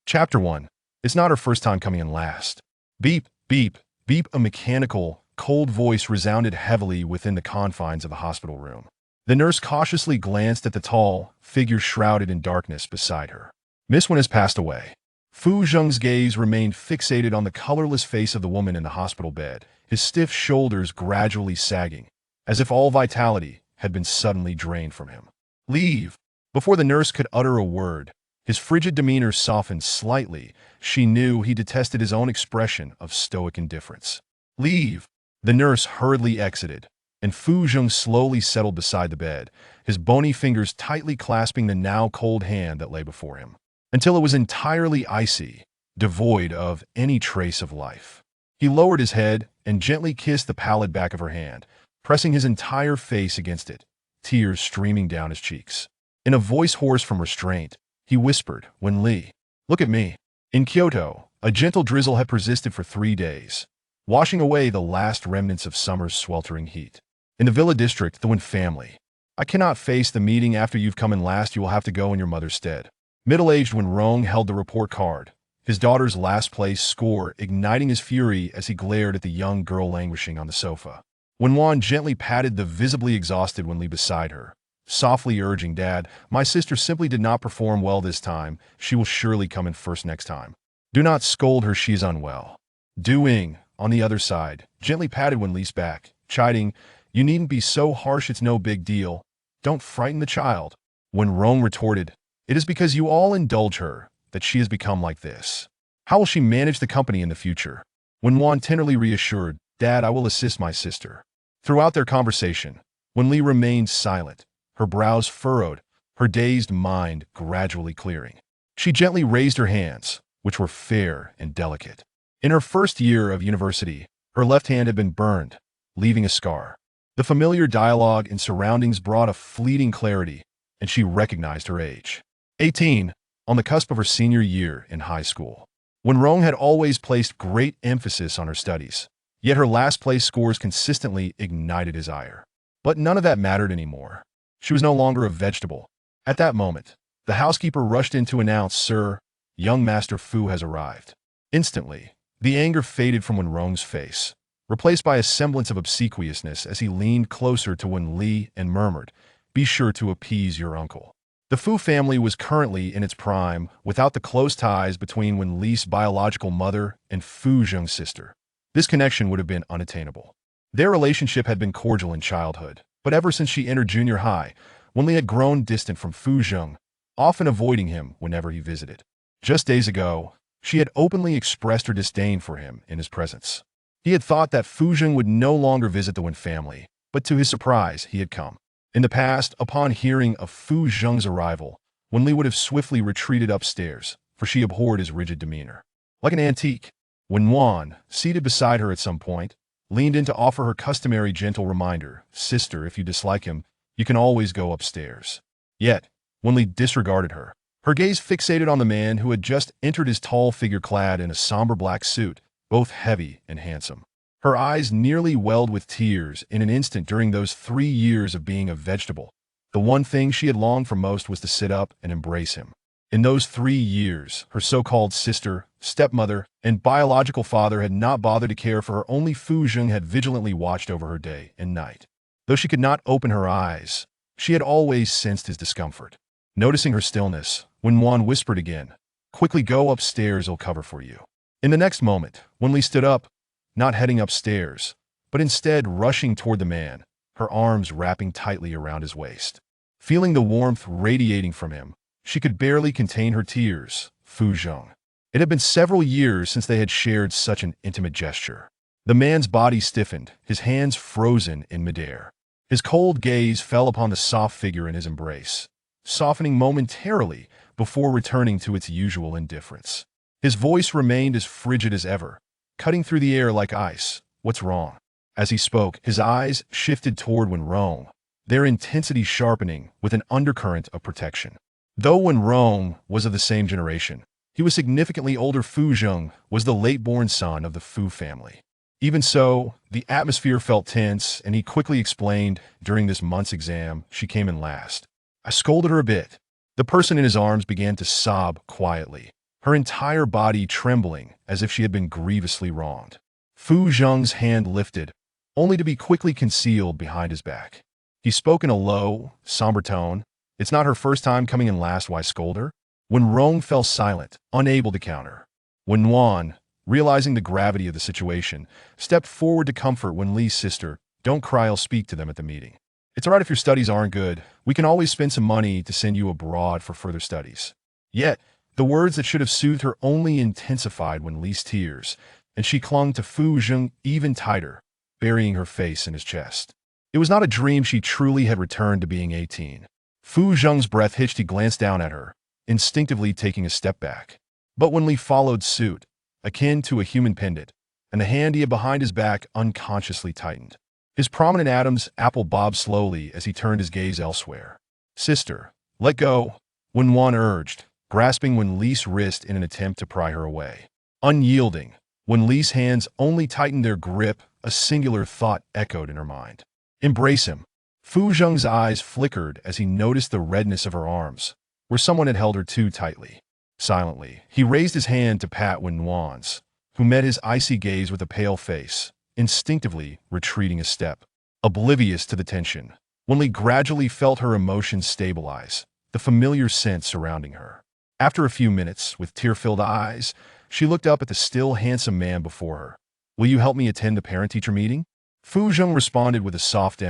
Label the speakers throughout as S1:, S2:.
S1: Chapter 1. It's not her first time coming in last. Beep, beep, beep. A mechanical, cold voice resounded heavily within the confines of the hospital room. The nurse cautiously glanced at the tall figure shrouded in darkness beside her. Miss Wen has passed away. Fu Zheng's gaze remained fixated on the colorless face of the woman in the hospital bed, his stiff shoulders gradually sagging, as if all vitality had been suddenly drained from him. Leave! Before the nurse could utter a word, his frigid demeanor softened slightly. She knew he detested his own expression of stoic indifference. Leave! The nurse hurriedly exited, and Fu Zheng slowly settled beside the bed, his bony fingers tightly clasping the now cold hand that lay before him, until it was entirely icy, devoid of any trace of life. He lowered his head and gently kissed the pallid back of her hand, pressing his entire face against it, tears streaming down his cheeks. In a voice hoarse from restraint, he whispered, "Wen Li, look at me." In Kyoto, a gentle drizzle had persisted for 3 days, washing away the last remnants of summer's sweltering heat. In the villa district, the Wen family. "I cannot face the meeting after you've come in last. You will have to go in your mother's stead." Middle-aged Wen Rong held the report card, his daughter's last-place score igniting his fury as he glared at the young girl languishing on the sofa. Wen Wan gently patted the visibly exhausted Wen Li beside her, softly urging, "Dad, my sister simply did not perform well this time. She will surely come in first next time. Do not scold her, she is unwell." Du Ying, on the other side, gently patted Wen Li's back, chiding, "You needn't be so harsh, it's no big deal. Don't frighten the child." Wen Rong retorted, "It is because you all indulge her that she has become like this. How will she manage the company in the future?" Wen Wan tenderly reassured, "Dad, I will assist my sister." Throughout their conversation, Wen Li remained silent, her brows furrowed, her dazed mind gradually clearing. She gently raised her hands, which were fair and delicate. In her first year of university, her left hand had been burned, leaving a scar. The familiar dialogue and surroundings brought a fleeting clarity, and she recognized her age. 18, on the cusp of her senior year in high school. Wen Rong had always placed great emphasis on her studies, yet her last-place scores consistently ignited his ire. But none of that mattered anymore. She was no longer a vegetable. At that moment, the housekeeper rushed in to announce, "Sir, young Master Fu has arrived." Instantly, the anger faded from Wen Rong's face, replaced by a semblance of obsequiousness as he leaned closer to Wen Li and murmured, "Be sure to appease your uncle." The Fu family was currently in its prime without the close ties between Wen Li's biological mother and Fu Zheng's sister. This connection would have been unattainable. Their relationship had been cordial in childhood, but ever since she entered junior high, Wen Li had grown distant from Fu Zheng, often avoiding him whenever he visited. Just days ago, she had openly expressed her disdain for him in his presence. He had thought that Fu Zheng would no longer visit the Wen family, but to his surprise, he had come. In the past, upon hearing of Fu Zheng's arrival, Wen Li would have swiftly retreated upstairs, for she abhorred his rigid demeanor. Like an antique, Wen Wan, seated beside her at some point, leaned in to offer her customary gentle reminder, "Sister, if you dislike him, you can always go upstairs." Yet, Wen Li disregarded her, her gaze fixated on the man who had just entered, his tall figure clad in a somber black suit, both heavy and handsome. Her eyes nearly welled with tears in an instant. During those 3 years of being a vegetable, the one thing she had longed for most was to sit up and embrace him. In those 3 years, her so-called sister, stepmother, and biological father had not bothered to care for her. Only Fu Zheng had vigilantly watched over her day and night. Though she could not open her eyes, she had always sensed his discomfort. Noticing her stillness, Wen Wan whispered again, "Quickly go upstairs, I'll cover for you." In the next moment, Wen Li stood up, not heading upstairs, but instead rushing toward the man, her arms wrapping tightly around his waist. Feeling the warmth radiating from him, she could barely contain her tears. Fu Zheng. It had been several years since they had shared such an intimate gesture. The man's body stiffened, his hands frozen in midair. His cold gaze fell upon the soft figure in his embrace, softening momentarily before returning to its usual indifference. His voice remained as frigid as ever, cutting through the air like ice. "What's wrong?" As he spoke, his eyes shifted toward Wen Rong, their intensity sharpening with an undercurrent of protection. Though Wen Rong was of the same generation, he was significantly older. Fu Zheng was the late-born son of the Fu family. Even so, the atmosphere felt tense, and he quickly explained, "During this month's exam, she came in last. I scolded her a bit." The person in his arms began to sob quietly, her entire body trembling as if she had been grievously wronged. Fu Zheng's hand lifted, only to be quickly concealed behind his back. He spoke in a low, somber tone. It's not her first time coming in last, why scold her? When Rong fell silent, unable to counter. When Wan, realizing the gravity of the situation, stepped forward to comfort Wen Li's sister. Don't cry, I'll speak to them at the meeting. It's alright if your studies aren't good. We can always spend some money to send you abroad for further studies. Yet, the words that should have soothed her only intensified Wen Li's tears, and she clung to Fu Zheng even tighter, burying her face in his chest. It was not a dream, she truly had returned to being 18. Fu Zheng's breath hitched, he glanced down at her, instinctively taking a step back. But Wen Li followed suit, akin to a human pendant, and the hand he had behind his back unconsciously tightened. His prominent Adam's apple bobbed slowly as he turned his gaze elsewhere. Sister, let go, Wen Wan urged, grasping Wen Li's wrist in an attempt to pry her away. Unyielding, Wen Li's hands only tightened their grip, a singular thought echoed in her mind. Embrace him. Fu Zheng's eyes flickered as he noticed the redness of her arms, where someone had held her too tightly. Silently, he raised his hand to pat Wen Wan's, who met his icy gaze with a pale face, instinctively retreating a step. Oblivious to the tension, Wen Li gradually felt her emotions stabilize, the familiar sense surrounding her. After a few minutes, with tear-filled eyes, she looked up at the still handsome man before her. Will you help me attend the parent-teacher meeting? Fu Zheng responded with a soft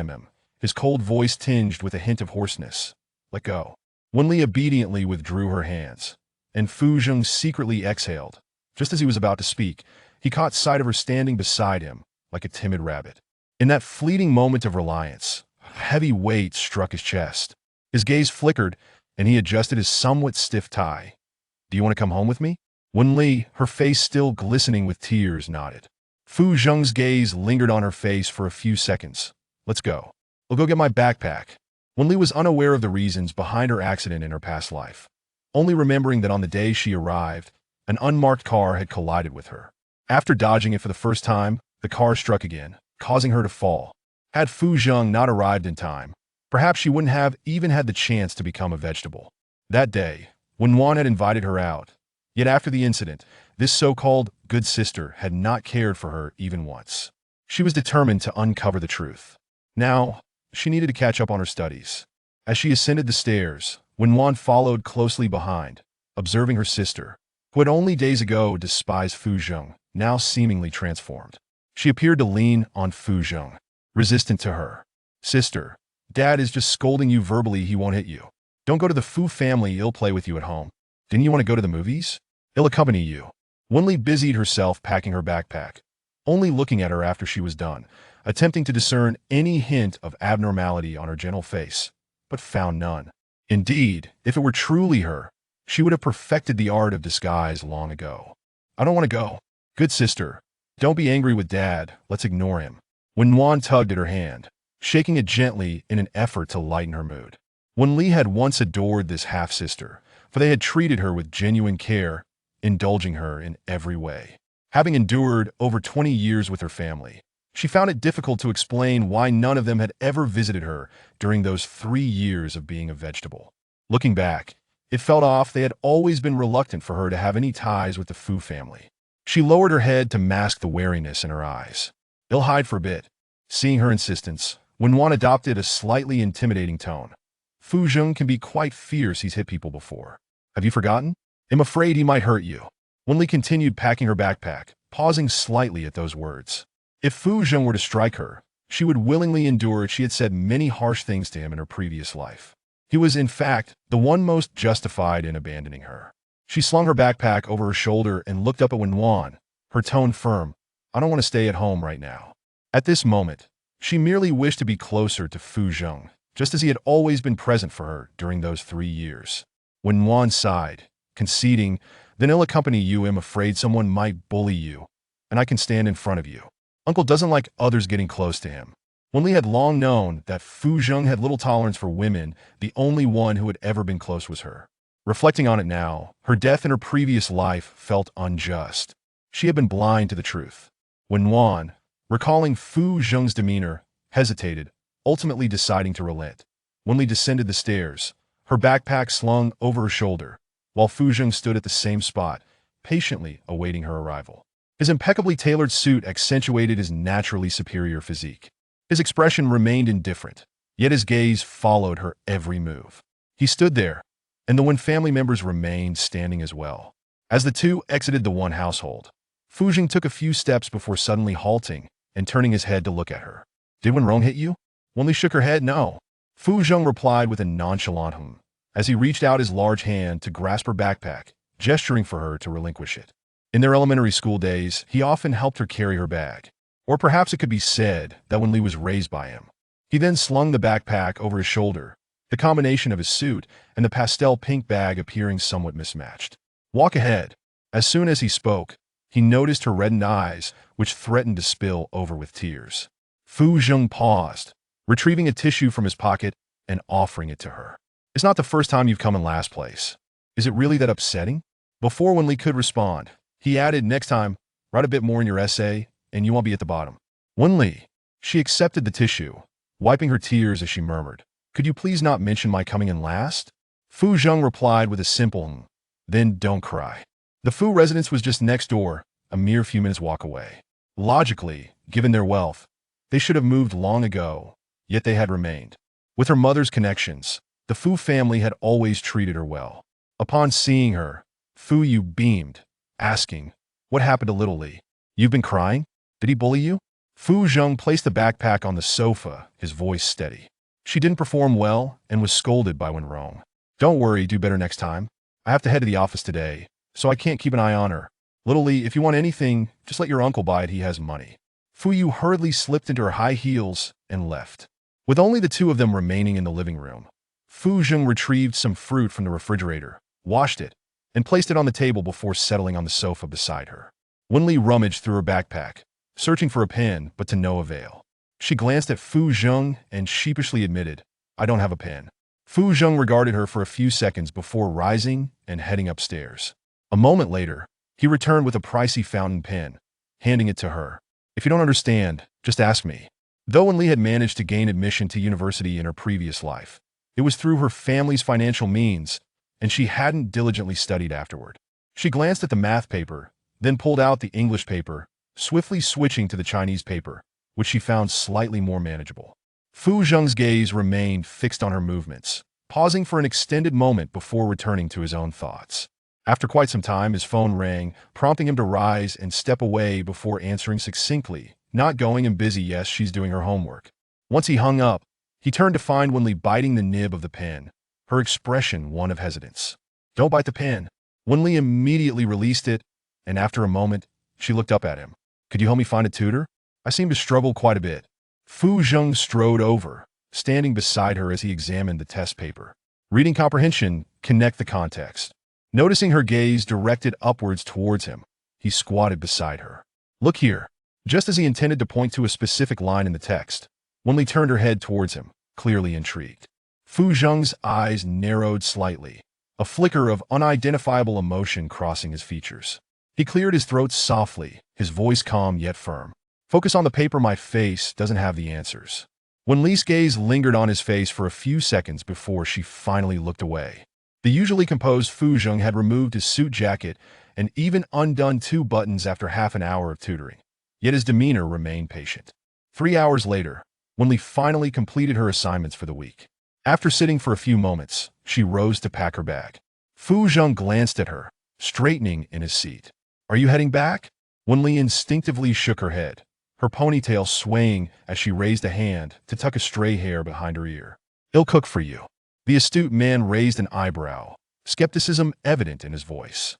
S1: his cold voice tinged with a hint of hoarseness. Let go. Wen Li obediently withdrew her hands, and Fu Zheng secretly exhaled. Just as he was about to speak, he caught sight of her standing beside him, like a timid rabbit. In that fleeting moment of reliance, a heavy weight struck his chest. His gaze flickered, and he adjusted his somewhat stiff tie. Do you want to come home with me? Wen Li, her face still glistening with tears, nodded. Fu Zheng's gaze lingered on her face for a few seconds. Let's go. I'll go get my backpack. Wen Li was unaware of the reasons behind her accident in her past life, only remembering that on the day she arrived, an unmarked car had collided with her. After dodging it for the first time, the car struck again, causing her to fall. Had Fu Zheng not arrived in time, perhaps she wouldn't have even had the chance to become a vegetable. That day, when Wan had invited her out, yet after the incident, this so-called good sister had not cared for her even once. She was determined to uncover the truth. Now, she needed to catch up on her studies. As she ascended the stairs, Wen Wan followed closely behind, observing her sister, who had only days ago despised Fu Zheng, now seemingly transformed. She appeared to lean on Fu Zheng, resistant to her. Sister, Dad is just scolding you verbally, he won't hit you. Don't go to the Fu family, he'll play with you at home. Didn't you want to go to the movies? He'll accompany you. Wen Li busied herself packing her backpack, only looking at her after she was done, attempting to discern any hint of abnormality on her gentle face, but found none. Indeed, if it were truly her, she would have perfected the art of disguise long ago. I don't want to go. Good sister, don't be angry with Dad, let's ignore him. Wen Wan tugged at her hand, shaking it gently in an effort to lighten her mood. Wen Li had once adored this half-sister, for they had treated her with genuine care, indulging her in every way. Having endured over 20 years with her family, she found it difficult to explain why none of them had ever visited her during those 3 years of being a vegetable. Looking back, it felt off. They had always been reluctant for her to have any ties with the Fu family. She lowered her head to mask the wariness in her eyes. They'll hide for a bit. Seeing her insistence, Wen Wan adopted a slightly intimidating tone. Fu Zheng can be quite fierce, he's hit people before. Have you forgotten? I'm afraid he might hurt you. Wen Li continued packing her backpack, pausing slightly at those words. If Fu Zheng were to strike her, she would willingly endure it. She had said many harsh things to him in her previous life. He was, in fact, the one most justified in abandoning her. She slung her backpack over her shoulder and looked up at Wen Wan, her tone firm. I don't want to stay at home right now. At this moment, she merely wished to be closer to Fu Zheng, just as he had always been present for her during those 3 years. Wen Wan sighed, conceding, then I'll accompany you. I'm afraid someone might bully you, and I can stand in front of you. Uncle doesn't like others getting close to him. Wen Li had long known that Fu Zheng had little tolerance for women. The only one who had ever been close was her. Reflecting on it now, her death in her previous life felt unjust. She had been blind to the truth. Wen Wan, recalling Fu Zheng's demeanor, hesitated, ultimately deciding to relent. Wen Li descended the stairs, her backpack slung over her shoulder, while Fu Zheng stood at the same spot, patiently awaiting her arrival. His impeccably tailored suit accentuated his naturally superior physique. His expression remained indifferent, yet his gaze followed her every move. He stood there, and the Wen family members remained standing as well. As the two exited the Wen household, Fu Jing took a few steps before suddenly halting and turning his head to look at her. "Did Wen Rong hit you?" Wen Li shook her head, "No." Fu Jing replied with a nonchalant hum, as he reached out his large hand to grasp her backpack, gesturing for her to relinquish it. In their elementary school days, he often helped her carry her bag. Or perhaps it could be said that Wen Li was raised by him. He then slung the backpack over his shoulder, the combination of his suit and the pastel pink bag appearing somewhat mismatched. "Walk ahead." As soon as he spoke, he noticed her reddened eyes, which threatened to spill over with tears. Fu Jing paused, retrieving a tissue from his pocket and offering it to her. "It's not the first time you've come in last place. Is it really that upsetting?" Before Wen Li could respond, he added, "Next time, write a bit more in your essay, and you won't be at the bottom." Wen Li. She accepted the tissue, wiping her tears as she murmured, "Could you please not mention my coming in last?" Fu Jing replied with a simple, "Then don't cry." The Fu residence was just next door, a mere few minutes' walk away. Logically, given their wealth, they should have moved long ago, yet they had remained. With her mother's connections, the Fu family had always treated her well. Upon seeing her, Fu Yu beamed, asking, "What happened to little Li? You've been crying? Did he bully you?" Fu Jing placed the backpack on the sofa, his voice steady. "She didn't perform well and was scolded by Wen Rong. Don't worry, do better next time. I have to head to the office today, so I can't keep an eye on her. Little Li, if you want anything, just let your uncle buy it, he has money." Fu Yu hurriedly slipped into her high heels and left. With only the two of them remaining in the living room, Fu Jing retrieved some fruit from the refrigerator, washed it, and placed it on the table before settling on the sofa beside her. Wen Li rummaged through her backpack, searching for a pen, but to no avail. She glanced at Fu Jing and sheepishly admitted, "I don't have a pen." Fu Jing regarded her for a few seconds before rising and heading upstairs. A moment later, he returned with a pricey fountain pen, handing it to her. "If you don't understand, just ask me." Though Wen Li had managed to gain admission to university in her previous life, it was through her family's financial means, and she hadn't diligently studied afterward. She glanced at the math paper, then pulled out the English paper, swiftly switching to the Chinese paper, which she found slightly more manageable. Fu Jing's gaze remained fixed on her movements, pausing for an extended moment before returning to his own thoughts. After quite some time, his phone rang, prompting him to rise and step away before answering succinctly, "Not going and busy, yes, she's doing her homework." Once he hung up, he turned to find Wen Li biting the nib of the pen, her expression one of hesitance. "Don't bite the pen." Wen Li immediately released it, and after a moment, she looked up at him. "Could you help me find a tutor? I seem to struggle quite a bit." Fu Jing strode over, standing beside her as he examined the test paper. Reading comprehension, connect the context. Noticing her gaze directed upwards towards him, he squatted beside her. "Look here." Just as he intended to point to a specific line in the text, Wen Li turned her head towards him, clearly intrigued. Fu Jing's eyes narrowed slightly, a flicker of unidentifiable emotion crossing his features. He cleared his throat softly, his voice calm yet firm. "Focus on the paper, my face doesn't have the answers." Wen Li's gaze lingered on his face for a few seconds before she finally looked away. The usually composed Fu Jing had removed his suit jacket and even undone 2 buttons after half an hour of tutoring. Yet his demeanor remained patient. 3 hours later, Wen Li finally completed her assignments for the week. After sitting for a few moments, she rose to pack her bag. Fu Jing glanced at her, straightening in his seat. "Are you heading back?" Wen Li instinctively shook her head, her ponytail swaying as she raised a hand to tuck a stray hair behind her ear. "He'll cook for you." The astute man raised an eyebrow, skepticism evident in his voice.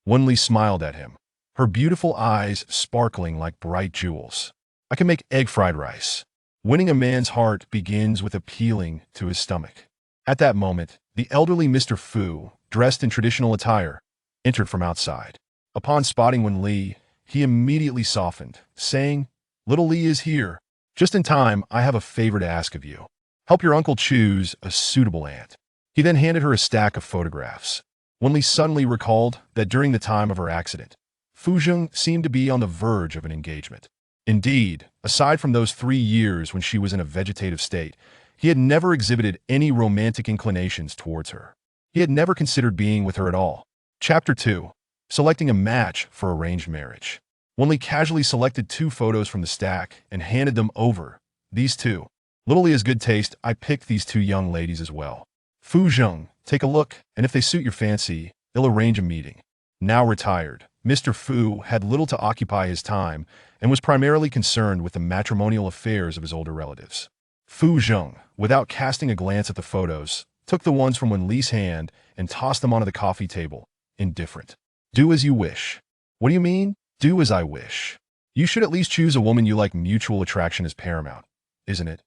S1: Wen Li smiled at him, her beautiful eyes sparkling like bright jewels. "I can make egg fried rice." Winning a man's heart begins with appealing to his stomach. At that moment, the elderly Mr. Fu, dressed in traditional attire, entered from outside. Upon spotting Wen Li, he immediately softened, saying, "Little Li is here. Just in time, I have a favor to ask of you. Help your uncle choose a suitable aunt." He then handed her a stack of photographs. Wen Li suddenly recalled that during the time of her accident, Fu Jing seemed to be on the verge of an engagement. Indeed, aside from those 3 years when she was in a vegetative state, he had never exhibited any romantic inclinations towards her. He had never considered being with her at all. Chapter 2. selecting a match for arranged marriage. Wen Li casually selected 2 photos from the stack and handed them over. These 2. Little Li has good taste, I picked these 2 young ladies as well. Fu Zheng, take a look, and if they suit your fancy, they'll arrange a meeting. Now retired, Mr. Fu had little to occupy his time and was primarily concerned with the matrimonial affairs of his older relatives. Fu Zheng, without casting a glance at the photos, took the ones from Wen Li's hand and tossed them onto the coffee table, indifferent. Do as you wish. What do you mean? Do as I wish. You should at least choose a woman you like. Mutual attraction is paramount, isn't it,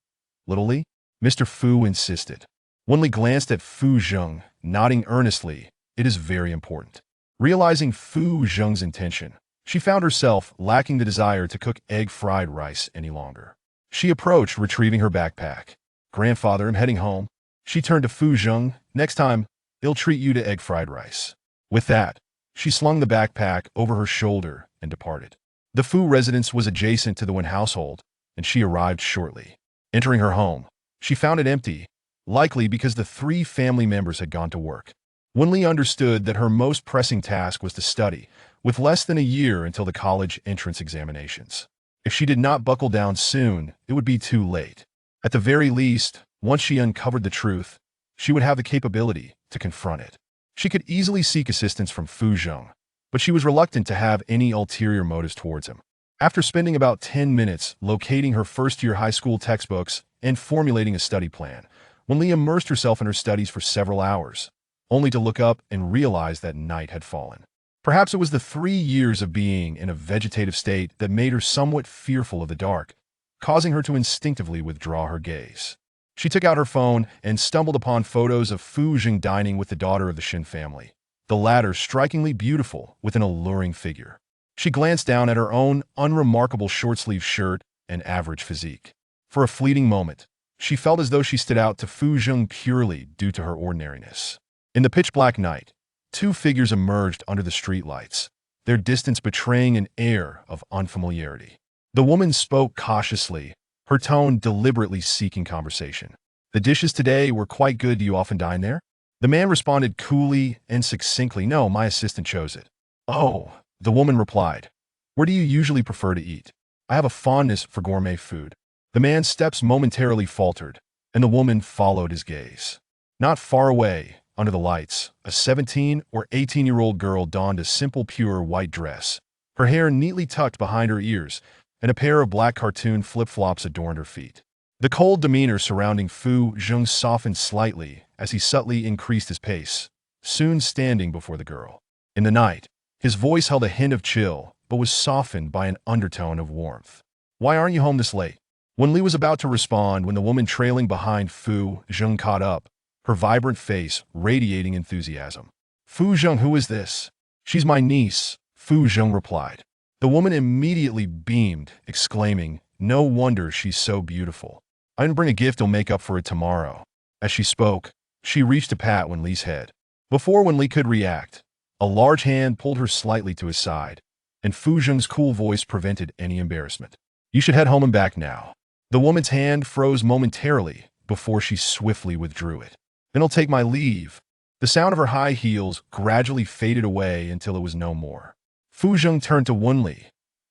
S1: Little Li? Mr. Fu insisted. Wen Li glanced at Fu Zheng, nodding earnestly. It is very important. Realizing Fu Zheng's intention, she found herself lacking the desire to cook egg fried rice any longer. She approached, retrieving her backpack. Grandfather, I'm heading home. She turned to Fu Zheng. Next time, he'll treat you to egg fried rice. With that, she slung the backpack over her shoulder and departed. The Fu residence was adjacent to the Wen household, and she arrived shortly. Entering her home, she found it empty, likely because the 3 family members had gone to work. Wen Li understood that her most pressing task was to study, with less than a year until the college entrance examinations. If she did not buckle down soon, it would be too late. At the very least, once she uncovered the truth, she would have the capability to confront it. She could easily seek assistance from Fu Zheng, but she was reluctant to have any ulterior motives towards him. After spending about 10 minutes locating her first-year high school textbooks and formulating a study plan, Wen Li immersed herself in her studies for several hours, only to look up and realize that night had fallen. Perhaps it was the 3 years of being in a vegetative state that made her somewhat fearful of the dark, causing her to instinctively withdraw her gaze. She took out her phone and stumbled upon photos of Fu Zheng dining with the daughter of the Shin family, the latter strikingly beautiful with an alluring figure. She glanced down at her own unremarkable short-sleeved shirt and average physique. For a fleeting moment, she felt as though she stood out to Fu Zheng purely due to her ordinariness. In the pitch-black night, 2 figures emerged under the streetlights, their distance betraying an air of unfamiliarity. The woman spoke cautiously, her tone deliberately seeking conversation. The dishes today were quite good. Do you often dine there? The man responded coolly and succinctly. No, my assistant chose it. Oh, the woman replied. Where do you usually prefer to eat? I have a fondness for gourmet food. The man's steps momentarily faltered, and the woman followed his gaze. Not far away, under the lights, a 17 or 18-year-old girl donned a simple pure white dress, her hair neatly tucked behind her ears, and a pair of black cartoon flip-flops adorned her feet. The cold demeanor surrounding Fu Zheng softened slightly as he subtly increased his pace, soon standing before the girl. In the night, his voice held a hint of chill, but was softened by an undertone of warmth. Why aren't you home this late? Wen Li was about to respond when the woman trailing behind Fu Zheng caught up, her vibrant face radiating enthusiasm. Fu Zheng, who is this? She's my niece, Fu Zheng replied. The woman immediately beamed, exclaiming, no wonder she's so beautiful. I didn't bring a gift, I'll make up for it tomorrow. As she spoke, she reached to pat Wen Li's head. Before Wen Li could react, a large hand pulled her slightly to his side, and Fu Zheng's cool voice prevented any embarrassment. You should head home and back now. The woman's hand froze momentarily before she swiftly withdrew it. Then I'll take my leave. The sound of her high heels gradually faded away until it was no more. Fu Zheng turned to Wen Li.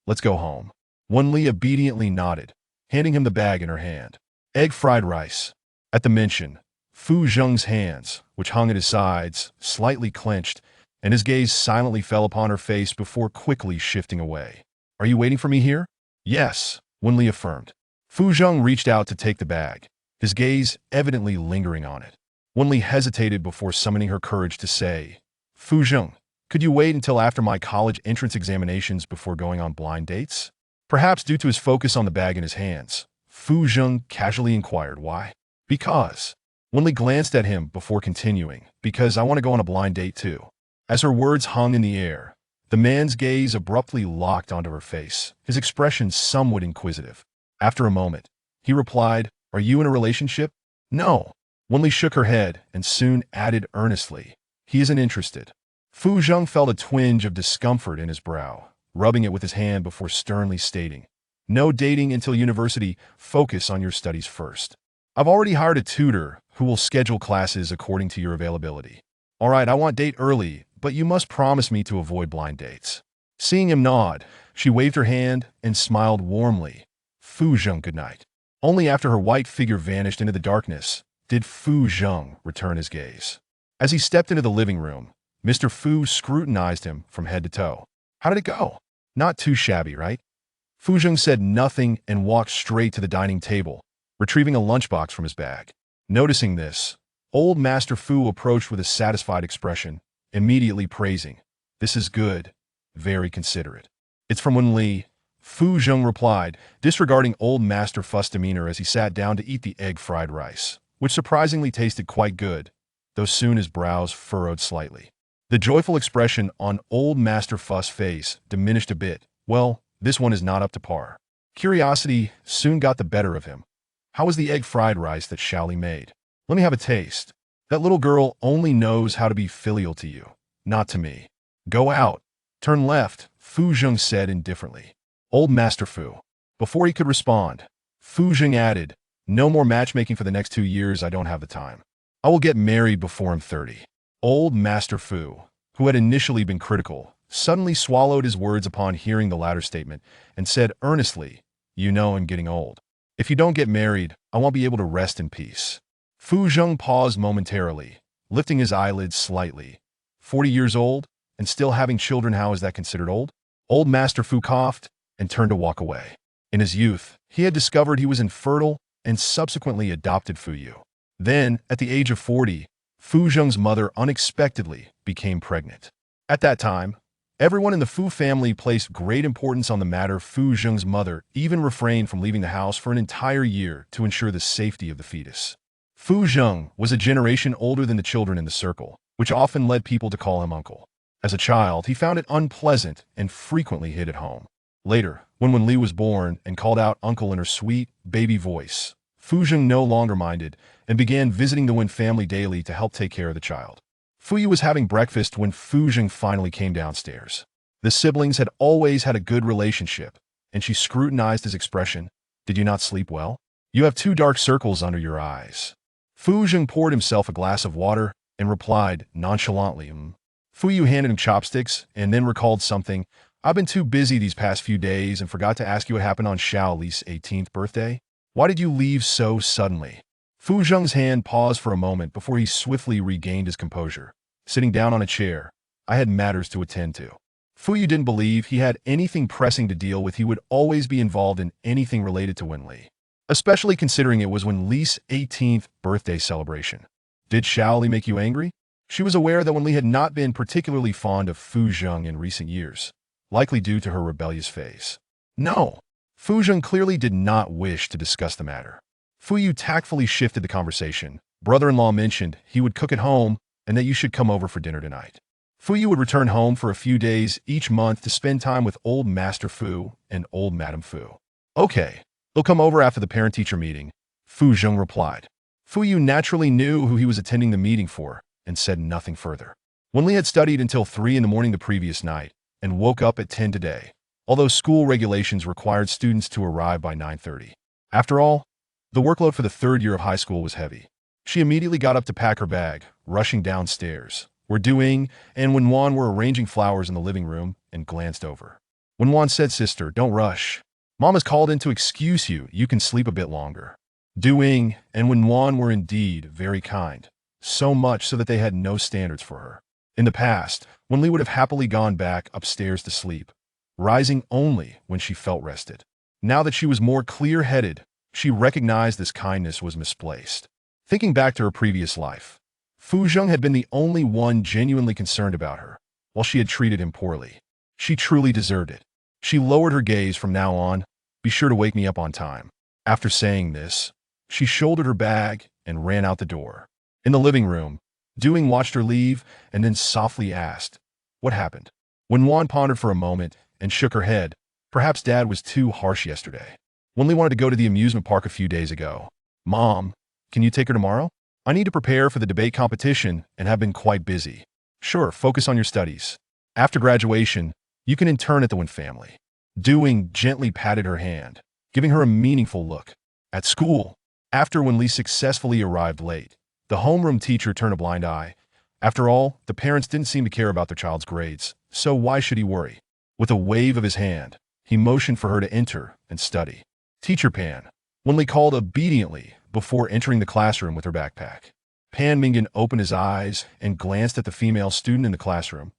S1: Let's go home. Wen Li obediently nodded, handing him the bag in her hand. Egg fried rice. At the mention, Fu Zheng's hands, which hung at his sides, slightly clenched, and his gaze silently fell upon her face before quickly shifting away. Are you waiting for me here? Yes, Wen Li affirmed. Fu Zheng reached out to take the bag, his gaze evidently lingering on it. Wen Li hesitated before summoning her courage to say, Fu Zheng, could you wait until after my college entrance examinations before going on blind dates? Perhaps due to his focus on the bag in his hands, Fu Zheng casually inquired why. Because. Wen Li glanced at him before continuing, because I want to go on a blind date too. As her words hung in the air, the man's gaze abruptly locked onto her face, his expression somewhat inquisitive. After a moment, he replied, Are you in a relationship? No. Wen Li shook her head and soon added earnestly, He isn't interested. Fu Zheng felt a twinge of discomfort in his brow, rubbing it with his hand before sternly stating, No dating until university, focus on your studies first. I've already hired a tutor who will schedule classes according to your availability. All right, I want date early, but you must promise me to avoid blind dates." Seeing him nod, she waved her hand and smiled warmly. Fu Zheng, good night. Only after her white figure vanished into the darkness did Fu Zheng return his gaze. As he stepped into the living room, Mr. Fu scrutinized him from head to toe. "How did it go?" "Not too shabby, right?" Fu Zheng said nothing and walked straight to the dining table, retrieving a lunchbox from his bag. Noticing this, old Master Fu approached with a satisfied expression, immediately praising, "This is good, very considerate." "It's from Wen Li," Fu Zheng replied, disregarding old Master Fu's demeanor as he sat down to eat the egg fried rice, which surprisingly tasted quite good, though soon his brows furrowed slightly. The joyful expression on old Master Fu's face diminished a bit. Well, this one is not up to par. Curiosity soon got the better of him. "How was the egg fried rice that Xiao Li made? Let me have a taste." "That little girl only knows how to be filial to you, not to me." "Go out. Turn left," Fu Zheng said indifferently. Old Master Fu. Before he could respond, Fu Zheng added, "No more matchmaking for the next 2 years, I don't have the time. I will get married before I'm 30. Old Master Fu, who had initially been critical, suddenly swallowed his words upon hearing the latter statement and said earnestly, "You know I'm getting old. If you don't get married, I won't be able to rest in peace." Fu Zheng paused momentarily, lifting his eyelids slightly. 40 years old, and still having children, how is that considered old? Old Master Fu coughed and turned to walk away. In his youth, he had discovered he was infertile and subsequently adopted Fu Yu. Then, at the age of 40, Fu Zheng's mother unexpectedly became pregnant. At that time, everyone in the Fu family placed great importance on the matter. Fu Zheng's mother even refrained from leaving the house for an entire year to ensure the safety of the fetus. Fu Zheng was a generation older than the children in the circle, which often led people to call him uncle. As a child, he found it unpleasant and frequently hid at home. Later, when Wen Li was born and called out uncle in her sweet, baby voice, Fu Zheng no longer minded and began visiting the Wen family daily to help take care of the child. Fu Yu was having breakfast when Fu Zheng finally came downstairs. The siblings had always had a good relationship, and she scrutinized his expression. "Did you not sleep well? You have 2 dark circles under your eyes." Fu Zheng poured himself a glass of water and replied nonchalantly, Fu Yu handed him chopsticks and then recalled something. "I've been too busy these past few days and forgot to ask you what happened on Xiao Li's 18th birthday. Why did you leave so suddenly?" Fu Zheng's hand paused for a moment before he swiftly regained his composure. Sitting down on a chair, "I had matters to attend to." Fu Yu didn't believe he had anything pressing to deal with. He would always be involved in anything related to Wen Li, especially considering it was Wen Li's 18th birthday celebration. "Did Xiao Li make you angry?" She was aware that Wen Li had not been particularly fond of Fu Zheng in recent years, likely due to her rebellious phase. "No." Fu Zheng clearly did not wish to discuss the matter. Fu Yu tactfully shifted the conversation. "Brother-in-law mentioned he would cook at home and that you should come over for dinner tonight." Fu Yu would return home for a few days each month to spend time with old Master Fu and old Madam Fu. "Okay, he'll come over after the parent-teacher meeting," Fu Zheng replied. Fu Yu naturally knew who he was attending the meeting for and said nothing further. Wen Li had studied until 3 in the morning the previous night and woke up at 10 today, although school regulations required students to arrive by 9:30. After all, the workload for the 3rd year of high school was heavy. She immediately got up to pack her bag, rushing downstairs, where Duing and Wenwan were arranging flowers in the living room, and glanced over. Wenwan said, "Sister, don't rush. Mom has called in to excuse you. You can sleep a bit longer." Duing and Wenwan were indeed very kind, so much so that they had no standards for her. In the past, Wen Li would have happily gone back upstairs to sleep, rising only when she felt rested. Now that she was more clear-headed, she recognized this kindness was misplaced. Thinking back to her previous life, Fu Zheng had been the only one genuinely concerned about her, while she had treated him poorly. She truly deserved it. She lowered her gaze. "From now on, be sure to wake me up on time." After saying this, she shouldered her bag and ran out the door. In the living room, Duing watched her leave and then softly asked, "What happened?" When Wan pondered for a moment and shook her head, "Perhaps Dad was too harsh yesterday. Wen Li wanted to go to the amusement park a few days ago. Mom, can you take her tomorrow? I need to prepare for the debate competition and have been quite busy." "Sure, focus on your studies. After graduation, you can intern at the Wen family." Duing gently patted her hand, giving her a meaningful look. At school, after Wen Li successfully arrived late, the homeroom teacher turned a blind eye, After all, the parents didn't seem to care about their child's grades, so why should he worry? With a wave of his hand, he motioned for her to enter and study. Teacher Pan. Wen Li called obediently before entering the classroom with her backpack. Pan Mingyan opened his eyes and glanced at the female student in the classroom.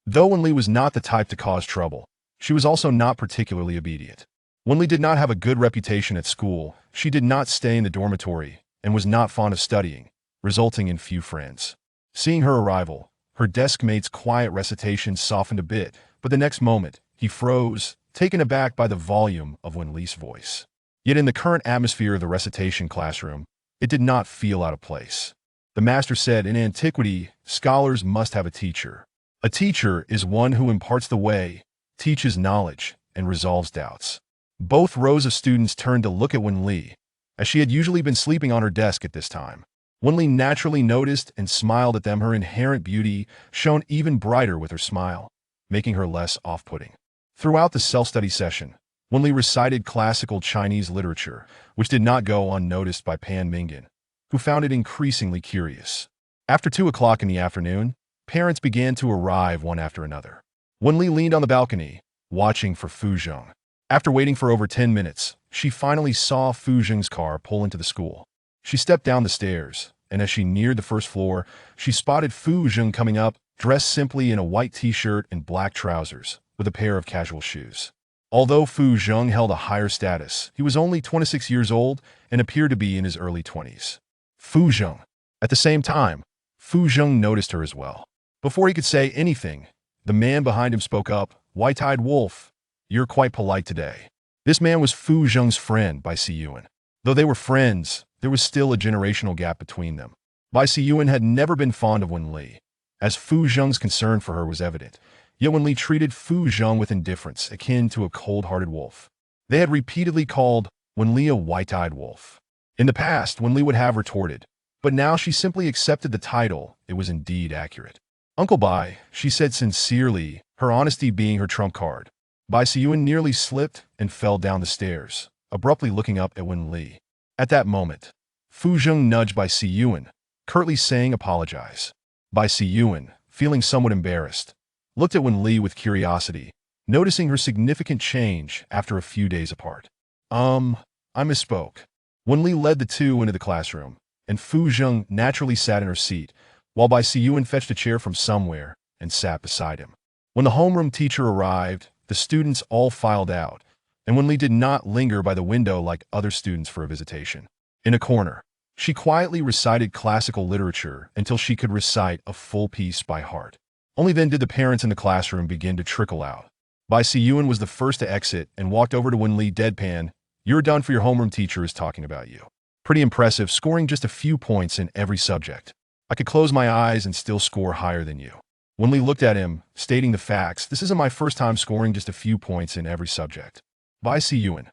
S1: Though Wen Li was not the type to cause trouble, she was also not particularly obedient. Wen Li did not have a good reputation at school, she did not stay in the dormitory, and was not fond of studying, resulting in few friends. Seeing her arrival, her desk mate's quiet recitation softened a bit, but the next moment, he froze, taken aback by the volume of Wen Li's voice. Yet in the current atmosphere of the recitation classroom, it did not feel out of place. The master said, in antiquity, scholars must have a teacher. A teacher is one who imparts the way, teaches knowledge, and resolves doubts. Both rows of students turned to look at Wen Li, as she had usually been sleeping on her desk at this time. Wen Li naturally noticed and smiled at them. Her inherent beauty shone even brighter with her smile, making her less off-putting. Throughout the self-study session, Wen Li recited classical Chinese literature, which did not go unnoticed by Pan Mingyan, who found it increasingly curious. After 2 o'clock in the afternoon, parents began to arrive one after another. Wen Li leaned on the balcony, watching for Fu Zheng. After waiting for over 10 minutes, she finally saw Fu Zheng's car pull into the school. She stepped down the stairs, and as she neared the first floor, she spotted Fu Zheng coming up, dressed simply in a white t-shirt and black trousers, with a pair of casual shoes. Although Fu Zheng held a higher status, he was only 26 years old and appeared to be in his early 20s. Fu Zheng. At the same time, Fu Zheng noticed her as well. Before he could say anything, the man behind him spoke up, "White-eyed wolf, you're quite polite today." This man was Fu Zheng's friend, Bai Siyuan. Though they were friends, there was still a generational gap between them. Bai Siyuan had never been fond of Wen Li, as Fu Zheng's concern for her was evident. Yet Wen Li treated Fu Zheng with indifference, akin to a cold-hearted wolf. They had repeatedly called Wen Li a white-eyed wolf. In the past, Wen Li would have retorted, but now she simply accepted the title. It was indeed accurate. "Uncle Bai," she said sincerely, her honesty being her trump card. Bai Siyuan nearly slipped and fell down the stairs, abruptly looking up at Wen Li. At that moment, Fu Zheng nudged Bai Siyuan, curtly saying apologize. Bai Siyuan, feeling somewhat embarrassed, looked at Wen Li with curiosity, noticing her significant change after a few days apart. I misspoke." Wen Li led the two into the classroom, and Fu Zheng naturally sat in her seat, while Bai Siyuan fetched a chair from somewhere and sat beside him. When the homeroom teacher arrived, the students all filed out, and Wen Li did not linger by the window like other students for a visitation. In a corner, she quietly recited classical literature until she could recite a full piece by heart. Only then did the parents in the classroom begin to trickle out. Bai Siyuan was the first to exit and walked over to Wen Li deadpan. "You're done for your homeroom teacher is talking about you. Pretty impressive, scoring just a few points in every subject. I could close my eyes and still score higher than you." Wen Li looked at him, stating the facts. "This isn't my first time scoring just a few points in every subject." Bai Siyuan.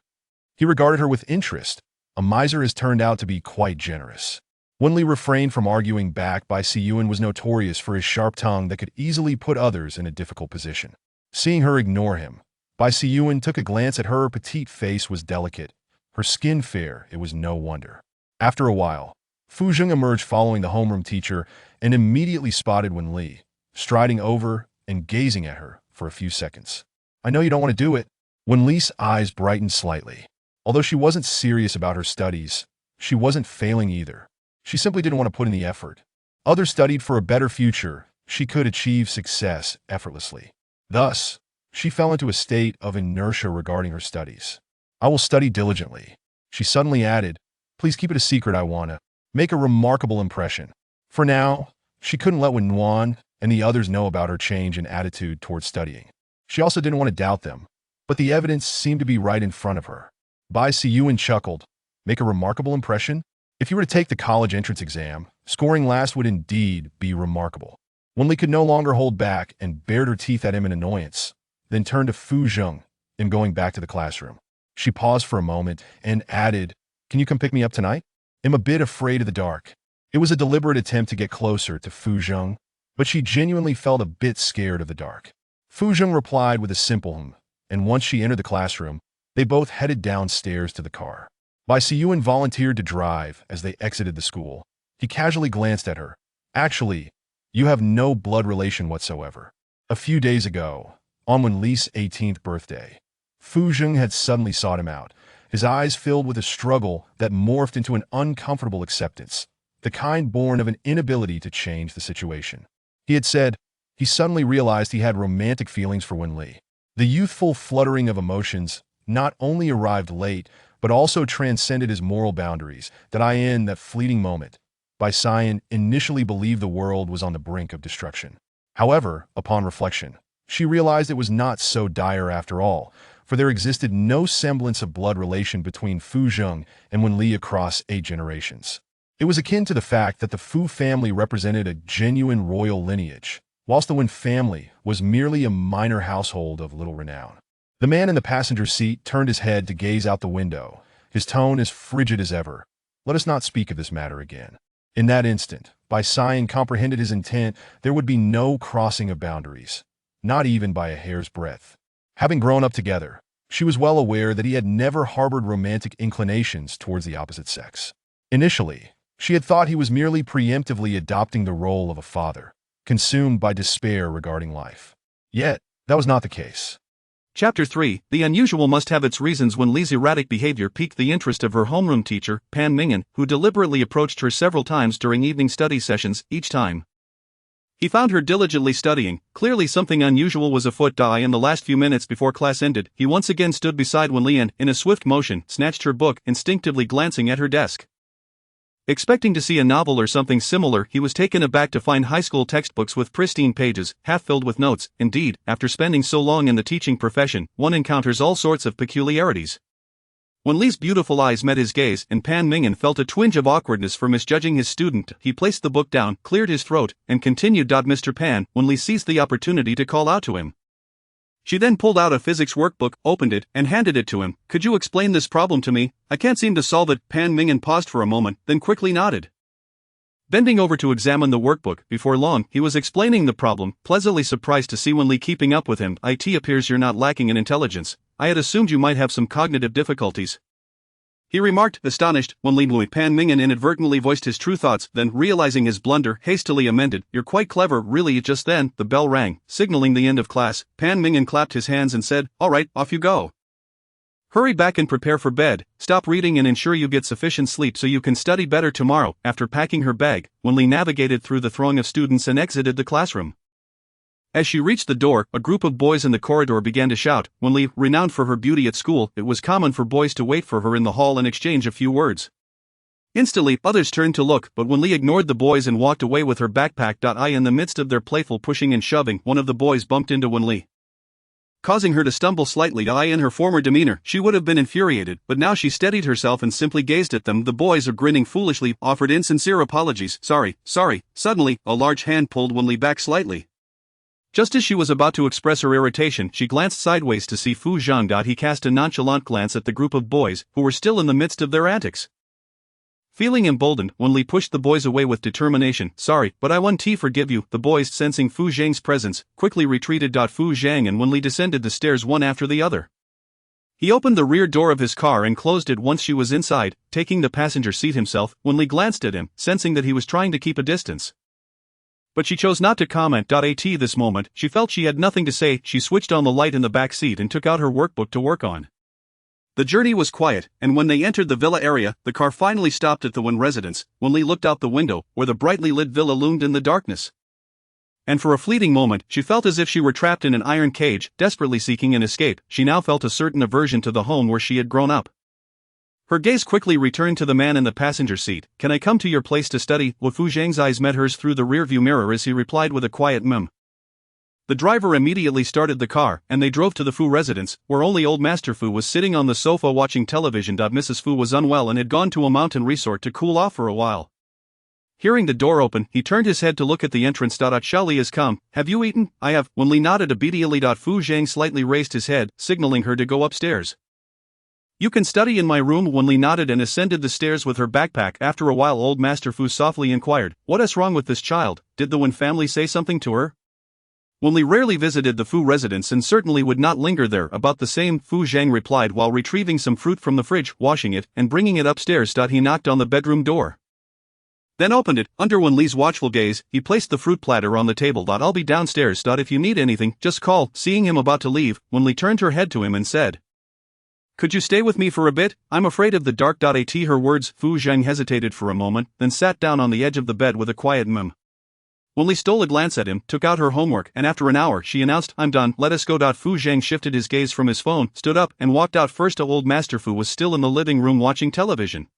S1: He regarded her with interest. A miser has turned out to be quite generous. Wen Li refrained from arguing back. Bai Siyuan was notorious for his sharp tongue that could easily put others in a difficult position. Seeing her ignore him, Bai Siyuan took a glance at her. Her petite face was delicate, her skin fair. It was no wonder. After a while, Fu Zheng emerged following the homeroom teacher and immediately spotted Wen Li, striding over and gazing at her for a few seconds. "I know you don't want to do it." Wen Li's eyes brightened slightly. Although she wasn't serious about her studies, she wasn't failing either. She simply didn't want to put in the effort. Others studied for a better future. She could achieve success effortlessly. Thus, she fell into a state of inertia regarding her studies. "I will study diligently." She suddenly added, "Please keep it a secret. I want to make a remarkable impression." For now, she couldn't let Wen Nuan and the others know about her change in attitude towards studying. She also didn't want to doubt them, but the evidence seemed to be right in front of her. Bai Siyuan chuckled. "Make a remarkable impression? If you were to take the college entrance exam, scoring last would indeed be remarkable." Wen Li could no longer hold back and bared her teeth at him in annoyance, then turned to Fu Zheng and going back to the classroom. She paused for a moment and added, "Can you come pick me up tonight? I'm a bit afraid of the dark." It was a deliberate attempt to get closer to Fu Zheng, but she genuinely felt a bit scared of the dark. Fu Zheng replied with a simple and once she entered the classroom, they both headed downstairs to the car. Bai Siyuan volunteered to drive as they exited the school. He casually glanced at her. "Actually, You have no blood relation whatsoever. A few days ago, on Wen Li's 18th birthday, Fu Zheng had suddenly sought him out, his eyes filled with a struggle that morphed into an uncomfortable acceptance, the kind born of an inability to change the situation. He had said he suddenly realized he had romantic feelings for Wen Li. The youthful fluttering of emotions not only arrived late, but also transcended his moral boundaries, that in that fleeting moment, Bai Xian initially believed the world was on the brink of destruction. However, upon reflection, she realized it was not so dire after all, for there existed no semblance of blood relation between Fu Zheng and Wen Li across 8 generations. It was akin to the fact that the Fu family represented a genuine royal lineage, whilst the Wen family was merely a minor household of little renown. The man in the passenger seat turned his head to gaze out the window, his tone as frigid as ever. "Let us not speak of this matter again." In that instant, Bai Xian comprehended his intent. There would be no crossing of boundaries, not even by a hair's breadth. Having grown up together, she was well aware that he had never harbored romantic inclinations towards the opposite sex. Initially, she had thought he was merely preemptively adopting the role of a father, consumed by despair regarding life. Yet, that was not the case.
S2: Chapter 3, The Unusual must have its reasons. Wen Li's erratic behavior piqued the interest of her homeroom teacher, Pan Mingyan, who deliberately approached her several times during evening study sessions. Each time he found her diligently studying, clearly something unusual was afoot. In the last few minutes before class ended, he once again stood beside Wen Li and, in a swift motion, snatched her book, instinctively glancing at her desk. Expecting to see a novel or something similar, he was taken aback to find high school textbooks with pristine pages, half filled with notes. Indeed, after spending so long in the teaching profession, one encounters all sorts of peculiarities. Wen Li's beautiful eyes met his gaze, and Pan Mingyan felt a twinge of awkwardness for misjudging his student. He placed the book down, cleared his throat, and continued. "Mr. Pan." Wen Li seized the opportunity to call out to him. She then pulled out a physics workbook, opened it, and handed it to him. "Could you explain this problem to me? I can't seem to solve it." Pan Mingyan paused for a moment, then quickly nodded. Bending over to examine the workbook, before long, he was explaining the problem, pleasantly surprised to see Wen Li keeping up with him. "It appears you're not lacking in intelligence. I had assumed you might have some cognitive difficulties," he remarked, astonished. Wen Li. Pan Mingyan inadvertently voiced his true thoughts, then, realizing his blunder, hastily amended, "You're quite clever, really." Just then, the bell rang, signaling the end of class. Pan Mingyan clapped his hands and said, "All right, off you go. Hurry back and prepare for bed. Stop reading and ensure you get sufficient sleep so you can study better tomorrow." After packing her bag, Wen Li navigated through the throng of students and exited the classroom. As she reached the door, a group of boys in the corridor began to shout. Wen Li, renowned for her beauty at school, it was common for boys to wait for her in the hall and exchange a few words. Instantly, others turned to look, but Wen Li ignored the boys and walked away with her backpack. In the midst of their playful pushing and shoving, one of the boys bumped into Wen Li, causing her to stumble slightly. In her former demeanor, she would have been infuriated, but now she steadied herself and simply gazed at them. The boys, grinning foolishly, offered insincere apologies. Sorry. Suddenly, a large hand pulled Wen Li back slightly. Just as she was about to express her irritation, she glanced sideways to see Fu Zheng. He cast a nonchalant glance at the group of boys, who were still in the midst of their antics. Feeling emboldened, Wen Li pushed the boys away with determination. "Sorry, but I won't forgive you." The boys, sensing Fu Zheng's presence, quickly retreated. Fu Zheng and Wen Li descended the stairs one after the other. He opened the rear door of his car and closed it once she was inside. Taking the passenger seat himself, Wen Li glanced at him, sensing that he was trying to keep a distance. But she chose not to comment. At this moment, she felt she had nothing to say. She switched on the light in the back seat and took out her workbook to work on. The journey was quiet, and when they entered the villa area, the car finally stopped at the Wen residence. Wen Li looked out the window, where the brightly lit villa loomed in the darkness. And for a fleeting moment, she felt as if she were trapped in an iron cage, desperately seeking an escape. She now felt a certain aversion to the home where she had grown up. Her gaze quickly returned to the man in the passenger seat. "Can I come to your place to study?" Fu Zheng's eyes met hers through the rearview mirror as he replied with a quiet The driver immediately started the car, and they drove to the Fu residence, where only old Master Fu was sitting on the sofa watching television. Mrs. Fu was unwell and had gone to a mountain resort to cool off for a while. Hearing the door open, he turned his head to look at the entrance. "Shao Li has come. Have you eaten?" "I have." Wen Li nodded obediently. Fu Zheng slightly raised his head, signaling her to go upstairs. "You can study in my room." Wen Li nodded and ascended the stairs with her backpack. After a while, old Master Fu softly inquired, "What is wrong with this child? Did the Wen family say something to her?" Wen Li rarely visited the Fu residence and certainly would not linger there. "About the same," Fu Zheng replied while retrieving some fruit from the fridge, washing it, and bringing it upstairs. He knocked on the bedroom door. Then opened it. Under Wen Li's watchful gaze, he placed the fruit platter on the table. I'll be downstairs. If you need anything, just call. Seeing him about to leave, Wen Li turned her head to him and said, "Could you stay with me for a bit? I'm afraid of the dark." At her words, Fu Zhang hesitated for a moment, then sat down on the edge of the bed with a quiet Wen Li stole a glance at him, took out her homework, and after an hour, she announced, "I'm done, let us go." Fu Zhang shifted his gaze from his phone, stood up, and walked out. First, old Master Fu was still in the living room watching television.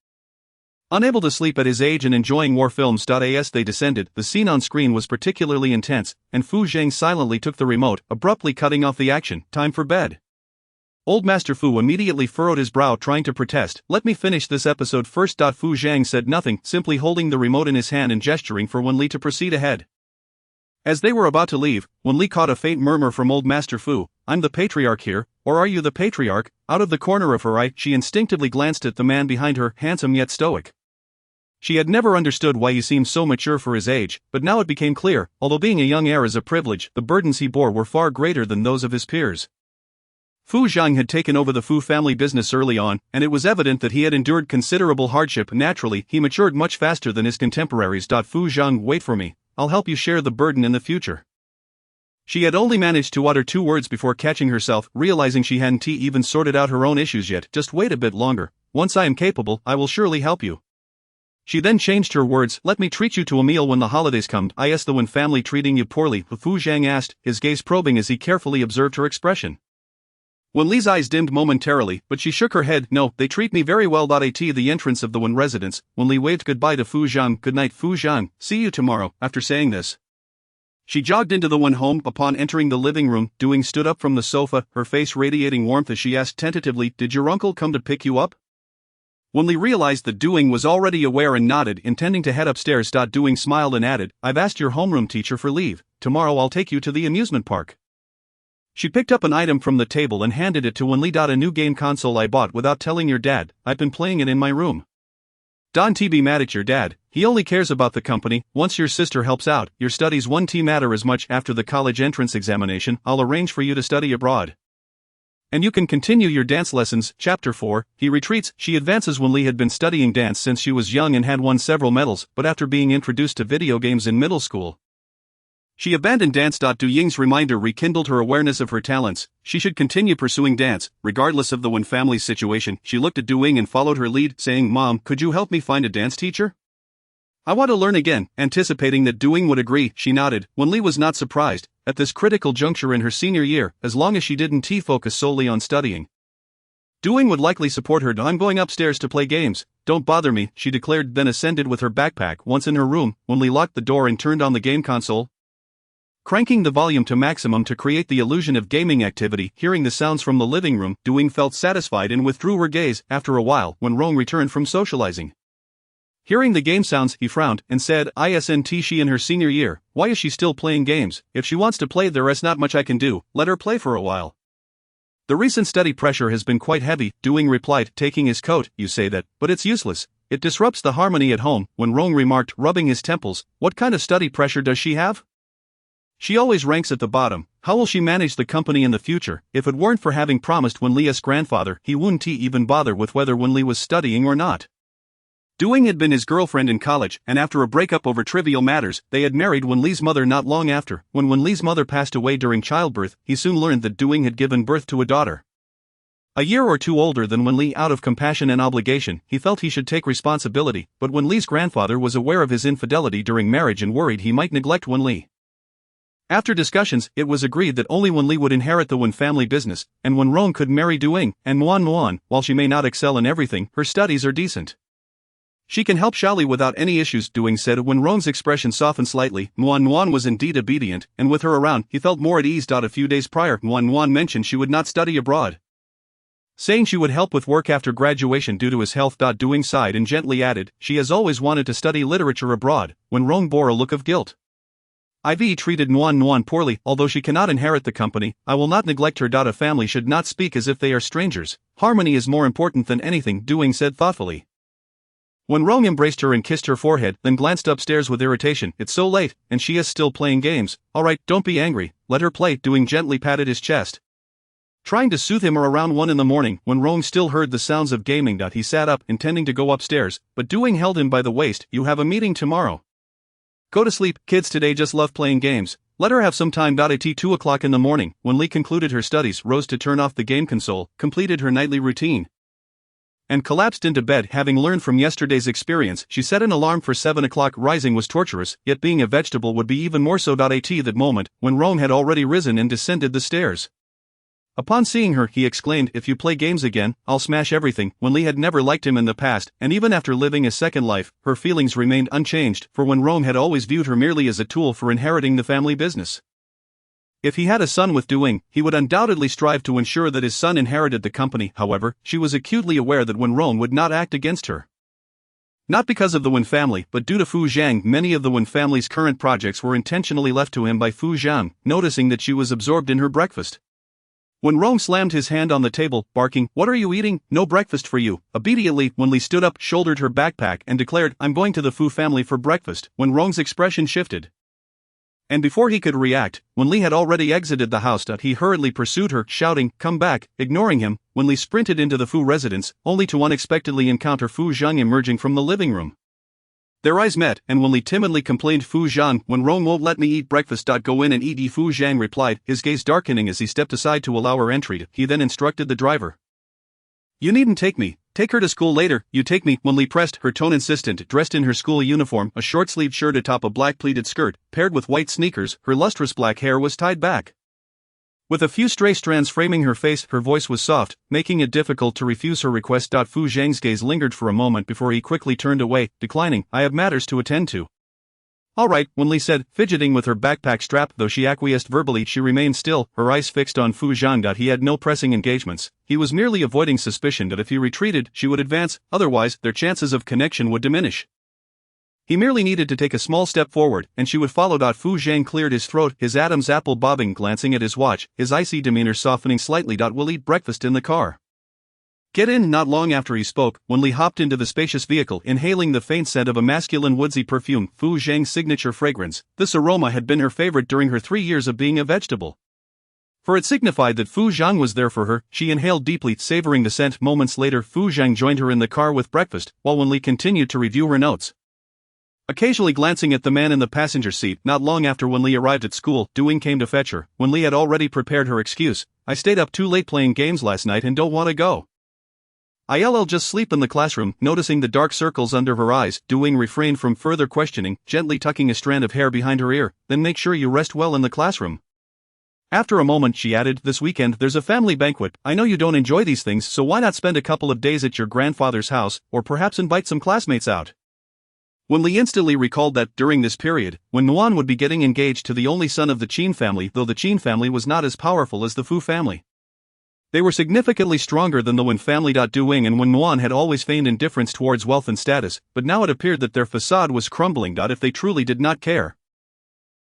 S2: Unable to sleep at his age and enjoying war films. As they descended, the scene on screen was particularly intense, and Fu Zhang silently took the remote, abruptly cutting off the action. Time for bed. Old Master Fu immediately furrowed his brow, trying to protest. "Let me finish this episode first." Fu Zhang said nothing, simply holding the remote in his hand and gesturing for Wen Li to proceed ahead. As they were about to leave, Wen Li caught a faint murmur from old Master Fu. "I'm the patriarch here, or are you the patriarch?" Out of the corner of her eye, she instinctively glanced at the man behind her, handsome yet stoic. She had never understood why he seemed so mature for his age, but now it became clear, although being a young heir is a privilege, the burdens he bore were far greater than those of his peers. Fu Zhang had taken over the Fu family business early on, and it was evident that he had endured considerable hardship. Naturally, he matured much faster than his contemporaries. Fu Zhang, wait for me, I'll help you share the burden in the future. She had only managed to utter 2 words before catching herself, realizing she hadn't even sorted out her own issues yet. Just wait a bit longer. Once I am capable, I will surely help you. She then changed her words. Let me treat you to a meal when the holidays come. Is the Wen family treating you poorly? Fu Zhang asked, his gaze probing as he carefully observed her expression. Wen Li's eyes dimmed momentarily, but she shook her head. No, they treat me very well. At the entrance of the Wen residence, Wen Li waved goodbye to Fu Zhang. Good night, Fu Zhang, see you tomorrow. After saying this, she jogged into the Wen home. Upon entering the living room, Doing stood up from the sofa, her face radiating warmth as she asked tentatively, "Did your uncle come to pick you up?" Wen Li realized that Doing was already aware and nodded, intending to head upstairs. Doing smiled and added, "I've asked your homeroom teacher for leave. Tomorrow I'll take you to the amusement park." She picked up an item from the table and handed it to Wen Li. A new game console I bought without telling your dad. I've been playing it in my room. Don't be mad at your dad, he only cares about the company. Once your sister helps out, your studies won't matter as much. After the college entrance examination, I'll arrange for you to study abroad. And you can continue your dance lessons. Chapter 4, He retreats. She advances. Wen Li had been studying dance since she was young and had won several medals, but after being introduced to video games in middle school, she abandoned dance. Du Ying's reminder rekindled her awareness of her talents. She should continue pursuing dance, regardless of the Wen family's situation. She looked at Du Ying and followed her lead, saying, "Mom, could you help me find a dance teacher? I want to learn again." Anticipating that Du Ying would agree, she nodded. Wen Li was not surprised, at this critical juncture in her senior year, as long as she didn't focus solely on studying, Du Ying would likely support her. "I'm going upstairs to play games. Don't bother me," she declared, then ascended with her backpack. Once in her room, Wen Li locked the door and turned on the game console, cranking the volume to maximum to create the illusion of gaming activity. Hearing the sounds from the living room, Du Ying felt satisfied and withdrew her gaze. After a while, when Rong returned from socializing, hearing the game sounds, he frowned and said, "Isn't she in her senior year? Why is she still playing games? If she wants to play, there's not much I can do. Let her play for a while." "The recent study pressure has been quite heavy," Du Ying replied, taking his coat. "You say that, but it's useless. It disrupts the harmony at home." When Rong remarked, rubbing his temples, "What kind of study pressure does she have? She always ranks at the bottom. How will she manage the company in the future? If it weren't for having promised Wen Li's grandfather, he wouldn't even bother with whether Wen Li was studying or not." Du Ying had been his girlfriend in college, and after a breakup over trivial matters, they had married Wen Li's mother not long after. When Wen Li's mother passed away during childbirth, he soon learned that Du Ying had given birth to a daughter a year or two older than Wen Li. Out of compassion and obligation, he felt he should take responsibility, but Wen Li's grandfather was aware of his infidelity during marriage and worried he might neglect Wen Li. After discussions, it was agreed that only Wen Li would inherit the Wen family business, and Wen Rong could marry Du Ying. And Muan, while she may not excel in everything, her studies are decent. She can help Xiaoli without any issues, Du Ying said. When Rong's expression softened slightly, Muan was indeed obedient, and with her around, he felt more at ease. A few days prior, Muan mentioned she would not study abroad, saying she would help with work after graduation due to his health. Du Ying sighed and gently added, "She has always wanted to study literature abroad." When Rong bore a look of guilt, "I've treated Muan poorly, although she cannot inherit the company. I will not neglect her. A family should not speak as if they are strangers. Harmony is more important than anything," Du Ying said thoughtfully. When Rong embraced her and kissed her forehead, then glanced upstairs with irritation, "It's so late, and she is still playing games. Alright, don't be angry, let her play." Du Ying gently patted his chest. Trying to soothe him around 1 in the morning, when Rong still heard the sounds of gaming. He sat up, intending to go upstairs, but Doing held him by the waist. You have a meeting tomorrow. Go to sleep, kids today just love playing games. Let her have some time. At 2 o'clock in the morning, when Li concluded her studies, rose to turn off the game console, completed her nightly routine, and collapsed into bed. Having learned from yesterday's experience, she set an alarm for 7 o'clock. Rising was torturous, yet being a vegetable would be even more so. At that moment, when Rong had already risen and descended the stairs. Upon seeing her, he exclaimed, "If you play games again, I'll smash everything." Wen Li had never liked him in the past, and even after living a second life, her feelings remained unchanged, for Wen Rong had always viewed her merely as a tool for inheriting the family business. If he had a son with Doing, he would undoubtedly strive to ensure that his son inherited the company. However, she was acutely aware that Wen Rong would not act against her. Not because of the Wen family, but due to Fu Zhang. Many of the Wen family's current projects were intentionally left to him by Fu Zhang, noticing that she was absorbed in her breakfast. Wen Rong slammed his hand on the table, barking, "What are you eating? No breakfast for you." Obediently, Wen Li stood up, shouldered her backpack, and declared, "I'm going to the Fu family for breakfast." Wen Rong's expression shifted, and before he could react, Wen Li had already exited the house. He hurriedly pursued her, shouting, "Come back!" Ignoring him, Wen Li sprinted into the Fu residence, only to unexpectedly encounter Fu Zhang emerging from the living room. Their eyes met, and Wen Li timidly complained, "Fu Zhang, Wen Rong won't let me eat breakfast. Go in and eat." Fu Zhang replied, his gaze darkening as he stepped aside to allow her entry. He then instructed the driver, "You needn't take me. Take her to school later." "You take me," Wen Li pressed, her tone insistent. Dressed in her school uniform, a short-sleeved shirt atop a black pleated skirt, paired with white sneakers, her lustrous black hair was tied back, with a few stray strands framing her face. Her voice was soft, making it difficult to refuse her request. Fu Zhang's gaze lingered for a moment before he quickly turned away, declining, "I have matters to attend to." "All right," Wen Li said, fidgeting with her backpack strap. Though she acquiesced verbally, she remained still, her eyes fixed on Fu Zhang. He had no pressing engagements. He was merely avoiding suspicion that if he retreated, she would advance, otherwise, their chances of connection would diminish. He merely needed to take a small step forward, and she would follow. Fu Zhang cleared his throat, his Adam's apple bobbing, glancing at his watch, his icy demeanor softening slightly. "We'll eat breakfast in the car. Get in." Not long after he spoke, Wen Li hopped into the spacious vehicle, inhaling the faint scent of a masculine woodsy perfume, Fu Zhang's signature fragrance. This aroma had been her favorite during her 3 years of being a vegetable, for it signified that Fu Zhang was there for her. She inhaled deeply, savoring the scent. Moments later, Fu Zhang joined her in the car with breakfast, while Wen Li continued to review her notes, occasionally glancing at the man in the passenger seat. Not long after Wen Li arrived at school, Doing came to fetch her. Wen Li had already prepared her excuse. "I stayed up too late playing games last night and don't want to go. I'll just sleep in the classroom." Noticing the dark circles under her eyes, Doing refrained from further questioning, gently tucking a strand of hair behind her ear. "Then make sure you rest well in the classroom." After a moment, she added, "This weekend there's a family banquet. I know you don't enjoy these things, so why not spend a couple of days at your grandfather's house, or perhaps invite some classmates out?" Wen Li instantly recalled that, during this period, Wen Nuan would be getting engaged to the only son of the Qin family, though the Qin family was not as powerful as the Fu family. They were significantly stronger than the Wen family. Doing and Wen Nuan had always feigned indifference towards wealth and status, but now it appeared that their facade was crumbling. If they truly did not care,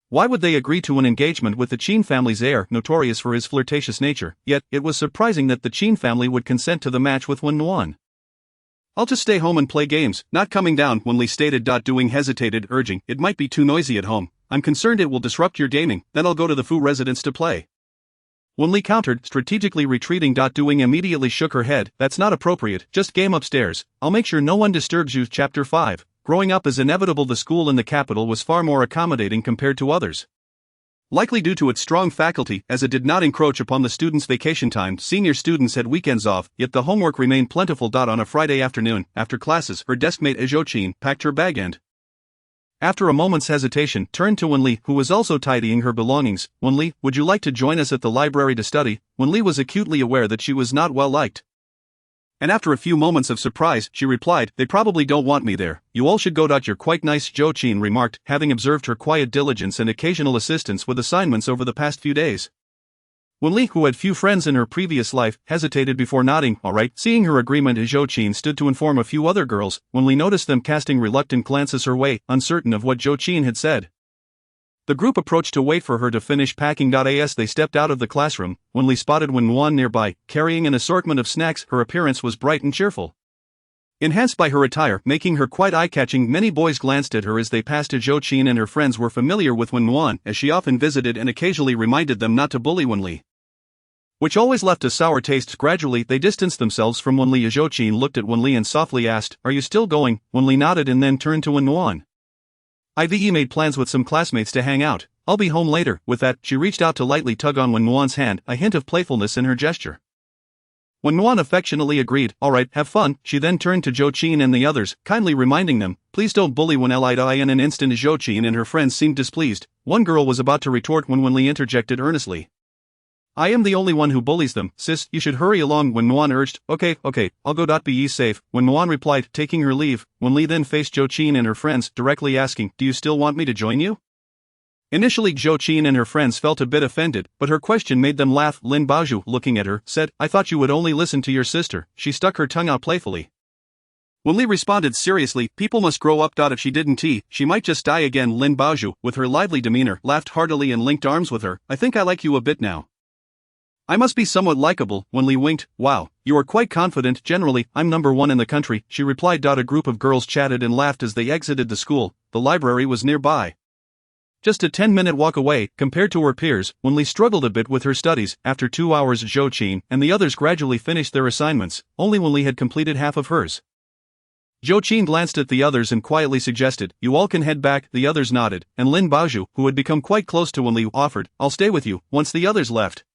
S2: why would they agree to an engagement with the Qin family's heir, notorious for his flirtatious nature? Yet, it was surprising that the Qin family would consent to the match with Wen Nuan. "I'll just stay home and play games. Not coming down," Wen Li stated. Doing hesitated, urging, "It might be too noisy at home. I'm concerned it will disrupt your gaming. Then I'll go to the Fu residence to play." Wen Li countered, strategically retreating. Doing immediately shook her head. "That's not appropriate. Just game upstairs. I'll make sure no one disturbs you." Chapter 5. Growing up as inevitable, the school in the capital was far more accommodating compared to others. Likely due to its strong faculty, as it did not encroach upon the students' vacation time. Senior students had weekends off, yet the homework remained plentiful. On a Friday afternoon, after classes, her deskmate Zhou Qin packed her bag and, after a moment's hesitation, turned to Wen Li, who was also tidying her belongings. "Wen Li, would you like to join us at the library to study?" Wen Li was acutely aware that she was not well liked, and after a few moments of surprise, she replied, "They probably don't want me there. You all should go. You're quite nice," Zhou Qin remarked, having observed her quiet diligence and occasional assistance with assignments over the past few days. Wen Li, who had few friends in her previous life, hesitated before nodding. "All right." Seeing her agreement, Zhou Qin stood to inform a few other girls. Wen Li noticed them casting reluctant glances her way, uncertain of what Zhou Qin had said. The group approached to wait for her to finish packing. As they stepped out of the classroom, Wen Li spotted Wen Nuan nearby, carrying an assortment of snacks. Her appearance was bright and cheerful, enhanced by her attire, making her quite eye-catching. Many boys glanced at her as they passed. Zhou Qin and her friends were familiar with Wen Nuan, as she often visited and occasionally reminded them not to bully Wen Li. which always left a sour taste. Gradually, they distanced themselves from Wen Li. Zhou Qin looked at Wen Li and softly asked, "Are you still going?" Wen Li nodded and then turned to Wen Nuan. "I've made plans with some classmates to hang out. I'll be home later." With that, she reached out to lightly tug on Wen Nuan's hand, a hint of playfulness in her gesture. Wen Nuan affectionately agreed, "All right, have fun." She then turned to Zhou Qin and the others, kindly reminding them, "Please don't bully Wen Li." In an instant, Zhou Qin and her friends seemed displeased. One girl was about to retort when Wen Li interjected earnestly. "I am the only one who bullies them, sis, you should hurry along." Wen Nuan urged, Okay, I'll go. Be ye safe." Wen Nuan replied, taking her leave. Wen Li then faced Zhou Qin and her friends, directly asking, "Do you still want me to join you?" Initially, Zhou Qin and her friends felt a bit offended, but her question made them laugh. Lin Baozhu, looking at her, said, "I thought you would only listen to your sister." She stuck her tongue out playfully. Wen Li responded seriously, "People must grow up. If she didn't, she might just die again." Lin Baozhu, with her lively demeanor, laughed heartily and linked arms with her. "I think I like you a bit now. I must be somewhat likable." Wen Li winked. "Wow, you are quite confident." "Generally, I'm number one in the country," she replied. A group of girls chatted and laughed as they exited the school. The library was nearby, just a 10-minute walk away. Compared to her peers, Wen Li struggled a bit with her studies. After 2 hours, Zhou Qin and the others gradually finished their assignments. Only Wen Li had completed half of hers. Zhou Qin glanced at the others and quietly suggested, "You all can head back." The others nodded, and Lin Baozhu, who had become quite close to Wen Li, offered, "I'll stay with you." Once the others left,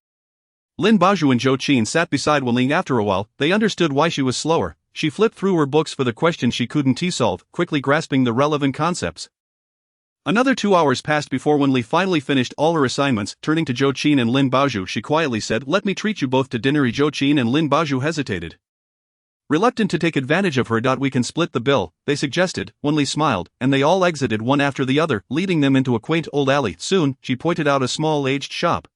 S2: Lin Baozhu and Zhou Qin sat beside Wen Li. After a while, they understood why she was slower. She flipped through her books for the questions she couldn't solve, quickly grasping the relevant concepts. Another 2 hours passed before Wen Li finally finished all her assignments. Turning to Zhou Qin and Lin Baozhu, she quietly said, "Let me treat you both to dinner." Zhou Qin and Lin Baozhu hesitated, reluctant to take advantage of her. "We can split the bill," they suggested. Wen Li smiled, and they all exited one after the other, leading them into a quaint old alley. Soon, she pointed out a small aged shop.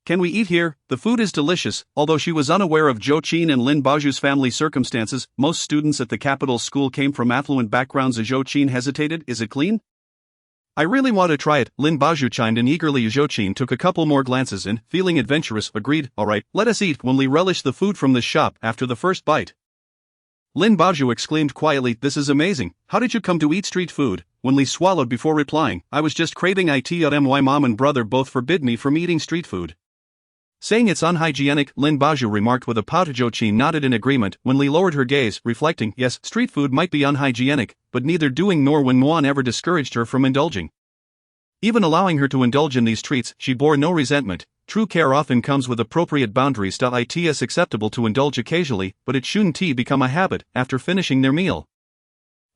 S2: "Can we eat here? The food is delicious." Although she was unaware of Zhou Qin and Lin Baozhu's family circumstances, most students at the capital school came from affluent backgrounds. Zhou Qin hesitated, "Is it clean? I really want to try it." Lin Baozhu chimed in eagerly. Zhou Qin took a couple more glances and, feeling adventurous, agreed, "All right, let us eat." Wen Li relished the food from this shop. After the first bite, Lin Baozhu exclaimed quietly, "This is amazing. How did you come to eat street food?" Wen Li swallowed before replying, "I was just craving it. My mom and brother both forbid me from eating street food, saying it's unhygienic." Lin Baozhu remarked with a pout. Zhou Qin nodded in agreement. Wen Li lowered her gaze, reflecting, yes, street food might be unhygienic, but neither doing nor Wen Nuan ever discouraged her from indulging. Even allowing her to indulge in these treats, she bore no resentment. True care often comes with appropriate boundaries. It's acceptable to indulge occasionally, but it shouldn't become a habit. After finishing their meal,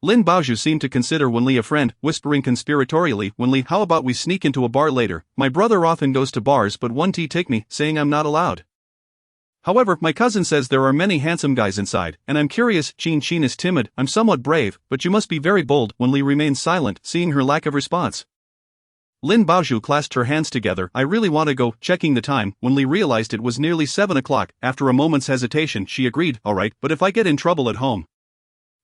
S2: Lin Baozhu seemed to consider Wen Li a friend, whispering conspiratorially, "Wen Li, how about we sneak into a bar later? My brother often goes to bars but won't take me, saying I'm not allowed. However, my cousin says there are many handsome guys inside, and I'm curious." Qin is timid. "I'm somewhat brave, but you must be very bold." Wen Li remained silent, seeing her lack of response. Lin Baozhu clasped her hands together. "I really want to go." Checking the time, Wen Li realized it was nearly 7 o'clock. After a moment's hesitation, she agreed, "All right, but if I get in trouble at home,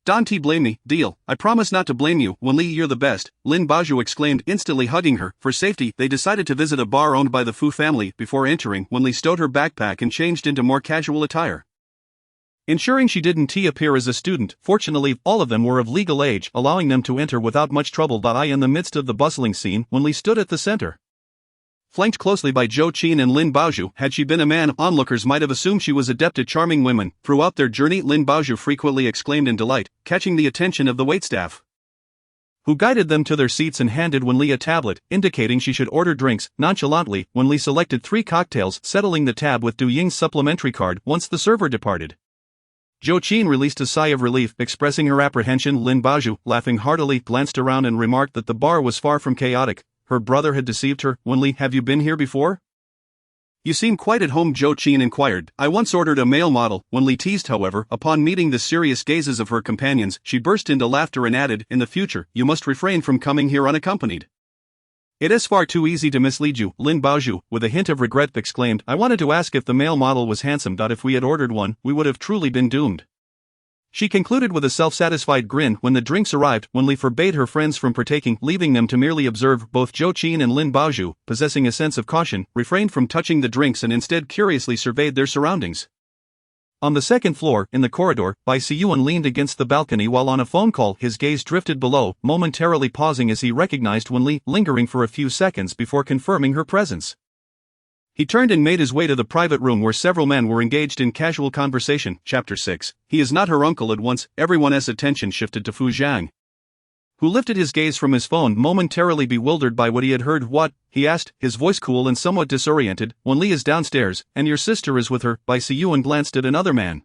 S2: don't blame me." "Deal. I promise not to blame you." "Wen Li, you're the best," Lin Baozhu exclaimed, instantly hugging her. For safety, they decided to visit a bar owned by the Fu family. Before entering, Wen Li stowed her backpack and changed into more casual attire, ensuring she didn't appear as a student. Fortunately, all of them were of legal age, allowing them to enter without much trouble. In the midst of the bustling scene, Wen Li stood at the center, flanked closely by Zhou Qin and Lin Baozhu. Had she been a man, onlookers might have assumed she was adept at charming women. Throughout their journey, Lin Baozhu frequently exclaimed in delight, catching the attention of the waitstaff, who guided them to their seats and handed Wen Li a tablet, indicating she should order drinks. Nonchalantly, Wen Li selected 3 cocktails, settling the tab with Du Ying's supplementary card. Once the server departed, Zhou Qin released a sigh of relief, expressing her apprehension. Lin Baozhu, laughing heartily, glanced around and remarked that the bar was far from chaotic. Her brother had deceived her. "Wen Li, have you been here before? You seem quite at home." Zhou Qin inquired. "I once ordered a male model," Wen Li teased. However, upon meeting the serious gazes of her companions, she burst into laughter and added, "In the future, you must refrain from coming here unaccompanied. It is far too easy to mislead you." Lin Baozhu, with a hint of regret, exclaimed, "I wanted to ask if the male model was handsome. If we had ordered one, we would have truly been doomed." She concluded with a self-satisfied grin. When the drinks arrived, Wen Li forbade her friends from partaking, leaving them to merely observe. Both Zhou Qin and Lin Baozhu, possessing a sense of caution, refrained from touching the drinks and instead curiously surveyed their surroundings. On the second floor, in the corridor, Bai Siyuan leaned against the balcony while on a phone call. His gaze drifted below, momentarily pausing as he recognized Wen Li, lingering for a few seconds before confirming her presence. He turned and made his way to the private room where several men were engaged in casual conversation. Chapter 6. He is not her uncle. At once, everyone's attention shifted to Fu Zhang, who lifted his gaze from his phone, momentarily bewildered by what he had heard. What? He asked, his voice cool and somewhat disoriented. Wen Li is downstairs, and your sister is with her. Bai Siyuan glanced at another man.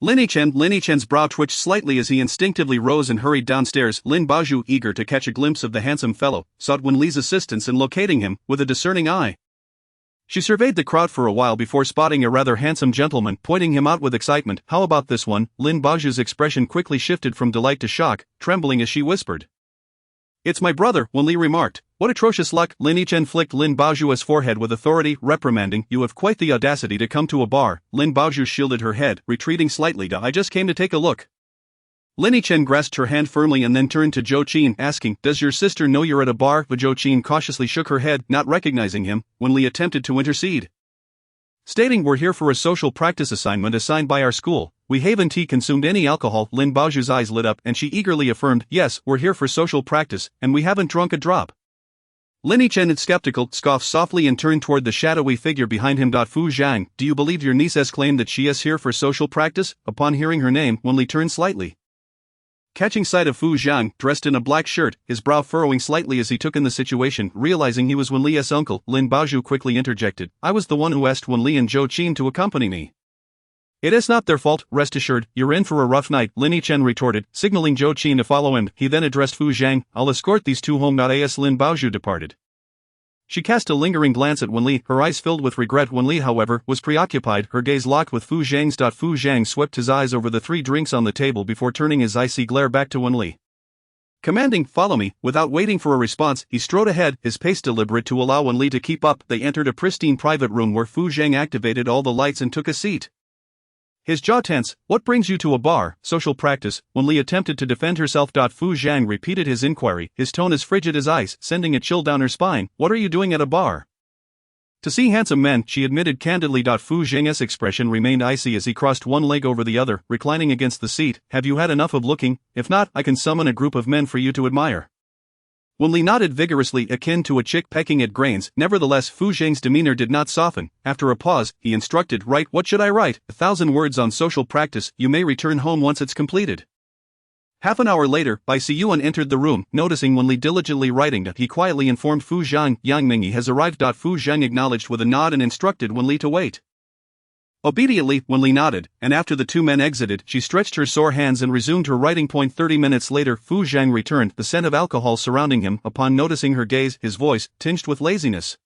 S2: Lin Yichen's brow twitched slightly as he instinctively rose and hurried downstairs. Lin Baozhu, eager to catch a glimpse of the handsome fellow, sought Wen Li's assistance in locating him, with a discerning eye. She surveyed the crowd for a while before spotting a rather handsome gentleman, pointing him out with excitement. How about this one? Lin Baozhu's expression quickly shifted from delight to shock, trembling as she whispered. It's my brother, Wen Li remarked. What atrocious luck. Lin Yichen flicked Lin Baozhu's forehead with authority, reprimanding. You have quite the audacity to come to a bar. Lin Baozhu shielded her head, retreating slightly. I just came to take a look. Lin Yichen grasped her hand firmly and then turned to Zhou Qin, asking, Does your sister know you're at a bar? But Zhou Qin cautiously shook her head, not recognizing him. Wen Li attempted to intercede, stating, We're here for a social practice assignment assigned by our school. We haven't consumed any alcohol. Lin Baozhu's eyes lit up and she eagerly affirmed, Yes, we're here for social practice, and we haven't drunk a drop. Lin Yichen, skeptical, scoffed softly and turned toward the shadowy figure behind him. Fu Zhang, do you believe your niece's claim that she is here for social practice? Upon hearing her name, Wen Li turned slightly, catching sight of Fu Zhang, dressed in a black shirt, his brow furrowing slightly as he took in the situation. Realizing he was Wen Li's uncle, Lin Baozhu quickly interjected, I was the one who asked Wen Li and Zhou Qin to accompany me. It is not their fault, rest assured. You're in for a rough night, Lin Yichen retorted, signaling Zhou Qin to follow him. He then addressed Fu Zhang, I'll escort these two home. As Lin Baozhu departed, she cast a lingering glance at Wen Li, her eyes filled with regret. Wen Li, however, was preoccupied, her gaze locked with Fu Zhang's. Fu Zhang swept his eyes over the 3 drinks on the table before turning his icy glare back to Wen Li, commanding, Follow me. Without waiting for a response, he strode ahead, his pace deliberate to allow Wen Li to keep up. They entered a pristine private room where Fu Zhang activated all the lights and took a seat, his jaw tense. What brings you to a bar? Social practice. Wen Li attempted to defend herself. Fu Zhang repeated his inquiry, his tone as frigid as ice, sending a chill down her spine. What are you doing at a bar? To see handsome men, she admitted candidly. Fu Zhang's expression remained icy as he crossed one leg over the other, reclining against the seat. Have you had enough of looking? If not, I can summon a group of men for you to admire. Wen Li nodded vigorously, akin to a chick pecking at grains. Nevertheless, Fu Zhang's demeanor did not soften. After a pause, he instructed, Write. What should I write? 1,000 words on social practice. You may return home once it's completed. Half an hour later, Bai Siyuan entered the room. Noticing Wen Li diligently writing, he quietly informed Fu Zhang, Yang Mingyi has arrived. Fu Zhang acknowledged with a nod and instructed Wen Li to wait. Obediently, Wen Li nodded, and after the 2 men exited, she stretched her sore hands and resumed her writing. 30 minutes later, Fu Zhang returned, the scent of alcohol surrounding him. Upon noticing her gaze, his voice, tinged with laziness,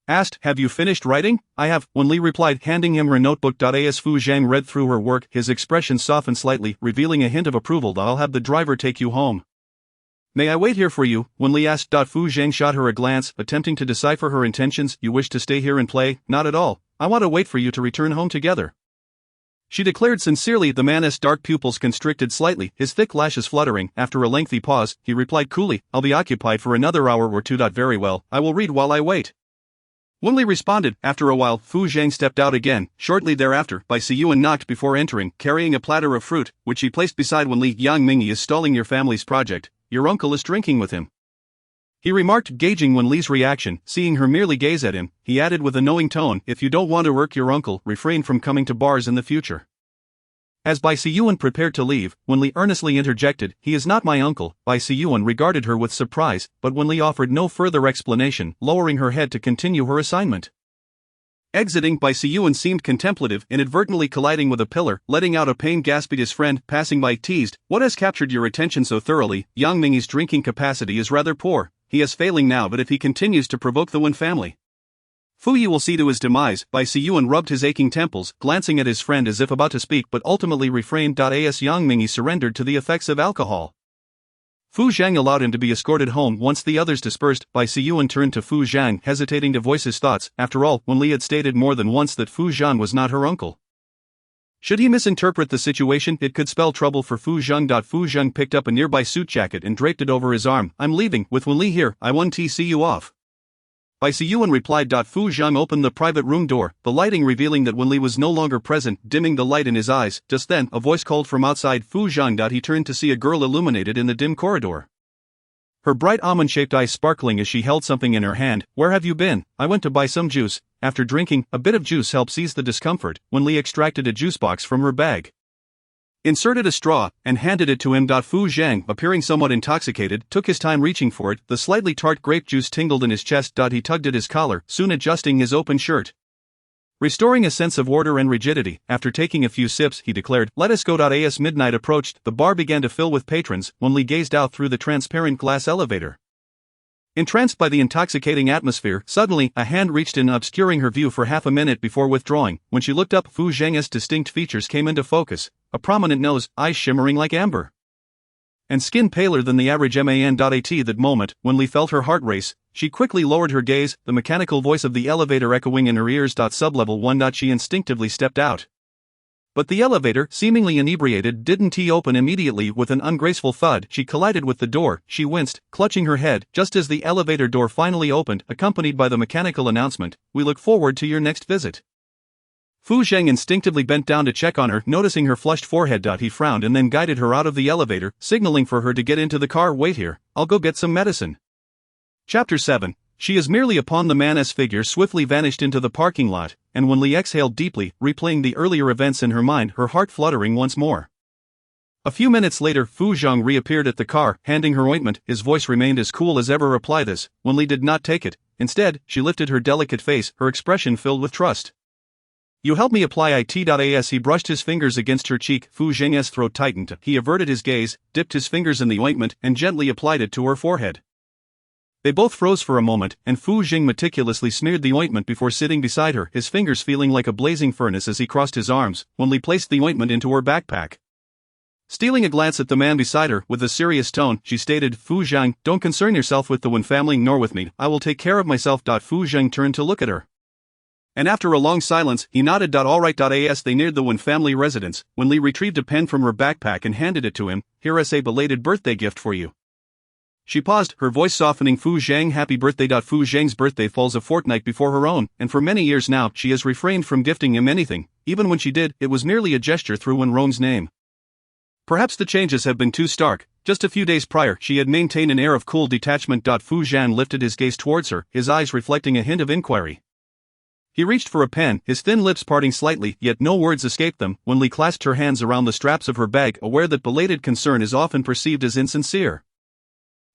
S2: asked, Have you finished writing? I have, Wen Li replied, handing him her notebook. As Fu Zhang read through her work, his expression softened slightly, revealing a hint of approval. I'll have the driver take you home. May I wait here for you? Wen Li asked. Fu Zhang shot her a glance, attempting to decipher her intentions. You wish to stay here and play? Not at all. I want to wait for you to return home together, she declared sincerely. The man's dark pupils constricted slightly, his thick lashes fluttering. After a lengthy pause, he replied coolly, I'll be occupied for another hour or 2. Very well, I will read while I wait. Wen Li responded. After a while, Fu Zhang stepped out again. Shortly thereafter, Bai Siyuan knocked before entering, carrying a platter of fruit, which he placed beside Wen Li. Yang Mingyi is stalling your family's project. Your uncle is drinking with him, he remarked, gauging Wen Li's reaction. Seeing her merely gaze at him, he added with a knowing tone, If you don't want to irk your uncle, refrain from coming to bars in the future. As Bai Siyuan prepared to leave, Wen Li earnestly interjected, He is not my uncle. Bai Siyuan regarded her with surprise, but Wen Li offered no further explanation, lowering her head to continue her assignment. Exiting, Bai Siyuan seemed contemplative, inadvertently colliding with a pillar, letting out a pained gasp. His friend, passing by, teased, What has captured your attention so thoroughly? Yang Mingyi's drinking capacity is rather poor. He is failing now, but if he continues to provoke the Wen family, Fu Yi will see to his demise. Bai Siyuan rubbed his aching temples, glancing at his friend as if about to speak but ultimately refrained. As Yang Mingyi surrendered to the effects of alcohol, Fu Zhang allowed him to be escorted home. Once the others dispersed, Bai Siyuan turned to Fu Zhang, hesitating to voice his thoughts. After all, Wen Li had stated more than once that Fu Zhang was not her uncle. Should he misinterpret the situation, it could spell trouble for Fu Zhang. Fu Zhang picked up a nearby suit jacket and draped it over his arm. I'm leaving, with Wen Li here, I want to see you off. Bai Siyuan replied. Fu Zhang opened the private room door, the lighting revealing that Wen Li was no longer present, dimming the light in his eyes. Just then, a voice called from outside Fu Zhang. He turned to see a girl illuminated in the dim corridor. Her bright almond-shaped eyes sparkling as she held something in her hand. "Where have you been?" "I went to buy some juice." After drinking, a bit of juice helps ease the discomfort. Wen Li extracted a juice box from her bag, inserted a straw, and handed it to him. Fu Zhang, appearing somewhat intoxicated, took his time reaching for it. The slightly tart grape juice tingled in his chest. He tugged at his collar, soon adjusting his open shirt, restoring a sense of order and rigidity. After taking a few sips, he declared, "Let us go." As midnight approached, the bar began to fill with patrons. Wen Li gazed out through the transparent glass elevator, entranced by the intoxicating atmosphere. Suddenly, a hand reached in, obscuring her view for half a minute before withdrawing. When she looked up, Fu Zheng's distinct features came into focus: a prominent nose, eyes shimmering like amber, and skin paler than the average man. At that moment, Wen Li felt her heart race. She quickly lowered her gaze, the mechanical voice of the elevator echoing in her ears. Sublevel 1. She instinctively stepped out, but the elevator, seemingly inebriated, didn't open immediately. With an ungraceful thud, she collided with the door. She winced, clutching her head, just as the elevator door finally opened, accompanied by the mechanical announcement, "We look forward to your next visit." Fu Zheng instinctively bent down to check on her. Noticing her flushed forehead, he frowned and then guided her out of the elevator, signaling for her to get into the car. "Wait here, I'll go get some medicine." Chapter 7. She is merely a pawn. The man's figure swiftly vanished into the parking lot, and Wen Li exhaled deeply, replaying the earlier events in her mind, her heart fluttering once more. A few minutes later, Fu Zhang reappeared at the car, handing her ointment. His voice remained as cool as ever. "Apply this." Wen Li did not take it. Instead, she lifted her delicate face, her expression filled with trust. "You help me apply it." As he brushed his fingers against her cheek, Fu Zheng's throat tightened. He averted his gaze, dipped his fingers in the ointment, and gently applied it to her forehead. They both froze for a moment, and Fu Zheng meticulously smeared the ointment before sitting beside her, his fingers feeling like a blazing furnace as he crossed his arms. Wen Li placed the ointment into her backpack. Stealing a glance at the man beside her, with a serious tone, she stated, "Fu Zhang, don't concern yourself with the Wen family nor with me, I will take care of myself." Fu Zheng turned to look at her, and after a long silence, he nodded. "All right." As they neared the Wen family residence, Wen Li retrieved a pen from her backpack and handed it to him. "Here is a belated birthday gift for you." She paused, her voice softening. "Fu Zhang, happy birthday." Fu Zhang's birthday falls a fortnight before her own, and for many years now, she has refrained from gifting him anything. Even when she did, it was merely a gesture through Wen Rong's name. Perhaps the changes have been too stark. Just a few days prior, she had maintained an air of cool detachment. Fu Zhang lifted his gaze towards her, his eyes reflecting a hint of inquiry. He reached for a pen, his thin lips parting slightly, yet no words escaped them. Wen Li clasped her hands around the straps of her bag, aware that belated concern is often perceived as insincere.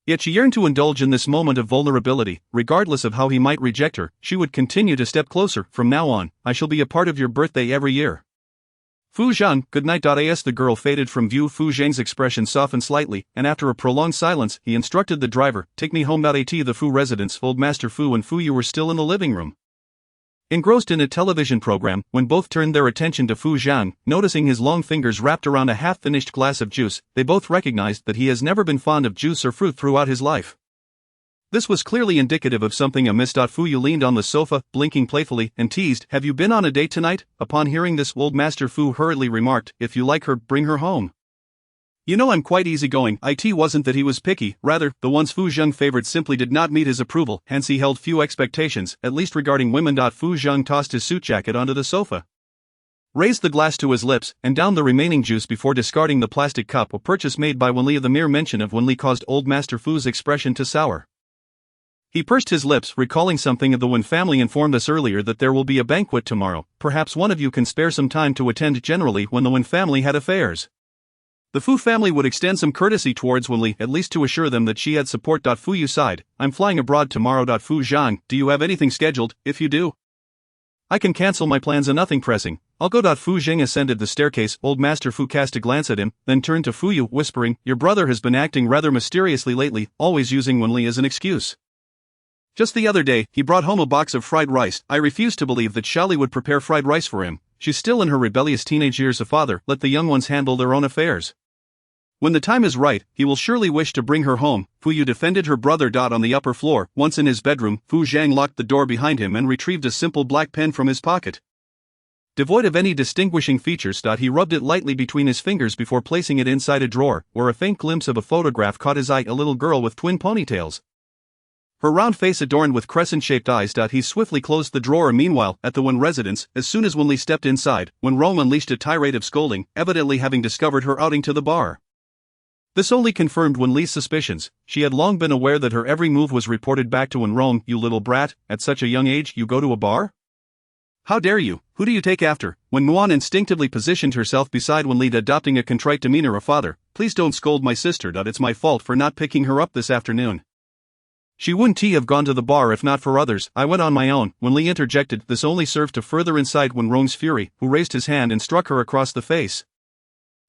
S2: Yet she yearned to indulge in this moment of vulnerability. Regardless of how he might reject her, she would continue to step closer. "From now on, I shall be a part of your birthday every year." "Fu Zhang, good night." As the girl faded from view, Fu Zhang's expression softened slightly, and after a prolonged silence, he instructed the driver, "Take me home." At the Fu residence, Old Master Fu and Fu Yu were still in the living room, engrossed in a television program, when both turned their attention to Fu Zhang. Noticing his long fingers wrapped around a half-finished glass of juice, they both recognized that he has never been fond of juice or fruit throughout his life. This was clearly indicative of something amiss. Fu Yu leaned on the sofa, blinking playfully, and teased, "Have you been on a date tonight?" Upon hearing this, Old Master Fu hurriedly remarked, "If you like her, bring her home. You know I'm quite easygoing." It wasn't that he was picky, rather, the ones Fu Zhang favored simply did not meet his approval, hence he held few expectations, at least regarding women. Fu Zhang tossed his suit jacket onto the sofa, raised the glass to his lips, and downed the remaining juice before discarding the plastic cup, a purchase made by Wen Li. The mere mention of Wen Li caused Old Master Fu's expression to sour. He pursed his lips, recalling something of the Wen family informed us earlier that there will be a banquet tomorrow. "Perhaps one of you can spare some time to attend." Generally, when the Wen family had affairs, the Fu family would extend some courtesy towards Wen Li, at least to assure them that she had support. Fu Yu sighed, "I'm flying abroad tomorrow." Fu Zhang, do you have anything scheduled? If you do, I can cancel my plans. And nothing pressing, I'll go. Fu Zhang ascended the staircase. Old Master Fu cast a glance at him, then turned to Fu Yu, whispering, "Your brother has been acting rather mysteriously lately, always using Wen Li as an excuse. Just the other day, he brought home a box of fried rice. I refused to believe that Shali would prepare fried rice for him. She's still in her rebellious teenage years. Father, let the young ones handle their own affairs. When the time is right, he will surely wish to bring her home." Fu Yu defended her brother. On the upper floor, once in his bedroom, Fu Zhang locked the door behind him and retrieved a simple black pen from his pocket. Devoid of any distinguishing features, he rubbed it lightly between his fingers before placing it inside a drawer, where a faint glimpse of a photograph caught his eye, a little girl with twin ponytails, her round face adorned with crescent-shaped eyes. He swiftly closed the drawer. Meanwhile, at the Wen residence, as soon as Wen Li stepped inside, Wen Rong unleashed a tirade of scolding, evidently having discovered her outing to the bar. This only confirmed Wen Li's suspicions. She had long been aware that her every move was reported back to Wen Rong. "You little brat, at such a young age you go to a bar? How dare you? Who do you take after?" When Muan instinctively positioned herself beside Wen Li, adopting a contrite demeanor of "Father, please don't scold my sister. It's my fault for not picking her up this afternoon. She wouldn't have gone to the bar if not for others. I went on my own." Wen Li interjected. This only served to further incite Wen Rong's fury, who raised his hand and struck her across the face,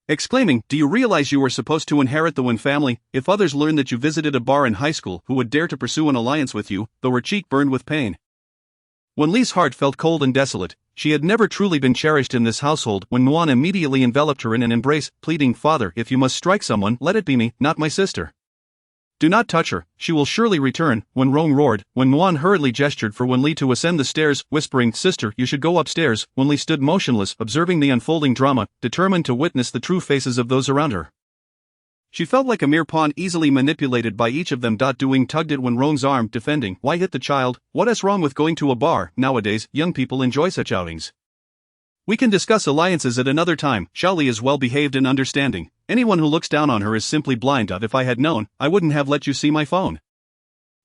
S2: exclaiming, "Do you realize you were supposed to inherit the Wen family? If others learned that you visited a bar in high school, who would dare to pursue an alliance with you?" Though her cheek burned with pain, Wen Li's heart felt cold and desolate. She had never truly been cherished in this household. When Muan immediately enveloped her in an embrace, pleading, "Father, if you must strike someone, let it be me, not my sister. Do not touch her, she will surely return." Wen Rong roared, when Muan hurriedly gestured for Wen Li to ascend the stairs, whispering, "Sister, you should go upstairs." Wen Li stood motionless, observing the unfolding drama, determined to witness the true faces of those around her. She felt like a mere pawn easily manipulated by each of them. Doing tugged at Wen Rong's arm, defending, "Why hit the child? What is wrong with going to a bar? Nowadays, young people enjoy such outings. We can discuss alliances at another time." Xiao Li is well behaved and understanding. "Anyone who looks down on her is simply blind. If I had known, I wouldn't have let you see my phone."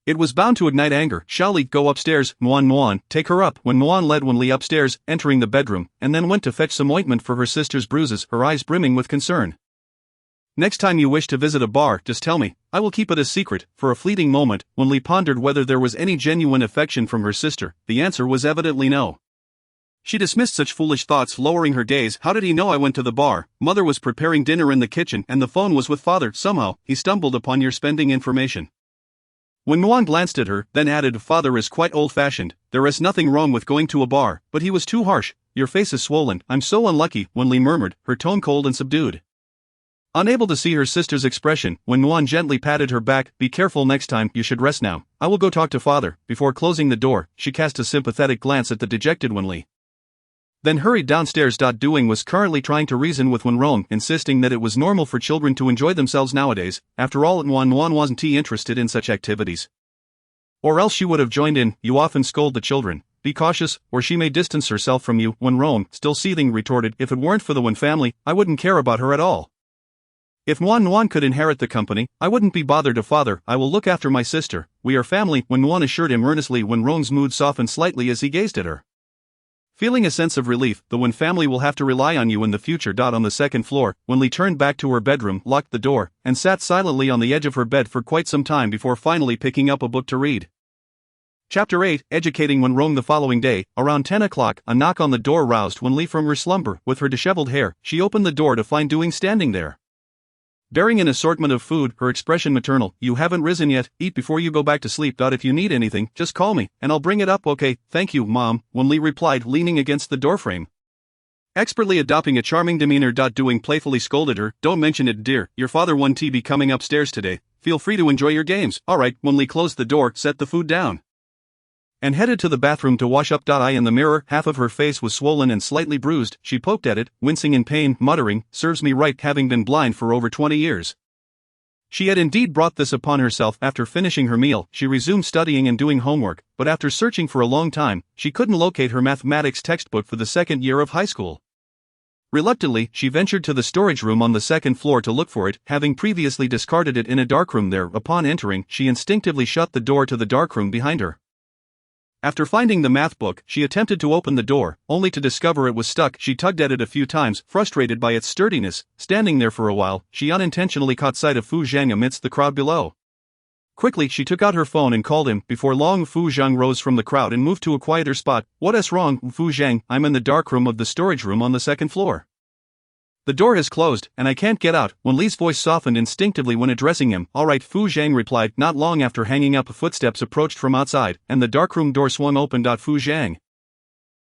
S2: It was bound to ignite anger. "Xiao Li, go upstairs." Muan, take her up." When Muan led Wen Li upstairs, entering the bedroom, and then went to fetch some ointment for her sister's bruises, her eyes brimming with concern. "Next time you wish to visit a bar, just tell me. I will keep it a secret." For a fleeting moment, Wen Li pondered whether there was any genuine affection from her sister. The answer was evidently no. She dismissed such foolish thoughts, lowering her gaze. "How did he know I went to the bar? Mother was preparing dinner in the kitchen and the phone was with father. Somehow, he stumbled upon your spending information." When Muan glanced at her, then added, "Father is quite old-fashioned. There is nothing wrong with going to a bar, but he was too harsh. Your face is swollen." "I'm so unlucky," Wen Li murmured, her tone cold and subdued. Unable to see her sister's expression, when Muan gently patted her back, "Be careful next time. You should rest now. I will go talk to father." Before closing the door, she cast a sympathetic glance at the dejected Wen Li, then hurried downstairs. Doing was currently trying to reason with Wen Rong, insisting that it was normal for children to enjoy themselves nowadays. After all, Wen wasn't interested in such activities. Or else she would have joined in. "You often scold the children. Be cautious, or she may distance herself from you." Wen Rong, still seething, retorted, "If it weren't for the Wen family, I wouldn't care about her at all. If Wen could inherit the company, I wouldn't be bothered. Father, I will look after my sister. We are family." Wen assured him earnestly. Wen Rong's mood softened slightly as he gazed at her, feeling a sense of relief. "The Wen family will have to rely on you in the future." On the second floor, Wen Li turned back to her bedroom, locked the door, and sat silently on the edge of her bed for quite some time before finally picking up a book to read. Chapter 8, Educating Wen Rong. The following day, around 10 o'clock, a knock on the door roused Wen Li from her slumber. With her disheveled hair, she opened the door to find Doing standing there, bearing an assortment of food, her expression maternal. "You haven't risen yet, eat before you go back to sleep. If you need anything, just call me, and I'll bring it up." "Okay, thank you, Mom," Wen Li replied, leaning against the doorframe, expertly adopting a charming demeanor. Doing playfully scolded her, "Don't mention it, dear. Your father won't be coming upstairs today. Feel free to enjoy your games." "Alright." Wen Li closed the door, set the food down, and headed to the bathroom to wash up. In the mirror, half of her face was swollen and slightly bruised. She poked at it, wincing in pain, muttering, "Serves me right, having been blind for over 20 years. She had indeed brought this upon herself. After finishing her meal, she resumed studying and doing homework, but after searching for a long time, she couldn't locate her mathematics textbook for the second year of high school. Reluctantly, she ventured to the storage room on the second floor to look for it, having previously discarded it in a darkroom there. Upon entering, she instinctively shut the door to the darkroom behind her. After finding the math book, she attempted to open the door, only to discover it was stuck. She tugged at it a few times, frustrated by its sturdiness. Standing there for a while, she unintentionally caught sight of Fu Zhang amidst the crowd below. Quickly, she took out her phone and called him. Before long, Fu Zhang rose from the crowd and moved to a quieter spot. "What's wrong, Fu Zhang?" "I'm in the darkroom of the storage room on the second floor. The door has closed, and I can't get out." Wen Li's voice softened instinctively when addressing him. "Alright," Fu Zhang replied. Not long after hanging up, footsteps approached from outside, and the darkroom door swung open. Fu Zhang,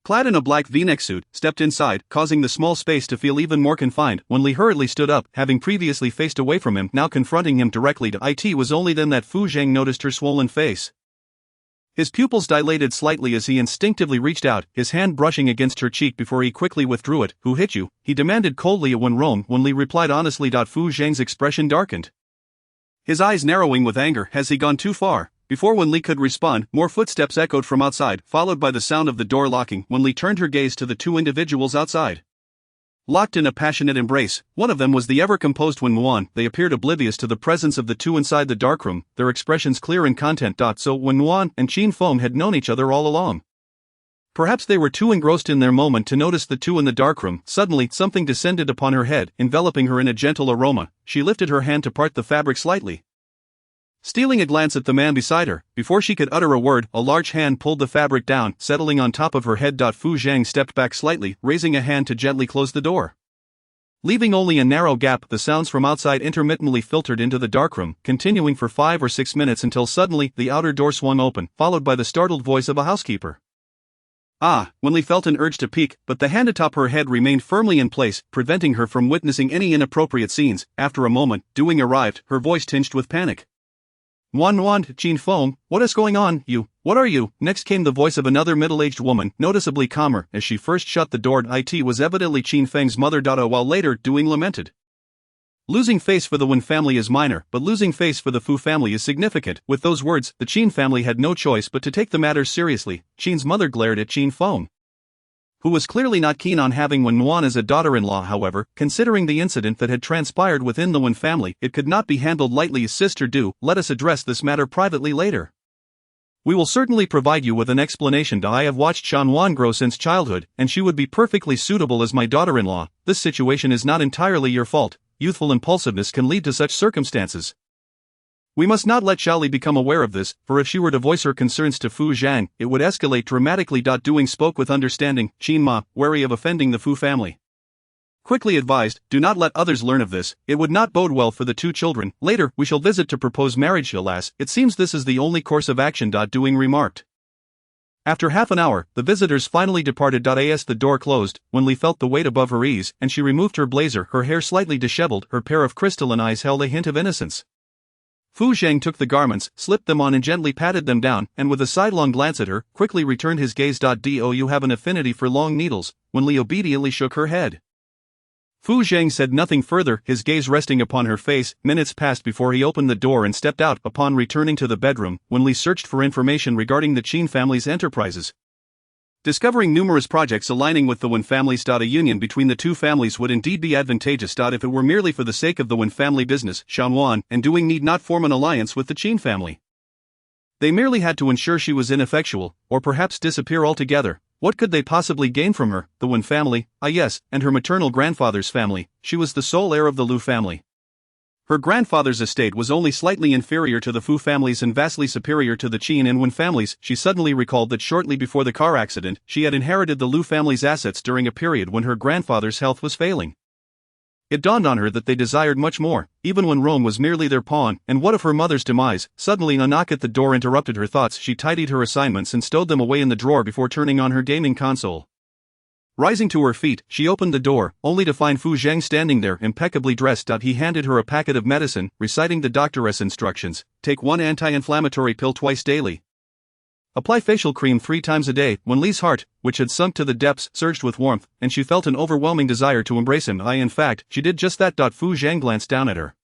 S2: clad in a black v-neck suit, stepped inside, causing the small space to feel even more confined. Wen Li hurriedly stood up, having previously faced away from him, now confronting him directly. It was only then that Fu Zhang noticed her swollen face. His pupils dilated slightly as he instinctively reached out, his hand brushing against her cheek before he quickly withdrew it. "Who hit you?" he demanded coldly at Wen Rong. Wen Li replied honestly. Fu Zhang's expression darkened, his eyes narrowing with anger. "Has he gone too far?" Before Wen Li could respond, more footsteps echoed from outside, followed by the sound of the door locking. Wen Li turned her gaze to the two individuals outside. Locked in a passionate embrace, one of them was the ever-composed Wen Li. They appeared oblivious to the presence of the two inside the darkroom, their expressions clear in content. So Wen Li and Qin Feng had known each other all along. Perhaps they were too engrossed in their moment to notice the two in the darkroom. Suddenly, something descended upon her head, enveloping her in a gentle aroma. She lifted her hand to part the fabric slightly. Stealing a glance at the man beside her, before she could utter a word, a large hand pulled the fabric down, settling on top of her head. Fu Zhang stepped back slightly, raising a hand to gently close the door. Leaving only a narrow gap, the sounds from outside intermittently filtered into the darkroom, continuing for 5 or 6 minutes until suddenly the outer door swung open, followed by the startled voice of a housekeeper. Wen Li felt an urge to peek, but the hand atop her head remained firmly in place, preventing her from witnessing any inappropriate scenes. After a moment, Doing arrived, her voice tinged with panic. Wan, Qin Feng, what is going on, what are you? Next came the voice of another middle-aged woman, noticeably calmer, as she first shut the door. It was evidently Qin Feng's mother. While later, Doing lamented. Losing face for the Wen family is minor, but losing face for the Fu family is significant. With those words, the Qin family had no choice but to take the matter seriously. Qin's mother glared at Qin Feng, who was clearly not keen on having Wen Wan as a daughter-in-law. However, considering the incident that had transpired within the Wen family, it could not be handled lightly. Sister Du, let us address this matter privately later. We will certainly provide you with an explanation. I have watched Shan Wan grow since childhood, and she would be perfectly suitable as my daughter-in-law. This situation is not entirely your fault. Youthful impulsiveness can lead to such circumstances. We must not let Xiaoli become aware of this, for if she were to voice her concerns to Fu Zhang, it would escalate dramatically. Doing spoke with understanding. Qin Ma, wary of offending the Fu family, quickly advised, do not let others learn of this, it would not bode well for the two children. Later, we shall visit to propose marriage. Alas, it seems this is the only course of action. Doing remarked. After half an hour, the visitors finally departed. As the door closed, Wen Li felt the weight above her ease, and she removed her blazer, her hair slightly disheveled, her pair of crystalline eyes held a hint of innocence. Fu Zhang took the garments, slipped them on and gently patted them down, and with a sidelong glance at her, quickly returned his gaze. Do you have an affinity for long needles? Wen Li obediently shook her head. Fu Zhang said nothing further, his gaze resting upon her face. Minutes passed before he opened the door and stepped out. Upon returning to the bedroom, Wen Li searched for information regarding the Qin family's enterprises, discovering numerous projects aligning with the Wen families. A union between the two families would indeed be advantageous. If it were merely for the sake of the Wen family business, Shan Wan and Doing need not form an alliance with the Qin family. They merely had to ensure she was ineffectual, or perhaps disappear altogether. What could they possibly gain from her? The Wen family, yes, and her maternal grandfather's family. She was the sole heir of the Lu family. Her grandfather's estate was only slightly inferior to the Fu family's and vastly superior to the Qin and Wen families. She suddenly recalled that shortly before the car accident, she had inherited the Lu family's assets during a period when her grandfather's health was failing. It dawned on her that they desired much more, even when Rome was merely their pawn. And what of her mother's demise? Suddenly a knock at the door interrupted her thoughts. She tidied her assignments and stowed them away in the drawer before turning on her gaming console. Rising to her feet, she opened the door, only to find Fu Zhang standing there, impeccably dressed. He handed her a packet of medicine, reciting the doctor's instructions. Take 1 anti-inflammatory pill twice daily. Apply facial cream 3 times a day. Wen Li's heart, which had sunk to the depths, surged with warmth, and she felt an overwhelming desire to embrace him. In fact, she did just that. Fu Zhang glanced down at her,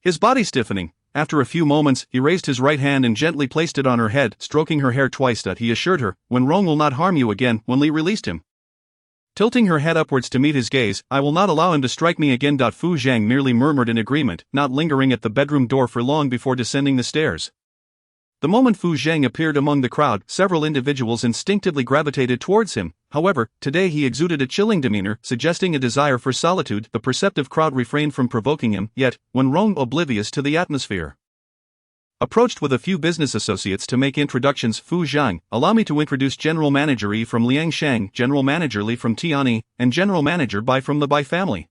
S2: his body stiffening. After a few moments, he raised his right hand and gently placed it on her head, stroking her hair twice. He assured her, Wen Rong will not harm you again. Wen Li released him, tilting her head upwards to meet his gaze. I will not allow him to strike me again. Fu Zhang merely murmured in agreement, not lingering at the bedroom door for long before descending the stairs. The moment Fu Zhang appeared among the crowd, several individuals instinctively gravitated towards him. However, today he exuded a chilling demeanor, suggesting a desire for solitude. The perceptive crowd refrained from provoking him, yet, Wen Rong, oblivious to the atmosphere, approached with a few business associates to make introductions. Fu Zhang, allow me to introduce General Manager Yi from Liangshang, General Manager Li from Tianyi, and General Manager Bai from the Bai family.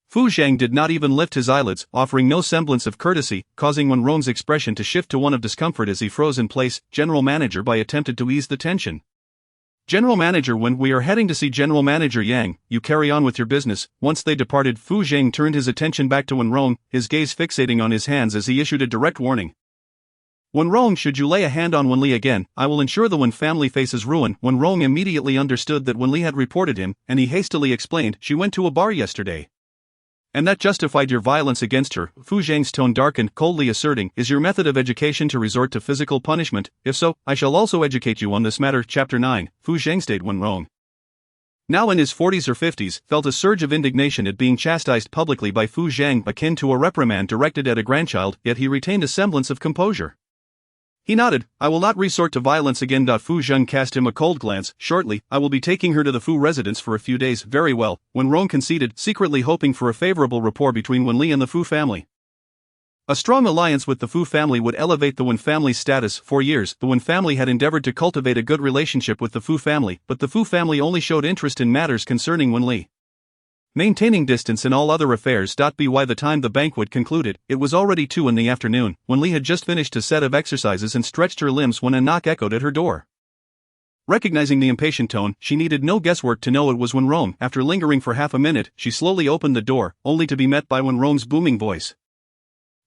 S2: Fu Zhang did not even lift his eyelids, offering no semblance of courtesy, causing Wen Rong's expression to shift to one of discomfort as he froze in place. General Manager Bai attempted to ease the tension. General Manager Wen, we are heading to see General Manager Yang, you carry on with your business. Once they departed, Fu Zhang turned his attention back to Wen Rong, his gaze fixating on his hands as he issued a direct warning. Wen Rong, should you lay a hand on Wen Li again, I will ensure the Wen family faces ruin. Wen Rong immediately understood that Wen Li had reported him, and he hastily explained, she went to a bar yesterday, and that justified your violence against her. Fu Zhang's tone darkened, coldly asserting, is your method of education to resort to physical punishment? If so, I shall also educate you on this matter. Chapter 9, Fu Zhang stayed Wen Rong now in his 40s or 50s, felt a surge of indignation at being chastised publicly by Fu Zhang akin to a reprimand directed at a grandchild, yet he retained a semblance of composure. He nodded. I will not resort to violence again. Fu Zhang cast him a cold glance. Shortly, I will be taking her to the Fu residence for a few days. Very well, Wen Rong conceded, secretly hoping for a favorable rapport between Wen Li and the Fu family. A strong alliance with the Fu family would elevate the Wen family's status. For years, the Wen family had endeavored to cultivate a good relationship with the Fu family, but the Fu family only showed interest in matters concerning Wen Li, maintaining distance in all other affairs. By the time the banquet concluded, it was already 2 in the afternoon. Wen Li had just finished a set of exercises and stretched her limbs when a knock echoed at her door. Recognizing the impatient tone, she needed no guesswork to know it was Wen Rong. After lingering for half a minute, she slowly opened the door, only to be met by Wen Rong's booming voice.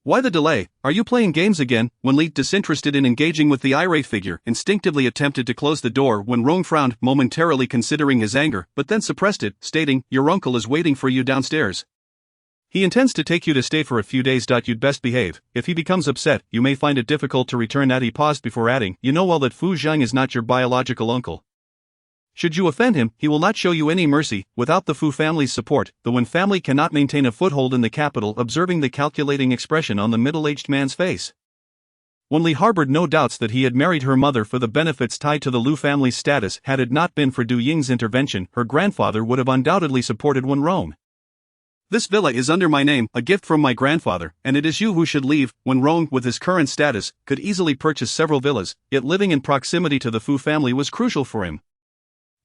S2: Why the delay? Are you playing games again? Wen Li, disinterested in engaging with the irate figure, instinctively attempted to close the door. Wen Rong frowned, momentarily considering his anger, but then suppressed it, stating, Your uncle is waiting for you downstairs. He intends to take you to stay for a few days. You'd best behave. If he becomes upset, you may find it difficult to return. He paused before adding, You know well that Fu Zhang is not your biological uncle. Should you offend him, he will not show you any mercy. Without the Fu family's support, the Wen family cannot maintain a foothold in the capital. Observing the calculating expression on the middle-aged man's face, Wen Li harbored no doubts that he had married her mother for the benefits tied to the Lu family's status. Had it not been for Du Ying's intervention, her grandfather would have undoubtedly supported Wen Rong. This villa is under my name, a gift from my grandfather, and it is you who should leave. Wen Rong, with his current status, could easily purchase several villas, yet living in proximity to the Fu family was crucial for him.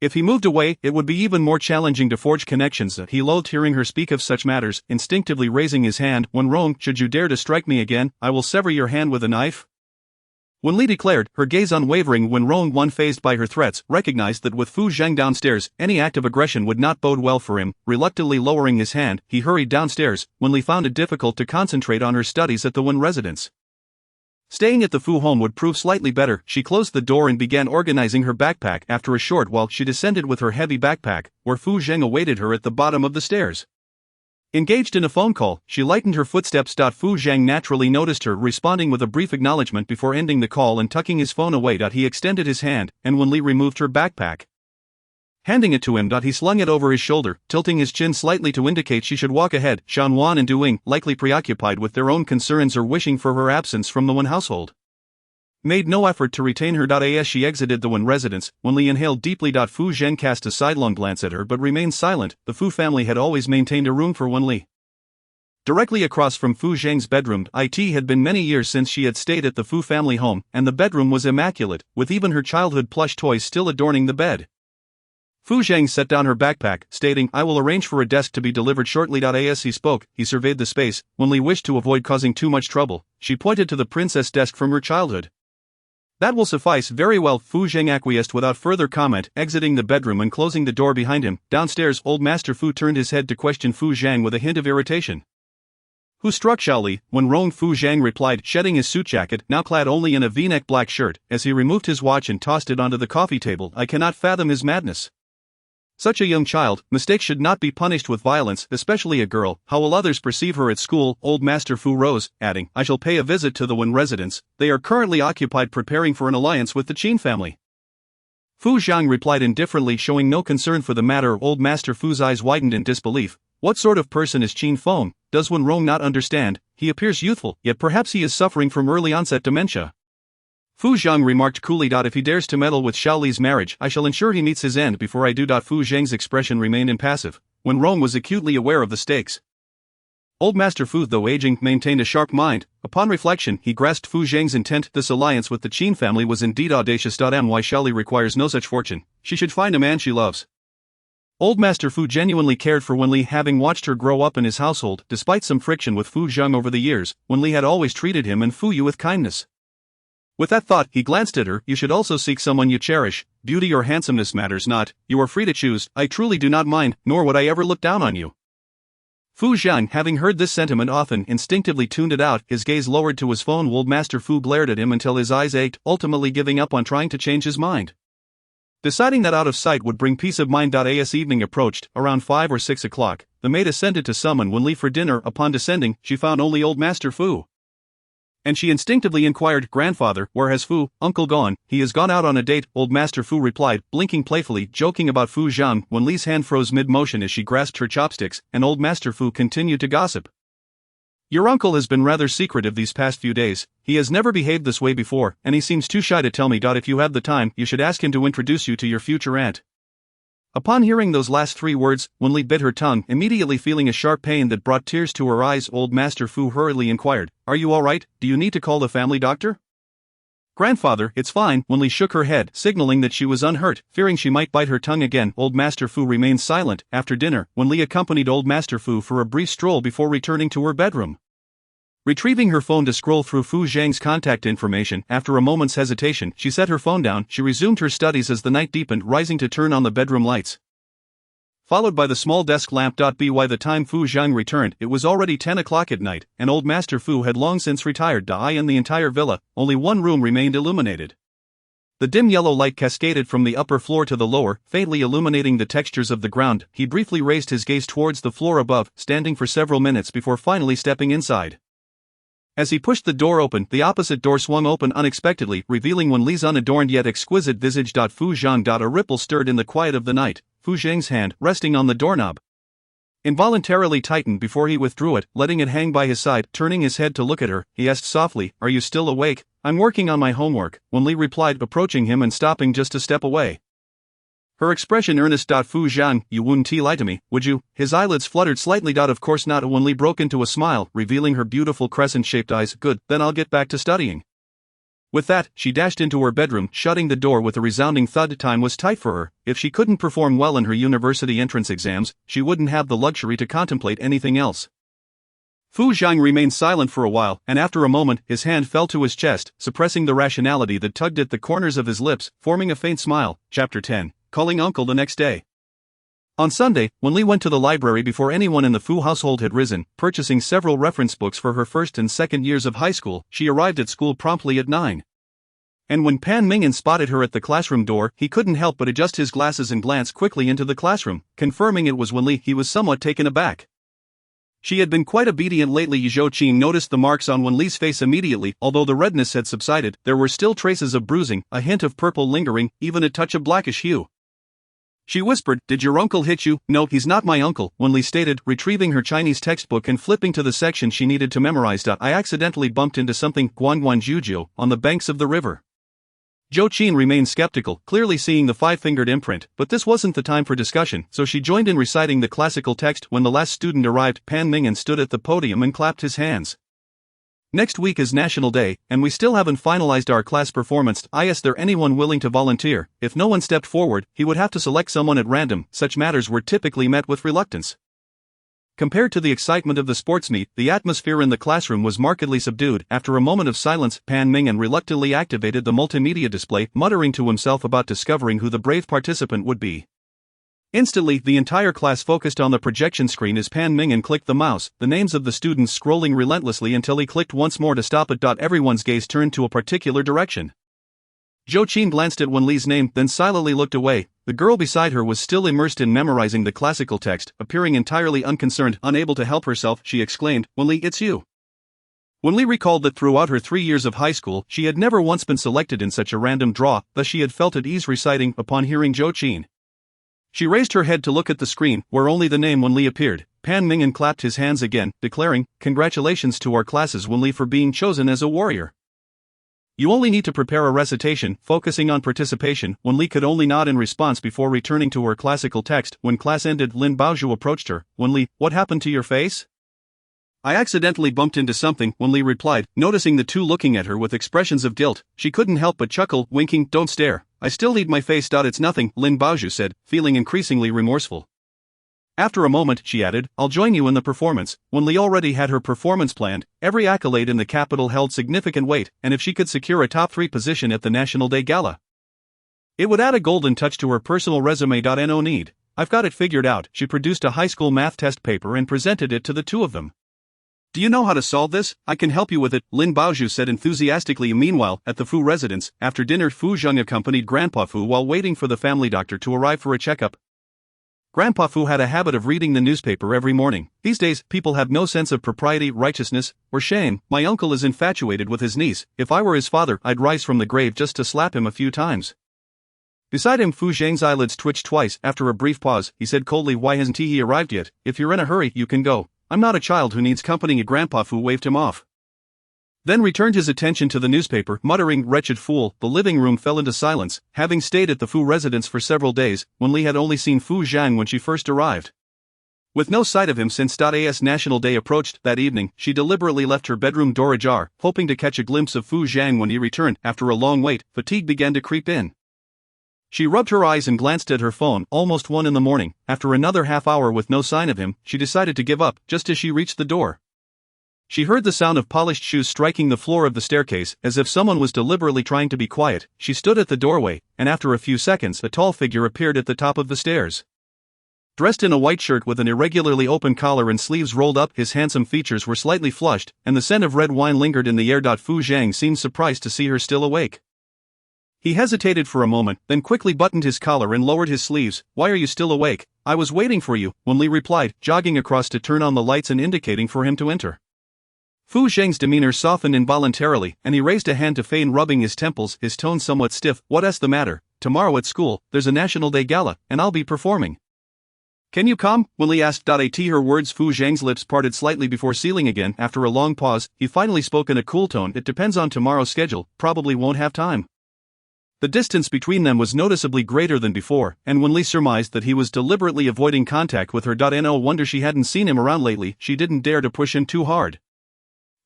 S2: If he moved away, it would be even more challenging to forge connections. He loathed hearing her speak of such matters, instinctively raising his hand. Wen Rong, should you dare to strike me again, I will sever your hand with a knife. Wen Li declared, her gaze unwavering. Wen Rong, unfazed by her threats, recognized that with Fu Zhang downstairs, any act of aggression would not bode well for him. Reluctantly lowering his hand, he hurried downstairs. Wen Li found it difficult to concentrate on her studies at the Wen residence. Staying at the Fu home would prove slightly better. She closed the door and began organizing her backpack. After a short while, she descended with her heavy backpack, where Fu Zhang awaited her at the bottom of the stairs. Engaged in a phone call, she lightened her footsteps. Fu Zhang naturally noticed her, responding with a brief acknowledgement before ending the call and tucking his phone away. He extended his hand, and Wen Li removed her backpack. Handing it to him, he slung it over his shoulder, tilting his chin slightly to indicate she should walk ahead. Shan Wan and Du Ying, likely preoccupied with their own concerns or wishing for her absence from the Wen household, made no effort to retain her. As she exited the Wen residence, Wen Li inhaled deeply. Fu Zhang cast a sidelong glance at her but remained silent. The Fu family had always maintained a room for Wen Li directly across from Fu Zhang's bedroom. It had been many years since she had stayed at the Fu family home, and the bedroom was immaculate, with even her childhood plush toys still adorning the bed. Fu Zhang set down her backpack, stating, I will arrange for a desk to be delivered shortly. As he spoke, he surveyed the space. Wen Li wished to avoid causing too much trouble. She pointed to the princess desk from her childhood. That will suffice. Very well. Fu Zhang acquiesced without further comment, exiting the bedroom and closing the door behind him. Downstairs, old Master Fu turned his head to question Fu Zhang with a hint of irritation. Who struck Xiao Li? Wen Rong, Fu Zhang replied, shedding his suit jacket, now clad only in a V-neck black shirt, as he removed his watch and tossed it onto the coffee table. I cannot fathom his madness. Such a young child, mistakes should not be punished with violence, especially a girl. How will others perceive her at school? Old Master Fu rose, adding, I shall pay a visit to the Wen residence. They are currently occupied preparing for an alliance with the Qin family. Fu Zhang replied indifferently, showing no concern for the matter. Old Master Fu's eyes widened in disbelief. What sort of person is Qin Feng? Does Wen Rong not understand? He appears youthful, yet perhaps he is suffering from early onset dementia. Fu Zhang remarked coolly. If he dares to meddle with Xiao Li's marriage, I shall ensure he meets his end before I do. Fu Zhang's expression remained impassive. Wen Rong was acutely aware of the stakes. Old Master Fu, though aging, maintained a sharp mind. Upon reflection, he grasped Fu Zhang's intent. This alliance with the Qin family was indeed audacious. Why Xiao Li requires no such fortune. She should find a man she loves. Old Master Fu genuinely cared for Wen Li, having watched her grow up in his household. Despite some friction with Fu Zhang over the years, Wen Li had always treated him and Fu Yu with kindness. With that thought, he glanced at her. You should also seek someone you cherish. Beauty or handsomeness matters not. You are free to choose. I truly do not mind, nor would I ever look down on you. Fu Zhang, having heard this sentiment often, instinctively tuned it out. His gaze lowered to his phone. Old Master Fu glared at him until his eyes ached, ultimately giving up on trying to change his mind. Deciding that out of sight would bring peace of mind. As evening approached, around 5 or 6 o'clock, the maid ascended to summon Wen Li for dinner. Upon descending, she found only Old Master Fu. And she instinctively inquired, "Grandfather, where has Fu, uncle gone?" "He has gone out on a date," old Master Fu replied, blinking playfully, joking about Fu Zhang. Wen Li's hand froze mid-motion as she grasped her chopsticks, and old Master Fu continued to gossip. "Your uncle has been rather secretive these past few days. He has never behaved this way before, and he seems too shy to tell me. If you have the time, you should ask him to introduce you to your future aunt." Upon hearing those last 3 words, Wen Li bit her tongue, immediately feeling a sharp pain that brought tears to her eyes. Old Master Fu hurriedly inquired, "Are you alright? Do you need to call the family doctor?" "Grandfather, it's fine." Wen Li shook her head, signaling that she was unhurt, fearing she might bite her tongue again. Old Master Fu remained silent. After dinner, Wen Li accompanied old Master Fu for a brief stroll before returning to her bedroom. Retrieving her phone to scroll through Fu Zhang's contact information, after a moment's hesitation, she set her phone down. She resumed her studies as the night deepened, rising to turn on the bedroom lights, followed by the small desk lamp. By the time Fu Zhang returned, it was already 10 o'clock at night, and old Master Fu had long since retired. In the entire villa, only one room remained illuminated. The dim yellow light cascaded from the upper floor to the lower, faintly illuminating the textures of the ground. He briefly raised his gaze towards the floor above, standing for several minutes before finally stepping inside. As he pushed the door open, the opposite door swung open unexpectedly, revealing Wen Li's unadorned yet exquisite visage. Fu Zhang. A ripple stirred in the quiet of the night. Fu Zhang's hand, resting on the doorknob, involuntarily tightened before he withdrew it, letting it hang by his side. Turning his head to look at her, he asked softly, "Are you still awake?" "I'm working on my homework," Wen Li replied, approaching him and stopping just a step away. Her expression earnest. "Fu Zhang, you wouldn't lie to me, would you?" His eyelids fluttered slightly. "Of course not." Wen Li broke into a smile, revealing her beautiful crescent-shaped eyes. "Good, then I'll get back to studying." With that, she dashed into her bedroom, shutting the door with a resounding thud. Time was tight for her. If she couldn't perform well in her university entrance exams, she wouldn't have the luxury to contemplate anything else. Fu Zhang remained silent for a while, and after a moment, his hand fell to his chest, suppressing the rationality that tugged at the corners of his lips, forming a faint smile. Chapter 10. Calling Uncle. The next day, on Sunday, Wen Li went to the library before anyone in the Fu household had risen, purchasing several reference books for her first and second years of high school. She arrived at school promptly at 9. And when Pan Mingyan spotted her at the classroom door, he couldn't help but adjust his glasses and glance quickly into the classroom. Confirming it was Wen Li, he was somewhat taken aback. She had been quite obedient lately. Zhou Qin noticed the marks on Wen Li's face immediately. Although the redness had subsided, there were still traces of bruising, a hint of purple lingering, even a touch of blackish hue. She whispered, "Did your uncle hit you?" "No, he's not my uncle," Wen Li stated, retrieving her Chinese textbook and flipping to the section she needed to memorize. "I accidentally bumped into something, guan jujiu, on the banks of the river." Zhou Qin remained skeptical, clearly seeing the 5-fingered imprint, but this wasn't the time for discussion, so she joined in reciting the classical text. When the last student arrived, Pan Mingyan stood at the podium and clapped his hands. "Next week is National Day, and we still haven't finalized our class performance. Is there anyone willing to volunteer?" If no one stepped forward, he would have to select someone at random. Such matters were typically met with reluctance. Compared to the excitement of the sports meet, the atmosphere in the classroom was markedly subdued. After a moment of silence, Pan Mingyan reluctantly activated the multimedia display, muttering to himself about discovering who the brave participant would be. Instantly, the entire class focused on the projection screen as Pan Mingyan clicked the mouse, the names of the students scrolling relentlessly until he clicked once more to stop it. Everyone's gaze turned to a particular direction. Zhou Qin glanced at Wen Li's name, then silently looked away. The girl beside her was still immersed in memorizing the classical text, appearing entirely unconcerned. Unable to help herself, she exclaimed, "Wen Li, it's you." Wen Li recalled that throughout her 3 years of high school, she had never once been selected in such a random draw, thus she had felt at ease reciting. Upon hearing Zhou Qin, she raised her head to look at the screen, where only the name Wen Li appeared. Pan Mingyan clapped his hands again, declaring, "Congratulations to our classes, Wen Li, for being chosen as a warrior. You only need to prepare a recitation." Focusing on participation, Wen Li could only nod in response before returning to her classical text. When class ended, Lin Baozhu approached her. "Wen Li, what happened to your face?" "I accidentally bumped into something," Wen Li replied, noticing the two looking at her with expressions of guilt. She couldn't help but chuckle, winking, "Don't stare. I still need my face. It's nothing," Lin Baozhu said, feeling increasingly remorseful. After a moment, she added, "I'll join you in the performance." Wen Li already had her performance planned. Every accolade in the capital held significant weight, and if she could secure a top 3 position at the National Day Gala, it would add a golden touch to her personal resume. No need. I've got it figured out. She produced a high school math test paper and presented it to the two of them. "Do you know how to solve this? I can help you with it," Lin Baozhu said enthusiastically. Meanwhile, at the Fu residence, after dinner, Fu Zheng accompanied Grandpa Fu while waiting for the family doctor to arrive for a checkup. Grandpa Fu had a habit of reading the newspaper every morning. These days, people have no sense of propriety, righteousness, or shame. My uncle is infatuated with his niece. If I were his father, I'd rise from the grave just to slap him a few times. Beside him, Fu Zhang's eyelids twitched twice. After a brief pause, he said coldly, "Why hasn't he arrived yet? If you're in a hurry, you can go. I'm not a child who needs company." Grandpa Fu waved him off. Then returned his attention to the newspaper, muttering, "Wretched fool." The living room fell into silence. Having stayed at the Fu residence for several days, Wen Li had only seen Fu Zhang when she first arrived. With no sight of him since .as National Day approached that evening, she deliberately left her bedroom door ajar, hoping to catch a glimpse of Fu Zhang when he returned. After a long wait, fatigue began to creep in. She rubbed her eyes and glanced at her phone. Almost 1 in the morning. After another half hour with no sign of him, she decided to give up, just as she reached the door. She heard the sound of polished shoes striking the floor of the staircase, as if someone was deliberately trying to be quiet. She stood at the doorway, and after a few seconds, a tall figure appeared at the top of the stairs. Dressed in a white shirt with an irregularly open collar and sleeves rolled up, his handsome features were slightly flushed, and the scent of red wine lingered in the air. Fu Zhang seemed surprised to see her still awake. He hesitated for a moment, then quickly buttoned his collar and lowered his sleeves. "Why are you still awake?" "I was waiting for you," Wen Li replied, jogging across to turn on the lights and indicating for him to enter. Fu Zhang's demeanor softened involuntarily, and he raised a hand to feign rubbing his temples, his tone somewhat stiff. "What's the matter? Tomorrow at school, there's a National Day Gala, and I'll be performing." "Can you come?" Wen Li asked. At her words, Fu Zhang's lips parted slightly before sealing again. After a long pause, he finally spoke in a cool tone. "It depends on tomorrow's schedule, probably won't have time." The distance between them was noticeably greater than before, and Wen Li surmised that he was deliberately avoiding contact with her. No wonder she hadn't seen him around lately. She didn't dare to push him too hard,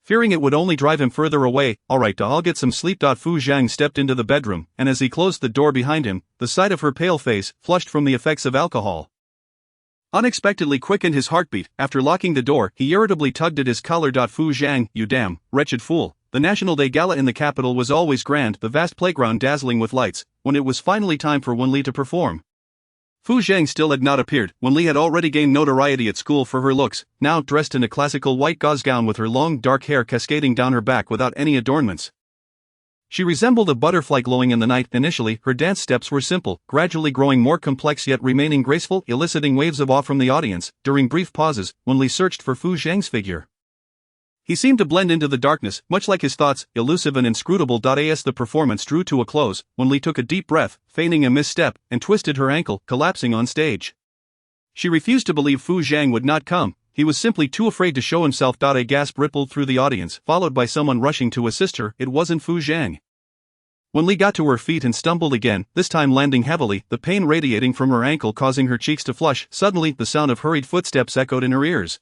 S2: fearing it would only drive him further away. "Alright, I'll get some sleep." Fu Zhang stepped into the bedroom, and as he closed the door behind him, the sight of her pale face, flushed from the effects of alcohol, unexpectedly quickened his heartbeat. After locking the door, he irritably tugged at his collar. "Fu Zhang, you damn, wretched fool." The National Day Gala in the capital was always grand, the vast playground dazzling with lights. When it was finally time for Wen Li to perform, Fu Zhang still had not appeared. Wen Li had already gained notoriety at school for her looks, now dressed in a classical white gauze gown with her long dark hair cascading down her back without any adornments. She resembled a butterfly glowing in the night. Initially, her dance steps were simple, gradually growing more complex yet remaining graceful, eliciting waves of awe from the audience. During brief pauses, Wen Li searched for Fu Zhang's figure. He seemed to blend into the darkness, much like his thoughts, elusive and inscrutable. As the performance drew to a close, Wen Li took a deep breath, feigning a misstep, and twisted her ankle, collapsing on stage. She refused to believe Fu Zhang would not come. He was simply too afraid to show himself. A gasp rippled through the audience, followed by someone rushing to assist her. It wasn't Fu Zhang. Wen Li got to her feet and stumbled again, this time landing heavily, the pain radiating from her ankle causing her cheeks to flush. Suddenly, the sound of hurried footsteps echoed in her ears,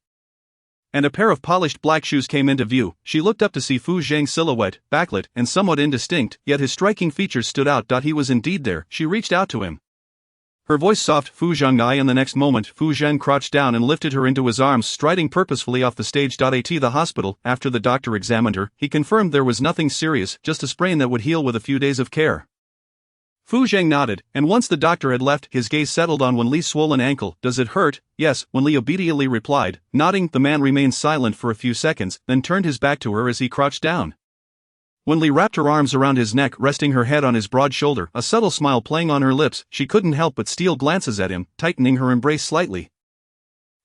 S2: and a pair of polished black shoes came into view. She looked up to see Fu Zhang's silhouette, backlit and somewhat indistinct, yet his striking features stood out. He was indeed there. She reached out to him, her voice soft. "Fu Zhang," and the next moment, Fu Zhang crouched down and lifted her into his arms, striding purposefully off the stage. At the hospital, after the doctor examined her, he confirmed there was nothing serious, just a sprain that would heal with a few days of care. Fu Zhang nodded, and once the doctor had left, his gaze settled on Wen Li's swollen ankle. "Does it hurt?" "Yes," Wen Li obediently replied. Nodding, the man remained silent for a few seconds, then turned his back to her as he crouched down. Wen Li wrapped her arms around his neck, resting her head on his broad shoulder, a subtle smile playing on her lips. She couldn't help but steal glances at him, tightening her embrace slightly.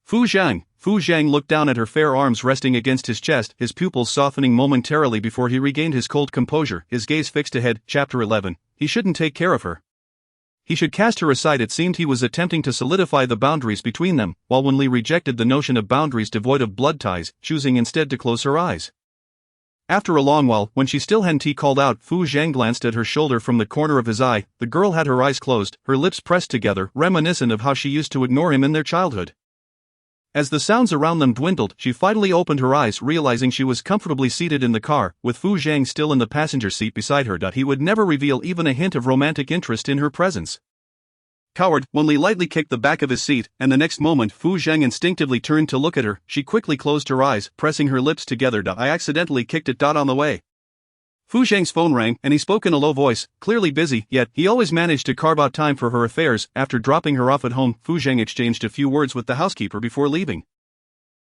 S2: "Fu Zhang." Fu Zhang looked down at her fair arms resting against his chest, his pupils softening momentarily before he regained his cold composure, his gaze fixed ahead. Chapter 11. He shouldn't take care of her. He should cast her aside. It seemed he was attempting to solidify the boundaries between them, while Wen Li rejected the notion of boundaries devoid of blood ties, choosing instead to close her eyes. After a long while, when she still hadn't, he called out. Fu Zhang glanced at her shoulder from the corner of his eye. The girl had her eyes closed, her lips pressed together, reminiscent of how she used to ignore him in their childhood. As the sounds around them dwindled, she finally opened her eyes, realizing she was comfortably seated in the car, with Fu Zhang still in the passenger seat beside her. He would never reveal even a hint of romantic interest in her presence. Coward, Wen Li lightly kicked the back of his seat, and the next moment Fu Zhang instinctively turned to look at her. She quickly closed her eyes, pressing her lips together. "I accidentally kicked it." On the way, Fu Zhang's phone rang, and he spoke in a low voice, clearly busy, yet he always managed to carve out time for her affairs. After dropping her off at home, Fu Zhang exchanged a few words with the housekeeper before leaving.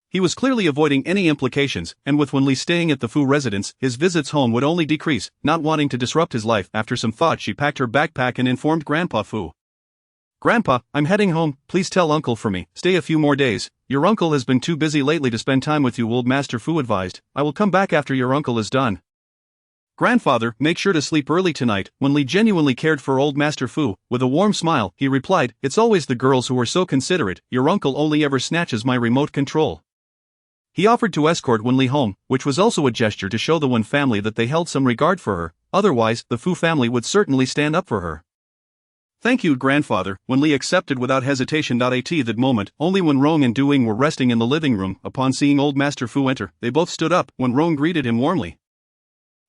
S2: He was clearly avoiding any implications, and with Wen Li staying at the Fu residence, his visits home would only decrease. Not wanting to disrupt his life, after some thought she packed her backpack and informed Grandpa Fu. Grandpa, I'm heading home, please tell Uncle for me, stay a few more days. Your uncle has been too busy lately to spend time with you, old Master Fu advised. I will come back after your uncle is done. Grandfather, make sure to sleep early tonight. Wen Li genuinely cared for old Master Fu. With a warm smile, he replied, it's always the girls who are so considerate, your uncle only ever snatches my remote control. He offered to escort Wen Li home, which was also a gesture to show the Wen family that they held some regard for her, otherwise, the Fu family would certainly stand up for her. Thank you, grandfather, Wen Li accepted without hesitation. At that moment, only Wen Rong and Du Ying were resting in the living room. Upon seeing old Master Fu enter, they both stood up. Wen Rong greeted him warmly.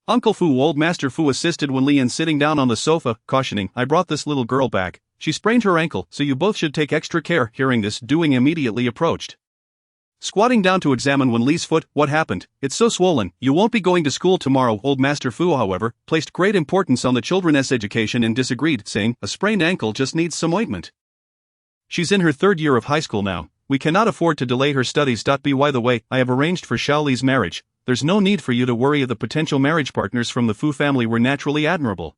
S2: Uncle Fu, old Master Fu assisted Wen Li in sitting down on the sofa, cautioning, I brought this little girl back. She sprained her ankle, so you both should take extra care. Hearing this, Du Ying immediately approached. Squatting down to examine Wen Li's foot, what happened? It's so swollen, you won't be going to school tomorrow. Old Master Fu, however, placed great importance on the children's education and disagreed, saying, a sprained ankle just needs some ointment. She's in her 3rd year of high school now. We cannot afford to delay her studies. By the way, I have arranged for Xiaoli's marriage. There's no need for you to worry. The potential marriage partners from the Fu family were naturally admirable.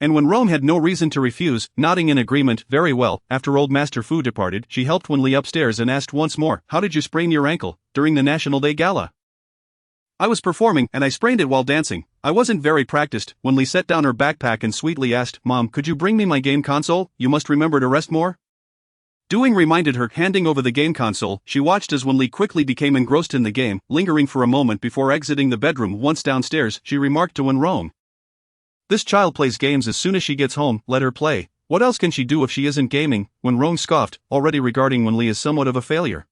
S2: And Wen Rong had no reason to refuse, nodding in agreement. Very well. After old Master Fu departed, she helped Wen Li upstairs and asked once more, how did you sprain your ankle? During the National Day Gala. I was performing, and I sprained it while dancing. I wasn't very practiced. Wen Li set down her backpack and sweetly asked, Mom, could you bring me my game console? You must remember to rest more. Du Ying reminded her, handing over the game console. She watched as Wen Li quickly became engrossed in the game, lingering for a moment before exiting the bedroom. Once downstairs, she remarked to Wen Rong, this child plays games as soon as she gets home, let her play. What else can she do if she isn't gaming? Wen Rong scoffed, already regarding Wen Li as somewhat of a failure.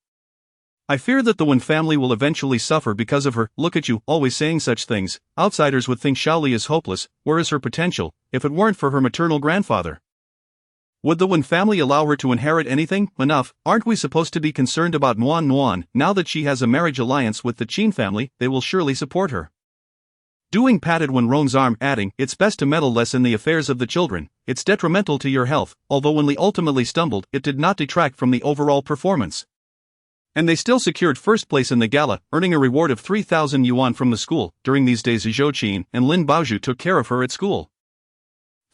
S2: I fear that the Wen family will eventually suffer because of her. Look at you, always saying such things. Outsiders would think Xiaoli is hopeless. Where is her potential, if it weren't for her maternal grandfather? Would the Wen family allow her to inherit anything? Enough, aren't we supposed to be concerned about Nuan Nuan? Now that she has a marriage alliance with the Qin family, they will surely support her. Du Ying patted Wen Rong's arm, adding, it's best to meddle less in the affairs of the children. It's detrimental to your health. Although Wen Li ultimately stumbled, it did not detract from the overall performance. And they still secured first place in the gala, earning a reward of 3,000 yuan from the school. During these days, Zhou Qin and Lin Baozhu took care of her at school,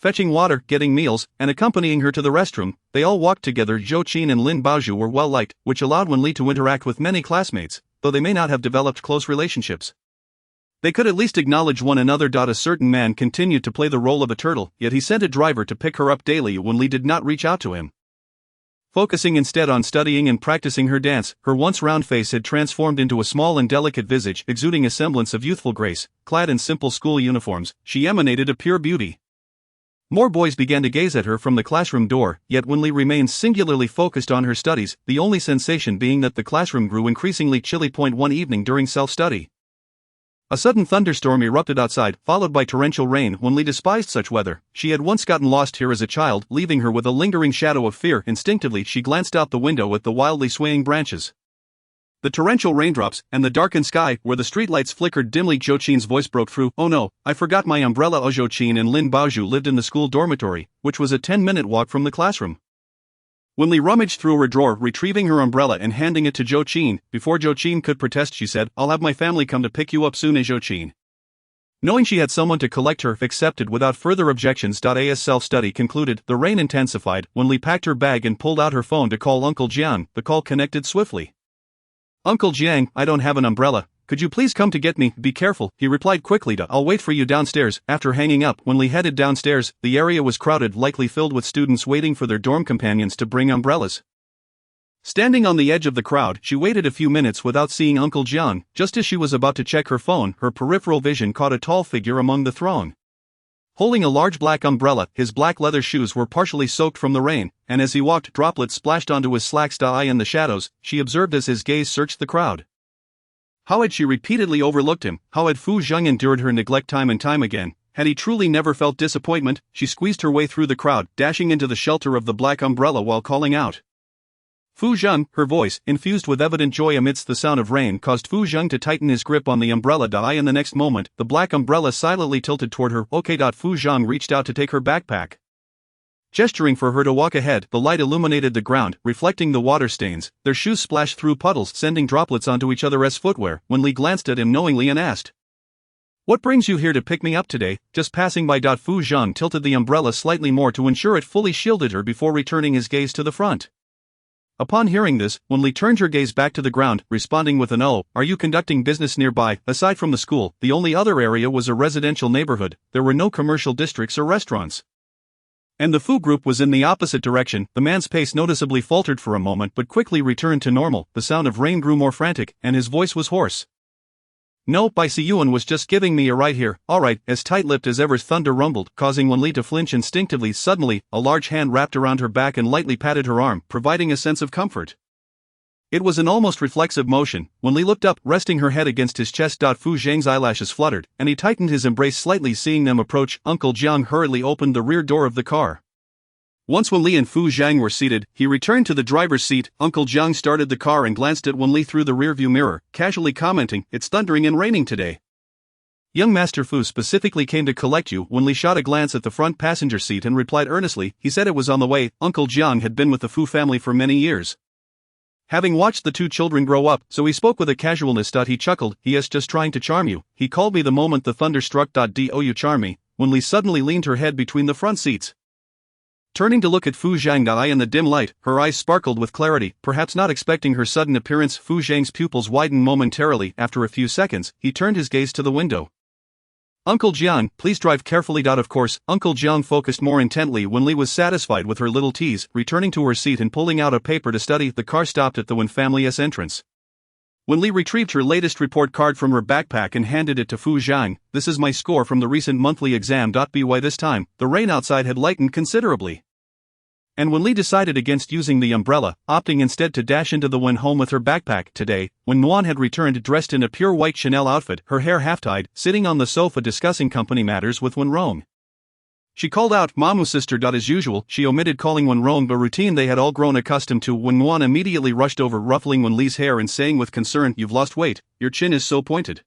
S2: fetching water, getting meals, and accompanying her to the restroom. They all walked together. Zhou Qin and Lin Baozhu were well liked, which allowed Wen Li to interact with many classmates, though they may not have developed close relationships. They could at least acknowledge one another. A certain man continued to play the role of a turtle, yet he sent a driver to pick her up daily. Wen Li did not reach out to him, focusing instead on studying and practicing her dance. Her once round face had transformed into a small and delicate visage, exuding a semblance of youthful grace. Clad in simple school uniforms, she emanated a pure beauty. More boys began to gaze at her from the classroom door, yet Wen Li remained singularly focused on her studies, the only sensation being that the classroom grew increasingly chilly. One evening during self-study, a sudden thunderstorm erupted outside, followed by torrential rain. Wen Li despised such weather. She had once gotten lost here as a child, leaving her with a lingering shadow of fear. Instinctively, she glanced out the window at the wildly swaying branches, the torrential raindrops, and the darkened sky, where the streetlights flickered dimly. Zhou Qin's voice broke through, oh no, I forgot my umbrella. Zhou Qin and Lin Baozhu lived in the school dormitory, which was a 10-minute walk from the classroom. Wen Li rummaged through her drawer, retrieving her umbrella and handing it to Zhou Qin. Before Zhou Qin could protest, she said, I'll have my family come to pick you up soon. Zhou Qin, knowing she had someone to collect her, accepted without further objections. As self-study concluded, the rain intensified. Wen Li packed her bag and pulled out her phone to call Uncle Jiang. The call connected swiftly. Uncle Jiang, I don't have an umbrella. Could you please come to get me? Be careful, he replied quickly. I'll wait for you downstairs. After hanging up, Wen Li headed downstairs. The area was crowded, likely filled with students waiting for their dorm companions to bring umbrellas. Standing on the edge of the crowd, she waited a few minutes without seeing Uncle Jiang. Just as she was about to check her phone, her peripheral vision caught a tall figure among the throng, holding a large black umbrella. His black leather shoes were partially soaked from the rain, and as he walked, droplets splashed onto his slacks. In the shadows, she observed as his gaze searched the crowd. How had she repeatedly overlooked him? How had Fu Zheng endured her neglect time and time again? Had he truly never felt disappointment? She squeezed her way through the crowd, dashing into the shelter of the black umbrella while calling out, Fu Zheng. Her voice, infused with evident joy amidst the sound of rain, caused Fu Zheng to tighten his grip on the umbrella. In the next moment, the black umbrella silently tilted toward her. Okay. Fu Zheng reached out to take her backpack, gesturing for her to walk ahead. The light illuminated the ground, reflecting the water stains. Their shoes splashed through puddles, sending droplets onto each other as footwear. Wen Li glanced at him knowingly and asked, What brings you here to pick me up today? Just passing by. Fu Zhang tilted the umbrella slightly more to ensure it fully shielded her before returning his gaze to the front. Upon hearing this, Wen Li turned her gaze back to the ground, responding with an "Oh, are you conducting business nearby?" Aside from the school, the only other area was a residential neighborhood. There were no commercial districts or restaurants. And the Fu group was in the opposite direction. The man's pace noticeably faltered for a moment but quickly returned to normal. The sound of rain grew more frantic, and his voice was hoarse. "No, Bai Siyuan was just giving me a ride here." "Alright," as tight-lipped as ever, thunder rumbled, causing Wen Li to flinch instinctively. Suddenly, a large hand wrapped around her back and lightly patted her arm, providing a sense of comfort. It was an almost reflexive motion. Wen Li looked up, resting her head against his chest. Fu Zhang's eyelashes fluttered, and he tightened his embrace slightly, seeing them approach. Uncle Jiang hurriedly opened the rear door of the car. Once Wen Li and Fu Zhang were seated, he returned to the driver's seat. Uncle Jiang started the car and glanced at Wen Li through the rearview mirror, casually commenting, "It's thundering and raining today." "Young Master Fu specifically came to collect you." Wen Li shot a glance at the front passenger seat and replied earnestly, "He said it was on the way." Uncle Jiang had been with the Fu family for many years, having watched the two children grow up, so he spoke with a casualness. He chuckled, "He is just trying to charm you. He called me the moment the thunder struck. Do you charm me?" Wen Li suddenly leaned her head between the front seats, turning to look at Fu Zhang. In the dim light, her eyes sparkled with clarity, perhaps not expecting her sudden appearance. Fu Zhang's pupils widened momentarily. After a few seconds, he turned his gaze to the window. "Uncle Jiang, please drive carefully." Of course, Uncle Jiang focused more intently. Wen Li was satisfied with her little tease, returning to her seat and pulling out a paper to study. The car stopped at the Wen family's entrance. Wen Li retrieved her latest report card from her backpack and handed it to Fu Zhang. "This is my score from the recent monthly exam." By this time, the rain outside had lightened considerably, and Wen Li decided against using the umbrella, opting instead to dash into the Wen home with her backpack. Today, when Nguyen had returned dressed in a pure white Chanel outfit, her hair half-tied, sitting on the sofa discussing company matters with Wen Rong. She called out, "Mamu sister." As usual, she omitted calling Wen Rong, a routine they had all grown accustomed to. When Nguyen immediately rushed over, ruffling Wen Li's hair and saying with concern, "You've lost weight, your chin is so pointed.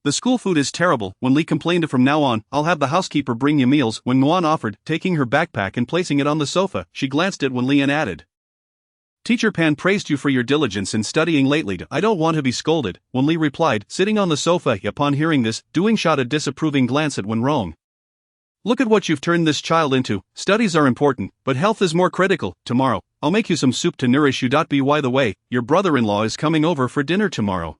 S2: The school food is terrible." Wen Li complained. "From now on, I'll have the housekeeper bring you meals." When Nguyen offered, taking her backpack and placing it on the sofa, she glanced at Wen Li and added, "Teacher Pan praised you for your diligence in studying lately." "I don't want to be scolded," Wen Li replied, sitting on the sofa. Upon hearing this, Doing shot a disapproving glance at Wen Rong. "Look at what you've turned this child into. Studies are important, but health is more critical. Tomorrow, I'll make you some soup to nourish you." By the way, your brother-in-law is coming over for dinner tomorrow.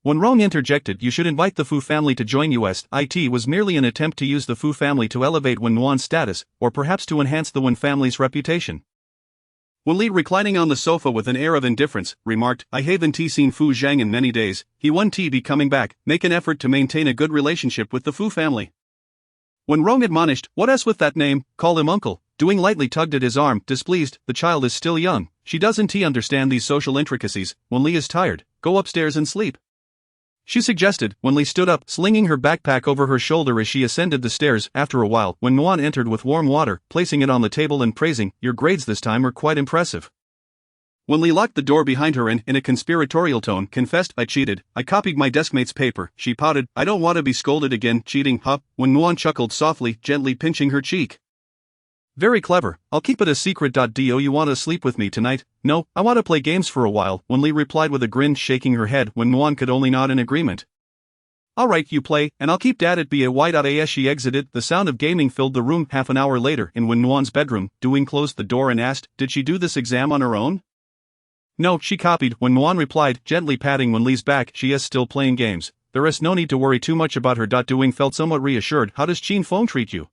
S2: When Rong interjected, "You should invite the Fu family to join us." It was merely an attempt to use the Fu family to elevate Wen Nguyen's status, or perhaps to enhance the Wen family's reputation. Wen Li, reclining on the sofa with an air of indifference, remarked, "I haven't seen Fu Zhang in many days. He won't be coming back. Make an effort to maintain a good relationship with the Fu family." When Rong admonished, "What else with that name? Call him uncle." Doing lightly tugged at his arm, displeased. "The child is still young. She doesn't understand these social intricacies. Wen Li is tired. Go upstairs and sleep," she suggested. Wen Li stood up, slinging her backpack over her shoulder as she ascended the stairs. After a while, Wen Nguyen entered with warm water, placing it on the table and praising, "Your grades this time are quite impressive." Wen Li locked the door behind her and, in a conspiratorial tone, confessed, "I cheated. I copied my deskmate's paper." She pouted, "I don't want to be scolded again." "Cheating, huh?" Wen Nguyen chuckled softly, gently pinching her cheek. "Very clever. I'll keep it a secret. Do you want to sleep with me tonight?" "No, I want to play games for a while," Wen Li replied with a grin, shaking her head. Wen Nguyen could only nod in agreement. "Alright, you play, and I'll keep Dad at BAY. As she exited, the sound of gaming filled the room. Half an hour later, in Wen Nguyen's bedroom, Doing closed the door and asked, "Did she do this exam on her own?" "No, she copied," Wen Nguyen replied, gently patting Wen Li's back. "She is still playing games. There is no need to worry too much about her." Doing felt somewhat reassured. "How does Qin Feng treat you?"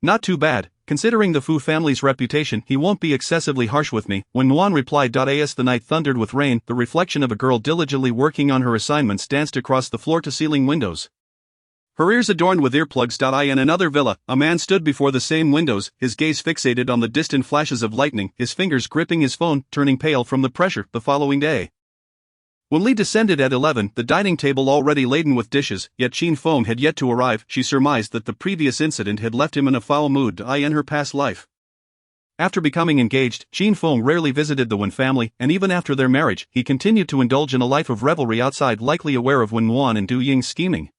S2: "Not too bad. Considering the Fu family's reputation, he won't be excessively harsh with me." When Nguyen replied, "As the night thundered with rain, the reflection of a girl diligently working on her assignments danced across the floor-to-ceiling windows. Her ears adorned with earplugs. In another villa, a man stood before the same windows, his gaze fixated on the distant flashes of lightning, his fingers gripping his phone, turning pale from the pressure. The following day, Wen Li descended at 11, the dining table already laden with dishes, yet Qin Feng had yet to arrive. She surmised that the previous incident had left him in a foul mood. In her past life, after becoming engaged, Qin Feng rarely visited the Wen family, and even after their marriage, he continued to indulge in a life of revelry outside, likely aware of Wen Nguyen and Du Ying's scheming.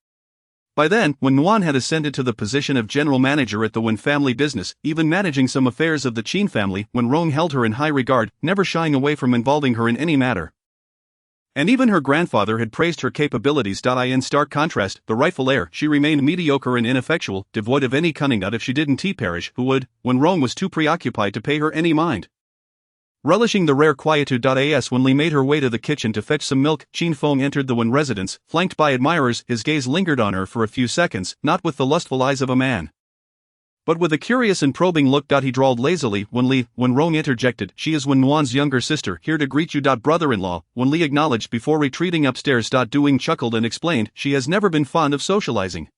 S2: By then, Wen Nguyen had ascended to the position of general manager at the Wen family business, even managing some affairs of the Qin family. Wen Rong held her in high regard, never shying away from involving her in any matter. And even her grandfather had praised her capabilities. In stark contrast, the rightful heir, she remained mediocre and ineffectual, devoid of any cunning. If she didn't perish, who would, when Rome was too preoccupied to pay her any mind? Relishing the rare quietude. As Wen Li made her way to the kitchen to fetch some milk, Qin Feng entered the Wen residence, flanked by admirers. His gaze lingered on her for a few seconds, not with the lustful eyes of a man, but with a curious and probing look. He drawled lazily, Wen Li. When Rong interjected, "She is Wen Nuan's younger sister, here to greet you." Brother-in-law, Wen Li acknowledged before retreating upstairs. Doing chuckled and explained, "She has never been fond of socializing."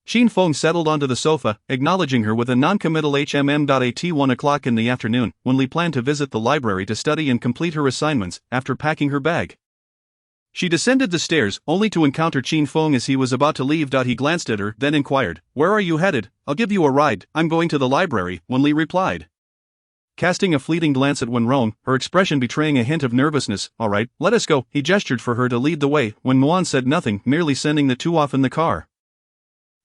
S2: Qin Feng settled onto the sofa, acknowledging her with a non-committal At 1 o'clock in the afternoon, Wen Li planned to visit the library to study and complete her assignments. After packing her bag, she descended the stairs, only to encounter Qin Feng as he was about to leave. He glanced at her, then inquired, "Where are you headed?" "I'll give you a ride, I'm going to the library," Wen Li replied, casting a fleeting glance at Wen Rong, her expression betraying a hint of nervousness. "All right, let us go." He gestured for her to lead the way. Wen Nuan said nothing, merely sending the two off in the car.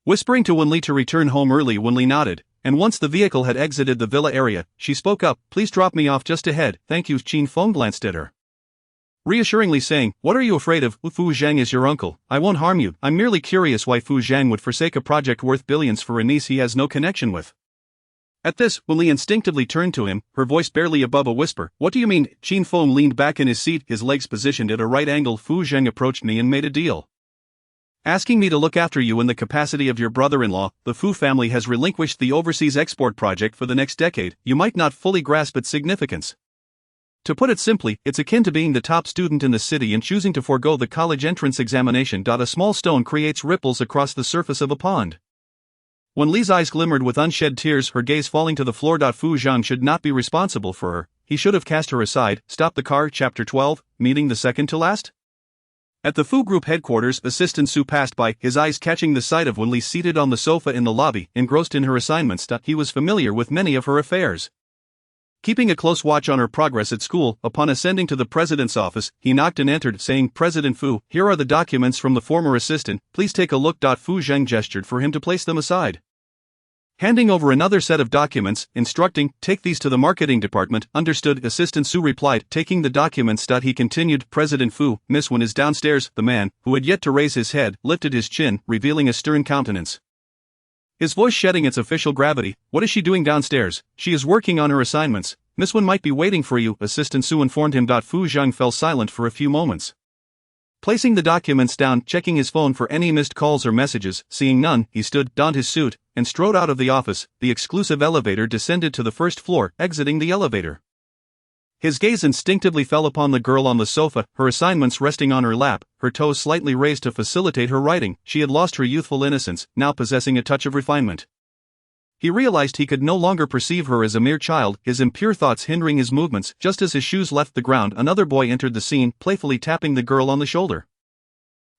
S2: Whispering to Wen Li to return home early, Wen Li nodded, and once the vehicle had exited the villa area, she spoke up, "Please drop me off just ahead." "Thank you." Qin Feng glanced at her, reassuringly saying, "What are you afraid of? Fu Zhang is your uncle. I won't harm you. I'm merely curious why Fu Zhang would forsake a project worth billions for a niece he has no connection with." At this, Wen Li instinctively turned to him, her voice barely above a whisper. "What do you mean?" Qin Feng leaned back in his seat, his legs positioned at a right angle. "Fu Zhang approached me and made a deal, asking me to look after you in the capacity of your brother-in-law. The Fu family has relinquished the overseas export project for the next decade. You might not fully grasp its significance. To put it simply, it's akin to being the top student in the city and choosing to forego the college entrance examination. A small stone creates ripples across the surface of a pond." Wen Li's eyes glimmered with unshed tears, her gaze falling to the floor. Fu Zhang should not be responsible for her. He should have cast her aside. Stop the car. Chapter 12, Meeting the Second to Last? At the Fu Group headquarters, Assistant Su passed by, his eyes catching the sight of Wen Li seated on the sofa in the lobby, engrossed in her assignments. He was familiar with many of her affairs, keeping a close watch on her progress at school. Upon ascending to the president's office, he knocked and entered, saying, "President Fu, here are the documents from the former assistant, please take a look." Fu Zhang gestured for him to place them aside, handing over another set of documents, instructing, "Take these to the marketing department." "Understood." Assistant Su replied, taking the documents. He continued, "President Fu, Miss Wen is downstairs." The man, who had yet to raise his head, lifted his chin, revealing a stern countenance, his voice shedding its official gravity. "What is she doing downstairs?" "She is working on her assignments. Miss Wen might be waiting for you," Assistant Su informed him. Fu Zhang fell silent for a few moments, placing the documents down, checking his phone for any missed calls or messages. Seeing none, he stood, donned his suit, and strode out of the office. The exclusive elevator descended to the first floor. Exiting the elevator, his gaze instinctively fell upon the girl on the sofa, her assignments resting on her lap, her toes slightly raised to facilitate her writing. She had lost her youthful innocence, now possessing a touch of refinement. He realized he could no longer perceive her as a mere child, his impure thoughts hindering his movements. Just as his shoes left the ground, another boy entered the scene, playfully tapping the girl on the shoulder.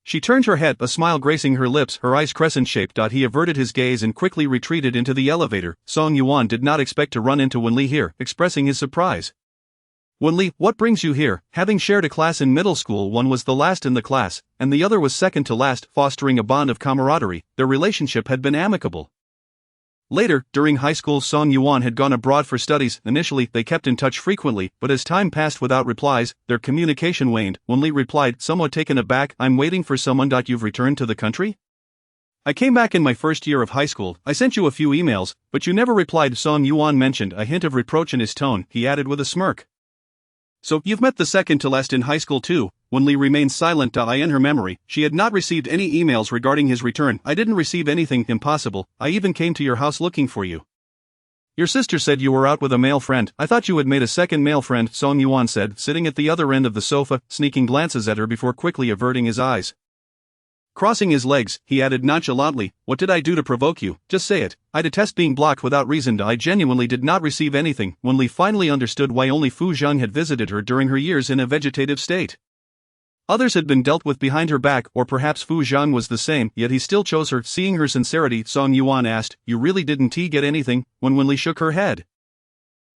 S2: She turned her head, a smile gracing her lips, her eyes crescent-shaped. He averted his gaze and quickly retreated into the elevator. Song Yuan did not expect to run into Wen Li here, expressing his surprise. "Wen Li, what brings you here?" Having shared a class in middle school, one was the last in the class, and the other was second to last, fostering a bond of camaraderie. Their relationship had been amicable. Later, during high school, Song Yuan had gone abroad for studies. Initially, they kept in touch frequently, but as time passed without replies, their communication waned. Wen Li replied, somewhat taken aback, "I'm waiting for someone. You've returned to the country?" "I came back in my first year of high school. I sent you a few emails, but you never replied." Song Yuan mentioned, a hint of reproach in his tone. He added with a smirk, "So, you've met the second to last in high school too?" Wen Li remained silent. In her memory, she had not received any emails regarding his return. "I didn't receive anything." "Impossible. I even came to your house looking for you. Your sister said you were out with a male friend." "I thought you had made a second male friend," Song Yuan said, sitting at the other end of the sofa, sneaking glances at her before quickly averting his eyes. Crossing his legs, he added nonchalantly, "What did I do to provoke you? Just say it. I detest being blocked without reason." "I genuinely did not receive anything." Wen Li finally understood why only Fu Zhang had visited her during her years in a vegetative state. Others had been dealt with behind her back, or perhaps Fu Zhang was the same, yet he still chose her. Seeing her sincerity, Song Yuan asked, "You really didn't get anything?" When Wen Li shook her head,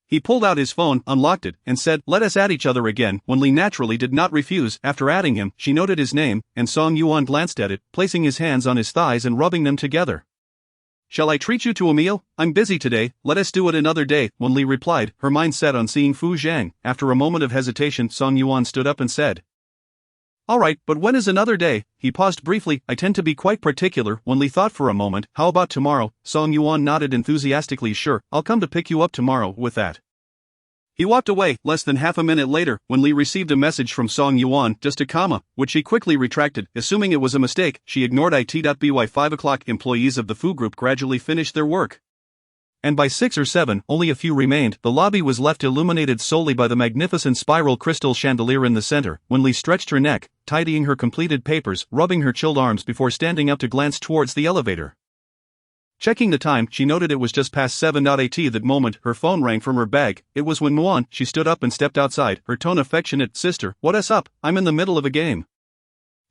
S2: he pulled out his phone, unlocked it, and said, "Let us add each other again." Wen Li naturally did not refuse. After adding him, she noted his name, and Song Yuan glanced at it, placing his hands on his thighs and rubbing them together. "Shall I treat you to a meal? I'm busy today. Let us do it another day," Wen Li replied, her mind set on seeing Fu Zhang. After a moment of hesitation, Song Yuan stood up and said, Alright, but when is another day? He paused briefly. I tend to be quite particular. Wen Li thought for a moment. How about tomorrow? Song Yuan nodded enthusiastically. Sure, I'll come to pick you up tomorrow. With that, he walked away. Less than half a minute later, Wen Li received a message from Song Yuan, just a comma, which she quickly retracted. Assuming it was a mistake, she ignored it.by 5 o'clock. Employees of the Fu Group gradually finished their work, and by 6 or 7, only a few remained. The lobby was left illuminated solely by the magnificent spiral crystal chandelier in the center. Wen Li stretched her neck, tidying her completed papers, rubbing her chilled arms before standing up to glance towards the elevator. Checking the time, she noted it was just past 7. At that moment, her phone rang from her bag. It was Wen Muan. She stood up and stepped outside, her tone affectionate. Sister, what's up? I'm in the middle of a game.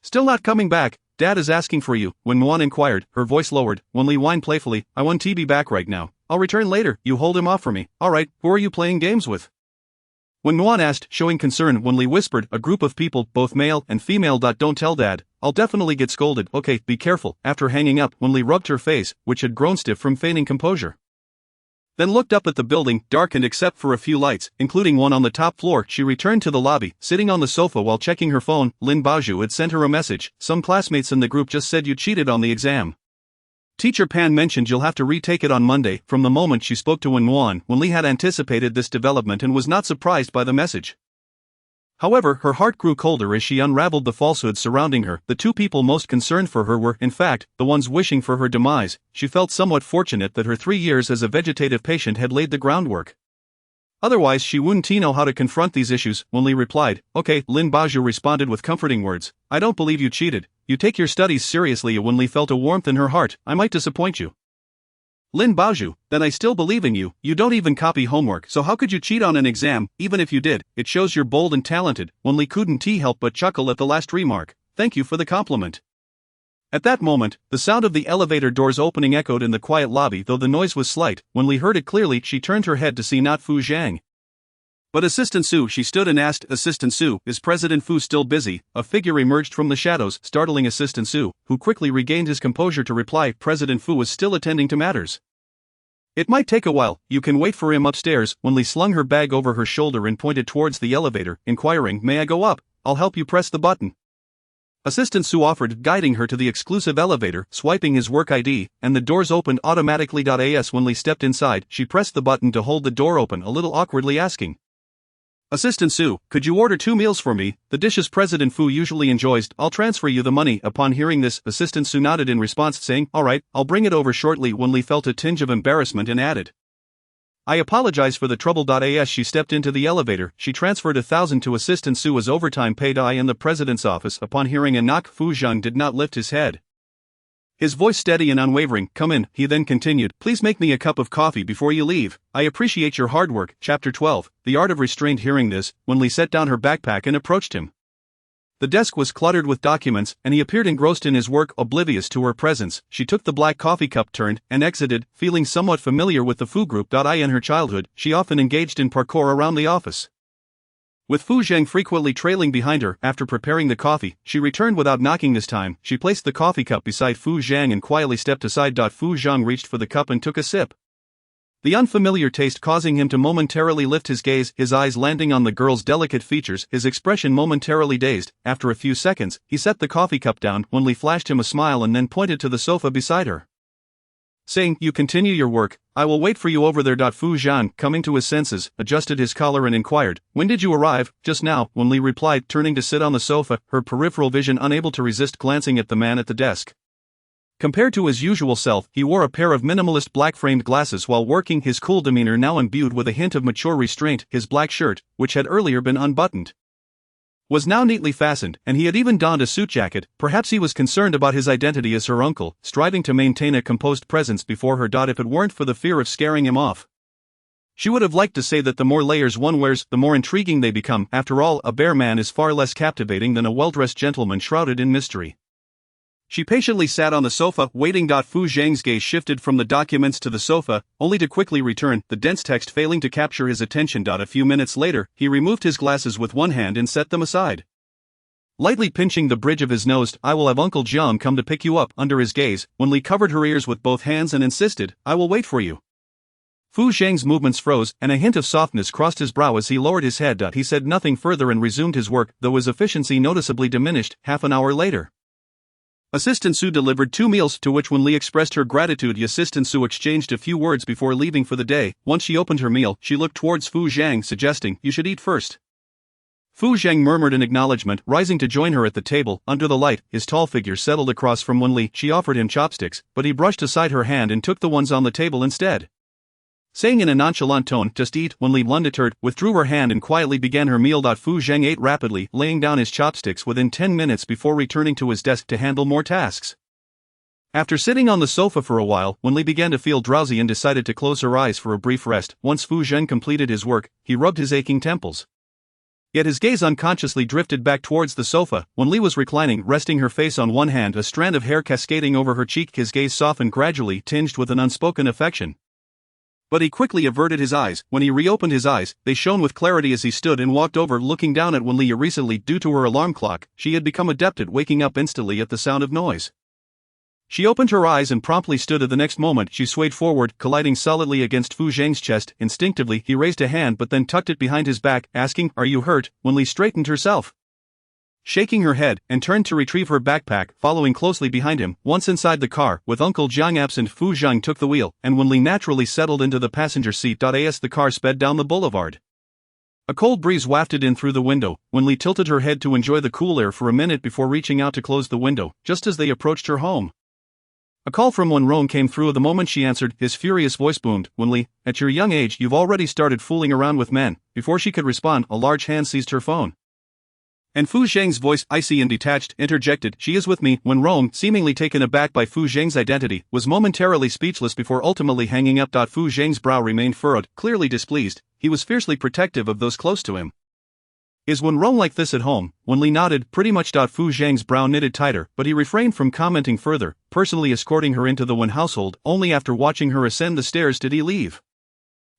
S2: Still not coming back? Dad is asking for you, Wen Muan inquired, her voice lowered. Wen Li whined playfully. I want to be back right now. I'll return later. You hold him off for me. Alright, who are you playing games with? Wen Muan asked, showing concern. Wen Li whispered, a group of people, both male and female. Don't tell Dad. I'll definitely get scolded. Okay, be careful. After hanging up, Wen Li rubbed her face, which had grown stiff from feigning composure, then looked up at the building, darkened except for a few lights, including one on the top floor. She returned to the lobby, sitting on the sofa while checking her phone. Lin Baozhu had sent her a message. Some classmates in the group just said you cheated on the exam. Teacher Pan mentioned you'll have to retake it on Monday. From the moment she spoke to Wen Muan, Wen Li had anticipated this development and was not surprised by the message. However, her heart grew colder as she unraveled the falsehoods surrounding her. The two people most concerned for her were, in fact, the ones wishing for her demise. She felt somewhat fortunate that her 3 years as a vegetative patient had laid the groundwork. Otherwise, she wouldn't know how to confront these issues. Wen Li replied, okay. Lin Baozhu responded with comforting words. I don't believe you cheated. You take your studies seriously. Wen Li felt a warmth in her heart. I might disappoint you, Lin Baozhu, then I still believe in you. You don't even copy homework, so how could you cheat on an exam? Even if you did, it shows you're bold and talented. Wen Li couldn't help but chuckle at the last remark. Thank you for the compliment. At that moment, the sound of the elevator doors opening echoed in the quiet lobby. Though the noise was slight, Wen Li heard it clearly. She turned her head to see not Fu Zhang, but Assistant Su. She stood and asked, Assistant Su, is President Fu still busy? A figure emerged from the shadows, startling Assistant Su, who quickly regained his composure to reply, President Fu was still attending to matters. It might take a while, you can wait for him upstairs. Wen Li slung her bag over her shoulder and pointed towards the elevator, inquiring, may I go up? I'll help you press the button. Assistant Su offered, guiding her to the exclusive elevator, swiping his work ID, and the doors opened automatically. As Wen Li stepped inside, she pressed the button to hold the door open, a little awkwardly asking, Assistant Su, could you order 2 meals for me? The dishes President Fu usually enjoys. I'll transfer you the money. Upon hearing this, Assistant Su nodded in response, saying, alright, I'll bring it over shortly. Wen Li felt a tinge of embarrassment and added, I apologize for the trouble. As she stepped into the elevator, she transferred 1,000 to Assistant Su as overtime paid. In the president's office. Upon hearing a knock, Fu Zhang did not lift his head, his voice steady and unwavering. Come in. He then continued, please make me a cup of coffee before you leave. I appreciate your hard work. Chapter 12, The Art of Restraint. Hearing this, Wen Li set down her backpack and approached him. The desk was cluttered with documents, and he appeared engrossed in his work, oblivious to her presence. She took the black coffee cup, turned, and exited, feeling somewhat familiar with the Fu Group. In her childhood, she often engaged in parkour around the office, with Fu Zhang frequently trailing behind her. After preparing the coffee, she returned without knocking this time. She placed the coffee cup beside Fu Zhang and quietly stepped aside. Fu Zhang reached for the cup and took a sip, the unfamiliar taste causing him to momentarily lift his gaze, his eyes landing on the girl's delicate features, his expression momentarily dazed. After a few seconds, he set the coffee cup down. Wen Li flashed him a smile and then pointed to the sofa beside her, saying, you continue your work, I will wait for you over there. Fu Zhang, coming to his senses, adjusted his collar and inquired, when did you arrive? Just now, Wen Li replied, turning to sit on the sofa, her peripheral vision unable to resist glancing at the man at the desk. Compared to his usual self, he wore a pair of minimalist black-framed glasses while working, his cool demeanor now imbued with a hint of mature restraint. His black shirt, which had earlier been unbuttoned, was now neatly fastened, and he had even donned a suit jacket. Perhaps he was concerned about his identity as her uncle, striving to maintain a composed presence before her. If it weren't for the fear of scaring him off, she would have liked to say that the more layers one wears, the more intriguing they become. After all, a bare man is far less captivating than a well-dressed gentleman shrouded in mystery. She patiently sat on the sofa, waiting. Fu Zhang's gaze shifted from the documents to the sofa, only to quickly return, the dense text failing to capture his attention. A few minutes later, he removed his glasses with one hand and set them aside, lightly pinching the bridge of his nose. I will have Uncle Jiang come to pick you up. Under his gaze, Wen Li covered her ears with both hands and insisted, I will wait for you. Fu Zhang's movements froze, and a hint of softness crossed his brow as he lowered his head. He said nothing further and resumed his work, though his efficiency noticeably diminished. Half an hour later, Assistant Su delivered 2 meals, to which Wen Li expressed her gratitude. Assistant Su exchanged a few words before leaving for the day. Once she opened her meal, she looked towards Fu Zhang, suggesting, "You should eat first." Fu Zhang murmured in acknowledgement, rising to join her at the table. Under the light, his tall figure settled across from Wen Li. She offered him chopsticks, but he brushed aside her hand and took the ones on the table instead. Saying in a nonchalant tone, "Just eat," Wen Li, undeterred, withdrew her hand and quietly began her meal. Fu Zhang ate rapidly, laying down his chopsticks within 10 minutes before returning to his desk to handle more tasks. After sitting on the sofa for a while, Wen Li began to feel drowsy and decided to close her eyes for a brief rest. Once Fu Zhang completed his work, he rubbed his aching temples. Yet his gaze unconsciously drifted back towards the sofa. Wen Li was reclining, resting her face on one hand, a strand of hair cascading over her cheek. His gaze softened gradually, tinged with an unspoken affection. But he quickly averted his eyes. When he reopened his eyes, they shone with clarity as he stood and walked over, looking down at Wen Li. Recently, due to her alarm clock, she had become adept at waking up instantly at the sound of noise. She opened her eyes and promptly stood. At the next moment, she swayed forward, colliding solidly against Fu Zhang's chest. Instinctively, he raised a hand but then tucked it behind his back, asking, "Are you hurt?" Wen Li straightened herself, shaking her head, and turned to retrieve her backpack, following closely behind him. Once inside the car, with Uncle Jiang absent, Fu Zhang took the wheel, and Wen Li naturally settled into the passenger seat. As the car sped down the boulevard, a cold breeze wafted in through the window. Wen Li tilted her head to enjoy the cool air for a minute before reaching out to close the window. Just as they approached her home, a call from Wen Rong came through. The moment she answered, his furious voice boomed, "Wen Li, at your young age you've already started fooling around with men." Before she could respond, a large hand seized her phone. And Fu Zhang's voice, icy and detached, interjected, "She is with me." Wen Rong, seemingly taken aback by Fu Zhang's identity, was momentarily speechless before ultimately hanging up. Fu Zhang's brow remained furrowed, clearly displeased. He was fiercely protective of those close to him. "Is Wen Rong like this at home?" Wen Li nodded, pretty much. Fu Zhang's brow knitted tighter, but he refrained from commenting further, personally escorting her into the Wen household. Only after watching her ascend the stairs did he leave.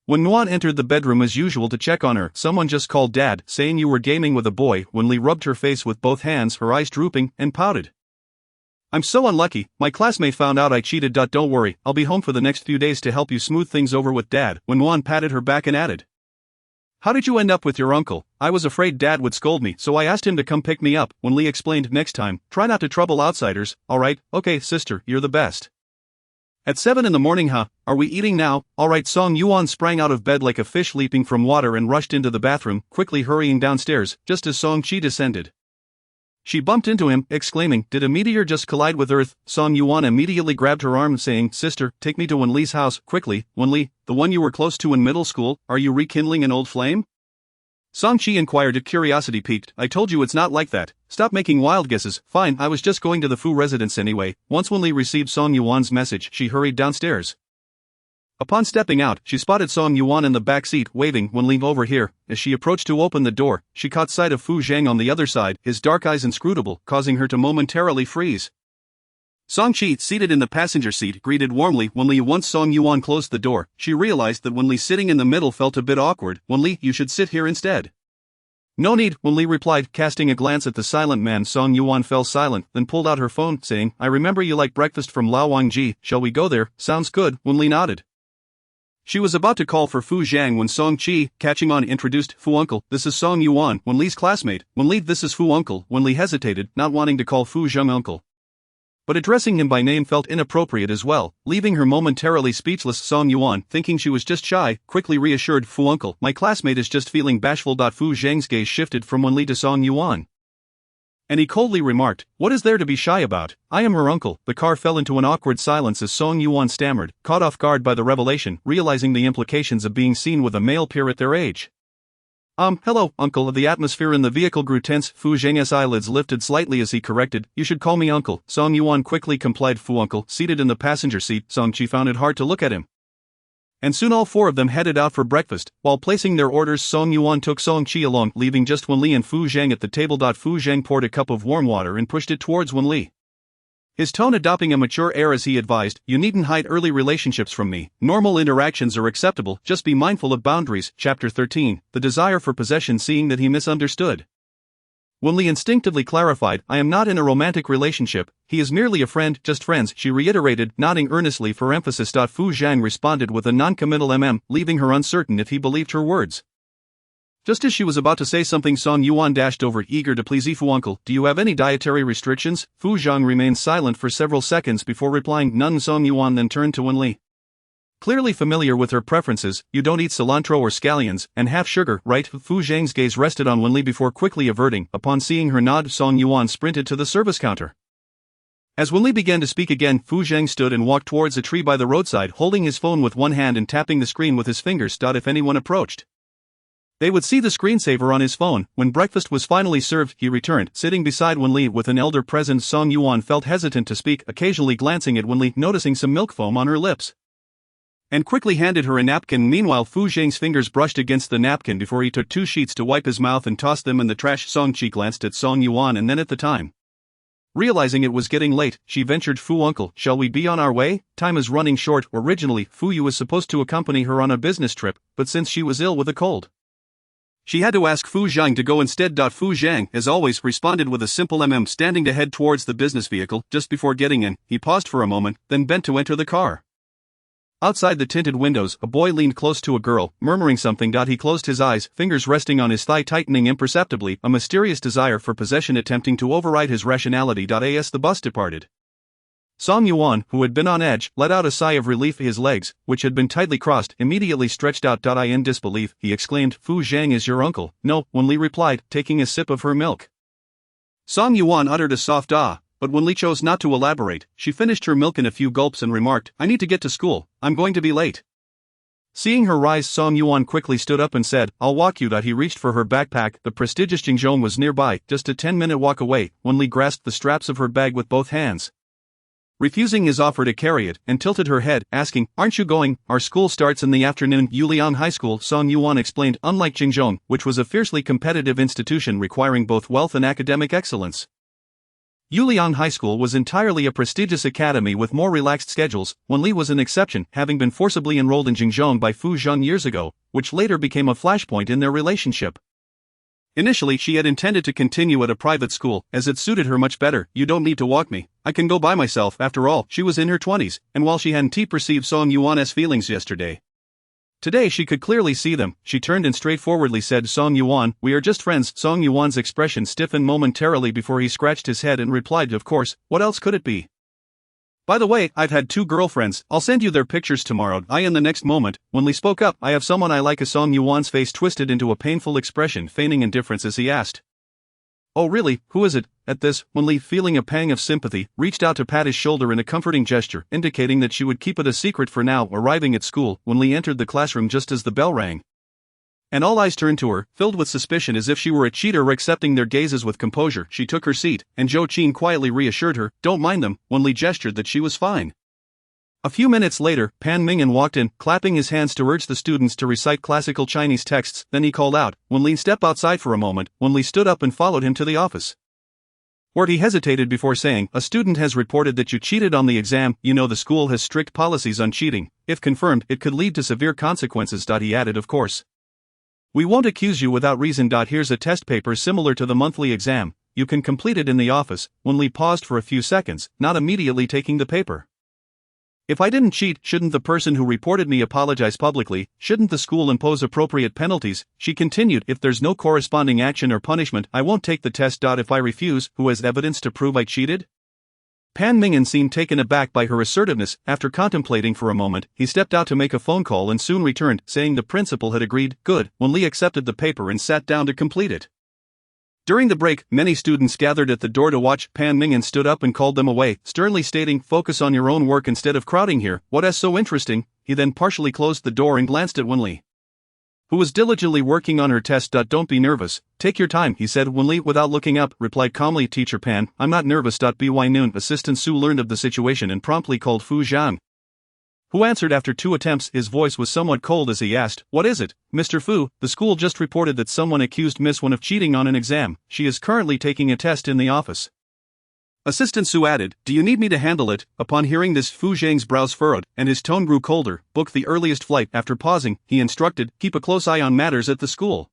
S2: When Nguyen entered the bedroom as usual to check on her, "Someone just called Dad, saying you were gaming with a boy." Wen Li rubbed her face with both hands, her eyes drooping, and pouted. "I'm so unlucky, my classmate found out I cheated. Don't worry, I'll be home for the next few days to help you smooth things over with Dad." When Nguyen patted her back and added, "How did you end up with your uncle? I was afraid Dad would scold me, so I asked him to come pick me up." Wen Li explained, "Next time, try not to trouble outsiders, alright? Okay, sister, you're the best." "At 7 in the morning, huh? Are we eating now?" "Alright." Song Yuan sprang out of bed like a fish leaping from water and rushed into the bathroom, quickly hurrying downstairs. Just as Song Qi descended, she bumped into him, exclaiming, "Did a meteor just collide with Earth?" Song Yuan immediately grabbed her arm, saying, "Sister, take me to Wen Li's house, quickly." "Wen Li, the one you were close to in middle school, are you rekindling an old flame?" Song Qi inquired, curiosity piqued. "I told you it's not like that. Stop making wild guesses." "Fine, I was just going to the Fu residence anyway." Once Wen Li received Song Yuan's message, she hurried downstairs. Upon stepping out, she spotted Song Yuan in the back seat, waving, "Wen Li, over here." As she approached to open the door, she caught sight of Fu Zhang on the other side, his dark eyes inscrutable, causing her to momentarily freeze. Song Qi, seated in the passenger seat, greeted warmly Wen Li. Once Song Yuan closed the door, she realized that Wen Li sitting in the middle felt a bit awkward. "Wen Li, you should sit here instead." "No need," Wen Li replied, casting a glance at the silent man. Song Yuan fell silent, then pulled out her phone, saying, "I remember you like breakfast from Lao Wangji, shall we go there?" "Sounds good." Wen Li nodded. She was about to call for Fu Zhang when Song Qi, catching on, introduced, "Fu uncle, this is Song Yuan, Wen Li's classmate." "Wen Li, this is Fu uncle." Wen Li hesitated, not wanting to call Fu Zhang uncle, but addressing him by name felt inappropriate as well, leaving her momentarily speechless. Song Yuan, thinking she was just shy, quickly reassured, "Fu uncle, my classmate is just feeling bashful." Fu Zhang's gaze shifted from Wen Li to Song Yuan, and he coldly remarked, "What is there to be shy about? I am her uncle." The car fell into an awkward silence as Song Yuan stammered, caught off guard by the revelation, realizing the implications of being seen with a male peer at their age. Hello, uncle." The atmosphere in the vehicle grew tense. Fu Zhang's eyelids lifted slightly as he corrected, "You should call me uncle." Song Yuan quickly complied. Fu uncle, seated in the passenger seat, Song Qi found it hard to look at him. And soon all four of them headed out for breakfast. While placing their orders, Song Yuan took Song Qi along, leaving just Wen Li and Fu Zhang at the table. Fu Zhang poured a cup of warm water and pushed it towards Wen Li, his tone adopting a mature air as he advised, "You needn't hide early relationships from me. Normal interactions are acceptable, just be mindful of boundaries." Chapter 13, The Desire for Possession. Seeing that he misunderstood Wen Li instinctively clarified, I am not in a romantic relationship, he is merely a friend, just friends, she reiterated, nodding earnestly for emphasis. Fu Zhang responded with a non-committal leaving her uncertain if he believed her words. Just as she was about to say something, Song Yuan dashed over, eager to please. Fu uncle, do you have any dietary restrictions? Fu Zhang remained silent for several seconds before replying, none. Song Yuan then turned to Wen Li. Clearly familiar with her preferences, you don't eat cilantro or scallions, and half sugar, right? Fu Zhang's gaze rested on Wen Li before quickly averting. Upon seeing her nod, Song Yuan sprinted to the service counter. As Wen Li began to speak again, Fu Zhang stood and walked towards a tree by the roadside, holding his phone with one hand and tapping the screen with his fingers. If anyone approached, they would see the screensaver on his phone. When breakfast was finally served, he returned, sitting beside Wen Li with an elder present. Song Yuan felt hesitant to speak, occasionally glancing at Wen Li, noticing some milk foam on her lips, and quickly handed her a napkin. Meanwhile, Fu Zhang's fingers brushed against the napkin before he took 2 sheets to wipe his mouth and tossed them in the trash. Song Qi glanced at Song Yuan and then at the time. Realizing it was getting late, she ventured, Fu uncle, shall we be on our way? Time is running short. Originally, Fu Yu was supposed to accompany her on a business trip, but since she was ill with a cold, she had to ask Fu Zhang to go instead. Fu Zhang, as always, responded with a simple standing to head towards the business vehicle. Just before getting in, he paused for a moment, then bent to enter the car. Outside the tinted windows, a boy leaned close to a girl, murmuring something. He closed his eyes, fingers resting on his thigh, tightening imperceptibly, a mysterious desire for possession attempting to override his rationality. As the bus departed, Song Yuan, who had been on edge, let out a sigh of relief. His legs, which had been tightly crossed, immediately stretched out. In disbelief, he exclaimed, Fu Zhang is your uncle? No, Wen Li replied, taking a sip of her milk. Song Yuan uttered a soft ah, but Wen Li chose not to elaborate. She finished her milk in a few gulps and remarked, I need to get to school, I'm going to be late. Seeing her rise, Song Yuan quickly stood up and said, I'll walk you. He reached for her backpack. The prestigious Jingzhong was nearby, just a 10-minute walk away. Wen Li grasped the straps of her bag with both hands, refusing his offer to carry it, and tilted her head, asking, Aren't you going? Our school starts in the afternoon. Yuliang High School, Song Yuan explained, unlike Jingzhong, which was a fiercely competitive institution requiring both wealth and academic excellence, Yuliang High School was entirely a prestigious academy with more relaxed schedules. Wen Li was an exception, having been forcibly enrolled in Jingzhong by Fu Zhang years ago, which later became a flashpoint in their relationship. Initially, she had intended to continue at a private school, as it suited her much better. You don't need to walk me, I can go by myself. After all, she was in her 20s, and while she hadn't perceived Song Yuan's feelings yesterday, today she could clearly see them. She turned and straightforwardly said, Song Yuan, we are just friends. Song Yuan's expression stiffened momentarily before he scratched his head and replied, Of course, what else could it be? By the way, I've had 2 girlfriends, I'll send you their pictures tomorrow. In the next moment, Wen Li spoke up, I have someone I like. Song Yuan's face twisted into a painful expression, feigning indifference as he asked, Oh really, who is it? At this, Wen Li, feeling a pang of sympathy, reached out to pat his shoulder in a comforting gesture, indicating that she would keep it a secret for now. Arriving at school, Wen Li entered the classroom just as the bell rang, and all eyes turned to her, filled with suspicion as if she were a cheater. Accepting their gazes with composure, she took her seat, and Zhou Qin quietly reassured her, Don't mind them. Wen Li gestured that she was fine. A few minutes later, Pan Mingyan walked in, clapping his hands to urge the students to recite classical Chinese texts. Then he called out, Wen Li, step outside for a moment. Wen Li stood up and followed him to the office, where he hesitated before saying, A student has reported that you cheated on the exam. You know the school has strict policies on cheating. If confirmed, it could lead to severe consequences. He added, Of course, we won't accuse you without reason. Here's a test paper similar to the monthly exam. You can complete it in the office. Wen Li paused for a few seconds, not immediately taking the paper. If I didn't cheat, shouldn't the person who reported me apologize publicly? Shouldn't the school impose appropriate penalties? She continued, If there's no corresponding action or punishment, I won't take the test. If I refuse, who has evidence to prove I cheated? Pan Mingyan seemed taken aback by her assertiveness. After contemplating for a moment, he stepped out to make a phone call and soon returned, saying the principal had agreed. Good. Wen Li accepted the paper and sat down to complete it. During the break, many students gathered at the door to watch. Pan Mingyan stood up and called them away, sternly stating, Focus on your own work instead of crowding here. What is so interesting? He then partially closed the door and glanced at Wen Li, who was diligently working on her test. Don't be nervous, take your time, he said. Wen Li, without looking up, replied calmly, Teacher Pan, I'm not nervous. By noon, Assistant Su learned of the situation and promptly called Fu Zhang, who answered after 2 attempts. His voice was somewhat cold as he asked, What is it? Mr. Fu, the school just reported that someone accused Miss Wen of cheating on an exam. She is currently taking a test in the office. Assistant Su added, Do you need me to handle it? Upon hearing this, Fu Zhang's brows furrowed, and his tone grew colder. Book the earliest flight. After pausing, he instructed, Keep a close eye on matters at the school,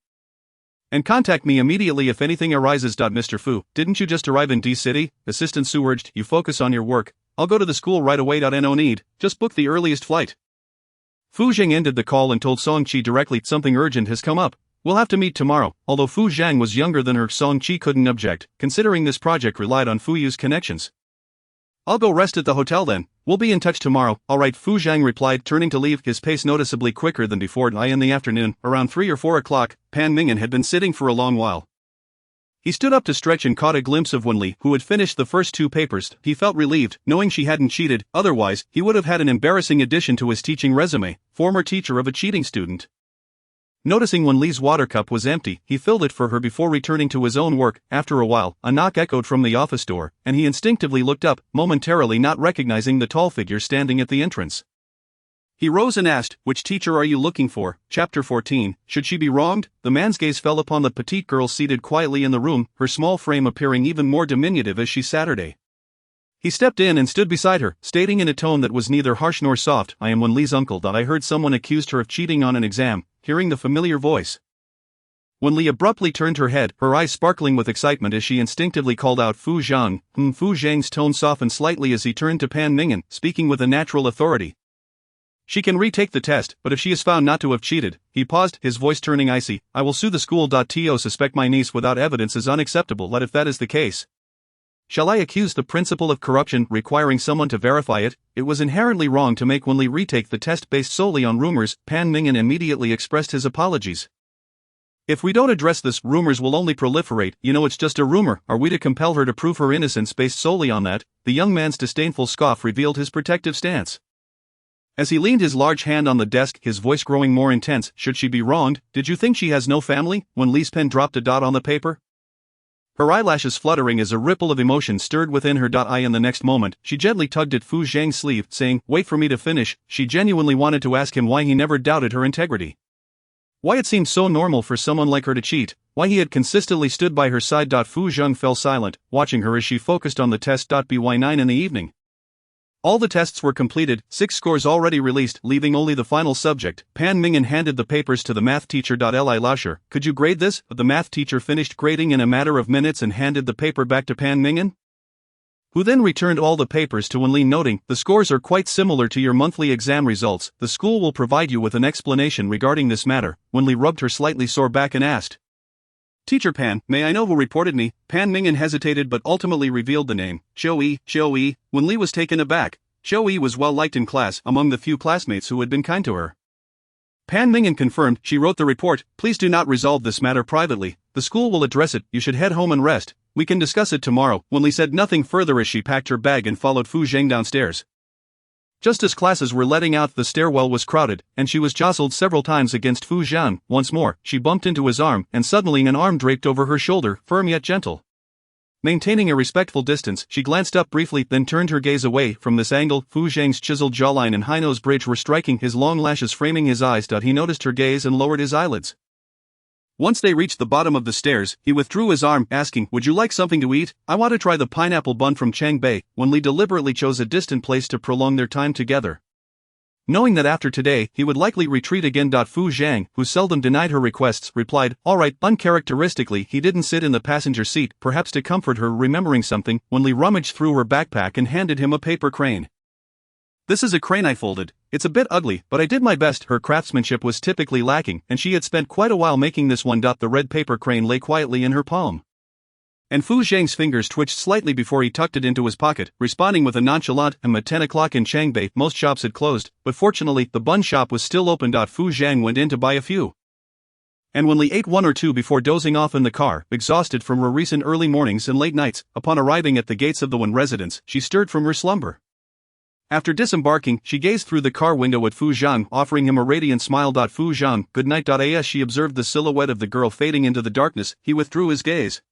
S2: And contact me immediately if anything arises. Mr. Fu, didn't you just arrive in D-City? Assistant Su urged. You focus on your work. I'll go to the school right away. No need, just book the earliest flight. Fu Zhang ended the call and told Song Qi directly, something urgent has come up. We'll have to meet tomorrow. Although Fu Zhang was younger than her, Song Qi couldn't object, considering this project relied on Fu Yu's connections. I'll go rest at the hotel then. We'll be in touch tomorrow. Alright, Fu Zhang replied, turning to leave, his pace noticeably quicker than before. In the afternoon, around 3 or 4 o'clock, Pan Mingyan had been sitting for a long while. He stood up to stretch and caught a glimpse of Wen Li, who had finished the first 2 papers. He felt relieved, knowing she hadn't cheated, otherwise, he would have had an embarrassing addition to his teaching resume, former teacher of a cheating student. Noticing Wen Li's water cup was empty, he filled it for her before returning to his own work. After a while, a knock echoed from the office door, and he instinctively looked up, momentarily not recognizing the tall figure standing at the entrance. He rose and asked, "Which teacher are you looking for?" Chapter 14, Should She Be Wronged? The man's gaze fell upon the petite girl seated quietly in the room, her small frame appearing even more diminutive as she sat. He stepped in and stood beside her, stating in a tone that was neither harsh nor soft, "I am Wen Li's uncle. I heard someone accused her of cheating on an exam." Hearing the familiar voice, Wen Li abruptly turned her head, her eyes sparkling with excitement as she instinctively called out, "Fu Zhang." Fu Zhang's tone softened slightly as he turned to Pan Mingyan, speaking with a natural authority. "She can retake the test, but if she is found not to have cheated," he paused, his voice turning icy, "I will sue the school. To suspect my niece without evidence is unacceptable. If that is the case, shall I accuse the principle of corruption, requiring someone to verify it?" It was inherently wrong to make Wen Li retake the test based solely on rumors. Pan Mingyan immediately expressed his apologies. "If we don't address this, rumors will only proliferate. It's just a rumor. Are we to compel her to prove her innocence based solely on that?" The young man's disdainful scoff revealed his protective stance. As he leaned his large hand on the desk, his voice growing more intense, "Should she be wronged? Did you think she has no family?" Wen Li's pen dropped a dot on the paper, her eyelashes fluttering as a ripple of emotion stirred within her. In the next moment, she gently tugged at Fu Zhang's sleeve, saying, "Wait for me to finish." She genuinely wanted to ask him why he never doubted her integrity. Why it seemed so normal for someone like her to cheat, why he had consistently stood by her side. Fu Zhang fell silent, watching her as she focused on the test. By 9 in the evening, all the tests were completed, 6 scores already released, leaving only the final subject. Pan Mingyan handed the papers to the math teacher. Li Lasher, could you grade this? The math teacher finished grading in a matter of minutes and handed the paper back to Pan Mingyan, who then returned all the papers to Wen Li, noting, "The scores are quite similar to your monthly exam results. The school will provide you with an explanation regarding this matter." Wen Li rubbed her slightly sore back and asked, "Teacher Pan, may I know who reported me?" Pan Mingyan hesitated but ultimately revealed the name, Xiao Yi. Wen Li was taken aback. Xiao Yi was well liked in class, among the few classmates who had been kind to her. Pan Mingyan confirmed, "She wrote the report. Please do not resolve this matter privately. The school will address it. You should head home and rest. We can discuss it tomorrow." Wen Li said nothing further as she packed her bag and followed Fu Zhang downstairs. Just as classes were letting out, the stairwell was crowded, and she was jostled several times against Fu Zhang. Once more, she bumped into his arm, and suddenly an arm draped over her shoulder, firm yet gentle. Maintaining a respectful distance, she glanced up briefly, then turned her gaze away. From this angle, Fu Zhang's chiseled jawline and high nose bridge were striking, his long lashes framing his eyes. He noticed her gaze and lowered his eyelids. Once they reached the bottom of the stairs, he withdrew his arm, asking, "Would you like something to eat? I want to try the pineapple bun from Changbei." Wen Li deliberately chose a distant place to prolong their time together, knowing that after today, he would likely retreat again. Fu Zhang, who seldom denied her requests, replied, "All right." Uncharacteristically, he didn't sit in the passenger seat, perhaps to comfort her. Remembering something, Wen Li rummaged through her backpack and handed him a paper crane. "This is a crane I folded. It's a bit ugly, but I did my best." Her craftsmanship was typically lacking, and she had spent quite a while making this one. The red paper crane lay quietly in her palm, and Fu Zhang's fingers twitched slightly before he tucked it into his pocket, responding with a nonchalant, At 10 o'clock in Changbei, most shops had closed, but fortunately, the bun shop was still open. Fu Zhang went in to buy a few, and Wen Li ate 1 or 2 before dozing off in the car, exhausted from her recent early mornings and late nights. Upon arriving at the gates of the Wen residence, she stirred from her slumber. After disembarking, she gazed through the car window at Fu Zhang, offering him a radiant smile. "Fu Zhang, good night." As she observed the silhouette of the girl fading into the darkness, he withdrew his gaze,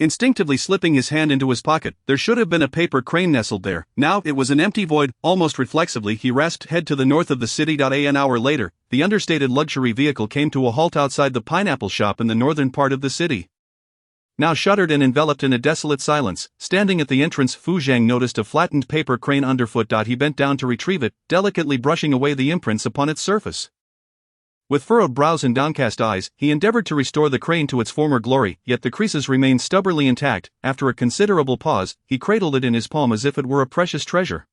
S2: instinctively slipping his hand into his pocket. There should have been a paper crane nestled there. Now it was an empty void. Almost reflexively, he rasped head to the north of the city. An hour later, the understated luxury vehicle came to a halt outside the pineapple shop in the northern part of the city, now shuttered and enveloped in a desolate silence. Standing at the entrance, Fu Zhang noticed a flattened paper crane underfoot. He bent down to retrieve it, delicately brushing away the imprints upon its surface. With furrowed brows and downcast eyes, he endeavored to restore the crane to its former glory, yet the creases remained stubbornly intact. After a considerable pause, he cradled it in his palm as if it were a precious treasure.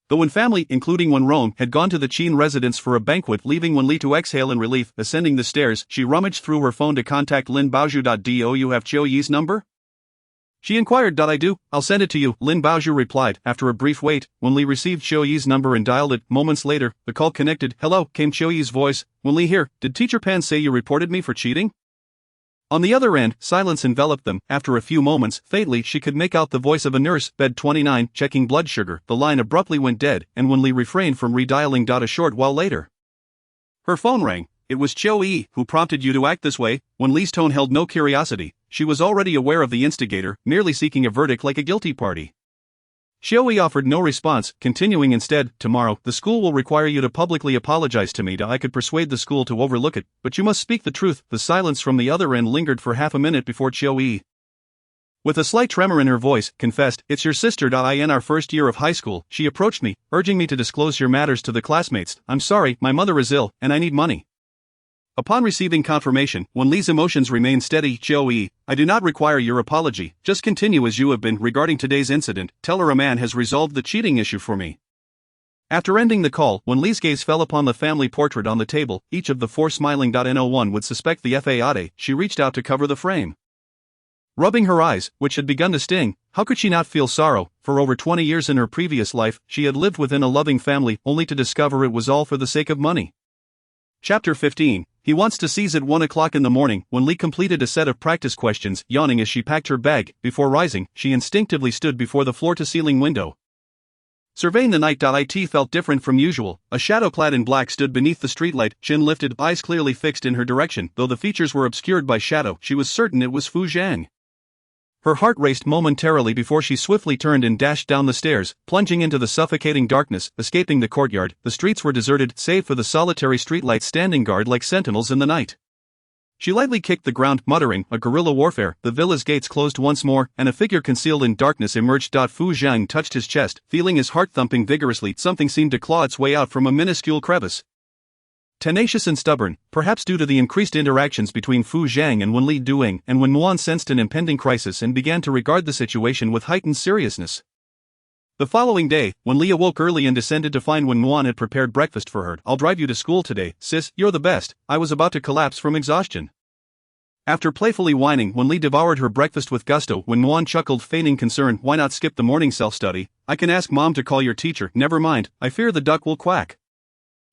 S2: The Wen family, including Wen Rong, had gone to the Qin residence for a banquet, leaving Wen Li to exhale in relief. Ascending the stairs, she rummaged through her phone to contact Lin Baozhu. Do you have Qiu Yi's number? She inquired. I do, I'll send it to you, Lin Baozhu replied. After a brief wait, Wen Li received Qiu Yi's number and dialed it. Moments later, the call connected. Hello, came Qiu Yi's voice. Wen Li here, did Teacher Pan say you reported me for cheating? On the other end, silence enveloped them. After a few moments, faintly she could make out the voice of a nurse. Bed 29, checking blood sugar. The line abruptly went dead, and Wen Li refrained from redialing. A short while later, her phone rang. It was Qiu Yi. Who prompted you to act this way? Wen Li's tone held no curiosity. She was already aware of the instigator, merely seeking a verdict like a guilty party. Qiu Yi offered no response, continuing instead. Tomorrow, the school will require you to publicly apologize to me. I could persuade the school to overlook it, but you must speak the truth. The silence from the other end lingered for half a minute before Qiu Yi, with a slight tremor in her voice, confessed, It's your sister. In our first year of high school, she approached me, urging me to disclose your matters to the classmates. I'm sorry, my mother is ill, and I need money. Upon receiving confirmation, Wen Li's emotions remained steady. Qiu Yi, I do not require your apology, just continue as you have been. Regarding today's incident, tell her a man has resolved the cheating issue for me. After ending the call, Wen Li's gaze fell upon the family portrait on the table. Each of the four smiling. No one would suspect the Fade. She reached out to cover the frame, rubbing her eyes, which had begun to sting. How could she not feel sorrow? For over 20 years in her previous life, she had lived within a loving family, only to discover it was all for the sake of money. Chapter 15. He wants to seize at 1 o'clock in the morning. Wen Li completed a set of practice questions, yawning as she packed her bag. Before rising, she instinctively stood before the floor-to-ceiling window, surveying the night. It felt different from usual. A shadow clad in black stood beneath the streetlight, chin lifted, eyes clearly fixed in her direction. Though the features were obscured by shadow, she was certain it was Fu Zhang. Her heart raced momentarily before she swiftly turned and dashed down the stairs, plunging into the suffocating darkness. Escaping the courtyard, the streets were deserted, save for the solitary streetlights standing guard like sentinels in the night. She lightly kicked the ground, muttering, a guerrilla warfare. The villa's gates closed once more, and a figure concealed in darkness emerged. Fu Zhang touched his chest, feeling his heart thumping vigorously. Something seemed to claw its way out from a minuscule crevice. Tenacious and stubborn, perhaps due to the increased interactions between Fu Zhang and Wen Li Duing, and Wen Nuan sensed an impending crisis and began to regard the situation with heightened seriousness. The following day, Wen Li awoke early and descended to find Wen Nuan had prepared breakfast for her. I'll drive you to school today, sis, you're the best. I was about to collapse from exhaustion. After playfully whining, Wen Li devoured her breakfast with gusto. Wen Nuan chuckled, feigning concern. Why not skip the morning self-study? I can ask mom to call your teacher. Never mind, I fear the duck will quack.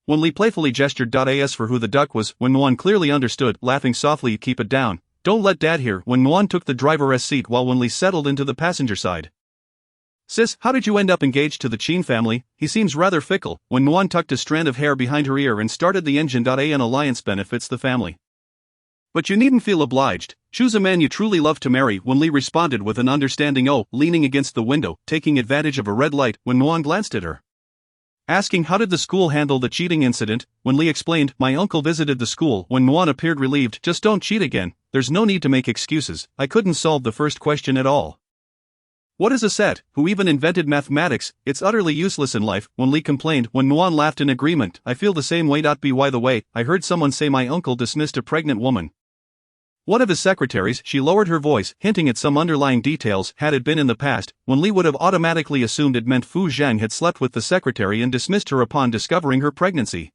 S2: Wen Li playfully gestured. As for who the duck was, Wen Nuan clearly understood, laughing softly. Keep it down. Don't let dad hear. Wen Nuan took the driver's seat while Wen Li settled into the passenger side. Sis, how did you end up engaged to the Qin family? He seems rather fickle. Wen Nuan tucked a strand of hair behind her ear and started the engine. An alliance benefits the family, but you needn't feel obliged. Choose a man you truly love to marry. Wen Li responded with an understanding oh. Leaning against the window, taking advantage of a red light, Wen Nuan glanced at her, asking how did the school handle the cheating incident. Wen Li explained, my uncle visited the school. Wen Nuan appeared relieved. Just don't cheat again. There's no need to make excuses. I couldn't solve the first question at all. What is a set? Who even invented mathematics? It's utterly useless in life, Wen Li complained. Wen Nuan laughed in agreement. I feel the same way. By the way, I heard someone say my uncle dismissed a pregnant woman. One of his secretaries. She lowered her voice, hinting at some underlying details. Had it been in the past, Wen Li would have automatically assumed it meant Fu Zhang had slept with the secretary and dismissed her upon discovering her pregnancy.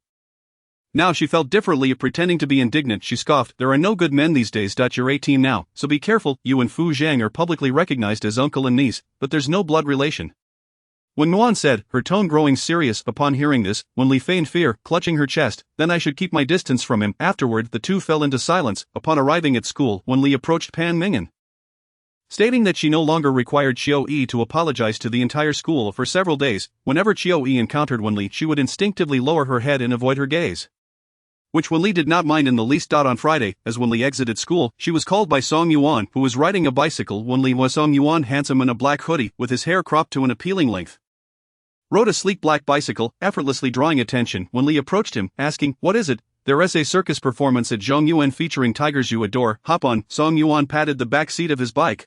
S2: Now she felt differently. Pretending to be indignant, she scoffed, there are no good men these days. You're 18 now, so be careful. You and Fu Zhang are publicly recognized as uncle and niece, but there's no blood relation. Wen Nuan said, her tone growing serious. Upon hearing this, Wen Li feigned fear, clutching her chest. Then I should keep my distance from him. Afterward, the two fell into silence. Upon arriving at school, Wen Li approached Pan Mingyan, stating that she no longer required Qiu Yi to apologize to the entire school. For several days, whenever Qiu Yi encountered Wen Li, she would instinctively lower her head and avoid her gaze, which Wen Li did not mind in the least. On Friday, as Wen Li exited school, she was called by Song Yuan, who was riding a bicycle. Wen Li was Song Yuan, handsome in a black hoodie, with his hair cropped to an appealing length, rode a sleek black bicycle, effortlessly drawing attention. Wen Li approached him, asking, what is it? There is a circus performance at Zhongyuan featuring tigers you adore. Hop on. Song Yuan patted the back seat of his bike,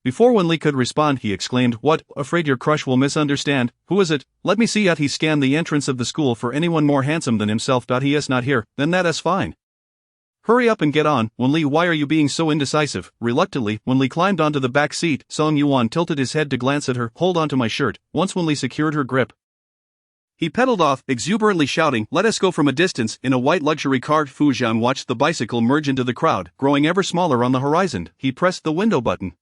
S2: Before Wen Li could respond, he exclaimed, "What, afraid your crush will misunderstand? Who is it? Let me see." He scanned the entrance of the school for anyone more handsome than himself. He is not here, then that is fine. Hurry up and get on, Wen Li. Why are you being so indecisive? Reluctantly, Wen Li climbed onto the back seat. Song Yuan tilted his head to glance at her. Hold on to my shirt. Once Wen Li secured her grip, he pedaled off, exuberantly shouting, "Let us go." From a distance, in a white luxury car, Fu Zhang watched the bicycle merge into the crowd, growing ever smaller on the horizon. He pressed the window button.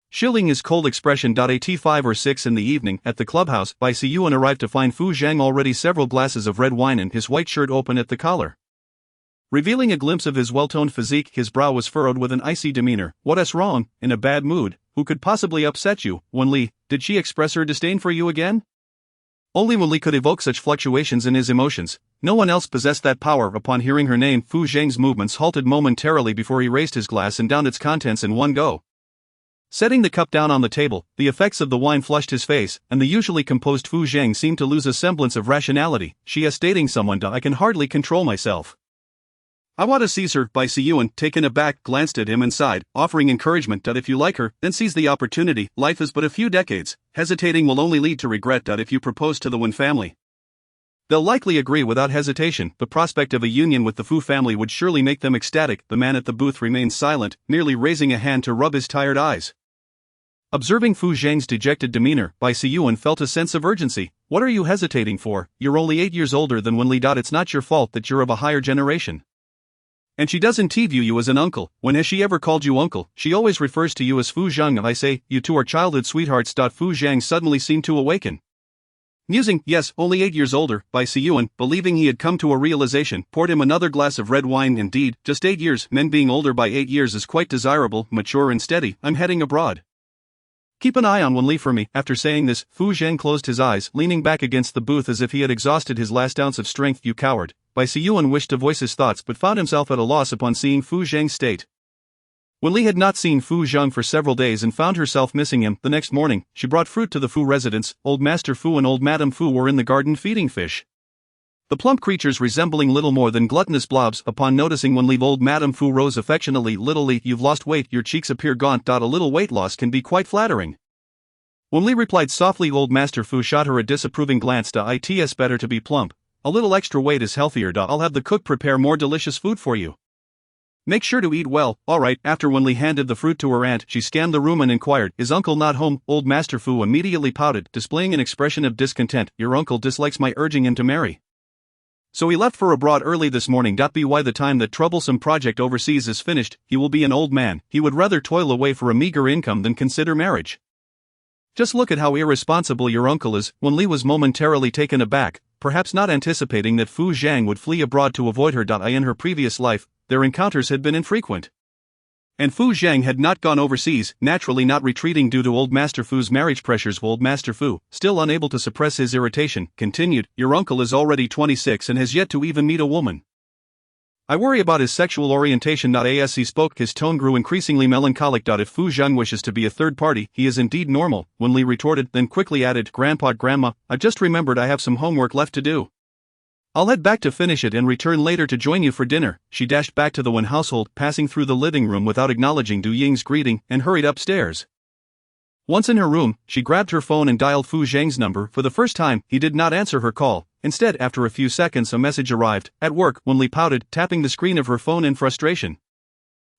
S2: Shielding his cold expression. At 5 or 6 in the evening, at the clubhouse, Bai Siyuan arrived to find Fu Zhang already several glasses of red wine and his white shirt open at the collar. Revealing a glimpse of his well-toned physique, his brow was furrowed with an icy demeanor. "What's wrong? In a bad mood? Who could possibly upset you, Wen Li? Did she express her disdain for you again?" Only Wen Li could evoke such fluctuations in his emotions. No one else possessed that power. Upon hearing her name, Fu Zhang's movements halted momentarily before he raised his glass and downed its contents in one go. Setting the cup down on the table, the effects of the wine flushed his face, and the usually composed Fu Zhang seemed to lose a semblance of rationality. "She is dating someone. I can hardly control myself. I want to seize her." Bai Siyuan, taken aback, glanced at him and sighed, offering encouragement. "If you like her, then seize the opportunity. Life is but a few decades. Hesitating will only lead to regret. If you propose to the Wen family, they'll likely agree without hesitation. The prospect of a union with the Fu family would surely make them ecstatic." The man at the booth remained silent, merely raising a hand to rub his tired eyes. Observing Fu Zhang's dejected demeanor, Bai Siyuan felt a sense of urgency. "What are you hesitating for? You're only 8 years older than Wen Li. It's not your fault that you're of a higher generation. And she doesn't view you as an uncle. When has she ever called you uncle? She always refers to you as Fu Zhang. I say, you two are childhood sweethearts." Fu Zhang suddenly seemed to awaken. Musing, "Yes, only 8 years older." Bai Siyuan, believing he had come to a realization, poured him another glass of red wine. "Indeed, just 8 years. Men being older by 8 years is quite desirable, mature and steady. I'm heading abroad. Keep an eye on Wen Li for me." After saying this, Fu Zhang closed his eyes, leaning back against the booth as if he had exhausted his last ounce of strength. "You coward." Bai Siyuan wished to voice his thoughts but found himself at a loss upon seeing Fu Zhang's state. Wen Li had not seen Fu Zhang for several days and found herself missing him. The next morning, she brought fruit to the Fu residence. Old Master Fu and Old Madame Fu were in the garden feeding fish. The plump creatures resembling little more than gluttonous blobs. Upon noticing Wen Li, Old Madame Fu rose affectionately. "Little Li, you've lost weight. Your cheeks appear gaunt. A little weight loss can be quite flattering." Wen Li replied softly. Old Master Fu shot her a disapproving glance. "It's better to be plump. A little extra weight is healthier. I'll have the cook prepare more delicious food for you. Make sure to eat well." "All right." After Wen Li handed the fruit to her aunt, she scanned the room and inquired, "Is uncle not home?" Old Master Fu immediately pouted, displaying an expression of discontent. "Your uncle dislikes my urging him to marry. So he left for abroad early this morning. By the time that troublesome project overseas is finished, he will be an old man. He would rather toil away for a meager income than consider marriage. Just look at how irresponsible your uncle is." Wen Li was momentarily taken aback, perhaps not anticipating that Fu Zhang would flee abroad to avoid her. In her previous life, their encounters had been infrequent. And Fu Zhang had not gone overseas, naturally not retreating due to Old Master Fu's marriage pressures. Old Master Fu, still unable to suppress his irritation, continued, "Your uncle is already 26 and has yet to even meet a woman. I worry about his sexual orientation." As he spoke, his tone grew increasingly melancholic. "If Fu Zhang wishes to be a third party, he is indeed normal," Wen Li retorted, then quickly added, "Grandpa, Grandma, I've just remembered I have some homework left to do. I'll head back to finish it and return later to join you for dinner." She dashed back to the Wen household, passing through the living room without acknowledging Du Ying's greeting, and hurried upstairs. Once in her room, she grabbed her phone and dialed Fu Zhang's number. For the first time, he did not answer her call. Instead, after a few seconds, a message arrived. "At work," Wen Li pouted, tapping the screen of her phone in frustration.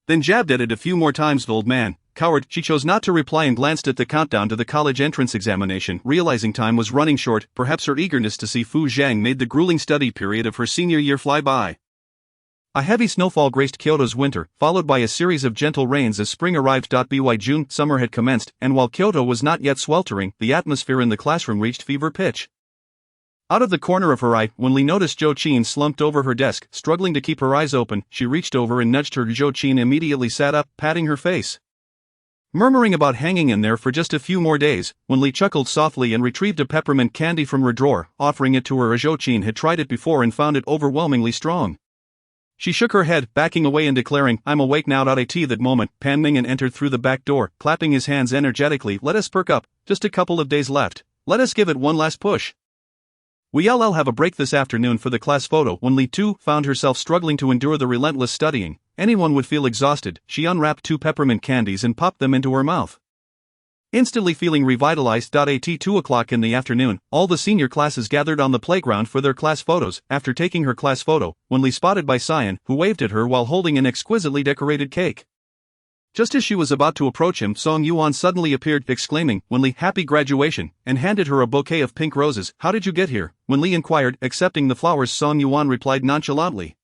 S2: Then jabbed at it a few more times. "The old man, coward." She chose not to reply and glanced at the countdown to the college entrance examination. Realizing time was running short, perhaps her eagerness to see Fu Zhang made the grueling study period of her senior year fly by. A heavy snowfall graced Kyoto's winter, followed by a series of gentle rains as spring arrived. By June, summer had commenced, and while Kyoto was not yet sweltering, the atmosphere in the classroom reached fever pitch. Out of the corner of her eye, Wen Li noticed Zhou Qin slumped over her desk, struggling to keep her eyes open. She reached over and nudged her. Zhou Qin immediately sat up, patting her face. Murmuring about hanging in there for just a few more days, Wen Li chuckled softly and retrieved a peppermint candy from her drawer, offering it to her. Zhou Qin had tried it before and found it overwhelmingly strong. She shook her head, backing away and declaring, "I'm awake now." At that moment, Pan Mingyan entered through the back door, clapping his hands energetically. "Let us perk up, just a couple of days left. Let us give it one last push. We'll have a break this afternoon for the class photo." Wen Li too found herself struggling to endure the relentless studying. Anyone would feel exhausted. She unwrapped 2 peppermint candies and popped them into her mouth. Instantly feeling revitalized. At 2 o'clock in the afternoon, all the senior classes gathered on the playground for their class photos. After taking her class photo, Wen Li spotted by Cyan, who waved at her while holding an exquisitely decorated cake. Just as she was about to approach him, Song Yuan suddenly appeared, exclaiming, "Wen Li, happy graduation," and handed her a bouquet of pink roses. "How did you get here?" Wen Li inquired. Accepting the flowers, Song Yuan replied nonchalantly,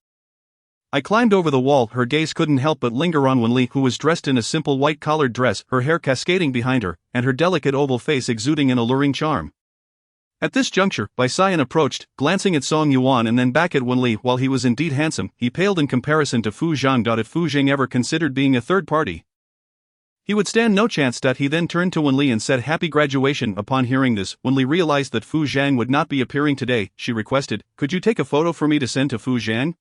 S2: "I climbed over the wall." Her gaze couldn't help but linger on Wen Li, who was dressed in a simple white collared dress, her hair cascading behind her, and her delicate oval face exuding an alluring charm. At this juncture, Bai Xian approached, glancing at Song Yuan and then back at Wen Li. While he was indeed handsome, he paled in comparison to Fu Zhang. If Fu Zhang ever considered being a third party, he would stand no chance. He then turned to Wen Li and said, "Happy graduation." Upon hearing this, Wen Li realized that Fu Zhang would not be appearing today. She requested, "Could you take a photo for me to send to Fu Zhang?"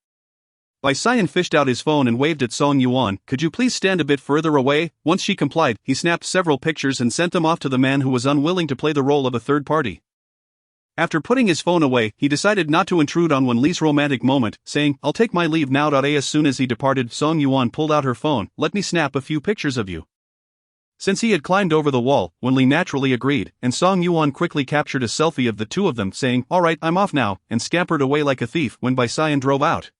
S2: Bai Xian fished out his phone and waved at Song Yuan. "Could you please stand a bit further away?" Once she complied, he snapped several pictures and sent them off to the man who was unwilling to play the role of a third party. After putting his phone away, he decided not to intrude on Wen Li's romantic moment, saying, "I'll take my leave now." As soon as he departed, Song Yuan pulled out her phone. "Let me snap a few pictures of you." Since he had climbed over the wall, Wen Li naturally agreed, and Song Yuan quickly captured a selfie of the two of them, saying, "Alright, I'm off now," and scampered away like a thief. When Bai Xian drove out,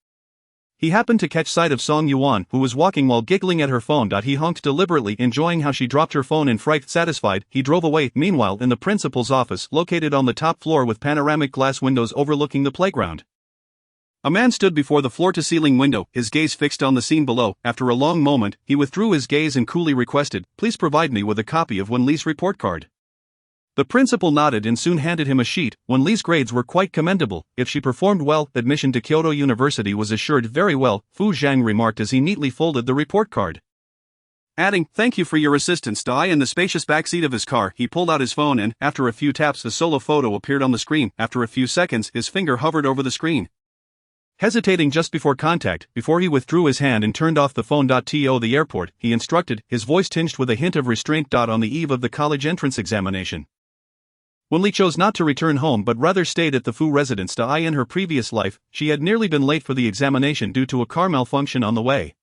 S2: he happened to catch sight of Song Yuan, who was walking while giggling at her phone. He honked deliberately, enjoying how she dropped her phone in fright. Satisfied, he drove away. Meanwhile, in the principal's office, located on the top floor with panoramic glass windows overlooking the playground, a man stood before the floor-to-ceiling window, his gaze fixed on the scene below. After a long moment, he withdrew his gaze and coolly requested, "Please provide me with a copy of Wen Li's report card." The principal nodded and soon handed him a sheet. Wen Li's grades were quite commendable. If she performed well, admission to Kyoto University was assured. "Very well," Fu Zhang remarked as he neatly folded the report card, adding, "Thank you for your assistance." In the spacious backseat of his car, he pulled out his phone and, after a few taps, a solo photo appeared on the screen. After a few seconds, his finger hovered over the screen, hesitating just before contact. Before he withdrew his hand and turned off the phone. To the airport, he instructed, his voice tinged with a hint of restraint. On the eve of the college entrance examination, Wen Li chose not to return home but rather stayed at the Fu residence. In her previous life, she had nearly been late for the examination due to a car malfunction on the way,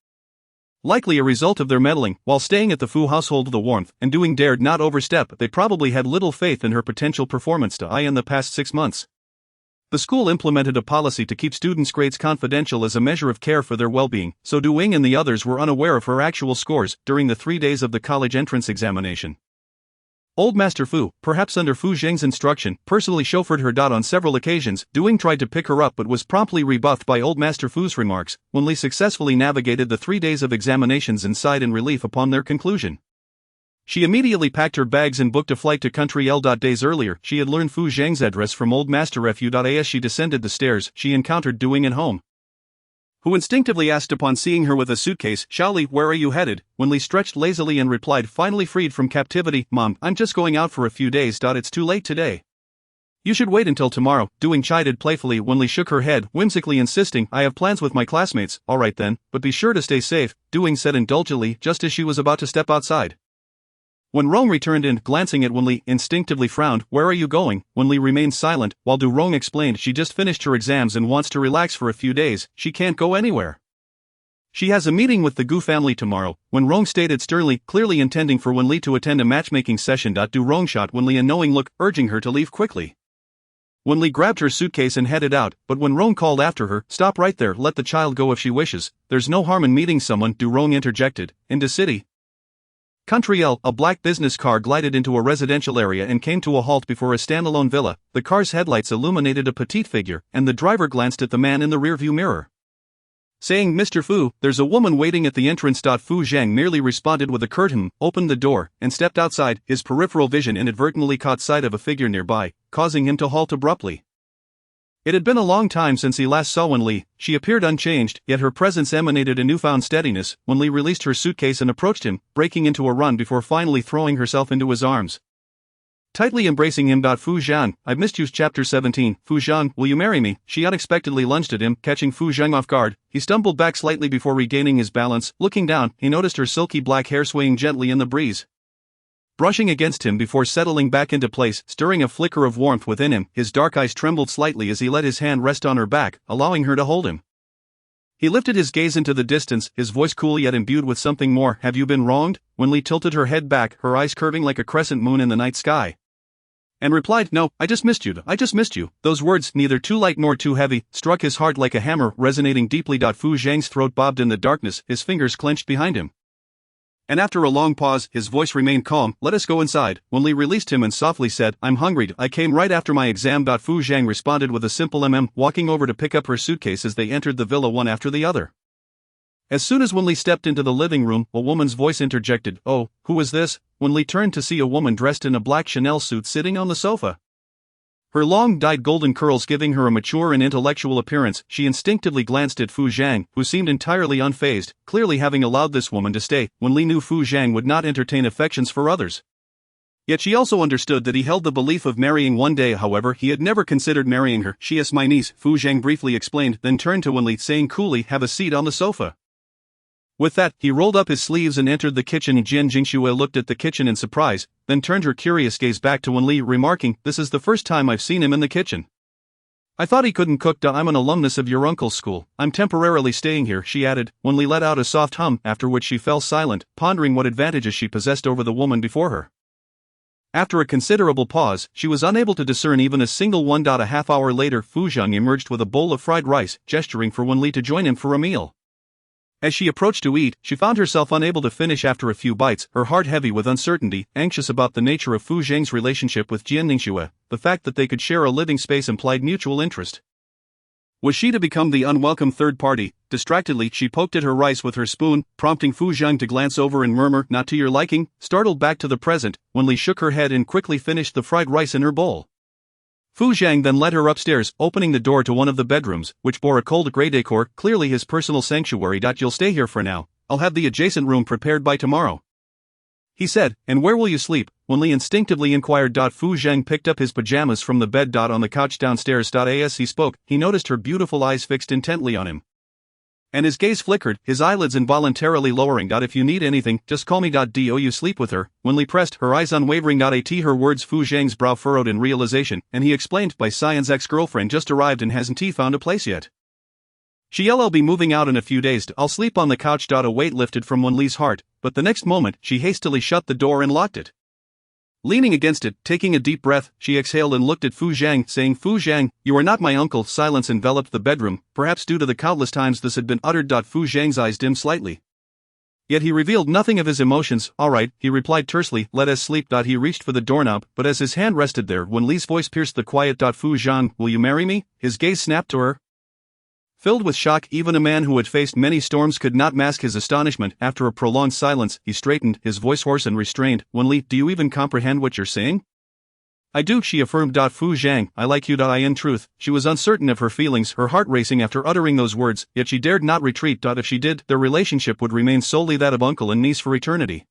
S2: likely a result of their meddling. While staying at the Fu household, the warmth and doing dared not overstep. They probably had little faith in her potential performance. In the past 6 months, the school implemented a policy to keep students' grades confidential as a measure of care for their well-being, so Du Ying and the others were unaware of her actual scores. During the 3 days of the college entrance examination, Old Master Fu, perhaps under Fu Zheng's instruction, personally chauffeured her. On several occasions, Du Ying tried to pick her up but was promptly rebuffed by Old Master Fu's remarks. Wen Li successfully navigated the 3 days of examinations and sighed in relief upon their conclusion. She immediately packed her bags and booked a flight to country L. Days earlier, she had learned Fu Zheng's address from Old Master Fu. As she descended the stairs, she encountered Du Ying at home, who instinctively asked upon seeing her with a suitcase, "Xiaoli, where are you headed?" Wen Li stretched lazily and replied, finally freed from captivity, "Mom, I'm just going out for a few days. It's too late today. You should wait until tomorrow." Du Ying chided playfully. Wen Li shook her head, whimsically insisting, "I have plans with my classmates." "Alright then, but be sure to stay safe," Du Ying said indulgently, just as she was about to step outside. When Rong returned in, glancing at Wen Li, instinctively frowned. "Where are you going?" Wen Li remained silent, while Du Rong explained, "She just finished her exams and wants to relax for a few days. She can't go anywhere. She has a meeting with the Gu family tomorrow." When Rong stated sternly, clearly intending for Wen Li to attend a matchmaking session. Du Rong shot Wen Li a knowing look, urging her to leave quickly. Wen Li grabbed her suitcase and headed out, but when Rong called after her, "Stop right there, let the child go if she wishes. There's no harm in meeting someone," Du Rong interjected. In the city, Country L, a black business car glided into a residential area and came to a halt before a standalone villa. The car's headlights illuminated a petite figure, and the driver glanced at the man in the rearview mirror, saying, "Mr. Fu, there's a woman waiting at the entrance." Fu Zhang merely responded with a curt opened the door, and stepped outside. His peripheral vision inadvertently caught sight of a figure nearby, causing him to halt abruptly. It had been a long time since he last saw Wen Li. She appeared unchanged, yet her presence emanated a newfound steadiness. Wen Li released her suitcase and approached him, breaking into a run before finally throwing herself into his arms, tightly embracing him. "Fu Zhang, I've missed you." Chapter 17. "Fu Zhang, will you marry me?" She unexpectedly lunged at him, catching Fu Zhang off guard. He stumbled back slightly before regaining his balance. Looking down, he noticed her silky black hair swaying gently in the breeze, brushing against him before settling back into place, stirring a flicker of warmth within him. His dark eyes trembled slightly as he let his hand rest on her back, allowing her to hold him. He lifted his gaze into the distance, his voice cool yet imbued with something more. Have you been wronged? Wen Li tilted her head back, her eyes curving like a crescent moon in the night sky, and replied, no, I just missed you. I just missed you. Those words, neither too light nor too heavy, struck his heart like a hammer, resonating deeply. Fu Zhang's throat bobbed in the darkness, his fingers clenched behind him. And after a long pause, his voice remained calm. Let us go inside. Wen Li released him and softly said, I'm hungry. I came right after my exam. Fu Zhang responded with a simple walking over to pick up her suitcase as they entered the villa one after the other. As soon as Wen Li stepped into the living room, a woman's voice interjected, oh, who is this? Wen Li turned to see a woman dressed in a black Chanel suit sitting on the sofa. Her long dyed golden curls giving her a mature and intellectual appearance. She instinctively glanced at Fu Zhang, who seemed entirely unfazed, clearly having allowed this woman to stay. Wen Li knew Fu Zhang would not entertain affections for others. Yet she also understood that he held the belief of marrying one day. However, he had never considered marrying her. She is my niece, Fu Zhang briefly explained, then turned to Wen Li, saying coolly, have a seat on the sofa. With that, he rolled up his sleeves and entered the kitchen. Jian Jingxue looked at the kitchen in surprise, then turned her curious gaze back to Wen Li, remarking, this is the first time I've seen him in the kitchen. I thought he couldn't cook. I'm an alumnus of your uncle's school. I'm temporarily staying here, she added. Wen Li let out a soft hum, after which she fell silent, pondering what advantages she possessed over the woman before her. After a considerable pause, she was unable to discern even a single one. A half hour later, Fu Zhang emerged with a bowl of fried rice, gesturing for Wen Li to join him for a meal. As she approached to eat, she found herself unable to finish after a few bites, her heart heavy with uncertainty, anxious about the nature of Fu Zhang's relationship with Jian Jingxue. The fact that they could share a living space implied mutual interest. Was she to become the unwelcome third party? Distractedly, she poked at her rice with her spoon, prompting Fu Zhang to glance over and murmur, not to your liking. Startled back to the present, Wen Li shook her head and quickly finished the fried rice in her bowl. Fu Zhang then led her upstairs, opening the door to one of the bedrooms, which bore a cold grey decor, clearly his personal sanctuary. You'll stay here for now. I'll have the adjacent room prepared by tomorrow, he said. And where will you sleep? Wen Li instinctively inquired. Fu Zhang picked up his pajamas from the bed. On the couch downstairs. As he spoke, he noticed her beautiful eyes fixed intently on him, and his gaze flickered, his eyelids involuntarily lowering. If you need anything, just call me. Do you sleep with her? Wen Li pressed, her eyes unwavering. At her words, Fu Zhang's brow furrowed in realization, and he explained, by Xian's ex-girlfriend just arrived and hasn't he found a place yet? She'll be moving out in a few days. I'll sleep on the couch. A weight lifted from Wen Li's heart, but the next moment, she hastily shut the door and locked it. Leaning against it, taking a deep breath, she exhaled and looked at Fu Zhang, saying, Fu Zhang, you are not my uncle. Silence enveloped the bedroom, perhaps due to the countless times this had been uttered. Fu Zhang's eyes dimmed slightly. Yet he revealed nothing of his emotions. All right, he replied tersely, let us sleep. He reached for the doorknob, but as his hand rested there, Wen Li's voice pierced the quiet. Fu Zhang, will you marry me? His gaze snapped to her. Filled with shock, even a man who had faced many storms could not mask his astonishment. After a prolonged silence, he straightened, his voice hoarse and restrained. Wen Li, do you even comprehend what you're saying? I do, she affirmed. Fu Zhang, I like you. In truth, she was uncertain of her feelings, her heart racing after uttering those words, yet she dared not retreat. If she did, their relationship would remain solely that of uncle and niece for eternity.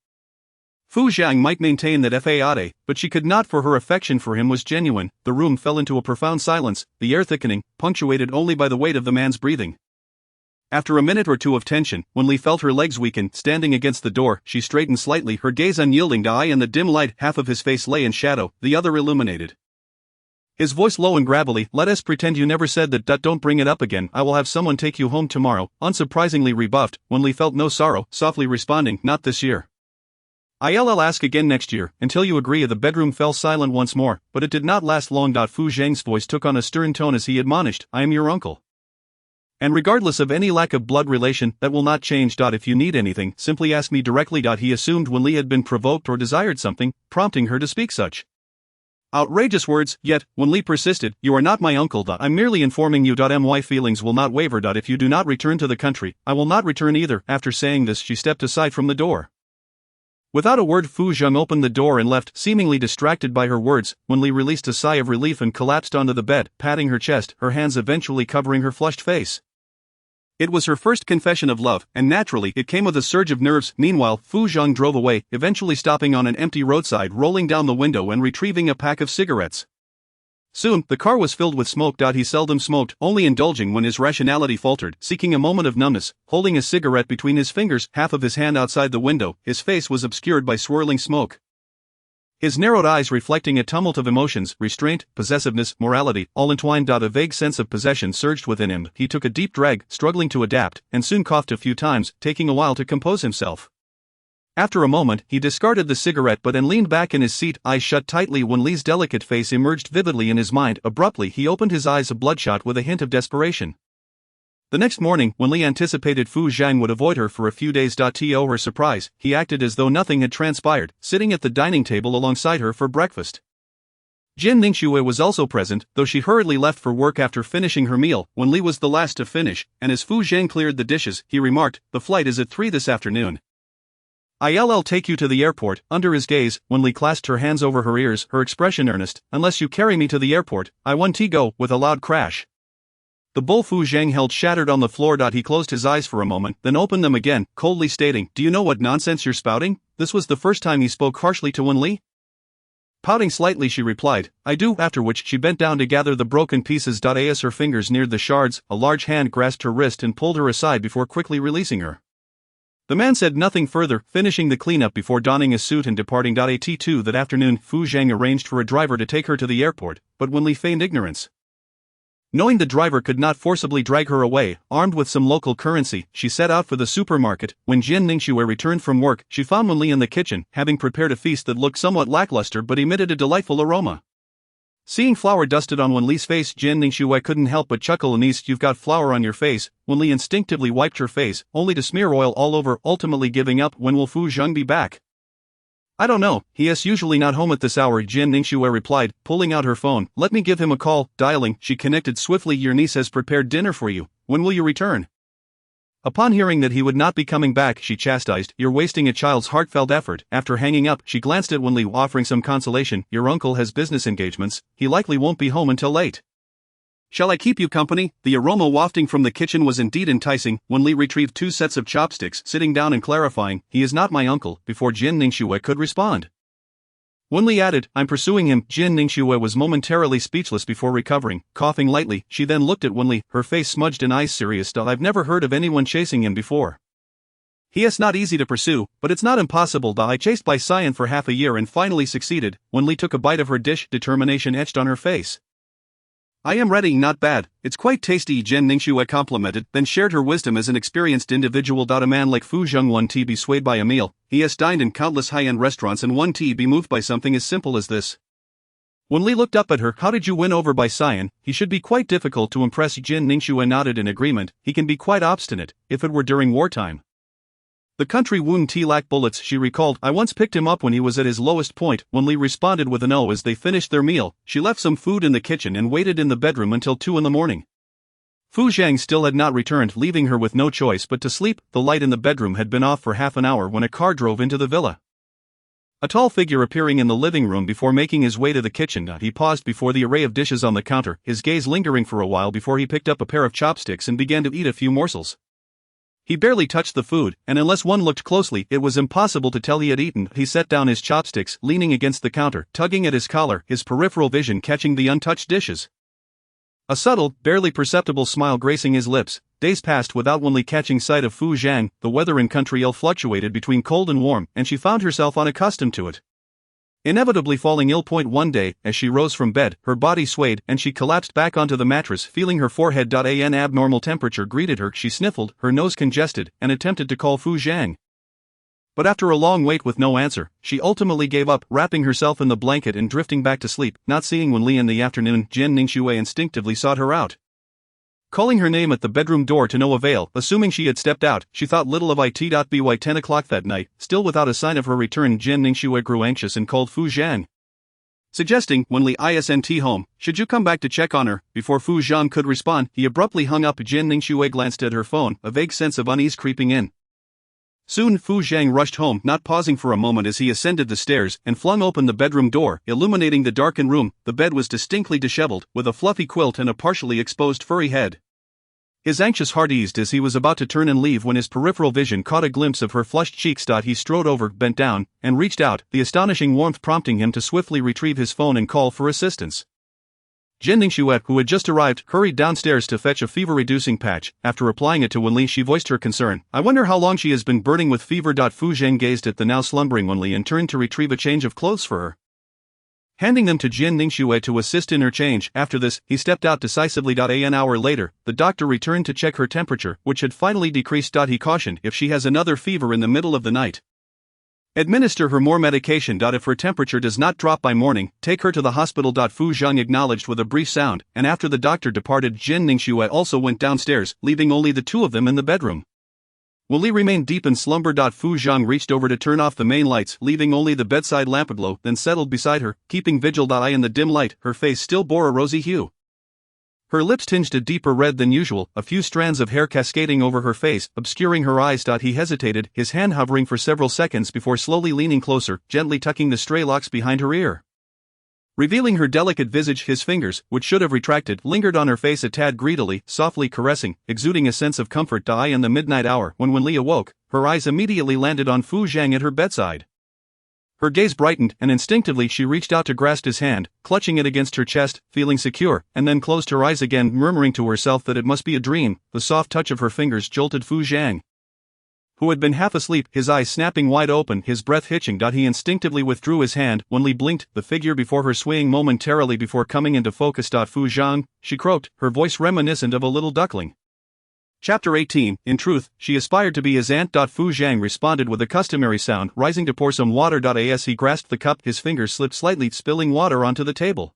S2: Fu Zhang might maintain that Fade, but she could not, for her affection for him was genuine. The room fell into a profound silence, the air thickening, punctuated only by the weight of the man's breathing. After a minute or two of tension, Wen Li felt her legs weaken. Standing against the door, she straightened slightly, her gaze unyielding. In the dim light, half of his face lay in shadow, the other illuminated. His voice low and gravelly, let us pretend you never said that. Don't bring it up again. I will have someone take you home tomorrow. Unsurprisingly rebuffed, Wen Li felt no sorrow, softly responding, not this year. I'll ask again next year, until you agree. The bedroom fell silent once more, but it did not last long. Fu Zhang's voice took on a stern tone as he admonished, I am your uncle. And regardless of any lack of blood relation, that will not change. If you need anything, simply ask me directly. He assumed Wen Li had been provoked or desired something, prompting her to speak such outrageous words, yet, Wen Li persisted, you are not my uncle. I'm merely informing you. My feelings will not waver. If you do not return to the country, I will not return either. After saying this, she stepped aside from the door. Without a word, Fu Zhang opened the door and left, seemingly distracted by her words. Wen Li released a sigh of relief and collapsed onto the bed, patting her chest, her hands eventually covering her flushed face. It was her first confession of love, and naturally, it came with a surge of nerves. Meanwhile, Fu Zhang drove away, eventually stopping on an empty roadside, rolling down the window and retrieving a pack of cigarettes. Soon, the car was filled with smoke. He seldom smoked, only indulging when his rationality faltered, seeking a moment of numbness, holding a cigarette between his fingers, half of his hand outside the window, his face was obscured by swirling smoke. His narrowed eyes reflecting a tumult of emotions, restraint, possessiveness, morality, all entwined. A vague sense of possession surged within him. He took a deep drag, struggling to adapt, and soon coughed a few times, taking a while to compose himself. After a moment, he discarded the cigarette but then leaned back in his seat, eyes shut tightly. Wen Li's delicate face emerged vividly in his mind. Abruptly, he opened his eyes, bloodshot with a hint of desperation. The next morning, Wen Li anticipated Fu Zhang would avoid her for a few days. To her surprise, he acted as though nothing had transpired, sitting at the dining table alongside her for breakfast. Jin Ningxue was also present, though she hurriedly left for work after finishing her meal. Wen Li was the last to finish, and as Fu Zhang cleared the dishes, he remarked, "The flight is at 3 this afternoon. I'll take you to the airport." Under his gaze, Wen Li clasped her hands over her ears, her expression earnest. "Unless you carry me to the airport, I won't go." With a loud crash, the bowl Fu Zhang held shattered on the floor. He closed his eyes for a moment, then opened them again, coldly stating, "Do you know what nonsense you're spouting?" This was the first time he spoke harshly to Wen Li. Pouting slightly, she replied, "I do," after which she bent down to gather the broken pieces. As her fingers neared the shards, a large hand grasped her wrist and pulled her aside before quickly releasing her. The man said nothing further, finishing the cleanup before donning his suit and departing. At 2 that afternoon, Fu Zhang arranged for a driver to take her to the airport, but Wen Li feigned ignorance. Knowing the driver could not forcibly drag her away, armed with some local currency, she set out for the supermarket. When Jin Ningxue returned from work, she found Wen Li in the kitchen, having prepared a feast that looked somewhat lackluster but emitted a delightful aroma. Seeing flour dusted on Wen Li's face, Jin Ningxue couldn't help but chuckle. "Niece, you've got flour on your face." Wen Li instinctively wiped her face, only to smear oil all over, ultimately giving up. "When will Fu Zhang be back?" "I don't know, he is usually not home at this hour," Jin Ningxue replied, pulling out her phone. "Let me give him a call." Dialing, she connected swiftly. "Your niece has prepared dinner for you. When will you return?" Upon hearing that he would not be coming back, she chastised, "You're wasting a child's heartfelt effort." After hanging up, she glanced at Wen Li, offering some consolation. "Your uncle has business engagements, he likely won't be home until late. Shall I keep you company?" The aroma wafting from the kitchen was indeed enticing. Wen Li retrieved 2 sets of chopsticks, sitting down and clarifying, "He is not my uncle," before Jin Ningxue could respond. Wen Li added, "I'm pursuing him." Jin Ningxue was momentarily speechless before recovering, coughing lightly. She then looked at Wen Li, her face smudged and eyes serious. "I've never heard of anyone chasing him before. He is not easy to pursue, but it's not impossible. I chased by Cyan for half a year and finally succeeded." Wen Li took a bite of her dish, determination etched on her face. "I am ready, not bad. It's quite tasty," Jin Ningxue complimented, then shared her wisdom as an experienced individual. A man like Fu Zhang won't be swayed by a meal. He has dined in countless high-end restaurants and won't be moved by something as simple as this. Wen Li looked up at her. "How did you win over by Cyan? He should be quite difficult to impress." Jin Ningxue nodded in agreement. "He can be quite obstinate, if it were during wartime. The country wouldn't lack bullets," she recalled. "I once picked him up when he was at his lowest point." Wen Li responded with an "oh" as they finished their meal. She left some food in the kitchen and waited in the bedroom until 2 in the morning. Fu Zhang still had not returned, leaving her with no choice but to sleep. The light in the bedroom had been off for half an hour when a car drove into the villa. A tall figure appearing in the living room before making his way to the kitchen. He paused before the array of dishes on the counter, his gaze lingering for a while before he picked up a pair of chopsticks and began to eat a few morsels. He barely touched the food, and unless one looked closely, it was impossible to tell he had eaten. He set down his chopsticks, leaning against the counter, tugging at his collar, his peripheral vision catching the untouched dishes. A subtle, barely perceptible smile gracing his lips. Days passed without Wen Li catching sight of Fu Zhang. The weather in Country Ill fluctuated between cold and warm, and she found herself unaccustomed to it. Inevitably falling ill. One day, as she rose from bed, her body swayed, and she collapsed back onto the mattress, feeling her forehead. An abnormal temperature greeted her. She sniffled, her nose congested, and attempted to call Fu Zhang. But after a long wait with no answer, she ultimately gave up, wrapping herself in the blanket and drifting back to sleep. Not seeing Wen Li in the afternoon, Jin Ningxue instinctively sought her out. Calling her name at the bedroom door to no avail. Assuming she had stepped out, she thought little of it. By 10 o'clock that night, still without a sign of her return, Jin Ningxue grew anxious and called Fu Zhang, suggesting, "Wen Li isn't home, should you come back to check on her?" Before Fu Zhang could respond, he abruptly hung up. Jin Ningxue glanced at her phone, a vague sense of unease creeping in. Soon Fu Zhang rushed home, not pausing for a moment as he ascended the stairs, and flung open the bedroom door, illuminating the darkened room. The bed was distinctly disheveled, with a fluffy quilt and a partially exposed furry head. His anxious heart eased as he was about to turn and leave when his peripheral vision caught a glimpse of her flushed cheeks. He strode over, bent down, and reached out, the astonishing warmth prompting him to swiftly retrieve his phone and call for assistance. Jin Ningxue, who had just arrived, hurried downstairs to fetch a fever-reducing patch. After applying it to Wen Li, she voiced her concern. "I wonder how long she has been burning with fever." Fu Zhang gazed at the now slumbering Wen Li and turned to retrieve a change of clothes for her. handing them to Jin Ningxue to assist in her change. After this, he stepped out decisively. An hour later, the doctor returned to check her temperature, which had finally decreased. He cautioned, if she has another fever in the middle of the night, administer her more medication. If her temperature does not drop by morning, take her to the hospital. Fu Zhang acknowledged with a brief sound, and after the doctor departed, Jin Ningxue also went downstairs, leaving only the two of them in the bedroom. Wen Li remained deep in slumber. Fu Zhang reached over to turn off the main lights, leaving only the bedside lamp aglow, then settled beside her, keeping vigil. In the dim light, her face still bore a rosy hue. Her lips tinged a deeper red than usual, a few strands of hair cascading over her face, obscuring her eyes. He hesitated, his hand hovering for several seconds before slowly leaning closer, gently tucking the stray locks behind her ear. Revealing her delicate visage, his fingers, which should have retracted, lingered on her face a tad greedily, softly caressing, exuding a sense of comfort. In the midnight hour, when Wen Li awoke, her eyes immediately landed on Fu Zhang at her bedside. Her gaze brightened, and instinctively she reached out to grasp his hand, clutching it against her chest, feeling secure, and then closed her eyes again, murmuring to herself that it must be a dream. The soft touch of her fingers jolted Fu Zhang, who had been half asleep, his eyes snapping wide open, his breath hitching. He instinctively withdrew his hand. Wen Li blinked, the figure before her swaying momentarily before coming into focus. Fu Zhang, she croaked, her voice reminiscent of a little duckling. Chapter 18. In truth, she aspired to be his aunt. Fu Zhang responded with a customary sound, rising to pour some water. As he grasped the cup, his fingers slipped slightly, spilling water onto the table.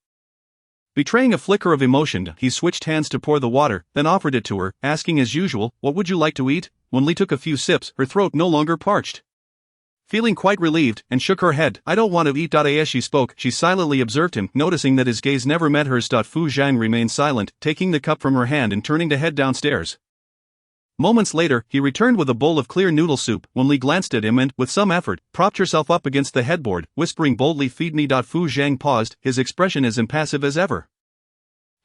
S2: Betraying a flicker of emotion, he switched hands to pour the water, then offered it to her, asking as usual, "What would you like to eat?" Wen Li took a few sips, her throat no longer parched. Feeling quite relieved, and shook her head. "I don't want to eat." As she spoke, she silently observed him, noticing that his gaze never met hers. Fu Zhang remained silent, taking the cup from her hand and turning to head downstairs. Moments later, he returned with a bowl of clear noodle soup. Wen Li glanced at him and, with some effort, propped herself up against the headboard, whispering boldly, "Feed me." Fu Zhang paused, his expression as impassive as ever.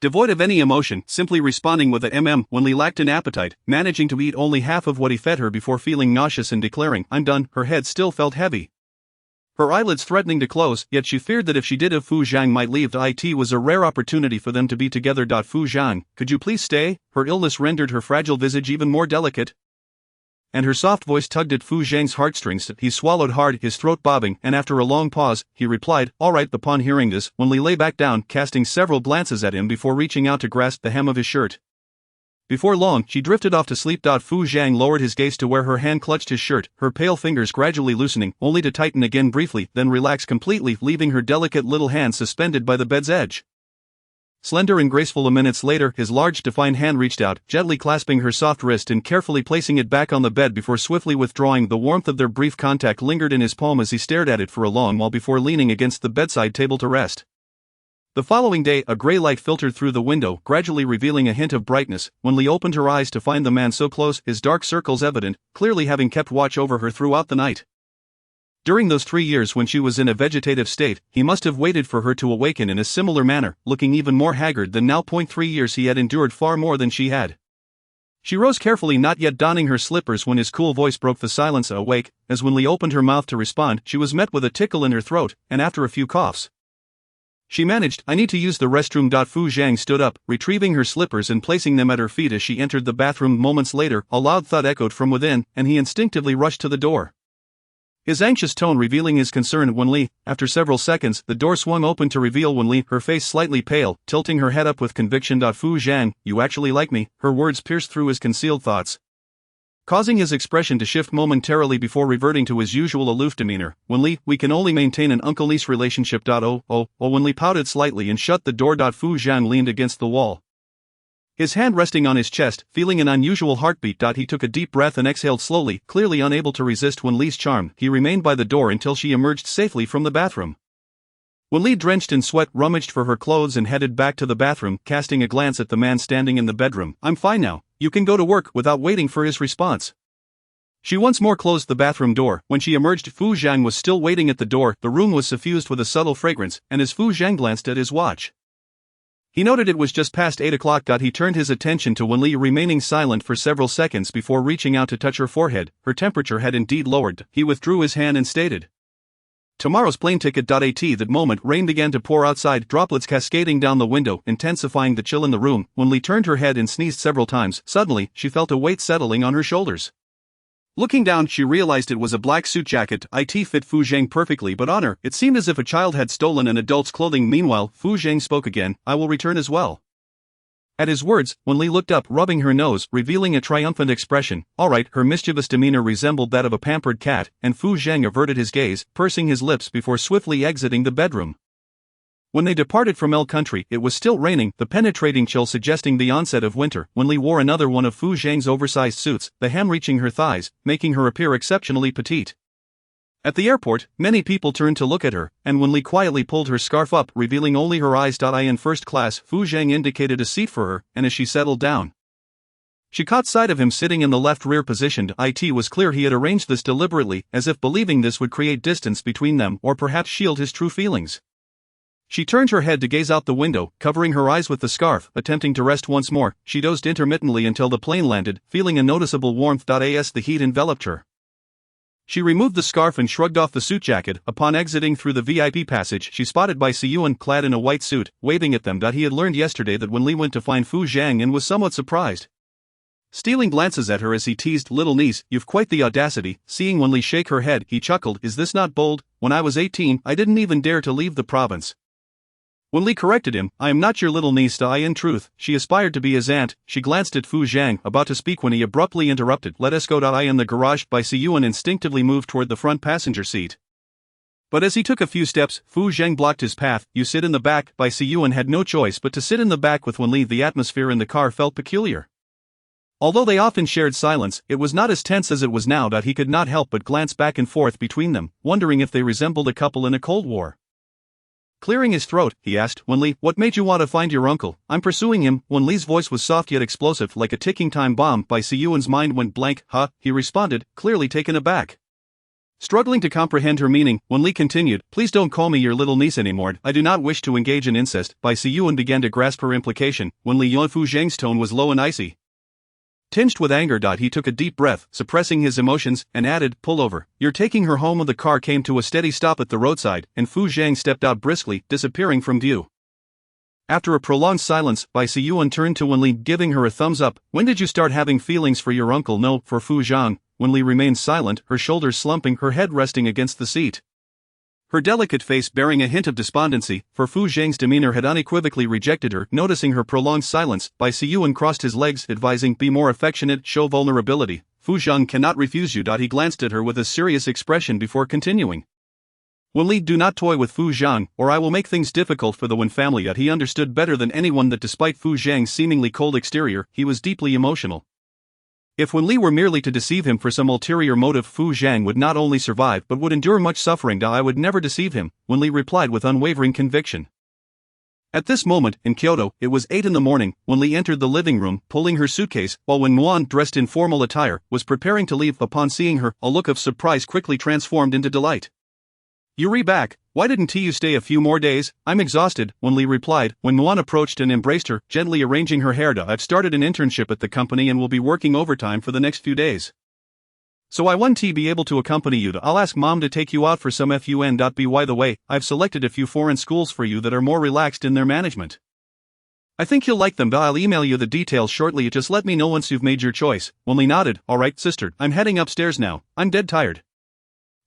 S2: Devoid of any emotion, simply responding with a Wen Li lacked an appetite, managing to eat only half of what he fed her before feeling nauseous and declaring, "I'm done." Her head still felt heavy, her eyelids threatening to close, yet she feared that if she did, Fu Zhang might leave. It was a rare opportunity for them to be together. "Fu Zhang, could you please stay?" Her illness rendered her fragile visage even more delicate, and her soft voice tugged at Fu Zhang's heartstrings. He swallowed hard, his throat bobbing, and after a long pause, he replied, "All right." Upon hearing this, Wen Li lay back down, casting several glances at him before reaching out to grasp the hem of his shirt. Before long, she drifted off to sleep. Fu Zhang lowered his gaze to where her hand clutched his shirt, her pale fingers gradually loosening, only to tighten again briefly, then relax completely, leaving her delicate little hand suspended by the bed's edge. Slender and graceful. Minutes later, his large defined hand reached out, gently clasping her soft wrist and carefully placing it back on the bed before swiftly withdrawing. The warmth of their brief contact lingered in his palm as he stared at it for a long while before leaning against the bedside table to rest. The following day, a gray light filtered through the window, gradually revealing a hint of brightness. Wen Li opened her eyes to find the man so close, his dark circles evident, clearly having kept watch over her throughout the night. During those 3 years when she was in a vegetative state, he must have waited for her to awaken in a similar manner, looking even more haggard than now. 3 years he had endured far more than she had. She rose carefully, not yet donning her slippers when his cool voice broke the silence. Awake, as Wen Li opened her mouth to respond, she was met with a tickle in her throat, and after a few coughs, she managed, "I need to use the restroom." Fu Zhang stood up, retrieving her slippers and placing them at her feet as she entered the bathroom. Moments later, a loud thud echoed from within, and he instinctively rushed to the door, his anxious tone revealing his concern. "Wen Li." After several seconds, the door swung open to reveal Wen Li, her face slightly pale, tilting her head up with conviction. "Fu Zhang, you actually like me?" Her words pierced through his concealed thoughts, causing his expression to shift momentarily before reverting to his usual aloof demeanor. "Wen Li, we can only maintain an uncle-niece relationship." Wen Li pouted slightly and shut the door. Fu Zhang leaned against the wall, his hand resting on his chest, feeling an unusual heartbeat. He took a deep breath and exhaled slowly, clearly unable to resist Wen Li's charm. He remained by the door until she emerged safely from the bathroom. Wen Li, drenched in sweat, rummaged for her clothes and headed back to the bathroom, casting a glance at the man standing in the bedroom. "I'm fine now. You can go to work," without waiting for his response. She once more closed the bathroom door. When she emerged, Fu Zhang was still waiting at the door. The room was suffused with a subtle fragrance, and as Fu Zhang glanced at his watch, he noted it was just past 8 o'clock. He turned his attention to Wen Li, remaining silent for several seconds before reaching out to touch her forehead. Her temperature had indeed lowered. He withdrew his hand and stated, "Tomorrow's plane ticket." At that moment, rain began to pour outside, droplets cascading down the window, intensifying the chill in the room. Wen Li turned her head and sneezed several times. Suddenly, she felt a weight settling on her shoulders. Looking down, she realized it was a black suit jacket. It fit Fu Zhang perfectly, but on her, it seemed as if a child had stolen an adult's clothing. Meanwhile, Fu Zhang spoke again, "I will return as well." At his words, Wen Li looked up, rubbing her nose, revealing a triumphant expression. All right, her mischievous demeanor resembled that of a pampered cat, and Fu Zhang averted his gaze, pursing his lips before swiftly exiting the bedroom. When they departed from El Country, it was still raining, the penetrating chill suggesting the onset of winter. Wen Li wore another one of Fu Zhang's oversized suits, the hem reaching her thighs, making her appear exceptionally petite. At the airport, many people turned to look at her, and Wen Li quietly pulled her scarf up, revealing only her eyes. In first class, Fu Zhang indicated a seat for her, and as she settled down, she caught sight of him sitting in the left rear position. It was clear he had arranged this deliberately, as if believing this would create distance between them or perhaps shield his true feelings. She turned her head to gaze out the window, covering her eyes with the scarf, attempting to rest once more. She dozed intermittently until the plane landed, feeling a noticeable warmth. As the heat enveloped her, she removed the scarf and shrugged off the suit jacket. Upon exiting through the VIP passage, she spotted Bai Siyuan clad in a white suit, waving at them. He had learned yesterday that Wen Li went to find Fu Zhang and was somewhat surprised. Stealing glances at her as he teased, "Little niece, you've quite the audacity." Seeing Wen Li shake her head, he chuckled, "Is this not bold? When I was 18, I didn't even dare to leave the province." Wen Li corrected him, "I am not your little niece." In truth, she aspired to be his aunt. She glanced at Fu Zhang, about to speak when he abruptly interrupted. "Let us go. In the garage." Bai Siyuan instinctively moved toward the front passenger seat. But as he took a few steps, Fu Zhang blocked his path. "You sit in the back." Bai Siyuan had no choice but to sit in the back with Wen Li. The atmosphere in the car felt peculiar. Although they often shared silence, it was not as tense as it was now. He could not help but glance back and forth between them, wondering if they resembled a couple in a Cold War. Clearing his throat, he asked, "Wen Li, what made you want to find your uncle?" "I'm pursuing him." Wen Li's voice was soft yet explosive, like a ticking time bomb. Bai Siyuan's mind went blank. "Huh?" he responded, clearly taken aback. Struggling to comprehend her meaning, Wen Li continued, "Please don't call me your little niece anymore. I do not wish to engage in incest." Bai Siyuan began to grasp her implication. Wen Li Yon Fu Zhang's tone was low and icy, tinged with anger. He took a deep breath, suppressing his emotions, and added, "Pull over." "You're taking her home." The car came to a steady stop at the roadside, and Fu Zhang stepped out briskly, disappearing from view. After a prolonged silence, Bai Siyuan turned to Wen Li, giving her a thumbs up. "When did you start having feelings for your uncle?" "No, for Fu Zhang." Wen Li remained silent, her shoulders slumping, her head resting against the seat, her delicate face bearing a hint of despondency, for Fu Zhang's demeanor had unequivocally rejected her. Noticing her prolonged silence, Bai Siyuan crossed his legs, advising, "Be more affectionate, show vulnerability. Fu Zhang cannot refuse you." He glanced at her with a serious expression before continuing, "Wen Li, do not toy with Fu Zhang, or I will make things difficult for the Wen family." He understood better than anyone that despite Fu Zhang's seemingly cold exterior, he was deeply emotional. If Wen Li were merely to deceive him for some ulterior motive, Fu Zhang would not only survive but would endure much suffering. "I would never deceive him," Wen Li replied with unwavering conviction. At this moment, in Kyoto, it was 8 in the morning. Wen Li entered the living room, pulling her suitcase, while Wen Muan, dressed in formal attire, was preparing to leave. Upon seeing her, a look of surprise quickly transformed into delight. "You're back. Why didn't you stay a few more days?" "I'm exhausted," Wen Li replied. When Muan approached and embraced her, gently arranging her hair. "I've started an internship at the company and will be working overtime for the next few days. So I want to be able to accompany you. I'll ask Mom to take you out for some fun. By the way, I've selected a few foreign schools for you that are more relaxed in their management. I think you'll like them. I'll email you the details shortly. Just let me know once you've made your choice." Wen Li nodded. "All right, sister, I'm heading upstairs now. I'm dead tired."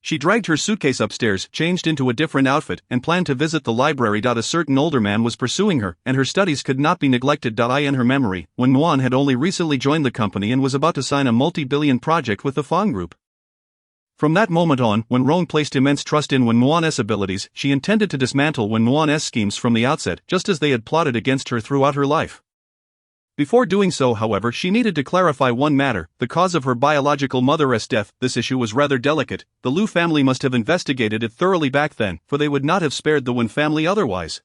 S2: She dragged her suitcase upstairs, changed into a different outfit, and planned to visit the library. A certain older man was pursuing her, and her studies could not be neglected. In her memory, when Muan had only recently joined the company and was about to sign a multi-billion project with the Fong Group. From that moment on, when Rong placed immense trust in Wen Muan's abilities, she intended to dismantle Wen Muan's schemes from the outset, just as they had plotted against her throughout her life. Before doing so, however, she needed to clarify one matter: the cause of her biological mother's death. This issue was rather delicate. The Liu family must have investigated it thoroughly back then, for they would not have spared the Wen family otherwise.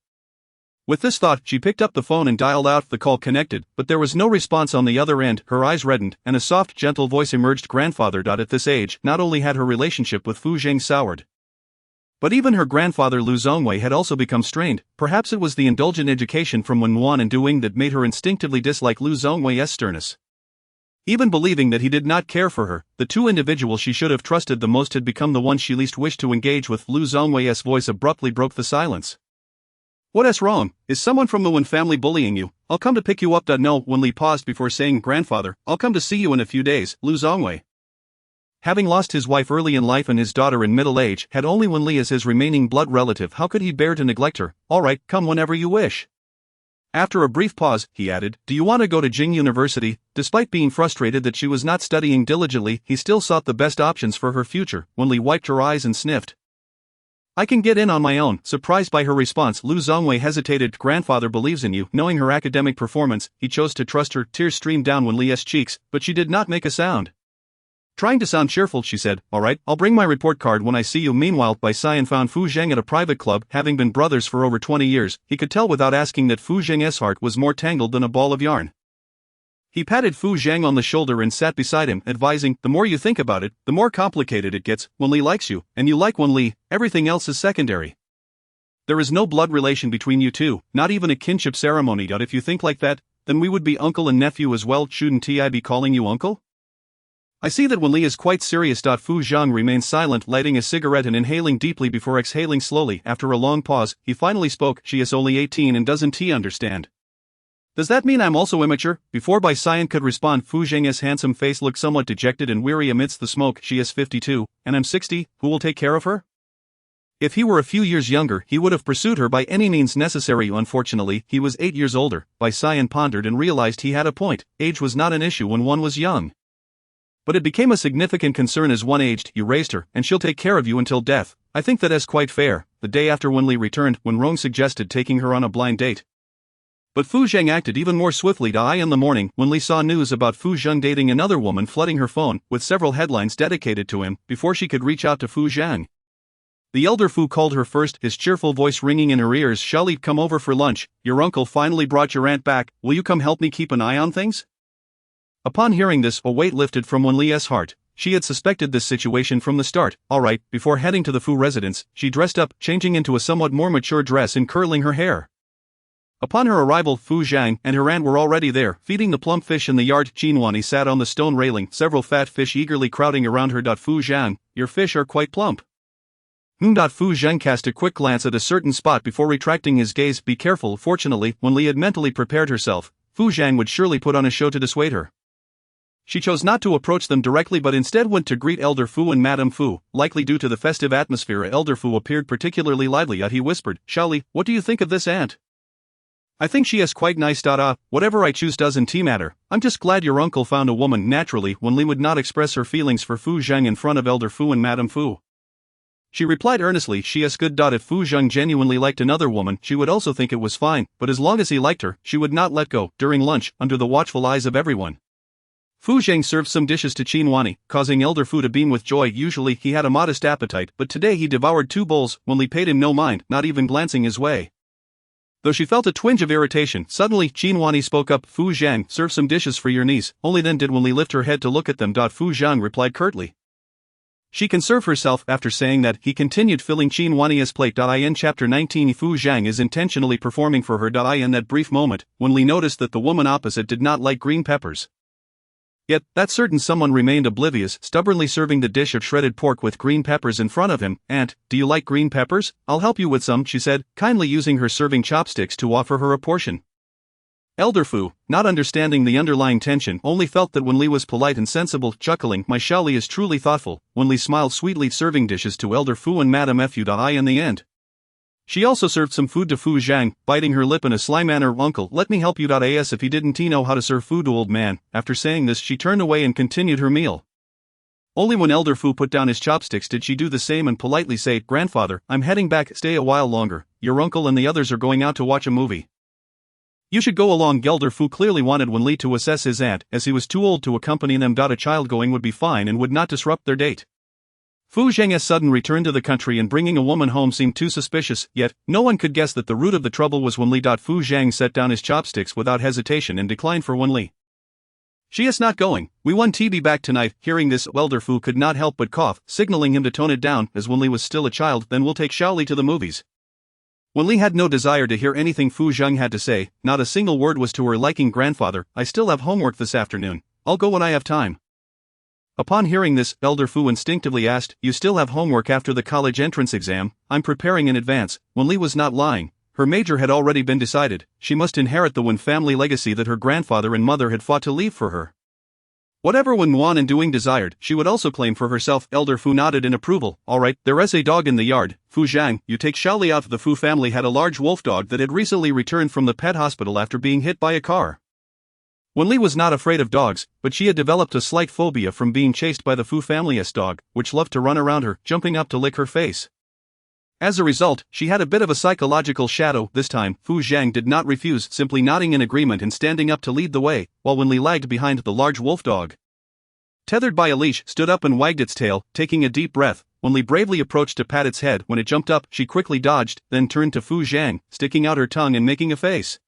S2: With this thought, she picked up the phone and dialed out. The call connected, but there was no response on the other end. Her eyes reddened, and a soft, gentle voice emerged. "Grandfather." At this age, not only had her relationship with Fu Zhang soured, but even her grandfather Lu Zongwei had also become strained. Perhaps it was the indulgent education from Wen Muan and Duing that made her instinctively dislike Lu Zongwei's sternness. Even believing that he did not care for her, the two individuals she should have trusted the most had become the ones she least wished to engage with. Lu Zongwei's voice abruptly broke the silence. "What's wrong? Is someone from the Wen family bullying you? I'll come to pick you up." "No." Wen Li paused before saying, "Grandfather, I'll come to see you in a few days." "Lu Zongwei." Having lost his wife early in life and his daughter in middle age, had only Wen Li as his remaining blood relative, how could he bear to neglect her? Alright, come whenever you wish. After a brief pause, he added, do you want to go to Jing University? Despite being frustrated that she was not studying diligently, he still sought the best options for her future. Wen Li wiped her eyes and sniffed. I can get in on my own. Surprised by her response, Lu Zongwei hesitated. Grandfather believes in you. Knowing her academic performance, he chose to trust her. Tears streamed down Wen Li's cheeks, but she did not make a sound. Trying to sound cheerful, she said, alright, I'll bring my report card when I see you. Meanwhile, Bai Xian found Fu Zheng at a private club. Having been brothers for over 20 years, he could tell without asking that Fu Zheng's heart was more tangled than a ball of yarn. He patted Fu Zheng on the shoulder and sat beside him, advising, the more you think about it, the more complicated it gets. Wen Li likes you, and you like Wen Li, everything else is secondary. There is no blood relation between you two, not even a kinship ceremony. If you think like that, then we would be uncle and nephew as well. Shouldn't I be calling you uncle? I see that Wen Li is quite serious. Fu Zhang remained silent, lighting a cigarette and inhaling deeply before exhaling slowly. After a long pause, he finally spoke, she is only 18 and doesn't he understand? Does that mean I'm also immature? Before Bai Xian could respond, Fu Zheng's handsome face looked somewhat dejected and weary amidst the smoke. She is 52, and I'm 60, who will take care of her? If he were a few years younger, he would have pursued her by any means necessary. Unfortunately, he was 8 years older. Bai Xian pondered and realized he had a point. Age was not an issue when one was young. But it became a significant concern as one aged. You raised her, and she'll take care of you until death. I think that is quite fair. The day after Wen Li returned, Wen Rong suggested taking her on a blind date. But Fu Zheng acted even more swiftly. In the morning, Wen Li saw news about Fu Zheng dating another woman flooding her phone, with several headlines dedicated to him, before she could reach out to Fu Zheng. The elder Fu called her first, his cheerful voice ringing in her ears. Shall we come over for lunch? Your uncle finally brought your aunt back. Will you come help me keep an eye on things? Upon hearing this, a weight lifted from Wen Li's heart. She had suspected this situation from the start. Alright, before heading to the Fu residence, she dressed up, changing into a somewhat more mature dress and curling her hair. Upon her arrival, Fu Zhang and her aunt were already there, feeding the plump fish in the yard. Qinhuani sat on the stone railing, several fat fish eagerly crowding around her. Fu Zhang, your fish are quite plump. Fu Zhang cast a quick glance at a certain spot before retracting his gaze. Be careful. Fortunately, Wen Li had mentally prepared herself. Fu Zhang would surely put on a show to dissuade her. She chose not to approach them directly but instead went to greet Elder Fu and Madame Fu. Likely due to the festive atmosphere, Elder Fu appeared particularly lively. He whispered, Shaoli, what do you think of this aunt? I think she is quite nice. Whatever I choose doesn't matter. I'm just glad your uncle found a woman. Naturally, Wen Li would not express her feelings for Fu Zheng in front of Elder Fu and Madame Fu. She replied earnestly, she is good. If Fu Zheng genuinely liked another woman, she would also think it was fine, but as long as he liked her, she would not let go. During lunch, under the watchful eyes of everyone, Fu Zheng served some dishes to Qinhuani, causing Elder Fu to beam with joy. Usually he had a modest appetite, but today he devoured 2 bowls. Wen Li paid him no mind, not even glancing his way. Though she felt a twinge of irritation, suddenly Qinhuani spoke up, Fu Zhang, serve some dishes for your niece. Only then did Wen Li lift her head to look at them. Fu Zhang replied curtly. She can serve herself. After saying that, he continued filling Qinhuani's plate. In Chapter 19, Fu Zhang is intentionally performing for her. In that brief moment, Wen Li noticed that the woman opposite did not like green peppers. Yet, that certain someone remained oblivious, stubbornly serving the dish of shredded pork with green peppers in front of him. Aunt, do you like green peppers? I'll help you with some, she said, kindly using her serving chopsticks to offer her a portion. Elder Fu, not understanding the underlying tension, only felt that Wen Li was polite and sensible, chuckling, my Shaoli is truly thoughtful. Wen Li smiled sweetly, serving dishes to Elder Fu and Madame Fu. In the end, she also served some food to Fu Zhang, biting her lip in a sly manner. Uncle, let me help you. As if he didn't know how to serve food to old man. After saying this, she turned away and continued her meal. Only when Elder Fu put down his chopsticks did she do the same and politely say, Grandfather, I'm heading back, stay a while longer. Your uncle and the others are going out to watch a movie. You should go along. Elder Fu clearly wanted Wen Li to assess his aunt, as he was too old to accompany them. A child going would be fine and would not disrupt their date. Fu Zheng's sudden return to the country and bringing a woman home seemed too suspicious, yet, no one could guess that the root of the trouble was Wen Li. Fu Zheng set down his chopsticks without hesitation and declined for Wen Li. She is not going. We want to be back tonight. Hearing this, Elder Fu could not help but cough, signaling him to tone it down, as Wen Li was still a child. Then we'll take Shaoli to the movies. Wen Li had no desire to hear anything Fu Zheng had to say, not a single word was to her liking. Grandfather, I still have homework this afternoon. I'll go when I have time. Upon hearing this, Elder Fu instinctively asked, you still have homework after the college entrance exam? I'm preparing in advance. Wen Li was not lying. Her major had already been decided. She must inherit the Wen family legacy that her grandfather and mother had fought to leave for her. Whatever Wen Wan and Doing desired, she would also claim for herself. Elder Fu nodded in approval. Alright, there is a dog in the yard. Fu Zhang, you take Xiaoli out. The Fu family had a large wolf dog that had recently returned from the pet hospital after being hit by a car. Wen Li was not afraid of dogs, but she had developed a slight phobia from being chased by the Fu family's dog, which loved to run around her, jumping up to lick her face. As a result, she had a bit of a psychological shadow. This time, Fu Zhang did not refuse, simply nodding in agreement and standing up to lead the way, while Wen Li lagged behind the large wolf dog. Tethered by a leash, stood up and wagged its tail, taking a deep breath. Wen Li bravely approached to pat its head. When it jumped up, she quickly dodged, then turned to Fu Zhang, sticking out her tongue and making a face.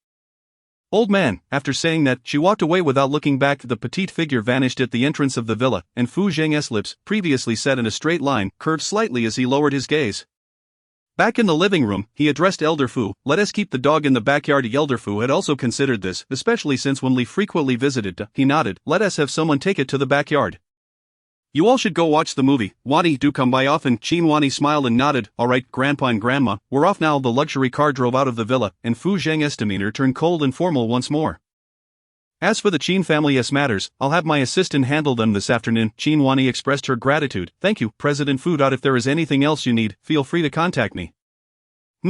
S2: Old man, after saying that, she walked away without looking back. The petite figure vanished at the entrance of the villa, and Fu Zhang's lips, previously set in a straight line, curved slightly as he lowered his gaze. Back in the living room, he addressed Elder Fu. Let us keep the dog in the backyard. Elder Fu had also considered this, especially since Wen Li frequently visited. He nodded. Let us have someone take it to the backyard. You all should go watch the movie. Wani, do come by often. Qin Wani smiled and nodded. Alright, Grandpa and Grandma, we're off now. The luxury car drove out of the villa, and Fu Zhang's demeanor turned cold and formal once more. As for the Qin family's matters, I'll have my assistant handle them this afternoon. Qin Wani expressed her gratitude. Thank you, President Fu. If there is anything else you need, feel free to contact me. Fu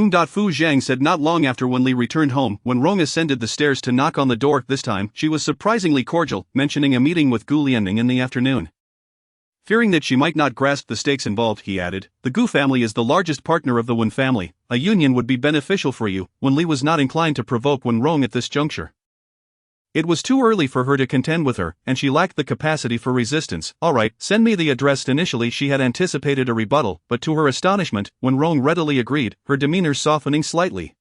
S2: Zhang said not long after Wen Li returned home. When Rong ascended the stairs to knock on the door, this time, she was surprisingly cordial, mentioning a meeting with Gu Lianming in the afternoon. Fearing that she might not grasp the stakes involved, he added, the Gu family is the largest partner of the Wen family. A union would be beneficial for you. Wen Li was not inclined to provoke Wen Rong at this juncture. It was too early for her to contend with her, and she lacked the capacity for resistance. Alright, send me the address. Initially she had anticipated a rebuttal, but to her astonishment, Wen Rong readily agreed, her demeanor softening slightly.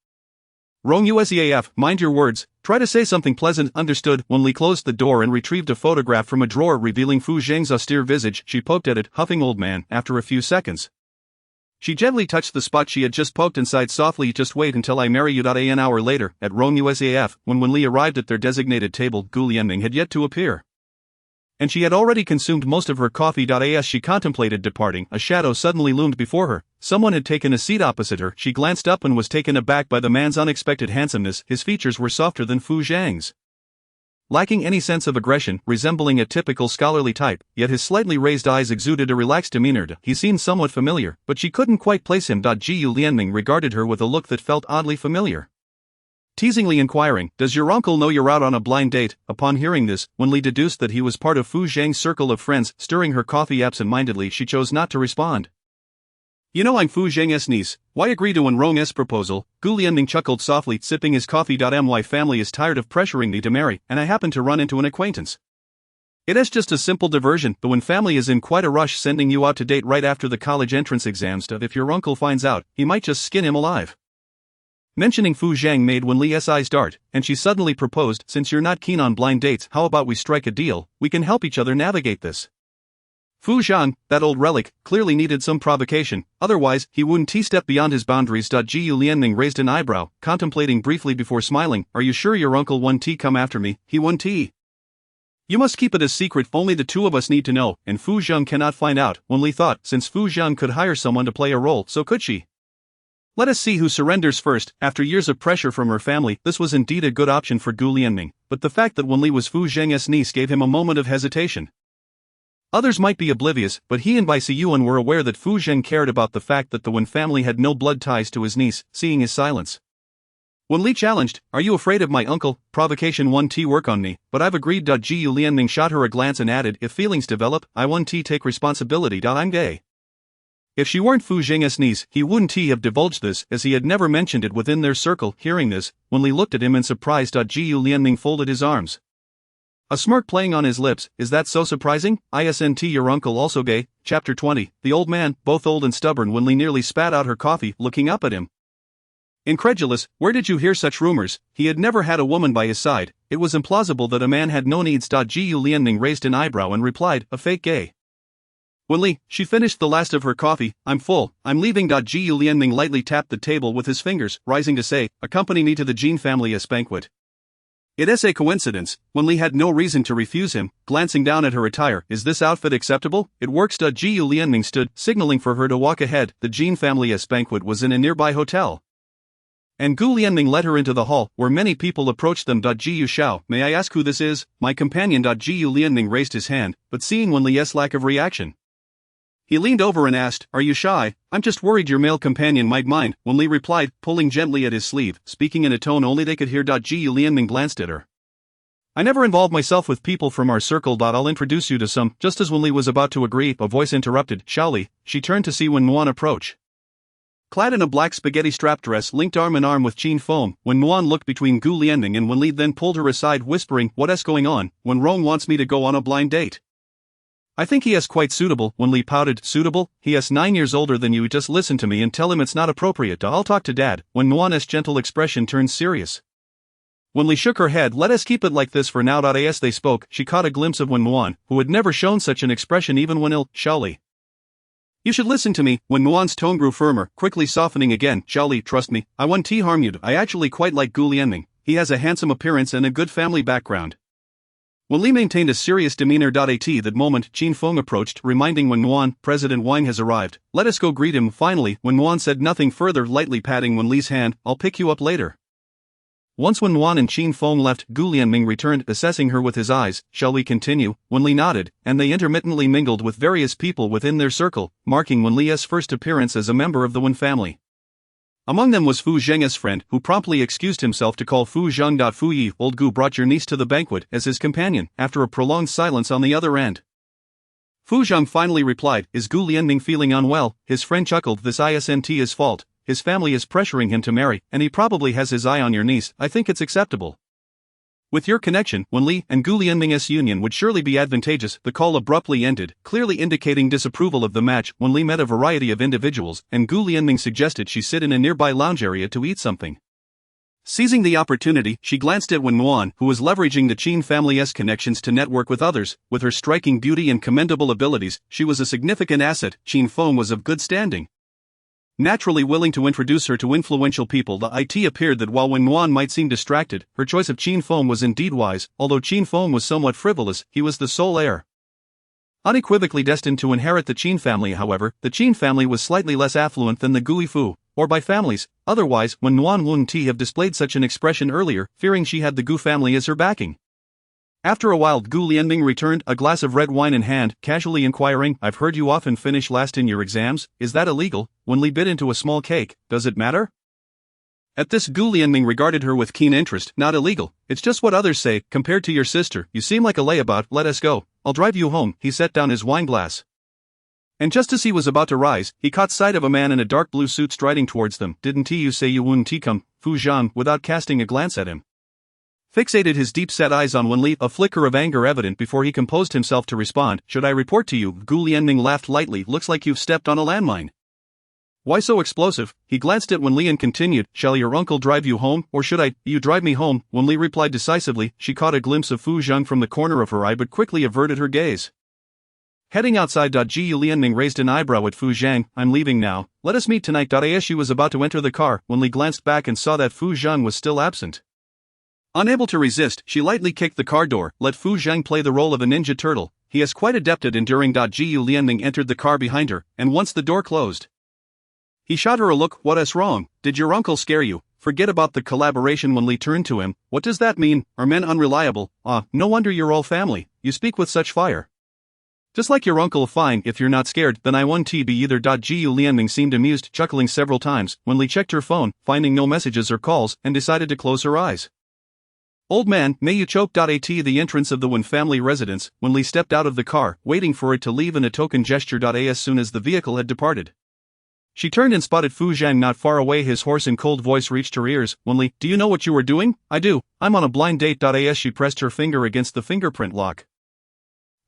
S2: Rong USEAF, mind your words, try to say something pleasant. Understood. Wen Li closed the door and retrieved a photograph from a drawer revealing Fu Zhang's austere visage. She poked at it, huffing. Old man, after a few seconds. She gently touched the spot she had just poked and sighed softly. Just wait until I marry you. An hour later, at Rong USAF, when Wen Li arrived at their designated table, Gu Lianming had yet to appear. And she had already consumed most of her coffee. As she contemplated departing, a shadow suddenly loomed before her. Someone had taken a seat opposite her. She glanced up and was taken aback by the man's unexpected handsomeness. His features were softer than Fu Zhang's. Lacking any sense of aggression, resembling a typical scholarly type, yet his slightly raised eyes exuded a relaxed demeanor. He seemed somewhat familiar, but she couldn't quite place him. Gu Lianming regarded her with a look that felt oddly familiar. Teasingly inquiring, does your uncle know you're out on a blind date? Upon hearing this, Wen Li deduced that he was part of Fu Zhang's circle of friends. Stirring her coffee absent-mindedly, she chose not to respond. You know I'm Fu Zhang's niece, why agree to Wen Rong's proposal? Gu Lianming chuckled softly, sipping his coffee. My family is tired of pressuring me to marry, and I happen to run into an acquaintance. It is just a simple diversion. The Wen family is in quite a rush sending you out to date right after the college entrance exams. If your uncle finds out, he might just skin him alive. Mentioning Fu Zhang made Wen Li's eyes dart, and she suddenly proposed, since you're not keen on blind dates, how about we strike a deal? We can help each other navigate this. Fu Zhang, that old relic, clearly needed some provocation, otherwise, he wouldn't step beyond his boundaries. Gu Lianming raised an eyebrow, contemplating briefly before smiling. Are you sure your uncle won't come after me? He won't. You must keep it a secret, only the two of us need to know, and Fu Zhang cannot find out. Wen Li thought, since Fu Zhang could hire someone to play a role, so could she. Let us see who surrenders first. After years of pressure from her family, this was indeed a good option for Gu Lianming, but the fact that Wen Li was Fu Zhang's niece gave him a moment of hesitation. Others might be oblivious, but he and Bai Siyuan were aware that Fu Zhang cared about the fact that the Wen family had no blood ties to his niece. Seeing his silence, Wen Li challenged, are you afraid of my uncle? Provocation 1T work on me, but I've agreed. Gu Lianming shot her a glance and added, if feelings develop, I 1T take responsibility. I'm gay. If she weren't Fu Zhang's niece, he wouldn't have divulged this, as he had never mentioned it within their circle. Hearing this, Wen Li looked at him in surprise. Gu Lianming folded his arms, a smirk playing on his lips. Is that so surprising? Isn't your uncle also gay? Chapter 20, the old man, both old and stubborn. Wen Li nearly spat out her coffee, looking up at him. Incredulous, where did you hear such rumors? He had never had a woman by his side. It was implausible that a man had no needs. Gu Lianming raised an eyebrow and replied, a fake gay. Wen Li, she finished the last of her coffee. I'm full, I'm leaving. Gu Lianming lightly tapped the table with his fingers, rising to say, accompany me to the Jin family's banquet. It is a coincidence. Wen Li had no reason to refuse him, glancing down at her attire. Is this outfit acceptable? It works. Gu Lianming stood, signaling for her to walk ahead. The Jin family's banquet was in a nearby hotel. and Gu Lianming led her into the hall, where many people approached them. Gu Shao, may I ask who this is? My companion. Gu Lianming raised his hand, but seeing Wen Li's lack of reaction, he leaned over and asked, are you shy? I'm just worried your male companion might mind, Wen Li replied, pulling gently at his sleeve, speaking in a tone only they could hear. Gu Lianming glanced at her. I never involve myself with people from our circle. I'll introduce you to some. Just as Wen Li was about to agree, a voice interrupted. Shaoli. She turned to see Wen Nuan approach. Clad in a black spaghetti-strap dress linked arm in arm with Qin Feng, Wen Nuan looked between Gu Lianming and Wen Li, then pulled her aside, whispering, what's going on? Wen Rong wants me to go on a blind date. I think he is quite suitable. Wen Li pouted. Suitable? He is 9 years older than you. Just listen to me and tell him it's not appropriate. I'll talk to Dad. Wen Nuan's gentle expression turned serious. Wen Li shook her head. Let us keep it like this for now. As they spoke, she caught a glimpse of Wen Nuan, who had never shown such an expression even when ill. Shaoli. You should listen to me. Wen Nuan's tone grew firmer, quickly softening again. Shaoli, trust me, I won't harm you. I actually quite like Gu Lianming. He has a handsome appearance and a good family background. Wen Li maintained a serious demeanor. At that moment, Qin Feng approached, reminding Wen Nuan, President Wang has arrived. Let us go greet him. Finally, Wen Nuan said nothing further, lightly patting Wen Li's hand. I'll pick you up later. Once Wen Nuan and Qin Feng left, Gu Lianming returned, assessing her with his eyes. Shall we continue? Wen Li nodded, and they intermittently mingled with various people within their circle, marking Wen Li's first appearance as a member of the Wen family. Among them was Fu Zheng's friend, who promptly excused himself to call Fu Zheng. Fu Yi, old Gu brought your niece to the banquet as his companion, after a prolonged silence on the other end. Fu Zheng finally replied, is Gu Lianming feeling unwell? His friend chuckled, this isn't his fault. His family is pressuring him to marry, and he probably has his eye on your niece. I think it's acceptable. With your connection, Wen Li and Gu Lianming's union would surely be advantageous. The call abruptly ended, clearly indicating disapproval of the match. Wen Li met a variety of individuals, and Gu Lianming suggested she sit in a nearby lounge area to eat something. Seizing the opportunity, she glanced at Wen Nuan, who was leveraging the Qin family's connections to network with others. With her striking beauty and commendable abilities, she was a significant asset. Qin Feng was of good standing. Naturally willing to introduce her to influential people, it appeared that while Wen Nuan might seem distracted, her choice of Qin Feng was indeed wise. Although Qin Feng was somewhat frivolous, he was the sole heir. Unequivocally destined to inherit the Qin family. However, the Qin family was slightly less affluent than the Guifu, or by families. Otherwise, Wen Nuan wouldn't have displayed such an expression earlier, fearing she had the Gu family as her backing. After a while, Gu Lianming returned, a glass of red wine in hand, casually inquiring, I've heard you often finish last in your exams. Is that illegal? Wen Li bit into a small cake. Does it matter? At this, Gu Lianming regarded her with keen interest. Not illegal. It's just what others say. Compared to your sister, you seem like a layabout. Let us go. I'll drive you home. He set down his wine glass. And just as he was about to rise, he caught sight of a man in a dark blue suit striding towards them. Didn't you say you wouldn't come? Fu Zhang, without casting a glance at him, fixated his deep-set eyes on Wen Li, a flicker of anger evident before he composed himself to respond. Should I report to you? Gu Lianming laughed lightly. Looks like you've stepped on a landmine. Why so explosive? He glanced at Wen Li and continued, shall your uncle drive you home, or should you drive me home? Wen Li replied decisively. She caught a glimpse of Fu Zheng from the corner of her eye but quickly averted her gaze. Heading outside, Gu Lianming raised an eyebrow at Fu Zheng. I'm leaving now. Let us meet tonight. As she was about to enter the car, Wen Li glanced back and saw that Fu Zheng was still absent. Unable to resist, she lightly kicked the car door. Let Fu Zheng play the role of a ninja turtle. He is quite adept at enduring. Gu Lianming entered the car behind her, and once the door closed, he shot her a look. What's wrong? Did your uncle scare you? Forget about the collaboration. Wen Li turned to him. What does that mean? Are men unreliable? No wonder you're all family. You speak with such fire. Just like your uncle. Fine, if you're not scared, then I won't be either. Gu Lianming seemed amused, chuckling several times. Wen Li checked her phone, finding no messages or calls, and decided to close her eyes. Old man, may you choke. At the entrance of the Wen family residence, Wen Li stepped out of the car, waiting for it to leave in a token gesture. As soon as the vehicle had departed, she turned and spotted Fu Zhang not far away. His hoarse and cold voice reached her ears. Wen Li, do you know what you are doing? I do. I'm on a blind date. As she pressed her finger against the fingerprint lock,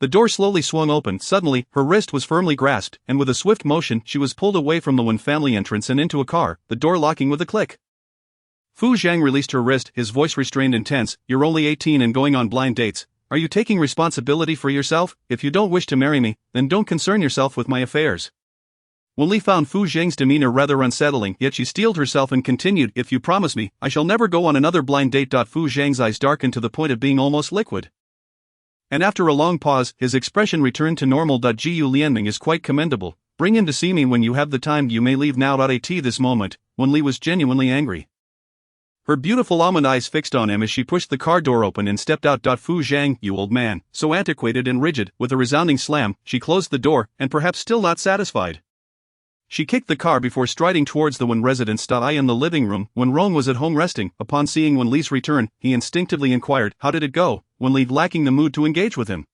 S2: the door slowly swung open. Suddenly, her wrist was firmly grasped, and with a swift motion, she was pulled away from the Wen family entrance and into a car, the door locking with a click. Fu Zhang released her wrist, his voice restrained and tense. You're only 18 and going on blind dates. Are you taking responsibility for yourself? If you don't wish to marry me, then don't concern yourself with my affairs. Wen Li found Fu Zhang's demeanor rather unsettling, yet she steeled herself and continued, if you promise me, I shall never go on another blind date. Fu Zhang's eyes darkened to the point of being almost liquid. And after a long pause, his expression returned to normal. Gu Lianming is quite commendable. Bring him to see me when you have the time. You may leave now. At this moment, Wen Li was genuinely angry. Her beautiful almond eyes fixed on him as she pushed the car door open and stepped out. Fu Zhang, you old man, so antiquated and rigid. With a resounding slam, she closed the door, and perhaps still not satisfied, she kicked the car before striding towards the Wen residence. In the living room, when Rong was at home resting, upon seeing Wen Li's return, he instinctively inquired, how did it go? Wen Li, lacking the mood to engage with him,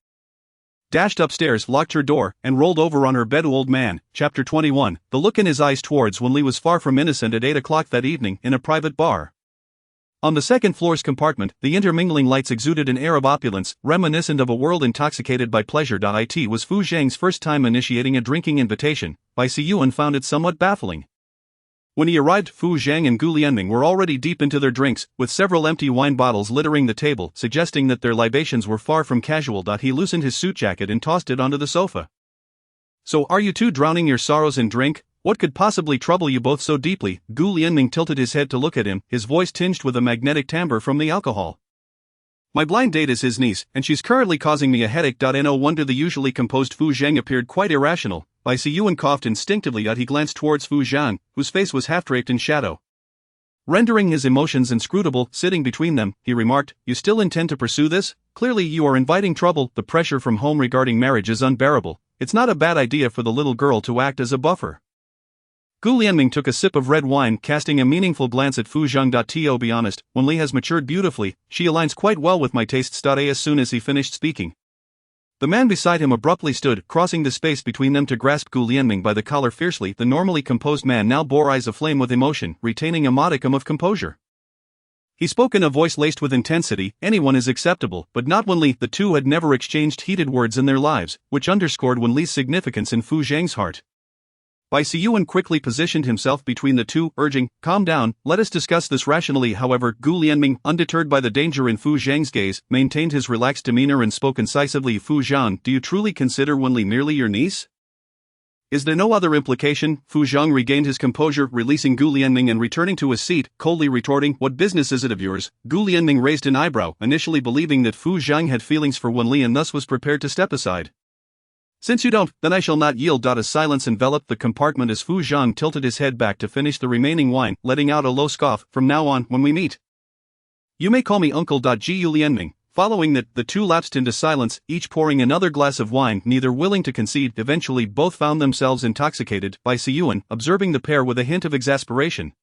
S2: dashed upstairs, locked her door, and rolled over on her bed. Old man, Chapter 21, the look in his eyes towards Wen Li was far from innocent. At 8 o'clock that evening, in a private bar on the second floor's compartment, the intermingling lights exuded an air of opulence, reminiscent of a world intoxicated by pleasure. It was Fu Zhang's first time initiating a drinking invitation. Bai Siyuan found it somewhat baffling. When he arrived, Fu Zhang and Gu Lianming were already deep into their drinks, with several empty wine bottles littering the table, suggesting that their libations were far from casual. He loosened his suit jacket and tossed it onto the sofa. So, are you two drowning your sorrows in drink? What could possibly trouble you both so deeply? Gu Lianming tilted his head to look at him, his voice tinged with a magnetic timbre from the alcohol. My blind date is his niece, and she's currently causing me a headache. No wonder the usually composed Fu Zhang appeared quite irrational. Bai Siyuan coughed instinctively. He glanced towards Fu Zhang, whose face was half draped in shadow, rendering his emotions inscrutable. Sitting between them, he remarked, you still intend to pursue this? Clearly you are inviting trouble. The pressure from home regarding marriage is unbearable. It's not a bad idea for the little girl to act as a buffer. Gu Lianming took a sip of red wine, casting a meaningful glance at Fu Zhang. To be honest, Wen Li has matured beautifully, she aligns quite well with my tastes. As soon as he finished speaking, the man beside him abruptly stood, crossing the space between them to grasp Gu Lianming by the collar fiercely. The normally composed man now bore eyes aflame with emotion, retaining a modicum of composure. He spoke in a voice laced with intensity, anyone is acceptable, but not Wen Li. The two had never exchanged heated words in their lives, which underscored Wen Li's significance in Fu Zhang's heart. Bai Siyuan quickly positioned himself between the two, urging, calm down, let us discuss this rationally. However, Gu Lianming, undeterred by the danger in Fu Zhang's gaze, maintained his relaxed demeanor and spoke incisively. Fu Zhang, do you truly consider Wen Li merely your niece? Is there no other implication? Fu Zhang regained his composure, releasing Gu Lianming and returning to his seat, coldly retorting, what business is it of yours? Gu Lianming raised an eyebrow, initially believing that Fu Zhang had feelings for Wen Li and thus was prepared to step aside. Since you don't, then I shall not yield. A silence enveloped the compartment as Fu Zhang tilted his head back to finish the remaining wine, letting out a low scoff. From now on, when we meet, you may call me Uncle. Gu Lianming. Following that, the two lapsed into silence, each pouring another glass of wine, neither willing to concede. Eventually both found themselves intoxicated. Bai Siyuan, observing the pair with a hint of exasperation,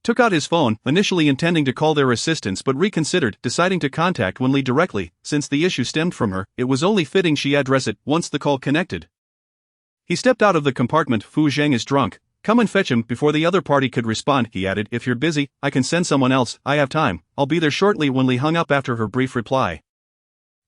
S2: took out his phone, initially intending to call their assistance but reconsidered, deciding to contact Wen Li directly. Since the issue stemmed from her, it was only fitting she address it. Once the call connected, he stepped out of the compartment. Fu Zhang is drunk. Come and fetch him. Before the other party could respond, he added, if you're busy, I can send someone else. I have time. I'll be there shortly. Wen Li hung up after her brief reply,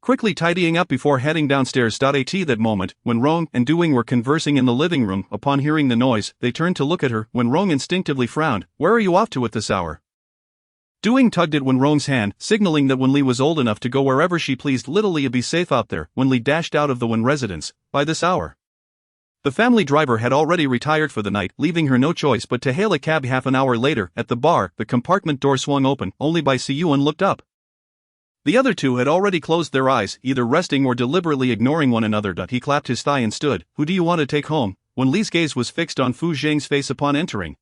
S2: quickly tidying up before heading downstairs. At that moment, when Rong and Duing were conversing in the living room, upon hearing the noise, they turned to look at her. When Rong instinctively frowned, where are you off to at this hour? Duing tugged at Wen Rong's hand, signaling that Wen Li was old enough to go wherever she pleased. Little Li be safe out there. Wen Li dashed out of the Wen residence. By this hour, the family driver had already retired for the night, leaving her no choice but to hail a cab. Half an hour later, at the bar, the compartment door swung open. Only Bai Siyuan looked up. The other two had already closed their eyes, either resting or deliberately ignoring one another. He clapped his thigh and stood. Who do you want to take home? Wen Li's gaze was fixed on Fu Zhang's face upon entering.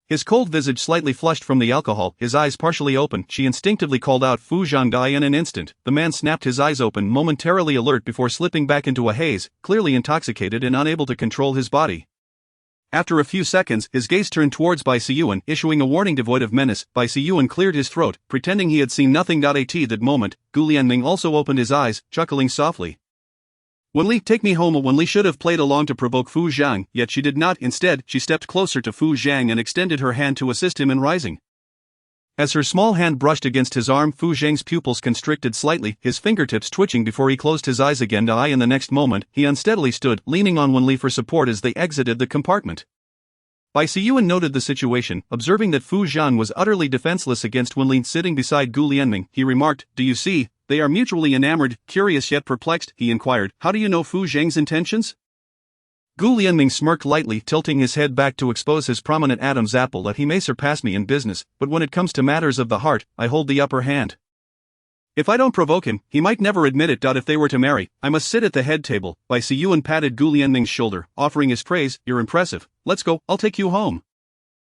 S2: His cold visage slightly flushed from the alcohol, his eyes partially open. She instinctively called out Fu Zhang. In an instant, the man snapped his eyes open, momentarily alert before slipping back into a haze, clearly intoxicated and unable to control his body. After a few seconds, his gaze turned towards Bai Siyuan, issuing a warning devoid of menace. Bai Siyuan cleared his throat, pretending he had seen nothing. At that moment, Gu Lianming also opened his eyes, chuckling softly. Wen Li, take me home. Wen Li should have played along to provoke Fu Zhang, yet she did not. Instead, she stepped closer to Fu Zhang and extended her hand to assist him in rising. As her small hand brushed against his arm, Fu Zhang's pupils constricted slightly, his fingertips twitching before he closed his eyes again. In the next moment, he unsteadily stood, leaning on Wen Li for support as they exited the compartment. Bai Siyuan noted the situation, observing that Fu Zhang was utterly defenseless against Wen Li. Sitting beside Gu Lianming, he remarked, do you see, they are mutually enamored. Curious yet perplexed, he inquired, how do you know Fu Zhang's intentions? Gu Lianming smirked lightly, tilting his head back to expose his prominent Adam's apple. That he may surpass me in business, but when it comes to matters of the heart, I hold the upper hand. If I don't provoke him, he might never admit it. If they were to marry, I must sit at the head table. Bai Siyuan patted Gu Lianming's shoulder, offering his praise, you're impressive. Let's go, I'll take you home.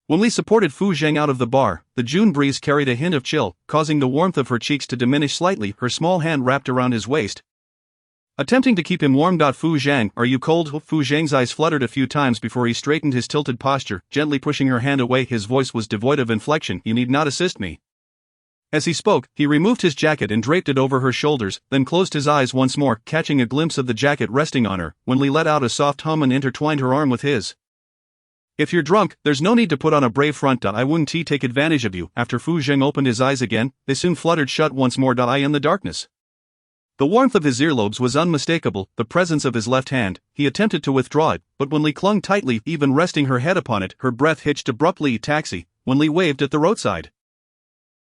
S2: When Li supported Fu Zheng out of the bar, the June breeze carried a hint of chill, causing the warmth of her cheeks to diminish slightly. Her small hand wrapped around his waist, attempting to keep him warm. Fu Zhang, are you cold? Fu Zhang's eyes fluttered a few times before he straightened his tilted posture, gently pushing her hand away. His voice was devoid of inflection. You need not assist me. As he spoke, he removed his jacket and draped it over her shoulders, then closed his eyes once more, catching a glimpse of the jacket resting on her. Wen Li let out a soft hum and intertwined her arm with his. If you're drunk, there's no need to put on a brave front. I wouldn't take advantage of you. After Fu Zheng opened his eyes again, they soon fluttered shut once more. I in the darkness. The warmth of his earlobes was unmistakable. The presence of his left hand. He attempted to withdraw it, but Wen Li clung tightly, even resting her head upon it. Her breath hitched abruptly. Taxi. Wen Li waved at the roadside.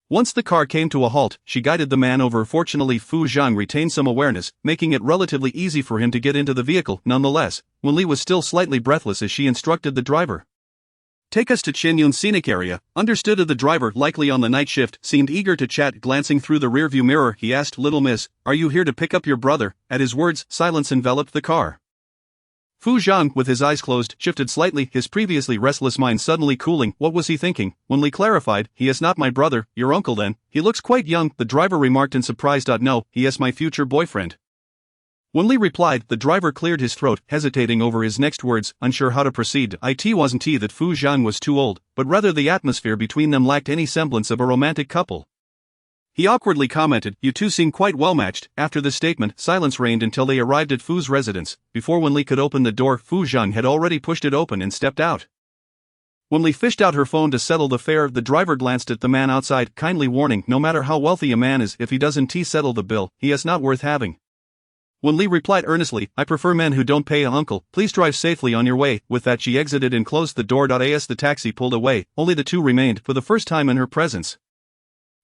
S2: Once the car came to a halt, she guided the man over. Fortunately, Fu Zhang retained some awareness, making it relatively easy for him to get into the vehicle. Nonetheless, Wen Li was still slightly breathless as she instructed the driver. Take us to Qinyun scenic area. Understood. The driver, likely on the night shift, seemed eager to chat. Glancing through the rearview mirror, he asked, Little miss, are you here to pick up your brother? At his words, silence enveloped the car. Fu Zhang, with his eyes closed, shifted slightly, his previously restless mind suddenly cooling. What was he thinking? Wen Li clarified, he is not my brother. Your uncle then? He looks quite young, the driver remarked in surprise. No, he is my future boyfriend. Wen Li replied. The driver cleared his throat, hesitating over his next words, unsure how to proceed. It wasn't that Fu Zhang was too old, but rather the atmosphere between them lacked any semblance of a romantic couple. He awkwardly commented, you two seem quite well matched. After this statement, silence reigned until they arrived at Fu's residence. Before Wen Li could open the door, Fu Zhang had already pushed it open and stepped out. Wen Li fished out her phone to settle the fare. The driver glanced at the man outside, kindly warning, no matter how wealthy a man is, if he doesn't settle the bill, he is not worth having. Wen Li replied earnestly, I prefer men who don't pay. Uncle, please drive safely on your way. With that she exited and closed the door. As the taxi pulled away, only the two remained, for the first time in her presence.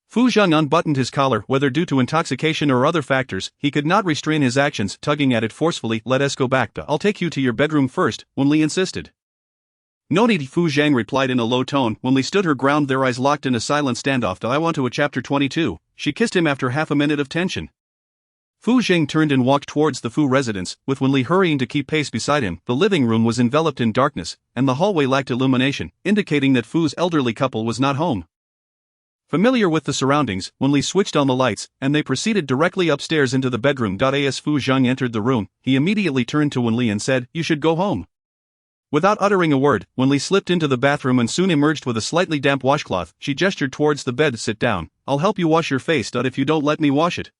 S2: Fu Zhang unbuttoned his collar. Whether due to intoxication or other factors, he could not restrain his actions, tugging at it forcefully. Let us go back. I'll take you to your bedroom first, Wen Li insisted. No need, Fu Zhang replied in a low tone. Wen Li stood her ground, their eyes locked in a silent standoff. I want to. Chapter 22. She kissed him after half a minute of tension. Fu Zhang turned and walked towards the Fu residence, with Wen Li hurrying to keep pace beside him. The living room was enveloped in darkness, and the hallway lacked illumination, indicating that Fu's elderly couple was not home. Familiar with the surroundings, Wen Li switched on the lights, and they proceeded directly upstairs into the bedroom. As Fu Zhang entered the room, he immediately turned to Wen Li and said, You should go home. Without uttering a word, Wen Li slipped into the bathroom and soon emerged with a slightly damp washcloth. She gestured towards the bed. Sit down. I'll help you wash your face. If you don't let me wash it,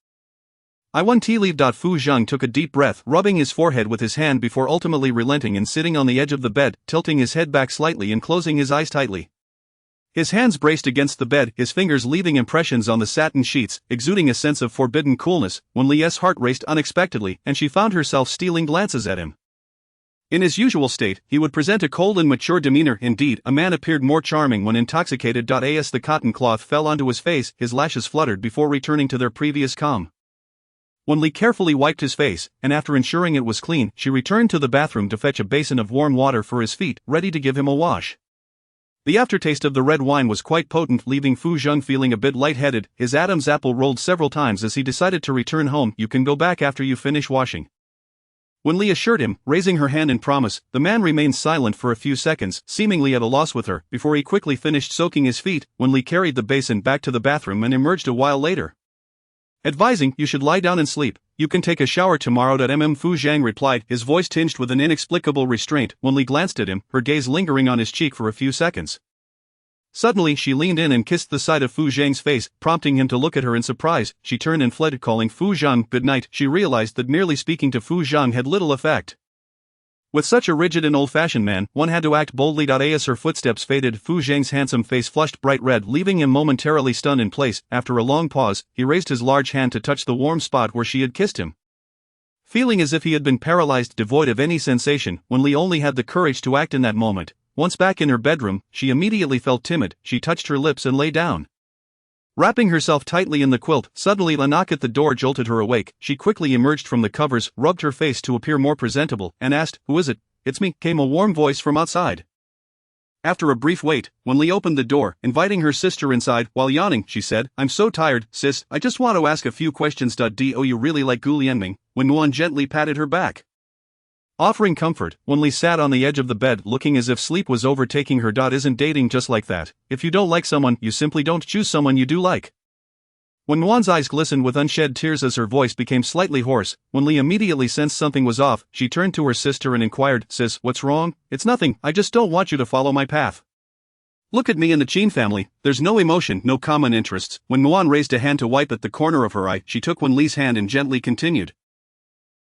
S2: I won't leave. Fu Zhang took a deep breath, rubbing his forehead with his hand before ultimately relenting and sitting on the edge of the bed, tilting his head back slightly and closing his eyes tightly. His hands braced against the bed, his fingers leaving impressions on the satin sheets, exuding a sense of forbidden coolness. Wen Li's heart raced unexpectedly, and she found herself stealing glances at him. In his usual state, he would present a cold and mature demeanor. Indeed, a man appeared more charming when intoxicated. As the cotton cloth fell onto his face, his lashes fluttered before returning to their previous calm. Wen Li carefully wiped his face, and after ensuring it was clean, she returned to the bathroom to fetch a basin of warm water for his feet, ready to give him a wash. The aftertaste of the red wine was quite potent, leaving Fu Zhang feeling a bit lightheaded. His Adam's apple rolled several times as he decided to return home. You can go back after you finish washing, Wen Li assured him, raising her hand in promise. The man remained silent for a few seconds, seemingly at a loss with her, before he quickly finished soaking his feet. Wen Li carried the basin back to the bathroom and emerged a while later, advising, You should lie down and sleep. You can take a shower tomorrow. Fu Zhang replied, his voice tinged with an inexplicable restraint. Wen Li glanced at him, her gaze lingering on his cheek for a few seconds. Suddenly she leaned in and kissed the side of Fu Zhang's face, prompting him to look at her in surprise. She turned and fled, calling Fu Zhang good night. She realized that merely speaking to Fu Zhang had little effect. With such a rigid and old-fashioned man, one had to act boldly. As her footsteps faded, Fu Zhang's handsome face flushed bright red, leaving him momentarily stunned in place. After a long pause, he raised his large hand to touch the warm spot where she had kissed him. Feeling as if he had been paralyzed, devoid of any sensation, Wen Li only had the courage to act in that moment. Once back in her bedroom, she immediately felt timid. She touched her lips and lay down, wrapping herself tightly in the quilt. Suddenly a knock at the door jolted her awake. She quickly emerged from the covers, rubbed her face to appear more presentable, and asked, Who is it? It's me, came a warm voice from outside. After a brief wait, Wen Li opened the door, inviting her sister inside. While yawning, she said, I'm so tired, sis, I just want to ask a few questions. Do you really like Gu Lianming? Wen Yuan gently patted her back. Offering comfort, Wen Li sat on the edge of the bed looking as if sleep was overtaking her. Isn't dating just like that? If you don't like someone, you simply don't choose someone you do like. When Wan's eyes glistened with unshed tears as her voice became slightly hoarse, Wen Li immediately sensed something was off. She turned to her sister and inquired, "Sis, what's wrong?" "It's nothing, I just don't want you to follow my path. Look at me and the Chin family, there's no emotion, no common interests." When Wan raised a hand to wipe at the corner of her eye, she took Wen Li's hand and gently continued.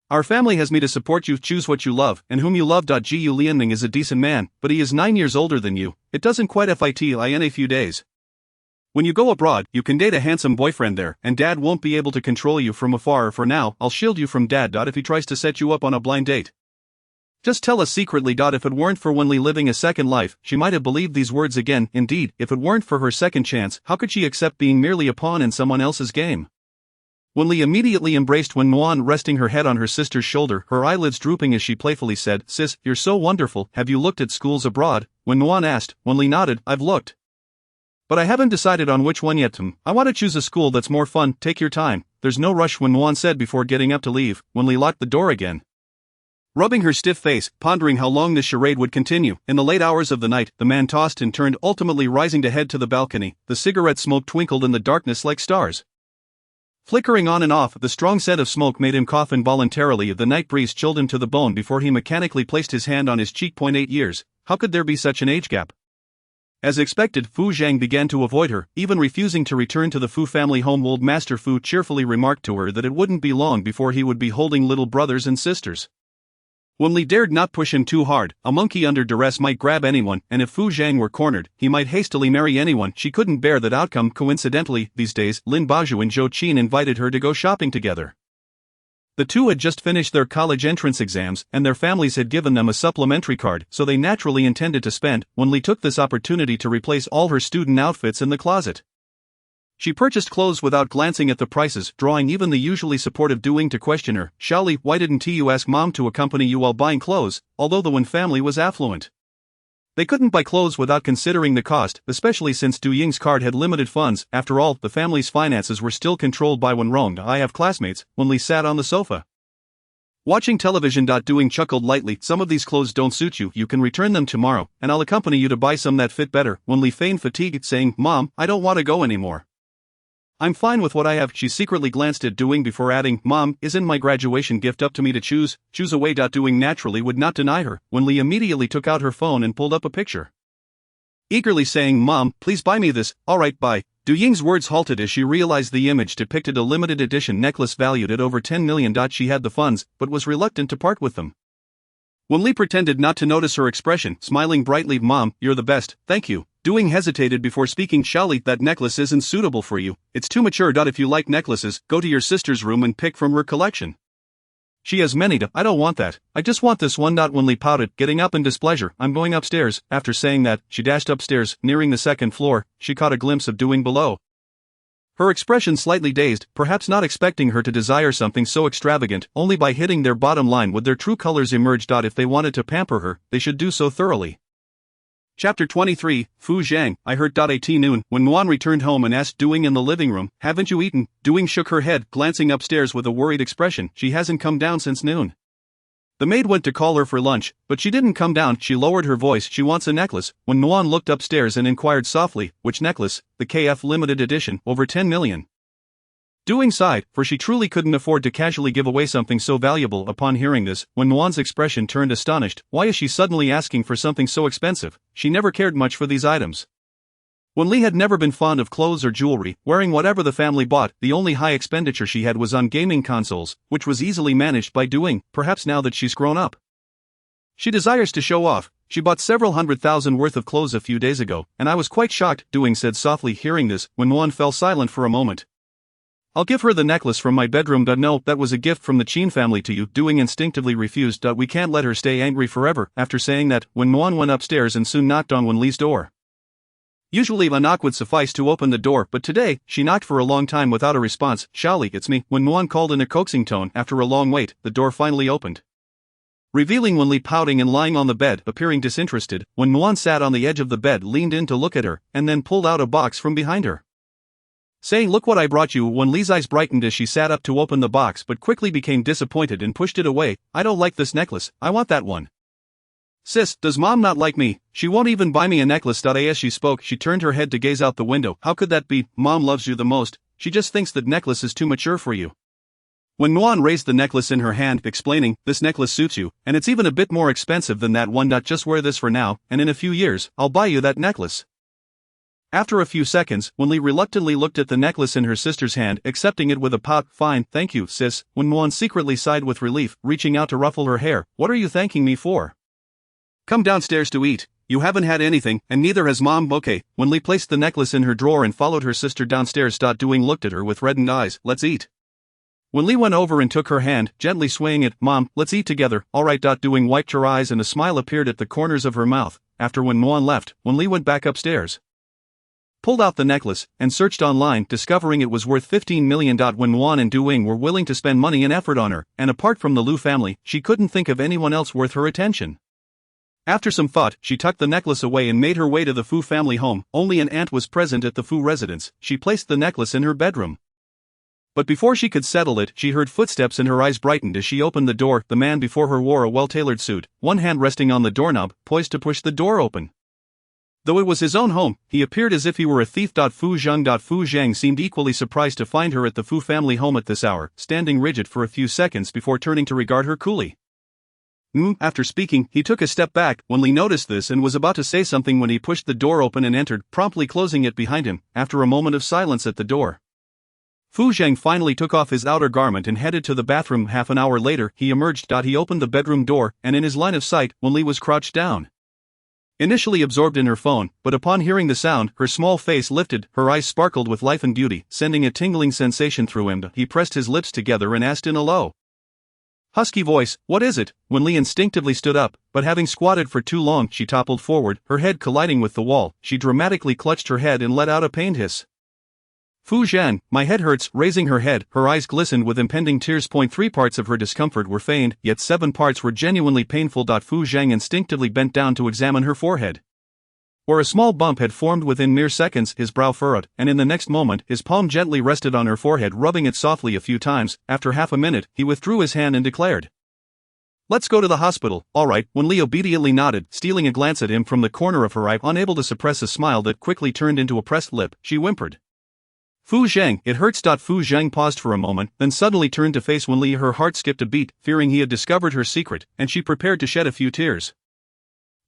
S2: "Our family has me to support you, choose what you love, and whom you love. Gu Lianning is a decent man, but he is 9 years older than you, it doesn't quite fit in a few days. When you go abroad, you can date a handsome boyfriend there, and Dad won't be able to control you from afar. For now, I'll shield you from Dad. If he tries to set you up on a blind date, just tell us secretly. If it weren't for Wen Li living a second life, she might have believed these words again. Indeed, if it weren't for her second chance, how could she accept being merely a pawn in someone else's game? Wen Li immediately embraced Wen Nuan, resting her head on her sister's shoulder, her eyelids drooping as she playfully said, "Sis, you're so wonderful. Have you looked at schools abroad?" Wen Nuan asked. Wen Li nodded. "I've looked, but I haven't decided on which one yet. I want to choose a school that's more fun. Take your time, there's no rush," Wen Nuan said before getting up to leave. Wen Li locked the door again, rubbing her stiff face, pondering how long this charade would continue. In the late hours of the night, the man tossed and turned, ultimately rising to head to the balcony. The cigarette smoke twinkled in the darkness like stars, flickering on and off. The strong scent of smoke made him cough involuntarily. The night breeze chilled him to the bone before he mechanically placed his hand on his cheek. 8 years, how could there be such an age gap? As expected, Fu Zhang began to avoid her, even refusing to return to the Fu family home. Old Master Fu cheerfully remarked to her that it wouldn't be long before he would be holding little brothers and sisters. Wen Li dared not push him too hard. A monkey under duress might grab anyone, and if Fu Zhang were cornered, he might hastily marry anyone. She couldn't bear that outcome. Coincidentally, these days, Lin Baju and Zhou Qin invited her to go shopping together. The two had just finished their college entrance exams, and their families had given them a supplementary card, so they naturally intended to spend. Wen Li took this opportunity to replace all her student outfits in the closet. She purchased clothes without glancing at the prices, drawing even the usually supportive Du Ying to question her. "Xiaoli, why didn't you ask Mom to accompany you while buying clothes?" Although the Wen family was affluent, they couldn't buy clothes without considering the cost, especially since Du Ying's card had limited funds. After all, the family's finances were still controlled by Wen Rong. "I have classmates." Wen Li sat on the sofa, watching television. Du Ying chuckled lightly. "Some of these clothes don't suit you, you can return them tomorrow, and I'll accompany you to buy some that fit better." Wen Li feigned fatigue, saying, "Mom, I don't want to go anymore. I'm fine with what I have." She secretly glanced at Du Ying before adding, "Mom, isn't my graduation gift up to me to choose?" "Choose away." Du Ying naturally would not deny her. Wen Li immediately took out her phone and pulled up a picture, eagerly saying, "Mom, please buy me this." "Alright, buy." Du Ying's words halted as she realized the image depicted a limited edition necklace valued at over 10 million. She had the funds, but was reluctant to part with them. Wen Li pretended not to notice her expression, smiling brightly. "Mom, you're the best, thank you." Du Ying hesitated before speaking. "Xiaoli, that necklace isn't suitable for you, it's too mature. If you like necklaces, go to your sister's room and pick from her collection. She has many. I don't want that, I just want this one." Wen Li pouted, getting up in displeasure. "I'm going upstairs." After saying that, she dashed upstairs. Nearing the second floor, she caught a glimpse of Du Ying below, her expression slightly dazed, perhaps not expecting her to desire something so extravagant. Only by hitting their bottom line would their true colors emerge. If they wanted to pamper her, they should do so thoroughly. Chapter 23, Fu Zhang. "I heard at noon." When Nuan returned home and asked Du Ying in the living room, "Haven't you eaten?" Du Ying shook her head, glancing upstairs with a worried expression. "She hasn't come down since noon. The maid went to call her for lunch, but she didn't come down." She lowered her voice. "She wants a necklace." When Nuan looked upstairs and inquired softly, "Which necklace?" "The KF limited edition, over 10 million. Du Ying sighed, for she truly couldn't afford to casually give away something so valuable. Upon hearing this, when Nuan's expression turned astonished. Why is she suddenly asking for something so expensive? She never cared much for these items. Wen Li had never been fond of clothes or jewelry, wearing whatever the family bought. The only high expenditure she had was on gaming consoles, which was easily managed by Du Ying. Perhaps now that she's grown up, she desires to show off. "She bought several $100,000 worth of clothes a few days ago, and I was quite shocked," Du Ying said softly. Hearing this, Wen Nuan fell silent for a moment. "I'll give her the necklace from my bedroom." "No, that was a gift from the Qin family to you." Du Ying instinctively refused. "We can't let her stay angry forever." After saying that, Wen Nuan went upstairs and soon knocked on Wen Li's door. Usually a knock would suffice to open the door, but today, she knocked for a long time without a response. "Xiaoli, it's me." Wen Nuan called in a coaxing tone. After a long wait, the door finally opened, revealing Wen Li pouting and lying on the bed, appearing disinterested. Wen Nuan sat on the edge of the bed, leaned in to look at her, and then pulled out a box from behind her. saying, "Look what I brought you." Wen Li's eyes brightened as she sat up to open the box but quickly became disappointed and pushed it away. "I don't like this necklace, I want that one." "Sis, does mom not like me? She won't even buy me a necklace." As she spoke, she turned her head to gaze out the window. "How could that be? Mom loves you the most, she just thinks that necklace is too mature for you." When Nguyen raised the necklace in her hand, explaining, "This necklace suits you, and it's even a bit more expensive than that one. Just wear this for now, and in a few years, I'll buy you that necklace." After a few seconds, Wen Li reluctantly looked at the necklace in her sister's hand, accepting it with a pout. "Fine, thank you, sis." When Nguyen secretly sighed with relief, reaching out to ruffle her hair. "What are you thanking me for? Come downstairs to eat. You haven't had anything, and neither has mom." "Okay." Wen Li placed the necklace in her drawer and followed her sister downstairs. Doing looked at her with reddened eyes. "Let's eat." Wen Li went over and took her hand, gently swaying it. "Mom, let's eat together." "All right." Doing wiped her eyes and a smile appeared at the corners of her mouth. After when Nguyen left, Wen Li went back upstairs, pulled out the necklace, and searched online, discovering it was worth 15 million. When Nguyen and Du Ying were willing to spend money and effort on her, and apart from the Liu family, she couldn't think of anyone else worth her attention. After some thought, she tucked the necklace away and made her way to the Fu family home. Only an aunt was present at the Fu residence. She placed the necklace in her bedroom. But before she could settle it, she heard footsteps and her eyes brightened as she opened the door. The man before her wore a well-tailored suit, one hand resting on the doorknob, poised to push the door open. Though it was his own home, he appeared as if he were a thief. Fu Zhang. Fu Zhang seemed equally surprised to find her at the Fu family home at this hour, standing rigid for a few seconds before turning to regard her coolly. After speaking, he took a step back. Wen Li noticed this and was about to say something when he pushed the door open and entered, promptly closing it behind him. After a moment of silence at the door, Fu Zhang finally took off his outer garment and headed to the bathroom. Half an hour later, he emerged. He opened the bedroom door, and in his line of sight, Wen Li was crouched down, initially absorbed in her phone, but upon hearing the sound, her small face lifted, her eyes sparkled with life and beauty, sending a tingling sensation through him. He pressed his lips together and asked in a low, husky voice, "What is it?" Wen Li instinctively stood up, but having squatted for too long, she toppled forward, her head colliding with the wall. She dramatically clutched her head and let out a pained hiss. "Fu Zhan, my head hurts." Raising her head, her eyes glistened with impending tears. 3 parts of her discomfort were feigned, yet 7 parts were genuinely painful. Fu Zhang instinctively bent down to examine her forehead, where a small bump had formed within mere seconds. His brow furrowed, and in the next moment, his palm gently rested on her forehead, rubbing it softly a few times. After half a minute, he withdrew his hand and declared, "Let's go to the hospital." "All right." Wen Li obediently nodded, stealing a glance at him from the corner of her eye. Unable to suppress a smile that quickly turned into a pressed lip, she whimpered, "Fu Zhang, it hurts." Fu Zhang paused for a moment, then suddenly turned to face Wen Li. Her heart skipped a beat, fearing he had discovered her secret, and she prepared to shed a few tears.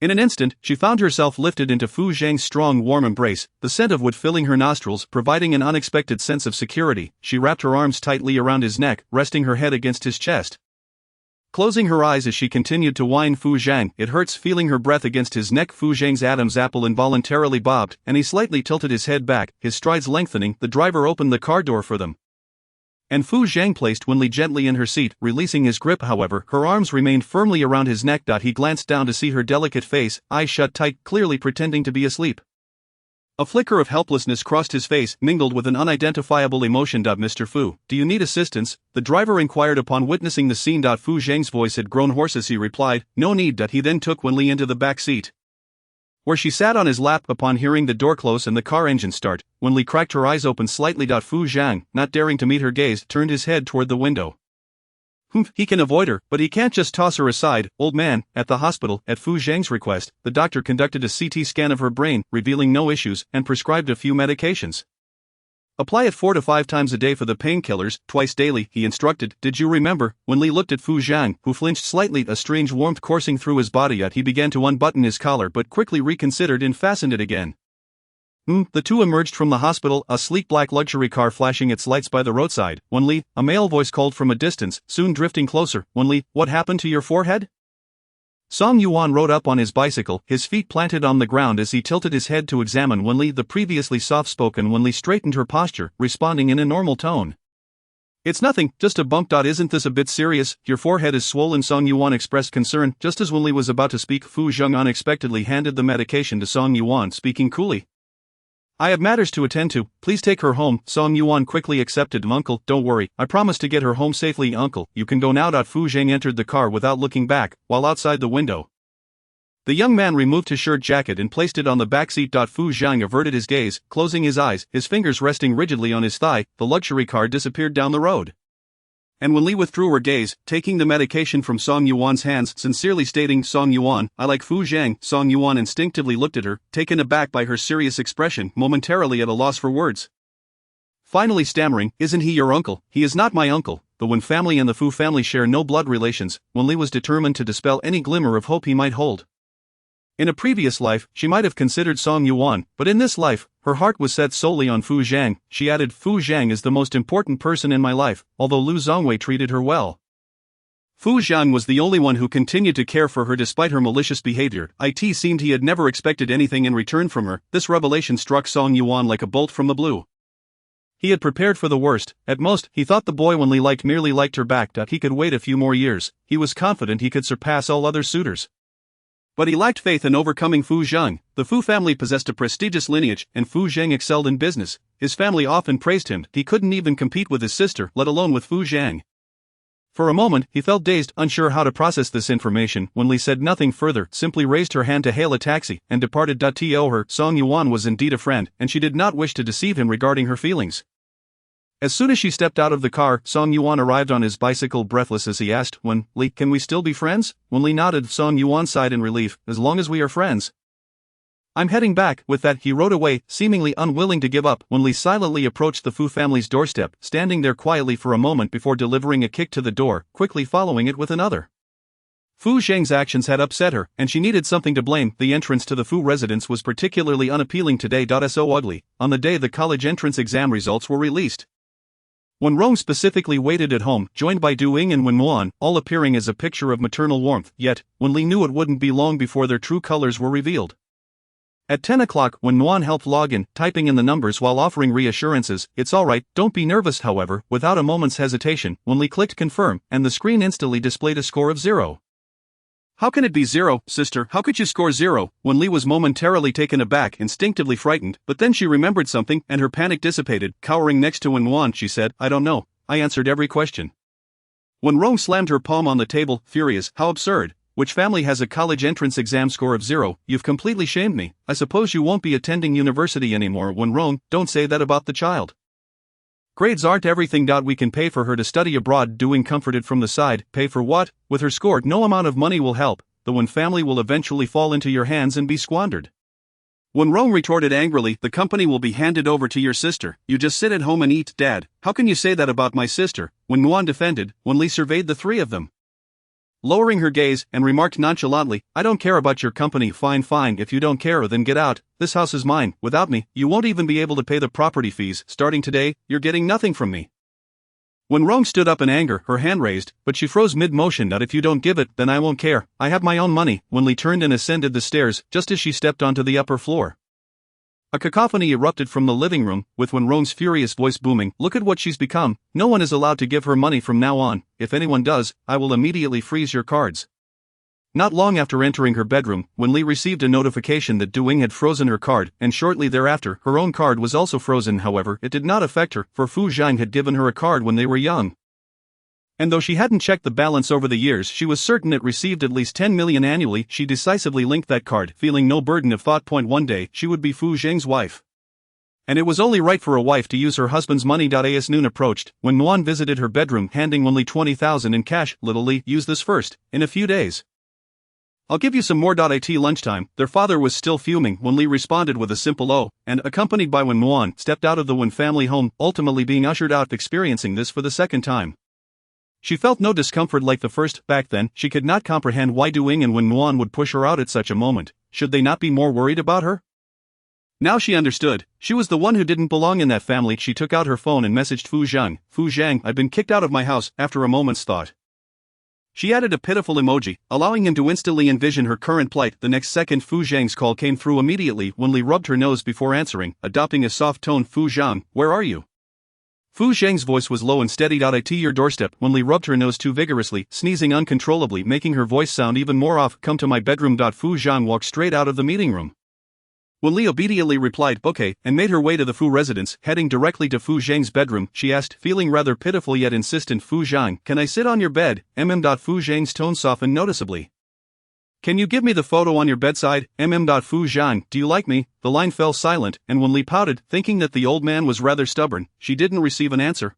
S2: In an instant, she found herself lifted into Fu Zhang's strong, warm embrace, the scent of wood filling her nostrils, providing an unexpected sense of security. She wrapped her arms tightly around his neck, resting her head against his chest, closing her eyes as she continued to whine. "Fu Zhang, it hurts." Feeling her breath against his neck, Fu Zhang's Adam's apple involuntarily bobbed, and he slightly tilted his head back, his strides lengthening. The driver opened the car door for them, and Fu Zhang placed Wen Li gently in her seat, releasing his grip. However, her arms remained firmly around his neck. He glanced down to see her delicate face, eyes shut tight, clearly pretending to be asleep. A flicker of helplessness crossed his face, mingled with an unidentifiable emotion. "Mr. Fu, do you need assistance?" the driver inquired upon witnessing the scene. Fu Zhang's voice had grown hoarse as he replied, "No need." He then took Wen Li into the back seat, where she sat on his lap. Upon hearing the door close and the car engine start, Wen Li cracked her eyes open slightly. Fu Zhang, not daring to meet her gaze, turned his head toward the window. He can avoid her, but he can't just toss her aside. "Old man." At the hospital, at Fu Zhang's request, the doctor conducted a CT scan of her brain, revealing no issues, and prescribed a few medications. "Apply it 4 to 5 times a day for the painkillers, twice daily," he instructed. "Did you remember?" Wen Li looked at Fu Zhang, who flinched slightly, a strange warmth coursing through his body. He began to unbutton his collar but quickly reconsidered and fastened it again. The two emerged from the hospital, a sleek black luxury car flashing its lights by the roadside. "Wen Li," a male voice called from a distance, soon drifting closer. "Wen Li, what happened to your forehead?" Song Yuan rode up on his bicycle, his feet planted on the ground as he tilted his head to examine Wen Li. The previously soft-spoken Wen Li straightened her posture, responding in a normal tone. "It's nothing, just a bump. Isn't this a bit serious? Your forehead is swollen." Song Yuan expressed concern. Just as Wen Li was about to speak, Fu Zhang unexpectedly handed the medication to Song Yuan, speaking coolly, "I have matters to attend to, please take her home." Song Yuan quickly accepted. "Uncle, don't worry, I promise to get her home safely." "Uncle, you can go now." Fu Zhang entered the car without looking back, while outside the window, The young man removed his shirt jacket and placed it on the back seat. Fu Zhang averted his gaze, closing his eyes, his fingers resting rigidly on his thigh. The luxury car disappeared down the road. And Wen Li withdrew her gaze, taking the medication from Song Yuan's hands, sincerely stating, "Song Yuan, I like Fu Zhang." Song Yuan instinctively looked at her, taken aback by her serious expression, momentarily at a loss for words. Finally stammering, "Isn't he your uncle?" "He is not my uncle. The Wen family and the Fu family share no blood relations." Wen Li was determined to dispel any glimmer of hope he might hold. In a previous life, she might have considered Song Yuan, but in this life, her heart was set solely on Fu Zhang. She added, "Fu Zhang is the most important person in my life, although Lu Zongwei treated her well." Fu Zhang was the only one who continued to care for her despite her malicious behavior. It seemed he had never expected anything in return from her. This revelation struck Song Yuan like a bolt from the blue. He had prepared for the worst. At most, he thought the boy Wen Li merely liked her back. He could wait a few more years. He was confident he could surpass all other suitors. But he lacked faith in overcoming Fu Zhang. The Fu family possessed a prestigious lineage, and Fu Zhang excelled in business. His family often praised him. He couldn't even compete with his sister, let alone with Fu Zhang. For a moment, he felt dazed, unsure how to process this information. Wen Li said nothing further, simply raised her hand to hail a taxi, and departed. To her, Song Yuan was indeed a friend, and she did not wish to deceive him regarding her feelings. As soon as she stepped out of the car, Song Yuan arrived on his bicycle, breathless as he asked, "Wen Li, can we still be friends?" Wen Li nodded. Song Yuan sighed in relief, "As long as we are friends." "I'm heading back." With that, he rode away, seemingly unwilling to give up. Wen Li silently approached the Fu family's doorstep, standing there quietly for a moment before delivering a kick to the door, quickly following it with another. Fu Zhang's actions had upset her, and she needed something to blame. The entrance to the Fu residence was particularly unappealing today. So ugly. On the day the college entrance exam results were released, Wen Rong specifically waited at home, joined by Du Ying and Wen Muan, all appearing as a picture of maternal warmth. Yet, Wen Li knew it wouldn't be long before their true colors were revealed. At 10 o'clock, Wen Muan helped log in, typing in the numbers while offering reassurances. "It's alright, don't be nervous." However, without a moment's hesitation, Wen Li clicked confirm, and the screen instantly displayed a score of 0. "How can it be 0, sister? How could you score 0? Wen Li was momentarily taken aback, instinctively frightened, but then she remembered something, and her panic dissipated. Cowering next to Wen Muan, she said, "I don't know. I answered every question." Wen Rong slammed her palm on the table, furious. "How absurd. Which family has a college entrance exam score of 0? You've completely shamed me. I suppose you won't be attending university anymore." "Wen Rong, don't say that about the child. Grades aren't everything. We can pay for her to study abroad." Doing comforted from the side. "Pay for what? With her score, no amount of money will help. The Wen family will eventually fall into your hands and be squandered." Wen Rong retorted angrily, "The company will be handed over to your sister. You just sit at home and eat." "Dad, how can you say that about my sister?" Wen Muan defended. Wen Li surveyed the three of them, lowering her gaze, and remarked nonchalantly, "I don't care about your company." Fine, if you don't care, then get out. This house is mine. Without me, you won't even be able to pay the property fees. Starting today, you're getting nothing from me." Wen Rong stood up in anger, her hand raised, but she froze mid-motion. "If you don't give it, then I won't care. I have my own money." Wen Li turned and ascended the stairs, just as she stepped onto the upper floor. A cacophony erupted from the living room, with Wen Rong's furious voice booming, "Look at what she's become. No one is allowed to give her money from now on. If anyone does, I will immediately freeze your cards." Not long after entering her bedroom, Wen Li received a notification that Du Ying had frozen her card, and shortly thereafter, her own card was also frozen. However, it did not affect her, for Fu Zhang had given her a card when they were young. And though she hadn't checked the balance over the years, she was certain it received at least 10 million annually. She decisively linked that card, feeling no burden of thought. One day, she would be Fu Zhang's wife. And it was only right for a wife to use her husband's money. As noon approached, when Muan visited her bedroom, handing Wen Li 20,000 in cash. "Little Li, use this first. In a few days, I'll give you some more. At lunchtime, their father was still fuming. Wen Li responded with a simple "oh," and, accompanied by Wen Muan, stepped out of the Wen family home, ultimately being ushered out. Experiencing this for the second time, she felt no discomfort like the first. Back then, she could not comprehend why Du Ying and Wen Muan would push her out at such a moment. Should they not be more worried about her? Now she understood. She was the one who didn't belong in that family. She took out her phone and messaged Fu Zhang. "Fu Zhang, I've been kicked out of my house." After a moment's thought, she added a pitiful emoji, allowing him to instantly envision her current plight. The next second, Fu Zhang's call came through immediately. Wen Li rubbed her nose before answering, adopting a soft tone. "Fu Zhang, where are you?" Fu Zhang's voice was low and steady. "At your doorstep." Wen Li rubbed her nose too vigorously, sneezing uncontrollably, making her voice sound even more off. "Come to my bedroom." Fu Zhang walked straight out of the meeting room. Wen Li obediently replied, "Okay," and made her way to the Fu residence. Heading directly to Fu Zhang's bedroom, she asked, feeling rather pitiful yet insistent, "Fu Zhang, can I sit on your bed?" Fu Zhang's tone softened noticeably. Can you give me the photo on your bedside, Fu Zhang, do you like me? The line fell silent, and Wen Li pouted, thinking that the old man was rather stubborn. She didn't receive an answer.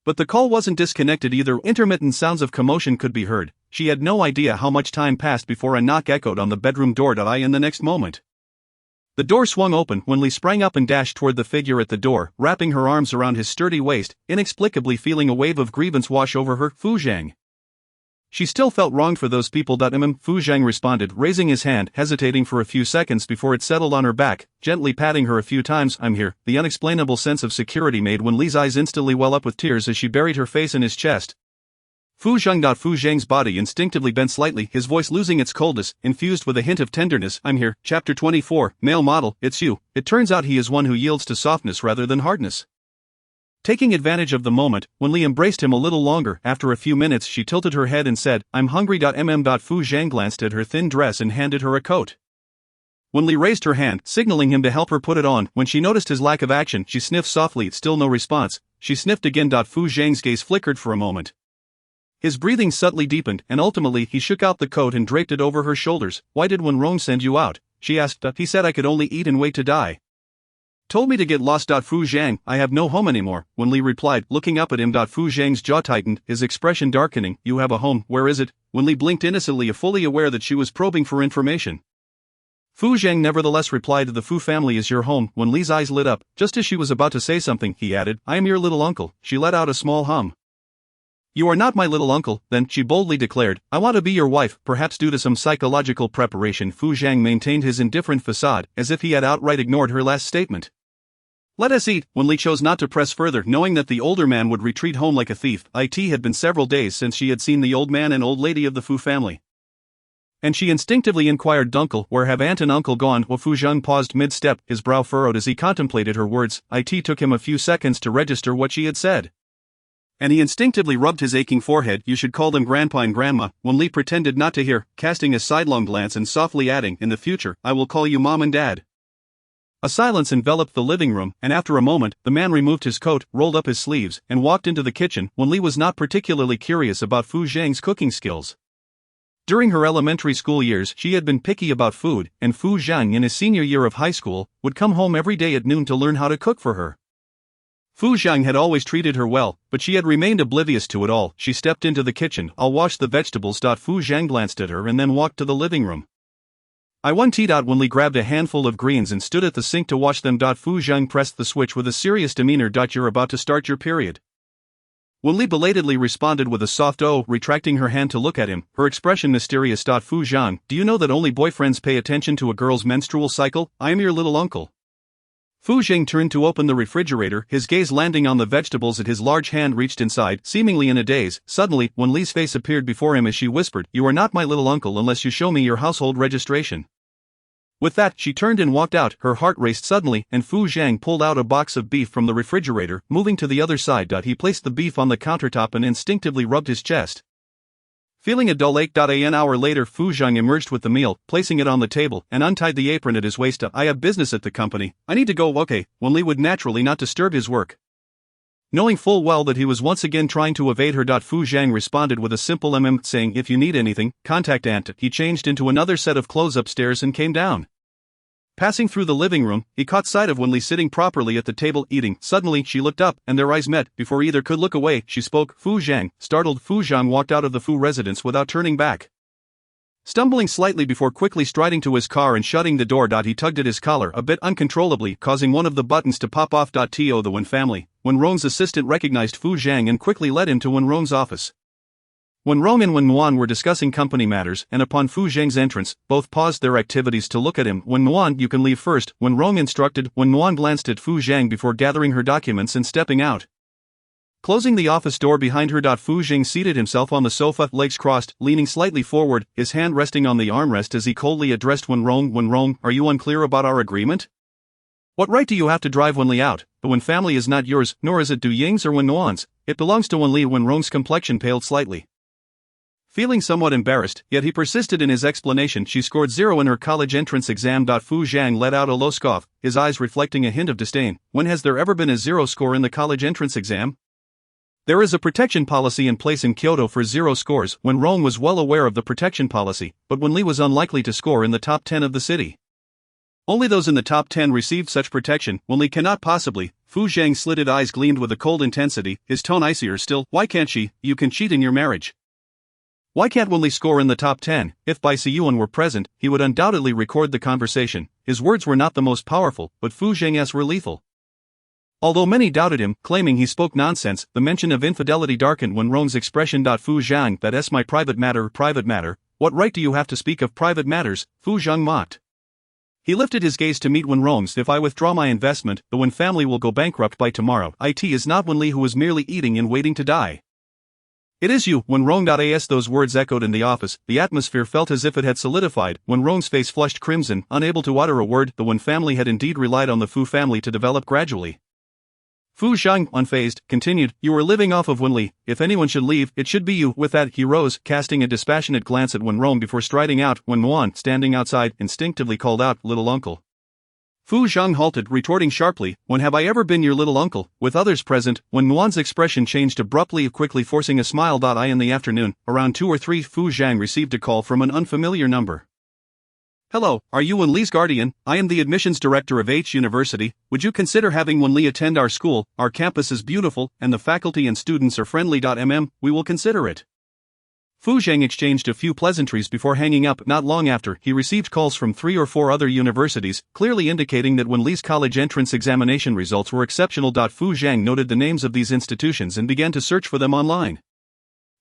S2: But the call wasn't disconnected either. Intermittent sounds of commotion could be heard. She had no idea how much time passed before a knock echoed on the bedroom door. In the next moment, the door swung open. Wen Li sprang up and dashed toward the figure at the door, wrapping her arms around his sturdy waist, inexplicably feeling a wave of grievance wash over her. Fu Zhang. She still felt wronged for those people. Fu Zhang responded, raising his hand, hesitating for a few seconds before it settled on her back, gently patting her a few times. I'm here. The unexplainable sense of security made Wen Li's eyes instantly well up with tears as she buried her face in his chest. Fu Zhang's body instinctively bent slightly, his voice losing its coldness, infused with a hint of tenderness. I'm here. Chapter 24, Male Model, it's you. It turns out he is one who yields to softness rather than hardness. Taking advantage of the moment, Wen Li embraced him a little longer. After a few minutes she tilted her head and said, I'm hungry. Fu Zhang glanced at her thin dress and handed her a coat. Wen Li raised her hand, signaling him to help her put it on. When she noticed his lack of action, she sniffed softly. Still no response. She sniffed again. Fu Zhang's gaze flickered for a moment. His breathing subtly deepened, and ultimately he shook out the coat and draped it over her shoulders. Why did Wen Rong send you out? She asked. He said I could only eat and wait to die. Told me to get lost. Fu Zhang, I have no home anymore, Wen Li replied, looking up at him. Fu Zhang's jaw tightened, his expression darkening. You have a home, where is it? Wen Li blinked innocently, fully aware that she was probing for information. Fu Zhang nevertheless replied, the Fu family is your home. Wen Li's eyes lit up. Just as she was about to say something, he added, I am your little uncle. She let out a small hum. You are not my little uncle, then, she boldly declared. I want to be your wife. Perhaps due to some psychological preparation, Fu Zhang maintained his indifferent facade, as if he had outright ignored her last statement. Let us eat. Wen Li chose not to press further, knowing that the older man would retreat home like a thief. It had been several days since she had seen the old man and old lady of the Fu family, and she instinctively inquired, Duncle, where have aunt and uncle gone? Fu Zhang paused mid-step, his brow furrowed as he contemplated her words. It took him a few seconds to register what she had said, and he instinctively rubbed his aching forehead. You should call them grandpa and grandma. Wen Li pretended not to hear, casting a sidelong glance and softly adding, in the future, I will call you mom and dad. A silence enveloped the living room, and after a moment, the man removed his coat, rolled up his sleeves, and walked into the kitchen. Wen Li was not particularly curious about Fu Zhang's cooking skills. During her elementary school years, she had been picky about food, and Fu Zhang, in his senior year of high school, would come home every day at noon to learn how to cook for her. Fu Zhang had always treated her well, but she had remained oblivious to it all. She stepped into the kitchen. I'll wash the vegetables. Fu Zhang glanced at her and then walked to the living room. I won tea. Wen Li grabbed a handful of greens and stood at the sink to wash them. Fu Zhang pressed the switch with a serious demeanor. You're about to start your period. Wen Li belatedly responded with a soft "oh," retracting her hand to look at him, her expression mysterious. Fu Zhang, do you know that only boyfriends pay attention to a girl's menstrual cycle? I am your little uncle. Fu Zhang turned to open the refrigerator, his gaze landing on the vegetables as his large hand reached inside, seemingly in a daze. Suddenly, Wen Li's face appeared before him as she whispered, you are not my little uncle unless you show me your household registration. With that, she turned and walked out. Her heart raced suddenly, and Fu Zhang pulled out a box of beef from the refrigerator, moving to the other side. He placed the beef on the countertop and instinctively rubbed his chest, feeling a dull ache. An hour later, Fu Zhang emerged with the meal, placing it on the table, and untied the apron at his waist. I have business at the company. I need to go. Okay. Wen Li would naturally not disturb his work, knowing full well that he was once again trying to evade her. Fu Zhang responded with a simple saying, if you need anything, contact aunt. He changed into another set of clothes upstairs and came down. Passing through the living room, he caught sight of Wen Li sitting properly at the table eating. Suddenly, she looked up, and their eyes met. Before either could look away, she spoke. Fu Zhang. Startled, Fu Zhang walked out of the Fu residence without turning back, stumbling slightly before quickly striding to his car and shutting the door. He tugged at his collar a bit uncontrollably, causing one of the buttons to pop off. To the Wen family. Wen Rong's assistant recognized Fu Zhang and quickly led him to Wen Rong's office. Wen Rong and Wen Nuan were discussing company matters, and upon Fu Zhang's entrance, both paused their activities to look at him. Wen Nuan, you can leave first, Wen Rong instructed. Wen Nuan glanced at Fu Zhang before gathering her documents and stepping out, closing the office door behind her. Fu Zhang seated himself on the sofa, legs crossed, leaning slightly forward, his hand resting on the armrest as he coldly addressed Wen Rong. Wen Rong, are you unclear about our agreement? What right do you have to drive Wen Li out? The Wen family is not yours, nor is it Du Ying's or Wen Nuan's. It belongs to Wen Li. Wen Rong's complexion paled slightly, feeling somewhat embarrassed, yet he persisted in his explanation. She scored 0 in her college entrance exam. Fu Zhang let out a low scoff, his eyes reflecting a hint of disdain. When has there ever been a 0 score in the college entrance exam? There is a protection policy in place in Kyoto for 0 scores. Wen Rong was well aware of the protection policy, but Wen Li was unlikely to score in the top 10 of the city. Only those in the top 10 received such protection. Wen Li cannot possibly. Fu Zhang's slitted eyes gleamed with a cold intensity, his tone icier still. Why can't she? You can cheat in your marriage. Why can't Wen Li score in the top 10? If Bai Siyuan were present, he would undoubtedly record the conversation. His words were not the most powerful, but Fu Zhang's were lethal. Although many doubted him, claiming he spoke nonsense, the mention of infidelity darkened Wen Rong's expression. Fu Zhang, that's my private matter. Private matter? What right do you have to speak of private matters? Fu Zhang mocked. He lifted his gaze to meet Wen Rong's. If I withdraw my investment, the Wen family will go bankrupt by tomorrow. It is not Wen Li who is merely eating and waiting to die. It is you, Wen Rong. As those words echoed in the office, the atmosphere felt as if it had solidified. Wen Rong's face flushed crimson, unable to utter a word. The Wen family had indeed relied on the Fu family to develop gradually. Fu Zhang, unfazed, continued, you are living off of Wen Li. If anyone should leave, it should be you. With that, he rose, casting a dispassionate glance at Wen Rong before striding out. Wen Muan, standing outside, instinctively called out, little uncle. Fu Zhang halted, retorting sharply, when have I ever been your little uncle? With others present, Wen Muan's expression changed abruptly, quickly forcing a smile. In the afternoon, around 2 or 3, Fu Zhang received a call from an unfamiliar number. Hello, are you Wen Li's guardian? I am the admissions director of H University. Would you consider having Wen Li attend our school? Our campus is beautiful, and the faculty and students are friendly. We will consider it. Fu Zhang exchanged a few pleasantries before hanging up. Not long after, he received calls from 3 or 4 other universities, clearly indicating that Wen Li's college entrance examination results were exceptional. Fu Zhang noted the names of these institutions and began to search for them online.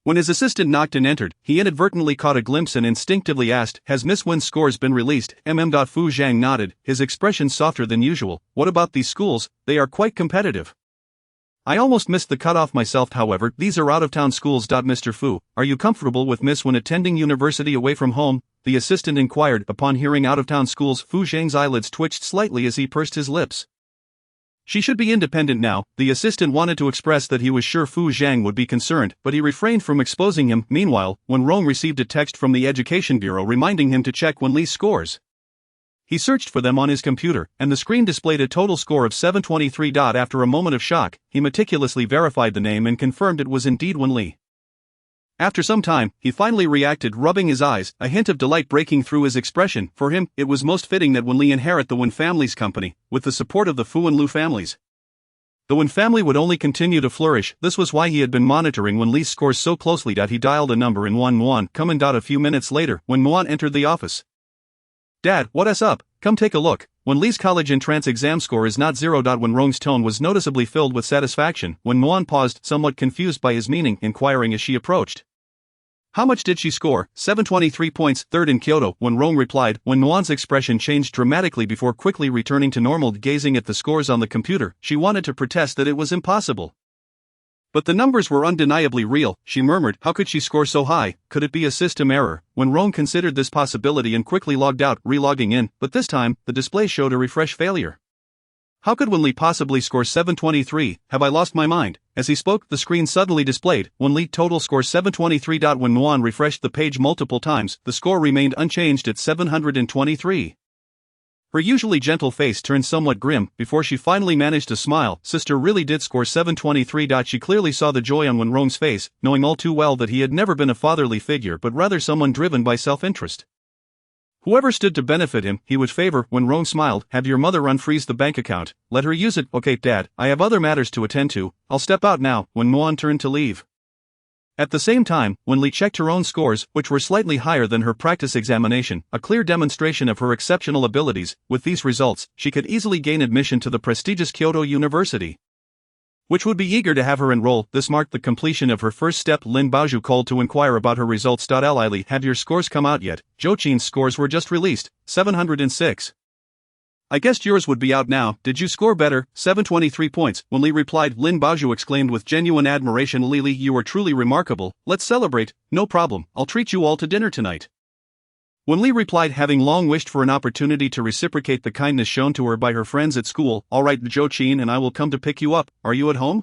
S2: When his assistant knocked and entered, he inadvertently caught a glimpse and instinctively asked, has Miss Wen's scores been released? Fu Zhang nodded, his expression softer than usual. What about these schools? They are quite competitive. I almost missed the cutoff myself. However, these are out-of-town schools. Mr. Fu, are you comfortable with Miss Wen attending university away from home? The assistant inquired. Upon hearing out-of-town schools, Fu Zhang's eyelids twitched slightly as he pursed his lips. She should be independent now. The assistant wanted to express that he was sure Fu Zhang would be concerned, but he refrained from exposing him. Meanwhile, Wen Rong received a text from the Education Bureau reminding him to check Wen Li's scores. He searched for them on his computer, and the screen displayed a total score of 723. After a moment of shock, he meticulously verified the name and confirmed it was indeed Wen Li. After some time, he finally reacted, rubbing his eyes, a hint of delight breaking through his expression. For him, it was most fitting that Wen Li inherit the Wen family's company, with the support of the Fu and Lu families. The Wen family would only continue to flourish. This was why he had been monitoring Wen Li's scores so closely. He dialed a number in Wen Muan. Come. A few minutes later, Wen Muan entered the office. Dad, what's up? Come take a look. Wen Li's college entrance exam score is not 0. Wen Rong's tone was noticeably filled with satisfaction. Wen Muan paused, somewhat confused by his meaning, inquiring as she approached. How much did she score? 723 points, third in Kyoto, Wen Rong replied. Wen Muan's expression changed dramatically before quickly returning to normal. Gazing at the scores on the computer, she wanted to protest that it was impossible. But the numbers were undeniably real, she murmured. How could she score so high? Could it be a system error? Wen Rong considered this possibility and quickly logged out, re-logging in, but this time, the display showed a refresh failure. How could Wen Li possibly score 723? Have I lost my mind? As he spoke, the screen suddenly displayed, Wen Li total score 723. Wen Muan refreshed the page multiple times, the score remained unchanged at 723. Her usually gentle face turned somewhat grim, before she finally managed to smile. Sister really did score 723. She clearly saw the joy on Wen Rong's face, knowing all too well that he had never been a fatherly figure but rather someone driven by self-interest. Whoever stood to benefit him, he would favor. Wen Rong smiled. Have your mother unfreeze the bank account. Let her use it. Okay, Dad, I have other matters to attend to. I'll step out now. Wen Muan turned to leave. At the same time, Wen Li checked her own scores, which were slightly higher than her practice examination, a clear demonstration of her exceptional abilities. With these results, she could easily gain admission to the prestigious Kyoto University, which would be eager to have her enroll. This marked the completion of her first step. Lin Baozhu called to inquire about her results. Li, have your scores come out yet? Zhou Qin's scores were just released, 706. I guessed yours would be out now. Did you score better? 723 points. Wen Li replied. Lin Baozhu exclaimed with genuine admiration. Li, you are truly remarkable. Let's celebrate. No problem, I'll treat you all to dinner tonight. Wen Li replied, having long wished for an opportunity to reciprocate the kindness shown to her by her friends at school. All right, Zhou Qin and I will come to pick you up. Are you at home?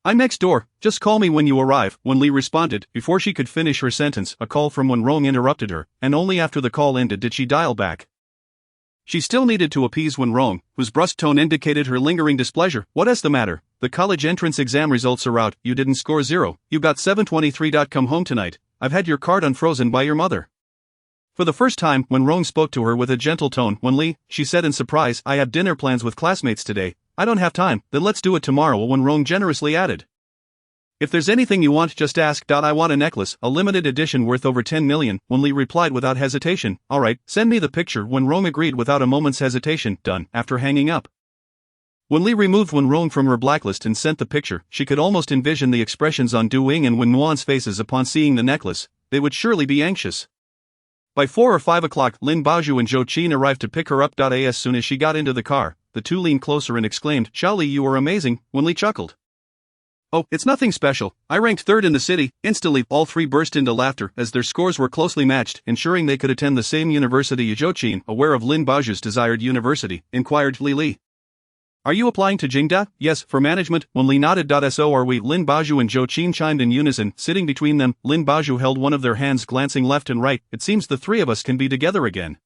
S2: I'm next door. Just call me when you arrive, Wen Li responded. Before she could finish her sentence, a call from Wen Rong interrupted her, and only after the call ended did she dial back. She still needed to appease Wen Rong, whose brusque tone indicated her lingering displeasure. What's the matter? The college entrance exam results are out, you didn't score 0, you got 723. Come home tonight, I've had your card unfrozen by your mother. For the first time, Wen Rong spoke to her with a gentle tone. Wen Li, she said in surprise, I have dinner plans with classmates today. I don't have time, then let's do it tomorrow, Wen Rong generously added. If there's anything you want, just ask. I want a necklace, a limited edition worth over 10 million, Wen Li replied without hesitation. Alright, send me the picture. Wen Rong agreed without a moment's hesitation. Done. After hanging up, Wen Li removed Wen Rong from her blacklist and sent the picture. She could almost envision the expressions on Du Ying and Wen Nuan's faces upon seeing the necklace. They would surely be anxious. By 4 or 5 o'clock, Lin Baoju and Zhou Qin arrived to pick her up. As soon as she got into the car, the two leaned closer and exclaimed, Xiao Li, you are amazing. Wen Li chuckled. Oh, it's nothing special, I ranked 3rd in the city. Instantly, all three burst into laughter as their scores were closely matched, ensuring they could attend the same university. Zhou Qin, aware of Lin Baoju's desired university, inquired, Li. Are you applying to Jingda? Yes, for management, Wen Li nodded. So are we. Lin Baoju and Zhou Qin chimed in unison. Sitting between them, Lin Baoju held one of their hands, glancing left and right. It seems the three of us can be together again.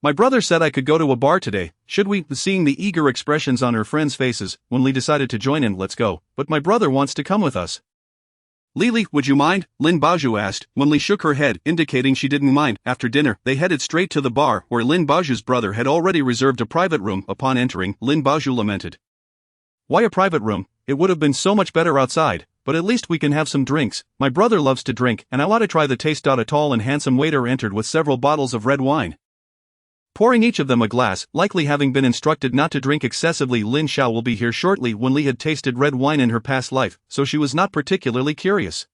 S2: My brother said I could go to a bar today, should we? Seeing the eager expressions on her friends' faces, Wen Li decided to join in. Let's go, but my brother wants to come with us. Li, would you mind? Lin Baoju asked. Wen Li shook her head, indicating she didn't mind. After dinner, they headed straight to the bar, where Lin Baoju's brother had already reserved a private room. Upon entering, Lin Baoju lamented. Why a private room? It would have been so much better outside, but at least we can have some drinks. My brother loves to drink, and I want to try the taste. A tall and handsome waiter entered with several bottles of red wine. Pouring each of them a glass, likely having been instructed not to drink excessively. Lin Xiao will be here shortly. Wen Li had tasted red wine in her past life, so she was not particularly curious.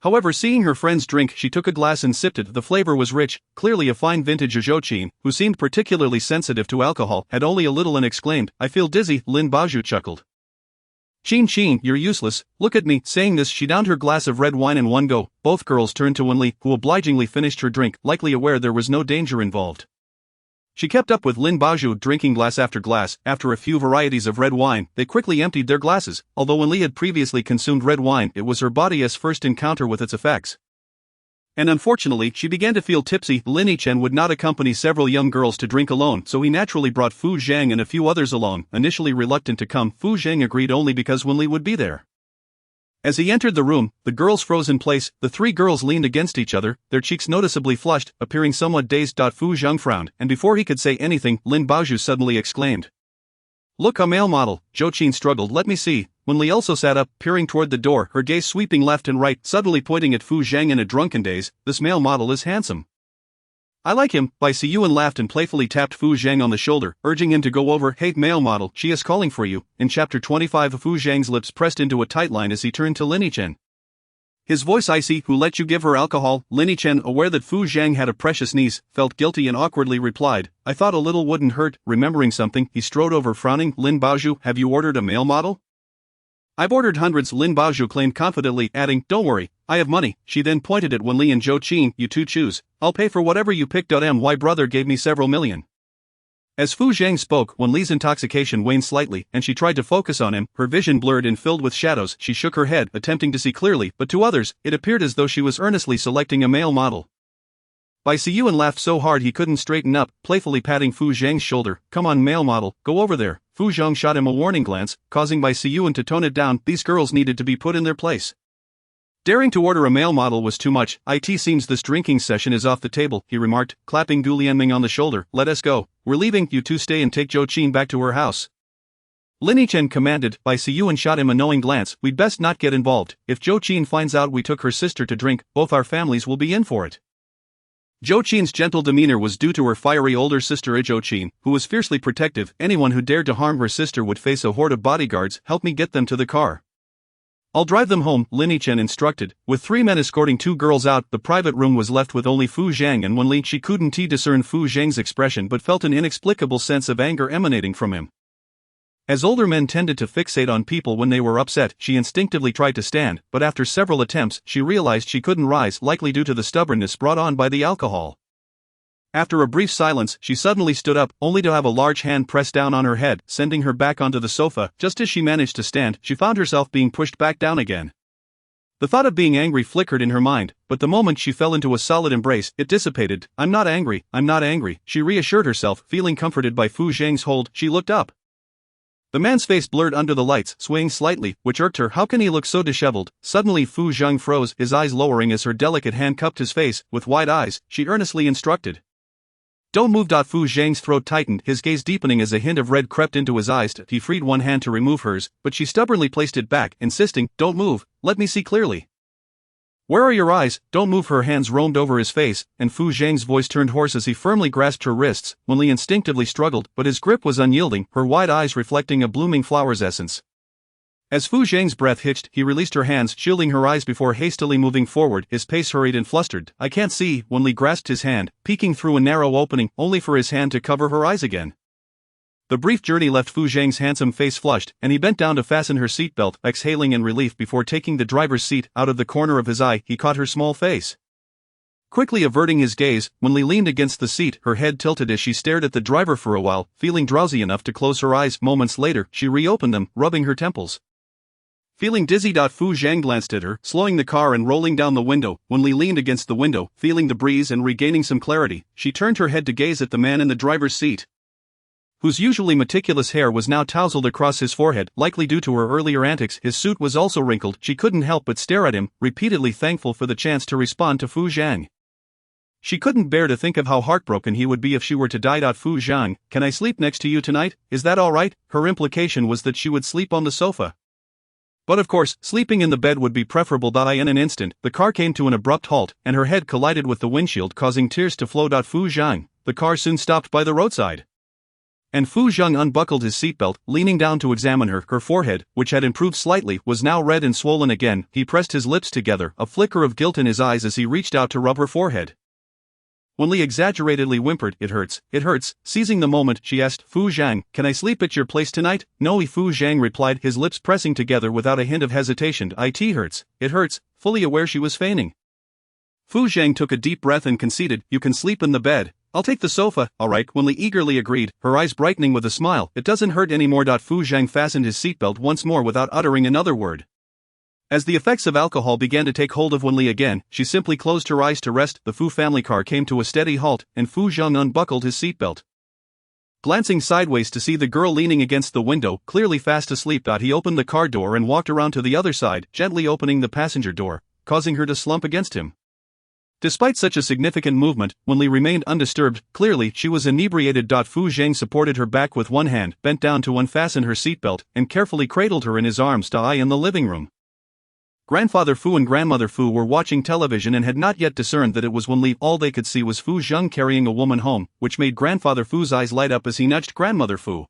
S2: However, seeing her friends drink, she took a glass and sipped it. The flavor was rich, clearly a fine vintage. Zhou Qin, who seemed particularly sensitive to alcohol, had only a little and exclaimed, I feel dizzy. Lin Baoju chuckled. Qin, you're useless, look at me. Saying this, she downed her glass of red wine in one go. Both girls turned to Wen Li, who obligingly finished her drink, likely aware there was no danger involved. She kept up with Lin Baoju, drinking glass after glass. After a few varieties of red wine, they quickly emptied their glasses. Although Wen Li had previously consumed red wine, it was her body's first encounter with its effects. And unfortunately, she began to feel tipsy. Lin Yichen would not accompany several young girls to drink alone, so he naturally brought Fu Zhang and a few others along. Initially reluctant to come, Fu Zhang agreed only because Wen Li would be there. As he entered the room, the girls froze in place. The three girls leaned against each other, their cheeks noticeably flushed, appearing somewhat dazed. Fu Zhang frowned, and before he could say anything, Lin Baoju suddenly exclaimed, Look, a male model. Zhou Qin struggled. Let me see. Wen Li also sat up, peering toward the door, her gaze sweeping left and right, suddenly pointing at Fu Zhang in a drunken daze. This male model is handsome. I like him. Bai Siyuan laughed and playfully tapped Fu Zhang on the shoulder, urging him to go over. Hey, male model, she is calling for you. In chapter 25, Fu Zhang's lips pressed into a tight line as he turned to Lin Yichen. His voice icy. Who let you give her alcohol? Lin Yichen, aware that Fu Zhang had a precious niece, felt guilty and awkwardly replied, I thought a little wouldn't hurt. Remembering something, he strode over, frowning. Lin Baoju, have you ordered a male model? I've ordered hundreds, Lin Baoju claimed confidently, adding, Don't worry, I have money. She then pointed at Wen Li and Zhou Qin. You two choose. I'll pay for whatever you pick. My brother gave me several million. As Fu Zhang spoke, Wen Li's intoxication waned slightly, and she tried to focus on him. Her vision blurred and filled with shadows. She shook her head, attempting to see clearly, but to others, it appeared as though she was earnestly selecting a male model. Bai Siyuan laughed so hard he couldn't straighten up, playfully patting Fu Zhang's shoulder. Come on, male model, go over there. Fu Zhang shot him a warning glance, causing Bai Siyuan to tone it down. These girls needed to be put in their place. Daring to order a male model was too much. It seems this drinking session is off the table, he remarked, clapping Du Lianming on the shoulder. Let us go. We're leaving. You two stay and take Zhou Qin back to her house. Lin Yichen commanded. Bai Siyuan shot him a knowing glance. We'd best not get involved. If Zhou Qin finds out we took her sister to drink, both our families will be in for it. Zhou Qin's gentle demeanor was due to her fiery older sister Zhou Qin, who was fiercely protective. Anyone who dared to harm her sister would face a horde of bodyguards. Help me get them to the car. I'll drive them home, Lin Yichen instructed. With three men escorting two girls out, the private room was left with only Fu Zhang and Wen Li. She couldn't discern Fu Zhang's expression but felt an inexplicable sense of anger emanating from him. As older men tended to fixate on people when they were upset, she instinctively tried to stand, but after several attempts, she realized she couldn't rise, likely due to the stubbornness brought on by the alcohol. After a brief silence, she suddenly stood up, only to have a large hand pressed down on her head, sending her back onto the sofa. Just as she managed to stand, she found herself being pushed back down again. The thought of being angry flickered in her mind, but the moment she fell into a solid embrace, it dissipated. I'm not angry, she reassured herself, feeling comforted by Fu Zhang's hold. She looked up. The man's face blurred under the lights, swaying slightly, which irked her. How can he look so disheveled? Suddenly Fu Zhang froze, his eyes lowering as her delicate hand cupped his face. With wide eyes, she earnestly instructed. Don't move. Fu Zhang's throat tightened, his gaze deepening as a hint of red crept into his eyes. He freed one hand to remove hers, but she stubbornly placed it back, insisting, don't move, let me see clearly. Where are your eyes? Don't move. Her hands roamed over his face, and Fu Zhang's voice turned hoarse as he firmly grasped her wrists. Wen Li instinctively struggled, but his grip was unyielding, her wide eyes reflecting a blooming flower's essence. As Fu Zhang's breath hitched, he released her hands, shielding her eyes before hastily moving forward, his pace hurried and flustered. I can't see. Wen Li grasped his hand, peeking through a narrow opening, only for his hand to cover her eyes again. The brief journey left Fu Zhang's handsome face flushed, and he bent down to fasten her seatbelt, exhaling in relief before taking the driver's seat. Out of the corner of his eye, he caught her small face. Quickly averting his gaze, Wen Li leaned against the seat, her head tilted as she stared at the driver for a while, feeling drowsy enough to close her eyes. Moments later, she reopened them, rubbing her temples. Feeling dizzy. Fu Zhang glanced at her, slowing the car and rolling down the window. Wen Li leaned against the window, feeling the breeze and regaining some clarity. She turned her head to gaze at the man in the driver's seat, whose usually meticulous hair was now tousled across his forehead, likely due to her earlier antics. His suit was also wrinkled. She couldn't help but stare at him, repeatedly thankful for the chance to respond to Fu Zhang. She couldn't bear to think of how heartbroken he would be if she were to die. Fu Zhang, can I sleep next to you tonight? Is that alright? Her implication was that she would sleep on the sofa. But of course, sleeping in the bed would be preferable. In an instant, the car came to an abrupt halt, and her head collided with the windshield, causing tears to flow. Fu Zhang. The car soon stopped by the roadside, and Fu Zhang unbuckled his seatbelt, leaning down to examine her. Her forehead, which had improved slightly, was now red and swollen again. He pressed his lips together, a flicker of guilt in his eyes as he reached out to rub her forehead. Wen Li exaggeratedly whimpered, it hurts. Seizing the moment, she asked, Fu Zhang, can I sleep at your place tonight? No, Fu Zhang replied, his lips pressing together without a hint of hesitation. It hurts, fully aware she was feigning. Fu Zhang took a deep breath and conceded, you can sleep in the bed. I'll take the sofa. Alright, Wen Li eagerly agreed, her eyes brightening with a smile. It doesn't hurt anymore. Fu Zhang fastened his seatbelt once more without uttering another word. As the effects of alcohol began to take hold of Wen Li again, she simply closed her eyes to rest. The Fu family car came to a steady halt, and Fu Zhang unbuckled his seatbelt. Glancing sideways to see the girl leaning against the window, clearly fast asleep. He opened the car door and walked around to the other side, gently opening the passenger door, causing her to slump against him. Despite such a significant movement, Wen Li remained undisturbed. Clearly, she was inebriated. Fu Zhang supported her back with one hand, bent down to unfasten her seatbelt, and carefully cradled her in his arms. In the living room, Grandfather Fu and Grandmother Fu were watching television and had not yet discerned that it was Wen Li. All they could see was Fu Zhang carrying a woman home, which made Grandfather Fu's eyes light up as he nudged Grandmother Fu.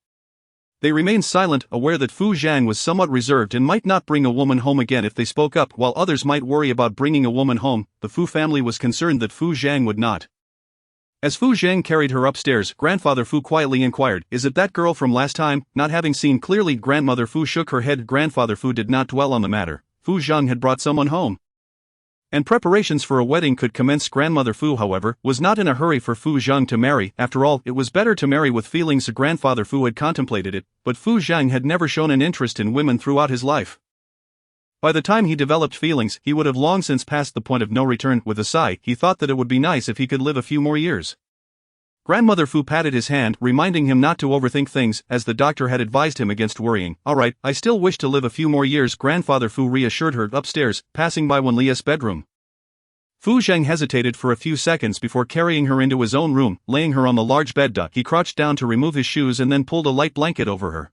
S2: They remained silent, aware that Fu Zhang was somewhat reserved and might not bring a woman home again if they spoke up. While others might worry about bringing a woman home, the Fu family was concerned that Fu Zhang would not. As Fu Zhang carried her upstairs, Grandfather Fu quietly inquired, is it that girl from last time? Not having seen clearly, Grandmother Fu shook her head. Grandfather Fu did not dwell on the matter. Fu Zhang had brought someone home, and preparations for a wedding could commence. Grandmother Fu, however, was not in a hurry for Fu Zhang to marry. After all, it was better to marry with feelings. Grandfather Fu had contemplated it, but Fu Zhang had never shown an interest in women throughout his life. By the time he developed feelings, he would have long since passed the point of no return. With a sigh, he thought that it would be nice if he could live a few more years. Grandmother Fu patted his hand, reminding him not to overthink things, as the doctor had advised him against worrying. Alright, I still wish to live a few more years, Grandfather Fu reassured her. Upstairs, passing by Wen Li's bedroom, Fu Zhang hesitated for a few seconds before carrying her into his own room, laying her on the large bed. He crouched down to remove his shoes and then pulled a light blanket over her.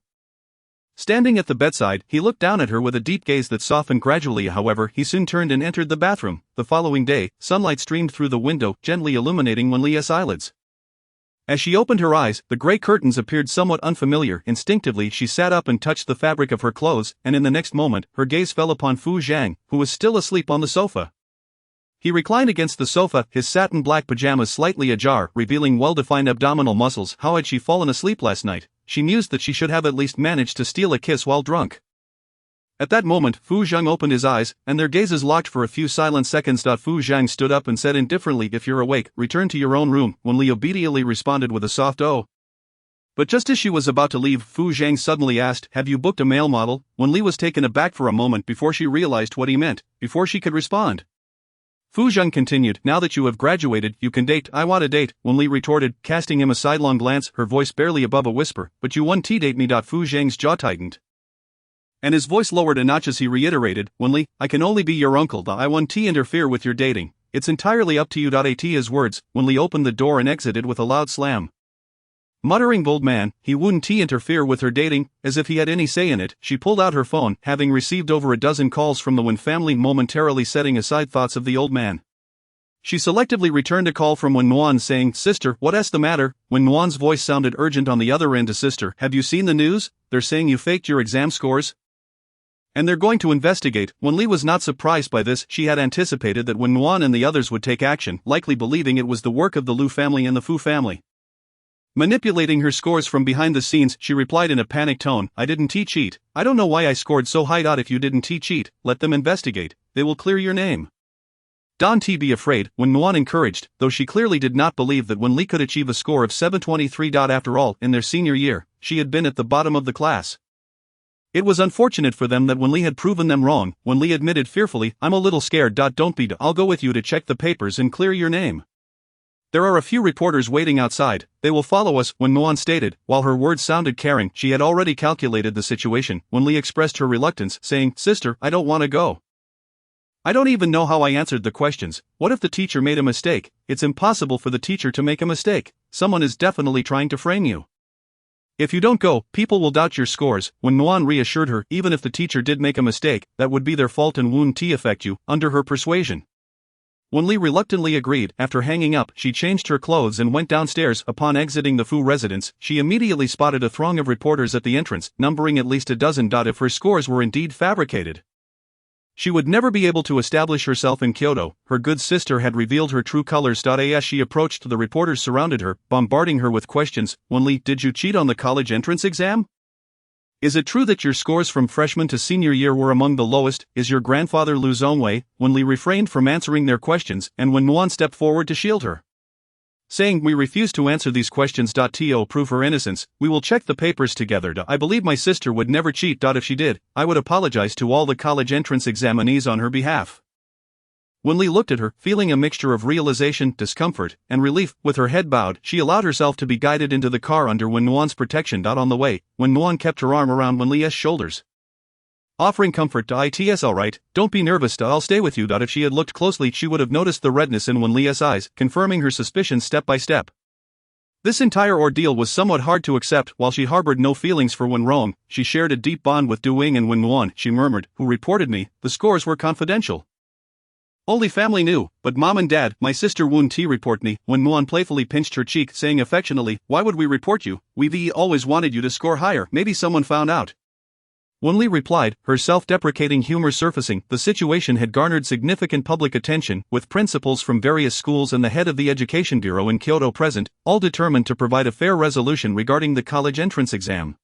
S2: Standing at the bedside, he looked down at her with a deep gaze that softened gradually. However, he soon turned and entered the bathroom. The following day, sunlight streamed through the window, gently illuminating Wen Li's eyelids. As she opened her eyes, the gray curtains appeared somewhat unfamiliar. Instinctively, she sat up and touched the fabric of her clothes, and in the next moment, her gaze fell upon Fu Zhang, who was still asleep on the sofa. He reclined against the sofa, his satin black pajamas slightly ajar, revealing well-defined abdominal muscles. How had she fallen asleep last night? She mused that she should have at least managed to steal a kiss while drunk. At that moment, Fu Zhang opened his eyes, and their gazes locked for a few silent seconds. Fu Zhang stood up and said indifferently, if you're awake, return to your own room. Wen Li obediently responded with a soft "oh." But just as she was about to leave, Fu Zhang suddenly asked, "Have you booked a male model?" Wen Li was taken aback for a moment before she realized what he meant, before she could respond. Fu Zhang continued, "Now that you have graduated, you can date." "I want a date," Wen Li retorted, casting him a sidelong glance, her voice barely above a whisper. "But you want to date me?" Fu Zhang's jaw tightened, and his voice lowered a notch as he reiterated, "Wen Li, I can only be your uncle. I want to interfere with your dating. It's entirely up to you." At his words, Wen Li opened the door and exited with a loud slam. Muttering, "Bold man, he wouldn't interfere with her dating," as if he had any say in it. She pulled out her phone, having received over a dozen calls from the Wen family, momentarily setting aside thoughts of the old man. She selectively returned a call from Wen Nuan saying, "Sister, what's the matter?" Wen Nuan's voice sounded urgent on the other end. "Sister, have you seen the news? They're saying you faked your exam scores, and they're going to investigate." Wen Li was not surprised by this. She had anticipated that Wen Nuan and the others would take action, likely believing it was the work of the Lu family and the Fu family. Manipulating her scores from behind the scenes, she replied in a panicked tone, "I didn't cheat. I don't know why I scored so high. If you didn't cheat, let them investigate. They will clear your name. Don't be afraid," Wen Nuan encouraged, though she clearly did not believe that Wen Li could achieve a score of 723. After all, in their senior year, she had been at the bottom of the class. It was unfortunate for them that Wen Li had proven them wrong. Wen Li admitted fearfully, "I'm a little scared. Don't be. I'll go with you to check the papers and clear your name. There are a few reporters waiting outside. They will follow us," Wen Nuan stated. While her words sounded caring, she had already calculated the situation. Wen Li expressed her reluctance, saying, "Sister, I don't want to go. I don't even know how I answered the questions. What if the teacher made a mistake?" "It's impossible for the teacher to make a mistake. Someone is definitely trying to frame you. If you don't go, people will doubt your scores," Wen Nuan reassured her. Even if the teacher did make a mistake, that would be their fault and wouldn't affect you. Under her persuasion, Wen Li reluctantly agreed. After hanging up, she changed her clothes and went downstairs. Upon exiting the Fu residence, she immediately spotted a throng of reporters at the entrance, numbering at least a dozen. If her scores were indeed fabricated, she would never be able to establish herself in Kyoto. Her good sister had revealed her true colors. As she approached, the reporters surrounded her, bombarding her with questions. "Wen Li, did you cheat on the college entrance exam? Is it true that your scores from freshman to senior year were among the lowest? Is your grandfather Lu Zhongwei?" Wen Li refrained from answering their questions, and Wen Nuan stepped forward to shield her, saying, "We refuse to answer these questions. To prove her innocence, we will check the papers together. I believe my sister would never cheat. If she did, I would apologize to all the college entrance examinees on her behalf." Wen Li looked at her, feeling a mixture of realization, discomfort, and relief. With her head bowed, she allowed herself to be guided into the car under Wen Nuan's protection. On the way, Wen Nuan kept her arm around Wen Li's shoulders, offering comfort. "It's alright, don't be nervous. I'll stay with you." If she had looked closely, she would have noticed the redness in Wen Li's eyes, confirming her suspicions step by step. This entire ordeal was somewhat hard to accept. While she harbored no feelings for Wen Rong, she shared a deep bond with Du Ying and Wen Nuan. She murmured, "Who reported me? The scores were confidential. Only family knew, but mom and dad, my sister wouldn't report me." Wen Nuan playfully pinched her cheek, saying affectionately, "Why would we report you? We've always wanted you to score higher. Maybe someone found out." Wen Li replied, her self-deprecating humor surfacing. The situation had garnered significant public attention, with principals from various schools and the head of the Education Bureau in Kyoto present, all determined to provide a fair resolution regarding the college entrance exam.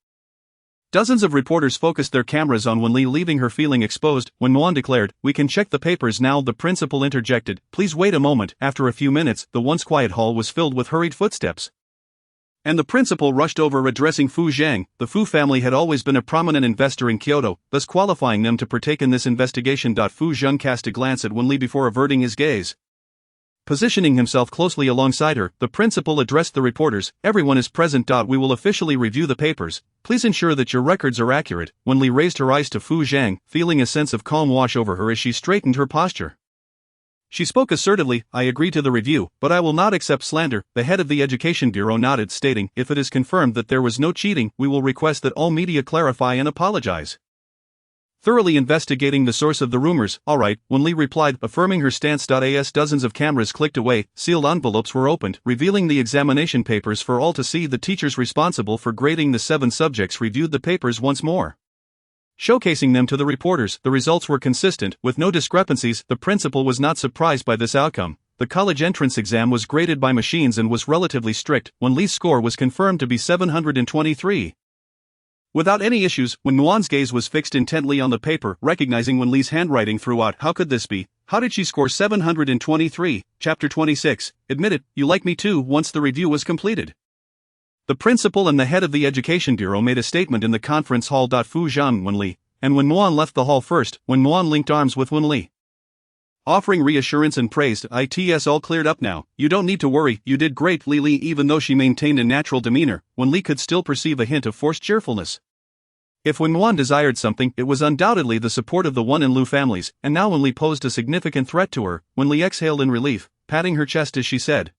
S2: Dozens of reporters focused their cameras on Wen Li, leaving her feeling exposed. Wen Nuan declared, "We can check the papers now." The principal interjected, "Please wait a moment." After a few minutes, the once quiet hall was filled with hurried footsteps, and the principal rushed over, addressing Fu Zhang. The Fu family had always been a prominent investor in Kyoto, thus qualifying them to partake in this investigation. Fu Zhang cast a glance at Wen Li before averting his gaze. Positioning himself closely alongside her, the principal addressed the reporters, "Everyone is present. We will officially review the papers. Please ensure that your records are accurate." Wen Li raised her eyes to Fu Zhang, feeling a sense of calm wash over her as she straightened her posture. She spoke assertively, "I agree to the review, but I will not accept slander." The head of the Education Bureau nodded, stating, "If it is confirmed that there was no cheating, we will request that all media clarify and apologize, thoroughly investigating the source of the rumors." "Alright," Wen Li replied, affirming her stance. As dozens of cameras clicked away, sealed envelopes were opened, revealing the examination papers for all to see. The teachers responsible for grading the 7 subjects reviewed the papers once more, showcasing them to the reporters. The results were consistent, with no discrepancies. The principal was not surprised by this outcome. The college entrance exam was graded by machines and was relatively strict. Wen Li's score was confirmed to be 723. Without any issues, Wen Nuan's gaze was fixed intently on the paper, recognizing Wen Li's handwriting throughout. How could this be? How did she score 723? Chapter 26. Admit it, you like me too. Once the review was completed, The principal and the head of the education bureau made a statement in the conference hall. Fu Zhang Wen Li, and when Muan left the hall first, when Muan linked arms with Wen Li, offering reassurance and praise. It's all cleared up now, you don't need to worry, you did great. Li. Even though she maintained a natural demeanor, Wen Li could still perceive a hint of forced cheerfulness. If Wen Muan desired something, it was undoubtedly the support of the Wen and Lu families, and now Wen Li posed a significant threat to her. Wen Li exhaled in relief, patting her chest as she said,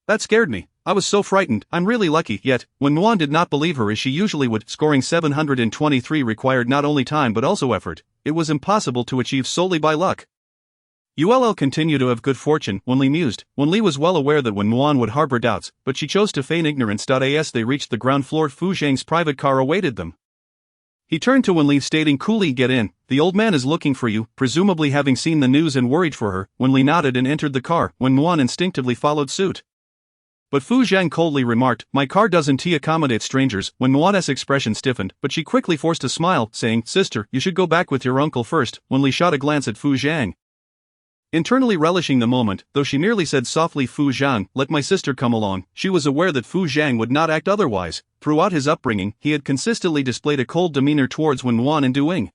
S2: "That scared me. I was so frightened. I'm really lucky." Yet, Wen Muan did not believe her as she usually would. Scoring 723 required not only time but also effort. It was impossible to achieve solely by luck. "You'll continue to have good fortune," Wen Li mused. Wen Li was well aware that Wen Muan would harbor doubts, but she chose to feign ignorance. As they reached the ground floor, Fu Zhang's private car awaited them. He turned to Wen Li, stating coolly, "Get in, the old man is looking for you." Presumably having seen the news and worried for her, Wen Li nodded and entered the car. Wen Muan instinctively followed suit. But Fu Zhang coldly remarked, "My car doesn't accommodate strangers." Wen Muan's expression stiffened, but she quickly forced a smile, saying, "Sister, you should go back with your uncle first." Wen Li shot a glance at Fu Zhang, internally relishing the moment, though she merely said softly, "Fu Zhang, let my sister come along." She was aware that Fu Zhang would not act otherwise. Throughout his upbringing, he had consistently displayed a cold demeanor towards Wen Muan in doing,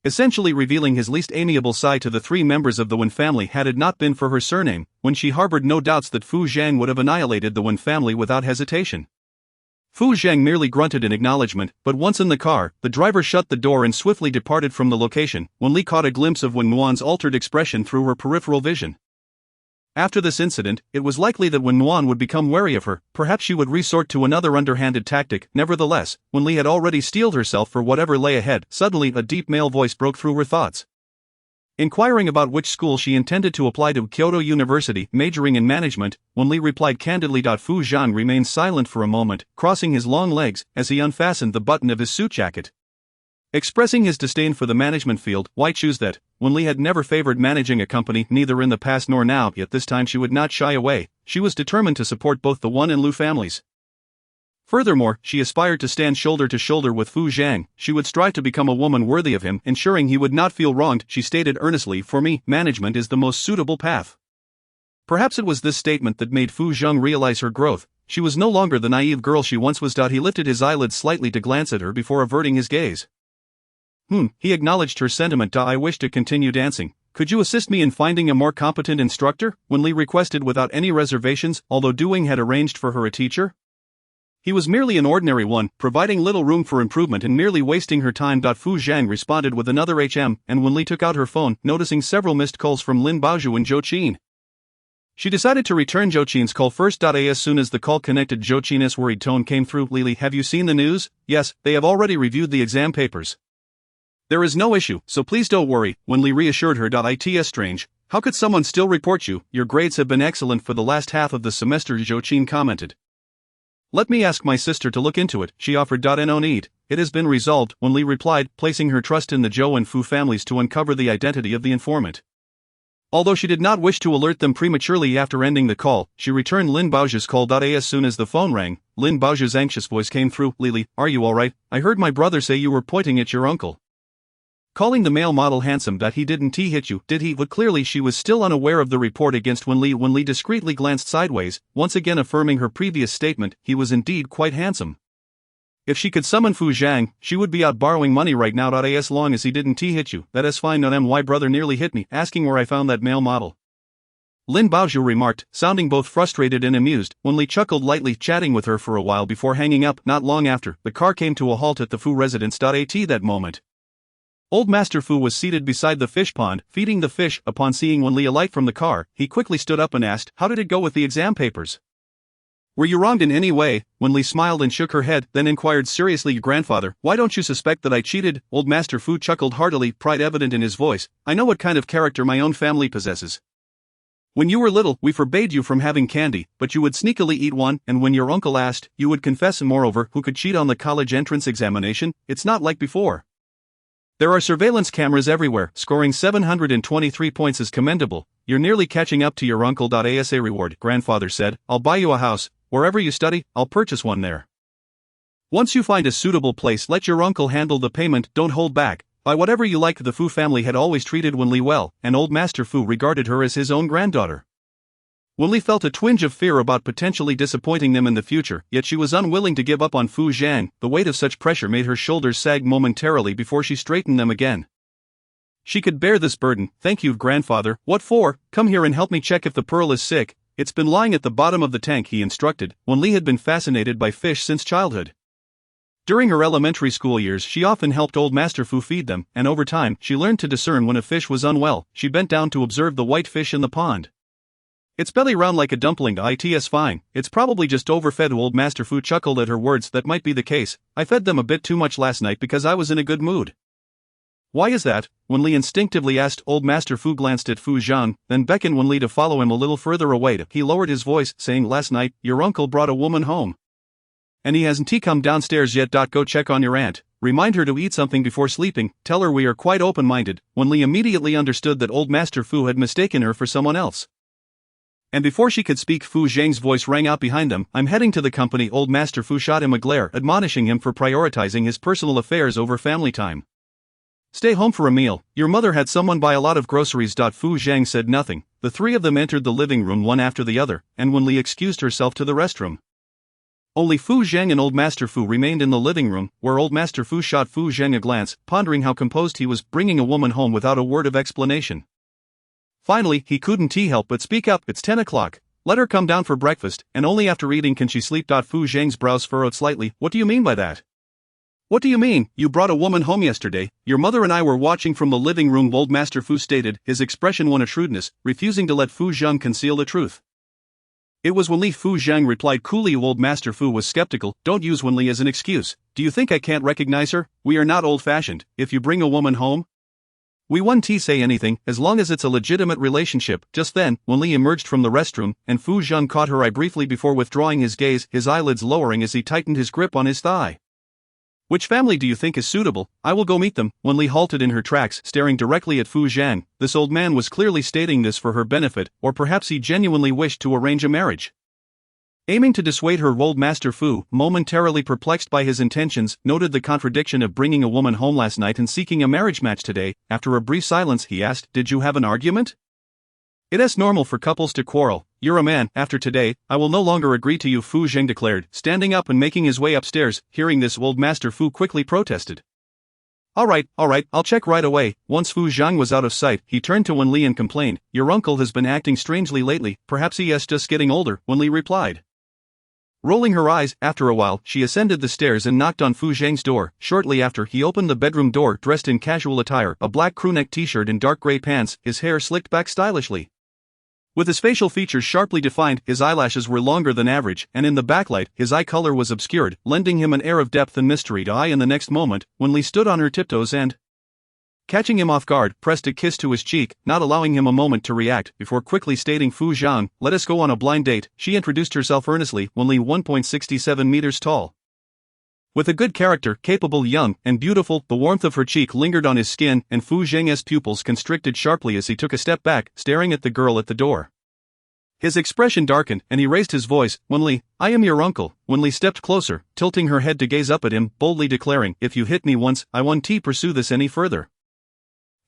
S2: essentially revealing his least amiable side to the three members of the Wen family. Had it not been for her surname, when she harbored no doubts that Fu Zhang would have annihilated the Wen family without hesitation. Fu Zhang merely grunted in acknowledgement, but once in the car, the driver shut the door and swiftly departed from the location. Wen Li caught a glimpse of Wen Muan's altered expression through her peripheral vision. After this incident, it was likely that Wen Muan would become wary of her. Perhaps she would resort to another underhanded tactic. Nevertheless, Wen Li had already steeled herself for whatever lay ahead. Suddenly, a deep male voice broke through her thoughts. Inquiring about which school she intended to apply to, Kyoto University, majoring in management, Wen Li replied candidly. Fu Zhang remained silent for a moment, crossing his long legs, as he unfastened the button of his suit jacket. Expressing his disdain for the management field, why choose that? Wen Li had never favored managing a company, neither in the past nor now, yet this time she would not shy away. She was determined to support both the Wen and Lu families. Furthermore, she aspired to stand shoulder to shoulder with Fu Zhang. She would strive to become a woman worthy of him, ensuring he would not feel wronged. She stated earnestly, "For me, management is the most suitable path." Perhaps it was this statement that made Fu Zhang realize her growth. She was no longer the naive girl she once was. He lifted his eyelids slightly to glance at her before averting his gaze. He acknowledged her sentiment. "I wish to continue dancing. Could you assist me in finding a more competent instructor?" Wen Li requested without any reservations, although Duing had arranged for her a teacher. He was merely an ordinary one, providing little room for improvement and merely wasting her time. Fu Zhang responded with another and Wen Li took out her phone, noticing several missed calls from Lin Baozhu and Zhou Qin. She decided to return Zhou Qin's call first. As soon as the call connected, Zhou Qin's worried tone came through. "Li, have you seen the news?" "Yes, they have already reviewed the exam papers. There is no issue, so please don't worry," Wen Li reassured her. "It's strange. How could someone still report you? Your grades have been excellent for the last half of the semester," Zhou Qin commented. "Let me ask my sister to look into it," she offered. "No need. It has been resolved," Wen Li replied, placing her trust in the Zhou and Fu families to uncover the identity of the informant. Although she did not wish to alert them prematurely after ending the call, she returned Lin Baozhu's call. As soon as the phone rang, Lin Baozhu's anxious voice came through. "Li, are you alright? I heard my brother say you were pointing at your uncle, calling the male model handsome. He didn't hit you, did he?" But clearly she was still unaware of the report against Wen Li. Wen Li discreetly glanced sideways, once again affirming her previous statement. He was indeed quite handsome. If she could summon Fu Zhang, she would be out borrowing money right now. As long as he didn't hit you, that is fine. My brother nearly hit me, asking where I found that male model, Lin Baozhu remarked, sounding both frustrated and amused. Wen Li chuckled lightly, chatting with her for a while before hanging up. Not long after, the car came to a halt at the Fu residence. At that moment, Old Master Fu was seated beside the fish pond, feeding the fish. Upon seeing Wen Li alight from the car, he quickly stood up and asked, "How did it go with the exam papers? Were you wronged in any way?" Wen Li smiled and shook her head, then inquired seriously, "Grandfather, why don't you suspect that I cheated?" Old Master Fu chuckled heartily, pride evident in his voice. "I know what kind of character my own family possesses. When you were little, we forbade you from having candy, but you would sneakily eat one, and when your uncle asked, you would confess. And moreover, who could cheat on the college entrance examination? It's not like before. There are surveillance cameras everywhere. Scoring 723 points is commendable. You're nearly catching up to your uncle. As a reward, Grandfather said, I'll buy you a house. Wherever you study, I'll purchase one there. Once you find a suitable place, let your uncle handle the payment. Don't hold back. Buy whatever you like." The Fu family had always treated Wen Li well, and Old Master Fu regarded her as his own granddaughter. Wen Li felt a twinge of fear about potentially disappointing them in the future, yet she was unwilling to give up on Fu Zhang. The weight of such pressure made her shoulders sag momentarily before she straightened them again. She could bear this burden. Thank you, grandfather. What for? Come here and help me check if the pearl is sick. It's been lying at the bottom of the tank, he instructed. Wen Li had been fascinated by fish since childhood. During her elementary school years, she often helped old Master Fu feed them, and over time, she learned to discern when a fish was unwell. She bent down to observe the white fish in the pond. Its belly round like a dumpling. It's fine. It's probably just overfed. Old Master Fu chuckled at her words. That might be the case. I fed them a bit too much last night because I was in a good mood. Why is that? Wen Li instinctively asked. Old Master Fu glanced at Fu Zhang, then beckoned Wen Li to follow him a little further away. He lowered his voice, saying, last night, your uncle brought a woman home. And he hasn't come downstairs yet. Go check on your aunt. Remind her to eat something before sleeping. Tell her we are quite open-minded. Wen Li immediately understood that old Master Fu had mistaken her for someone else. And before she could speak, Fu Zhang's voice rang out behind them. I'm heading to the company. Old Master Fu shot him a glare, admonishing him for prioritizing his personal affairs over family time. Stay home for a meal. Your mother had someone buy a lot of groceries. Fu Zhang said nothing. The three of them entered the living room one after the other, and Wen Li excused herself to the restroom. Only Fu Zhang and old Master Fu remained in the living room, where old Master Fu shot Fu Zhang a glance, pondering how composed he was, bringing a woman home without a word of explanation. Finally, he couldn't help but speak up. It's 10 o'clock. Let her come down for breakfast, and only after eating can she sleep. Fu Zhang's brows furrowed slightly. What do you mean by that? What do you mean? You brought a woman home yesterday. Your mother and I were watching from the living room, old Master Fu stated, his expression one of shrewdness, refusing to let Fu Zhang conceal the truth. It was Wen Li. Fu Zhang replied coolly. Old Master Fu was skeptical. Don't use Wen Li as an excuse. Do you think I can't recognize her? We are not old-fashioned. If you bring a woman home, we won't say anything, as long as it's a legitimate relationship. Just then, Wen Li emerged from the restroom, and Fu Zhang caught her eye briefly before withdrawing his gaze, his eyelids lowering as he tightened his grip on his thigh. Which family do you think is suitable? I will go meet them. Wen Li halted in her tracks, staring directly at Fu Zhang. This old man was clearly stating this for her benefit, or perhaps he genuinely wished to arrange a marriage. Aiming to dissuade her, old Master Fu, momentarily perplexed by his intentions, noted the contradiction of bringing a woman home last night and seeking a marriage match today. After a brief silence, he asked, Did you have an argument? It is normal for couples to quarrel. You're a man. After today, I will no longer agree to you, Fu Zhang declared, standing up and making his way upstairs. Hearing this, old Master Fu quickly protested. All right, I'll check right away. Once Fu Zhang was out of sight, he turned to Wen Li and complained, Your uncle has been acting strangely lately. Perhaps he is just getting older, Wen Li replied. Rolling her eyes, after a while, she ascended the stairs and knocked on Fu Zhang's door. Shortly after, he opened the bedroom door, dressed in casual attire, a black crewneck t-shirt and dark gray pants, his hair slicked back stylishly. With his facial features sharply defined, his eyelashes were longer than average, and in the backlight, his eye color was obscured, lending him an air of depth and mystery. In the next moment, Wen Li stood on her tiptoes and, catching him off guard, pressed a kiss to his cheek, not allowing him a moment to react, before quickly stating, Fu Zhang, let us go on a blind date. She introduced herself earnestly. Wen Li, 1.67 meters tall. With a good character, capable, young, and beautiful, the warmth of her cheek lingered on his skin, and Fu Zhang's pupils constricted sharply as he took a step back, staring at the girl at the door. His expression darkened, and he raised his voice, Wen Li, I am your uncle. Wen Li stepped closer, tilting her head to gaze up at him, boldly declaring, If you hit me once, I won't pursue this any further.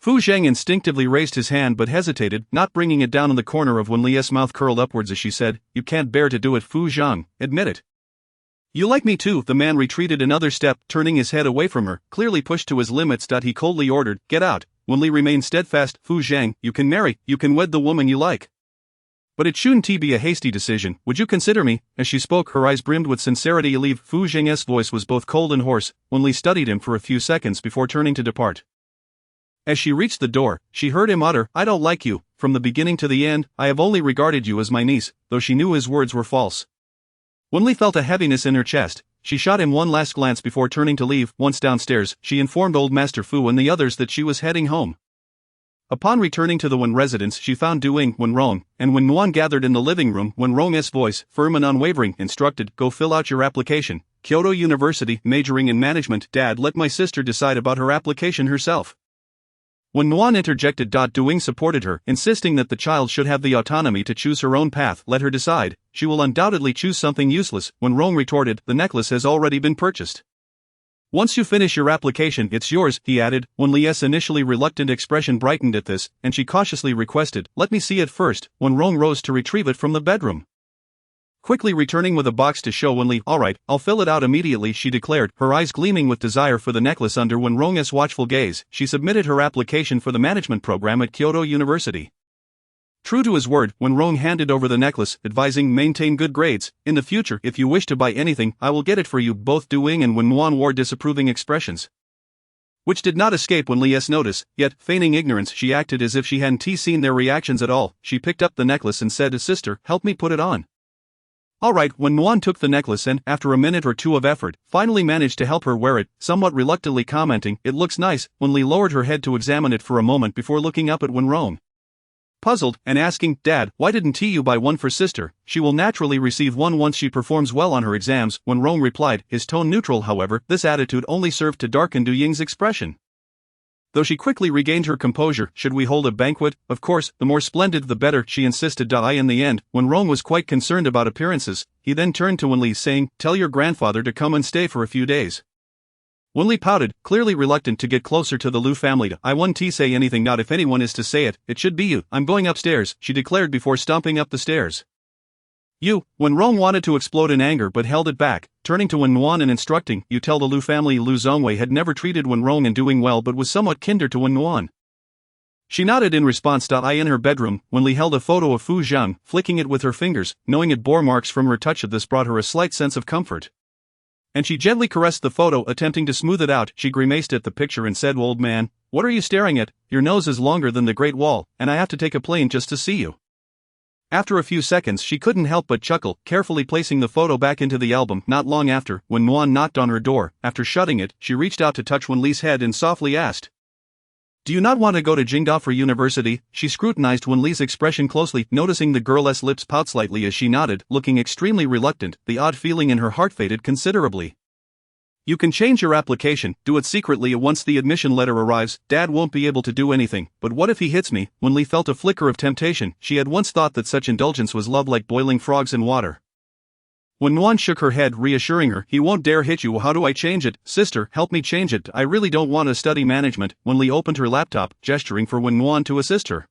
S2: Fu Zhang instinctively raised his hand but hesitated, not bringing it down on the corner of Wen Li's mouth curled upwards as she said, You can't bear to do it, Fu Zhang, admit it. You like me too. The man retreated another step, turning his head away from her, clearly pushed to his limits. He coldly ordered, Get out. Wen Li remained steadfast. Fu Zhang, you can marry, you can wed the woman you like. But it shouldn't be a hasty decision. Would you consider me? As she spoke, her eyes brimmed with sincerity. Fu Zhang's voice was both cold and hoarse. Wen Li studied him for a few seconds before turning to depart. As she reached the door, she heard him utter, I don't like you. From the beginning to the end, I have only regarded you as my niece, though she knew his words were false. Wen Li felt a heaviness in her chest. She shot him one last glance before turning to leave. Once downstairs, she informed old Master Fu and the others that she was heading home. Upon returning to the Wen residence, she found Duing, Wenrong, and Wen Nuan gathered in the living room. Wenrong's voice, firm and unwavering, instructed, Go fill out your application. Kyoto University, majoring in management. Dad, let my sister decide about her application herself. When Nuan interjected, Duing supported her, insisting that the child should have the autonomy to choose her own path. Let her decide. She will undoubtedly choose something useless. When Rong retorted, the necklace has already been purchased. Once you finish your application, it's yours, he added. Wen Li's initially reluctant expression brightened at this, and she cautiously requested, let me see it first, when Rong rose to retrieve it from the bedroom. Quickly returning with a box to show Wen Li, alright, I'll fill it out immediately, she declared, her eyes gleaming with desire for the necklace under Wen Rong's watchful gaze. She submitted her application for the management program at Kyoto University. True to his word, Wen Rong handed over the necklace, advising maintain good grades. In the future, if you wish to buy anything, I will get it for you. Both Du Ying and Wen Nuan wore disapproving expressions, which did not escape Wen Li's notice, yet, feigning ignorance, she acted as if she hadn't seen their reactions at all. She picked up the necklace and said, sister, help me put it on. Alright, Wen Nuan took the necklace and, after a minute or two of effort, finally managed to help her wear it, somewhat reluctantly commenting, it looks nice. Wen Li lowered her head to examine it for a moment before looking up at Wen Rong, puzzled, and asking, Dad, why didn't you buy one for sister? She will naturally receive one once she performs well on her exams. Wen Rong replied, his tone neutral. However, this attitude only served to darken Du Ying's expression, though she quickly regained her composure. Should we hold a banquet? Of course, the more splendid the better, she insisted. In the end, Wen Rong was quite concerned about appearances. He then turned to Wen Li saying, tell your grandfather to come and stay for a few days. Wen Li pouted, clearly reluctant to get closer to the Lu family. I won't say anything, not if anyone is to say it, it should be you. I'm going upstairs, she declared before stomping up the stairs. You, Wen Rong wanted to explode in anger but held it back, turning to Wen Nuan and instructing, you tell the Lu family Lu Zongwei had never treated Wen Rong and doing well but was somewhat kinder to Wen Nuan. She nodded in response. In her bedroom, Wen Li held a photo of Fu Zhang, flicking it with her fingers, knowing it bore marks from her touch. This brought her a slight sense of comfort, and she gently caressed the photo, attempting to smooth it out. She grimaced at the picture and said, old man, what are you staring at? Your nose is longer than the Great Wall, and I have to take a plane just to see you. After a few seconds she couldn't help but chuckle, carefully placing the photo back into the album. Not long after, when Nuan knocked on her door, after shutting it, she reached out to touch Wen Li's head and softly asked, do you not want to go to Jingda for university? She scrutinized Wen Li's expression closely, noticing the girl's lips pout slightly as she nodded, looking extremely reluctant. The odd feeling in her heart faded considerably. You can change your application, do it secretly once the admission letter arrives. Dad won't be able to do anything, but what if he hits me? Wen Li felt a flicker of temptation. She had once thought that such indulgence was love, like boiling frogs in water. Wen Nuan shook her head, reassuring her, he won't dare hit you. How do I change it? Sister, help me change it. I really don't want to study management. Wen Li opened her laptop, gesturing for Wen Nuan to assist her,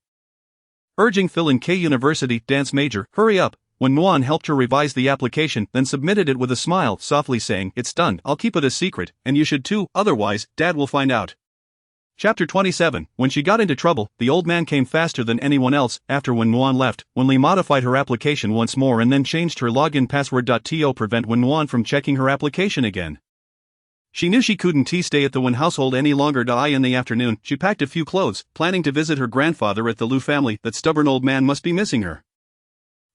S2: urging Phil in K University, dance major, hurry up. Wen Nuan helped her revise the application, then submitted it with a smile, softly saying, it's done. I'll keep it a secret, and you should too, otherwise, Dad will find out. Chapter 27. When she got into trouble, the old man came faster than anyone else. After Wen Nuan left, Wen Li modified her application once more and then changed her login password to prevent Wen Nuan from checking her application again. She knew she couldn't stay at the Wen household any longer. In the afternoon, she packed a few clothes, planning to visit her grandfather at the Lu family. That stubborn old man must be missing her.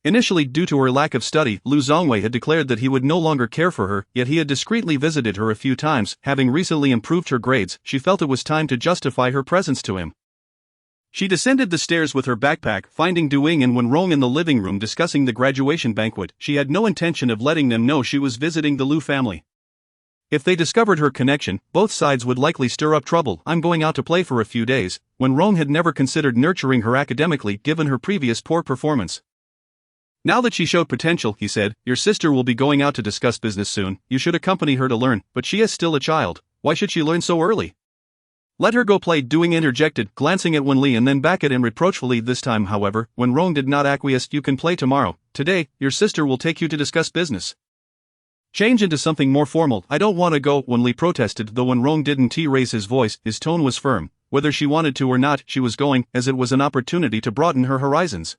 S2: Initially, due to her lack of study, Lu Zongwei had declared that he would no longer care for her, yet he had discreetly visited her a few times. Having recently improved her grades, she felt it was time to justify her presence to him. She descended the stairs with her backpack, finding Du Ying and Wen Rong in the living room discussing the graduation banquet. She had no intention of letting them know she was visiting the Lu family. If they discovered her connection, both sides would likely stir up trouble. I'm going out to play for a few days. Wen Rong had never considered nurturing her academically, given her previous poor performance. Now that she showed potential, he said, your sister will be going out to discuss business soon. You should accompany her to learn, but she is still a child. Why should she learn so early? Let her go play, Du Ying interjected, glancing at Wen Li and then back at him reproachfully. This time, however, Wen Rong did not acquiesce. You can play tomorrow. Today, your sister will take you to discuss business. Change into something more formal. I don't want to go, Wen Li protested, though Wen Rong didn't raise his voice. His tone was firm. Whether she wanted to or not, she was going, as it was an opportunity to broaden her horizons.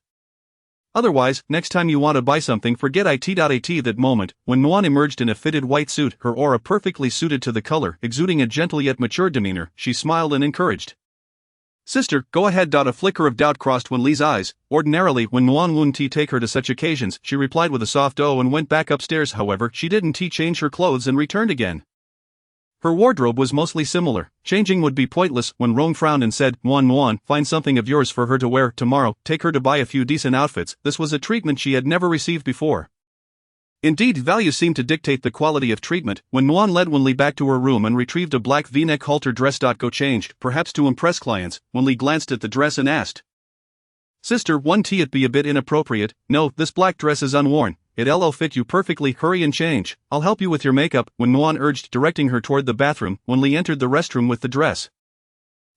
S2: Otherwise, next time you want to buy something, forget it. That moment, when Nuan emerged in a fitted white suit, her aura perfectly suited to the color, exuding a gentle yet mature demeanor, she smiled and encouraged. Sister, go ahead. A flicker of doubt crossed Wen Li's eyes. Ordinarily, when Nuan wouldn't take her to such occasions, she replied with a soft "oh" and went back upstairs. However, she didn't change her clothes and returned again. Her wardrobe was mostly similar. Changing would be pointless. Wen Rong frowned and said, Nuan, find something of yours for her to wear tomorrow. Take her to buy a few decent outfits. This was a treatment she had never received before. Indeed, value seemed to dictate the quality of treatment. When Nuan led Wen Li back to her room and retrieved a black V-neck halter dress. Go changed, perhaps to impress clients. Wen Li glanced at the dress and asked, Sister, wouldn't it be a bit inappropriate? No, this black dress is unworn. it'll fit you perfectly, hurry and change. I'll help you with your makeup, Wen Nuan urged, directing her toward the bathroom. Wen Li entered the restroom with the dress.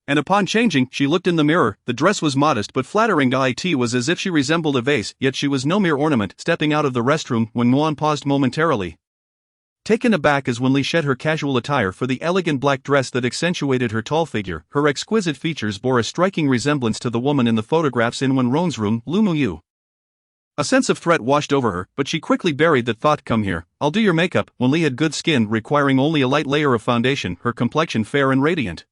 S2: And upon changing, she looked in the mirror. The dress was modest but flattering. It was as if she resembled a vase, yet she was no mere ornament. Stepping out of the restroom, Wen Nuan paused momentarily, taken aback as Wen Li shed her casual attire for the elegant black dress that accentuated her tall figure. Her exquisite features bore a striking resemblance to the woman in the photographs in Wen Rong's room, Lu Muyu. A sense of threat washed over her, but she quickly buried that thought. Come here, I'll do your makeup. Wen Li had good skin, requiring only a light layer of foundation, her complexion fair and radiant.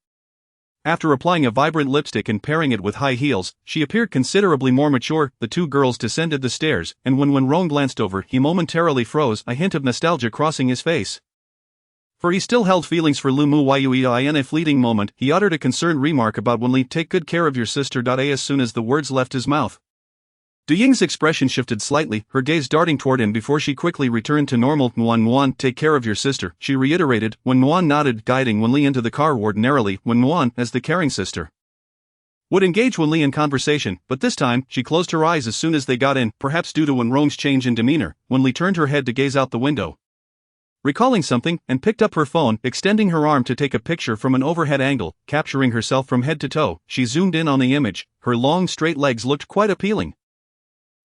S2: After applying a vibrant lipstick and pairing it with high heels, she appeared considerably more mature. The two girls descended the stairs, and when Wen Rong glanced over, he momentarily froze, a hint of nostalgia crossing his face. For he still held feelings for Lu Muyu. In a fleeting moment, he uttered a concerned remark about Wen Li. Take good care of your sister. As soon as the words left his mouth, Du Ying's expression shifted slightly, her gaze darting toward him before she quickly returned to normal. Nuan, take care of your sister, she reiterated. When Nuan nodded, guiding Wen Li into the car. Ordinarily, Wen Nuan, as the caring sister, would engage Wen Li in conversation, but this time, she closed her eyes as soon as they got in, perhaps due to Wen Rong's change in demeanor. Wen Li turned her head to gaze out the window, recalling something, and picked up her phone, extending her arm to take a picture from an overhead angle. Capturing herself from head to toe, she zoomed in on the image. Her long, straight legs looked quite appealing,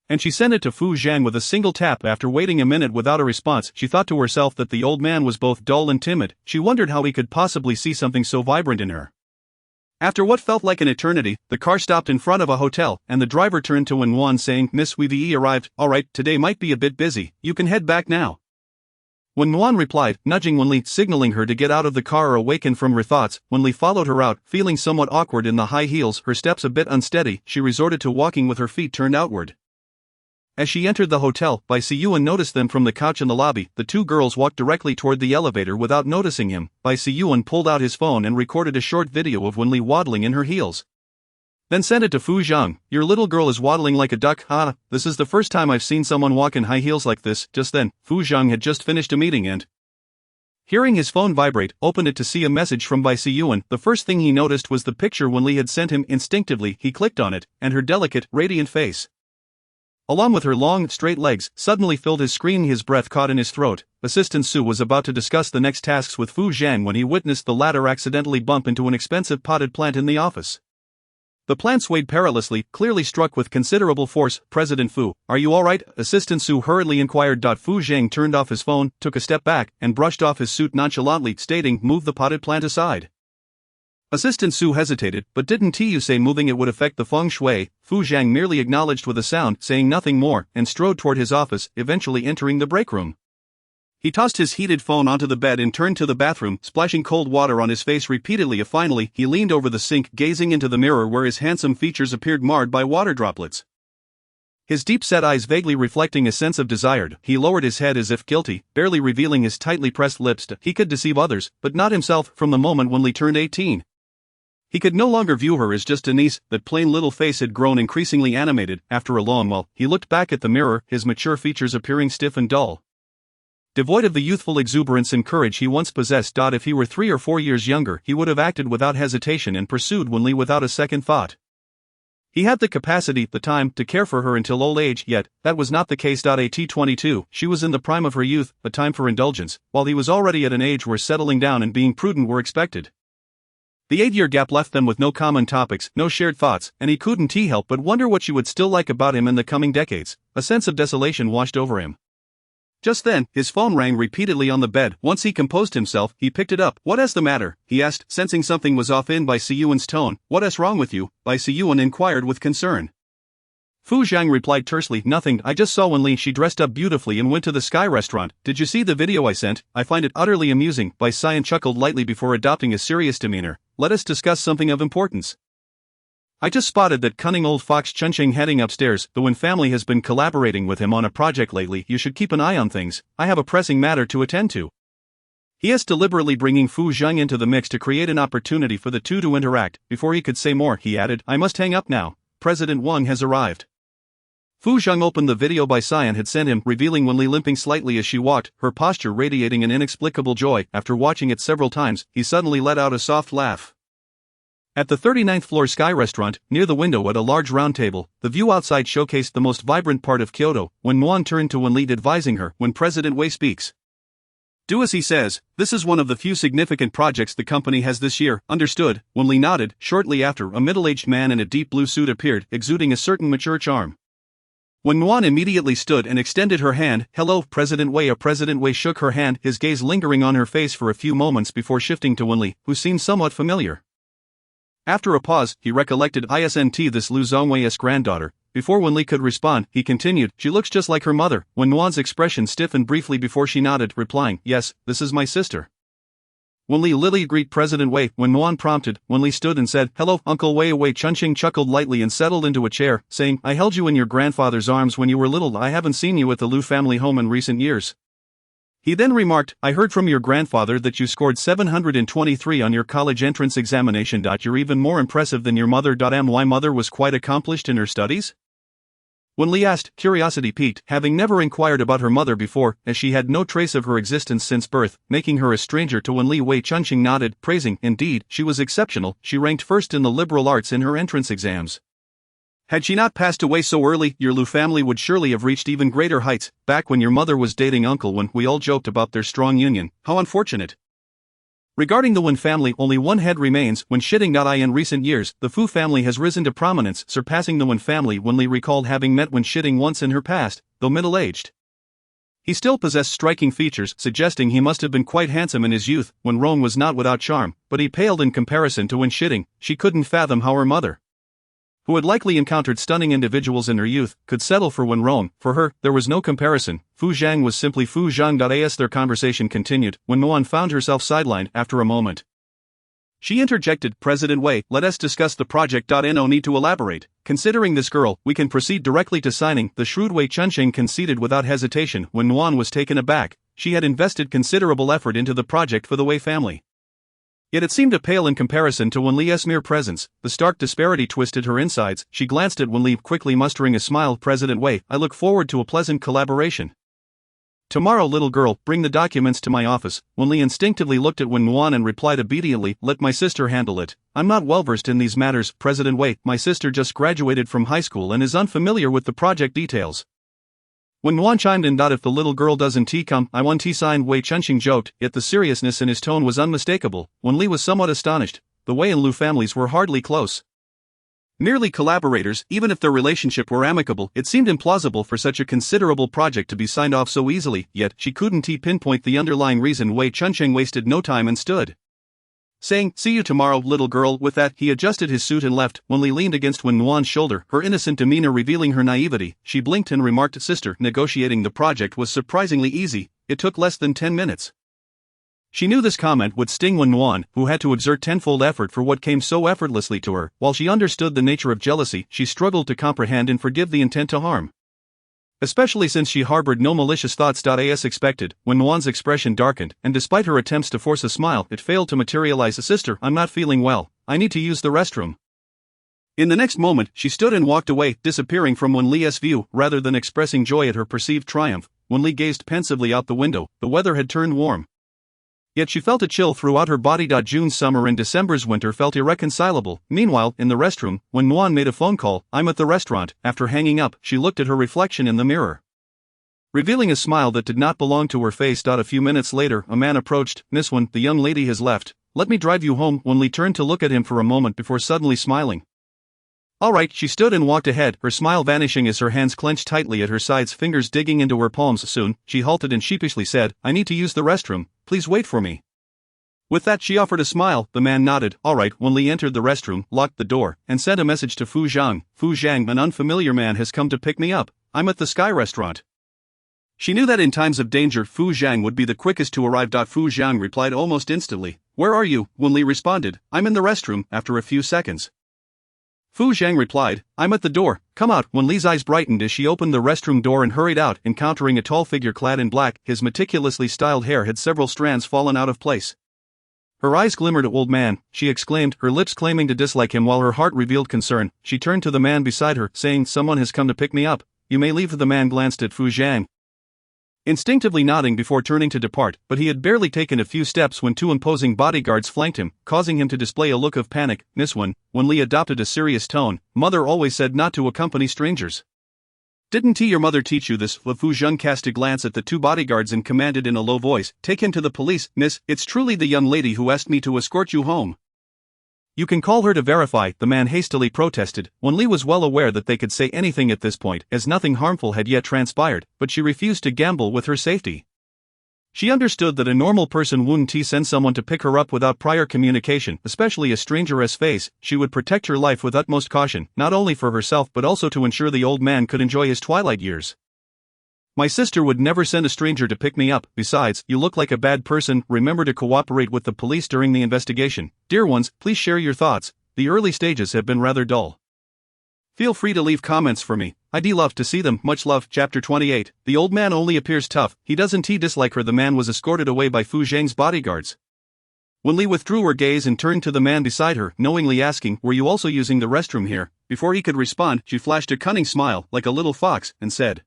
S2: and she sent it to Fu Zhang with a single tap. After waiting a minute without a response, she thought to herself that the old man was both dull and timid. She wondered how he could possibly see something so vibrant in her. After what felt like an eternity, the car stopped in front of a hotel, and the driver turned to Wen Nuan saying, Miss We've arrived. Alright, today might be a bit busy, you can head back now. Wen Nuan replied, nudging Wen Li, signaling her to get out of the car or awaken from her thoughts. Wen Li followed her out, feeling somewhat awkward in the high heels, her steps a bit unsteady. She resorted to walking with her feet turned outward. As she entered the hotel, Bai Siyuan noticed them from the couch in the lobby. The two girls walked directly toward the elevator without noticing him. Bai Siyuan pulled out his phone and recorded a short video of Wen Li waddling in her heels, then sent it to Fu Zhang. Your little girl is waddling like a duck. This is the first time I've seen someone walk in high heels like this. Just then, Fu Zhang had just finished a meeting and, hearing his phone vibrate, opened it to see a message from Bai Siyuan. The first thing he noticed was the picture Wen Li had sent him. Instinctively, he clicked on it, and her delicate, radiant face, along with her long, straight legs, suddenly filled his screen. His breath caught in his throat. Assistant Su was about to discuss the next tasks with Fu Zhang when he witnessed the latter accidentally bump into an expensive potted plant in the office. The plant swayed perilously, clearly struck with considerable force. President Fu, are you alright? Assistant Su hurriedly inquired. Fu Zhang turned off his phone, took a step back, and brushed off his suit nonchalantly, stating, move the potted plant aside. Assistant Su hesitated, but didn't you say moving it would affect the feng shui? Fu Zhang merely acknowledged with a sound, saying nothing more, and strode toward his office, eventually entering the break room. He tossed his heated phone onto the bed and turned to the bathroom, splashing cold water on his face repeatedly. Finally, he leaned over the sink, gazing into the mirror where his handsome features appeared marred by water droplets. His deep-set eyes vaguely reflecting a sense of desire, he lowered his head as if guilty, barely revealing his tightly pressed lips. He could deceive others, but not himself. From the moment Wen Li turned 18, he could no longer view her as just a niece. That plain little face had grown increasingly animated. After a long while, he looked back at the mirror, his mature features appearing stiff and dull, devoid of the youthful exuberance and courage he once possessed. If he were 3 or 4 years younger, he would have acted without hesitation and pursued Wen Li without a second thought. He had the capacity, the time, to care for her until old age, yet, that was not the case. At 22, she was in the prime of her youth, a time for indulgence, while he was already at an age where settling down and being prudent were expected. The 8-year gap left them with no common topics, no shared thoughts, and he couldn't help but wonder what she would still like about him in the coming decades. A sense of desolation washed over him. Just then, his phone rang repeatedly on the bed. Once he composed himself, he picked it up. What's the matter? He asked, sensing something was off in Bai Siyuan's tone. What's wrong with you? Bai Siyuan inquired with concern. Fu Zhang replied tersely, nothing, I just saw Wen Li. She dressed up beautifully and went to the Sky restaurant. Did you see the video I sent? I find it utterly amusing. Bai Siyuan chuckled lightly before adopting a serious demeanor. Let us discuss something of importance. I just spotted that cunning old fox Chuncheng heading upstairs. The Wen family has been collaborating with him on a project lately. You should keep an eye on things. I have a pressing matter to attend to. He is deliberately bringing Fu Zhang into the mix to create an opportunity for the two to interact. Before he could say more, he added, I must hang up now. President Wang has arrived. Fu Zhang opened the video Bai Siyuan had sent him, revealing Wen Li limping slightly as she walked, her posture radiating an inexplicable joy. After watching it several times, he suddenly let out a soft laugh. At the 39th floor Sky Restaurant, near the window at a large round table, the view outside showcased the most vibrant part of Kyoto, when Muan turned to Wen Li advising her, when President Wei speaks. Do as he says, this is one of the few significant projects the company has this year, understood? Wen Li nodded. Shortly after, a middle-aged man in a deep blue suit appeared, exuding a certain mature charm. When Muan immediately stood and extended her hand, hello, President Wei. President Wei shook her hand, his gaze lingering on her face for a few moments before shifting to Wen Li, who seemed somewhat familiar. After a pause, he recollected isn't this Liu Zhongwei's granddaughter. Before Wen Li could respond, he continued, she looks just like her mother. When Muan's expression stiffened briefly before she nodded, replying, yes, this is my sister. Wen Li agreed. President Wei. When Muan prompted, Wen Li stood and said, hello, Uncle Wei. Wei Chunqing chuckled lightly and settled into a chair, saying, I held you in your grandfather's arms when you were little. I haven't seen you at the Liu family home in recent years. He then remarked, I heard from your grandfather that you scored 723 on your college entrance examination. You're even more impressive than your mother. My mother was quite accomplished in her studies? Wen Li asked, curiosity piqued, having never inquired about her mother before, as she had no trace of her existence since birth, making her a stranger to Wen Li. Wei Chunqing nodded, praising, indeed, she was exceptional. She ranked first in the liberal arts in her entrance exams. Had she not passed away so early, your Liu family would surely have reached even greater heights. Back when your mother was dating Uncle Wen, we all joked about their strong union. How unfortunate. Regarding the Wen family, only one head remains. When shitting. In recent years, the Fu family has risen to prominence, surpassing the Wen family. Wen Li recalled having met Wen Shitting once in her past, though middle-aged. He still possessed striking features, suggesting he must have been quite handsome in his youth. Wen Rong was not without charm, but he paled in comparison to Wen Shitting. She couldn't fathom how her mother, who had likely encountered stunning individuals in her youth, could settle for Wen Rong. For her, there was no comparison. Fu Zhang was simply Fu Zhang. Their conversation continued, when Muan found herself sidelined. After a moment, she interjected, President Wei, let us discuss the project. No need to elaborate. Considering this girl, we can proceed directly to signing. The shrewd Wei Chunqing conceded without hesitation. When Muan was taken aback, she had invested considerable effort into the project for the Wei family. Yet it seemed to pale in comparison to Wen Li's mere presence. The stark disparity twisted her insides. She glanced at Wen Li, quickly mustering a smile. President Wei, I look forward to a pleasant collaboration. Tomorrow, little girl, bring the documents to my office. Wen Li instinctively looked at Wen Muan and replied obediently, let my sister handle it. I'm not well versed in these matters. President Wei, my sister just graduated from high school and is unfamiliar with the project details. When Muan chimed in, if the little girl doesn't come, I want sign. Wei Chunqing joked, yet the seriousness in his tone was unmistakable. Wen Li was somewhat astonished. The Wei and Liu families were hardly close. Merely collaborators, even if their relationship were amicable, it seemed implausible for such a considerable project to be signed off so easily, yet she couldn't pinpoint the underlying reason. Wei Chunqing wasted no time and stood, saying, see you tomorrow, little girl. With that, he adjusted his suit and left. Wen Li leaned against Wen Muan's shoulder, her innocent demeanor revealing her naivety. She blinked and remarked, sister, negotiating the project was surprisingly easy. It took less than 10 minutes. She knew this comment would sting Wen Muan, who had to exert tenfold effort for what came so effortlessly to her. While she understood the nature of jealousy, she struggled to comprehend and forgive the intent to harm, especially since she harbored no malicious thoughts. As expected, when Muan's expression darkened, and despite her attempts to force a smile, it failed to materialize. Sister, I'm not feeling well. I need to use the restroom. In the next moment, she stood and walked away, disappearing from Wen Li's view. Rather than expressing joy at her perceived triumph, Wen Li gazed pensively out the window. The weather had turned warm, yet she felt a chill throughout her body. June's summer and December's winter felt irreconcilable. Meanwhile, in the restroom, when Muan made a phone call, I'm at the restaurant. After hanging up, she looked at her reflection in the mirror, revealing a smile that did not belong to her face. A few minutes later, a man approached. Miss Wen, the young lady has left. Let me drive you home. Wen Li turned to look at him for a moment before suddenly smiling. All right, she stood and walked ahead, her smile vanishing as her hands clenched tightly at her sides, fingers digging into her palms. Soon, she halted and sheepishly said, I need to use the restroom. Please wait for me. With that, she offered a smile. The man nodded. All right. Wen Li entered the restroom, locked the door, and sent a message to Fu Zhang. Fu Zhang, an unfamiliar man has come to pick me up. I'm at the Sky Restaurant. She knew that in times of danger, Fu Zhang would be the quickest to arrive. Fu Zhang replied almost instantly. Where are you? Wen Li responded. I'm in the restroom. After a few seconds, Fu Zhang replied, I'm at the door. Come out. Wen Li's eyes brightened as she opened the restroom door and hurried out, encountering a tall figure clad in black. His meticulously styled hair had several strands fallen out of place. Her eyes glimmered. Old man, she exclaimed, her lips claiming to dislike him while her heart revealed concern. She turned to the man beside her, saying, someone has come to pick me up. You may leave. The man glanced at Fu Zhang, instinctively nodding before turning to depart, but he had barely taken a few steps when two imposing bodyguards flanked him, causing him to display a look of panic. Miss Wen Li adopted a serious tone. Mother always said not to accompany strangers. Didn't your mother teach you this? Fu Zheng cast a glance at the two bodyguards and commanded in a low voice, take him to the police, miss, it's truly the young lady who asked me to escort you home. You can call her to verify, the man hastily protested. Wen Li was well aware that they could say anything at this point, as nothing harmful had yet transpired, but she refused to gamble with her safety. She understood that a normal person wouldn't send someone to pick her up without prior communication, especially a stranger's face. She would protect her life with utmost caution, not only for herself but also to ensure the old man could enjoy his twilight years. My sister would never send a stranger to pick me up. Besides, you look like a bad person. Remember to cooperate with the police during the investigation. Dear ones, please share your thoughts. The early stages have been rather dull. Feel free to leave comments for me. I'd love to see them. Much love. Chapter 28. The old man only appears tough. He doesn't dislike her. The man was escorted away by Fu Zheng's bodyguards. Wen Li withdrew her gaze and turned to the man beside her, knowingly asking, were you also using the restroom here? Before he could respond, she flashed a cunning smile, like a little fox, and said,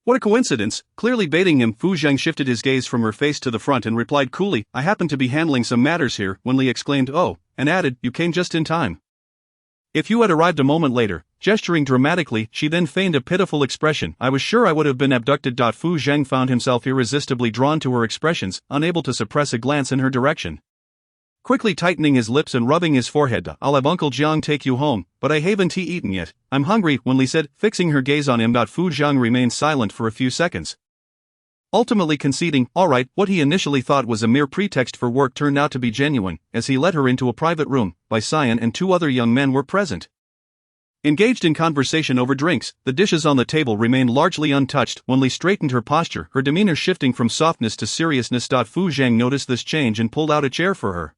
S2: what a coincidence. Clearly baiting him, Fu Zheng shifted his gaze from her face to the front and replied coolly, I happen to be handling some matters here. Wen Li exclaimed, oh, and added, you came just in time. If you had arrived a moment later, gesturing dramatically, she then feigned a pitiful expression. I was sure I would have been abducted. Fu Zheng found himself irresistibly drawn to her expressions, unable to suppress a glance in her direction. Quickly tightening his lips and rubbing his forehead, I'll have Uncle Jiang take you home, but I haven't eaten yet. I'm hungry, Wen Li said, fixing her gaze on him. Fu Zheng remained silent for a few seconds. Ultimately conceding, alright, what he initially thought was a mere pretext for work turned out to be genuine, as he led her into a private room. Bai Xian and two other young men were present. Engaged in conversation over drinks, the dishes on the table remained largely untouched. Wen Li straightened her posture, her demeanor shifting from softness to seriousness. Fu Zheng noticed this change and pulled out a chair for her.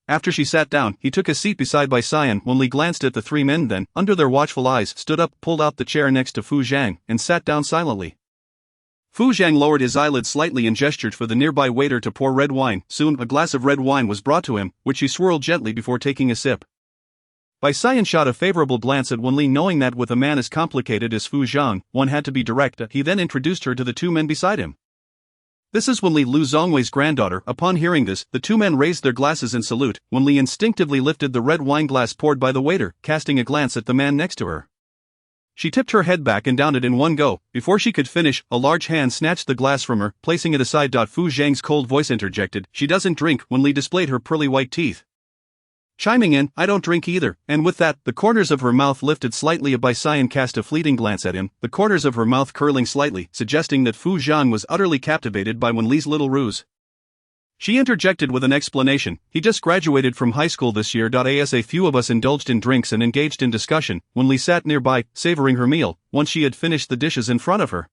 S2: After she sat down, he took a seat beside Bai Xian. Wen Li glanced at the three men, then, under their watchful eyes, stood up, pulled out the chair next to Fu Zheng, and sat down silently. Fu Zheng lowered his eyelids slightly and gestured for the nearby waiter to pour red wine. Soon, a glass of red wine was brought to him, which he swirled gently before taking a sip. Bai Xian shot a favorable glance at Wen Li, knowing that with a man as complicated as Fu Zheng, one had to be direct. He then introduced her to the two men beside him. This is Wen Li, Lu Zongwei's granddaughter. Upon hearing this, the two men raised their glasses in salute. Wen Li instinctively lifted the red wine glass poured by the waiter, casting a glance at the man next to her. She tipped her head back and downed it in one go. Before she could finish, a large hand snatched the glass from her, placing it aside. Fu Zheng's cold voice interjected, she doesn't drink. Wen Li displayed her pearly white teeth, chiming in, I don't drink either, and with that, the corners of her mouth lifted slightly. Bai Xian cast a fleeting glance at him, the corners of her mouth curling slightly, suggesting that Fu Zheng was utterly captivated by Wen Li's little ruse. She interjected with an explanation, he just graduated from high school this year. As a few of us indulged in drinks and engaged in discussion, Wen Li sat nearby, savoring her meal, once she had finished the dishes in front of her.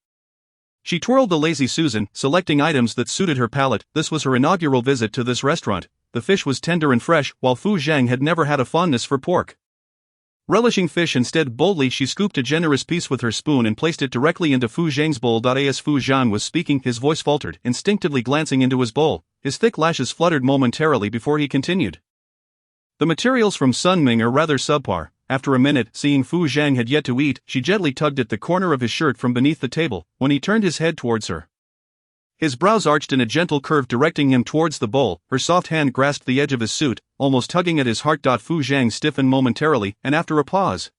S2: She twirled the lazy Susan, selecting items that suited her palate. This was her inaugural visit to this restaurant. The fish was tender and fresh, while Fu Zheng had never had a fondness for pork. Relishing fish instead, boldly she scooped a generous piece with her spoon and placed it directly into Fu Zheng's bowl. As Fu Zheng was speaking, his voice faltered, instinctively glancing into his bowl. His thick lashes fluttered momentarily before he continued. The materials from Sunming are rather subpar. After a minute, seeing Fu Zheng had yet to eat, she gently tugged at the corner of his shirt from beneath the table, when he turned his head towards her. His brows arched in a gentle curve directing him towards the bowl, her soft hand grasped the edge of his suit, almost tugging at his heart. Fu Zheng stiffened momentarily, and after a pause,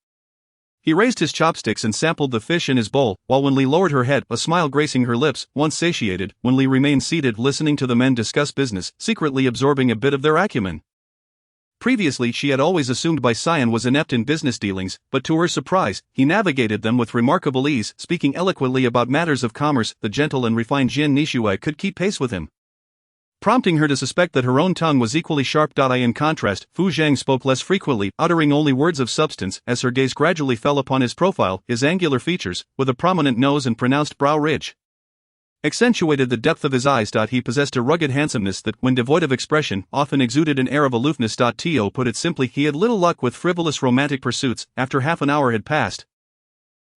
S2: he raised his chopsticks and sampled the fish in his bowl, while Wen Li lowered her head, a smile gracing her lips. Once satiated, Wen Li remained seated listening to the men discuss business, secretly absorbing a bit of their acumen. Previously she had always assumed Bai Xian was inept in business dealings, but to her surprise, he navigated them with remarkable ease, speaking eloquently about matters of commerce. The gentle and refined Jin Nishui could keep pace with him, prompting her to suspect that her own tongue was equally sharp. In contrast, Fu Zheng spoke less frequently, uttering only words of substance, as her gaze gradually fell upon his profile, his angular features, with a prominent nose and pronounced brow ridge, accentuated the depth of his eyes. He possessed a rugged handsomeness that, when devoid of expression, often exuded an air of aloofness. To put it simply, he had little luck with frivolous romantic pursuits. After half an hour had passed,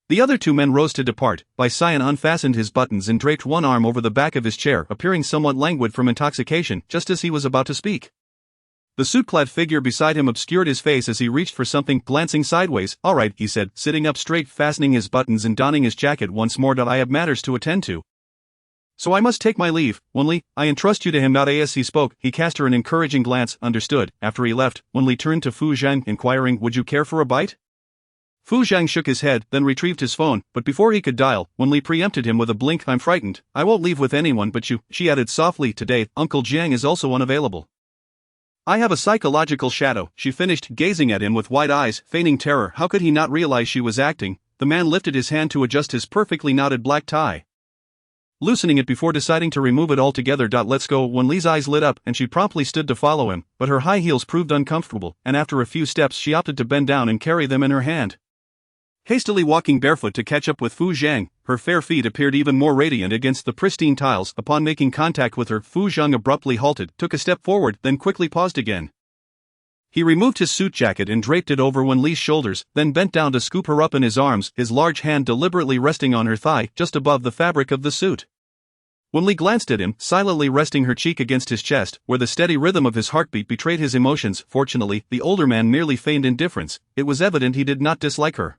S2: the other two men rose to depart. Bai Xian unfastened his buttons and draped one arm over the back of his chair, appearing somewhat languid from intoxication, just as he was about to speak. The suit-clad figure beside him obscured his face as he reached for something, glancing sideways. All right, he said, sitting up straight, fastening his buttons and donning his jacket once more. I have matters to attend to. So I must take my leave, Wen Li, I entrust you to him. As he spoke, he cast her an encouraging glance. Understood. After he left, Wen Li turned to Fu Zhang, inquiring, would you care for a bite? Fu Zhang shook his head, then retrieved his phone, but before he could dial, Wen Li preempted him with a blink. I'm frightened. I won't leave with anyone but you, she added softly. Today, Uncle Jiang is also unavailable. I have a psychological shadow, she finished, gazing at him with wide eyes, feigning terror. How could he not realize she was acting? The man lifted his hand to adjust his perfectly knotted black tie, loosening it before deciding to remove it altogether. Let's go. Wen Li's eyes lit up and she promptly stood to follow him, but her high heels proved uncomfortable, and after a few steps she opted to bend down and carry them in her hand. Hastily walking barefoot to catch up with Fu Zhang, her fair feet appeared even more radiant against the pristine tiles. Upon making contact with her, Fu Zhang abruptly halted, took a step forward, then quickly paused again. He removed his suit jacket and draped it over Wen Li's shoulders, then bent down to scoop her up in his arms, his large hand deliberately resting on her thigh, just above the fabric of the suit. Wen Li glanced at him, silently resting her cheek against his chest, where the steady rhythm of his heartbeat betrayed his emotions. Fortunately, the older man merely feigned indifference. It was evident he did not dislike her.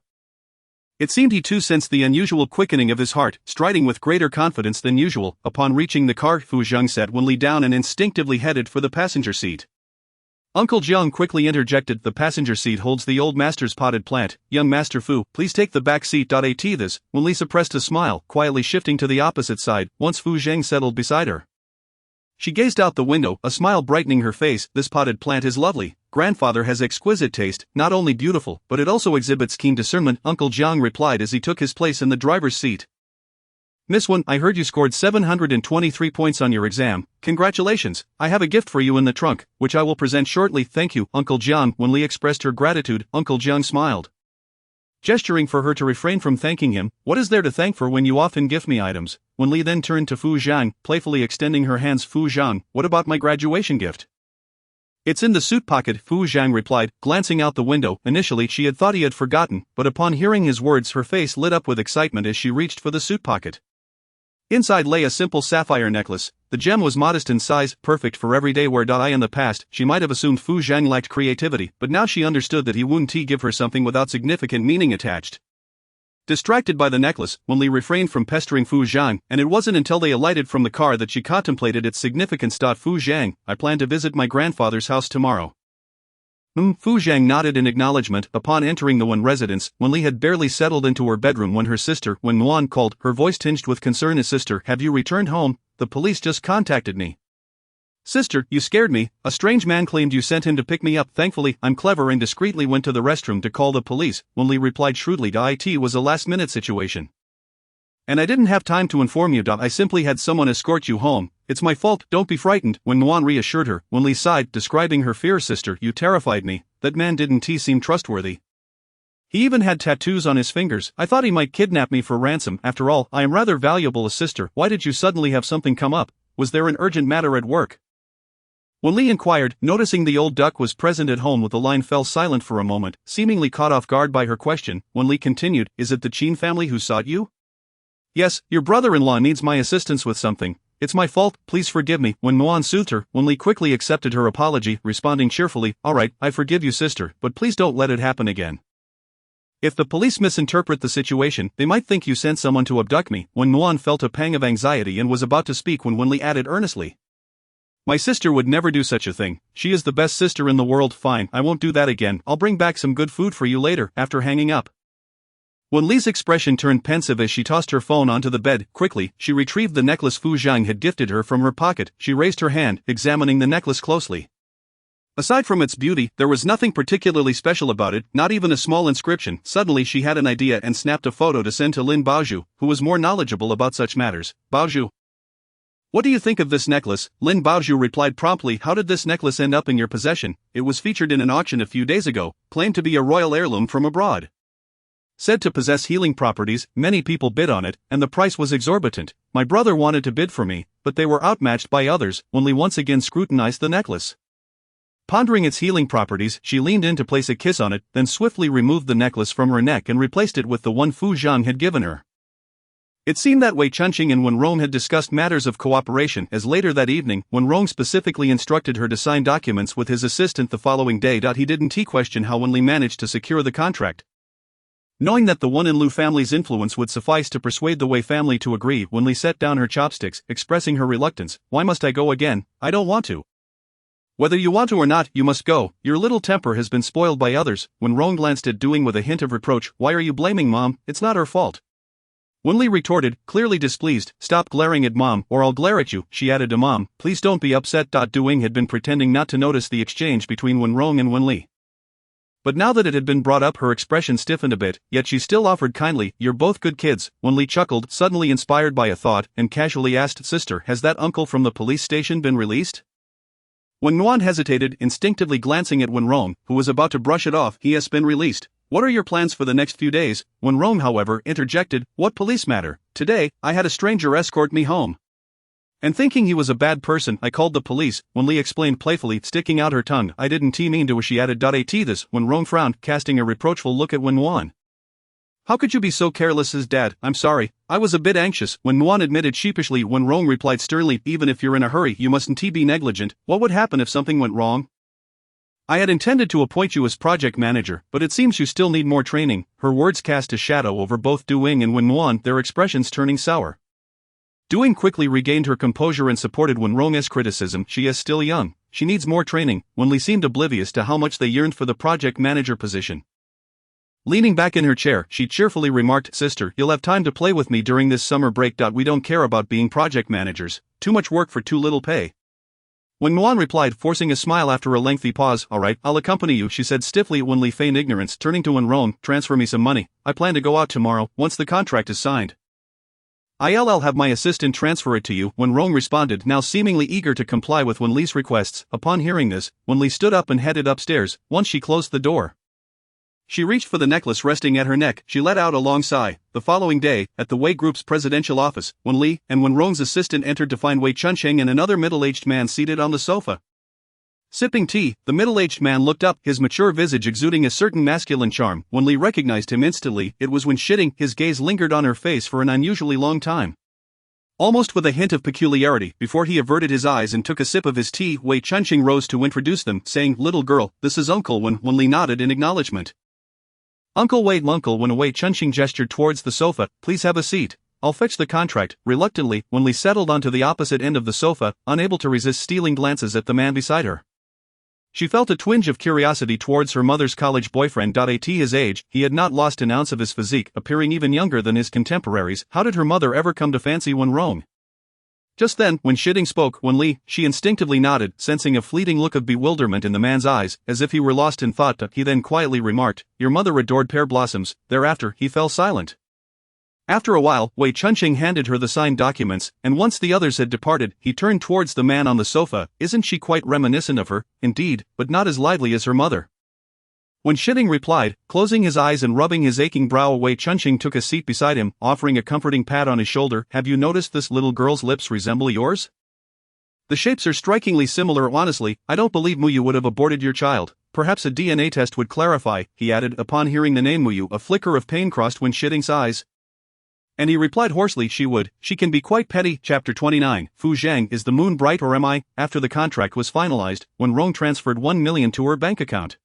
S2: It seemed he too sensed the unusual quickening of his heart, striding with greater confidence than usual. Upon reaching the car, Fu Zhang sat Wen Li down and instinctively headed for the passenger seat. Uncle Jiang quickly interjected, the passenger seat holds the old master's potted plant. Young Master Fu, please take the back seat. At this, Wen Li suppressed a smile, quietly shifting to the opposite side, once Fu Zhang settled beside her. She gazed out the window, a smile brightening her face. This potted plant is lovely. Grandfather has exquisite taste, not only beautiful, but it also exhibits keen discernment, Uncle Jiang replied as he took his place in the driver's seat. Miss Wen, I heard you scored 723 points on your exam. Congratulations, I have a gift for you in the trunk, which I will present shortly. Thank you, Uncle Jiang. Wen Li expressed her gratitude. Uncle Jiang smiled, gesturing for her to refrain from thanking him. What is there to thank for when you often gift me items? Wen Li then turned to Fu Zhang, playfully extending her hands. Fu Zhang, what about my graduation gift? It's in the suit pocket, Fu Zhang replied, glancing out the window. Initially she had thought he had forgotten, but upon hearing his words her face lit up with excitement as she reached for the suit pocket. Inside lay a simple sapphire necklace. The gem was modest in size, perfect for everyday wear. In the past, she might have assumed Fu Zhang lacked creativity, but now she understood that he wouldn't give her something without significant meaning attached. Distracted by the necklace, Wen Li refrained from pestering Fu Zhang, and it wasn't until they alighted from the car that she contemplated its significance. Fu Zhang, I plan to visit my grandfather's house tomorrow. Fu Zhang nodded in acknowledgement. Upon entering the Wen residence, Wen Li had barely settled into her bedroom when her sister, Wen Muan, called, her voice tinged with concern. His sister, have you returned home? The police just contacted me. Sister, you scared me. A strange man claimed you sent him to pick me up. Thankfully, I'm clever and discreetly went to the restroom to call the police. Wen Li replied shrewdly. It was a last-minute situation, and I didn't have time to inform you. I simply had someone escort you home. It's my fault, don't be frightened, Wen Muan reassured her. Wen Li sighed, describing her fear. Sister, you terrified me. That man didn't seem trustworthy. He even had tattoos on his fingers. I thought he might kidnap me for ransom. After all, I am rather valuable. A sister, why did you suddenly have something come up? Was there an urgent matter at work? Wen Li inquired, noticing the old duck was present at home. With the line fell silent for a moment, seemingly caught off guard by her question. Wen Li continued, is it the Qin family who sought you? Yes, your brother-in-law needs my assistance with something. It's my fault, please forgive me. When Muan soothed her, Wen Li quickly accepted her apology, responding cheerfully, alright, I forgive you sister, but please don't let it happen again. If the police misinterpret the situation, they might think you sent someone to abduct me. When Muan felt a pang of anxiety and was about to speak when Wen Li added earnestly, my sister would never do such a thing. She is the best sister in the world. Fine, I won't do that again. I'll bring back some good food for you later. After hanging up, Wen Li's expression turned pensive as she tossed her phone onto the bed. Quickly, she retrieved the necklace Fu Zhang had gifted her from her pocket. She raised her hand, examining the necklace closely. Aside from its beauty, there was nothing particularly special about it, not even a small inscription. Suddenly she had an idea and snapped a photo to send to Lin Baozhu, who was more knowledgeable about such matters. Baozhu, what do you think of this necklace? Lin Baozhu replied promptly, how did this necklace end up in your possession? It was featured in an auction a few days ago, claimed to be a royal heirloom from abroad. Said to possess healing properties, many people bid on it, and the price was exorbitant. My brother wanted to bid for me, but they were outmatched by others. Wen Li once again scrutinized the necklace. Pondering its healing properties, she leaned in to place a kiss on it, then swiftly removed the necklace from her neck and replaced it with the one Fu Zhang had given her. It seemed that way Chunqing and Wen Rong had discussed matters of cooperation, as later that evening, Wen Rong specifically instructed her to sign documents with his assistant the following day. He didn't question how Wen Li managed to secure the contract. Knowing that the Wen Li family's influence would suffice to persuade the Wei family to agree, Wen Li set down her chopsticks, expressing her reluctance. Why must I go again? I don't want to. Whether you want to or not, you must go. Your little temper has been spoiled by others. When Rong glanced at Doing with a hint of reproach, why are you blaming Mom? It's not her fault. Wen Li retorted, clearly displeased. Stop glaring at Mom, or I'll glare at you, she added to Mom. Please don't be upset. Doing had been pretending not to notice the exchange between Wen Rong and Wen Li. But now that it had been brought up, her expression stiffened a bit, yet she still offered kindly, you're both good kids. Wen Li chuckled, suddenly inspired by a thought, and casually asked, Sister, has that uncle from the police station been released? When Nguyen hesitated, instinctively glancing at Wen Rong, who was about to brush it off, he has been released. What are your plans for the next few days? Wen Rong, however, interjected, what police matter? Today, I had a stranger escort me home. And thinking he was a bad person, I called the police, Wen Li explained playfully, sticking out her tongue. I didn't mean to, she added. At this, Wen Rong frowned, casting a reproachful look at Wen Nguyen. How could you be so careless as Dad? I'm sorry, I was a bit anxious, Wen Nguyen admitted sheepishly. Wen Rong replied sternly, even if you're in a hurry, you mustn't be negligent. What would happen if something went wrong? I had intended to appoint you as project manager, but it seems you still need more training. Her words cast a shadow over both Doing and Wen Nguyen, their expressions turning sour. Doing quickly regained her composure and supported Wen Rong's criticism. She is still young, she needs more training. Wen Li seemed oblivious to how much they yearned for the project manager position. Leaning back in her chair, she cheerfully remarked, Sister, you'll have time to play with me during this summer break. We don't care about being project managers, too much work for too little pay. Wen Nguyen replied, forcing a smile after a lengthy pause, alright, I'll accompany you, she said stiffly. Wen Li feigned ignorance, turning to Wen Rong, transfer me some money, I plan to go out tomorrow, once the contract is signed. I'll have my assistant transfer it to you, Wen Rong responded, now seemingly eager to comply with Wen Li's requests. Upon hearing this, Wen Li stood up and headed upstairs. Once she closed the door, she reached for the necklace resting at her neck. She let out a long sigh. The following day, at the Wei Group's presidential office, Wen Li and Wen Rong's assistant entered to find Wei Chunsheng and another middle-aged man seated on the sofa. Sipping tea, the middle-aged man looked up, his mature visage exuding a certain masculine charm. Wen Li recognized him instantly. It was Wen Shitting. His gaze lingered on her face for an unusually long time, almost with a hint of peculiarity. Before he averted his eyes and took a sip of his tea, Wei Chunsheng rose to introduce them, saying, Little girl, this is Uncle Wen. Wen Li nodded in acknowledgement. Uncle Wei. When Wei Chunsheng gestured towards the sofa, please have a seat. I'll fetch the contract. Reluctantly, Wen Li settled onto the opposite end of the sofa, unable to resist stealing glances at the man beside her. She felt a twinge of curiosity towards her mother's college boyfriend. At his age, he had not lost an ounce of his physique, appearing even younger than his contemporaries. How did her mother ever come to fancy Wen Rong? Just then, when Shitting spoke, Wen Li, she instinctively nodded, sensing a fleeting look of bewilderment in the man's eyes, as if he were lost in thought. He then quietly remarked, your mother adored pear blossoms. Thereafter, he fell silent. After a while, Wei Chunsheng handed her the signed documents, and once the others had departed, he turned towards the man on the sofa. Isn't she quite reminiscent of her? Indeed, but not as lively as her mother. When Shitting replied, closing his eyes and rubbing his aching brow, Wei Chunsheng took a seat beside him, offering a comforting pat on his shoulder. Have you noticed this little girl's lips resemble yours? The shapes are strikingly similar. Honestly, I don't believe Muyu would have aborted your child. Perhaps a DNA test would clarify, he added. Upon hearing the name Muyu, a flicker of pain crossed Wen Shitting's eyes, and he replied hoarsely, she would. She can be quite petty. Chapter 29, Fu Zhang, is the moon bright or am I? After the contract was finalized, Wen Rong transferred 1 million to her bank account.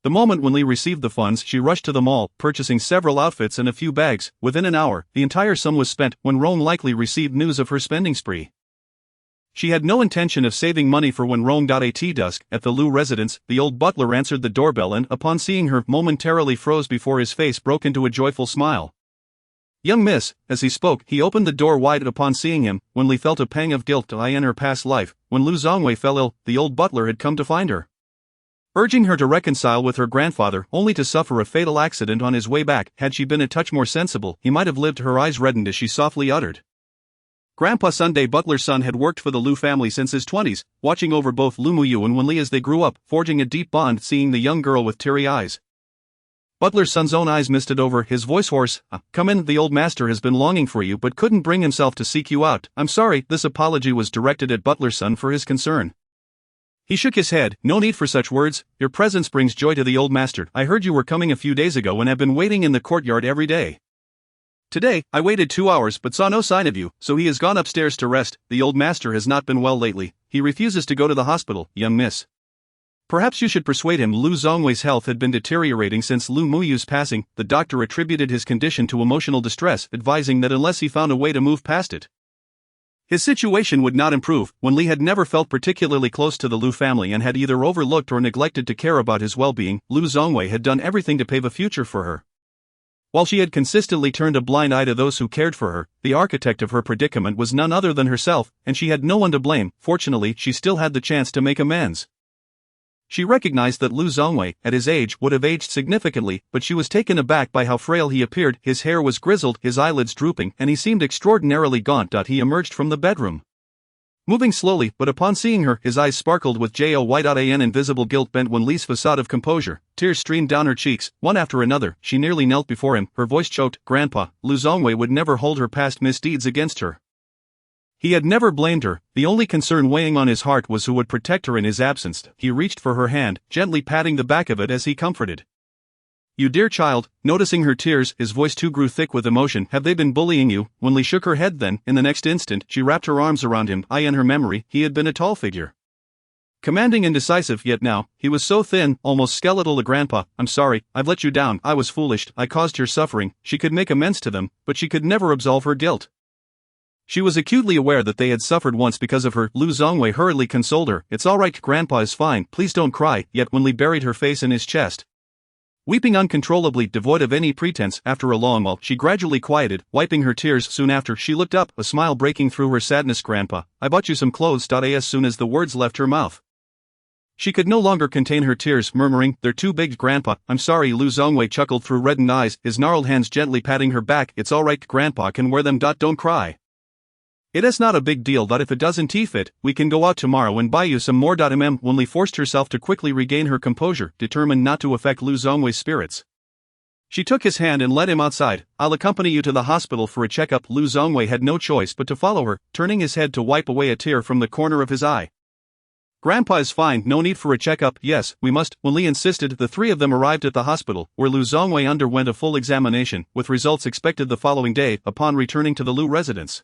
S2: The moment Wen Li received the funds, she rushed to the mall, purchasing several outfits and a few bags. Within an hour, the entire sum was spent. Wen Rong likely received news of her spending spree. She had no intention of saving money for Wen Rong. At dusk, at the Lu residence, the old butler answered the doorbell and, upon seeing her, momentarily froze before his face broke into a joyful smile. Young miss, as he spoke, he opened the door wide. Upon seeing him, Wen Li felt a pang of guilt. In her past life, when Lu Zongwei fell ill, the old butler had come to find her, urging her to reconcile with her grandfather, only to suffer a fatal accident on his way back. Had she been a touch more sensible, he might have lived. Her eyes reddened as she softly uttered, Grandpa Sunday. Butler's son had worked for the Lu family since his 20s, watching over both Lu Muyu and Wen Li as they grew up, forging a deep bond. Seeing the young girl with teary eyes, Butler's son's own eyes misted over, his voice hoarse. Come in, the old master has been longing for you but couldn't bring himself to seek you out. I'm sorry. This apology was directed at Butler's son for his concern. He shook his head. No need for such words. Your presence brings joy to the old master. I heard you were coming a few days ago and have been waiting in the courtyard every day. Today, I waited 2 hours but saw no sign of you, so he has gone upstairs to rest. The old master has not been well lately. He refuses to go to the hospital, young miss. Perhaps you should persuade him. Lu Zongwei's health had been deteriorating since Lu Muyu's passing. The doctor attributed his condition to emotional distress, advising that unless he found a way to move past it, his situation would not improve. Wen Li had never felt particularly close to the Lu family and had either overlooked or neglected to care about his well-being. Lu Zongwei had done everything to pave a future for her. While she had consistently turned a blind eye to those who cared for her, the architect of her predicament was none other than herself, and she had no one to blame. Fortunately, she still had the chance to make amends. She recognized that Lu Zongwei, at his age, would have aged significantly, but she was taken aback by how frail he appeared. His hair was grizzled, his eyelids drooping, and he seemed extraordinarily gaunt. He emerged from the bedroom, moving slowly, but upon seeing her, his eyes sparkled with joy. An invisible guilt bent Wen Li's facade of composure. Tears streamed down her cheeks, one after another. She nearly knelt before him, her voice choked. Grandpa, Lu Zongwei would never hold her past misdeeds against her. He had never blamed her. The only concern weighing on his heart was who would protect her in his absence. He reached for her hand, gently patting the back of it as he comforted. You dear child. Noticing her tears, his voice too grew thick with emotion. Have they been bullying you? Wen Li shook her head. Then, in the next instant, she wrapped her arms around him. In her memory, he had been a tall figure, commanding and decisive, yet now, he was so thin, almost skeletal. Grandpa, I'm sorry, I've let you down. I was foolish, I caused your suffering. She could make amends to them, but she could never absolve her guilt. She was acutely aware that they had suffered once because of her. Lu Zongwei hurriedly consoled her. It's all right, Grandpa is fine, please don't cry. Yet Wen Li buried her face in his chest, weeping uncontrollably, devoid of any pretense. After a long while, she gradually quieted, wiping her tears. Soon after, she looked up, a smile breaking through her sadness. Grandpa, I bought you some clothes. As soon as the words left her mouth, she could no longer contain her tears, murmuring, they're too big. Grandpa, I'm sorry. Lu Zongwei chuckled through reddened eyes, his gnarled hands gently patting her back. It's all right, Grandpa can wear them. Don't cry. It is not a big deal. If it doesn't fit, we can go out tomorrow and buy you some more. Wen Li forced herself to quickly regain her composure, determined not to affect Lu Zongwei's spirits. She took his hand and led him outside. I'll accompany you to the hospital for a checkup. Lu Zongwei had no choice but to follow her, turning his head to wipe away a tear from the corner of his eye. Grandpa is fine, no need for a checkup. Yes, we must, Wen Li insisted. The three of them arrived at the hospital, where Lu Zongwei underwent a full examination, with results expected the following day. Upon returning to the Lu residence,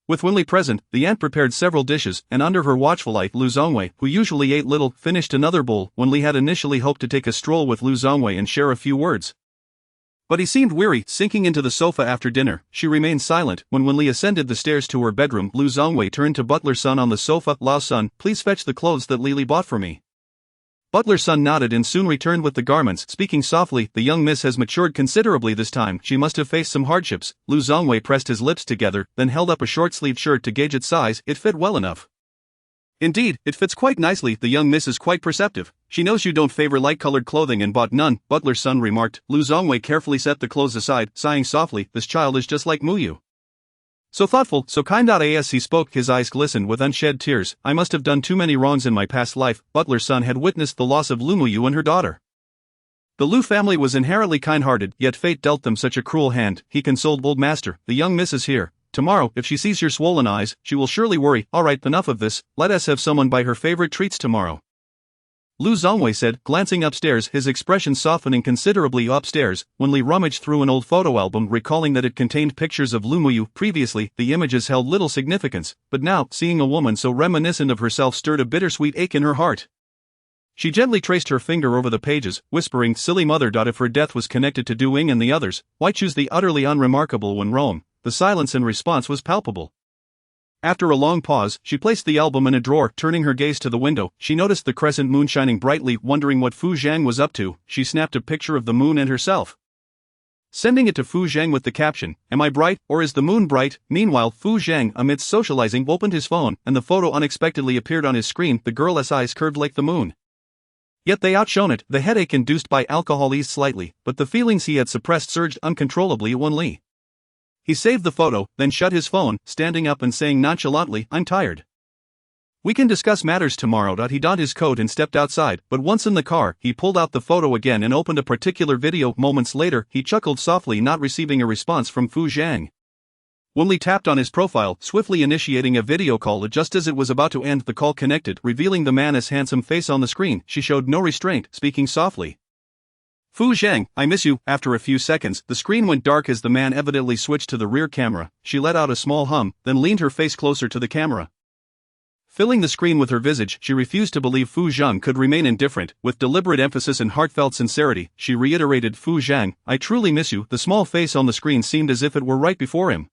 S2: with Wen Li present, the aunt prepared several dishes, and under her watchful eye, Lu Zongwei, who usually ate little, finished another bowl. Wen Li had initially hoped to take a stroll with Lu Zongwei and share a few words, but he seemed weary. Sinking into the sofa after dinner, she remained silent. When Wen Li ascended the stairs to her bedroom, Lu Zongwei turned to Butler Sun on the sofa. Lao Sun, please fetch the clothes that Li bought for me. Butler Sun nodded and soon returned with the garments, speaking softly, the young miss has matured considerably this time. She must have faced some hardships. Lu Zongwei pressed his lips together, then held up a short-sleeved shirt to gauge its size. It fit well enough. Indeed, it fits quite nicely. The young miss is quite perceptive. She knows you don't favor light-colored clothing and bought none, Butler Sun remarked. Lu Zongwei carefully set the clothes aside, sighing softly, this child is just like Muyu. So thoughtful, so kind. As he spoke, his eyes glistened with unshed tears. I must have done too many wrongs in my past life. Butler Sun had witnessed the loss of Lu Muyu and her daughter. The Lu family was inherently kind-hearted, yet fate dealt them such a cruel hand. He consoled old master, the young miss is here. Tomorrow, if she sees your swollen eyes, she will surely worry. All right, enough of this, let us have someone buy her favorite treats tomorrow, Lu Zongwei said, glancing upstairs, his expression softening considerably. Upstairs, Wen Li rummaged through an old photo album, recalling that it contained pictures of Lu Muyu. Previously, the images held little significance, but now, seeing a woman so reminiscent of herself stirred a bittersweet ache in her heart. She gently traced her finger over the pages, whispering, silly mother. If her death was connected to Du Ying and the others, why choose the utterly unremarkable when Rome? The silence in response was palpable. After a long pause, she placed the album in a drawer. Turning her gaze to the window, she noticed the crescent moon shining brightly. Wondering what Fu Zhang was up to, she snapped a picture of the moon and herself, sending it to Fu Zhang with the caption, am I bright, or is the moon bright? Meanwhile, Fu Zhang, amidst socializing, opened his phone, and the photo unexpectedly appeared on his screen. The girl's eyes curved like the moon, yet they outshone it. The headache induced by alcohol eased slightly, but the feelings he had suppressed surged uncontrollably. Wen Li. He saved the photo, then shut his phone, standing up and saying nonchalantly, I'm tired. We can discuss matters tomorrow. He donned his coat and stepped outside, but once in the car, he pulled out the photo again and opened a particular video. Moments later, he chuckled softly, not receiving a response from Fu Zhang. Wen Li tapped on his profile, swiftly initiating a video call. Just as it was about to end, the call connected, revealing the man's handsome face on the screen. She showed no restraint, speaking softly. Fu Zhang, I miss you. After a few seconds, the screen went dark as the man evidently switched to the rear camera. She let out a small hum, then leaned her face closer to the camera. Filling the screen with her visage, she refused to believe Fu Zhang could remain indifferent. With deliberate emphasis and heartfelt sincerity, she reiterated, "Fu Zhang, I truly miss you." The small face on the screen seemed as if it were right before him,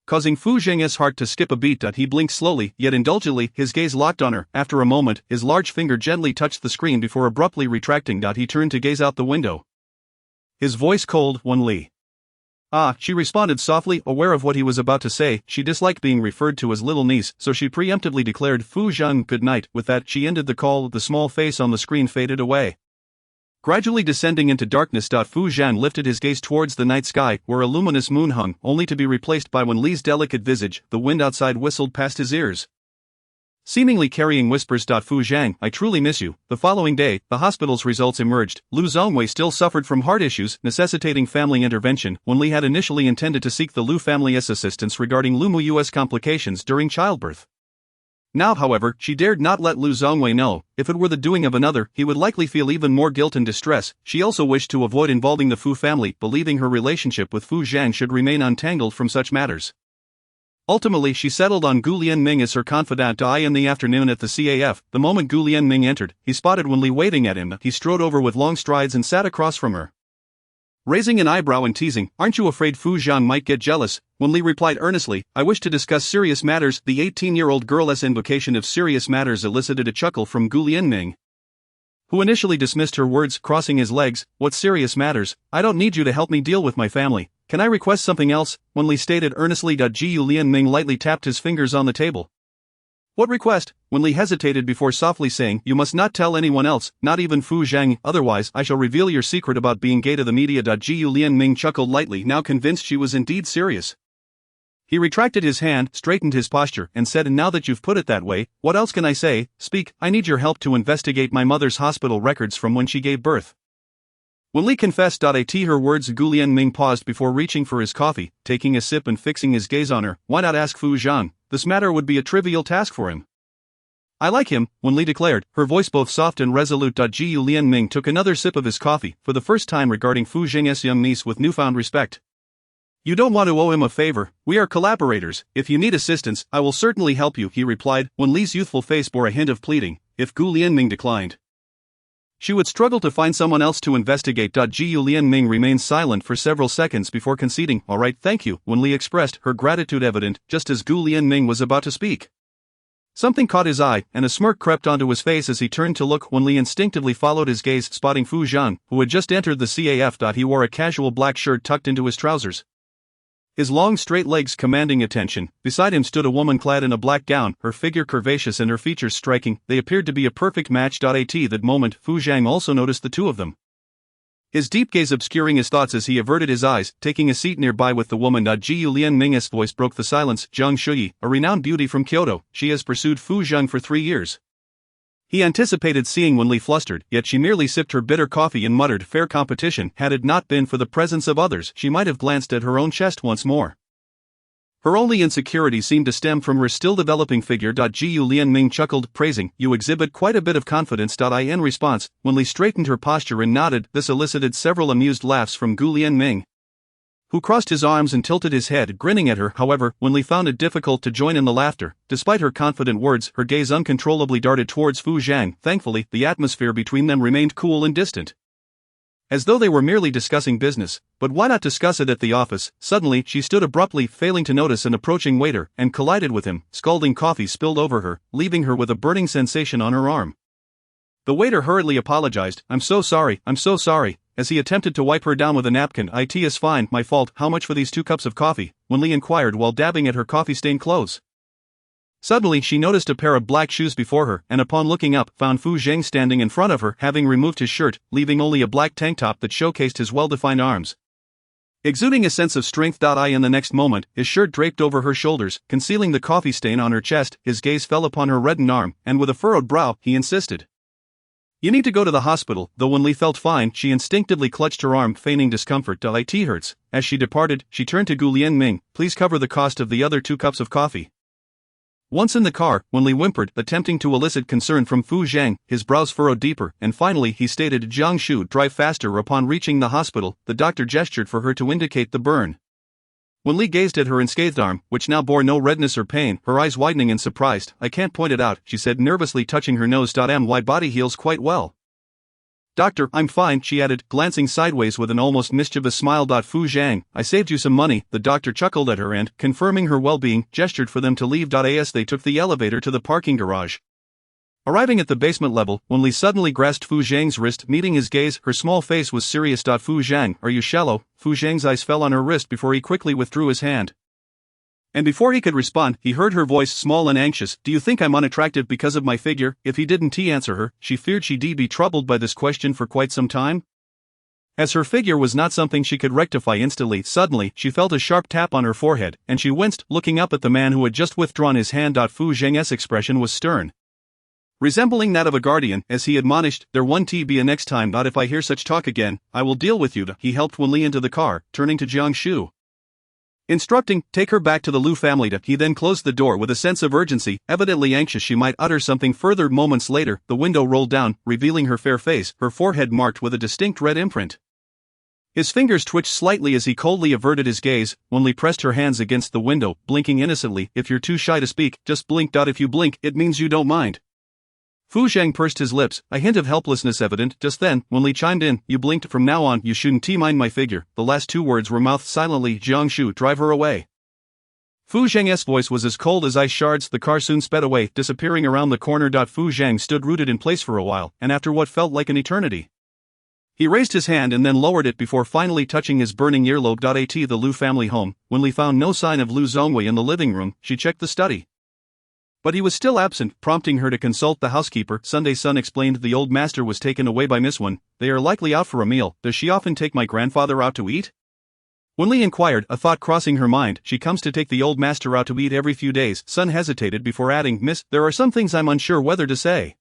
S2: causing Fu Zhang's heart to skip a beat. He blinked slowly, yet indulgently, his gaze locked on her. After a moment, his large finger gently touched the screen before abruptly retracting. He turned to gaze out the window. His voice cold, "Wen Li." "Ah," she responded softly, aware of what he was about to say. She disliked being referred to as little niece, so she preemptively declared Fu Zhang good night. With that, she ended the call. The small face on the screen faded away, gradually descending into darkness. Fu Zhang lifted his gaze towards the night sky, where a luminous moon hung, only to be replaced by Wen Li's delicate visage. The wind outside whistled past his ears, seemingly carrying whispers. "Fu Zhang, I truly miss you." The following day, the hospital's results emerged. Lu Zhongwei still suffered from heart issues, necessitating family intervention. Wen Li had initially intended to seek the Lu family's assistance regarding Lu Mu's complications during childbirth. Now, however, she dared not let Lu Zhongwei know. If it were the doing of another, he would likely feel even more guilt and distress. She also wished to avoid involving the Fu family, believing her relationship with Fu Zhang should remain untangled from such matters. Ultimately, she settled on Gu Lianming as her confidant. In the afternoon at the CAF, the moment Gu Lianming entered, he spotted Wen Li waiting at him. He strode over with long strides and sat across from her, raising an eyebrow and teasing, "Aren't you afraid Fu Zhang might get jealous?" Wen Li replied earnestly, "I wish to discuss serious matters." The 18-year-old girl's invocation of serious matters elicited a chuckle from Gu Lianming, who initially dismissed her words, crossing his legs. "What serious matters? I don't need you to help me deal with my family. Can I request something else?" Wen Li stated earnestly. Gu Lianming lightly tapped his fingers on the table. "What request?" Wen Li hesitated before softly saying, "You must not tell anyone else, not even Fu Zhang, otherwise I shall reveal your secret about being gay to the media." Gu Lianming chuckled lightly, now convinced she was indeed serious. He retracted his hand, straightened his posture, and said, "Now that you've put it that way, what else can I say? Speak. I need your help to investigate my mother's hospital records from when she gave birth." Wen Li confessed. At her words, Gu Lianming paused before reaching for his coffee, taking a sip and fixing his gaze on her. "Why not ask Fu Zhang? This matter would be a trivial task for him." "I like him," Wen Li declared, her voice both soft and resolute. Gu Lianming took another sip of his coffee, for the first time regarding Fu Zhang's young niece with newfound respect. "You don't want to owe him a favor. We are collaborators. If you need assistance, I will certainly help you," he replied. Wen Li's youthful face bore a hint of pleading. If Gu Lianming declined, she would struggle to find someone else to investigate. Gu Lianming remained silent for several seconds before conceding. "All right, thank you." Wen Li expressed, her gratitude evident, just as Gu Lianming was about to speak. Something caught his eye, and a smirk crept onto his face as he turned to look. Wen Li instinctively followed his gaze, spotting Fu Zhang, who had just entered the CAF. He wore a casual black shirt tucked into his trousers, his long straight legs commanding attention. Beside him stood a woman clad in a black gown, her figure curvaceous and her features striking. They appeared to be a perfect match. At that moment, Fu Zhang also noticed the two of them, his deep gaze obscuring his thoughts as he averted his eyes, taking a seat nearby with the woman. Gu Lianming's voice broke the silence. "Zhang Shuyi, a renowned beauty from Kyoto, she has pursued Fu Zhang for 3 years." He anticipated seeing Wen Li flustered, yet she merely sipped her bitter coffee and muttered, "Fair competition." Had it not been for the presence of others, she might have glanced at her own chest once more. Her only insecurity seemed to stem from her still developing figure. Gu Lianming chuckled, praising, "You exhibit quite a bit of confidence." In response, Wen Li straightened her posture and nodded. This elicited several amused laughs from Gu Lianming, who crossed his arms and tilted his head, grinning at her. However, Wen Li found it difficult to join in the laughter. Despite her confident words, her gaze uncontrollably darted towards Fu Zhang. Thankfully, the atmosphere between them remained cool and distant, as though they were merely discussing business. But why not discuss it at the office? Suddenly, she stood abruptly, failing to notice an approaching waiter, and collided with him. Scalding coffee spilled over her, leaving her with a burning sensation on her arm. The waiter hurriedly apologized. I'm so sorry," as he attempted to wipe her down with a napkin. "It is fine, my fault." "How much for these 2 cups of coffee?" Wen Li inquired while dabbing at her coffee-stained clothes. Suddenly she noticed a pair of black shoes before her, and upon looking up, found Fu Zhang standing in front of her, having removed his shirt, leaving only a black tank top that showcased his well-defined arms. Exuding a sense of strength. In the next moment, his shirt draped over her shoulders, concealing the coffee stain on her chest. His gaze fell upon her reddened arm, and with a furrowed brow, he insisted, "You need to go to the hospital." Though Wen Li felt fine, she instinctively clutched her arm, feigning discomfort. "It hurts." As she departed, she turned to Gu Lianming, "Please cover the cost of the other 2 cups of coffee." Once in the car, Wen Li whimpered, attempting to elicit concern from Fu Zhang, his brows furrowed deeper, and finally he stated, "Zhang Shu, drive faster." Upon reaching the hospital, the doctor gestured for her to indicate the burn Wen Li gazed at her unscathed arm, which now bore no redness or pain, her eyes widening in surprise. I can't point it out, she said nervously, touching her nose. My body heals quite well. Doctor, I'm fine, she added, glancing sideways with an almost mischievous smile. Fu Zhang, I saved you some money. The doctor chuckled at her and, confirming her well-being, gestured for them to leave. As they took the elevator to the parking garage. Arriving at the basement level, Wen Li suddenly grasped Fu Zhang's wrist, meeting his gaze. Her small face was serious. Fu Zhang, are you shallow? Fu Zhang's eyes fell on her wrist before he quickly withdrew his hand. And before he could respond, he heard her voice, small and anxious. Do you think I'm unattractive because of my figure? If he didn't answer her, she feared she'd be troubled by this question for quite some time. As her figure was not something she could rectify instantly, suddenly, she felt a sharp tap on her forehead, and she winced, looking up at the man who had just withdrawn his hand. Fu Zhang's expression was stern, resembling that of a guardian, as he admonished, there won't be a next time. If I hear such talk again, I will deal with you. He helped Wen Li into the car, turning to Jiang Shu, instructing, take her back to the Lu family. He then closed the door with a sense of urgency, evidently anxious she might utter something further. Moments later, the window rolled down, revealing her fair face, her forehead marked with a distinct red imprint. His fingers twitched slightly as he coldly averted his gaze. Wen Li pressed her hands against the window, blinking innocently. If you're too shy to speak, just blink. If you blink, it means you don't mind. Fu Zhang pursed his lips, a hint of helplessness evident. Just then, Wen Li chimed in, you blinked. From now on, you shouldn't mind my figure. The last two words were mouthed silently. Jiang Shu, drive her away. Fu Zhang's voice was as cold as ice shards. The car soon sped away, disappearing around the corner. Fu Zhang stood rooted in place for a while, and after what felt like an eternity, he raised his hand and then lowered it before finally touching his burning earlobe. At the Lu family home, Wen Li found no sign of Lu Zongwei in the living room. She checked the study, but he was still absent, prompting her to consult the housekeeper. Sunday Sun explained the old master was taken away by Miss Wen. They are likely out for a meal. Does she often take my grandfather out to eat? Wen Li inquired, a thought crossing her mind. She comes to take the old master out to eat every few days. Sun hesitated before adding, Miss, there are some things I'm unsure whether to say.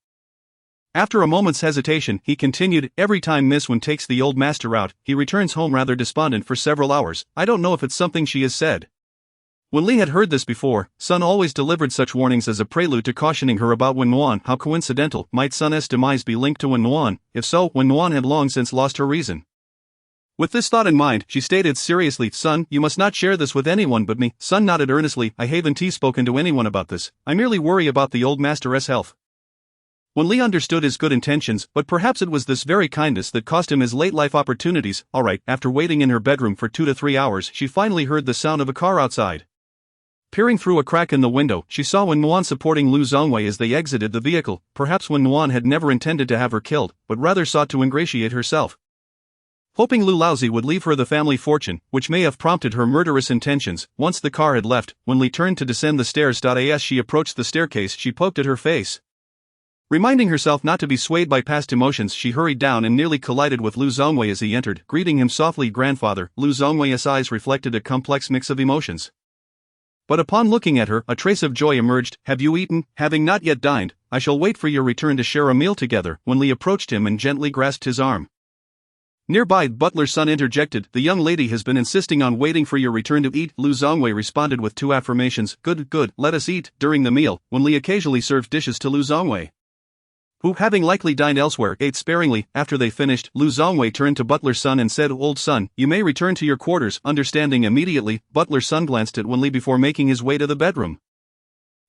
S2: After a moment's hesitation, he continued, every time Miss Wen takes the old master out, he returns home rather despondent for several hours. I don't know if it's something she has said. Wen Li had heard this before. Sun always delivered such warnings as a prelude to cautioning her about Wen Nuan. How coincidental might Sun's demise be linked to Wen Nuan? If so, Wen Nuan had long since lost her reason. With this thought in mind, she stated seriously, Sun, you must not share this with anyone but me. Sun nodded earnestly, I haven't spoken to anyone about this. I merely worry about the old master's health. Wen Li understood his good intentions, but perhaps it was this very kindness that cost him his late life opportunities. Alright, after waiting in her bedroom for 2 to 3 hours, she finally heard the sound of a car outside. Peering through a crack in the window, she saw Wen Nuan supporting Lu Zongwei as they exited the vehicle. Perhaps Wen Nuan had never intended to have her killed, but rather sought to ingratiate herself, hoping Lu Laozi would leave her the family fortune, which may have prompted her murderous intentions. Once the car had left, Wen Li turned to descend the stairs. As she approached the staircase, she poked at her face. Reminding herself not to be swayed by past emotions, she hurried down and nearly collided with Lu Zongwei as he entered, greeting him softly, grandfather. Lu Zongwei's eyes reflected a complex mix of emotions, but upon looking at her, a trace of joy emerged. Have you eaten? Having not yet dined, I shall wait for your return to share a meal together. Wen Li approached him and gently grasped his arm. Nearby, Butler's son interjected, the young lady has been insisting on waiting for your return to eat. Lu Zongwei responded with 2 affirmations, good, let us eat. During the meal, Wen Li occasionally served dishes to Lu Zongwei, who, having likely dined elsewhere, ate sparingly. After they finished, Lu Zongwei turned to Butler's son and said, old son, you may return to your quarters. Understanding immediately, Butler's son glanced at Wen Li before making his way to the bedroom.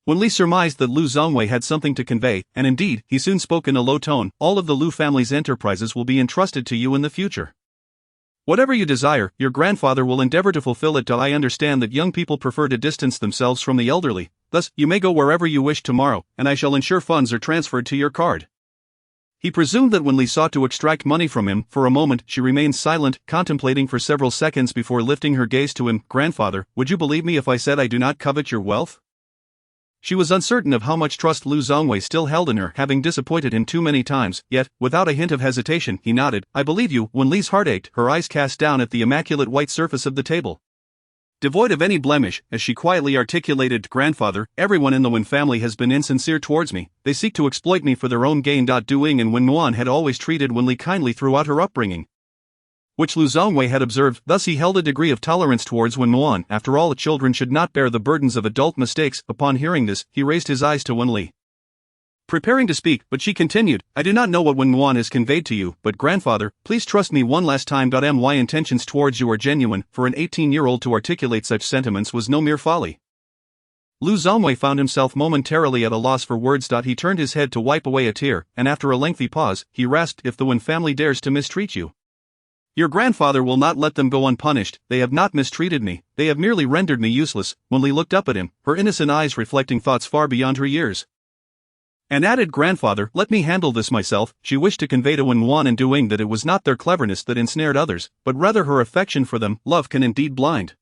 S2: Wen Li surmised that Lu Zongwei had something to convey, and indeed, he soon spoke in a low tone, all of the Lu family's enterprises will be entrusted to you in the future. Whatever you desire, your grandfather will endeavor to fulfill it. I understand that young people prefer to distance themselves from the elderly, thus, you may go wherever you wish tomorrow, and I shall ensure funds are transferred to your card. He presumed that Wen Li sought to extract money from him. For a moment, she remained silent, contemplating for several seconds before lifting her gaze to him. Grandfather, would you believe me if I said I do not covet your wealth? She was uncertain of how much trust Lu Zongwei still held in her, having disappointed him too many times, yet, without a hint of hesitation, he nodded. I believe you. Wen Li's heart ached, her eyes cast down at the immaculate white surface of the table, devoid of any blemish, as she quietly articulated, Grandfather, everyone in the Wen family has been insincere towards me. They seek to exploit me for their own gain. Doing and Wen Nuan had always treated Wen Li kindly throughout her upbringing, which Lu Zongwei had observed, thus he held a degree of tolerance towards Wen Nuan. After all, children should not bear the burdens of adult mistakes. Upon hearing this, he raised his eyes to Wen Li, Preparing to speak, but she continued, I do not know what Wen Li has conveyed to you, but grandfather, please trust me one last time. My intentions towards you are genuine. For an 18-year-old to articulate such sentiments was no mere folly. Lu Zongwei found himself momentarily at a loss for words. He turned his head to wipe away a tear, and after a lengthy pause, he rasped, if the Wen family dares to mistreat you, your grandfather will not let them go unpunished. They have not mistreated me, they have merely rendered me useless. Wen Li looked up at him, her innocent eyes reflecting thoughts far beyond her years. And added, grandfather, let me handle this myself. She wished to convey to Wen Li and Du Ying that it was not their cleverness that ensnared others, but rather her affection for them. Love can indeed blind.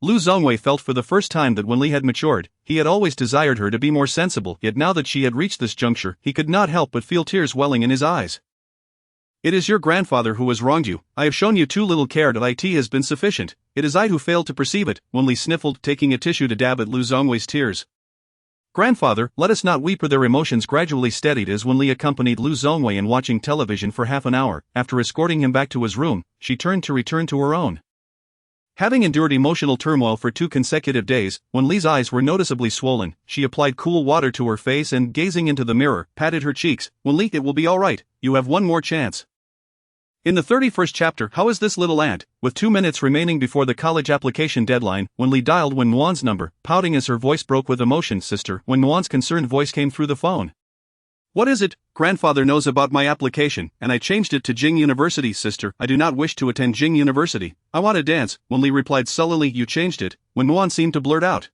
S2: Lu Zongwei felt for the first time that Wen Li had matured. He had always desired her to be more sensible, yet now that she had reached this juncture, he could not help but feel tears welling in his eyes. It is your grandfather who has wronged you. I have shown you too little care. It has been sufficient. It is I who failed to perceive it. Wen Li sniffled, taking a tissue to dab at Lu Zongwei's tears. Grandfather, let us not weep. Their emotions gradually steadied as Wen Li accompanied Lu Zongwei in watching television for half an hour. After escorting him back to his room, she turned to return to her own. Having endured emotional turmoil for 2 consecutive days, Wen Li's eyes were noticeably swollen. She applied cool water to her face and, gazing into the mirror, patted her cheeks. Wen Li, it will be all right. You have one more chance. In the 31st chapter, how is this little ant? With 2 minutes remaining before the college application deadline, Wen Li dialed Wen Nuan's number, pouting as her voice broke with emotion. Sister, Wen Nuan's concerned voice came through the phone. What is it? Grandfather knows about my application, and I changed it to Jing University. Sister, I do not wish to attend Jing University. I want to dance. Wen Li replied sullenly. You changed it? Wen Nuan seemed to blurt out.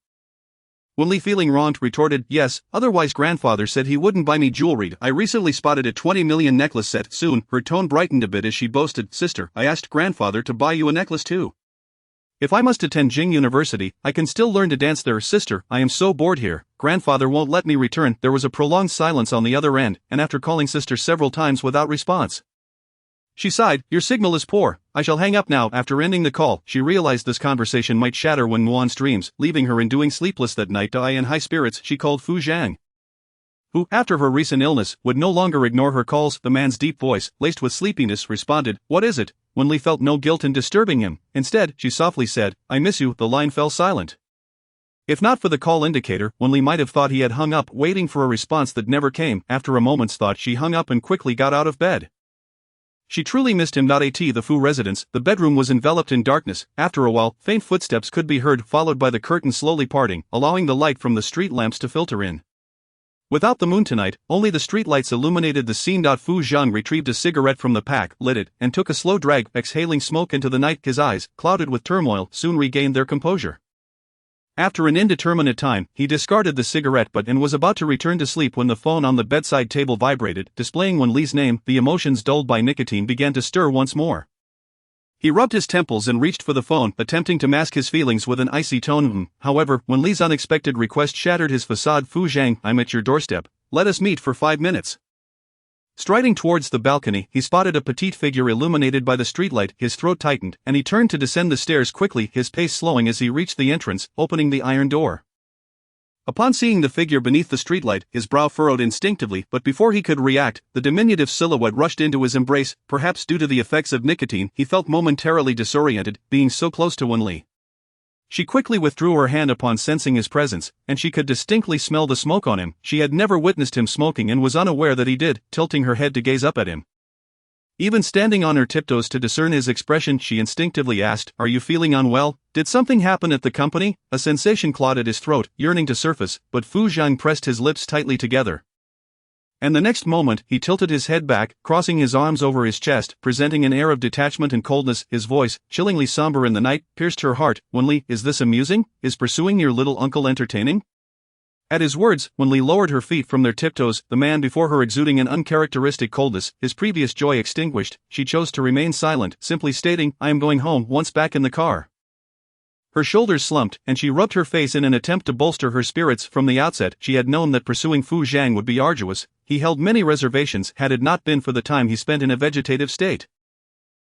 S2: Wen Li, feeling wronged, retorted, yes, otherwise grandfather said he wouldn't buy me jewelry. I recently spotted a 20 million necklace set. Soon, her tone brightened a bit as she boasted, sister, I asked grandfather to buy you a necklace too. If I must attend Jing University, I can still learn to dance there. Sister, I am so bored here. Grandfather won't let me return. There was a prolonged silence on the other end, and after calling sister several times without response, she sighed, your signal is poor. I shall hang up now. After ending the call, she realized this conversation might shatter Wen Nuan's dreams, leaving her in doing sleepless that night. In high spirits, she called Fu Zhang, who, after her recent illness, would no longer ignore her calls. The man's deep voice, laced with sleepiness, responded, what is it? Wen Li felt no guilt in disturbing him. Instead, she softly said, I miss you. The line fell silent. If not for the call indicator, Wen Li might have thought he had hung up, waiting for a response that never came. After a moment's thought, she hung up and quickly got out of bed. She truly missed him. At the Fu residence, the bedroom was enveloped in darkness. After a while, faint footsteps could be heard, followed by the curtain slowly parting, allowing the light from the street lamps to filter in. Without the moon tonight, only the streetlights illuminated the scene. Fu Zhang retrieved a cigarette from the pack, lit it, and took a slow drag, exhaling smoke into the night. His eyes, clouded with turmoil, soon regained their composure. After an indeterminate time, he discarded the cigarette butt and was about to return to sleep when the phone on the bedside table vibrated, displaying Wen Li's name. The emotions dulled by nicotine began to stir once more. He rubbed his temples and reached for the phone, attempting to mask his feelings with an icy tone. However, Wen Li's unexpected request shattered his facade. Fu Zhang, I'm at your doorstep. Let us meet for 5 minutes. Striding towards the balcony, he spotted a petite figure illuminated by the streetlight. His throat tightened, and he turned to descend the stairs quickly, his pace slowing as he reached the entrance, opening the iron door. Upon seeing the figure beneath the streetlight, his brow furrowed instinctively, but before he could react, the diminutive silhouette rushed into his embrace. Perhaps due to the effects of nicotine, he felt momentarily disoriented, being so close to Wen Li. She quickly withdrew her hand upon sensing his presence, and she could distinctly smell the smoke on him. She had never witnessed him smoking and was unaware that he did, tilting her head to gaze up at him. Even standing on her tiptoes to discern his expression, she instinctively asked, are you feeling unwell? Did something happen at the company? A sensation clawed at his throat, yearning to surface, but Fu Zhang pressed his lips tightly together. And the next moment, he tilted his head back, crossing his arms over his chest, presenting an air of detachment and coldness. His voice, chillingly somber in the night, pierced her heart. Wen Li, is this amusing? Is pursuing your little uncle entertaining? At his words, Wen Li lowered her feet from their tiptoes, the man before her exuding an uncharacteristic coldness, his previous joy extinguished. She chose to remain silent, simply stating, I am going home. Once back in the car, her shoulders slumped, and she rubbed her face in an attempt to bolster her spirits. From the outset, she had known that pursuing Fu Zhang would be arduous. He held many reservations had it not been for the time he spent in a vegetative state.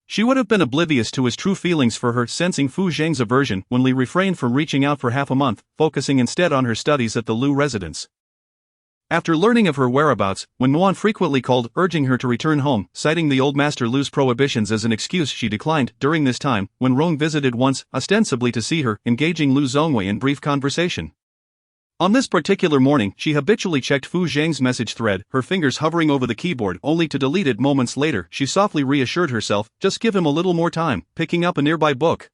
S2: She would have been oblivious to his true feelings for her. Sensing Fu Zhang's aversion, Wen Li refrained from reaching out for half a month, focusing instead on her studies at the Lu residence. After learning of her whereabouts, Wen Nuan frequently called, urging her to return home. Citing the old master Lu's prohibitions as an excuse, she declined. During this time, Wen Rong visited once, ostensibly to see her, engaging Lu Zongwei in brief conversation. On this particular morning, she habitually checked Fu Zhang's message thread, her fingers hovering over the keyboard only to delete it moments later. She softly reassured herself, just give him a little more time, picking up a nearby book.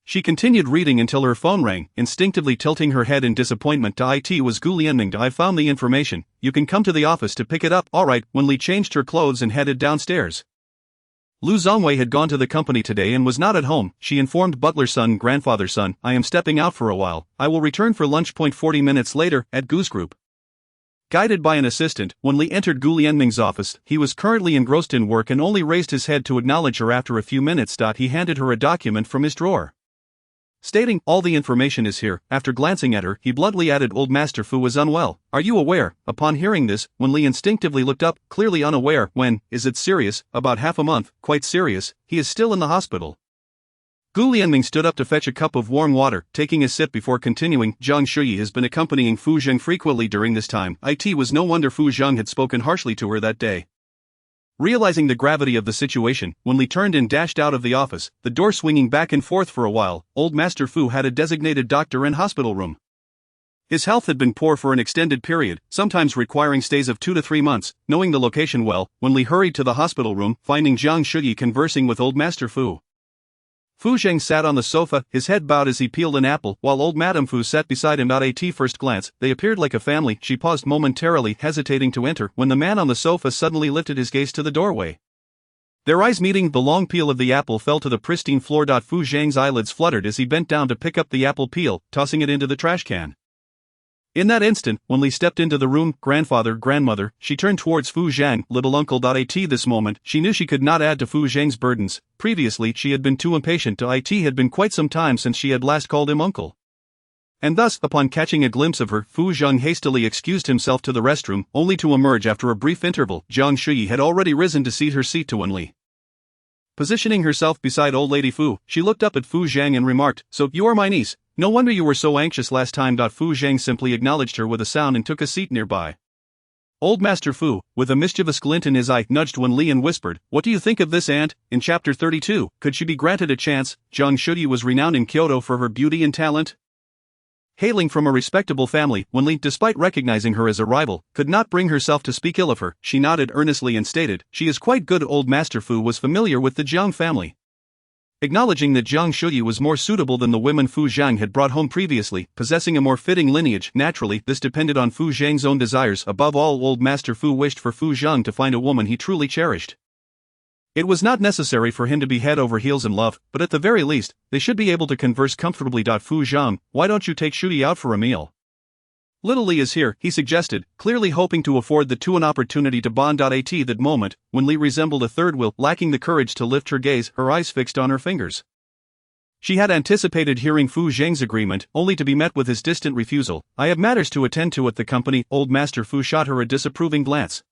S2: She continued reading until her phone rang, instinctively tilting her head in disappointment. It was Gu Lianming. I found the information, you can come to the office to pick it up. Alright. Wen Li changed her clothes and headed downstairs. Lu Zongwei had gone to the company today and was not at home. She informed butler's son, grandfather's son, I am stepping out for a while, I will return for lunch. 40 minutes later, at Gu's group. Guided by an assistant, Wen Li entered Gu Lianming's office. He was currently engrossed in work and only raised his head to acknowledge her after a few minutes. He handed her a document from his drawer, stating, all the information is here. After glancing at her, he bluntly added, Old Master Fu is unwell. Are you aware? Upon hearing this, Wen Li instinctively looked up, clearly unaware. When, is it serious? About half a month, quite serious, he is still in the hospital. Gu Lianming stood up to fetch a cup of warm water, taking a sip before continuing, Zhang Shuyi has been accompanying Fu Zheng frequently during this time. It was no wonder Fu Zheng had spoken harshly to her that day. Realizing the gravity of the situation, Wen Li turned and dashed out of the office, the door swinging back and forth for a while. Old Master Fu had a designated doctor and hospital room. His health had been poor for an extended period, sometimes requiring stays of 2 to 3 months. Knowing the location well, Wen Li hurried to the hospital room, finding Zhang Shuyi conversing with Old Master Fu. Fu Zheng sat on the sofa, his head bowed as he peeled an apple, while old Madame Fu sat beside him. At first glance, they appeared like a family. She paused momentarily, hesitating to enter, when the man on the sofa suddenly lifted his gaze to the doorway. Their eyes meeting, the long peel of the apple fell to the pristine floor. Fu Zheng's eyelids fluttered as he bent down to pick up the apple peel, tossing it into the trash can. In that instant, Wen Li stepped into the room. Grandfather, grandmother, she turned towards Fu Zhang, little uncle. At this moment, she knew she could not add to Fu Zhang's burdens. Previously, she had been too impatient. It had been quite some time since she had last called him uncle. And thus, upon catching a glimpse of her, Fu Zhang hastily excused himself to the restroom, only to emerge after a brief interval. Zhang Shuyi had already risen to cede her seat to Wen Li. Positioning herself beside old lady Fu, she looked up at Fu Zhang and remarked, so you are my niece. No wonder you were so anxious last time. Fu Zhang simply acknowledged her with a sound and took a seat nearby. Old Master Fu, with a mischievous glint in his eye, nudged Wen Li and whispered, what do you think of this aunt? In chapter 32, could she be granted a chance? Zhang Shuyi was renowned in Kyoto for her beauty and talent. Hailing from a respectable family, Wen Li, despite recognizing her as a rival, could not bring herself to speak ill of her. She nodded earnestly and stated, she is quite good. Old Master Fu was familiar with the Jiang family. Acknowledging that Zhang Shuyi was more suitable than the women Fu Zhang had brought home previously, possessing a more fitting lineage. Naturally, this depended on Fu Zhang's own desires. Above all, old Master Fu wished for Fu Zhang to find a woman he truly cherished. It was not necessary for him to be head over heels in love, but at the very least, they should be able to converse comfortably. Fu Zhang, why don't you take Shuyi out for a meal? Little Li is here, he suggested, clearly hoping to afford the two an opportunity to bond. At that moment, Wen Li resembled a third wheel, lacking the courage to lift her gaze, her eyes fixed on her fingers. She had anticipated hearing Fu Zheng's agreement, only to be met with his distant refusal. I have matters to attend to at the company. Old Master Fu shot her a disapproving glance.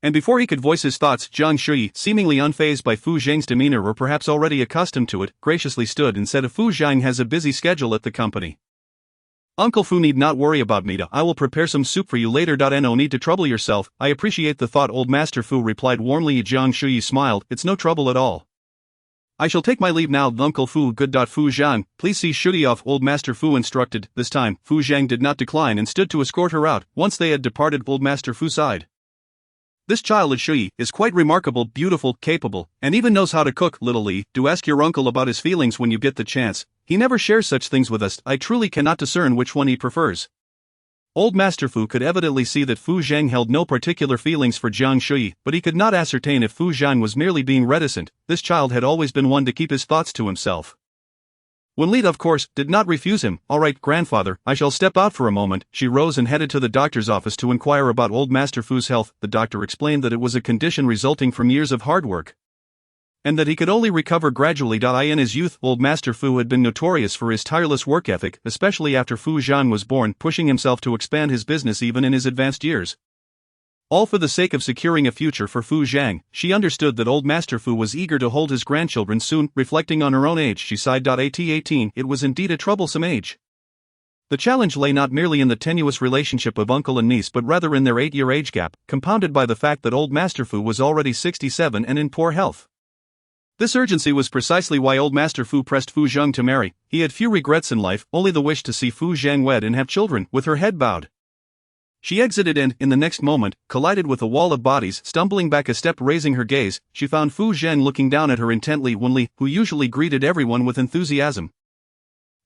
S2: And before he could voice his thoughts, Zhang Shuyi, seemingly unfazed by Fu Zheng's demeanor or perhaps already accustomed to it, graciously stood and said, Fu Zhang has a busy schedule at the company. Uncle Fu need not worry about me. I will prepare some soup for you later. No need to trouble yourself, I appreciate the thought. Old Master Fu replied warmly. Zhang Shuyi smiled, it's no trouble at all. I shall take my leave now. Uncle Fu, good. Fu Zhang, please see Shuyi off. Old Master Fu instructed. This time, Fu Zhang did not decline and stood to escort her out. Once they had departed, Old Master Fu sighed. This child Shuyi is quite remarkable, beautiful, capable, and even knows how to cook. Little Li, do ask your uncle about his feelings when you get the chance. He never shares such things with us. I truly cannot discern which one he prefers. Old Master Fu could evidently see that Fu Zhang held no particular feelings for Zhang Shuyi, but he could not ascertain if Fu Zhang was merely being reticent. This child had always been one to keep his thoughts to himself. Wen Li, of course, did not refuse him. All right, grandfather, I shall step out for a moment. She rose and headed to the doctor's office to inquire about old Master Fu's health. The doctor explained that it was a condition resulting from years of hard work, and that he could only recover gradually. In his youth, old Master Fu had been notorious for his tireless work ethic, especially after Fu Zhang was born, pushing himself to expand his business even in his advanced years. All for the sake of securing a future for Fu Zhang. She understood that old Master Fu was eager to hold his grandchildren soon. Reflecting on her own age, she sighed. 18, it was indeed a troublesome age. The challenge lay not merely in the tenuous relationship of uncle and niece but rather in their 8-year age gap, compounded by the fact that old Master Fu was already 67 and in poor health. This urgency was precisely why old Master Fu pressed Fu Zheng to marry. He had few regrets in life, only the wish to see Fu Zheng wed and have children. With her head bowed, she exited and, in the next moment, collided with a wall of bodies. Stumbling back a step, raising her gaze, she found Fu Zheng looking down at her intently. Wen Li, who usually greeted everyone with enthusiasm,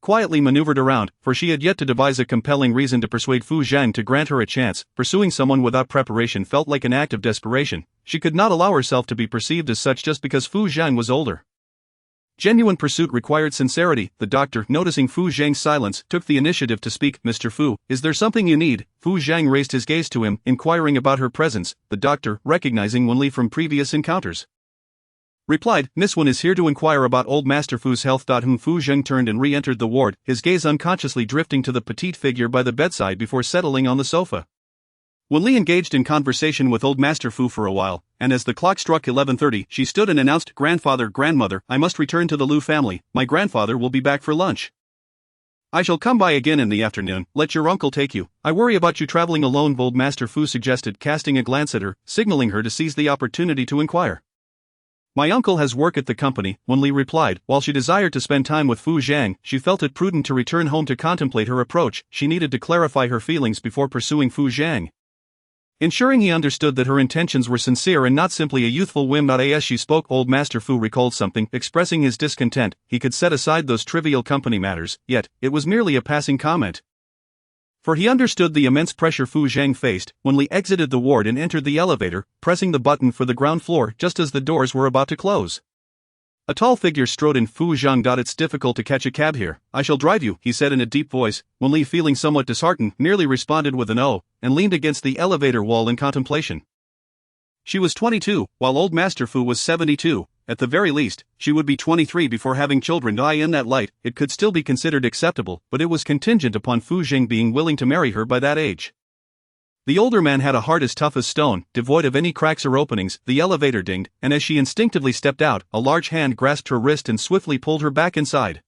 S2: quietly maneuvered around, for she had yet to devise a compelling reason to persuade Fu Zheng to grant her a chance. Pursuing someone without preparation felt like an act of desperation. She could not allow herself to be perceived as such just because Fu Zheng was older. Genuine pursuit required sincerity. The doctor, noticing Fu Zheng's silence, took the initiative to speak. Mr. Fu, is there something you need? Fu Zheng raised his gaze to him, inquiring about her presence. The doctor, recognizing Wen Li from previous encounters, replied, Miss Wen is here to inquire about old Master Fu's health. Fu Zheng turned and re-entered the ward, his gaze unconsciously drifting to the petite figure by the bedside before settling on the sofa. Wen Li engaged in conversation with old Master Fu for a while, and as the clock struck 11:30, she stood and announced, Grandfather, Grandmother, I must return to the Lu family. My grandfather will be back for lunch. I shall come by again in the afternoon. Let your uncle take you. I worry about you traveling alone, old Master Fu suggested, casting a glance at her, signaling her to seize the opportunity to inquire. My uncle has work at the company, Wen Li replied. While she desired to spend time with Fu Zheng, she felt it prudent to return home to contemplate her approach. She needed to clarify her feelings before pursuing Fu Zheng, ensuring he understood that her intentions were sincere and not simply a youthful whim. As she spoke, old Master Fu recalled something, expressing his discontent. He could set aside those trivial company matters, yet it was merely a passing comment, for he understood the immense pressure Fu Zheng faced. Wen Li exited the ward and entered the elevator, pressing the button for the ground floor just as the doors were about to close. A tall figure strode in. Fu Zheng. It's difficult to catch a cab here. I shall drive you, he said in a deep voice. Wen Li, feeling somewhat disheartened, merely responded with an "oh," and leaned against the elevator wall in contemplation. She was 22, while old Master Fu was 72. At the very least, she would be 23 before having children. In that light, it could still be considered acceptable, but it was contingent upon Fu Zheng being willing to marry her by that age. The older man had a heart as tough as stone, devoid of any cracks or openings. The elevator dinged, and as she instinctively stepped out, a large hand grasped her wrist and swiftly pulled her back inside.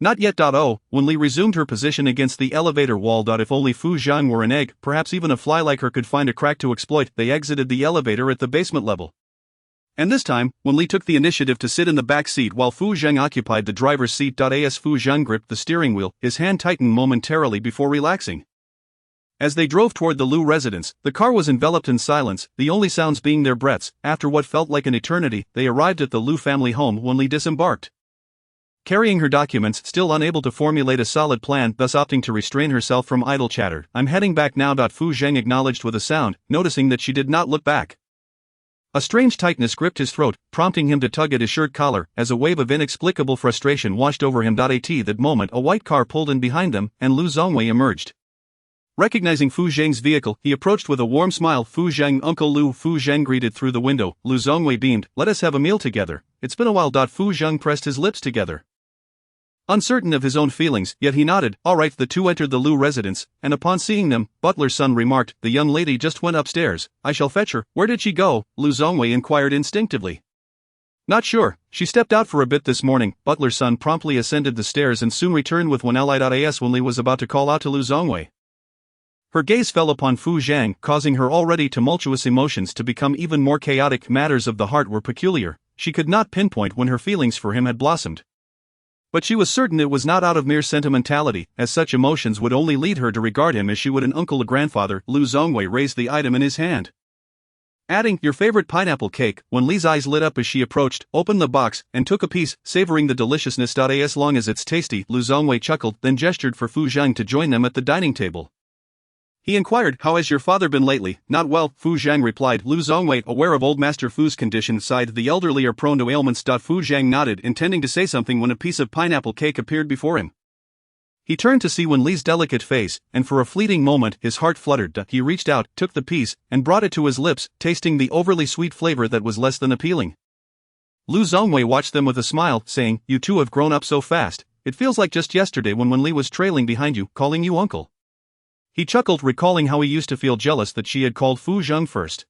S2: Not yet. Oh, Wen Li resumed her position against the elevator wall. If only Fu Zheng were an egg, perhaps even a fly like her could find a crack to exploit. They exited the elevator at the basement level, and this time, Wen Li took the initiative to sit in the back seat while Fu Zheng occupied the driver's seat. As Fu Zheng gripped the steering wheel, his hand tightened momentarily before relaxing. As they drove toward the Lu residence, the car was enveloped in silence, the only sounds being their breaths. After what felt like an eternity, they arrived at the Lu family home. Wen Li disembarked, carrying her documents, still unable to formulate a solid plan, thus opting to restrain herself from idle chatter. I'm heading back now. Fu Zheng acknowledged with a sound, noticing that she did not look back. A strange tightness gripped his throat, prompting him to tug at his shirt collar, as a wave of inexplicable frustration washed over him. At that moment, a white car pulled in behind them, and Lu Zongwei emerged. Recognizing Fu Zheng's vehicle, he approached with a warm smile. Fu Zheng, Uncle Lu. Fu Zheng greeted through the window. Lu Zongwei beamed. Let us have a meal together. It's been a while. Fu Zheng pressed his lips together, uncertain of his own feelings, yet he nodded. All right. The two entered the Lu residence, and upon seeing them, Butler's son remarked, the young lady just went upstairs. I shall fetch her. Where did she go? Lu Zongwei inquired instinctively. Not sure. She stepped out for a bit this morning. Butler's son promptly ascended the stairs and soon returned with one ally. As Wen Li was about to call out to Lu Zongwei, her gaze fell upon Fu Zheng, causing her already tumultuous emotions to become even more chaotic. Matters of the heart were peculiar. She could not pinpoint when her feelings for him had blossomed, but she was certain it was not out of mere sentimentality, as such emotions would only lead her to regard him as she would an uncle, a grandfather. Lu Zongwei raised the item in his hand, adding, your favorite pineapple cake. Wen Li's eyes lit up as she approached, opened the box, and took a piece, savoring the deliciousness. As long as it's tasty, Lu Zongwei chuckled, then gestured for Fu Zheng to join them at the dining table. He inquired, how has your father been lately? Not well, Fu Zheng replied. Lu Zongwei, aware of old Master Fu's condition, sighed. The elderly are prone to ailments. Fu Zheng nodded, intending to say something when a piece of pineapple cake appeared before him. He turned to see Wen Li's delicate face, and for a fleeting moment his heart fluttered. He reached out, took the piece, and brought it to his lips, tasting the overly sweet flavor that was less than appealing. Lu Zongwei watched them with a smile, saying, you two have grown up so fast. It feels like just yesterday when Wen Li was trailing behind you, calling you uncle. He chuckled, recalling how he used to feel jealous that she had called Fu Zheng first.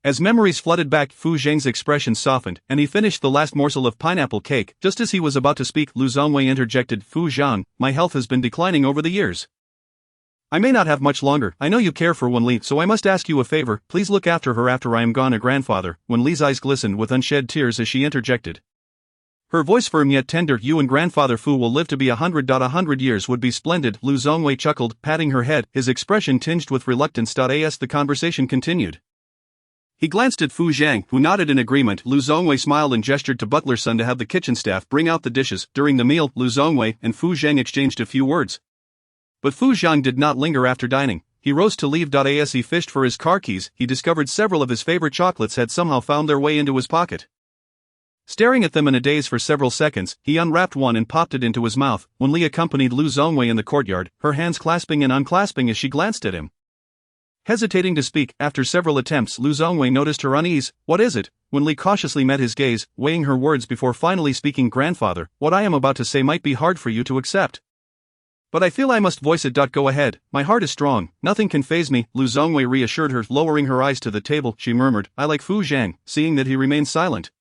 S2: As memories flooded back, Fu Zheng's expression softened, and he finished the last morsel of pineapple cake. Just as he was about to speak, Lu Zongwei interjected, Fu Zheng, my health has been declining over the years. I may not have much longer. I know you care for Wen Li, so I must ask you a favor. Please look after her after I am gone. A grandfather. Wen Li's eyes glistened with unshed tears as she interjected. Her voice firm yet tender. You and Grandfather Fu will live to be 100 years would be splendid. Lu Zongwei chuckled, patting her head, his expression tinged with reluctance. As the conversation continued, he glanced at Fu Zhang, who nodded in agreement. Lu Zongwei smiled and gestured to butler's son to have the kitchen staff bring out the dishes. During the meal, Lu Zongwei and Fu Zhang exchanged a few words. But Fu Zhang did not linger after dining. He rose to leave. As he fished for his car keys, he discovered several of his favorite chocolates had somehow found their way into his pocket. Staring at them in a daze for several seconds, he unwrapped one and popped it into his mouth. Wen Li accompanied Lu Zongwei in the courtyard, her hands clasping and unclasping as she glanced at him. Hesitating to speak, after several attempts, Lu Zongwei noticed her unease. What is it? Wen Li cautiously met his gaze, weighing her words before finally speaking. Grandfather, what I am about to say might be hard for you to accept. But I feel I must voice it. Go ahead, my heart is strong, nothing can faze me. Lu Zongwei reassured her, lowering her eyes to the table. She murmured, I like Fu Zhang. Seeing that he remained silent,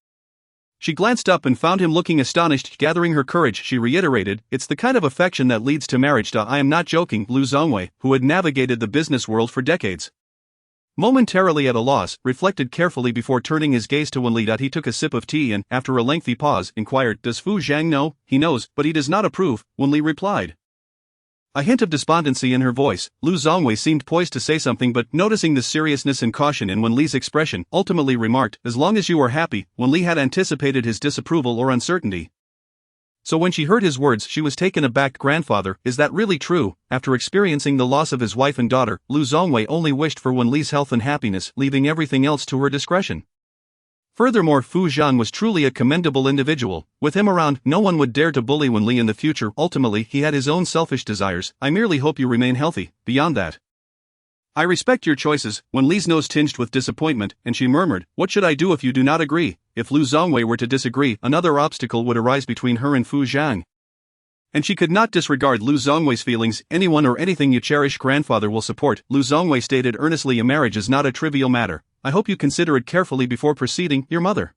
S2: she glanced up and found him looking astonished. Gathering her courage, she reiterated, it's the kind of affection that leads to marriage. I am not joking. Lu Zongwei, who had navigated the business world for decades, momentarily at a loss, reflected carefully before turning his gaze to Wen Li. He took a sip of tea and, after a lengthy pause, inquired, does Fu Zhang know? He knows, but he does not approve, Wen Li replied. A hint of despondency in her voice, Lu Zongwei seemed poised to say something but, noticing the seriousness and caution in Wen Li's expression, ultimately remarked, as long as you are happy. Wen Li had anticipated his disapproval or uncertainty. So when she heard his words, she was taken aback. Grandfather, is that really true? After experiencing the loss of his wife and daughter, Lu Zongwei only wished for Wen Li's health and happiness, leaving everything else to her discretion. Furthermore, Fu Zhang was truly a commendable individual. With him around, no one would dare to bully Wen Li in the future. Ultimately, he had his own selfish desires. I merely hope you remain healthy. Beyond that, I respect your choices. Wen Li's nose tinged with disappointment, and she murmured, what should I do if you do not agree? If Lu Zongwei were to disagree, another obstacle would arise between her and Fu Zhang. And she could not disregard Lu Zongwei's feelings. Anyone or anything you cherish, grandfather will support. Lu Zongwei stated earnestly, a marriage is not a trivial matter. I hope you consider it carefully before proceeding. Your mother.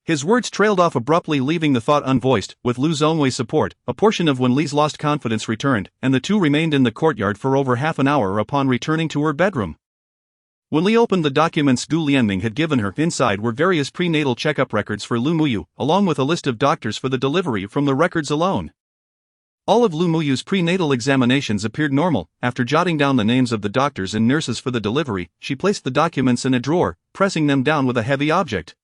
S2: His words trailed off abruptly, leaving the thought unvoiced. With Lu Zongwei's support, a portion of Wen Li's lost confidence returned, and the two remained in the courtyard for over half an hour. Upon returning to her bedroom, Wen Li opened the documents Du Lianming had given her. Inside were various prenatal checkup records for Lu Muyu, along with a list of doctors for the delivery. From the records alone, all of Lu Muyu's prenatal examinations appeared normal. After jotting down the names of the doctors and nurses for the delivery, she placed the documents in a drawer, pressing them down with a heavy object.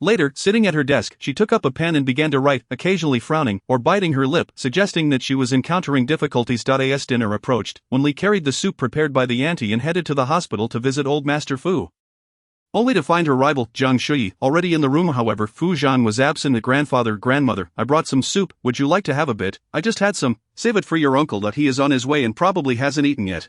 S2: Later, sitting at her desk, she took up a pen and began to write, occasionally frowning or biting her lip, suggesting that she was encountering difficulties. As dinner approached, Wen Li carried the soup prepared by the auntie and headed to the hospital to visit old Master Fu, only to find her rival, Zhang Shuyi, already in the room. However, Fu Zhang was absent. Grandmother, I brought some soup, would you like to have a bit? I just had some. Save it for your uncle, that he is on his way and probably hasn't eaten yet.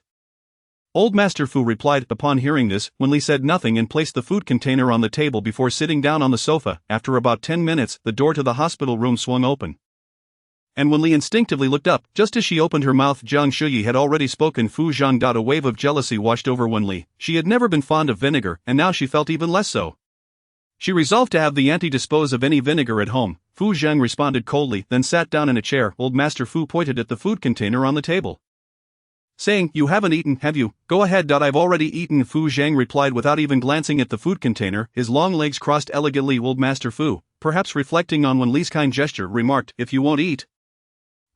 S2: Old Master Fu replied. Upon hearing this, Wen Li said nothing and placed the food container on the table before sitting down on the sofa. After about 10 minutes, the door to the hospital room swung open, and Wen Li instinctively looked up. Just as she opened her mouth, Zhang Shuyi had already spoken. Fu Zhang. A wave of jealousy washed over Wen Li. She had never been fond of vinegar, and now she felt even less so. She resolved to have the auntie dispose of any vinegar at home. Fu Zhang responded coldly, then sat down in a chair. Old Master Fu pointed at the food container on the table, saying, you haven't eaten, have you? Go ahead. I've already eaten, Fu Zhang replied without even glancing at the food container, his long legs crossed elegantly. Old Master Fu, perhaps reflecting on Wen Li's kind gesture, remarked, if you won't eat,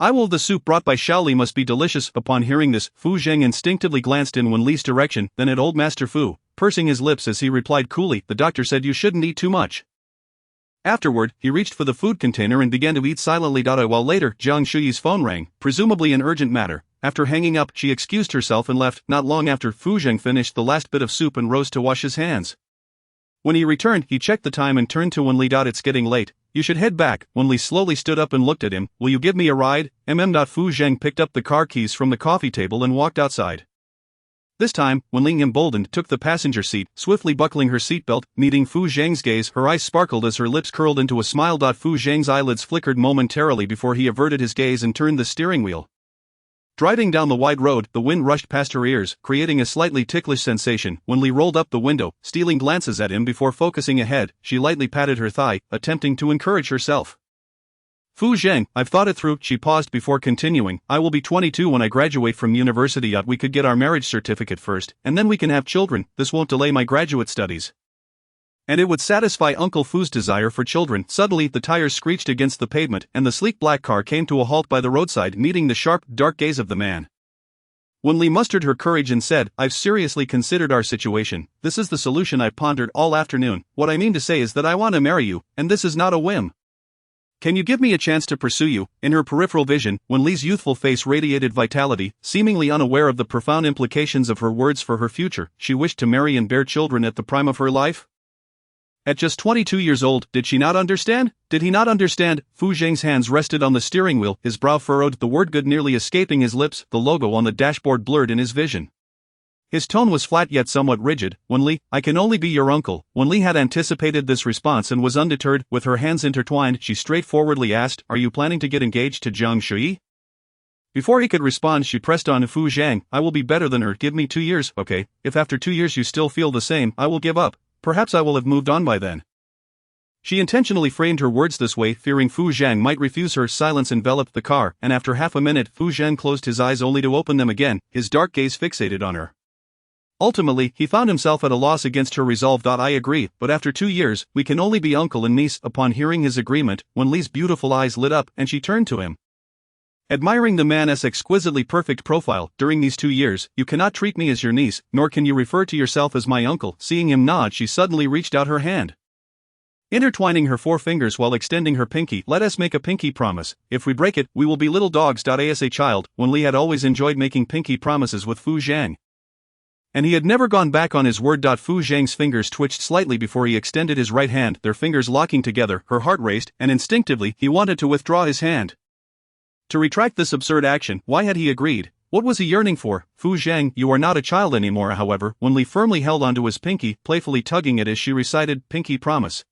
S2: I will. The soup brought by Xiaoli must be delicious. Upon hearing this, Fu Zhang instinctively glanced in Wen Li's direction, then at old Master Fu, pursing his lips as he replied coolly, the doctor said you shouldn't eat too much. Afterward, he reached for the food container and began to eat silently. While later, Zhang Shuyi's phone rang, presumably an urgent matter. After hanging up, she excused herself and left. Not long after, Fu Zhang finished the last bit of soup and rose to wash his hands. When he returned, he checked the time and turned to Wen Li. It's getting late. You should head back. Wen Li slowly stood up and looked at him. Will you give me a ride? Fu Zhang picked up the car keys from the coffee table and walked outside. This time, Wen Li, emboldened, took the passenger seat, swiftly buckling her seatbelt. Meeting Fu Zhang's gaze, her eyes sparkled as her lips curled into a smile. Fu Zhang's eyelids flickered momentarily before he averted his gaze and turned the steering wheel. Driving down the wide road, the wind rushed past her ears, creating a slightly ticklish sensation. Wen Li rolled up the window, stealing glances at him before focusing ahead. She lightly patted her thigh, attempting to encourage herself. Fu Zhang, I've thought it through, she paused before continuing. I will be 22 when I graduate from university. We could get our marriage certificate first, and then we can have children. This won't delay my graduate studies. And it would satisfy Uncle Fu's desire for children. Suddenly, the tires screeched against the pavement, and the sleek black car came to a halt by the roadside, meeting the sharp, dark gaze of the man. Wen Li mustered her courage and said, I've seriously considered our situation. This is the solution I've pondered all afternoon. What I mean to say is that I want to marry you, and this is not a whim. Can you give me a chance to pursue you? In her peripheral vision, Wen Li's youthful face radiated vitality, seemingly unaware of the profound implications of her words for her future. She wished to marry and bear children at the prime of her life? At just 22 years old, did she not understand? Did he not understand? Fu Zhang's hands rested on the steering wheel, his brow furrowed, the word good nearly escaping his lips, the logo on the dashboard blurred in his vision. His tone was flat yet somewhat rigid. Wen Li, I can only be your uncle. Wen Li had anticipated this response and was undeterred. With her hands intertwined, she straightforwardly asked, Are you planning to get engaged to Jiang Shui? Before he could respond, she pressed on Fu Zhang, I will be better than her. Give me 2 years, okay? If after 2 years you still feel the same, I will give up. Perhaps I will have moved on by then. She intentionally framed her words this way, fearing Fu Zhang might refuse her. Silence enveloped the car, and after half a minute, Fu Zhang closed his eyes only to open them again, his dark gaze fixated on her. Ultimately, he found himself at a loss against her resolve. I agree, but after 2 years, we can only be uncle and niece. Upon hearing his agreement, Wen Li's beautiful eyes lit up, and she turned to him. Admiring the man's exquisitely perfect profile, during these 2 years, you cannot treat me as your niece, nor can you refer to yourself as my uncle. Seeing him nod, she suddenly reached out her hand. Intertwining her forefingers while extending her pinky, let us make a pinky promise. If we break it, we will be little dogs. As a child, Wen Li had always enjoyed making pinky promises with Fu Zhang. And he had never gone back on his word. Fu Zhang's fingers twitched slightly before he extended his right hand, their fingers locking together. Her heart raced, and instinctively, he wanted to withdraw his hand. To retract this absurd action, why had he agreed? What was he yearning for? Fu Zhang, you are not a child anymore. However, Wen Li firmly held onto his pinky, playfully tugging it as she recited, Pinky promise.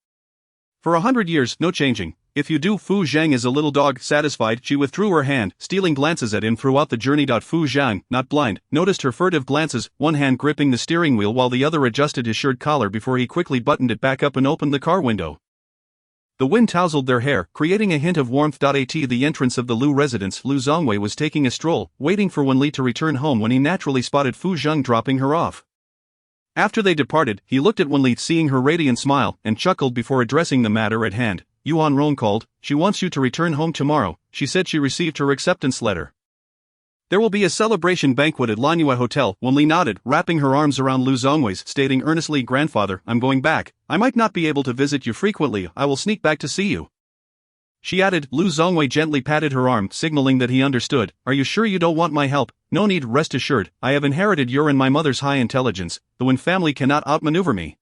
S2: For 100 years, no changing. If you do. Fu Zhang is a little dog. Satisfied, she withdrew her hand, stealing glances at him throughout the journey. Fu Zhang, not blind, noticed her furtive glances, one hand gripping the steering wheel while the other adjusted his shirt collar before he quickly buttoned it back up and opened the car window. The wind tousled their hair, creating a hint of warmth. At the entrance of the Lu residence, Lu Zongwei was taking a stroll, waiting for Wen Li to return home when he naturally spotted Fu Zhang dropping her off. After they departed, he looked at Wen Li, seeing her radiant smile, and chuckled before addressing the matter at hand. Yuan Rong called. She wants you to return home tomorrow. She said she received her acceptance letter. There will be a celebration banquet at Lanyue Hotel. Wen Li nodded, wrapping her arms around Lu Zongwei's, stating earnestly, Grandfather, I'm going back. I might not be able to visit you frequently. I will sneak back to see you. She added. Lu Zongwei gently patted her arm, signaling that he understood. Are you sure you don't want my help? No need, rest assured. I have inherited your and my mother's high intelligence. The Wen family cannot outmaneuver me.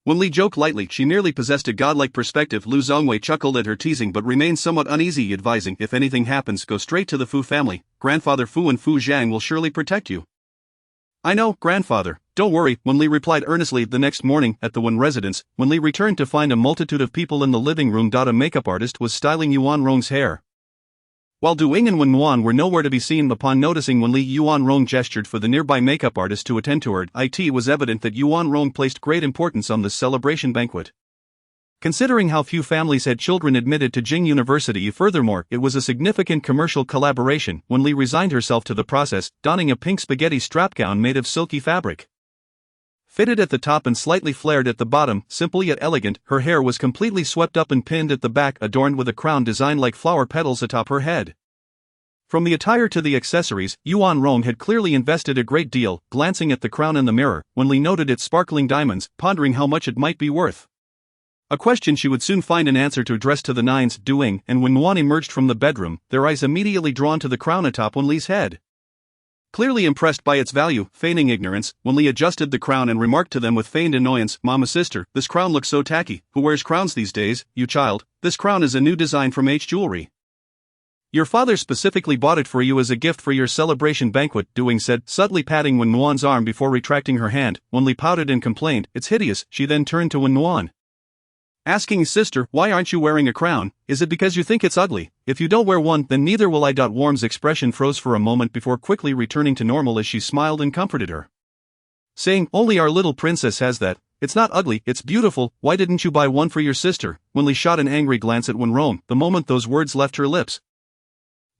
S2: Wen Li joked lightly. She nearly possessed a godlike perspective. Lu Zongwei chuckled at her teasing but remained somewhat uneasy, advising, if anything happens, go straight to the Fu family. Grandfather Fu and Fu Zhang will surely protect you. I know, Grandfather. Don't worry, Wen Li replied earnestly. The next morning, at the Wen residence, Wen Li returned to find a multitude of people in the living room. A makeup artist was styling Yuan Rong's hair. While Du Ying and Wen Nuan were nowhere to be seen. Upon noticing Wen Li, Yuan Rong gestured for the nearby makeup artist to attend to her. It was evident that Yuan Rong placed great importance on this celebration banquet. Considering how few families had children admitted to Jing University, furthermore, it was a significant commercial collaboration. Wen Li resigned herself to the process, donning a pink spaghetti strap gown made of silky fabric. Fitted at the top and slightly flared at the bottom, simple yet elegant, her hair was completely swept up and pinned at the back, adorned with a crown designed like flower petals atop her head. From the attire to the accessories, Yuan Rong had clearly invested a great deal. Glancing at the crown in the mirror, Wen Li noted its sparkling diamonds, pondering how much it might be worth. A question she would soon find an answer to address to the nines. Du Ying and Wen Nuan emerged from the bedroom, their eyes immediately drawn to the crown atop Wen Li's head. Clearly impressed by its value, feigning ignorance, Wen Li adjusted the crown and remarked to them with feigned annoyance, Mama sister, this crown looks so tacky. Who wears crowns these days? You child. This crown is a new design from H Jewelry. Your father specifically bought it for you as a gift for your celebration banquet, Du Ying said, subtly patting Wen Nuan's arm before retracting her hand. Wen Li pouted and complained, it's hideous. She then turned to Wen Nuan, asking, sister, why aren't you wearing a crown? Is it because you think it's ugly? If you don't wear one, then neither will I. Warm's expression froze for a moment before quickly returning to normal as she smiled and comforted her, saying, only our little princess has that. It's not ugly, it's beautiful, why didn't you buy one for your sister? Wen Li shot an angry glance at Wen Rong the moment those words left her lips.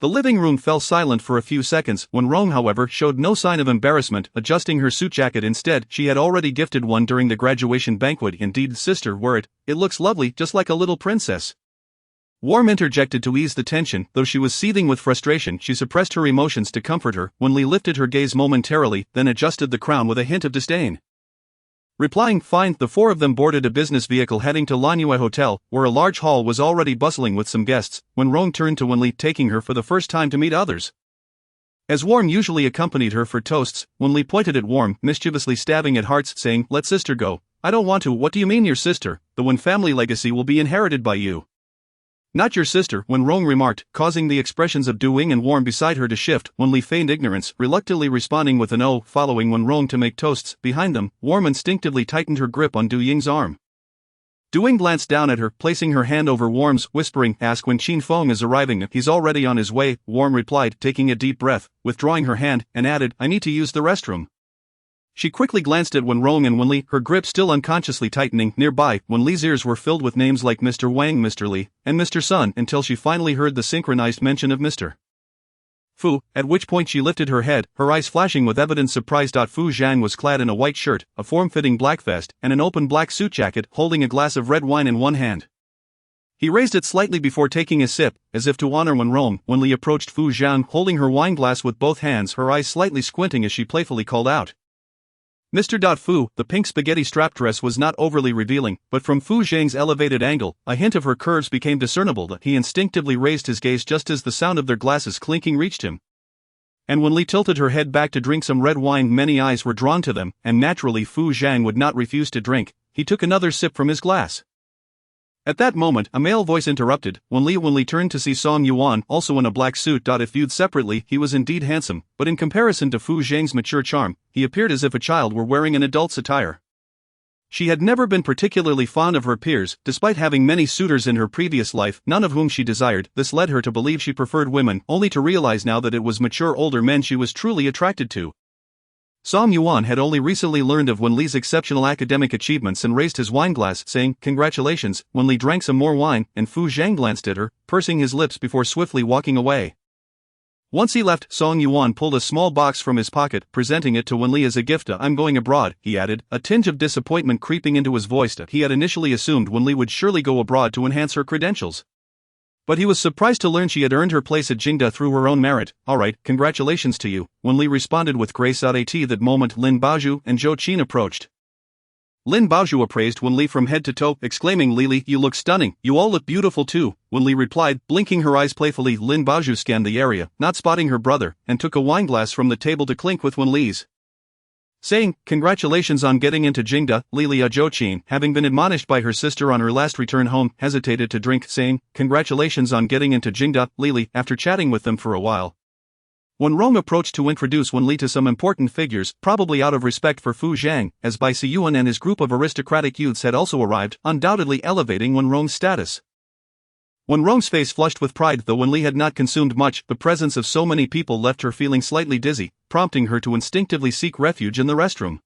S2: The living room fell silent for a few seconds. Wen Rong, however, showed no sign of embarrassment, adjusting her suit jacket instead. She had already gifted one during the graduation banquet. Indeed, sister, wear it. It looks lovely, just like a little princess. Warm interjected to ease the tension. Though she was seething with frustration, she suppressed her emotions to comfort her. Wen Li lifted her gaze momentarily, then adjusted the crown with a hint of disdain. Replying, fine, the four of them boarded a business vehicle heading to Lanyue Hotel, where a large hall was already bustling with some guests. Wen Rong turned to Wen Li, taking her for the first time to meet others. As Warm usually accompanied her for toasts, Wen Li pointed at Warm, mischievously stabbing at hearts, saying, let sister go. I don't want to. What do you mean your sister? The Wen family legacy will be inherited by you. Not your sister, Wen Rong remarked, causing the expressions of Du Ying and Warm beside her to shift. Wen Li feigned ignorance, reluctantly responding with an "oh," following Wen Rong to make toasts. Behind them, Warm instinctively tightened her grip on Du Ying's arm. Du Ying glanced down at her, placing her hand over Warm's, whispering, ask when Qin Feng is arriving. He's already on his way, Warm replied, taking a deep breath, withdrawing her hand, and added, I need to use the restroom. She quickly glanced at Wen Rong and Wen Li, her grip still unconsciously tightening. Nearby, Wen Li's ears were filled with names like Mr. Wang, Mr. Li, and Mr. Sun, until she finally heard the synchronized mention of Mr. Fu, at which point she lifted her head, her eyes flashing with evident surprise. Fu Zhang was clad in a white shirt, a form-fitting black vest, and an open black suit jacket, holding a glass of red wine in one hand. He raised it slightly before taking a sip, as if to honor Wen Rong. Wen Li approached Fu Zhang, holding her wine glass with both hands, her eyes slightly squinting as she playfully called out, Mr. Fu. The pink spaghetti strap dress was not overly revealing, but from Fu Zhang's elevated angle, a hint of her curves became discernible. He instinctively raised his gaze just as the sound of their glasses clinking reached him. And when Li tilted her head back to drink some red wine, many eyes were drawn to them, and naturally Fu Zhang would not refuse to drink. He took another sip from his glass. At that moment, a male voice interrupted. Wen Li turned to see Song Yuan, also in a black suit. If viewed separately, he was indeed handsome, but in comparison to Fu Zhang's mature charm, he appeared as if a child were wearing an adult's attire. She had never been particularly fond of her peers, despite having many suitors in her previous life, none of whom she desired. This led her to believe she preferred women, only to realize now that it was mature older men she was truly attracted to. Song Yuan had only recently learned of Wen Li's exceptional academic achievements and raised his wineglass, saying, congratulations. Wen Li drank some more wine, and Fu Zhang glanced at her, pursing his lips before swiftly walking away. Once he left, Song Yuan pulled a small box from his pocket, presenting it to Wen Li as a gift. I'm going abroad, he added, a tinge of disappointment creeping into his voice. He had initially assumed Wen Li would surely go abroad to enhance her credentials. But he was surprised to learn she had earned her place at Jingda through her own merit. Alright, congratulations to you, Wen Li responded with grace. At that moment Lin Baozhu and Zhou Qin approached. Lin Baozhu appraised Wen Li from head to toe, exclaiming, Li, you look stunning, you all look beautiful too, Wen Li replied, blinking her eyes playfully. Lin Baozhu scanned the area, not spotting her brother, and took a wineglass from the table to clink with Wen Li's. Saying, congratulations on getting into Jingda. Lilia Zhou Qin, having been admonished by her sister on her last return home, hesitated to drink, saying, congratulations on getting into Jingda. Li, after chatting with them for a while. Wen Rong approached to introduce Wen Li to some important figures, probably out of respect for Fu Zhang, as Bai Siyuan and his group of aristocratic youths had also arrived, undoubtedly elevating Wen Rong's status. Wen Rong's face flushed with pride. Though Wen Li had not consumed much, the presence of so many people left her feeling slightly dizzy, prompting her to instinctively seek refuge in the restroom.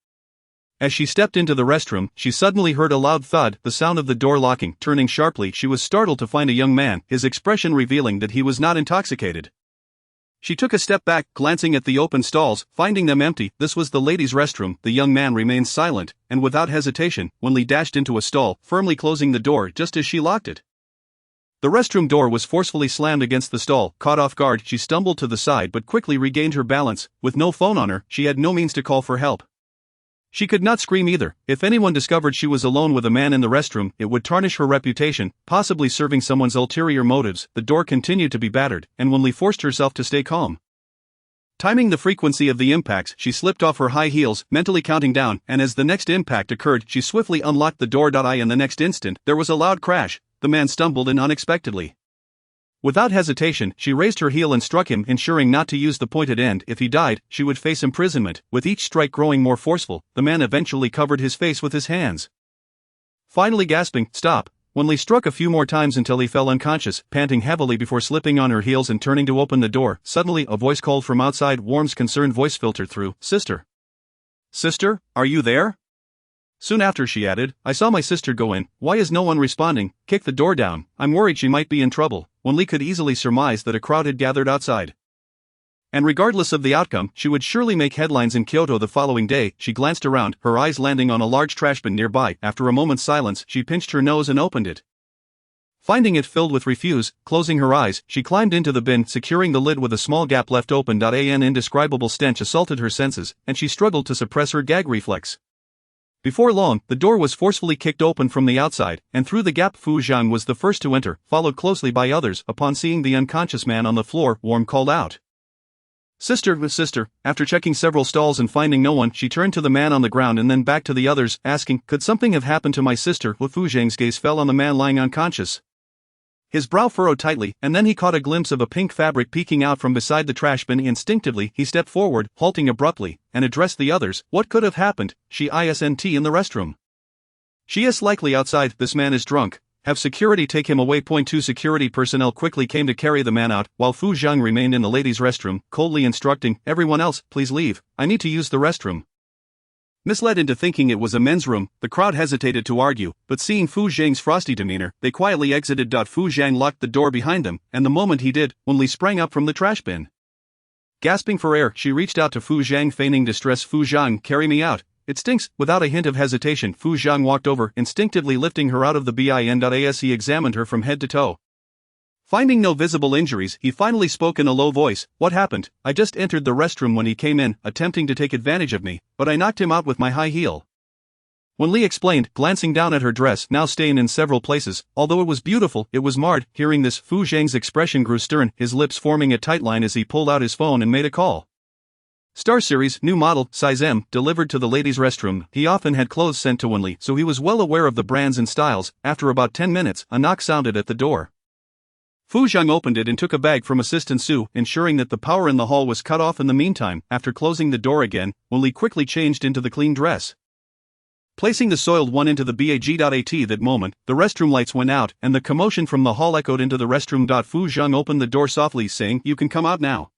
S2: As she stepped into the restroom, she suddenly heard a loud thud, the sound of the door locking. Turning sharply, she was startled to find a young man, his expression revealing that he was not intoxicated. She took a step back, glancing at the open stalls, finding them empty. This was the ladies' restroom. The young man remained silent, and without hesitation, Wen Li dashed into a stall, firmly closing the door just as she locked it. The restroom door was forcefully slammed against the stall. Caught off guard, she stumbled to the side but quickly regained her balance. With no phone on her, she had no means to call for help. She could not scream either. If anyone discovered she was alone with a man in the restroom, it would tarnish her reputation, possibly serving someone's ulterior motives. The door continued to be battered, and Wen Li forced herself to stay calm. Timing the frequency of the impacts, she slipped off her high heels, mentally counting down, and as the next impact occurred, she swiftly unlocked the door. In the next instant, there was a loud crash. The man stumbled in unexpectedly. Without hesitation, she raised her heel and struck him, ensuring not to use the pointed end. If he died, she would face imprisonment. With each strike growing more forceful, the man eventually covered his face with his hands. Finally gasping, stop, Wen Li struck a few more times until he fell unconscious, panting heavily before slipping on her heels and turning to open the door. Suddenly, a voice called from outside. Warm's concerned voice filtered through. Sister? Sister, are you there? Soon after she added, I saw my sister go in, why is no one responding, kick the door down, I'm worried she might be in trouble. Wen Li could easily surmise that a crowd had gathered outside. And regardless of the outcome, she would surely make headlines in Kyoto the following day. She glanced around, her eyes landing on a large trash bin nearby. After a moment's silence, she pinched her nose and opened it. Finding it filled with refuse, closing her eyes, she climbed into the bin, securing the lid with a small gap left open. An indescribable stench assaulted her senses, and she struggled to suppress her gag reflex. Before long, the door was forcefully kicked open from the outside, and through the gap Fu Zhang was the first to enter, followed closely by others. Upon seeing the unconscious man on the floor, Worm called out, Sister, sister. After checking several stalls and finding no one, she turned to the man on the ground and then back to the others, asking, could something have happened to my sister? Fu Zhang's gaze fell on the man lying unconscious. His brow furrowed tightly, and then he caught a glimpse of a pink fabric peeking out from beside the trash bin. Instinctively, he stepped forward, halting abruptly, and addressed the others. What could have happened? She isn't in the restroom. She is likely outside. This man is drunk. Have security take him away. 2 Security personnel quickly came to carry the man out, while Fu Zhang remained in the ladies' restroom, coldly instructing, everyone else, please leave, I need to use the restroom. Misled into thinking it was a men's room, the crowd hesitated to argue, but seeing Fu Zhang's frosty demeanor, they quietly exited. Fu Zhang locked the door behind them, and the moment he did, Wen Li sprang up from the trash bin. Gasping for air, she reached out to Fu Zhang, feigning distress. Fu Zhang, carry me out. It stinks. Without a hint of hesitation, Fu Zhang walked over, instinctively lifting her out of the bin. As he examined her from head to toe. Finding no visible injuries, he finally spoke in a low voice, what happened? I just entered the restroom when he came in, attempting to take advantage of me, but I knocked him out with my high heel. Wen Li explained, glancing down at her dress, now stained in several places. Although it was beautiful, it was marred. Hearing this, Fu Zhang's expression grew stern, his lips forming a tight line as he pulled out his phone and made a call. Star Series, new model, size M, delivered to the ladies' restroom. He often had clothes sent to Wen Li, so he was well aware of the brands and styles. After about 10 minutes, a knock sounded at the door. Fu Zhang opened it and took a bag from Assistant Su, ensuring that the power in the hall was cut off in the meantime. After closing the door again, Wen Li quickly changed into the clean dress. Placing the soiled one into the bag. At that moment, the restroom lights went out, and the commotion from the hall echoed into the restroom. Fu Zhang opened the door softly, saying, you can come out now.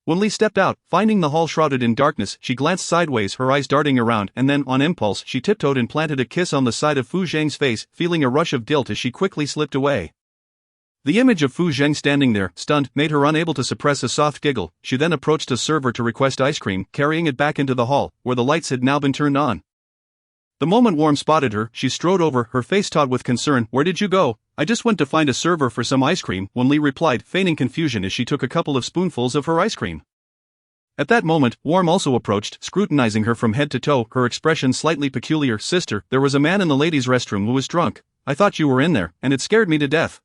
S2: Wen Li stepped out, finding the hall shrouded in darkness. She glanced sideways, her eyes darting around, and then, on impulse, she tiptoed and planted a kiss on the side of Fu Zhang's face, feeling a rush of guilt as she quickly slipped away. The image of Fu Zhang standing there, stunned, made her unable to suppress a soft giggle. She then approached a server to request ice cream, carrying it back into the hall, where the lights had now been turned on. The moment Worm spotted her, she strode over, her face taut with concern. Where did you go? I just went to find a server for some ice cream, Wen Li replied, feigning confusion as she took a couple of spoonfuls of her ice cream. At that moment, Worm also approached, scrutinizing her from head to toe, her expression slightly peculiar. Sister, there was a man in the ladies' restroom who was drunk. I thought you were in there, and it scared me to death.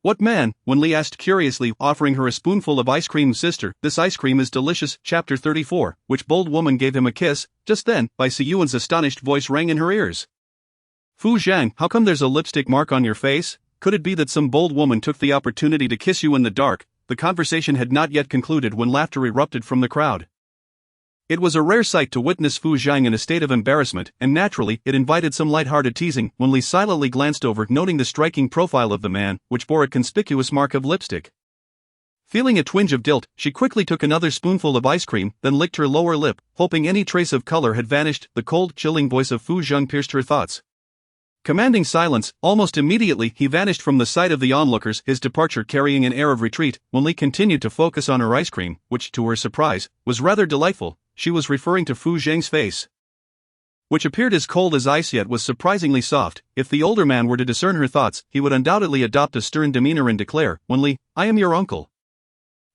S2: What man? Wen Li asked curiously, offering her a spoonful of ice cream. Sister, this ice cream is delicious. Chapter 34, which bold woman gave him a kiss? Just then, Bai Siyuan's astonished voice rang in her ears. Fu Zhang, how come there's a lipstick mark on your face? Could it be that some bold woman took the opportunity to kiss you in the dark? The conversation had not yet concluded when laughter erupted from the crowd. It was a rare sight to witness Fu Zhang in a state of embarrassment, and naturally, it invited some light-hearted teasing. Wen Li silently glanced over, noting the striking profile of the man, which bore a conspicuous mark of lipstick. Feeling a twinge of guilt, she quickly took another spoonful of ice cream, then licked her lower lip, hoping any trace of color had vanished. The cold, chilling voice of Fu Zhang pierced her thoughts. Commanding silence, almost immediately he vanished from the sight of the onlookers, his departure carrying an air of retreat. Wen Li continued to focus on her ice cream, which, to her surprise, was rather delightful. She was referring to Fu Zhang's face, which appeared as cold as ice yet was surprisingly soft. If the older man were to discern her thoughts, he would undoubtedly adopt a stern demeanor and declare, Wen Li, I am your uncle.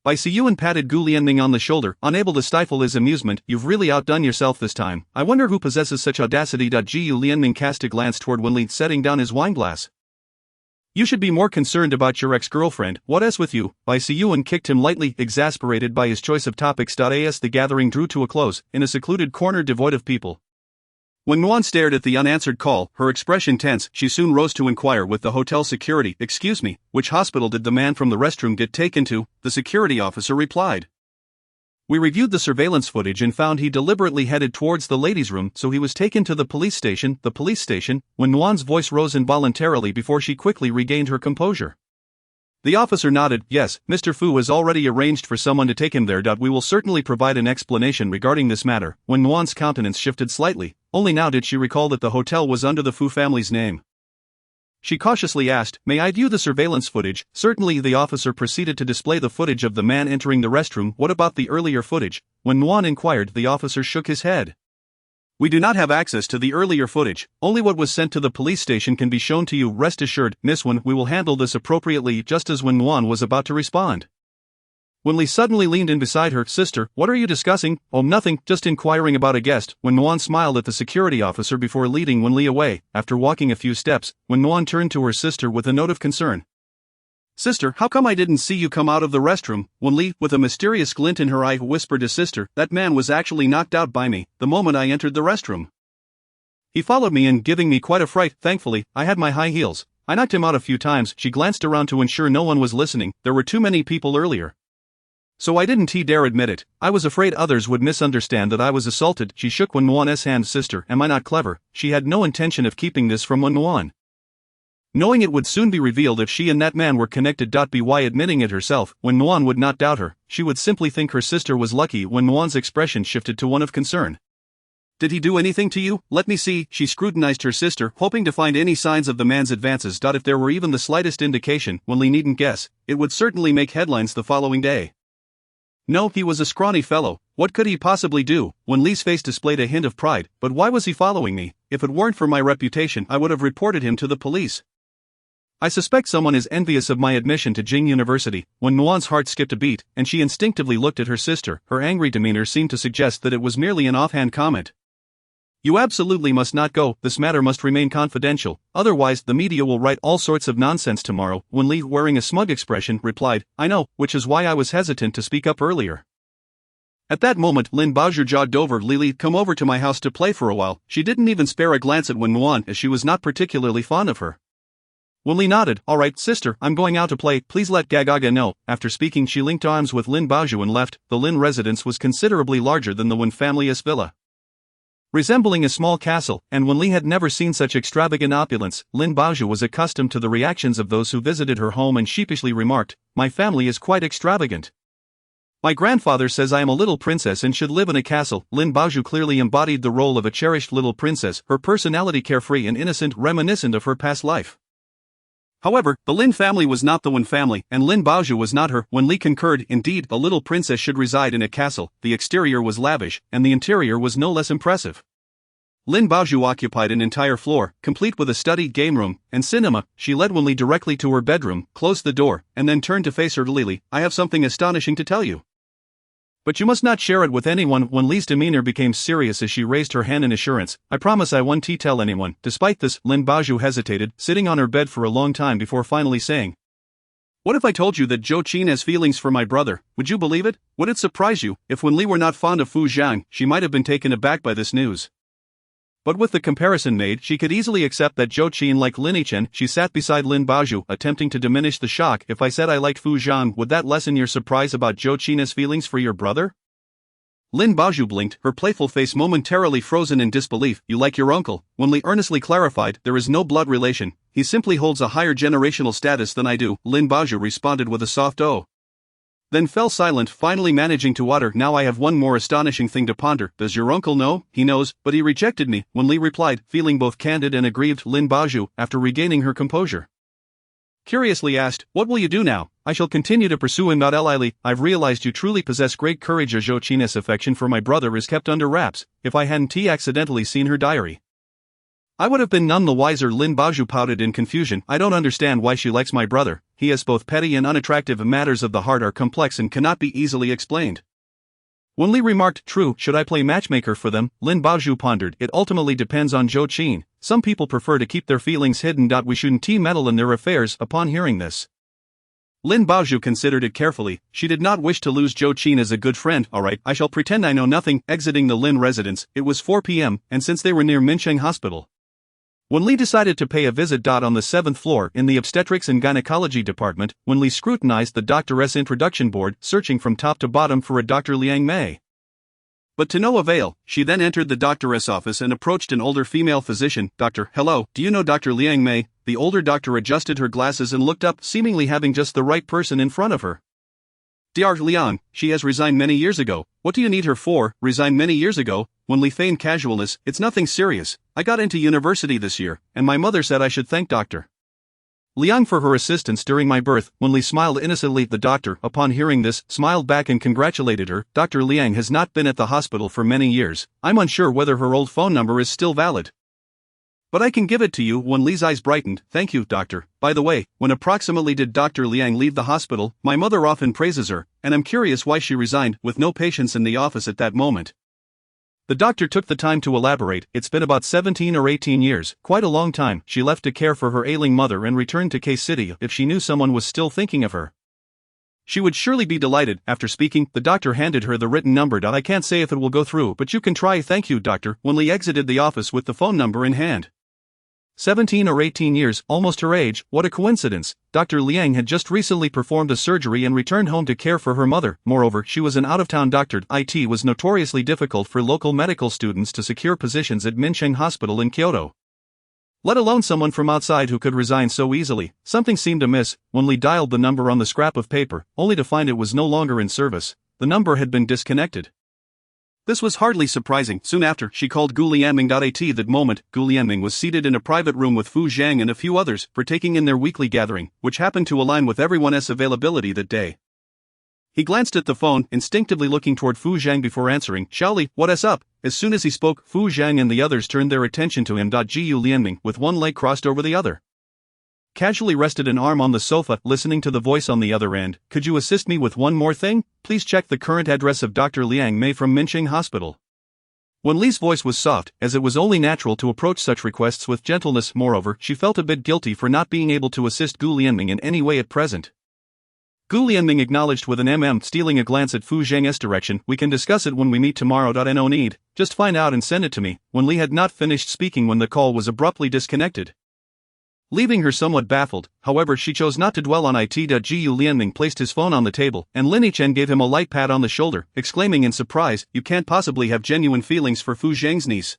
S2: Bai Siyuan patted Gu Lianming on the shoulder, unable to stifle his amusement. You've really outdone yourself this time. I wonder who possesses such audacity. Gu Lianming cast a glance toward Wen Li, setting down his wineglass. You should be more concerned about your ex-girlfriend. What is with you? Bai Siyuan kicked him lightly, exasperated by his choice of topics. As the gathering drew to a close, in a secluded corner devoid of people, When Nguyen stared at the unanswered call, her expression tense, she soon rose to inquire with the hotel security, excuse me, which hospital did the man from the restroom get taken to? The security officer replied. We reviewed the surveillance footage and found he deliberately headed towards the ladies' room, so he was taken to the police station. The police station? When Nguyen's voice rose involuntarily before she quickly regained her composure. The officer nodded. Yes, Mr. Fu has already arranged for someone to take him there. We will certainly provide an explanation regarding this matter. Wen Nuan's countenance shifted slightly. Only now did she recall that the hotel was under the Fu family's name. She cautiously asked, "May I view the surveillance footage?" Certainly. The officer proceeded to display the footage of the man entering the restroom. What about the earlier footage? When Nuan inquired, the officer shook his head. "We do not have access to the earlier footage. Only what was sent to the police station can be shown to you. Rest assured, Miss Wen, we will handle this appropriately." Just as Wen Nuan was about to respond, Wen Li suddenly leaned in beside her. "Sister, what are you discussing?" "Oh, nothing, just inquiring about a guest." Wen Nuan smiled at the security officer before leading Wen Li away. After walking a few steps, Wen Nuan turned to her sister with a note of concern. "Sister, how come I didn't see you come out of the restroom?" Wen Li, with a mysterious glint in her eye, whispered to sister, "That man was actually knocked out by me the moment I entered the restroom. He followed me and giving me quite a fright. Thankfully, I had my high heels. I knocked him out a few times." She glanced around to ensure no one was listening. There were too many people earlier, so I didn't dare admit it. I was afraid others would misunderstand that I was assaulted. She shook Wen Nuan's hand. "Sister, am I not clever?" She had no intention of keeping this from Wen Nuan, knowing it would soon be revealed if she and that man were connected. By admitting it herself, Wen Nuan would not doubt her. She would simply think her sister was lucky. Wen Nuan's expression shifted to one of concern. "Did he do anything to you? Let me see." She scrutinized her sister, hoping to find any signs of the man's advances. If there were even the slightest indication, Wen Li needn't guess. It would certainly make headlines the following day. No, he was a scrawny fellow. What could he possibly do? Wen Li's face displayed a hint of pride. But why was he following me? If it weren't for my reputation, I would have reported him to the police. I suspect someone is envious of my admission to Jing University. Wen Nuan's heart skipped a beat, and she instinctively looked at her sister. Her angry demeanor seemed to suggest that it was merely an offhand comment. "You absolutely must not go. This matter must remain confidential, otherwise the media will write all sorts of nonsense tomorrow." Wen Li, wearing a smug expression, replied, "I know, which is why I was hesitant to speak up earlier." At that moment, Lin Baozhu jogged over. "Lily, come over to my house to play for a while." She didn't even spare a glance at Wen Nuan, as she was not particularly fond of her. Wen Li nodded. "All right, sister, I'm going out to play. Please let Gagaga know." After speaking, she linked arms with Lin Baozhu and left. The Lin residence was considerably larger than the Wen family's villa, resembling a small castle, and Wen Li had never seen such extravagant opulence. Lin Baozhu was accustomed to the reactions of those who visited her home and sheepishly remarked, "My family is quite extravagant. My grandfather says I am a little princess and should live in a castle." Lin Baozhu clearly embodied the role of a cherished little princess, her personality carefree and innocent, reminiscent of her past life. However, the Lin family was not the Wen family, and Lin Baozhu was not her. Wen Li concurred. Indeed, a little princess should reside in a castle. The exterior was lavish, and the interior was no less impressive. Lin Baozhu occupied an entire floor, complete with a study, game room, and cinema. She led Wen Li directly to her bedroom, closed the door, and then turned to face her. "Lily, I have something astonishing to tell you. But you must not share it with anyone." Wen Li's demeanor became serious as she raised her hand in assurance. "I promise I won't tell anyone." Despite this, Lin Baozhu hesitated, sitting on her bed for a long time before finally saying, "What if I told you that Zhou Qin has feelings for my brother? Would you believe it? Would it surprise you?" If Wen Li were not fond of Fu Zhang, she might have been taken aback by this news. But with the comparison made, she could easily accept that Zhou Qin liked Lin Yichen. She sat beside Lin Baozhu, attempting to diminish the shock. "If I said I liked Fu Zhang, would that lessen your surprise about Zhou Qin's feelings for your brother?" Lin Baozhu blinked, her playful face momentarily frozen in disbelief. "You like your uncle?" Wen Li earnestly clarified, "There is no blood relation. He simply holds a higher generational status than I do." Lin Baozhu responded with a soft "oh," then fell silent, finally managing to utter, "Now I have one more astonishing thing to ponder. Does your uncle know?" "He knows, but he rejected me," Wen Li replied, feeling both candid and aggrieved. Lin Baozhu, after regaining her composure, curiously asked, "What will you do now?" "I shall continue to pursue him." Lily, I've realized you truly possess great courage. Zhou Qin's affection for my brother is kept under wraps. If I hadn't accidentally seen her diary, I would have been none the wiser." Lin Baozhu pouted in confusion. "I don't understand why she likes my brother. He is both petty and unattractive. Matters of the heart are complex and cannot be easily explained." Wen Li remarked, "True, should I play matchmaker for them?" Lin Baozhu pondered, "It ultimately depends on Zhou Qin. Some people prefer to keep their feelings hidden. We shouldn't meddle in their affairs." Upon hearing this, Lin Baozhu considered it carefully. She did not wish to lose Zhou Qin as a good friend. "All right, I shall pretend I know nothing." Exiting the Lin residence, it was 4 p.m., and since they were near Minsheng Hospital, Wen Li decided to pay a visit. On the 7th floor, in the obstetrics and gynecology department, Wen Li scrutinized the doctoress introduction board, searching from top to bottom for a Dr. Liang Mei. But to no avail, she then entered the doctor's office and approached an older female physician. Doctor, hello, do you know Dr. Liang Mei? The older doctor adjusted her glasses and looked up, seemingly having just the right person in front of her. Dr. Liang, she has resigned many years ago. What do you need her for? Resigned many years ago? Wen Li feigned casualness. It's nothing serious. I got into university this year, and my mother said I should thank Dr. Liang for her assistance during my birth. Wen Li smiled innocently. The doctor, upon hearing this, smiled back and congratulated her. Dr. Liang has not been at the hospital for many years. I'm unsure whether her old phone number is still valid. But I can give it to you. Wen Li's eyes brightened. Thank you, doctor. By the way, when approximately did Dr. Liang leave the hospital? My mother often praises her, and I'm curious why she resigned, with no patients in the office at that moment. The doctor took the time to elaborate. It's been about 17 or 18 years, quite a long time. She left to care for her ailing mother and returned to K-City. If she knew someone was still thinking of her, she would surely be delighted. After speaking, the doctor handed her the written number. I can't say if it will go through, but you can try. Thank you, doctor. Wen Li exited the office with the phone number in hand. 17 or 18 years, almost her age. What a coincidence. Dr. Liang had just recently performed a surgery and returned home to care for her mother. Moreover, she was an out-of-town doctor. It was notoriously difficult for local medical students to secure positions at Mincheng Hospital in Kyoto, let alone someone from outside who could resign so easily. Something seemed amiss. Wen Li dialed the number on the scrap of paper, only to find it was no longer in service. The number had been disconnected. This was hardly surprising. Soon after, she called Gu Lianming. At that moment, Gu Lianming was seated in a private room with Fu Zhang and a few others, partaking in their weekly gathering, which happened to align with everyone's availability that day. He glanced at the phone, instinctively looking toward Fu Zhang before answering. Xiaoli, what's up? As soon as he spoke, Fu Zhang and the others turned their attention to him. Gu Lianming, with one leg crossed over the other, casually rested an arm on the sofa, listening to the voice on the other end. Could you assist me with one more thing? Please check the current address of Dr. Liang Mei from Mincheng Hospital. Wen Li's voice was soft, as it was only natural to approach such requests with gentleness. Moreover, she felt a bit guilty for not being able to assist Gu Lianming in any way at present. Gu Lianming acknowledged with an stealing a glance at Fu Zhang's direction. We can discuss it when we meet tomorrow. No need, just find out and send it to me. Wen Li had not finished speaking when the call was abruptly disconnected, leaving her somewhat baffled. However, she chose not to dwell on it. Gu Lianming placed his phone on the table, and Lin Chen gave him a light pat on the shoulder, exclaiming in surprise, "You can't possibly have genuine feelings for Fu Zhang's niece,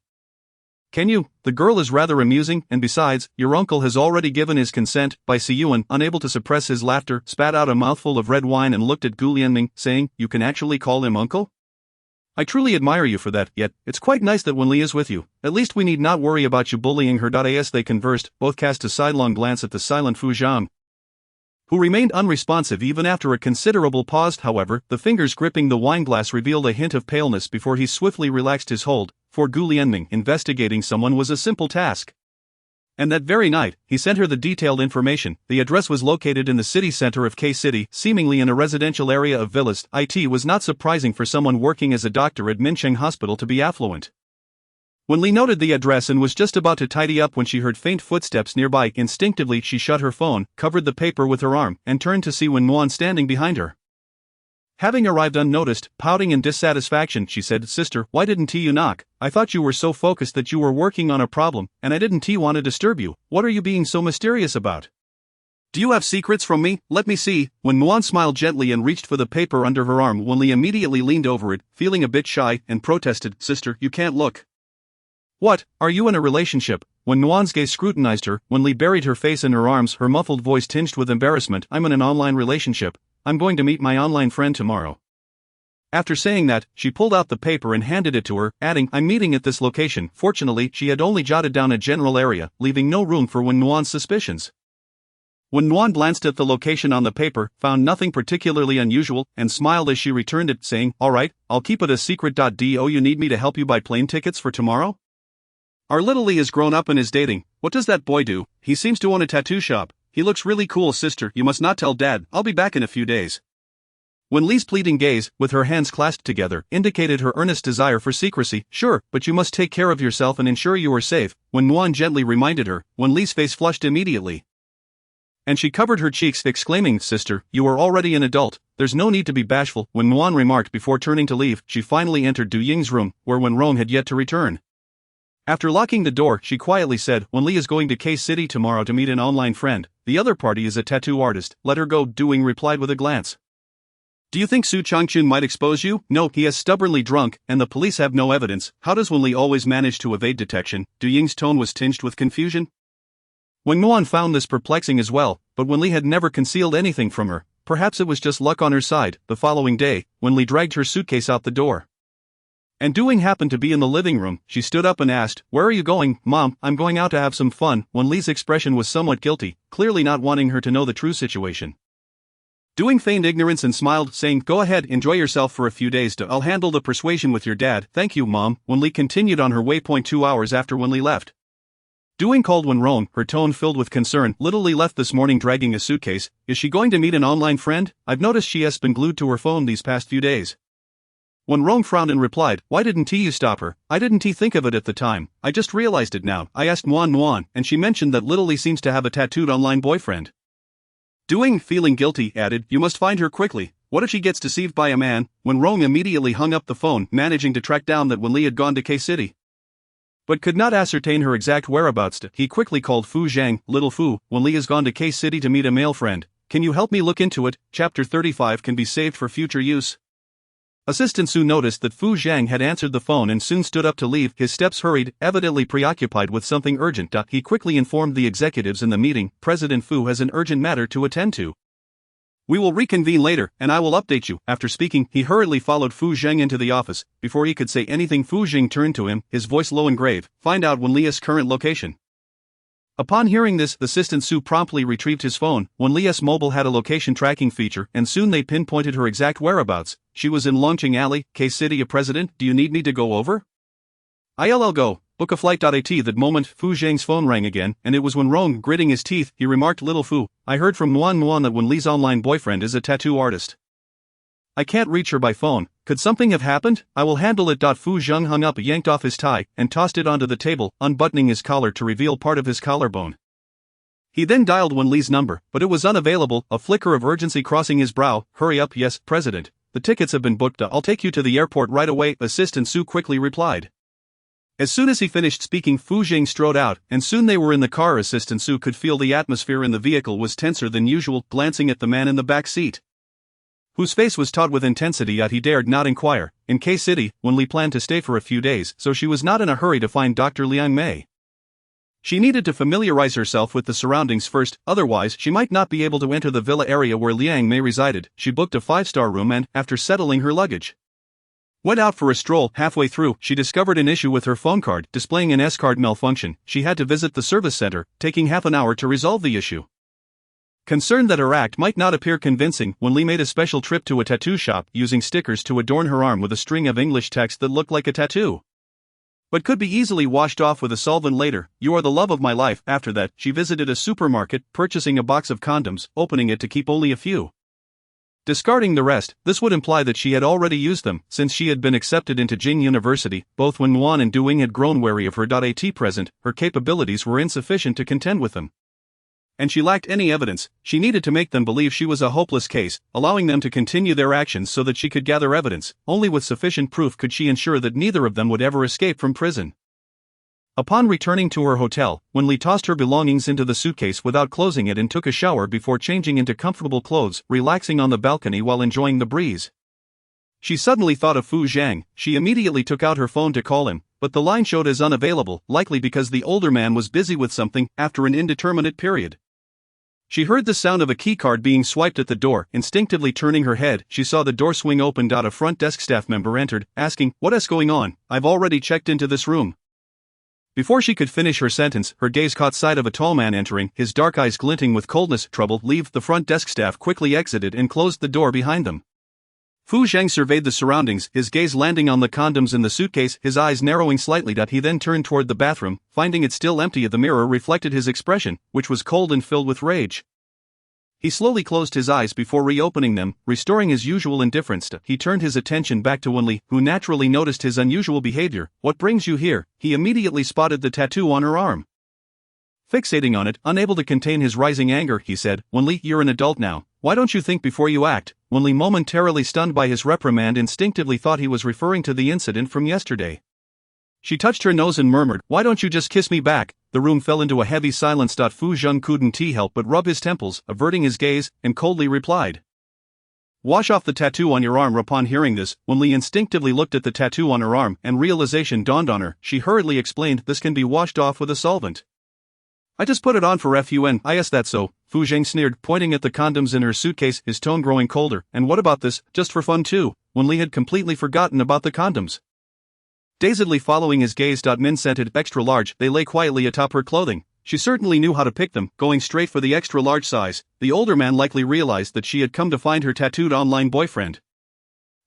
S2: can you? The girl is rather amusing, and besides, your uncle has already given his consent." Bai Siyuan, unable to suppress his laughter, spat out a mouthful of red wine and looked at Gu Lianming, saying, "You can actually call him uncle? I truly admire you for that, yet, it's quite nice that Wen Li is with you. At least we need not worry about you bullying her." As they conversed, both cast a sidelong glance at the silent Fu Zhang, who remained unresponsive even after a considerable pause. However, the fingers gripping the wineglass revealed a hint of paleness before he swiftly relaxed his hold. For Gu Lianming, investigating someone was a simple task. And that very night, he sent her the detailed information. The address was located in the city center of K-City, seemingly in a residential area of villas. It was not surprising for someone working as a doctor at Mincheng Hospital to be affluent. Wen Li noted the address and was just about to tidy up when she heard faint footsteps nearby. Instinctively, she shut her phone, covered the paper with her arm, and turned to see Wen Nuan standing behind her. Having arrived unnoticed, pouting in dissatisfaction, she said, "Sister, why didn't you knock? I thought you were so focused that you were working on a problem, and I didn't want to disturb you. What are you being so mysterious about? Do you have secrets from me? Let me see." When Nuan smiled gently and reached for the paper under her arm, Wen Li immediately leaned over it, feeling a bit shy, and protested, "Sister, you can't look." "What, are you in a relationship?" When Nuan's gaze scrutinized her, Wen Li buried her face in her arms, her muffled voice tinged with embarrassment. "I'm in an online relationship. I'm going to meet my online friend tomorrow." After saying that, she pulled out the paper and handed it to her, adding, "I'm meeting at this location." Fortunately, she had only jotted down a general area, leaving no room for Wen Nuan's suspicions. When Nuan glanced at the location on the paper, found nothing particularly unusual, and smiled as she returned it, saying, "All right, I'll keep it a secret. Do you need me to help you buy plane tickets for tomorrow? Our little Li is grown up and is dating. What does that boy do? He seems to own a tattoo shop. He looks really cool." "Sister, you must not tell Dad. I'll be back in a few days." Wen Li's pleading gaze, with her hands clasped together, indicated her earnest desire for secrecy. "Sure, but you must take care of yourself and ensure you are safe." When Nuan gently reminded her, Wen Li's face flushed immediately, and she covered her cheeks, exclaiming, "Sister, you are already an adult. There's no need to be bashful." When Nuan remarked before turning to leave, she finally entered Du Ying's room, where Wen Rong had yet to return. After locking the door, she quietly said, "Wen Li is going to K-City tomorrow to meet an online friend. The other party is a tattoo artist. Let her go." Du Ying replied with a glance. Do you think Su Changchun might expose you? No, he has stubbornly drunk, and the police have no evidence. How does Wen Li always manage to evade detection? Du Ying's tone was tinged with confusion. Wang Muan found this perplexing as well, but Wen Li had never concealed anything from her. Perhaps it was just luck on her side. The following day, Wen Li dragged her suitcase out the door. And Du Ying happened to be in the living room. She stood up and asked, "Where are you going, Mom?" "I'm going out to have some fun." Wen Li's expression was somewhat guilty, clearly not wanting her to know the true situation. Du Ying feigned ignorance and smiled, saying, "Go ahead, enjoy yourself for a few days. I'll handle the persuasion with your dad." "Thank you, Mom." Wen Li continued on her way. 2 hours after Wen Li left, Du Ying called Wen Rong, her tone filled with concern. "Little Li left this morning dragging a suitcase. Is she going to meet an online friend? I've noticed she has been glued to her phone these past few days." Wen Rong frowned and replied, "Why didn't you stop her?" "I didn't think of it at the time. I just realized it now. I asked Muan, and she mentioned that Little Li seems to have a tattooed online boyfriend." Du Ying, feeling guilty, added, "You must find her quickly. What if she gets deceived by a man?" Wen Rong immediately hung up the phone, managing to track down that Wen Li had gone to K-City, but could not ascertain her exact whereabouts. He quickly called Fu Zhang. "Little Fu, Wen Li has gone to K-City to meet a male friend. Can you help me look into it?" Chapter 35 can be saved for future use. Assistant Su noticed that Fu Zhang had answered the phone and soon stood up to leave. His steps hurried, evidently preoccupied with something urgent. He quickly informed the executives in the meeting, "President Fu has an urgent matter to attend to. We will reconvene later, and I will update you." After speaking, he hurriedly followed Fu Zheng into the office. Before he could say anything, Fu Zheng turned to him, his voice low and grave, "Find out Wen Li's current location." Upon hearing this, the assistant Su promptly retrieved his phone. Wen Li's mobile had a location tracking feature, and soon they pinpointed her exact whereabouts. She was in Longqing Alley, K-City. "A president, do you need me to go over?" "I'll go. Book a flight." At that moment, Fu Zheng's phone rang again, and it was Wen Rong. Gritting his teeth, he remarked, "Little Fu, I heard from Muan that Wen Li's online boyfriend is a tattoo artist. I can't reach her by phone. Could something have happened? I will handle it." Fu Zheng hung up, yanked off his tie, and tossed it onto the table, unbuttoning his collar to reveal part of his collarbone. He then dialed Wen Li's number, but it was unavailable, a flicker of urgency crossing his brow. "Hurry up." "Yes, President. The tickets have been booked. I'll take you to the airport right away," Assistant Su quickly replied. As soon as he finished speaking, Fu Zheng strode out, and soon they were in the car. Assistant Su could feel the atmosphere in the vehicle was tenser than usual, glancing at the man in the back seat, whose face was taut with intensity, yet he dared not inquire. In K-City, Wen Li planned to stay for a few days, so she was not in a hurry to find Dr. Liang Mei. She needed to familiarize herself with the surroundings first, otherwise she might not be able to enter the villa area where Liang Mei resided. She booked a 5-star room and, after settling her luggage, went out for a stroll. Halfway through, she discovered an issue with her phone card, displaying an S-card malfunction. She had to visit the service center, taking half an hour to resolve the issue. Concerned that her act might not appear convincing, Wen Li made a special trip to a tattoo shop, using stickers to adorn her arm with a string of English text that looked like a tattoo, but could be easily washed off with a solvent later. "You are the love of my life." After that, she visited a supermarket, purchasing a box of condoms, opening it to keep only a few, discarding the rest. This would imply that she had already used them, since she had been accepted into Jing University. Both Wen Muan and Du Ying had grown wary of her. At present, her capabilities were insufficient to contend with them, and she lacked any evidence. She needed to make them believe she was a hopeless case, allowing them to continue their actions so that she could gather evidence. Only with sufficient proof could she ensure that neither of them would ever escape from prison. Upon returning to her hotel, Wen Li tossed her belongings into the suitcase without closing it and took a shower before changing into comfortable clothes, relaxing on the balcony while enjoying the breeze. She suddenly thought of Fu Zhang. She immediately took out her phone to call him, but the line showed as unavailable, likely because the older man was busy with something. After an indeterminate period, she heard the sound of a keycard being swiped at the door. Instinctively turning her head, she saw the door swing open. A front desk staff member entered, asking, "What's going on?" "I've already checked into this room." Before she could finish her sentence, her gaze caught sight of a tall man entering, his dark eyes glinting with coldness. "Trouble, leave." The front desk staff quickly exited and closed the door behind them. Fu Zheng surveyed the surroundings, his gaze landing on the condoms in the suitcase, his eyes narrowing slightly. He then turned toward the bathroom, finding it still empty. The mirror reflected his expression, which was cold and filled with rage. He slowly closed his eyes before reopening them, restoring his usual indifference. He turned his attention back to Wen Li, who naturally noticed his unusual behavior. "What brings you here?" He immediately spotted the tattoo on her arm. Fixating on it, unable to contain his rising anger, he said, "Wen Li, you're an adult now. Why don't you think before you act?" Wen Li, momentarily stunned by his reprimand, instinctively thought he was referring to the incident from yesterday. She touched her nose and murmured, "Why don't you just kiss me back?" The room fell into a heavy silence. Fu Zheng couldn't help but rub his temples, averting his gaze, and coldly replied, Wash off the tattoo on your arm. Upon hearing this, Wen Li instinctively looked at the tattoo on her arm and realization dawned on her. She hurriedly explained, this can be washed off with a solvent. I just put it on for fun. Is that so? Fu Zhang sneered, pointing at the condoms in her suitcase, his tone growing colder. And what about this, just for fun too? Wen Li had completely forgotten about the condoms. Dazedly following his gaze, men scented extra large, they lay quietly atop her clothing. She certainly knew how to pick them, going straight for the extra large size. The older man likely realized that she had come to find her tattooed online boyfriend.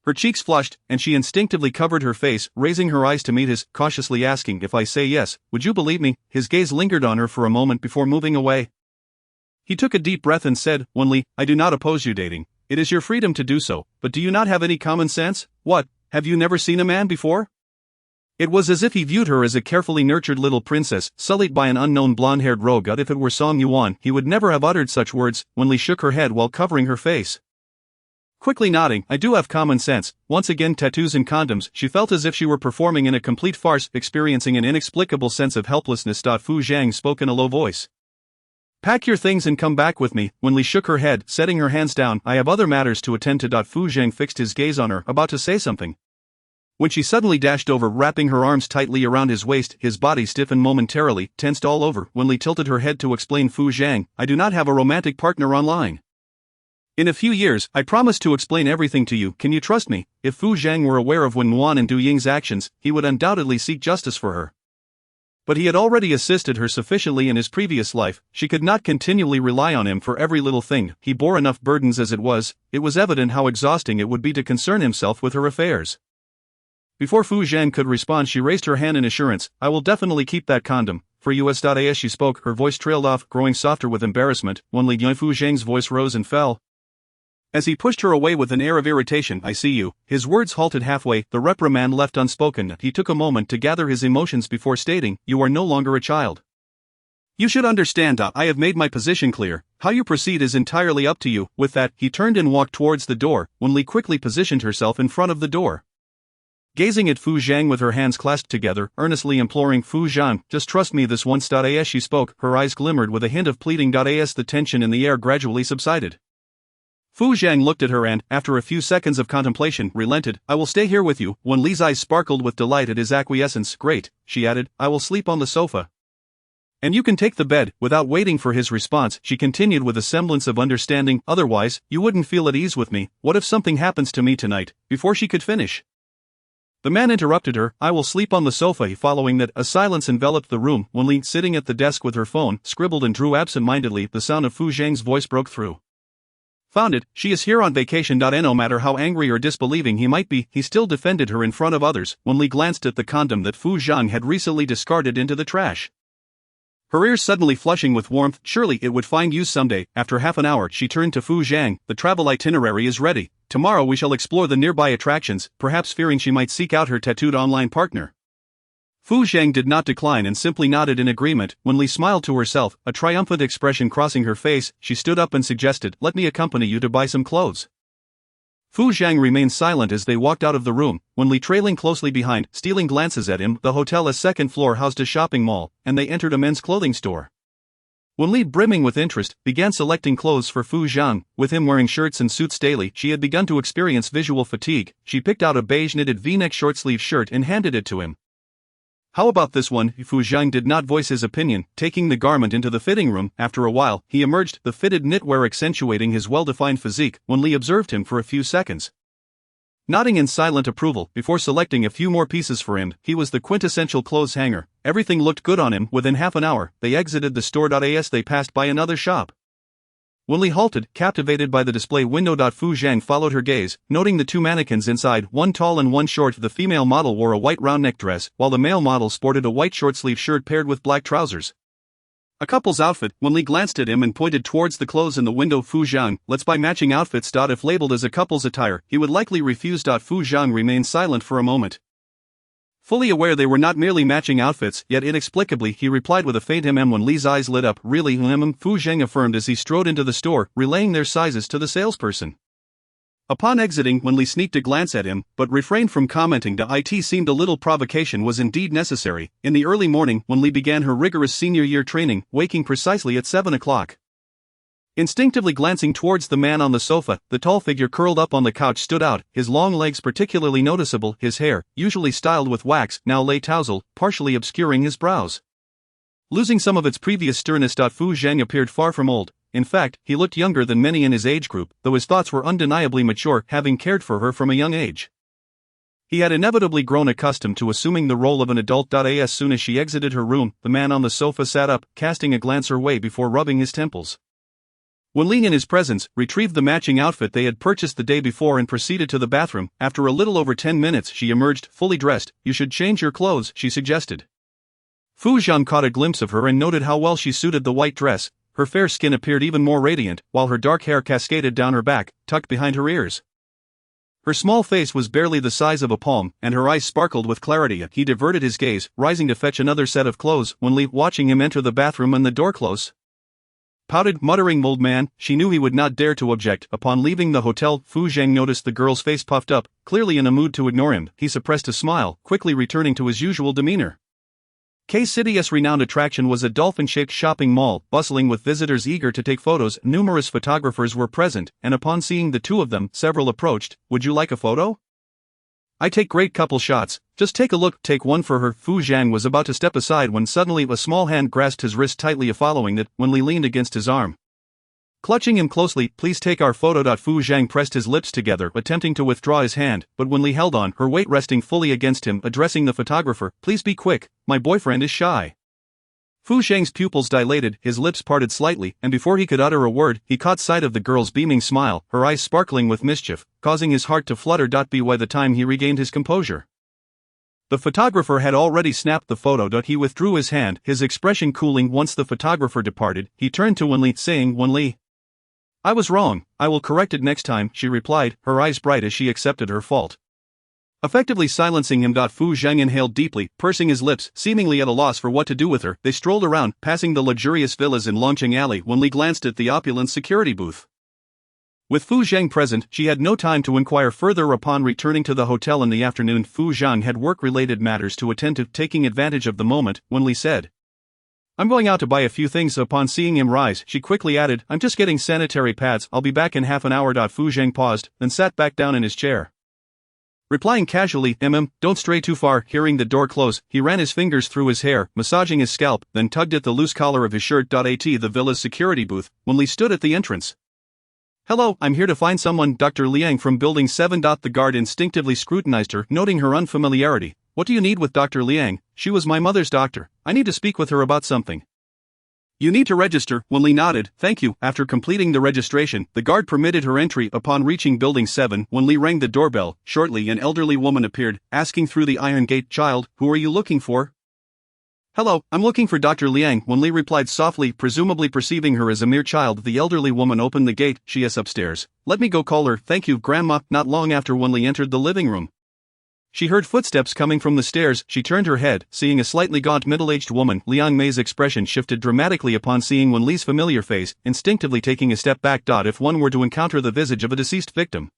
S2: Her cheeks flushed, and she instinctively covered her face, raising her eyes to meet his, cautiously asking, if I say yes, would you believe me? His gaze lingered on her for a moment before moving away. He took a deep breath and said, Wen Li, I do not oppose you dating. It is your freedom to do so, but do you not have any common sense? What, have you never seen a man before? It was as if he viewed her as a carefully nurtured little princess, sullied by an unknown blonde-haired rogue. If it were Song Yuan, he would never have uttered such words. Wen Li shook her head while covering her face. Quickly nodding, I do have common sense. Once again, tattoos and condoms. She felt as if she were performing in a complete farce, experiencing an inexplicable sense of helplessness. Fu Zhang spoke in a low voice. Pack your things and come back with me. Wen Li shook her head, setting her hands down. I have other matters to attend to. Fu Zhang fixed his gaze on her, about to say something, when she suddenly dashed over, wrapping her arms tightly around his waist. His body stiffened momentarily, tensed all over. Wen Li tilted her head to explain, Fu Zhang, I do not have a romantic partner online. In a few years, I promise to explain everything to you. Can you trust me? If Fu Zhang were aware of Wen Yuan and Du Ying's actions, he would undoubtedly seek justice for her. But he had already assisted her sufficiently in his previous life. She could not continually rely on him for every little thing. He bore enough burdens as it was. It was evident how exhausting it would be to concern himself with her affairs. Before Fu Zhang could respond, she raised her hand in assurance. I will definitely keep that condom. For us. As she spoke, her voice trailed off, growing softer with embarrassment. Wen Li. Fu Zhang's voice rose and fell as he pushed her away with an air of irritation. I see you. His words halted halfway, the reprimand left unspoken. He took a moment to gather his emotions before stating, you are no longer a child. You should understand. I have made my position clear. How you proceed is entirely up to you. With that, he turned and walked towards the door. Wen Li quickly positioned herself in front of the door, gazing at Fu Zhang with her hands clasped together, earnestly imploring, Fu Zhang, just trust me this once. As she spoke, her eyes glimmered with a hint of pleading. As the tension in the air gradually subsided, Fu Zhang looked at her and, after a few seconds of contemplation, relented. I will stay here with you. Wen Li's eyes sparkled with delight at his acquiescence. Great, she added, I will sleep on the sofa, and you can take the bed. Without waiting for his response, she continued with a semblance of understanding, otherwise, you wouldn't feel at ease with me. What if something happens to me tonight? Before she could finish, the man interrupted her. I will sleep on the sofa. Following that, a silence enveloped the room. Wen Li, sitting at the desk with her phone, scribbled and drew absent-mindedly. The sound of Fu Zhang's voice broke through. Found it, she is here on vacation. No matter how angry or disbelieving he might be, he still defended her in front of others. Wen Li glanced at the condom that Fu Zhang had recently discarded into the trash, her ears suddenly flushing with warmth. Surely it would find use someday. After half an hour, she turned to Fu Zhang. The travel itinerary is ready. Tomorrow we shall explore the nearby attractions, perhaps fearing she might seek out her tattooed online partner. Fu Zhang did not decline and simply nodded in agreement. Wen Li smiled to herself, a triumphant expression crossing her face. She stood up and suggested, let me accompany you to buy some clothes. Fu Zhang remained silent as they walked out of the room, Wen Li trailing closely behind, stealing glances at him. The hotel's second floor housed a shopping mall, and they entered a men's clothing store. Wen Li, brimming with interest, began selecting clothes for Fu Zhang. With him wearing shirts and suits daily, she had begun to experience visual fatigue. She picked out a beige knitted V-neck short-sleeve shirt and handed it to him. How about this one? Fu Zhang did not voice his opinion, taking the garment into the fitting room. After a while, he emerged, the fitted knitwear accentuating his well-defined physique. Wen Li observed him for a few seconds, nodding in silent approval, before selecting a few more pieces for him. He was the quintessential clothes hanger. Everything looked good on him. Within half an hour, they exited the store. As they passed by another shop, Wen Li halted, captivated by the display window. Fu Zhang followed her gaze, noting the two mannequins inside, one tall and one short. The female model wore a white round-neck dress, while the male model sported a white short-sleeve shirt paired with black trousers. A couple's outfit. Wen Li glanced at him and pointed towards the clothes in the window. Fu Zhang, let's buy matching outfits. If labeled as a couple's attire, he would likely refuse. Fu Zhang remained silent for a moment, fully aware they were not merely matching outfits, yet inexplicably he replied with a faint Wen Li's eyes lit up. Really? Fu Zhang affirmed as he strode into the store, relaying their sizes to the salesperson. Upon exiting, Wen Li sneaked a glance at him, but refrained from commenting. It seemed a little provocation was indeed necessary. In the early morning, Wen Li began her rigorous senior year training, waking precisely at 7 o'clock. Instinctively glancing towards the man on the sofa, the tall figure curled up on the couch stood out, his long legs particularly noticeable, his hair, usually styled with wax, now lay tousled, partially obscuring his brows. Losing some of its previous sternness. Fu Zhang appeared far from old. In fact, he looked younger than many in his age group, though his thoughts were undeniably mature, having cared for her from a young age. He had inevitably grown accustomed to assuming the role of an adult. As soon as she exited her room, the man on the sofa sat up, casting a glance her way before rubbing his temples. Wen Li, in his presence, retrieved the matching outfit they had purchased the day before and proceeded to the bathroom. After a little over 10 minutes, she emerged, fully dressed. "You should change your clothes," she suggested. Fu Zhang caught a glimpse of her and noted how well she suited the white dress. Her fair skin appeared even more radiant, while her dark hair cascaded down her back, tucked behind her ears. Her small face was barely the size of a palm, and her eyes sparkled with clarity. He diverted his gaze, rising to fetch another set of clothes. Wen Li, watching him enter the bathroom and the door close, pouted, muttering, "Old man." She knew he would not dare to object. Upon leaving the hotel, Fu Zhang noticed the girl's face puffed up, clearly in a mood to ignore him. He suppressed a smile, quickly returning to his usual demeanor. K-City's renowned attraction was a dolphin-shaped shopping mall, bustling with visitors eager to take photos. Numerous photographers were present, and upon seeing the two of them, several approached. "Would you like a photo? I take great couple shots. Just take a look." "Take one for her." Fu Zhang was about to step aside when suddenly a small hand grasped his wrist tightly. Following that, Wen Li leaned against his arm, clutching him closely. "Please take our photo." Fu Zhang pressed his lips together, attempting to withdraw his hand, but Wen Li held on, her weight resting fully against him. Addressing the photographer, "Please be quick, my boyfriend is shy." Fu Zhang's pupils dilated, his lips parted slightly, and before he could utter a word, he caught sight of the girl's beaming smile, her eyes sparkling with mischief, causing his heart to flutter. By the time he regained his composure, the photographer had already snapped the photo. He withdrew his hand, his expression cooling. Once the photographer departed, he turned to Wen Li, saying, "Wen Li, I was wrong, I will correct it next time," she replied, her eyes bright as she accepted her fault. Effectively silencing him. Fu Zhang inhaled deeply, pursing his lips, seemingly at a loss for what to do with her. They strolled around, passing the luxurious villas in Longqing Alley. Wen Li glanced at the opulent security booth. With Fu Zhang present, she had no time to inquire further. Upon returning to the hotel in the afternoon, Fu Zhang had work-related matters to attend to. Taking advantage of the moment, Wen Li said, "I'm going out to buy a few things." Upon seeing him rise, she quickly added, "I'm just getting sanitary pads, I'll be back in half an hour." Fu Zhang paused, then sat back down in his chair, replying casually, "Don't stray too far." Hearing the door close, he ran his fingers through his hair, massaging his scalp, then tugged at the loose collar of his shirt. At the villa's security booth, Wen Li stood at the entrance. "Hello, I'm here to find someone." Dr. Liang from Building 7. The guard instinctively scrutinized her, noting her unfamiliarity. "What do you need with Dr. Liang?" "She was my mother's doctor. I need to speak with her about something." "You need to register." Wen Li nodded, "Thank you." After completing the registration, the guard permitted her entry. Upon reaching Building 7, Wen Li rang the doorbell. Shortly, an elderly woman appeared, asking through the iron gate, "Child, who are you looking for?" "Hello, I'm looking for Dr. Liang," Wen Li replied softly, presumably perceiving her as a mere child. The elderly woman opened the gate. "She is upstairs. Let me go call her." "Thank you, Grandma." Not long after Wen Li entered the living room, she heard footsteps coming from the stairs. She turned her head, seeing a slightly gaunt middle-aged woman. Liang Mei's expression shifted dramatically upon seeing Wen Li's familiar face, instinctively taking a step back. If one were to encounter the visage of a deceased victim,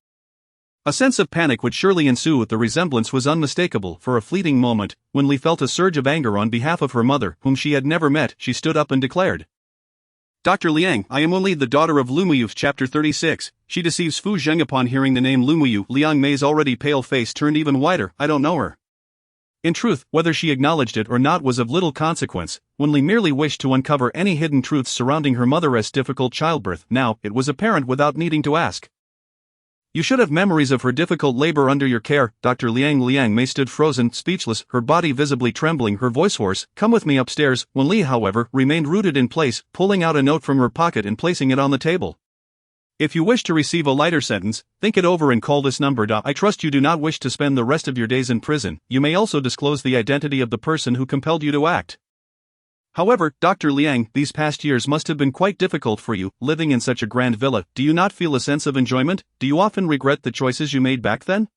S2: a sense of panic would surely ensue. The resemblance was unmistakable. For a fleeting moment, Wen Li felt a surge of anger on behalf of her mother, whom she had never met. She stood up and declared, "Dr. Liang, I am Wen Li, the daughter of Lu Muyu." Chapter 36. She deceives Fu Zhang. Upon hearing the name Lu Muyu, Liang Mei's already pale face turned even whiter. "I don't know her." In truth, whether she acknowledged it or not was of little consequence. Wen Li merely wished to uncover any hidden truths surrounding her mother's difficult childbirth. Now, it was apparent without needing to ask. "You should have memories of her difficult labor under your care." Dr. Liang Mei stood frozen, speechless, her body visibly trembling, her voice hoarse. "Come with me upstairs." Wen Li, however, remained rooted in place, pulling out a note from her pocket and placing it on the table. "If you wish to receive a lighter sentence, think it over and call this number. I trust you do not wish to spend the rest of your days in prison. You may also disclose the identity of the person who compelled you to act. However, Dr. Liang, these past years must have been quite difficult for you, living in such a grand villa. Do you not feel a sense of enjoyment? Do you often regret the choices you made back then?"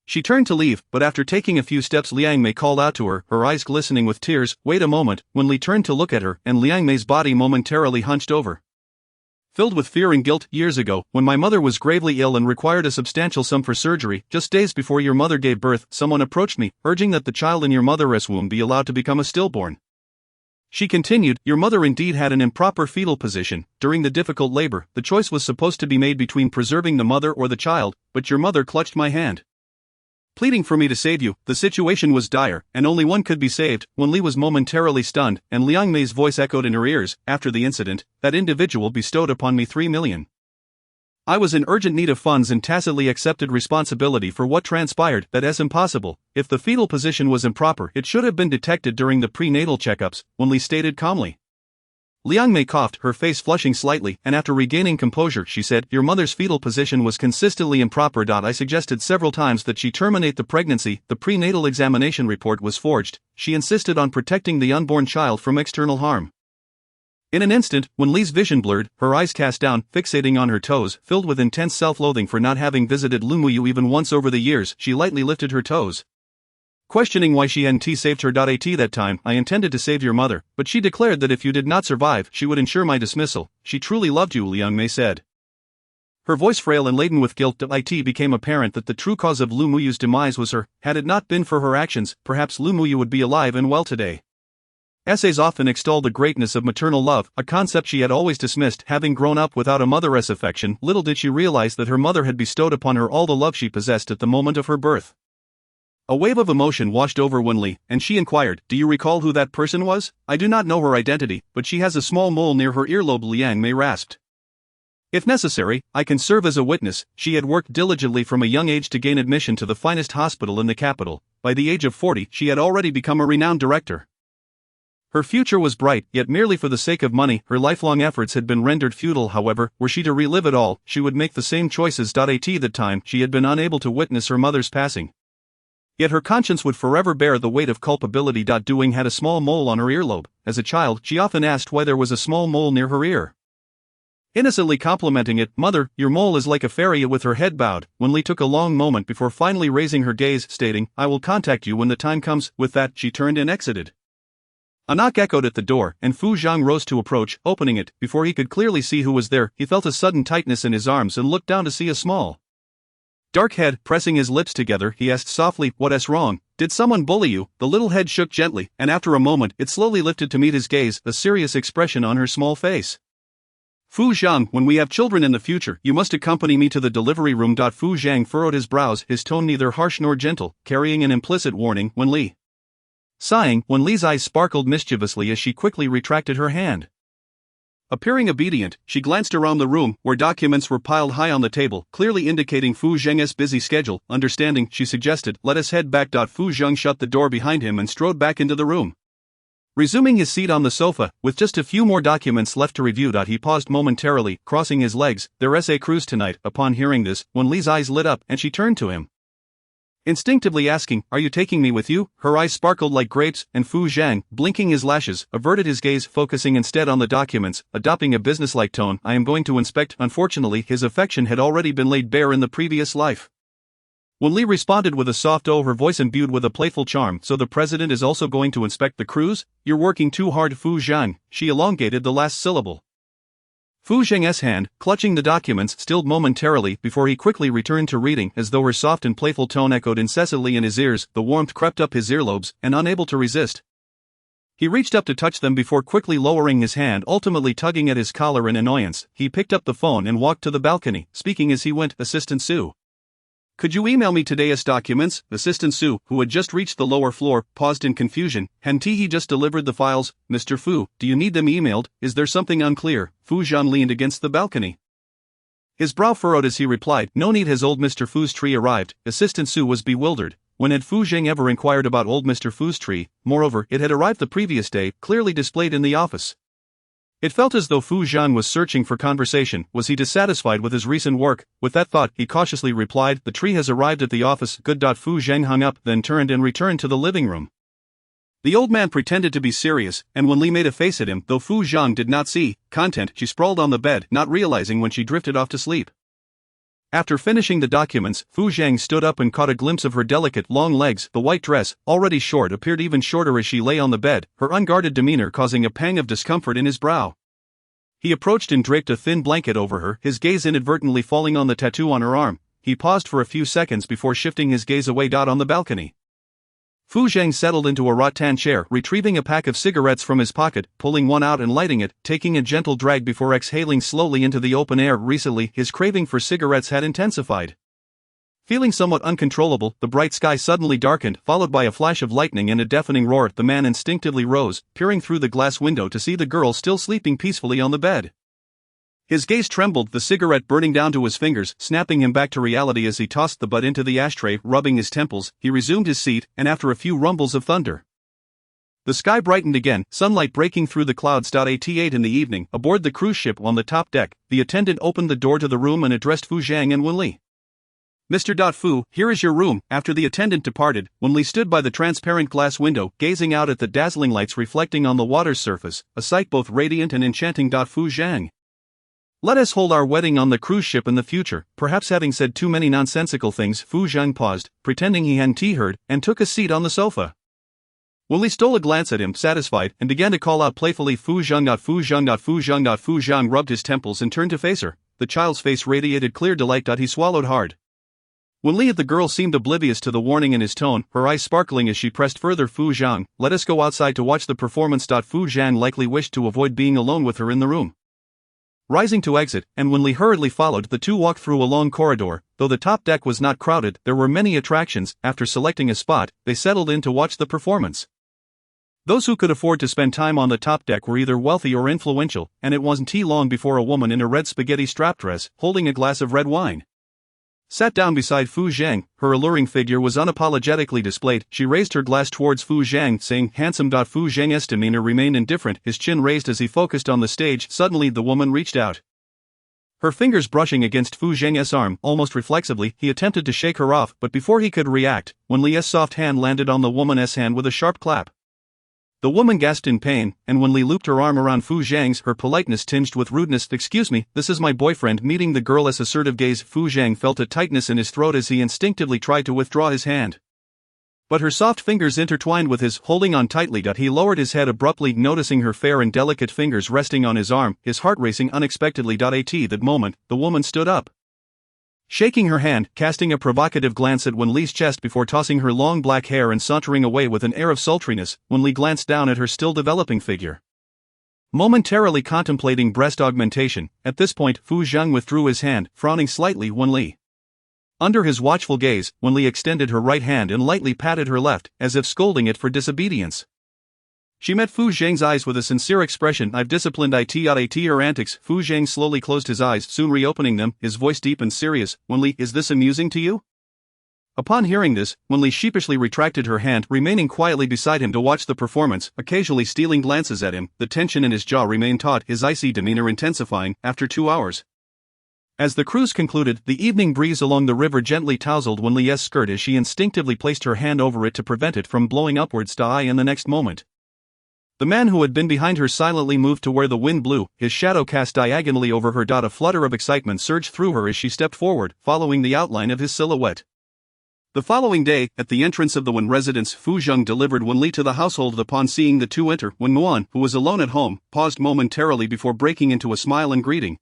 S2: She turned to leave, but after taking a few steps, Liang Mei called out to her, her eyes glistening with tears. "Wait a moment." Wen Li turned to look at her, and Liang Mei's body momentarily hunched over. "Filled with fear and guilt, years ago, when my mother was gravely ill and required a substantial sum for surgery, just days before your mother gave birth, someone approached me, urging that the child in your mother's womb be allowed to become a stillborn. She continued, your mother indeed had an improper fetal position. During the difficult labor, the choice was supposed to be made between preserving the mother or the child, but your mother clutched my hand, pleading for me to save you. The situation was dire, and only one could be saved. Wen Li was momentarily stunned, and Liang Mei's voice echoed in her ears. After the incident, that individual bestowed upon me 3 million. I was in urgent need of funds and tacitly accepted responsibility for what transpired. That is impossible. If the fetal position was improper, it should have been detected during the prenatal checkups, Wen Li stated calmly. Liang Mei coughed, her face flushing slightly, and after regaining composure, she said, your mother's fetal position was consistently improper. I suggested several times that she terminate the pregnancy. The prenatal examination report was forged. She insisted on protecting the unborn child from external harm. In an instant, Wen Li's vision blurred, her eyes cast down, fixating on her toes, filled with intense self-loathing for not having visited Lumuyu even once over the years. She lightly lifted her toes, questioning why she hadn't saved her. At that time, I intended to save your mother, but she declared that if you did not survive, she would ensure my dismissal. She truly loved you, Liang Mei said, her voice frail and laden with guilt. It became apparent that the true cause of Lu Muyu's demise was her. Had it not been for her actions, perhaps Lu Muyu would be alive and well today. Essays often extol the greatness of maternal love, a concept she had always dismissed. Having grown up without a mother's affection, little did she realize that her mother had bestowed upon her all the love she possessed at the moment of her birth. A wave of emotion washed over Wen Li, and she inquired, do you recall who that person was? I do not know her identity, but she has a small mole near her earlobe, Liang Mei rasped. If necessary, I can serve as a witness. She had worked diligently from a young age to gain admission to the finest hospital in the capital. By the age of 40, she had already become a renowned director. Her future was bright, yet merely for the sake of money, her lifelong efforts had been rendered futile. However, were she to relive it all, she would make the same choices. At that time, she had been unable to witness her mother's passing. Yet her conscience would forever bear the weight of culpability. Doing had a small mole on her earlobe. As a child, she often asked why there was a small mole near her ear, innocently complimenting it. Mother, your mole is like a fairy. With her head bowed, Wen Li took a long moment before finally raising her gaze, stating, I will contact you when the time comes. With that, she turned and exited. A knock echoed at the door, and Fu Zhang rose to approach. Opening it, before he could clearly see who was there, he felt a sudden tightness in his arms and looked down to see a small, dark head. Pressing his lips together, he asked softly, what's wrong? Did someone bully you? The little head shook gently, and after a moment, it slowly lifted to meet his gaze, a serious expression on her small face. Fu Zhang, when we have children in the future, you must accompany me to the delivery room. Fu Zhang furrowed his brows, his tone neither harsh nor gentle, carrying an implicit warning. Wen Li. Sighing, Wen Li's eyes sparkled mischievously as she quickly retracted her hand. Appearing obedient, she glanced around the room, where documents were piled high on the table, clearly indicating Fu Zheng's busy schedule. Understanding, she suggested, let us head back. Fu Zheng shut the door behind him and strode back into the room, resuming his seat on the sofa. With just a few more documents left to review. He paused momentarily, crossing his legs. Their essay cruise tonight. Upon hearing this, Wen Li's eyes lit up, and she turned to him, instinctively asking, are you taking me with you? Her eyes sparkled like grapes, and Fu Zhang, blinking his lashes, averted his gaze, focusing instead on the documents, adopting a businesslike tone. I am going to inspect. Unfortunately, his affection had already been laid bare in the previous life. Wen Li responded with a soft oh, her voice imbued with a playful charm. So the president is also going to inspect the cruise? You're working too hard, Fu Zhang. She elongated the last syllable. Fu Zheng's hand, clutching the documents, stilled momentarily before he quickly returned to reading. As though her soft and playful tone echoed incessantly in his ears, the warmth crept up his earlobes, and unable to resist, he reached up to touch them before quickly lowering his hand, ultimately tugging at his collar in annoyance. He picked up the phone and walked to the balcony, speaking as he went, Assistant Su. Could you email me today's documents? Assistant Su, who had just reached the lower floor, paused in confusion. Hadn't he just delivered the files? Mr. Fu, do you need them emailed? Is there something unclear? Fu Zhan leaned against the balcony, his brow furrowed as he replied, no need. Has old Mr. Fu's tree arrived? Assistant Su was bewildered. When had Fu Zheng ever inquired about old Mr. Fu's tree? Moreover, it had arrived the previous day, clearly displayed in the office. It felt as though Fu Zhan was searching for conversation. Was he dissatisfied with his recent work? With that thought, he cautiously replied, the tree has arrived at the office. Good. Fu Zheng hung up, then turned and returned to the living room. The old man pretended to be serious, and Wen Li made a face at him, though Fu Zhang did not see. Content, she sprawled on the bed, not realizing when she drifted off to sleep. After finishing the documents, Fu Zhang stood up and caught a glimpse of her delicate, long legs. The white dress, already short, appeared even shorter as she lay on the bed, her unguarded demeanor causing a pang of discomfort in his brow. He approached and draped a thin blanket over her, his gaze inadvertently falling on the tattoo on her arm. He paused for a few seconds before shifting his gaze away. On the balcony, Fu Zhang settled into a rattan chair, retrieving a pack of cigarettes from his pocket, pulling one out and lighting it, taking a gentle drag before exhaling slowly into the open air. Recently, his craving for cigarettes had intensified. Feeling somewhat uncontrollable, the bright sky suddenly darkened, followed by a flash of lightning and a deafening roar. The man instinctively rose, peering through the glass window to see the girl still sleeping peacefully on the bed. His gaze trembled, the cigarette burning down to his fingers, snapping him back to reality as he tossed the butt into the ashtray. Rubbing his temples, he resumed his seat, and after a few rumbles of thunder, the sky brightened again, sunlight breaking through the clouds. At 8 in the evening, aboard the cruise ship on the top deck, the attendant opened the door to the room and addressed Fu Zhang and Wen Li. Mr. Fu, here is your room. After the attendant departed, Wen Li stood by the transparent glass window, gazing out at the dazzling lights reflecting on the water's surface, a sight both radiant and enchanting. Fu Zhang, let us hold our wedding on the cruise ship in the future. Perhaps having said too many nonsensical things, Fu Zhang paused, pretending he hadn't heard, and took a seat on the sofa. Wen Li stole a glance at him, satisfied, and began to call out playfully, Fu Zhang. Fu Zhang. Fu Zhang. Fu Zhang rubbed his temples and turned to face her. The child's face radiated clear delight. He swallowed hard. Wen Li, the girl, seemed oblivious to the warning in his tone, her eyes sparkling as she pressed further. Fu Zhang, let us go outside to watch the performance. Fu Zhang likely wished to avoid being alone with her in the room. Rising to exit, and Wen Li hurriedly followed, the two walked through a long corridor. Though the top deck was not crowded, there were many attractions. After selecting a spot, they settled in to watch the performance. Those who could afford to spend time on the top deck were either wealthy or influential, and it wasn't long before a woman in a red spaghetti strap dress, holding a glass of red wine, sat down beside Fu Zhang. Her alluring figure was unapologetically displayed. She raised her glass towards Fu Zhang, saying, handsome. Fu Zhang's demeanor remained indifferent, his chin raised as he focused on the stage. Suddenly the woman reached out, her fingers brushing against Fu Zhang's arm. Almost reflexively, he attempted to shake her off, but before he could react, Wen Li's soft hand landed on the woman's hand with a sharp clap. The woman gasped in pain, and Wen Li looped her arm around Fu Zhang's, her politeness tinged with rudeness. Excuse me, this is my boyfriend. Meeting the girl's assertive gaze, Fu Zhang felt a tightness in his throat as he instinctively tried to withdraw his hand. But her soft fingers intertwined with his, holding on tightly. He lowered his head abruptly, noticing her fair and delicate fingers resting on his arm, his heart racing unexpectedly. At that moment, the woman stood up, shaking her hand, casting a provocative glance at Wen Li's chest before tossing her long black hair and sauntering away with an air of sultriness. Wen Li glanced down at her still developing figure, momentarily contemplating breast augmentation. At this point, Fu Zhang withdrew his hand, frowning slightly. Wen Li, under his watchful gaze, Wen Li extended her right hand and lightly patted her left, as if scolding it for disobedience. She met Fu Zhang's eyes with a sincere expression. I've disciplined it at her antics. Fu Zhang slowly closed his eyes, soon reopening them, his voice deep and serious. Wen Li, is this amusing to you? Upon hearing this, Wen Li sheepishly retracted her hand, remaining quietly beside him to watch the performance, occasionally stealing glances at him. The tension in his jaw remained taut, his icy demeanor intensifying. After 2 hours, as the cruise concluded, the evening breeze along the river gently tousled Wen Li's skirt as she instinctively placed her hand over it to prevent it from blowing upwards. In the next moment, the man who had been behind her silently moved to where the wind blew, his shadow cast diagonally over her. A flutter of excitement surged through her as she stepped forward, following the outline of his silhouette. The following day, at the entrance of the Wen residence, Fu Zhang delivered Wen Li to the household. Upon seeing the two enter, Wen Nuan, who was alone at home, paused momentarily before breaking into a smile and greeting.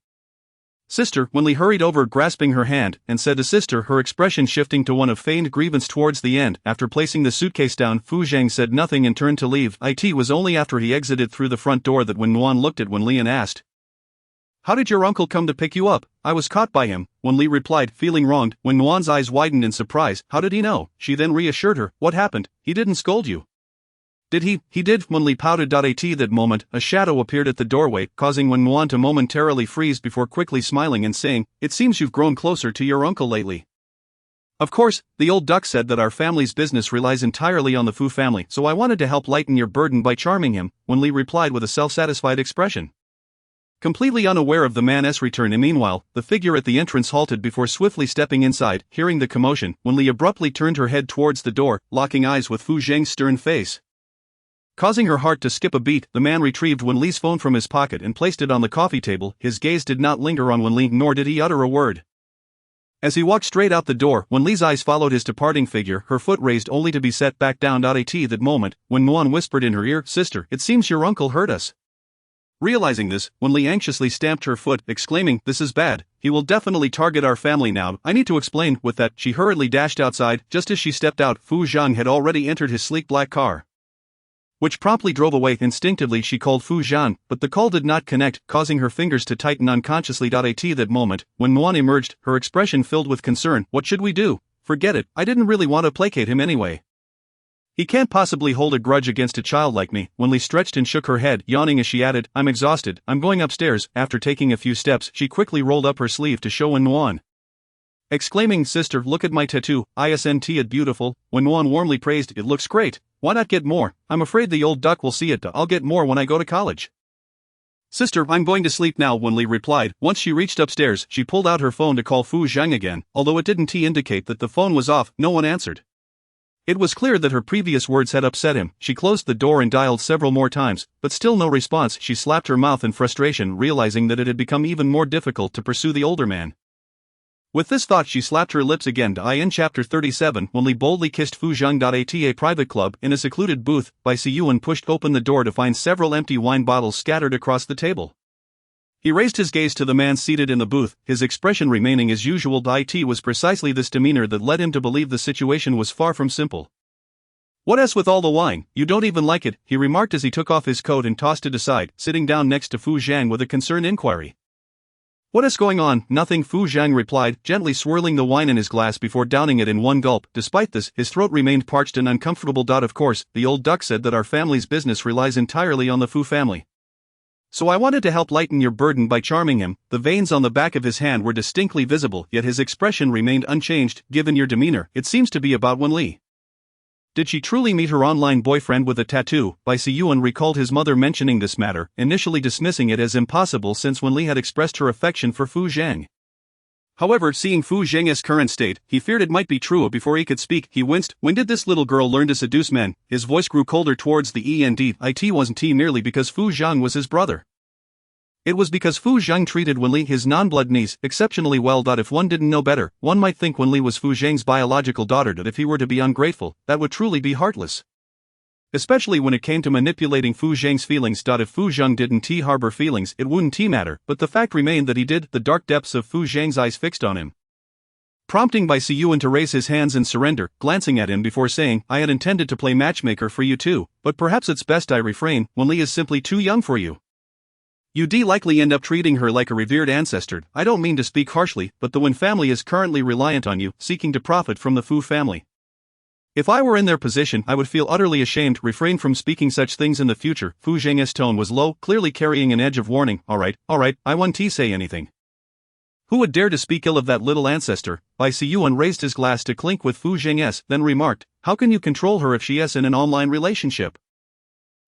S2: Sister, Wen Li hurried over, grasping her hand, and said to sister, her expression shifting to one of feigned grievance towards the end. After placing the suitcase down, Fu Zhang said nothing and turned to leave. It was only after he exited through the front door that Wen Nuan looked at Wen Li and asked, how did your uncle come to pick you up? I was caught by him, Wen Li replied, feeling wronged. Wen Nuan's eyes widened in surprise. How did he know? She then reassured her. What happened? He didn't scold you. Did he? He did, Wen Li pouted. At that moment, a shadow appeared at the doorway, causing Wen Nuan to momentarily freeze before quickly smiling and saying, it seems you've grown closer to your uncle lately. Of course, the old duck said that our family's business relies entirely on the Fu family, so I wanted to help lighten your burden by charming him, Wen Li replied with a self-satisfied expression, completely unaware of the man's return. And meanwhile, the figure at the entrance halted before swiftly stepping inside. Hearing the commotion, Wen Li abruptly turned her head towards the door, locking eyes with Fu Zhang's stern face. Causing her heart to skip a beat, the man retrieved Wen Li's phone from his pocket and placed it on the coffee table. His gaze did not linger on Wen Li, nor did he utter a word. As he walked straight out the door, Wen Li's eyes followed his departing figure, her foot raised only to be set back down. At that moment, Wen Nuan whispered in her ear, sister, it seems your uncle heard us. Realizing this, Wen Li anxiously stamped her foot, exclaiming, "This is bad. He will definitely target our family now. I need to explain." With that, she hurriedly dashed outside. Just as she stepped out, Fu Zhang had already entered his sleek black car, which promptly drove away. Instinctively she called Fu Zhang, but the call did not connect, causing her fingers to tighten unconsciously. At that moment, when Muan emerged, her expression filled with concern. "What should we do?" "Forget it, I didn't really want to placate him anyway. He can't possibly hold a grudge against a child like me." Wen Li stretched and shook her head, yawning as she added, "I'm exhausted, I'm going upstairs." After taking a few steps, she quickly rolled up her sleeve to show Wen Nuan, exclaiming, "Sister, look at my tattoo, isn't it beautiful?" Wen Nuan warmly praised, "It looks great. Why not get more? I'm afraid the old duck will see it. I'll get more when I go to college." "Sister, I'm going to sleep now," Wen Li replied. Once she reached upstairs, she pulled out her phone to call Fu Zhang again. Although it didn't indicate that the phone was off, no one answered. It was clear that her previous words had upset him. She closed the door and dialed several more times, but still no response. She slapped her mouth in frustration, realizing that it had become even more difficult to pursue the older man. With this thought, she slapped her lips again. In Chapter 37, Wen Li boldly kissed Fu Zhang. At a private club, in a secluded booth, Bai Siyuan pushed open the door to find several empty wine bottles scattered across the table. He raised his gaze to the man seated in the booth, his expression remaining as usual. It was precisely this demeanor that led him to believe the situation was far from simple. "What else with all the wine? You don't even like it," he remarked as he took off his coat and tossed it aside, sitting down next to Fu Zhang with a concerned inquiry. "What is going on?" "Nothing," Fu Zhang replied, gently swirling the wine in his glass before downing it in one gulp. Despite this, his throat remained parched and uncomfortable. "Of course, the old duck said that our family's business relies entirely on the Fu family. So I wanted to help lighten your burden by charming him." The veins on the back of his hand were distinctly visible, yet his expression remained unchanged. "Given your demeanor, it seems to be about Wen Li. Did she truly meet her online boyfriend with a tattoo?" Bai Siyuan recalled his mother mentioning this matter, initially dismissing it as impossible since Wen Li had expressed her affection for Fu Zhang. However, seeing Fu Zhang's current state, he feared it might be true. Before he could speak, he winced. "When did this little girl learn to seduce men?" His voice grew colder towards the end. It wasn't merely because Fu Zhang was his brother. It was because Fu Zhang treated Wen Li, his non-blood niece, exceptionally well. If one didn't know better, one might think Wen Li was Fu Zhang's biological daughter. If he were to be ungrateful, that would truly be heartless. Especially when it came to manipulating Fu Zhang's feelings. If Fu Zhang didn't harbor feelings, it wouldn't matter, but the fact remained that he did. The dark depths of Fu Zhang's eyes fixed on him, prompting Bai Siyuan to raise his hands in surrender, glancing at him before saying, "I had intended to play matchmaker for you too, but perhaps it's best I refrain. Wen Li is simply too young for you. You'd likely end up treating her like a revered ancestor. I don't mean to speak harshly, but the Wen family is currently reliant on you, seeking to profit from the Fu family. If I were in their position, I would feel utterly ashamed. Refrain from speaking such things in the future." Fu Zhang's tone was low, clearly carrying an edge of warning. All right, I won't say anything. Who would dare to speak ill of that little ancestor?" Bai Siyuan raised his glass to clink with Fu Zhang's, then remarked, "How can you control her if she is in an online relationship?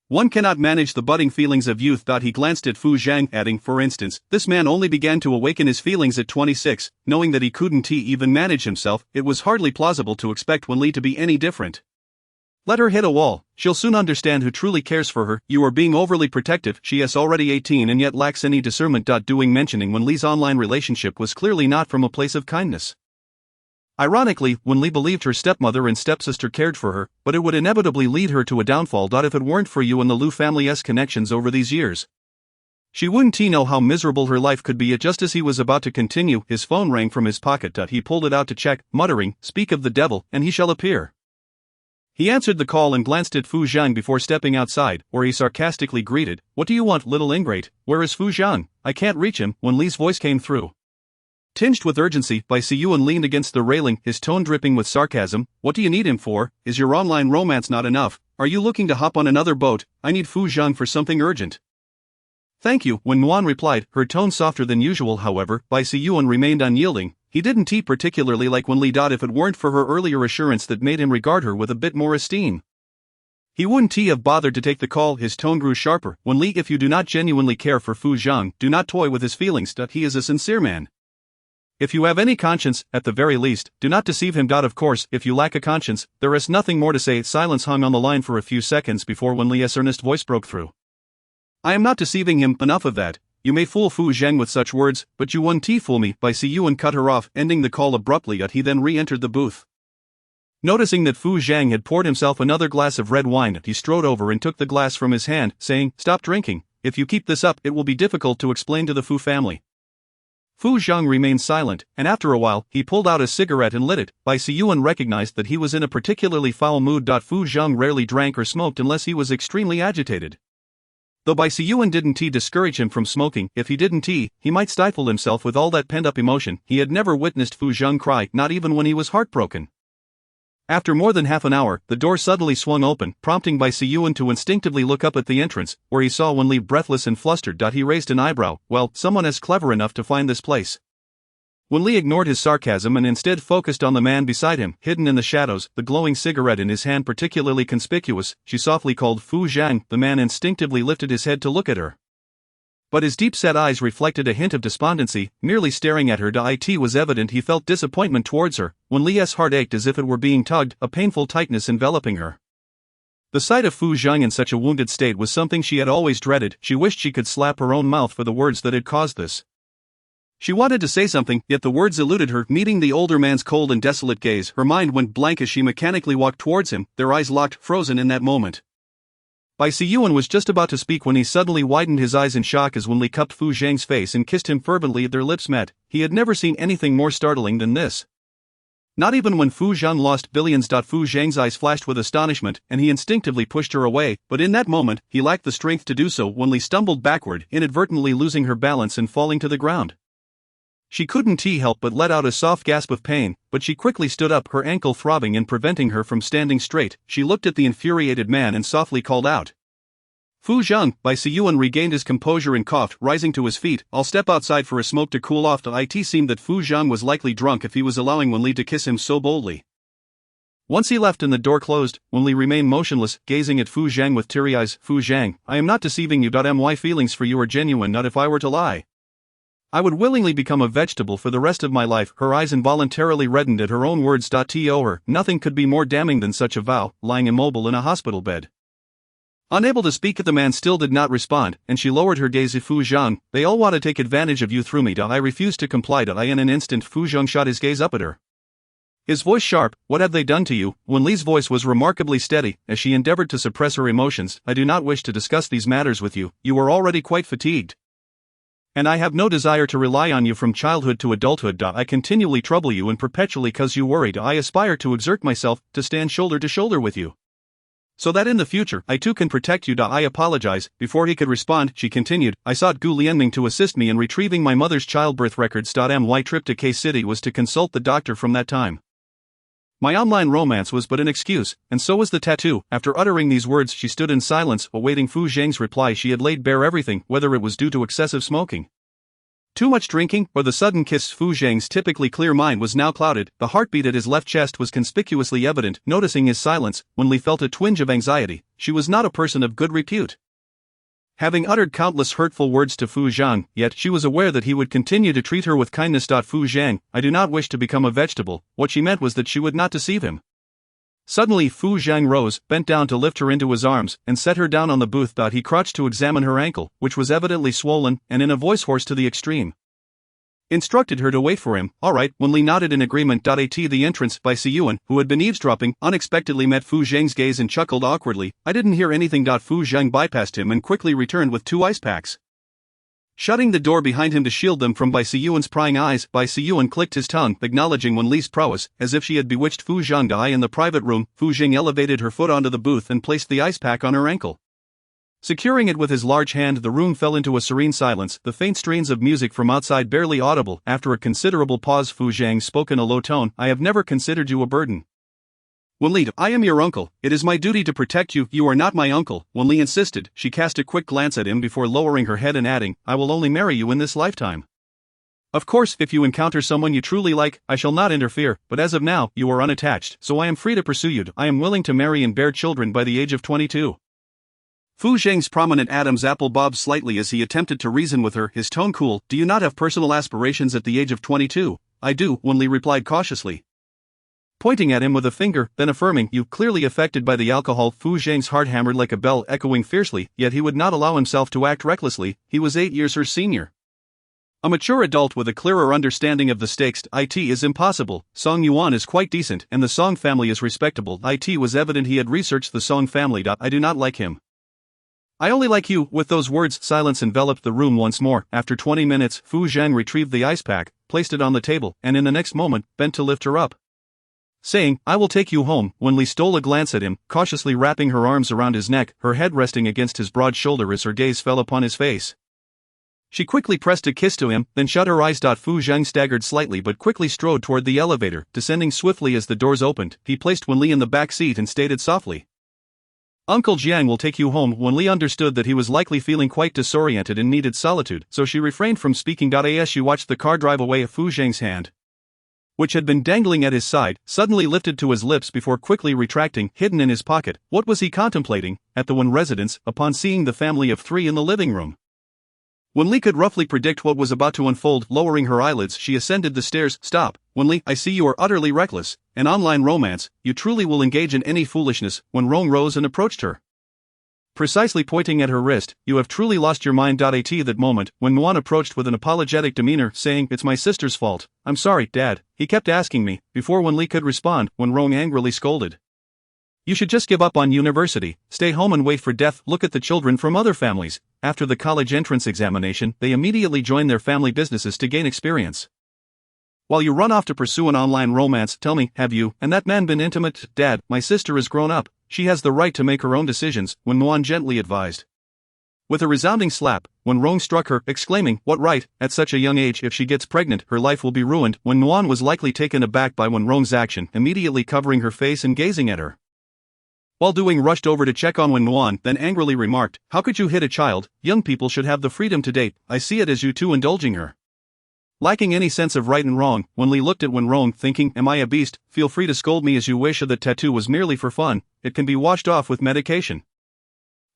S2: One cannot manage the budding feelings of youth." He glanced at Fu Zhang, adding, "For instance, this man only began to awaken his feelings at 26, knowing that he couldn't even manage himself. It was hardly plausible to expect Wen Li to be any different. Let her hit a wall, she'll soon understand who truly cares for her. You are being overly protective. She is already 18 and yet lacks any discernment." Mentioning Wen Li's online relationship was clearly not from a place of kindness. Ironically, Wen Li believed her stepmother and stepsister cared for her, but it would inevitably lead her to a downfall. If it weren't for you and the Liu family's connections over these years, she wouldn't know how miserable her life could be. Just as he was about to continue, his phone rang from his pocket. He pulled it out to check, muttering, "Speak of the devil, and he shall appear." He answered the call and glanced at Fu Zhang before stepping outside, where he sarcastically greeted, "What do you want, little ingrate? Where is Fu Zhang? I can't reach him." Wen Li's voice came through, tinged with urgency. Bai Siyuan leaned against the railing, his tone dripping with sarcasm. "What do you need him for? Is your online romance not enough? Are you looking to hop on another boat? I need Fu Zhang for something urgent." "Thank you," Wen Nuan replied, her tone softer than usual. However, Bai Siyuan remained unyielding. He didn't particularly like Wen Li. If it weren't for her earlier assurance that made him regard her with a bit more esteem, he wouldn't have bothered to take the call. His tone grew sharper. "Wen Li, if you do not genuinely care for Fu Zhang, do not toy with his feelings. He is a sincere man. If you have any conscience, at the very least, do not deceive him. Of course, if you lack a conscience, there is nothing more to say." Silence hung on the line for a few seconds before Wen Li's earnest voice broke through. "I am not deceiving him. Enough of that. You may fool Fu Zhang with such words, but you won't fool me." Bai Siyuan cut her off, ending the call abruptly. He then re-entered the booth. Noticing that Fu Zhang had poured himself another glass of red wine, he strode over and took the glass from his hand, saying, "Stop drinking. if you keep this up it will be difficult to explain to the Fu family. Fu Zhang remained silent, and after a while, he pulled out a cigarette and lit it. Bai Siyuan recognized that he was in a particularly foul mood. Fu Zhang rarely drank or smoked unless he was extremely agitated. Though Bai Siyuan didn't discourage him from smoking, if he didn't, he might stifle himself with all that pent-up emotion. He had never witnessed Fu Zhang cry, not even when he was heartbroken. After more than half an hour, the door suddenly swung open, prompting Bai Siyuan to instinctively look up at the entrance, where he saw Wen Li breathless and flustered. He raised an eyebrow. Well, someone is clever enough to find this place. Wen Li ignored his sarcasm and instead focused on the man beside him, hidden in the shadows, the glowing cigarette in his hand particularly conspicuous. She softly called Fu Zhang. The man instinctively lifted his head to look at her. But his deep-set eyes reflected a hint of despondency. Merely staring at her, it was evident he felt disappointment towards her. Wen Li's heart ached as if it were being tugged, a painful tightness enveloping her. The sight of Fu Zhang in such a wounded state was something she had always dreaded. She wished she could slap her own mouth for the words that had caused this. She wanted to say something, yet the words eluded her. Meeting the older man's cold and desolate gaze, her mind went blank as she mechanically walked towards him, their eyes locked, frozen in that moment. Bai Siyuan was just about to speak when he suddenly widened his eyes in shock as Wen Li cupped Fu Zhang's face and kissed him fervently. Their lips met. He had never seen anything more startling than this. Not even when Fu Zhang lost billions. Fu Zhang's eyes flashed with astonishment, and he instinctively pushed her away, but in that moment, he lacked the strength to do so. Wen Li stumbled backward, inadvertently losing her balance and falling to the ground. She couldn't help but let out a soft gasp of pain, but she quickly stood up, her ankle throbbing and preventing her from standing straight. She looked at the infuriated man and softly called out, "Fu Zhang!" Bai Siyuan regained his composure and coughed, rising to his feet. "I'll step outside for a smoke to cool off." It seemed that Fu Zhang was likely drunk if he was allowing Wen Li to kiss him so boldly. Once he left and the door closed, Wen Li remained motionless, gazing at Fu Zhang with teary eyes. "Fu Zhang, I am not deceiving you. My feelings for you are genuine. Not if I were to lie. I would willingly become a vegetable for the rest of my life." Her eyes involuntarily reddened at her own words. To her, nothing could be more damning than such a vow, lying immobile in a hospital bed. Unable to speak, the man still did not respond, and she lowered her gaze at Fu Zhang. "They all want to take advantage of you through me. I refuse to comply." In an instant, Fu Zhang shot his gaze up at her. His voice sharp. "What have they done to you?" Wen Li's voice was remarkably steady, as she endeavored to suppress her emotions. "I do not wish to discuss these matters with you. You are already quite fatigued. And I have no desire to rely on you from childhood to adulthood. I continually trouble you and perpetually cause you worry. I aspire to exert myself, to stand shoulder to shoulder with you, so that in the future, I too can protect you. I apologize." Before he could respond, she continued, "I sought Gu Lianming to assist me in retrieving my mother's childbirth records. My trip to K City was to consult the doctor. From that time, my online romance was but an excuse, and so was the tattoo." After uttering these words, she stood in silence, awaiting Fu Zhang's reply. She had laid bare everything, whether it was due to excessive smoking, too much drinking, or the sudden kiss. Fu Zhang's typically clear mind was now clouded. The heartbeat at his left chest was conspicuously evident. Noticing his silence, Wen Li felt a twinge of anxiety. She was not a person of good repute, having uttered countless hurtful words to Fu Zhang, yet she was aware that he would continue to treat her with kindness. "Fu Zhang, I do not wish to become a vegetable." What she meant was that she would not deceive him. Suddenly Fu Zhang rose, bent down to lift her into his arms, and set her down on the booth. He crouched to examine her ankle, which was evidently swollen, and in a voice hoarse to the extreme, instructed her to wait for him. "All right." Wen Li nodded in agreement. At the entrance, Bai Siyuan, who had been eavesdropping, unexpectedly met Fu Zhang's gaze and chuckled awkwardly. "I didn't hear anything." Fu Zhang bypassed him and quickly returned with 2 ice packs, shutting the door behind him to shield them from Bai Siyuan's prying eyes. Bai Siyuan clicked his tongue, acknowledging Wen Li's prowess, as if she had bewitched Fu Zhang. In the private room, Fu Zhang elevated her foot onto the booth and placed the ice pack on her ankle. Securing it with his large hand, the room fell into a serene silence, the faint strains of music from outside barely audible. After a considerable pause, Fu Zhang spoke in a low tone, "I have never considered you a burden. Wen Li, I am your uncle. It is my duty to protect you." "You are not my uncle," Wen Li insisted. She cast a quick glance at him before lowering her head and adding, "I will only marry you in this lifetime. Of course, if you encounter someone you truly like, I shall not interfere, but as of now, you are unattached, so I am free to pursue you. I am willing to marry and bear children by the age of 22. Fu Zhang's prominent Adam's apple bobbed slightly as he attempted to reason with her, his tone cool. "Do you not have personal aspirations at the age of 22? "I do," Wen Li replied cautiously, pointing at him with a finger, then affirming, "You." Clearly affected by the alcohol, Fu Zhang's heart hammered like a bell, echoing fiercely, yet he would not allow himself to act recklessly. He was 8 years her senior. A mature adult with a clearer understanding of the stakes. "It is impossible. Song Yuan is quite decent, and the Song family is respectable." It was evident he had researched the Song family. "I do not like him. I only like you. With those words, silence enveloped the room once more. After 20 minutes, Fu Zhang retrieved the ice pack, placed it on the table, and in the next moment, bent to lift her up. Saying, "I will take you home," Wen Li stole a glance at him, cautiously wrapping her arms around his neck, her head resting against his broad shoulder as her gaze fell upon his face. She quickly pressed a kiss to him, then shut her eyes. Fu Zhang staggered slightly but quickly strode toward the elevator, descending swiftly as the doors opened. He placed Wen Li in the back seat and stated softly, "Uncle Jiang will take you home." Wen Li understood that he was likely feeling quite disoriented and needed solitude, so she refrained from speaking. As she watched the car drive away, Fu Zhang's hand, which had been dangling at his side, suddenly lifted to his lips before quickly retracting, hidden in his pocket. What was he contemplating? At the Wen residence, upon seeing the family of three in the living room, Wen Li could roughly predict what was about to unfold. Lowering her eyelids, she ascended the stairs. "Stop, Wen Li, I see you are utterly reckless. An online romance, you truly will engage in any foolishness." When Rong rose and approached her, precisely pointing at her wrist, "You have truly lost your mind." At that moment, when Nuan approached with an apologetic demeanor, saying, "It's my sister's fault. I'm sorry, Dad. He kept asking me." Before Wen Li could respond, Wen Rong angrily scolded, "You should just give up on university, stay home and wait for death. Look at the children from other families. After the college entrance examination, they immediately join their family businesses to gain experience, while you run off to pursue an online romance. Tell me, have you and that man been intimate?" "Dad, my sister is grown up. She has the right to make her own decisions," Wen Nuan gently advised. With a resounding slap, Wen Rong struck her, exclaiming, "What right? At such a young age, if she gets pregnant, her life will be ruined." Wen Nuan was likely taken aback by Wen Rong's action, immediately covering her face and gazing at her. While doing, rushed over to check on Wen Nuan, then angrily remarked, "How could you hit a child? Young people should have the freedom to date. I see it as you two indulging her." Lacking any sense of right and wrong, Wen Li looked at Wen Rong, thinking, "Am I a beast? Feel free to scold me as you wish. That tattoo was merely for fun. It can be washed off with medication.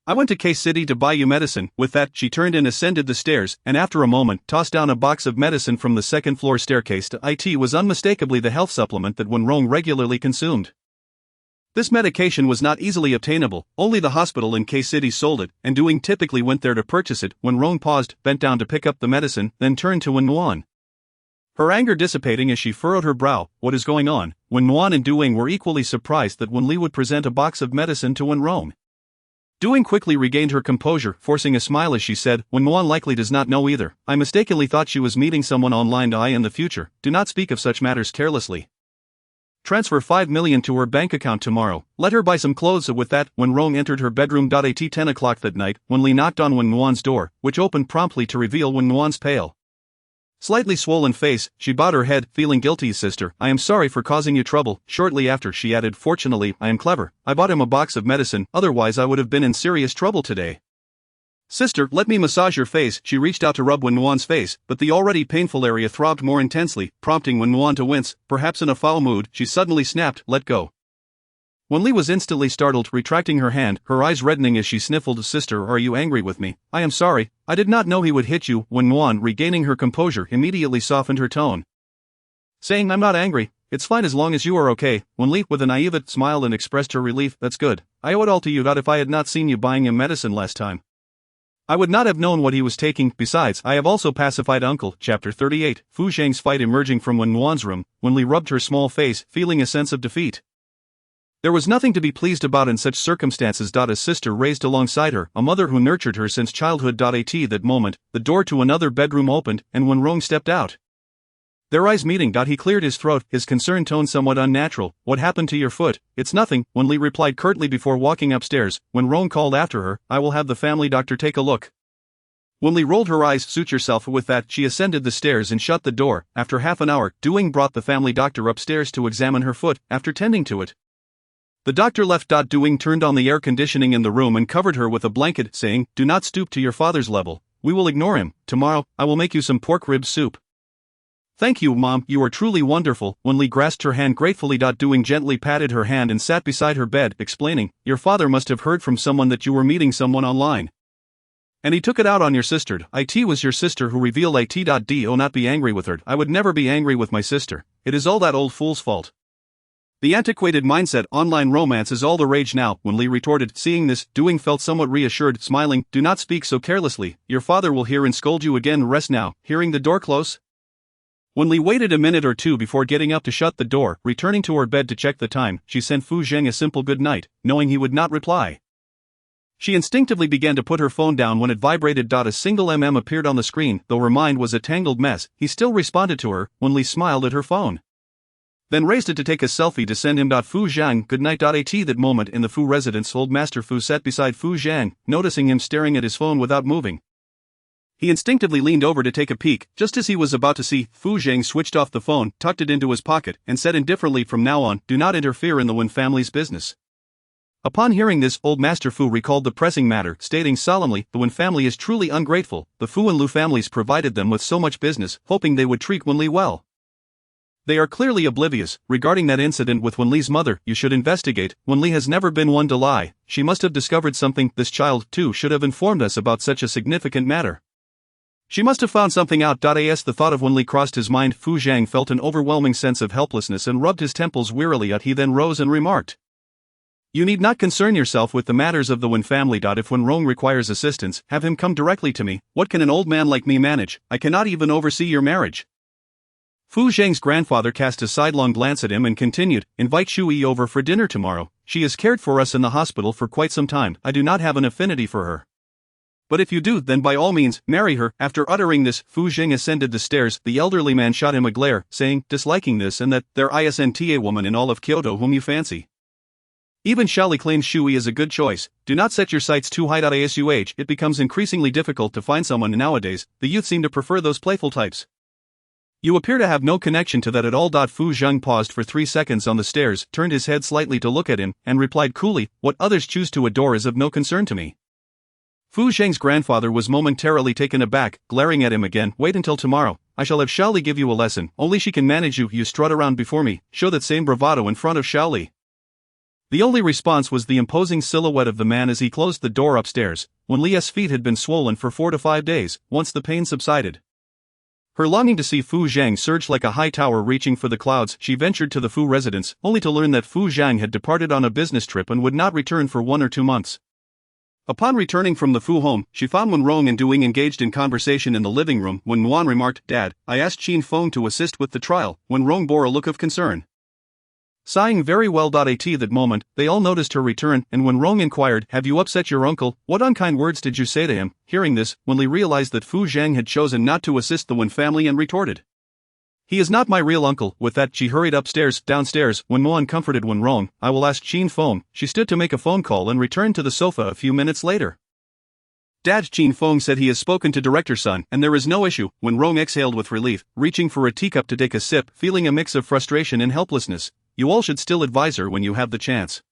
S2: I went to K City to buy you medicine." With that, she turned and ascended the stairs, and after a moment, tossed down a box of medicine from the second-floor staircase. It was unmistakably the health supplement that Wen Rong regularly consumed. This medication was not easily obtainable, only the hospital in K City sold it, and Doing typically went there to purchase it. When Rong paused, bent down to pick up the medicine, then turned to Wen Nuan, her anger dissipating as she furrowed her brow. "What is going on?" Wen Nuan and Doing were equally surprised that Wen Li would present a box of medicine to Wen Rong. Doing quickly regained her composure, forcing a smile as she said, "Wen Nuan likely does not know either. I mistakenly thought she was meeting someone online. In the future, do not speak of such matters carelessly. Transfer 5 million to her bank account tomorrow. Let her buy some clothes." With that, when Rong entered her bedroom at 10 o'clock that night, Wen Li knocked on Wen Nuan's door, which opened promptly to reveal Wen Nuan's pale, slightly swollen face. She bowed her head, feeling guilty. "Sister, I am sorry for causing you trouble." Shortly after, she added, "Fortunately, I am clever. I bought him a box of medicine, otherwise I would have been in serious trouble today. Sister, let me massage your face." She reached out to rub Wen Nuan's face, but the already painful area throbbed more intensely, prompting Wen Nuan to wince. Perhaps in a foul mood, she suddenly snapped, "Let go." Wen Li was instantly startled, retracting her hand, her eyes reddening as she sniffled. "Sister, are you angry with me?" "I am sorry. I did not know he would hit you." Wen Nuan, regaining her composure, immediately softened her tone, saying, "I'm not angry. It's fine as long as you are okay." Wen Li, with a naive smile, and expressed her relief. "That's good. I owe it all to you. If I had not seen you buying him medicine last time, I would not have known what he was taking. Besides, I have also pacified Uncle." Chapter 38. Fu Zhang's fight. Emerging from Wen Nuan's room, Wen Li rubbed her small face, feeling a sense of defeat. There was nothing to be pleased about in such circumstances. A sister raised alongside her, a mother who nurtured her since childhood. At that moment, the door to another bedroom opened, and Wen Rong stepped out. Their eyes meeting. He cleared his throat, his concerned tone somewhat unnatural. "What happened to your foot?" "It's nothing," Wen Li replied curtly before walking upstairs. When Rong called after her, "I will have the family doctor take a look." Wen Li rolled her eyes. "Suit yourself." With that, she ascended the stairs and shut the door. After half an hour, Doing brought the family doctor upstairs to examine her foot. After tending to it, the doctor left. Doing turned on the air conditioning in the room and covered her with a blanket, saying, "Do not stoop to your father's level. We will ignore him. Tomorrow, I will make you some pork rib soup." "Thank you, Mom, you are truly wonderful." Wen Li grasped her hand gratefully. Doing gently patted her hand and sat beside her bed, explaining, "Your father must have heard from someone that you were meeting someone online, and he took it out on your sister. It was your sister who revealed it. Do not be angry with her. I would never be angry with my sister. It is all that old fool's fault. The antiquated mindset, online romance is all the rage now." Wen Li retorted. Seeing this, Doing felt somewhat reassured, smiling, "Do not speak so carelessly. Your father will hear and scold you again. Rest now." Hearing the door close, Wen Li waited a minute or two before getting up to shut the door. Returning to her bed to check the time, she sent Fu Zheng a simple good night, knowing he would not reply. She instinctively began to put her phone down when it vibrated. A single appeared on the screen. Though her mind was a tangled mess, he still responded to her. Wen Li smiled at her phone, then raised it to take a selfie to send him. Fu Zhang, good night. At that moment in the Fu residence, old Master Fu sat beside Fu Zhang, noticing him staring at his phone without moving. He instinctively leaned over to take a peek. Just as he was about to see, Fu Zhang switched off the phone, tucked it into his pocket, and said indifferently, from now on, do not interfere in the Wen family's business. Upon hearing this, old Master Fu recalled the pressing matter, stating solemnly, the Wen family is truly ungrateful. The Fu and Lu families provided them with so much business, hoping they would treat Wen Li well. They are clearly oblivious. Regarding that incident with Wen Li's mother, you should investigate. Wen Li has never been one to lie. She must have discovered something. This child, too, should have informed us about such a significant matter. She must have found something out. As the thought of Wen Li crossed his mind, Fu Zhang felt an overwhelming sense of helplessness and rubbed his temples wearily. He then rose and remarked, you need not concern yourself with the matters of the Wen family. If Wen Rong requires assistance, have him come directly to me. What can an old man like me manage? I cannot even oversee your marriage. Fu Zhang's grandfather cast a sidelong glance at him and continued, invite Shui over for dinner tomorrow. She has cared for us in the hospital for quite some time. I do not have an affinity for her, but if you do, then by all means, marry her. After uttering this, Fu Zhang ascended the stairs. The elderly man shot him a glare, saying, disliking this and that, there isn't a woman in all of Kyoto whom you fancy. Even Xiaoli claims Shui is a good choice. Do not set your sights too high. As you age, it becomes increasingly difficult to find someone nowadays. The youth seem to prefer those playful types. You appear to have no connection to that at all. Fu Zhang paused for 3 seconds on the stairs, turned his head slightly to look at him, and replied coolly, what others choose to adore is of no concern to me. Fu Zhang's grandfather was momentarily taken aback, glaring at him again. Wait until tomorrow. I shall have Xiaoli give you a lesson. Only she can manage you. You strut around before me, show that same bravado in front of Xiaoli. The only response was the imposing silhouette of the man as he closed the door upstairs. Wen Li's feet had been swollen for 4 to 5 days. Once the pain subsided, her longing to see Fu Zhang surged like a high tower reaching for the clouds. She ventured to the Fu residence, only to learn that Fu Zhang had departed on a business trip and would not return for 1 or 2 months. Upon returning from the Fu home, she found Wen Rong and Duing engaged in conversation in the living room. When Nguyen remarked, Dad, I asked Qin Feng to assist with the trial. Wen Rong bore a look of concern, sighing very well. At that moment, they all noticed her return, and when Rong inquired, have you upset your uncle? What unkind words did you say to him? Hearing this, Wen Li realized that Fu Zhang had chosen not to assist the Wen family and retorted, he is not my real uncle. With that, she hurried downstairs. When Nguyen comforted Wen Rong, I will ask Qin Feng. She stood to make a phone call and returned to the sofa a few minutes later. Dad, Qin Feng said he has spoken to Director Sun, and there is no issue. Wen Rong exhaled with relief, reaching for a teacup to take a sip, feeling a mix of frustration and helplessness. You all should still advise her when you have the chance.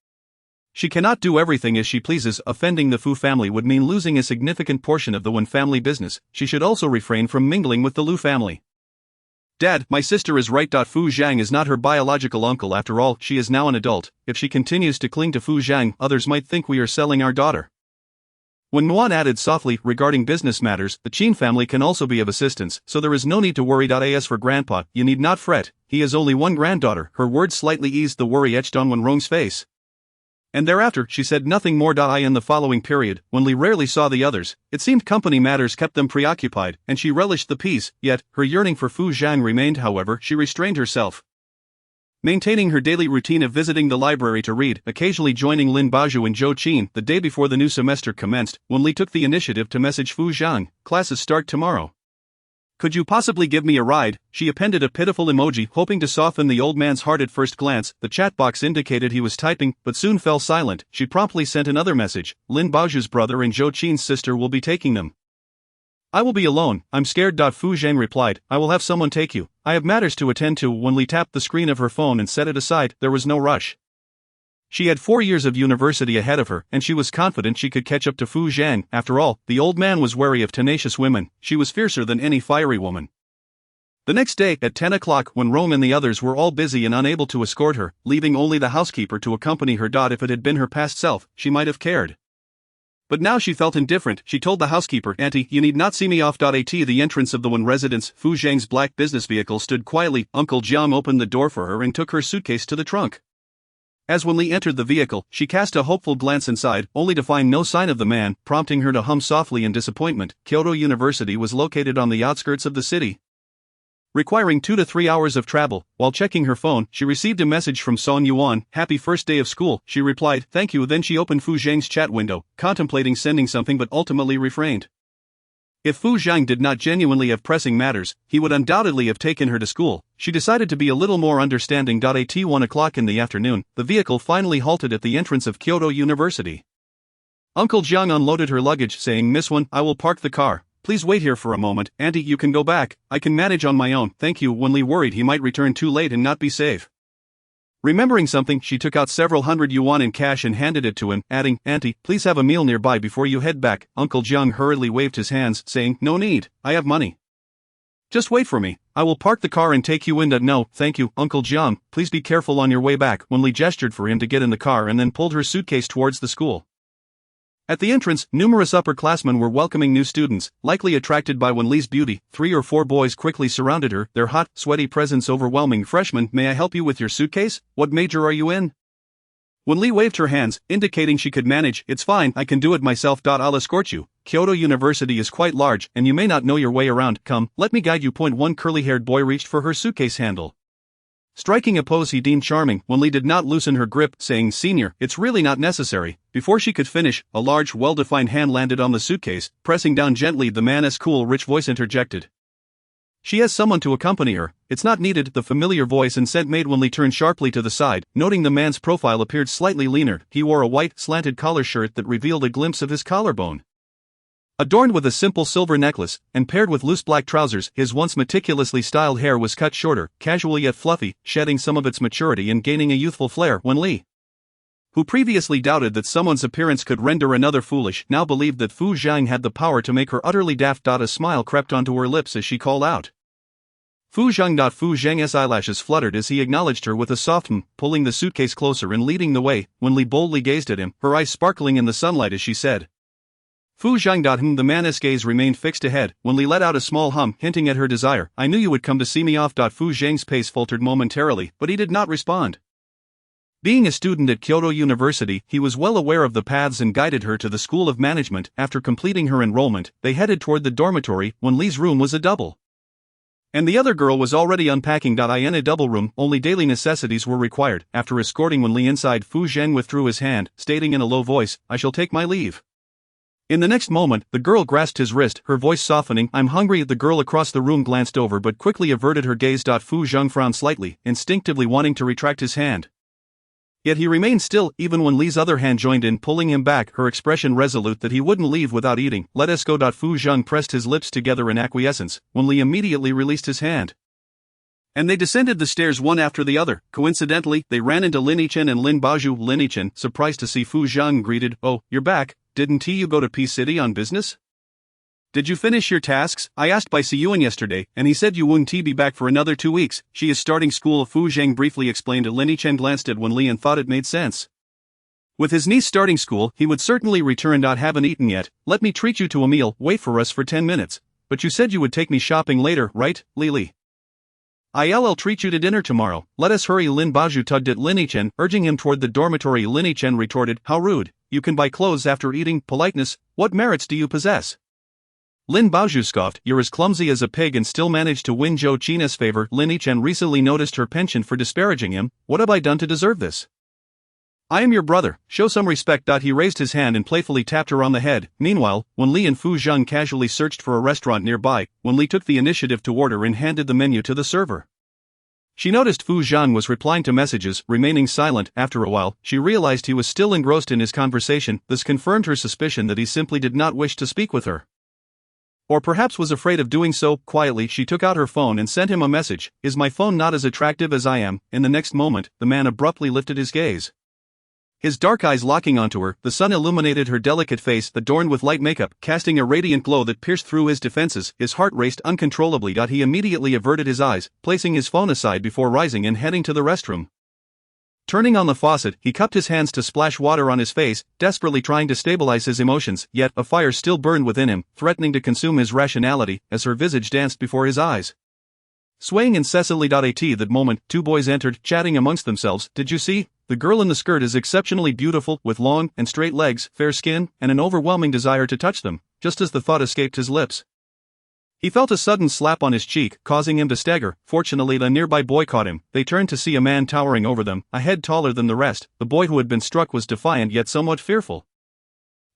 S2: She cannot do everything as she pleases. Offending the Fu family would mean losing a significant portion of the Wen family business. She should also refrain from mingling with the Lu family. Dad, my sister is right. Fu Zhang is not her biological uncle after all. She is now an adult. If she continues to cling to Fu Zhang, others might think we are selling our daughter. When Nguyen added softly, regarding business matters, the Qin family can also be of assistance, so there is no need to worry. As for Grandpa, you need not fret, he has only one granddaughter. Her words slightly eased the worry etched on Wen Rong's face, and thereafter she said nothing more. In the following period, Wen Li rarely saw the others. It seemed company matters kept them preoccupied, and she relished the peace, yet, her yearning for Fu Zhang remained. However, she restrained herself, maintaining her daily routine of visiting the library to read, occasionally joining Lin Baozhu and Zhou Qin. The day before the new semester commenced, Wen Li took the initiative to message Fu Zhang, classes start tomorrow. Could you possibly give me a ride? She appended a pitiful emoji, hoping to soften the old man's heart at first glance. The chat box indicated he was typing, but soon fell silent. She promptly sent another message, Lin Baozhu's brother and Zhou Qin's sister will be taking them. I will be alone, I'm scared. Fu Zhang replied, I will have someone take you. I have matters to attend to. Wen Li tapped the screen of her phone and set it aside. There was no rush. She had 4 years of university ahead of her, and she was confident she could catch up to Fu Zhang. After all, the old man was wary of tenacious women. She was fiercer than any fiery woman. The next day, at 10 o'clock, when Rome and the others were all busy and unable to escort her, leaving only the housekeeper to accompany her. If it had been her past self, she might have cared. But now she felt indifferent. She told the housekeeper, Auntie, you need not see me off. At the entrance of the Wen residence, Fu Zhang's black business vehicle stood quietly. Uncle Jiang opened the door for her and took her suitcase to the trunk. As Wen Li entered the vehicle, she cast a hopeful glance inside, only to find no sign of the man, prompting her to hum softly in disappointment. Kyoto University was located on the outskirts of the city. requiring 2 to 3 hours of travel. While checking her phone, she received a message from Song Yuan. Happy first day of school, she replied, thank you. Then she opened Fu Zhang's chat window, contemplating sending something but ultimately refrained. If Fu Zhang did not genuinely have pressing matters, he would undoubtedly have taken her to school. She decided to be a little more understanding. At 1 o'clock in the afternoon, the vehicle finally halted at the entrance of Kyoto University. Uncle Jiang unloaded her luggage, saying, Miss Wen, I will park the car. Please wait here for a moment. Auntie, you can go back. I can manage on my own. Thank you. Wen Li worried he might return too late and not be safe. Remembering something, she took out several hundred yuan in cash and handed it to him, adding, Auntie, please have a meal nearby before you head back. Uncle Jiang hurriedly waved his hands, saying, no need, I have money. Just wait for me. I will park the car and take you in. No, thank you, Uncle Jiang, please be careful on your way back. Wen Li gestured for him to get in the car and then pulled her suitcase towards the school. At the entrance, numerous upperclassmen were welcoming new students, likely attracted by Wen Li's beauty. 3 or 4 boys quickly surrounded her, their hot, sweaty presence overwhelming. Freshman, may I help you with your suitcase? What major are you in? Wen Li waved her hands, indicating she could manage. It's fine, I can do it myself. I'll escort you. Kyoto University is quite large, and you may not know your way around. Come, let me guide you. One curly-haired boy reached for her suitcase handle. Striking a pose he deemed charming, Wen Li did not loosen her grip, saying, Senior, it's really not necessary. Before she could finish, a large, well-defined hand landed on the suitcase, pressing down gently. The man's cool, rich voice interjected. She has someone to accompany her. It's not needed. The familiar voice and scent made Wen Li turn sharply to the side, noting the man's profile appeared slightly leaner. He wore a white, slanted collar shirt that revealed a glimpse of his collarbone. Adorned with a simple silver necklace, and paired with loose black trousers, his once meticulously styled hair was cut shorter, casual yet fluffy, shedding some of its maturity and gaining a youthful flair. Wen Li, who previously doubted that someone's appearance could render another foolish, now believed that Fu Zhang had the power to make her utterly daft. A smile crept onto her lips as she called out. Fu Zhang. Fu Zhang's eyelashes fluttered as he acknowledged her with a soft pulling the suitcase closer and leading the way. Wen Li boldly gazed at him, her eyes sparkling in the sunlight as she said, Fu Zhang. The man's gaze remained fixed ahead. Wen Li let out a small hum, hinting at her desire. I knew you would come to see me off. Fu Zhang's pace faltered momentarily, but he did not respond. Being a student at Kyoto University, he was well aware of the paths and guided her to the School of Management. After completing her enrollment, they headed toward the dormitory. Wen Li's room was a double, and the other girl was already unpacking. In a double room, only daily necessities were required. After escorting Wen Li inside, Fu Zhang withdrew his hand, stating in a low voice, I shall take my leave. In the next moment, the girl grasped his wrist, her voice softening. I'm hungry. The girl across the room glanced over but quickly averted her gaze. Fu Zhang frowned slightly, instinctively wanting to retract his hand. Yet he remained still, even when Li's other hand joined in, pulling him back, her expression resolute that he wouldn't leave without eating. Let us go. Fu Zhang pressed his lips together in acquiescence, when Li immediately released his hand. And they descended the stairs one after the other. Coincidentally, they ran into Lin Yichen and Lin Baozhu. Lin Yichen, surprised to see Fu Zhang, greeted, Oh, you're back. Didn't you go to P City on business? Did you finish your tasks? I asked by Siyuan yesterday, and he said you wouldn't be back for another 2 weeks. She is starting school. Fu Zhang briefly explained. Lin Yichen glanced at Wen Li and thought it made sense. With his niece starting school, he would certainly return. Haven't eaten yet. Let me treat you to a meal. Wait for us for 10 minutes. But you said you would take me shopping later, right, Li? I'll treat you to dinner tomorrow. Let us hurry. Lin Baozhu tugged at Lin Yichen, urging him toward the dormitory. Lin Yichen retorted, How rude. You can buy clothes after eating. Politeness, what merits do you possess? Lin Baozhu scoffed, You're as clumsy as a pig and still managed to win Zhou Qina's favor. Lin Yichen recently noticed her penchant for disparaging him. What have I done to deserve this? I am your brother, show some respect. He raised his hand and playfully tapped her on the head. Meanwhile, Wen Li and Fu Zhang casually searched for a restaurant nearby. Wen Li took the initiative to order and handed the menu to the server. She noticed Fu Zhang was replying to messages, remaining silent. After a while, she realized he was still engrossed in his conversation. This confirmed her suspicion that he simply did not wish to speak with her. Or perhaps was afraid of doing so. Quietly, she took out her phone and sent him a message. Is my phone not as attractive as I am? In the next moment, the man abruptly lifted his gaze. His dark eyes locking onto her, the sun illuminated her delicate face, adorned with light makeup, casting a radiant glow that pierced through his defenses. His heart raced uncontrollably. He immediately averted his eyes, placing his phone aside before rising and heading to the restroom. Turning on the faucet, he cupped his hands to splash water on his face, desperately trying to stabilize his emotions, yet a fire still burned within him, threatening to consume his rationality, as her visage danced before his eyes. Swaying incessantly. At that moment, 2 boys entered, chatting amongst themselves. Did you see? The girl in the skirt is exceptionally beautiful, with long and straight legs, fair skin, and an overwhelming desire to touch them. Just as the thought escaped his lips, He felt a sudden slap on his cheek, causing him to stagger. Fortunately, a nearby boy caught him. They turned to see a man towering over them, a head taller than the rest. The boy who had been struck was defiant yet somewhat fearful.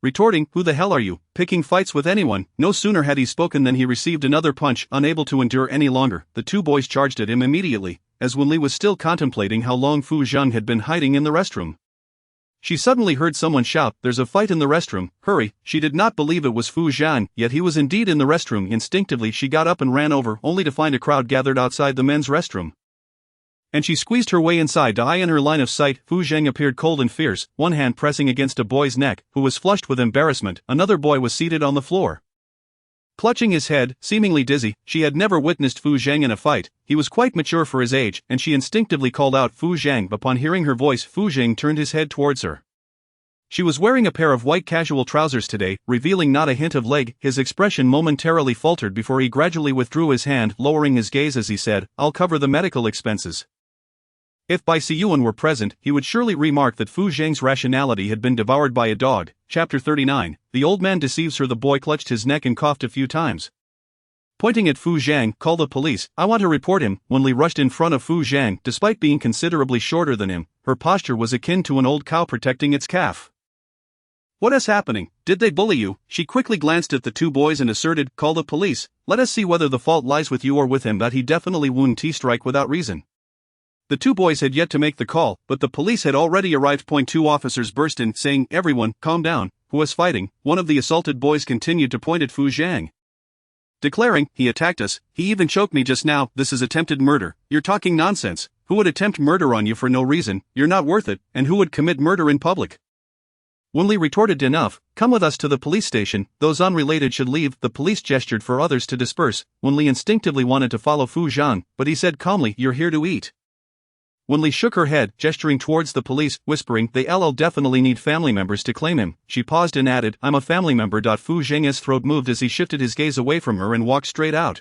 S2: Retorting, "Who the hell are you, picking fights with anyone?" No sooner had he spoken than he received another punch. Unable to endure any longer, the two boys charged at him immediately, as Wen Li was still contemplating how long Fu Zhang had been hiding in the restroom. She suddenly heard someone shout, "There's a fight in the restroom, hurry." She did not believe it was Fu Zhang, yet he was indeed in the restroom. Instinctively she got up and ran over, only to find a crowd gathered outside the men's restroom. And she squeezed her way inside. To eye in her line of sight, Fu Zhang appeared cold and fierce, one hand pressing against a boy's neck, who was flushed with embarrassment. Another boy was seated on the floor, clutching his head, seemingly dizzy. She had never witnessed Fu Zhang in a fight. He was quite mature for his age, and she instinctively called out Fu Zhang. Upon hearing her voice, Fu Zhang turned his head towards her. She was wearing a pair of white casual trousers today, revealing not a hint of leg. His expression momentarily faltered before he gradually withdrew his hand, lowering his gaze as he said, "I'll cover the medical expenses." If Bai Siyuan were present, he would surely remark that Fu Zhang's rationality had been devoured by a dog. Chapter 39. The old man deceives her. The boy clutched his neck and coughed a few times. Pointing at Fu Zhang, "Call the police, I want to report him." Wen Li rushed in front of Fu Zhang. Despite being considerably shorter than him, her posture was akin to an old cow protecting its calf. "What is happening? Did they bully you?" She quickly glanced at the two boys and asserted, "Call the police. Let us see whether the fault lies with you or with him." That he definitely wouldn't strike without reason. The two boys had yet to make the call, but the police had already arrived. Two officers burst in, saying, "Everyone, calm down. Who is fighting?" One of the assaulted boys continued to point at Fu Zhang, declaring, "He attacked us, he even choked me just now. This is attempted murder." "You're talking nonsense. Who would attempt murder on you for no reason? You're not worth it. And who would commit murder in public?" Wen Li retorted, "Enough, come with us to the police station. Those unrelated should leave." The police gestured for others to disperse. Wen Li instinctively wanted to follow Fu Zhang, but he said calmly, "You're here to eat." Wen Li shook her head, gesturing towards the police, whispering, "They'll definitely need family members to claim him." She paused and added, "I'm a family member." Fu Zhang's throat moved as he shifted his gaze away from her and walked straight out.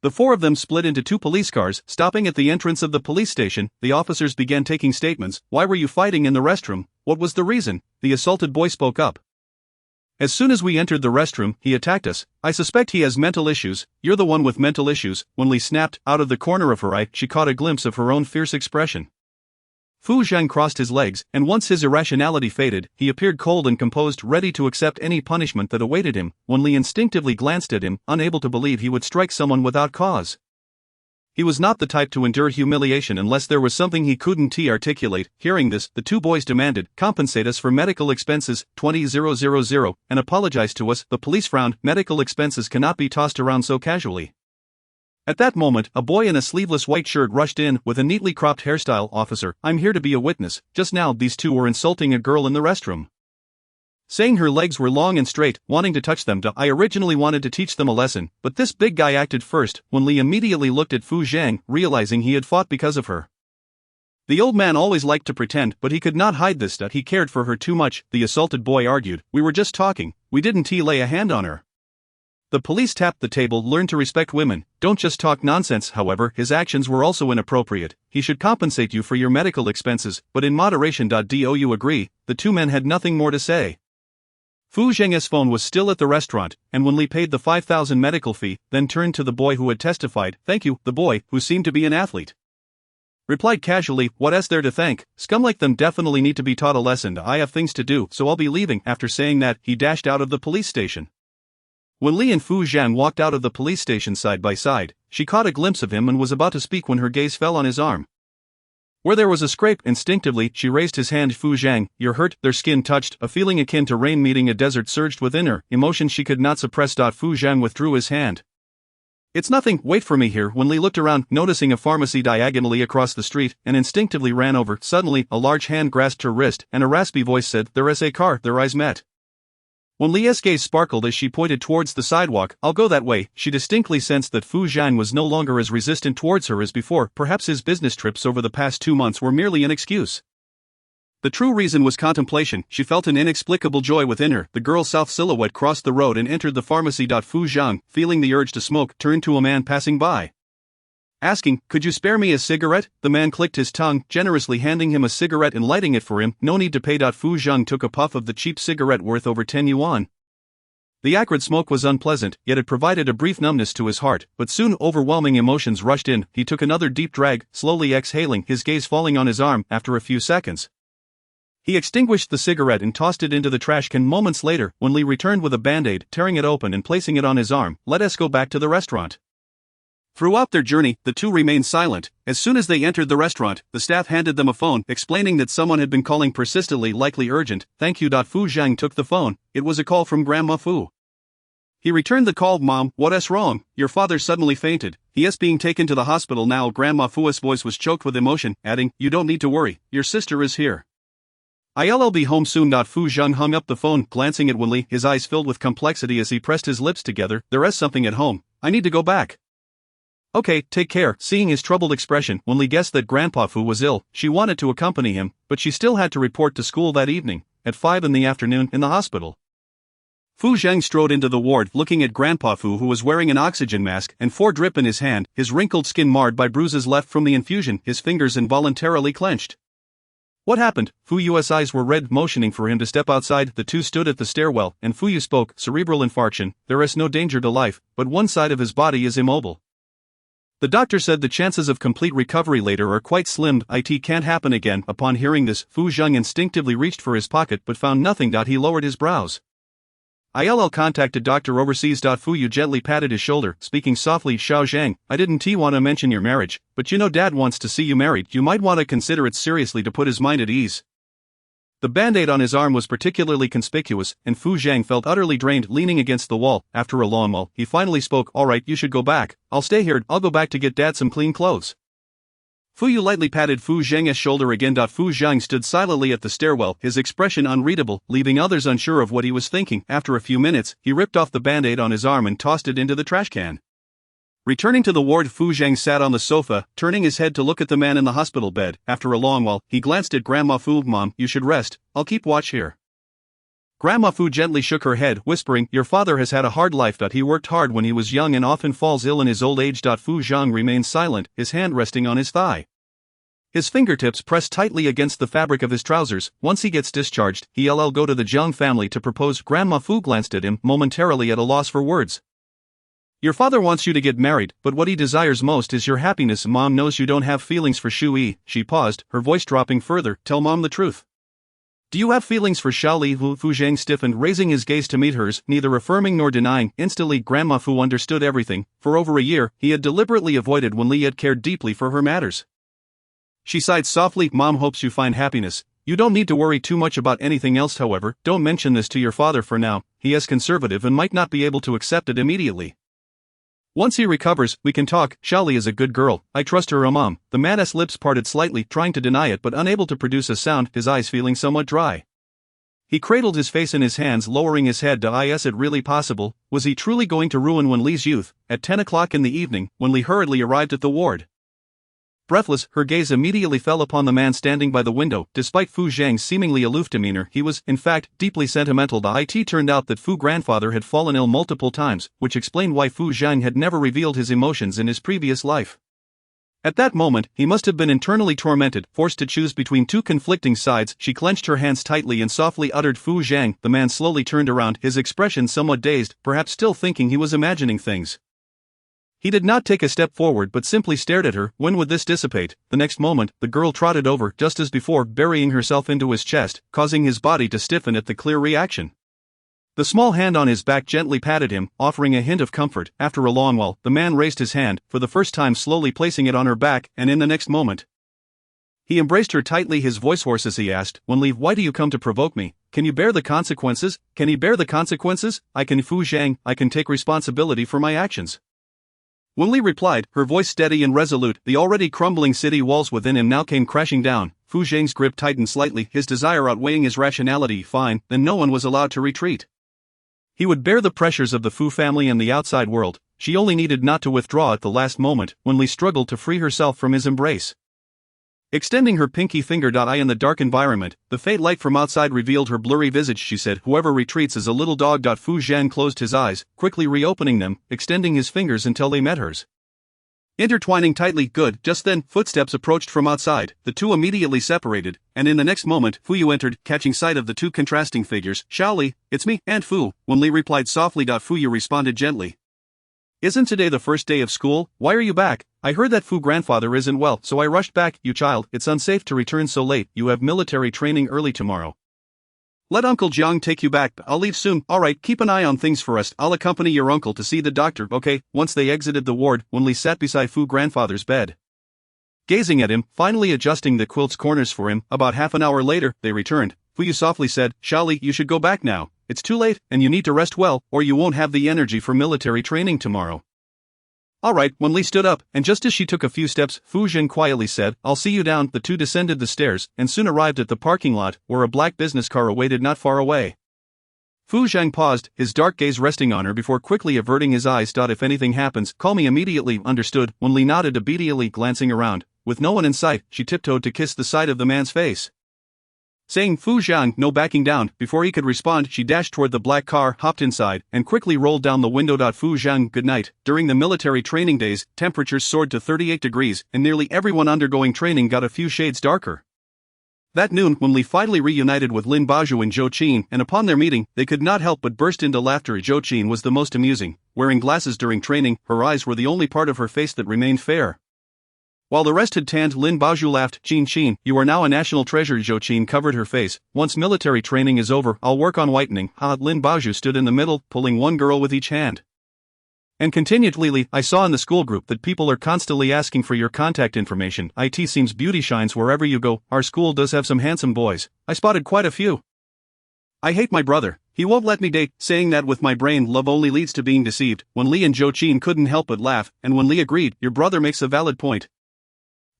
S2: The four of them split into two police cars, stopping at the entrance of the police station. The officers began taking statements. "Why were you fighting in the restroom? What was the reason?" The assaulted boy spoke up. "As soon as we entered the restroom, he attacked us. I suspect he has mental issues." "You're the one with mental issues," Wen Li snapped. Out of the corner of her eye, she caught a glimpse of her own fierce expression. Fu Zhang crossed his legs, and once his irrationality faded, he appeared cold and composed, ready to accept any punishment that awaited him. Wen Li instinctively glanced at him, unable to believe he would strike someone without cause. He was not the type to endure humiliation unless there was something he couldn't articulate. Hearing this, the two boys demanded, "Compensate us for medical expenses, 20,000, and apologize to us." The police frowned. Medical expenses cannot be tossed around so casually. At that moment, a boy in a sleeveless white shirt rushed in, with a neatly cropped hairstyle. "Officer, I'm here to be a witness. Just now these two were insulting a girl in the restroom, saying her legs were long and straight, wanting to touch them. I originally wanted to teach them a lesson, but this big guy acted first." Wen Li immediately looked at Fu Zhang, realizing he had fought because of her. The old man always liked to pretend, but he could not hide this, that he cared for her too much. The assaulted boy argued, "We were just talking, we didn't lay a hand on her." The police tapped the table. "Learn to respect women, don't just talk nonsense." However, his actions were also inappropriate. "He should compensate you for your medical expenses, but in moderation. Do you agree?" The two men had nothing more to say. Fu Zhang's phone was still at the restaurant, and Wen Li paid the 5,000 medical fee, then turned to the boy who had testified. "Thank you." The boy, who seemed to be an athlete, replied casually, "What is there to thank? Scum like them definitely need to be taught a lesson. I have things to do, so I'll be leaving." After saying that, he dashed out of the police station. Wen Li and Fu Zhang walked out of the police station side by side. She caught a glimpse of him and was about to speak when her gaze fell on his arm, where there was a scrape. Instinctively, she raised his hand. "Fu Zhang, you're hurt." Their skin touched. A feeling akin to rain meeting a desert surged within her, emotion she could not suppress. Fu Zhang withdrew his hand. "It's nothing, wait for me here." Wen Li looked around, noticing a pharmacy diagonally across the street, and instinctively ran over. Suddenly, a large hand grasped her wrist, and a raspy voice said, "There is a car." Their eyes met. Wen Li's gaze sparkled as she pointed towards the sidewalk. "I'll go that way." She distinctly sensed that Fu Zhang was no longer as resistant towards her as before. Perhaps his business trips over the past 2 months were merely an excuse. The true reason was contemplation. She felt an inexplicable joy within her. The girl's self silhouette crossed the road and entered the pharmacy. Fu Zhang, feeling the urge to smoke, turned to a man passing by, asking, "Could you spare me a cigarette?" The man clicked his tongue, generously handing him a cigarette and lighting it for him. "No need to pay." Fu Zhang took a puff of the cheap cigarette worth over 10 yuan. The acrid smoke was unpleasant, yet it provided a brief numbness to his heart, but soon overwhelming emotions rushed in. He took another deep drag, slowly exhaling, his gaze falling on his arm after a few seconds. He extinguished the cigarette and tossed it into the trash can. Moments later, Wen Li returned with a band-aid, tearing it open and placing it on his arm. "Let us go back to the restaurant." Throughout their journey, the two remained silent. As soon as they entered the restaurant, the staff handed them a phone, explaining that someone had been calling persistently, likely urgent. "Thank you." Fu Zhang took the phone. It was a call from Grandma Fu. He returned the call. "Mom, what's wrong? Your father suddenly fainted. He is being taken to the hospital now." Grandma Fu's voice was choked with emotion, adding, "You don't need to worry, your sister is here. I'll be home soon." Fu Zhang hung up the phone, glancing at Wen Li, his eyes filled with complexity as he pressed his lips together. "There is something at home. I need to go back." "Okay, take care." Seeing his troubled expression, Wen Li guessed that Grandpa Fu was ill. She wanted to accompany him, but she still had to report to school that evening, at 5 in the afternoon, in the hospital. Fu Zhang strode into the ward, looking at Grandpa Fu, who was wearing an oxygen mask and 4 drip in his hand, his wrinkled skin marred by bruises left from the infusion, his fingers involuntarily clenched. "What happened?" Fuyu's eyes were red, motioning for him to step outside. The two stood at the stairwell, and Fuyu spoke. "Cerebral infarction. There is no danger to life, but one side of his body is immobile. The doctor said the chances of complete recovery later are quite slim. It can't happen again." Upon hearing this, Fu Zhang instinctively reached for his pocket but found nothing. He lowered his brows. "I'll contact a doctor overseas." Fuyu gently patted his shoulder, speaking softly. "Xiao Zhang, I didn't want to mention your marriage, but you know Dad wants to see you married. You might want to consider it seriously to put his mind at ease." The band-aid on his arm was particularly conspicuous, and Fu Zhang felt utterly drained, leaning against the wall. After a long while, he finally spoke. "All right, you should go back. I'll stay here. I'll go back to get Dad some clean clothes." Fuyu lightly patted Fu Zhang's shoulder again. Fu Zhang stood silently at the stairwell, his expression unreadable, leaving others unsure of what he was thinking. After a few minutes, he ripped off the band-aid on his arm and tossed it into the trash can. Returning to the ward, Fu Zhang sat on the sofa, turning his head to look at the man in the hospital bed. After a long while, he glanced at Grandma Fu. "Mom, you should rest. I'll keep watch here." Grandma Fu gently shook her head, whispering, "Your father has had a hard life. He worked hard when he was young and often falls ill in his old age." Fu Zhang remained silent, his hand resting on his thigh. His fingertips pressed tightly against the fabric of his trousers. "Once he gets discharged, he'll go to the Jiang family to propose." Grandma Fu glanced at him, momentarily at a loss for words. "Your father wants you to get married, but what he desires most is your happiness. Mom knows you don't have feelings for Shu Yi." She paused, her voice dropping further. "Tell Mom the truth. Do you have feelings for Xiao Li?" Fu Zhang stiffened, raising his gaze to meet hers, neither affirming nor denying. Instantly, Grandma Fu understood everything. For over a year, he had deliberately avoided Wen Li, yet cared deeply for her matters. She sighed softly. "Mom hopes you find happiness. You don't need to worry too much about anything else. However, don't mention this to your father for now. He is conservative and might not be able to accept it immediately. Once he recovers, we can talk. Xiao Li is a good girl. I trust her." Mom." The man's lips parted slightly, trying to deny it but unable to produce a sound, his eyes feeling somewhat dry. He cradled his face in his hands, lowering his head. Is it really possible? Was he truly going to ruin Wen Li's youth? At 10 o'clock in the evening, Wen Li hurriedly arrived at the ward. Breathless, her gaze immediately fell upon the man standing by the window. Despite Fu Zhang's seemingly aloof demeanor, he was, in fact, deeply sentimental. It turned out that Fu's grandfather had fallen ill multiple times, which explained why Fu Zhang had never revealed his emotions in his previous life. At that moment, he must have been internally tormented, forced to choose between two conflicting sides. She clenched her hands tightly and softly uttered, "Fu Zhang." The man slowly turned around, his expression somewhat dazed, perhaps still thinking he was imagining things. He did not take a step forward but simply stared at her. When would this dissipate? The next moment, the girl trotted over, just as before, burying herself into his chest, causing his body to stiffen at the clear reaction. The small hand on his back gently patted him, offering a hint of comfort. After a long while, the man raised his hand, for the first time slowly placing it on her back, and in the next moment, he embraced her tightly, his voice hoarse as he asked, "Wen Li, why do you come to provoke me? Can you bear the consequences? Can he bear the consequences?" "I can." Fu Zhang, "I can take responsibility for my actions." Wen Li replied, her voice steady and resolute. The already crumbling city walls within him now came crashing down. Fu Zhang's grip tightened slightly, his desire outweighing his rationality. Fine, then no one was allowed to retreat. He would bear the pressures of the Fu family and the outside world. She only needed not to withdraw at the last moment. Wen Li struggled to free herself from his embrace. Extending her pinky finger. In the dark environment, the faint light from outside revealed her blurry visage. She said, "Whoever retreats is a little dog." Fu Zhang closed his eyes, quickly reopening them, extending his fingers until they met hers. Intertwining tightly, good. Just then, footsteps approached from outside. The two immediately separated, and in the next moment, Fu Yu entered, catching sight of the two contrasting figures. Xiao Li, it's me, Aunt Fu. Wen Li replied softly. Fu Yu responded gently. Isn't today the first day of school? Why are you back? I heard that Fu grandfather isn't well, so I rushed back. You child, it's unsafe to return so late. You have military training early tomorrow. Let Uncle Jiang take you back. I'll leave soon. Alright, keep an eye on things for us. I'll accompany your uncle to see the doctor, okay? Once they exited the ward, Wen Li sat beside Fu grandfather's bed, gazing at him, finally adjusting the quilt's corners for him. About half an hour later, they returned. Fu Yu softly said, Xiao Li, you should go back now. It's too late, and you need to rest well, or you won't have the energy for military training tomorrow. Alright, Wen Li stood up, and just as she took a few steps, Fu Zhen quietly said, I'll see you down. The two descended the stairs, and soon arrived at the parking lot, where a black business car awaited not far away. Fu Zhang paused, his dark gaze resting on her before quickly averting his eyes. If anything happens, call me immediately. Understood. Wen Li nodded obediently, glancing around. With no one in sight, she tiptoed to kiss the side of the man's face, saying, Fu Zhang, no backing down. Before he could respond, she dashed toward the black car, hopped inside, and quickly rolled down the window. Fu Zhang, good night. During the military training days, temperatures soared to 38 degrees, and nearly everyone undergoing training got a few shades darker. That noon, Wen Li finally reunited with Lin Baozhu and Zhou Qin, and upon their meeting, they could not help but burst into laughter. Zhou Qin was the most amusing. Wearing glasses during training, her eyes were the only part of her face that remained fair, while the rest had tanned. Lin Baozhu laughed. Qin, you are now a national treasure. Zhou Qin covered her face. Once military training is over, I'll work on whitening. Lin Baozhu stood in the middle, pulling one girl with each hand, and continued, Lili, I saw in the school group that people are constantly asking for your contact information. It seems beauty shines wherever you go. Our school does have some handsome boys. I spotted quite a few. I hate my brother. He won't let me date. Saying that with my brain, love only leads to being deceived. Wen Li and Zhou Qin couldn't help but laugh, and Wen Li agreed, your brother makes a valid point.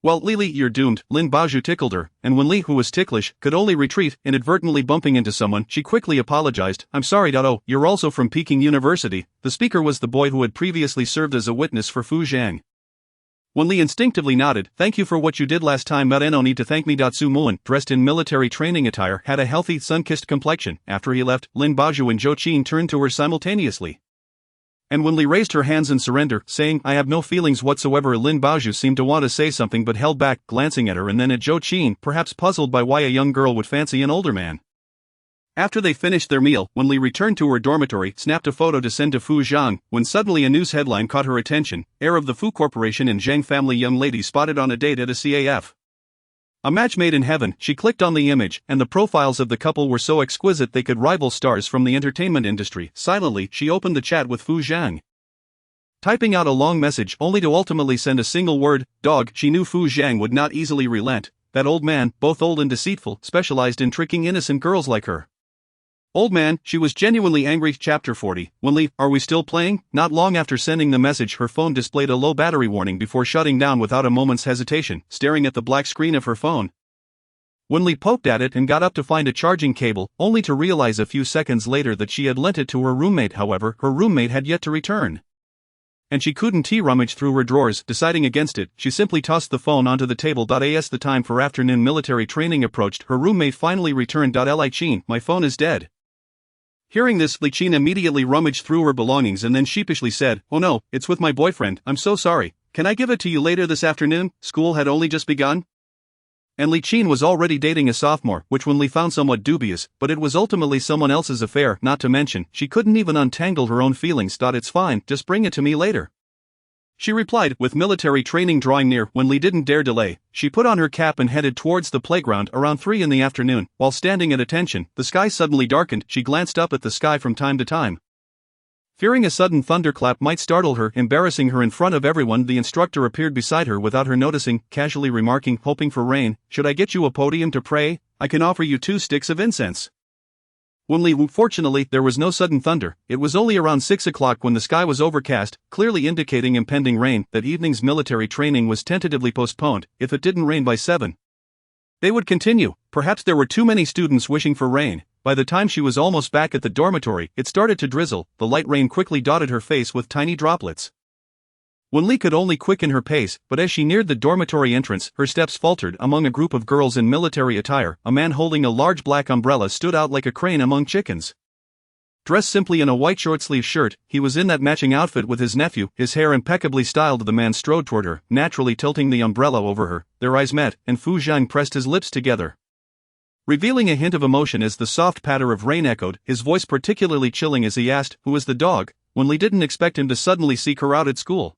S2: Well, Lili, you're doomed. Lin Baozhu tickled her, and Wen Li, who was ticklish, could only retreat, inadvertently bumping into someone. She quickly apologized. I'm sorry. Oh, you're also from Peking University. The speaker was the boy who had previously served as a witness for Fu Zhang. Wen Li instinctively nodded. Thank you for what you did last time. But no need to thank me. Su Muan, dressed in military training attire, had a healthy, sun-kissed complexion. After he left, Lin Baozhu and Zhou Qin turned to her simultaneously, and Wen Li raised her hands in surrender, saying, I have no feelings whatsoever. Lin Baozhu seemed to want to say something but held back, glancing at her and then at Zhou Qin, perhaps puzzled by why a young girl would fancy an older man. After they finished their meal, Wen Li returned to her dormitory, snapped a photo to send to Fu Zhang, when suddenly a news headline caught her attention. Heir of the Fu Corporation and Zhang family young lady spotted on a date at a CAF. A match made in heaven. She clicked on the image, and the profiles of the couple were so exquisite they could rival stars from the entertainment industry. Silently, she opened the chat with Fu Zhang, typing out a long message only to ultimately send a single word, dog. She knew Fu Zhang would not easily relent. That old man, both old and deceitful, specialized in tricking innocent girls like her. Old man, she was genuinely angry. Chapter 40. Wen Li, are we still playing? Not long after sending the message, her phone displayed a low battery warning before shutting down without a moment's hesitation. Staring at the black screen of her phone, Wen Li poked at it and got up to find a charging cable, only to realize a few seconds later that she had lent it to her roommate. However, her roommate had yet to return, and she couldn't rummage through her drawers. Deciding against it, she simply tossed the phone onto the table. As the time for afternoon military training approached, her roommate finally returned. Li Qin, my phone is dead. Hearing this, Li Qin immediately rummaged through her belongings and then sheepishly said, oh no, it's with my boyfriend. I'm so sorry. Can I give it to you later this afternoon? School had only just begun. And Li Qin was already dating a sophomore, which Wen Li found somewhat dubious, but it was ultimately someone else's affair. Not to mention, she couldn't even untangle her own feelings. It's fine, just bring it to me later, she replied. With military training drawing near, Wen Li didn't dare delay. She put on her cap and headed towards the playground around 3 in the afternoon. While standing at attention, the sky suddenly darkened. She glanced up at the sky from time to time, fearing a sudden thunderclap might startle her, embarrassing her in front of everyone. The instructor appeared beside her without her noticing, casually remarking, hoping for rain. Should I get you a podium to pray? I can offer you 2 sticks of incense. Wen Li, fortunately, there was no sudden thunder. It was only around 6 o'clock when the sky was overcast, clearly indicating impending rain. That evening's military training was tentatively postponed. If it didn't rain by 7, they would continue. Perhaps there were too many students wishing for rain. By the time she was almost back at the dormitory, it started to drizzle. The light rain quickly dotted her face with tiny droplets. Wen Li could only quicken her pace, but as she neared the dormitory entrance, her steps faltered. Among a group of girls in military attire, a man holding a large black umbrella stood out like a crane among chickens. Dressed simply in a white short-sleeve shirt, he was in that matching outfit with his nephew, his hair impeccably styled. The man strode toward her, naturally tilting the umbrella over her. Their eyes met, and Fu Zhang pressed his lips together, revealing a hint of emotion as the soft patter of rain echoed, his voice particularly chilling as he asked, "Who is the dog?" Wen Li didn't expect him to suddenly seek her out at school.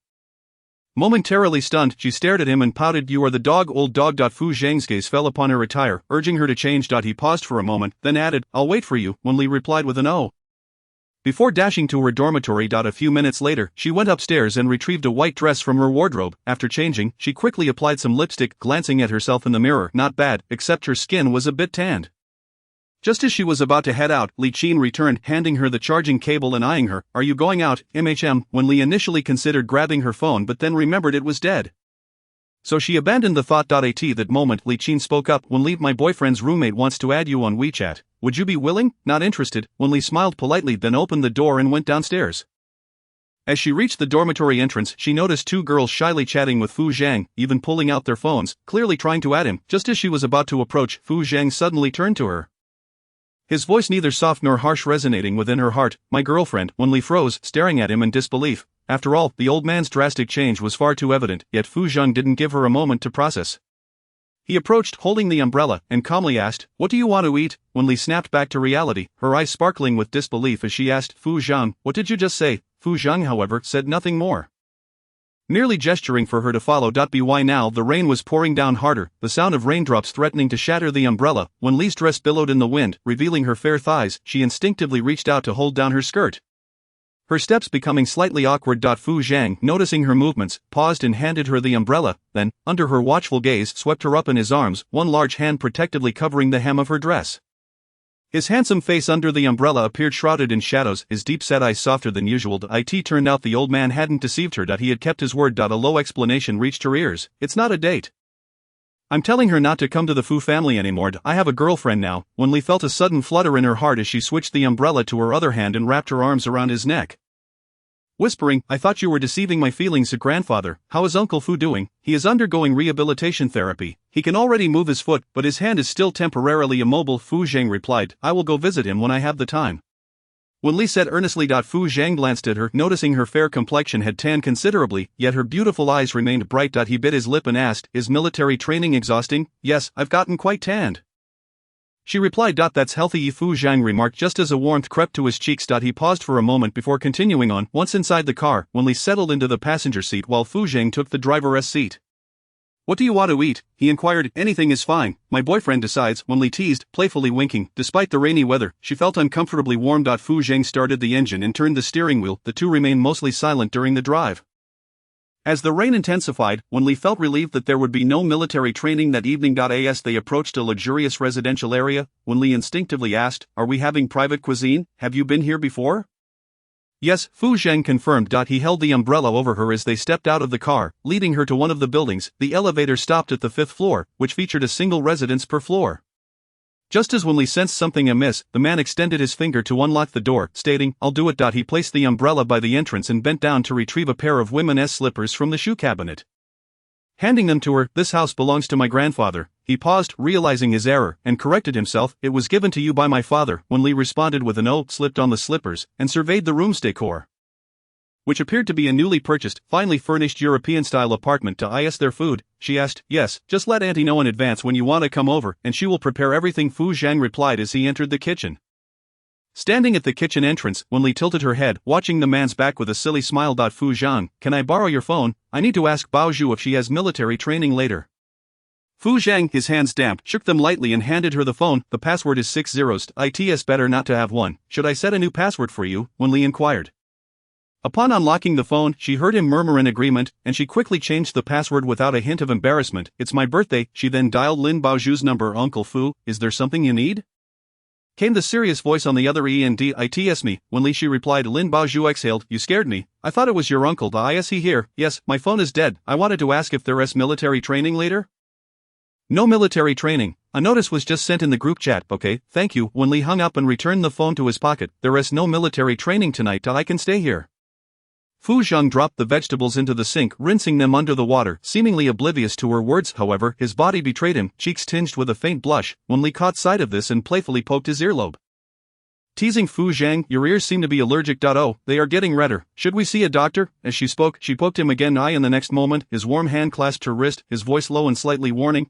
S2: Momentarily stunned, she stared at him and pouted, "You are the dog, old dog." Fu Zhang's gaze fell upon her attire, urging her to change. He paused for a moment, then added, "I'll wait for you." Wen Li replied with an "oh," before dashing to her dormitory. A few minutes later, she went upstairs and retrieved a white dress from her wardrobe. After changing, she quickly applied some lipstick, glancing at herself in the mirror. Not bad, except her skin was a bit tanned. Just as she was about to head out, Li Qin returned, handing her the charging cable and eyeing her. "Are you going out, Wen Li initially considered grabbing her phone but then remembered it was dead, so she abandoned the thought. At that moment, Li Qin spoke up, "Wen Li, my boyfriend's roommate wants to add you on WeChat. Would you be willing?" "Not interested." Wen Li smiled politely, then opened the door and went downstairs. As she reached the dormitory entrance, she noticed two girls shyly chatting with Fu Zhang, even pulling out their phones, clearly trying to add him. Just as she was about to approach, Fu Zhang suddenly turned to her, his voice neither soft nor harsh resonating within her heart. "My girlfriend." Wen Li froze, staring at him in disbelief. After all, the old man's drastic change was far too evident, yet Fu Zhang didn't give her a moment to process. He approached, holding the umbrella, and calmly asked, "What do you want to eat?" Wen Li snapped back to reality, her eyes sparkling with disbelief as she asked, "Fu Zhang, what did you just say?" Fu Zhang, however, said nothing more, merely gesturing for her to follow. By now the rain was pouring down harder, the sound of raindrops threatening to shatter the umbrella. When Li's dress billowed in the wind, revealing her fair thighs, she instinctively reached out to hold down her skirt, her steps becoming slightly awkward. Fu Zhang, noticing her movements, paused and handed her the umbrella, then, under her watchful gaze, swept her up in his arms, one large hand protectively covering the hem of her dress. His handsome face under the umbrella appeared shrouded in shadows, his deep-set eyes softer than usual. It turned out the old man hadn't deceived her. He had kept his word. A low explanation reached her ears. "It's not a date. I'm telling her not to come to the Fu family anymore. I have a girlfriend now." Wen Li felt a sudden flutter in her heart as she switched the umbrella to her other hand and wrapped her arms around his neck, whispering, "I thought you were deceiving my feelings." "Grandfather, how is Uncle Fu doing?" "He is undergoing rehabilitation therapy. He can already move his foot, but his hand is still temporarily immobile," Fu Zhang replied. "I will go visit him when I have the time," Wen Li said earnestly. Fu Zhang glanced at her, noticing her fair complexion had tanned considerably, yet her beautiful eyes remained bright. He bit his lip and asked, "Is military training exhausting?" "Yes, I've gotten quite tanned," she replied. "That's healthy," Fu Zhang remarked just as a warmth crept to his cheeks. He paused for a moment before continuing on. Once inside the car, Wen Li settled into the passenger seat while Fu Zhang took the driver's seat. "What do you want to eat?" he inquired. "Anything is fine, my boyfriend decides," Wen Li teased, playfully winking. Despite the rainy weather, she felt uncomfortably warm. Fu Zhang started the engine and turned the steering wheel. The two remained mostly silent during the drive. As the rain intensified, Wen Li felt relieved that there would be no military training that evening. As they approached a luxurious residential area, Wen Li instinctively asked, "Are we having private cuisine? Have you been here before?" "Yes," Fu Zhang confirmed. He held the umbrella over her as they stepped out of the car, leading her to one of the buildings. The elevator stopped at the 5th floor, which featured a single residence per floor. Just as Wen Li sensed something amiss, the man extended his finger to unlock the door, stating, "I'll do it." He placed the umbrella by the entrance and bent down to retrieve a pair of women's slippers from the shoe cabinet, handing them to her. "This house belongs to my grandfather." He paused, realizing his error, and corrected himself. "It was given to you by my father." Wen Li responded with an "oh," slipped on the slippers, and surveyed the room's decor, which appeared to be a newly purchased, finely furnished European-style apartment. "Is there food?" she asked. "Yes, just let Auntie know in advance when you want to come over, and she will prepare everything," Fu Zhang replied as he entered the kitchen. Standing at the kitchen entrance, Wen Li tilted her head, watching the man's back with a silly smile. "Fu Zhang, can I borrow your phone? I need to ask Bao Zhu if she has military training later." Fu Zhang, his hands damp, shook them lightly and handed her the phone. "The password is 6 zeros. It's better not to have one. Should I set a new password for you?" Wen Li inquired. Upon unlocking the phone, she heard him murmur in agreement, and she quickly changed the password without a hint of embarrassment. "It's my birthday." She then dialed Lin Baozhu's number. "Uncle Fu, is there something you need?" came the serious voice on the other end. "It's me, Wen Li," she replied. Lin Baozhu exhaled. "You scared me. I thought it was your uncle." "Is he here?" "Yes, my phone is dead. I wanted to ask if there is military training later." "No military training. A notice was just sent in the group chat." "Okay, thank you." Wen Li hung up and returned the phone to his pocket. "There is no military training tonight. I can stay here." Fu Zhang dropped the vegetables into the sink, rinsing them under the water, seemingly oblivious to her words. However, his body betrayed him, cheeks tinged with a faint blush. Wen Li caught sight of this and playfully poked his earlobe. Teasing Fu Zhang, your ears seem to be allergic. Oh, they are getting redder. Should we see a doctor? As she spoke, she poked him again eye and the next moment, his warm hand clasped her wrist, his voice low and slightly warning.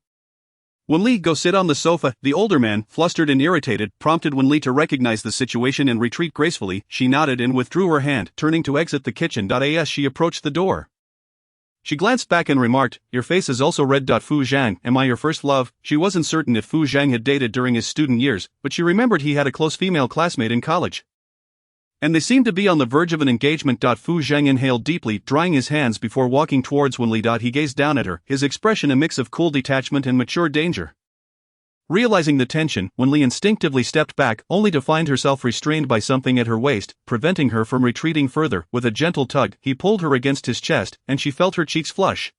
S2: Wen Li, go sit on the sofa. The older man, flustered and irritated, prompted Wen Li to recognize the situation and retreat gracefully. She nodded and withdrew her hand, turning to exit the kitchen. As she approached the door, she glanced back and remarked, your face is also red. Fu Zhang, am I your first love? She wasn't certain if Fu Zhang had dated during his student years, but she remembered he had a close female classmate in college. And they seemed to be on the verge of an engagement. Fu Zhang inhaled deeply, drying his hands before walking towards Wen Li. He gazed down at her, his expression a mix of cool detachment and mature danger. Realizing the tension, Wen Li instinctively stepped back, only to find herself restrained by something at her waist, preventing her from retreating further. With a gentle tug, he pulled her against his chest, and she felt her cheeks flush.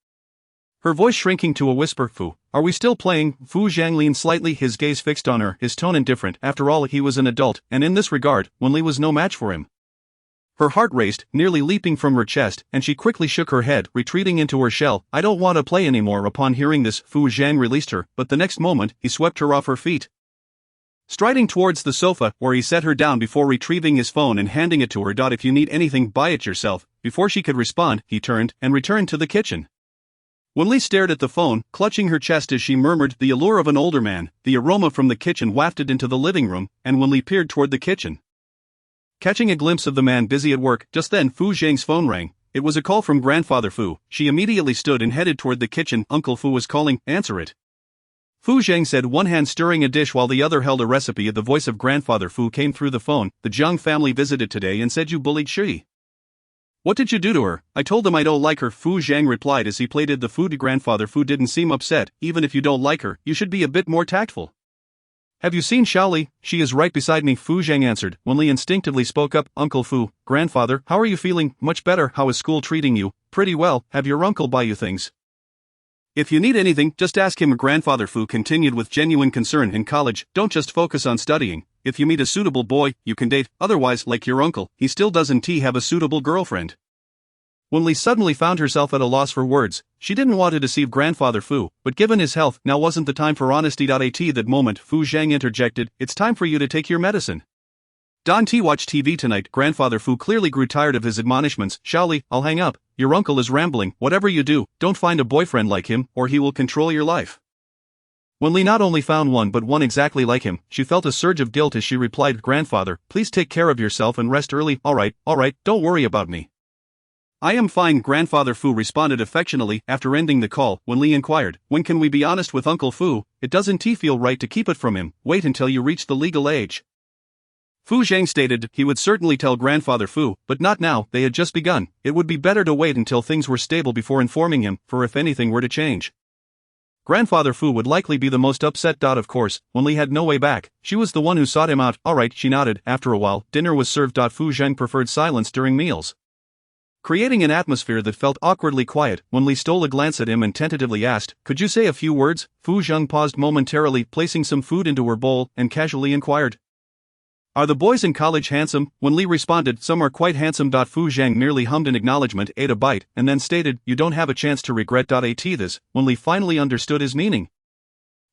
S2: Her voice shrinking to a whisper, Fu, are we still playing? Fu Zhang leaned slightly, his gaze fixed on her, his tone indifferent. After all, he was an adult, and in this regard, Wen Li was no match for him. Her heart raced, nearly leaping from her chest, and she quickly shook her head, retreating into her shell. I don't want to play anymore. Upon hearing this, Fu Zhang released her, but the next moment, he swept her off her feet. Striding towards the sofa, where he set her down before retrieving his phone and handing it to her. If you need anything, buy it yourself. Before she could respond, he turned and returned to the kitchen. Wen Li stared at the phone, clutching her chest as she murmured the allure of an older man. The aroma from the kitchen wafted into the living room, and Wen Li peered toward the kitchen. Catching a glimpse of the man busy at work, just then Fu Zhang's phone rang. It was a call from Grandfather Fu. She immediately stood and headed toward the kitchen. Uncle Fu was calling, answer it. Fu Zhang said, one hand stirring a dish while the other held a recipe. The voice of Grandfather Fu came through the phone. The Zhang family visited today and said you bullied Shi. What did you do to her? I told them I don't like her, Fu Zhang replied as he plated the food. Grandfather Fu didn't seem upset. Even if you don't like her, you should be a bit more tactful. Have you seen Xiaoli? She is right beside me, Fu Zhang answered. Wen Li instinctively spoke up, Uncle Fu, grandfather, how are you feeling? Much better. How is school treating you? Pretty well. Have your uncle buy you things? If you need anything, just ask him. Grandfather Fu continued with genuine concern. In college, don't just focus on studying. If you meet a suitable boy, you can date. Otherwise, like your uncle, he still doesn't have a suitable girlfriend. Wen Li suddenly found herself at a loss for words. She didn't want to deceive Grandfather Fu, but given his health, now wasn't the time for honesty. At that moment, Fu Zhang interjected, it's time for you to take your medicine. Don T watched TV tonight. Grandfather Fu clearly grew tired of his admonishments. Xiaoli, I'll hang up. Your uncle is rambling. Whatever you do, don't find a boyfriend like him, or he will control your life. Wen Li not only found one but one exactly like him. She felt a surge of guilt as she replied, Grandfather, please take care of yourself and rest early. Alright, don't worry about me. I am fine, Grandfather Fu responded affectionately. After ending the call, Wen Li inquired, when can we be honest with Uncle Fu? It doesn't feel right to keep it from him. Wait until you reach the legal age. Fu Zhang stated he would certainly tell Grandfather Fu, but not now. They had just begun. It would be better to wait until things were stable before informing him, for if anything were to change, Grandfather Fu would likely be the most upset. Of course, Wen Li had no way back. She was the one who sought him out. Alright, she nodded. After a while, dinner was served. Fu Zhang preferred silence during meals, creating an atmosphere that felt awkwardly quiet. Wen Li stole a glance at him and tentatively asked, could you say a few words? Fu Zhang paused momentarily, placing some food into her bowl, and casually inquired, are the boys in college handsome? Wen Li responded, some are quite handsome. Fu Zhang merely hummed an acknowledgement, ate a bite, and then stated, you don't have a chance to regret. This, Wen Li finally understood his meaning.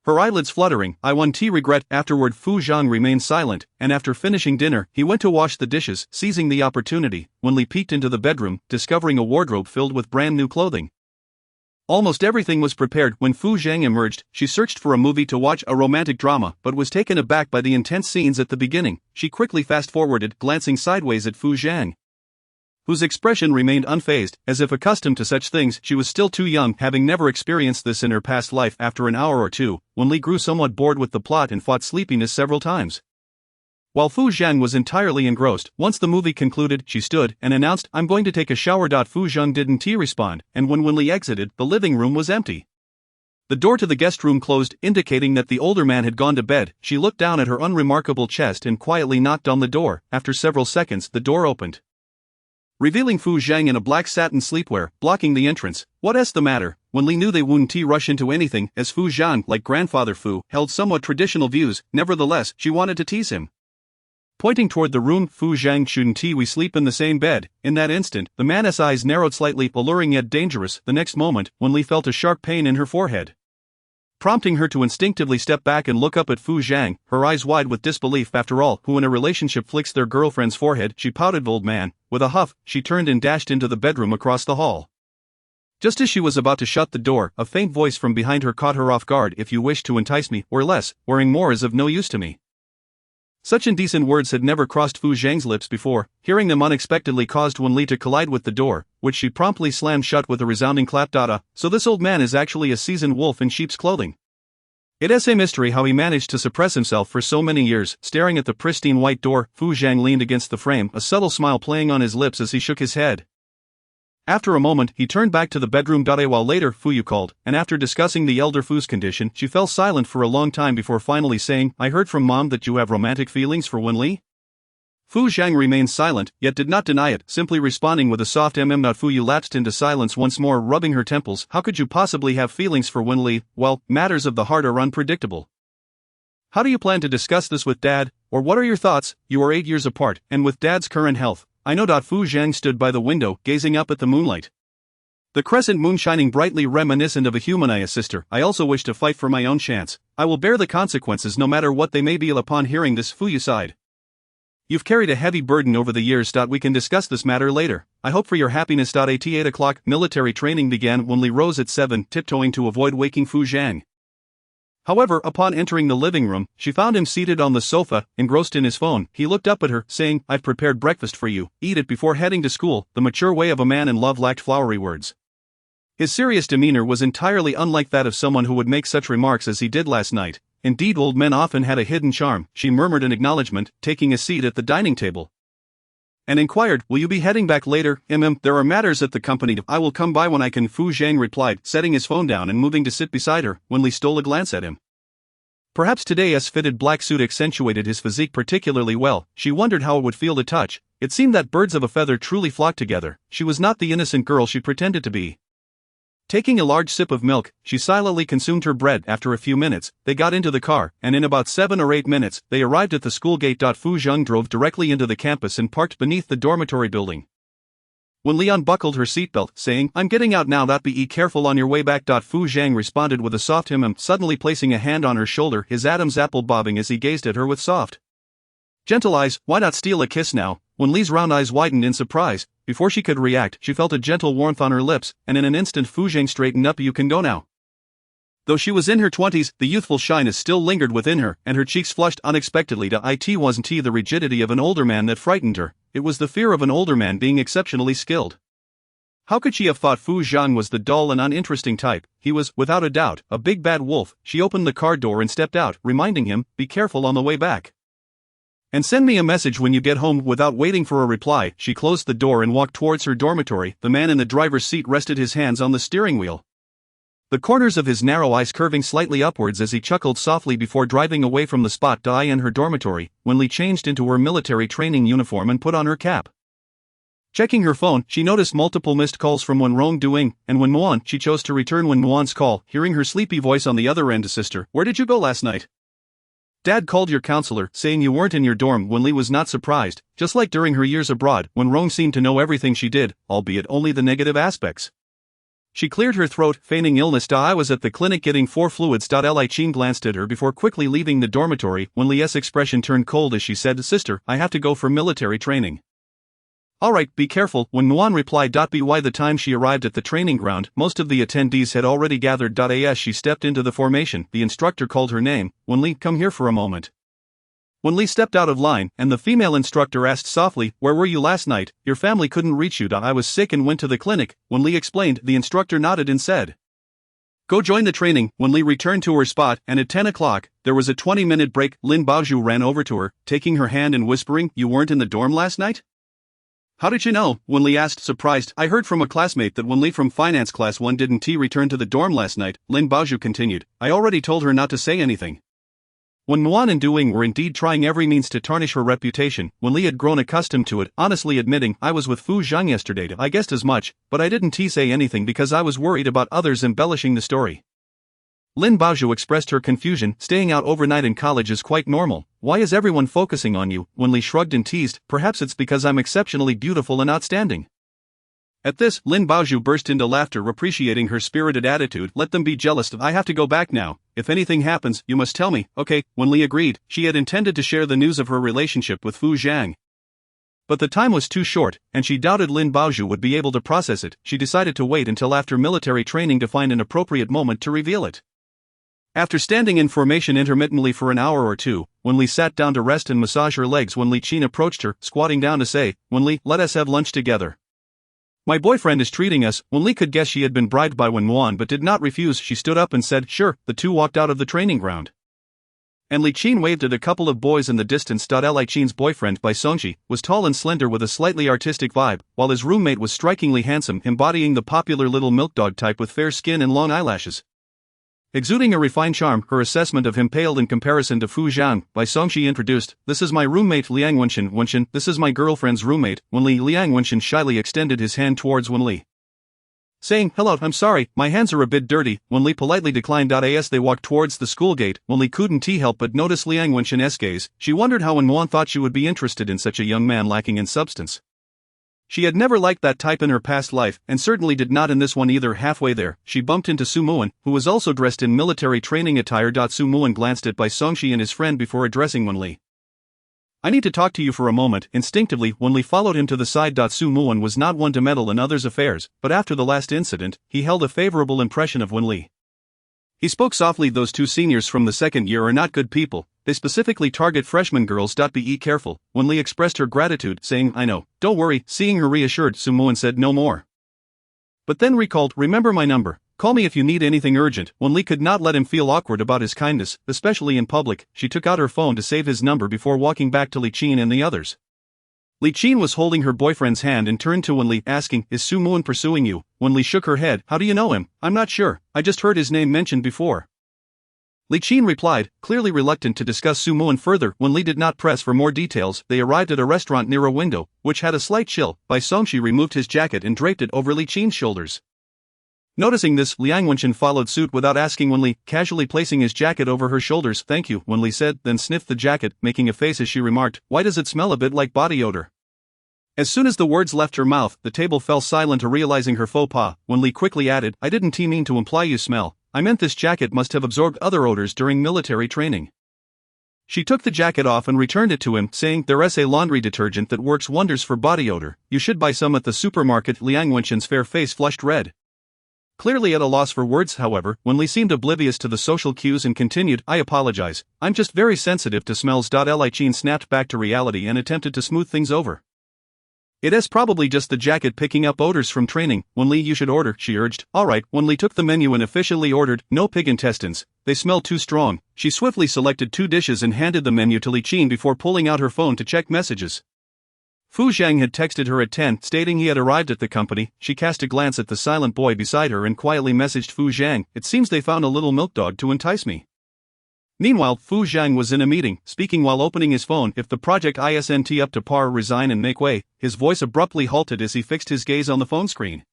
S2: Her eyelids fluttering, I won't regret. Afterward, Fu Zhang remained silent, and after finishing dinner, he went to wash the dishes. Seizing the opportunity, Wen Li peeked into the bedroom, discovering a wardrobe filled with brand new clothing. Almost everything was prepared. When Fu Zhang emerged, she searched for a movie to watch, a romantic drama, but was taken aback by the intense scenes at the beginning. She quickly fast-forwarded, glancing sideways at Fu Zhang, whose expression remained unfazed, as if accustomed to such things. She was still too young, having never experienced this in her past life. After an hour or two, Wen Li grew somewhat bored with the plot and fought sleepiness several times, while Fu Zhang was entirely engrossed. Once the movie concluded, she stood and announced, I'm going to take a shower. Fu Zhang didn't respond, and when Wen Li exited, the living room was empty. The door to the guest room closed, indicating that the older man had gone to bed. She looked down at her unremarkable chest and quietly knocked on the door. After several seconds, the door opened, revealing Fu Zhang in a black satin sleepwear, blocking the entrance. What's the matter? Wen Li knew they wouldn't rush into anything, as Fu Zhang, like Grandfather Fu, held somewhat traditional views. Nevertheless, she wanted to tease him. Pointing toward the room, Fu Zhang, shouldn't we sleep in the same bed? In that instant, the man's eyes narrowed slightly, alluring yet dangerous. The next moment, Wen Li felt a sharp pain in her forehead. prompting her to instinctively step back and look up at Fu Zhang, her eyes wide with disbelief. After all, who in a relationship flicks their girlfriend's forehead? She pouted. Old man. With a huff, she turned and dashed into the bedroom across the hall. Just as she was about to shut the door, a faint voice from behind her caught her off guard. If you wish to entice me, or less, wearing more is of no use to me. Such indecent words had never crossed Fu Zhang's lips before. Hearing them unexpectedly caused Wen Li to collide with the door, which she promptly slammed shut with a resounding clap. So this old man is actually a seasoned wolf in sheep's clothing. It is a mystery how he managed to suppress himself for so many years. Staring at the pristine white door, Fu Zhang leaned against the frame, a subtle smile playing on his lips as he shook his head. After a moment, he turned back to the bedroom. A while later, Fu Yu called, and after discussing the elder Fu's condition, she fell silent for a long time before finally saying, I heard from Mom that you have romantic feelings for Wen Li? Fu Zhang remained silent, yet did not deny it, simply responding with a soft Fu Yu lapsed into silence once more, rubbing her temples. How could you possibly have feelings for Wen Li? Well, matters of the heart are unpredictable. How do you plan to discuss this with Dad, or what are your thoughts? You are 8 years apart, and with Dad's current health, I know. Fu Zhang stood by the window, gazing up at the moonlight. The crescent moon shining brightly, reminiscent of a human sister. I also wish to fight for my own chance. I will bear the consequences no matter what they may be. Upon hearing this, Fu Yu sighed. You've carried a heavy burden over the years. We can discuss this matter later. I hope for your happiness. At 8 o'clock, military training began. Wen Li rose at 7, tiptoeing to avoid waking Fu Zhang. However, upon entering the living room, she found him seated on the sofa, engrossed in his phone. He looked up at her, saying, I've prepared breakfast for you, eat it before heading to school. The mature way of a man in love lacked flowery words. His serious demeanor was entirely unlike that of someone who would make such remarks as he did last night. Indeed, old men often had a hidden charm. She murmured in acknowledgement, taking a seat at the dining table, and inquired, will you be heading back later? There are matters at the company. I will come by when I can, Fu Zhang replied, setting his phone down and moving to sit beside her. Wen Li stole a glance at him. Perhaps today's fitted black suit accentuated his physique particularly well. She wondered how it would feel to touch. It seemed that birds of a feather truly flocked together. She was not the innocent girl she pretended to be. Taking a large sip of milk, she silently consumed her bread. After a few minutes, they got into the car, and in about 7 or 8 minutes, they arrived at the school gate. Fu Zhang drove directly into the campus and parked beneath the dormitory building. Wen Li unbuckled her seatbelt, saying, I'm getting out now. Be careful on your way back. Fu Zhang responded with a soft suddenly placing a hand on her shoulder, his Adam's apple bobbing as he gazed at her with soft, gentle eyes. Why not steal a kiss now? Wen Li's round eyes widened in surprise. Before she could react, she felt a gentle warmth on her lips, and in an instant Fu Zhang straightened up. You can go now. Though she was in her 20s, the youthful shyness still lingered within her, and her cheeks flushed unexpectedly. It wasn't the rigidity of an older man that frightened her, it was the fear of an older man being exceptionally skilled. How could she have thought Fu Zhang was the dull and uninteresting type? He was, without a doubt, a big bad wolf. She opened the car door and stepped out, reminding him, be careful on the way back. And send me a message when you get home. Without waiting for a reply, she closed the door and walked towards her dormitory. The man in the driver's seat rested his hands on the steering wheel, the corners of his narrow eyes curving slightly upwards as he chuckled softly before driving away from the spot. In her dormitory, Wen Li changed into her military training uniform and put on her cap. Checking her phone, she noticed multiple missed calls from Wen Rongdoing, and Wen Muan. She chose to return Wen Muan's call, hearing her sleepy voice on the other end. Sister, where did you go last night? Dad called your counselor, saying you weren't in your dorm. Wen Li was not surprised. Just like during her years abroad, Wen Rong seemed to know everything she did, albeit only the negative aspects. She cleared her throat, feigning illness. I was at the clinic getting 4 fluids. Li Qin glanced at her before quickly leaving the dormitory. Wen Li's expression turned cold as she said, Sister, I have to go for military training. Alright, be careful, Wen Muan replied. By the time she arrived at the training ground, most of the attendees had already gathered. As she stepped into the formation, the instructor called her name. Wen Li, come here for a moment. Wen Li stepped out of line, and the female instructor asked softly, where were you last night? Your family couldn't reach you. I was sick and went to the clinic, Wen Li explained. The instructor nodded and said, go join the training. Wen Li returned to her spot, and at 10 o'clock, there was a 20-minute break. Lin Baozhu ran over to her, taking her hand and whispering, you weren't in the dorm last night? How did you know? Wen Li asked, surprised. I heard from a classmate that Wen Li from finance class 1 didn't return to the dorm last night, Lin Baozhu continued. I already told her not to say anything. Wen Muan and Duing were indeed trying every means to tarnish her reputation. Wen Li had grown accustomed to it, honestly admitting, I was with Fu Zhang yesterday. I guessed as much, but I didn't say anything because I was worried about others embellishing the story. Lin Baozhu expressed her confusion. Staying out overnight in college is quite normal. Why is everyone focusing on you? Wen Li shrugged and teased, perhaps it's because I'm exceptionally beautiful and outstanding. At this, Lin Baozhu burst into laughter, appreciating her spirited attitude. Let them be jealous. I have to go back now. if anything happens, you must tell me, okay? Wen Li agreed. She had intended to share the news of her relationship with Fu Zhang. But the time was too short, and she doubted Lin Baozhu would be able to process it. She decided to wait until after military training to find an appropriate moment to reveal it. After standing in formation intermittently for an hour or two, Wen Li sat down to rest and massage her legs when Li Qin approached her, squatting down to say, Wen Li, let us have lunch together. My boyfriend is treating us. Wen Li could guess she had been bribed by Wen Wan but did not refuse. She stood up and said, sure. The two walked out of the training ground. And Li Qin waved at a couple of boys in the distance. Li Qin's boyfriend, Bai Songji, was tall and slender with a slightly artistic vibe, while his roommate was strikingly handsome, embodying the popular little milk dog type with fair skin and long eyelashes. Exuding a refined charm, her assessment of him paled in comparison to Fu Zhang. Bai Songji introduced, this is my roommate Liang Wenshin. Wenshin, this is my girlfriend's roommate, Wen Li. Liang Wenshin shyly extended his hand towards Wen Li, saying, hello, I'm sorry, my hands are a bit dirty. Wen Li politely declined. As they walked towards the school gate, Wen Li couldn't help but notice Liang Wenshin's gaze. She wondered how Wen Wan thought she would be interested in such a young man lacking in substance. She had never liked that type in her past life, and certainly did not in this one either. Halfway there, she bumped into Su Muan, who was also dressed in military training attire. Su Muan glanced at Bai Songji and his friend before addressing Wen Li. I need to talk to you for a moment. Instinctively, Wen Li followed him to the side. Su Muan was not one to meddle in others' affairs, but after the last incident, he held a favorable impression of Wen Li. He spoke softly. Those two seniors from the second year are not good people. They specifically target freshman girls. Be careful. Wen Li expressed her gratitude, saying, I know, don't worry. Seeing her reassured, Su Muan said no more. But then recalled, remember my number. Call me if you need anything urgent. Wen Li could not let him feel awkward about his kindness, especially in public. She took out her phone to save his number before walking back to Li Qin and the others. Li Qin was holding her boyfriend's hand and turned to Wen Li, asking, is Su Muan pursuing you? Wen Li shook her head. How do you know him? I'm not sure, I just heard his name mentioned before. Li Qin replied, clearly reluctant to discuss Su Muan further. Wen Li did not press for more details. They arrived at a restaurant near a window, which had a slight chill. Bai Songji removed his jacket and draped it over Li Qin's shoulders. Noticing this, Liang Wenshin followed suit without asking Wen Li, casually placing his jacket over her shoulders. Thank you, Wen Li said, then sniffed the jacket, making a face as she remarked, why does it smell a bit like body odor? As soon as the words left her mouth, the table fell silent. Realizing her faux pas, Wen Li quickly added, I didn't mean to imply you smell. I meant this jacket must have absorbed other odors during military training. She took the jacket off and returned it to him, saying, there's a laundry detergent that works wonders for body odor. You should buy some at the supermarket. Liang Wenshin's fair face flushed red. Clearly at a loss for words, however, Wen Li seemed oblivious to the social cues and continued, I apologize, I'm just very sensitive to smells. Li Qin snapped back to reality and attempted to smooth things over. It is probably just the jacket picking up odors from training. Wen Li, you should order, she urged. Alright. Wen Li took the menu and officially ordered, no pig intestines, they smell too strong. She swiftly selected 2 dishes and handed the menu to Li Qin before pulling out her phone to check messages. Fu Zhang had texted her at 10, stating he had arrived at the company. She cast a glance at the silent boy beside her and quietly messaged Fu Zhang, it seems they found a little milk dog to entice me. Meanwhile, Fu Zhang was in a meeting, speaking while opening his phone. If the project isn't up to par, resign and make way. His voice abruptly halted as he fixed his gaze on the phone screen.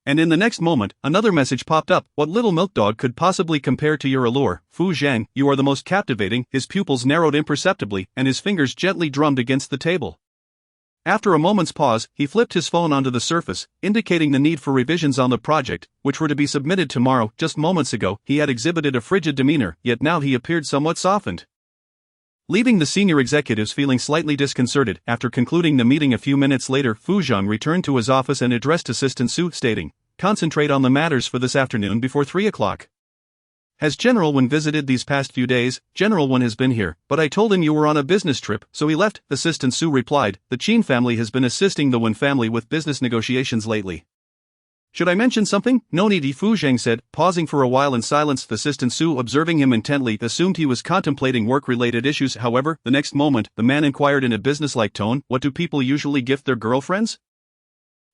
S2: And in the next moment, another message popped up. What little milk dog could possibly compare to your allure? Fu Zhang, you are the most captivating. His pupils narrowed imperceptibly, and his fingers gently drummed against the table. After a moment's pause, he flipped his phone onto the surface, indicating the need for revisions on the project, which were to be submitted tomorrow. Just moments ago, he had exhibited a frigid demeanor, yet now he appeared somewhat softened. Leaving the senior executives feeling slightly disconcerted, after concluding the meeting a few minutes later, Fu Zhang returned to his office and addressed Assistant Su, stating, concentrate on the matters for this afternoon before 3 o'clock. Has General Wen visited these past few days? General Wen has been here, but I told him you were on a business trip, so he left. Assistant Su replied, the Qin family has been assisting the Wen family with business negotiations lately. Should I mention something? No need, Fu Zhang said, pausing for a while in silence. Assistant Su, observing him intently, assumed he was contemplating work-related issues. However, the next moment, the man inquired in a businesslike tone, what do people usually gift their girlfriends?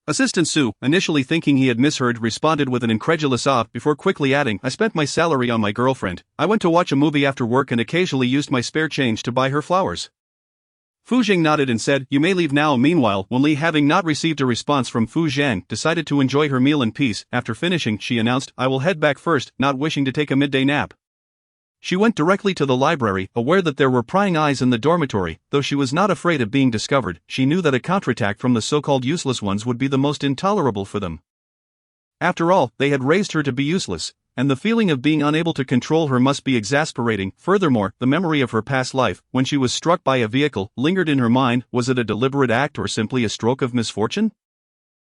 S2: Assistant Su, initially thinking he had misheard, responded with an incredulous ah before quickly adding, I spent my salary on my girlfriend. I went to watch a movie after work and occasionally used my spare change to buy her flowers. Fu Zhang nodded and said, you may leave now. Meanwhile, Wen Li, having not received a response from Fu Zhang, decided to enjoy her meal in peace. After finishing, she announced, I will head back first, not wishing to take a midday nap. She went directly to the library, aware that there were prying eyes in the dormitory. Though she was not afraid of being discovered, she knew that a counterattack from the so-called useless ones would be the most intolerable for them. After all, they had raised her to be useless. and the feeling of being unable to control her must be exasperating. Furthermore, the memory of her past life, when she was struck by a vehicle, lingered in her mind. Was it a deliberate act or simply a stroke of misfortune?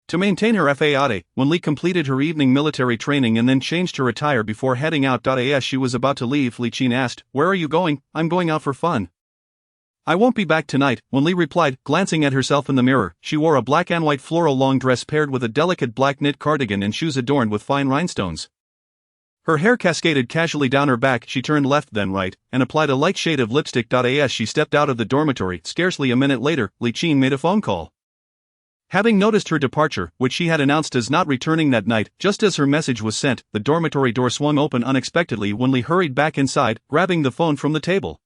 S2: To maintain her FAAD, Wen Li completed her evening military training and then changed her attire before heading out. As she was about to leave, Li Qin asked, "Where are you going?" "I'm going out for fun." "I won't be back tonight," Wen Li replied, glancing at herself in the mirror. She wore a black and white floral long dress paired with a delicate black knit cardigan and shoes adorned with fine rhinestones. Her hair cascaded casually down her back. She turned left then right, and applied a light shade of lipstick. As she stepped out of the dormitory, scarcely a minute later, Li Qin made a phone call. Having noticed her departure, which she had announced as not returning that night, just as her message was sent, the dormitory door swung open unexpectedly. Wen Li hurried back inside, grabbing the phone from the table.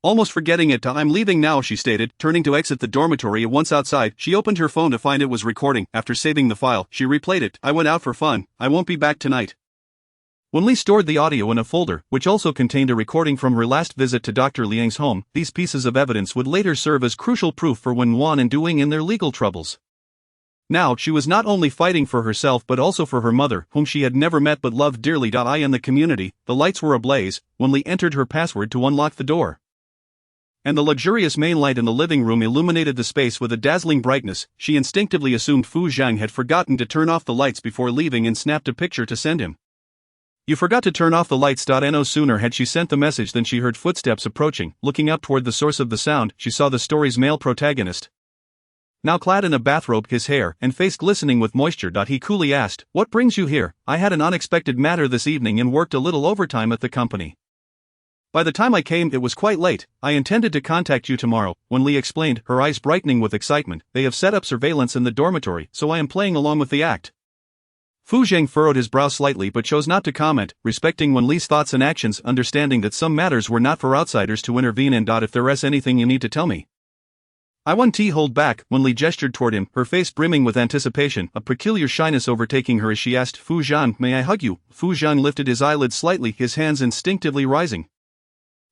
S2: "Almost forgetting it, I'm leaving now," she stated, turning to exit the dormitory. Once outside, she opened her phone to find it was recording. After saving the file, she replayed it. "I went out for fun. I won't be back tonight." Wen Li stored the audio in a folder, which also contained a recording from her last visit to Dr. Liang's home. These pieces of evidence would later serve as crucial proof for Wen Wan and Du Ying in their legal troubles. Now, she was not only fighting for herself but also for her mother, whom she had never met but loved dearly. In the community, the lights were ablaze. Wen Li entered her password to unlock the door, and the luxurious main light in the living room illuminated the space with a dazzling brightness. She instinctively assumed Fu Zhang had forgotten to turn off the lights before leaving and snapped a picture to send him. "You forgot to turn off the lights." No sooner had she sent the message than she heard footsteps approaching. Looking up toward the source of the sound, she saw the story's male protagonist. Now clad in a bathrobe, his hair and face glistening with moisture. He coolly asked, "What brings you here?" "I had an unexpected matter this evening and worked a little overtime at the company. By the time I came, it was quite late. I intended to contact you tomorrow," Wen Li explained, her eyes brightening with excitement. "They have set up surveillance in the dormitory, so I am playing along with the act." Fu Zhang furrowed his brow slightly but chose not to comment, respecting Wen Li's thoughts and actions, understanding that some matters were not for outsiders to intervene in. "If there's anything you need to tell me, I won't hold back." Wen Li gestured toward him, her face brimming with anticipation, a peculiar shyness overtaking her as she asked, "Fu Zhang, may I hug you?" Fu Zhang lifted his eyelids slightly, his hands instinctively rising.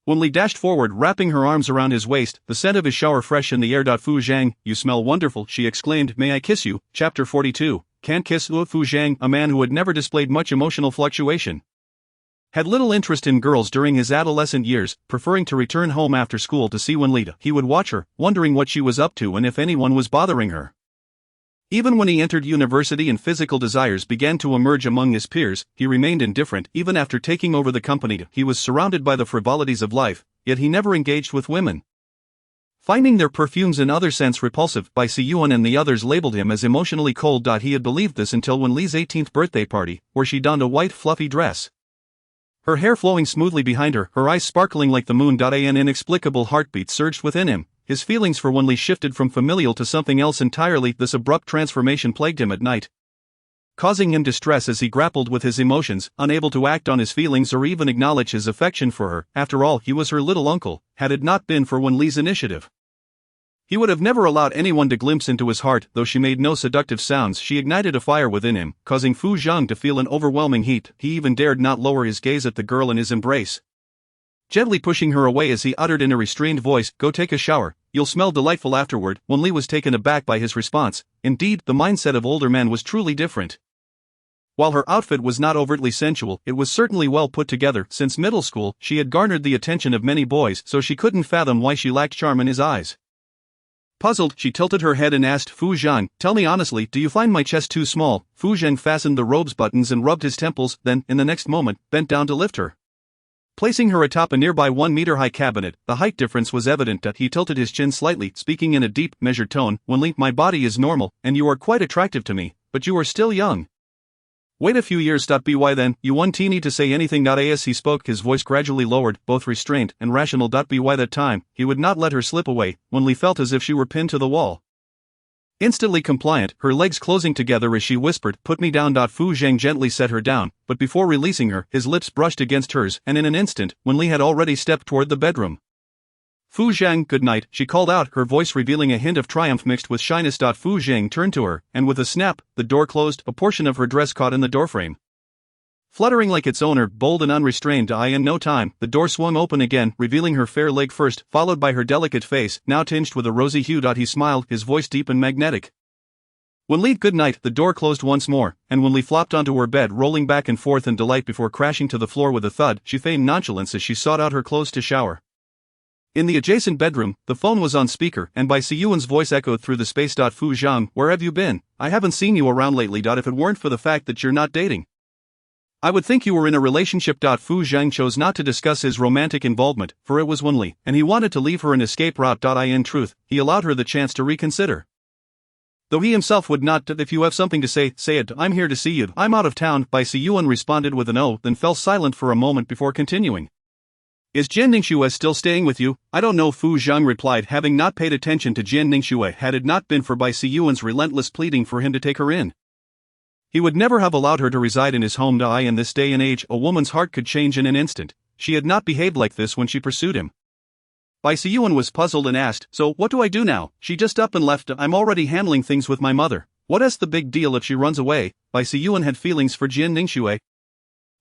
S2: Wen Li dashed forward, wrapping her arms around his waist, the scent of his shower fresh in the air. "Fu Zhang, you smell wonderful," she exclaimed. "May I kiss you?" Chapter 42. Can't kiss. Fu Zhang, a man who had never displayed much emotional fluctuation, had little interest in girls during his adolescent years, preferring to return home after school to see Wen Li. He would watch her, wondering what she was up to and if anyone was bothering her. Even when he entered university and physical desires began to emerge among his peers, he remained indifferent. Even after taking over the company, he was surrounded by the frivolities of life, yet he never engaged with women. Finding their perfumes and other scents repulsive, Bai Siyuan and the others labeled him as emotionally cold. He had believed this until Wen Li's 18th birthday party, where she donned a white fluffy dress, her hair flowing smoothly behind her, her eyes sparkling like the moon. An inexplicable heartbeat surged within him. His feelings for Wen Li shifted from familial to something else entirely. This abrupt transformation plagued him at night, causing him distress as he grappled with his emotions, unable to act on his feelings or even acknowledge his affection for her. After all, he was her little uncle. Had it not been for Wen Li's initiative, he would have never allowed anyone to glimpse into his heart. Though she made no seductive sounds, she ignited a fire within him, causing Fu Zhang to feel an overwhelming heat. He even dared not lower his gaze at the girl in his embrace, gently pushing her away as he uttered in a restrained voice, "Go take a shower. You'll smell delightful afterward." Wen Li was taken aback by his response. Indeed, the mindset of older men was truly different. While her outfit was not overtly sensual, it was certainly well put together. Since middle school, she had garnered the attention of many boys, so she couldn't fathom why she lacked charm in his eyes. Puzzled, she tilted her head and asked, "Fu Zhang, tell me honestly, do you find my chest too small?" Fu Zhang fastened the robe's buttons and rubbed his temples, then, in the next moment, bent down to lift her, placing her atop a nearby 1-meter-high cabinet. The height difference was evident. He tilted his chin slightly, speaking in a deep, measured tone, "Wen Li, my body is normal, and you are quite attractive to me, but you are still young. Wait a few years. By then, you won't need to say anything. As he spoke, his voice gradually lowered, both restrained and rational. By that time, he would not let her slip away. Wen Li felt as if she were pinned to the wall, instantly compliant, her legs closing together as she whispered, "Put me down." Fu Zhang gently set her down, but before releasing her, his lips brushed against hers, and in an instant, Wen Li had already stepped toward the bedroom. "Fu Zhang, good night," she called out, her voice revealing a hint of triumph mixed with shyness. Fu Zhang turned to her, and with a snap, the door closed, a portion of her dress caught in the doorframe, fluttering like its owner, bold and unrestrained. In no time, the door swung open again, revealing her fair leg first, followed by her delicate face, now tinged with a rosy hue. He smiled, his voice deep and magnetic. Wen Li, good night. The door closed once more, and Wen Li flopped onto her bed, rolling back and forth in delight before crashing to the floor with a thud. She feigned nonchalance as she sought out her clothes to shower. In the adjacent bedroom, the phone was on speaker, and Bai Siyuan's voice echoed through the space. Fu Zhang, where have you been? I haven't seen you around lately. If it weren't for the fact that you're not dating, I would think you were in a relationship. Fu Zhang chose not to discuss his romantic involvement, for it was Wen Li, and he wanted to leave her an escape route. In truth, he allowed her the chance to reconsider. Though he himself would not. If you have something to say, say it. I'm here to see you. I'm out of town. Bai Siyuan responded with an "oh," then fell silent for a moment before continuing. Is Jian Ningxue still staying with you? I don't know, Fu Zhang replied, having not paid attention to Jian Ningxue had it not been for Bai Siyuan's relentless pleading for him to take her in. He would never have allowed her to reside in his home. In this day and age, a woman's heart could change in an instant. She had not behaved like this when she pursued him. Bai Siyuan was puzzled and asked, so what do I do now? She just up and left. I'm already handling things with my mother. What's the big deal if she runs away? Bai Siyuan had feelings for Jian Ningxue,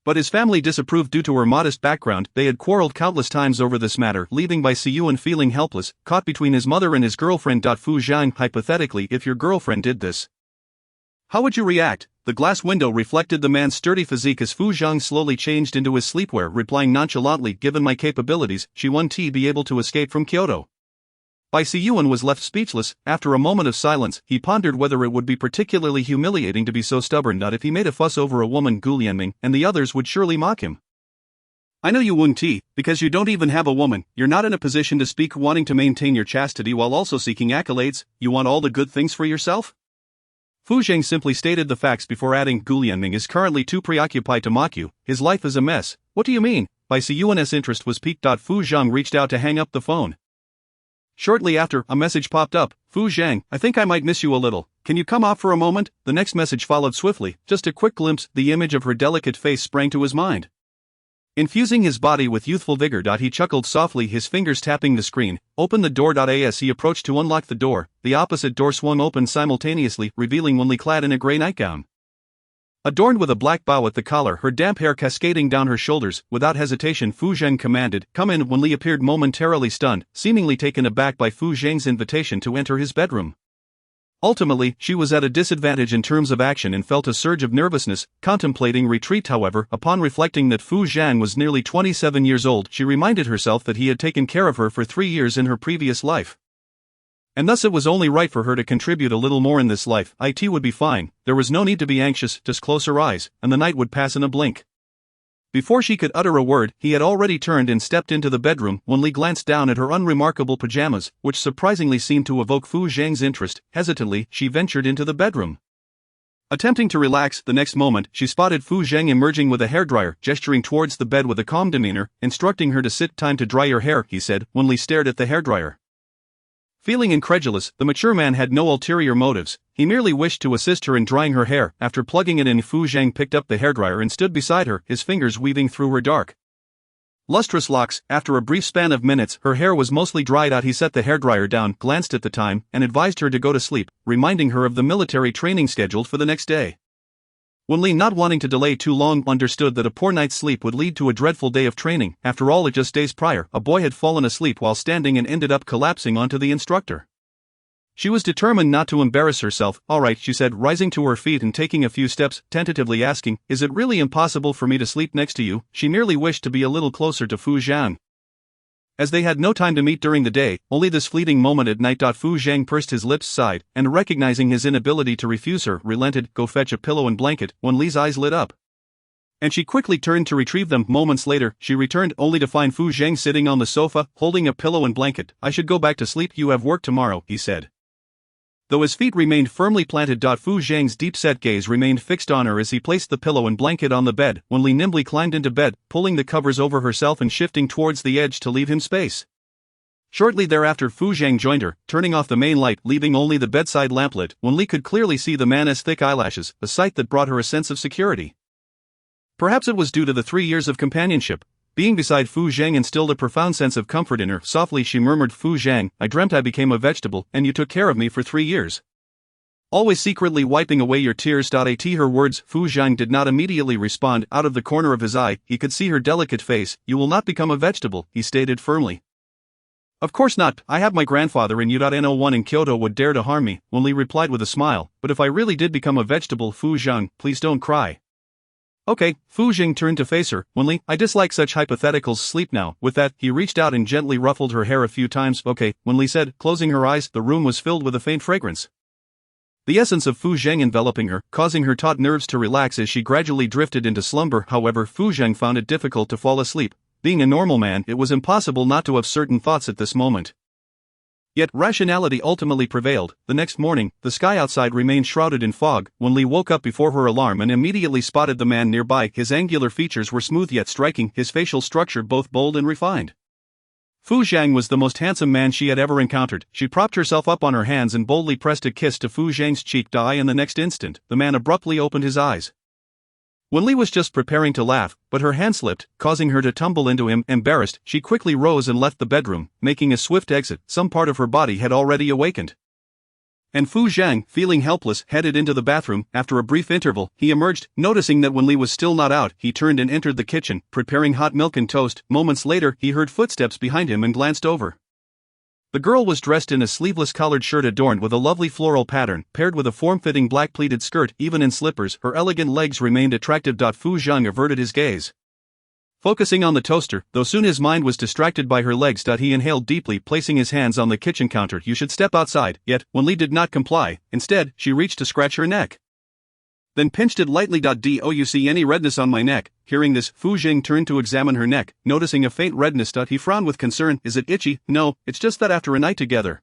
S2: but his family disapproved due to her modest background. They had quarreled countless times over this matter, leaving Bai Siyuan feeling helpless, caught between his mother and his girlfriend. Fu Zhang, hypothetically, if your girlfriend did this, how would you react? The glass window reflected the man's sturdy physique as Fu Zhang slowly changed into his sleepwear, replying nonchalantly, given my capabilities, she won't be able to escape from Kyoto. Bai Siyuan was left speechless. After a moment of silence, he pondered whether it would be particularly humiliating to be so stubborn. If he made a fuss over a woman, Gu Lianming and the others would surely mock him. I know you wouldn't, because you don't even have a woman. You're not in a position to speak, wanting to maintain your chastity while also seeking accolades. You want all the good things for yourself? Fu Zhang simply stated the facts before adding, Gu Lianming is currently too preoccupied to mock you. His life is a mess. What do you mean? Bai Siyuan's interest was piqued. Fu Zhang reached out to hang up the phone. Shortly after, a message popped up. Fu Zhang, I think I might miss you a little. Can you come off for a moment? The next message followed swiftly. Just a quick glimpse, the image of her delicate face sprang to his mind. Infusing his body with youthful vigor. He chuckled softly, his fingers tapping the screen. Open the door. As he approached to unlock the door, the opposite door swung open simultaneously, revealing Wen Li clad in a grey nightgown. Adorned with a black bow at the collar, her damp hair cascading down her shoulders, without hesitation Fu Zhang commanded, come in. Wen Li appeared momentarily stunned, seemingly taken aback by Fu Zhang's invitation to enter his bedroom. Ultimately, she was at a disadvantage in terms of action and felt a surge of nervousness, contemplating retreat. However, upon reflecting that Fu Zhang was nearly 27 years old, she reminded herself that he had taken care of her for 3 years in her previous life. And thus it was only right for her to contribute a little more in this life. It would be fine, there was no need to be anxious, just close her eyes, and the night would pass in a blink. Before she could utter a word, he had already turned and stepped into the bedroom. Wen Li glanced down at her unremarkable pajamas, which surprisingly seemed to evoke Fu Zhang's interest. Hesitantly, she ventured into the bedroom. Attempting to relax, the next moment, she spotted Fu Zhang emerging with a hairdryer, gesturing towards the bed with a calm demeanor, instructing her to sit. Time to dry your hair, he said. Wen Li stared at the hairdryer. Feeling incredulous, the mature man had no ulterior motives. He merely wished to assist her in drying her hair. After plugging it in, Fu Zhang picked up the hairdryer and stood beside her, his fingers weaving through her dark, lustrous locks. After a brief span of minutes, her hair was mostly dried out. He set the hairdryer down, glanced at the time, and advised her to go to sleep, reminding her of the military training scheduled for the next day. Wen Li, not wanting to delay too long, understood that a poor night's sleep would lead to a dreadful day of training. After all, just days prior, a boy had fallen asleep while standing and ended up collapsing onto the instructor. She was determined not to embarrass herself. All right, she said, rising to her feet and taking a few steps, tentatively asking, is it really impossible for me to sleep next to you? She merely wished to be a little closer to Fu Zhang, as they had no time to meet during the day, only this fleeting moment at night. Fu Zhang pursed his lips, sighed, and recognizing his inability to refuse her, relented. Go fetch a pillow and blanket. Wen Li's eyes lit up, and she quickly turned to retrieve them. Moments later, she returned, only to find Fu Zhang sitting on the sofa, holding a pillow and blanket. I should go back to sleep, you have work tomorrow, he said. Though his feet remained firmly planted, Fu Zhang's deep-set gaze remained fixed on her as he placed the pillow and blanket on the bed. Wen Li nimbly climbed into bed, pulling the covers over herself and shifting towards the edge to leave him space. Shortly thereafter, Fu Zhang joined her, turning off the main light, leaving only the bedside lamp lit. Wen Li could clearly see the man's thick eyelashes, a sight that brought her a sense of security. Perhaps it was due to the 3 years of companionship. Being beside Fu Zhang instilled a profound sense of comfort in her. Softly she murmured, Fu Zhang, I dreamt I became a vegetable, and you took care of me for 3 years. Always secretly wiping away your tears. At her words, Fu Zhang did not immediately respond. Out of the corner of his eye, he could see her delicate face. You will not become a vegetable, he stated firmly. Of course not, I have my grandfather in U.N01 in Kyoto would dare to harm me, Wen Li replied with a smile, but if I really did become a vegetable, Fu Zhang, please don't cry. Okay, Fu Jing turned to face her. Wen Li, I dislike such hypotheticals, sleep now. With that, he reached out and gently ruffled her hair a few times. Okay, Wen Li said, closing her eyes. The room was filled with a faint fragrance. The essence of Fu Zhang enveloping her, causing her taut nerves to relax as she gradually drifted into slumber. However, Fu Zhang found it difficult to fall asleep. Being a normal man, it was impossible not to have certain thoughts at this moment. Yet, rationality ultimately prevailed. The next morning, the sky outside remained shrouded in fog. Wen Li woke up before her alarm and immediately spotted the man nearby. His angular features were smooth yet striking, his facial structure both bold and refined. Fu Zhang was the most handsome man she had ever encountered. She propped herself up on her hands and boldly pressed a kiss to Fu Zhang's cheek. In the next instant, the man abruptly opened his eyes. Wen Li was just preparing to laugh, but her hand slipped, causing her to tumble into him. Embarrassed, she quickly rose and left the bedroom, making a swift exit. Some part of her body had already awakened. And Fu Zhang, feeling helpless, headed into the bathroom. After a brief interval, he emerged. Noticing that Wen Li was still not out, he turned and entered the kitchen, preparing hot milk and toast. Moments later, he heard footsteps behind him and glanced over. The girl was dressed in a sleeveless collared shirt adorned with a lovely floral pattern, paired with a form-fitting black pleated skirt. Even in slippers, her elegant legs remained attractive. Fu Zhang averted his gaze, focusing on the toaster, though soon his mind was distracted by her legs. He inhaled deeply, placing his hands on the kitchen counter. You should step outside. Yet, Wen Li did not comply. Instead, she reached to scratch her neck, then pinched it lightly. Do you see any redness on my neck? Hearing this, Fu Jing turned to examine her neck, noticing a faint redness. He frowned with concern. Is it itchy? No, it's just that after a night together,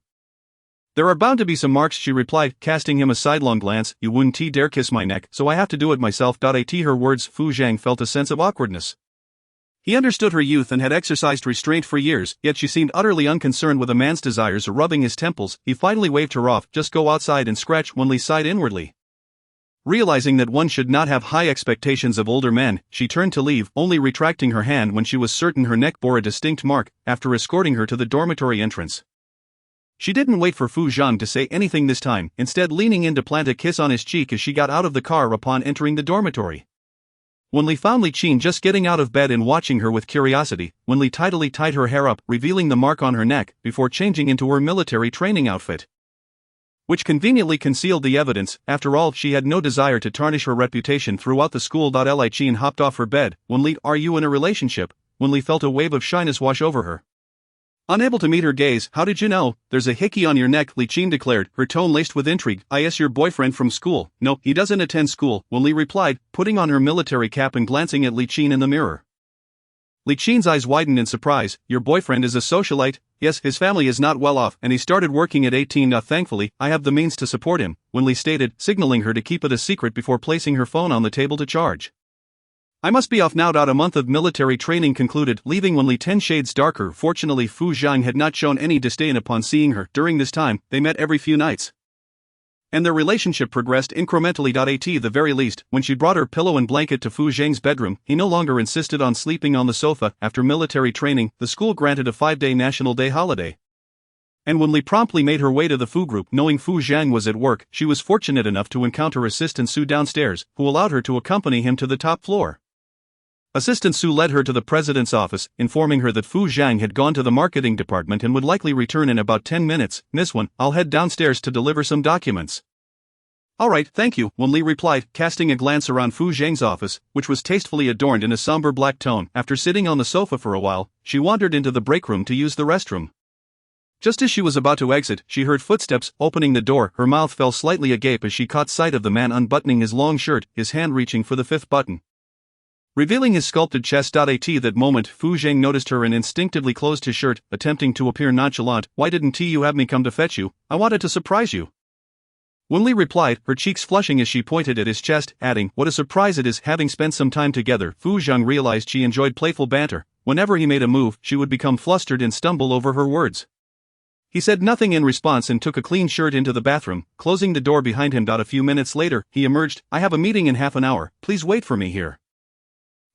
S2: there are bound to be some marks, she replied, casting him a sidelong glance. You wouldn't dare kiss my neck, so I have to do it myself. At her words, Fu Zhang felt a sense of awkwardness. He understood her youth and had exercised restraint for years, yet she seemed utterly unconcerned with a man's desires. Rubbing his temples, he finally waved her off. Just go outside and scratch. Wen Li sighed inwardly. Realizing that one should not have high expectations of older men, she turned to leave, only retracting her hand when she was certain her neck bore a distinct mark. After escorting her to the dormitory entrance, she didn't wait for Fu Zhang to say anything this time, instead leaning in to plant a kiss on his cheek as she got out of the car. Upon entering the dormitory, Wen Li found Li Qin just getting out of bed and watching her with curiosity. Wen Li tidily tied her hair up, revealing the mark on her neck, before changing into her military training outfit, which conveniently concealed the evidence. After all, she had no desire to tarnish her reputation throughout the school. Li Qin hopped off her bed. Wen Li, are you in a relationship? Wen Li felt a wave of shyness wash over her. Unable to meet her gaze, how did you know? There's a hickey on your neck, Li Qin declared, her tone laced with intrigue. Is your boyfriend from school? No, he doesn't attend school, Wen Li replied, putting on her military cap and glancing at Li Qin in the mirror. Li Qin's eyes widened in surprise. Your boyfriend is a socialite? Yes, his family is not well off, and he started working at 18. Thankfully, I have the means to support him, Wen Li stated, signaling her to keep it a secret before placing her phone on the table to charge. I must be off now. A month of military training concluded, leaving Wen Li 10 shades darker. Fortunately, Fu Zhang had not shown any disdain upon seeing her. During this time, they met every few nights, and their relationship progressed incrementally. At the very least, when she brought her pillow and blanket to Fu Zhang's bedroom, he no longer insisted on sleeping on the sofa. After military training, the school granted a 5-day National Day holiday, and Wen Li promptly made her way to the Fu group. Knowing Fu Zhang was at work, she was fortunate enough to encounter Assistant Su downstairs, who allowed her to accompany him to the top floor. Assistant Su led her to the president's office, informing her that Fu Zhang had gone to the marketing department and would likely return in about 10 minutes. Miss Wen, I'll head downstairs to deliver some documents. Alright, thank you, Wen Li replied, casting a glance around Fu Zhang's office, which was tastefully adorned in a somber black tone. After sitting on the sofa for a while, she wandered into the break room to use the restroom. Just as she was about to exit, she heard footsteps. Opening the door, her mouth fell slightly agape as she caught sight of the man unbuttoning his long shirt, his hand reaching for the 5th button, revealing his sculpted chest. At that moment, Fu Zhang noticed her and instinctively closed his shirt, attempting to appear nonchalant. Why didn't you have me come to fetch you? I wanted to surprise you, Wen Li replied, her cheeks flushing as she pointed at his chest, adding, what a surprise it is. Having spent some time together, Fu Zhang realized she enjoyed playful banter. Whenever he made a move, she would become flustered and stumble over her words. He said nothing in response and took a clean shirt into the bathroom, closing the door behind him. A few minutes later, he emerged. I have a meeting in half an hour, please wait for me here.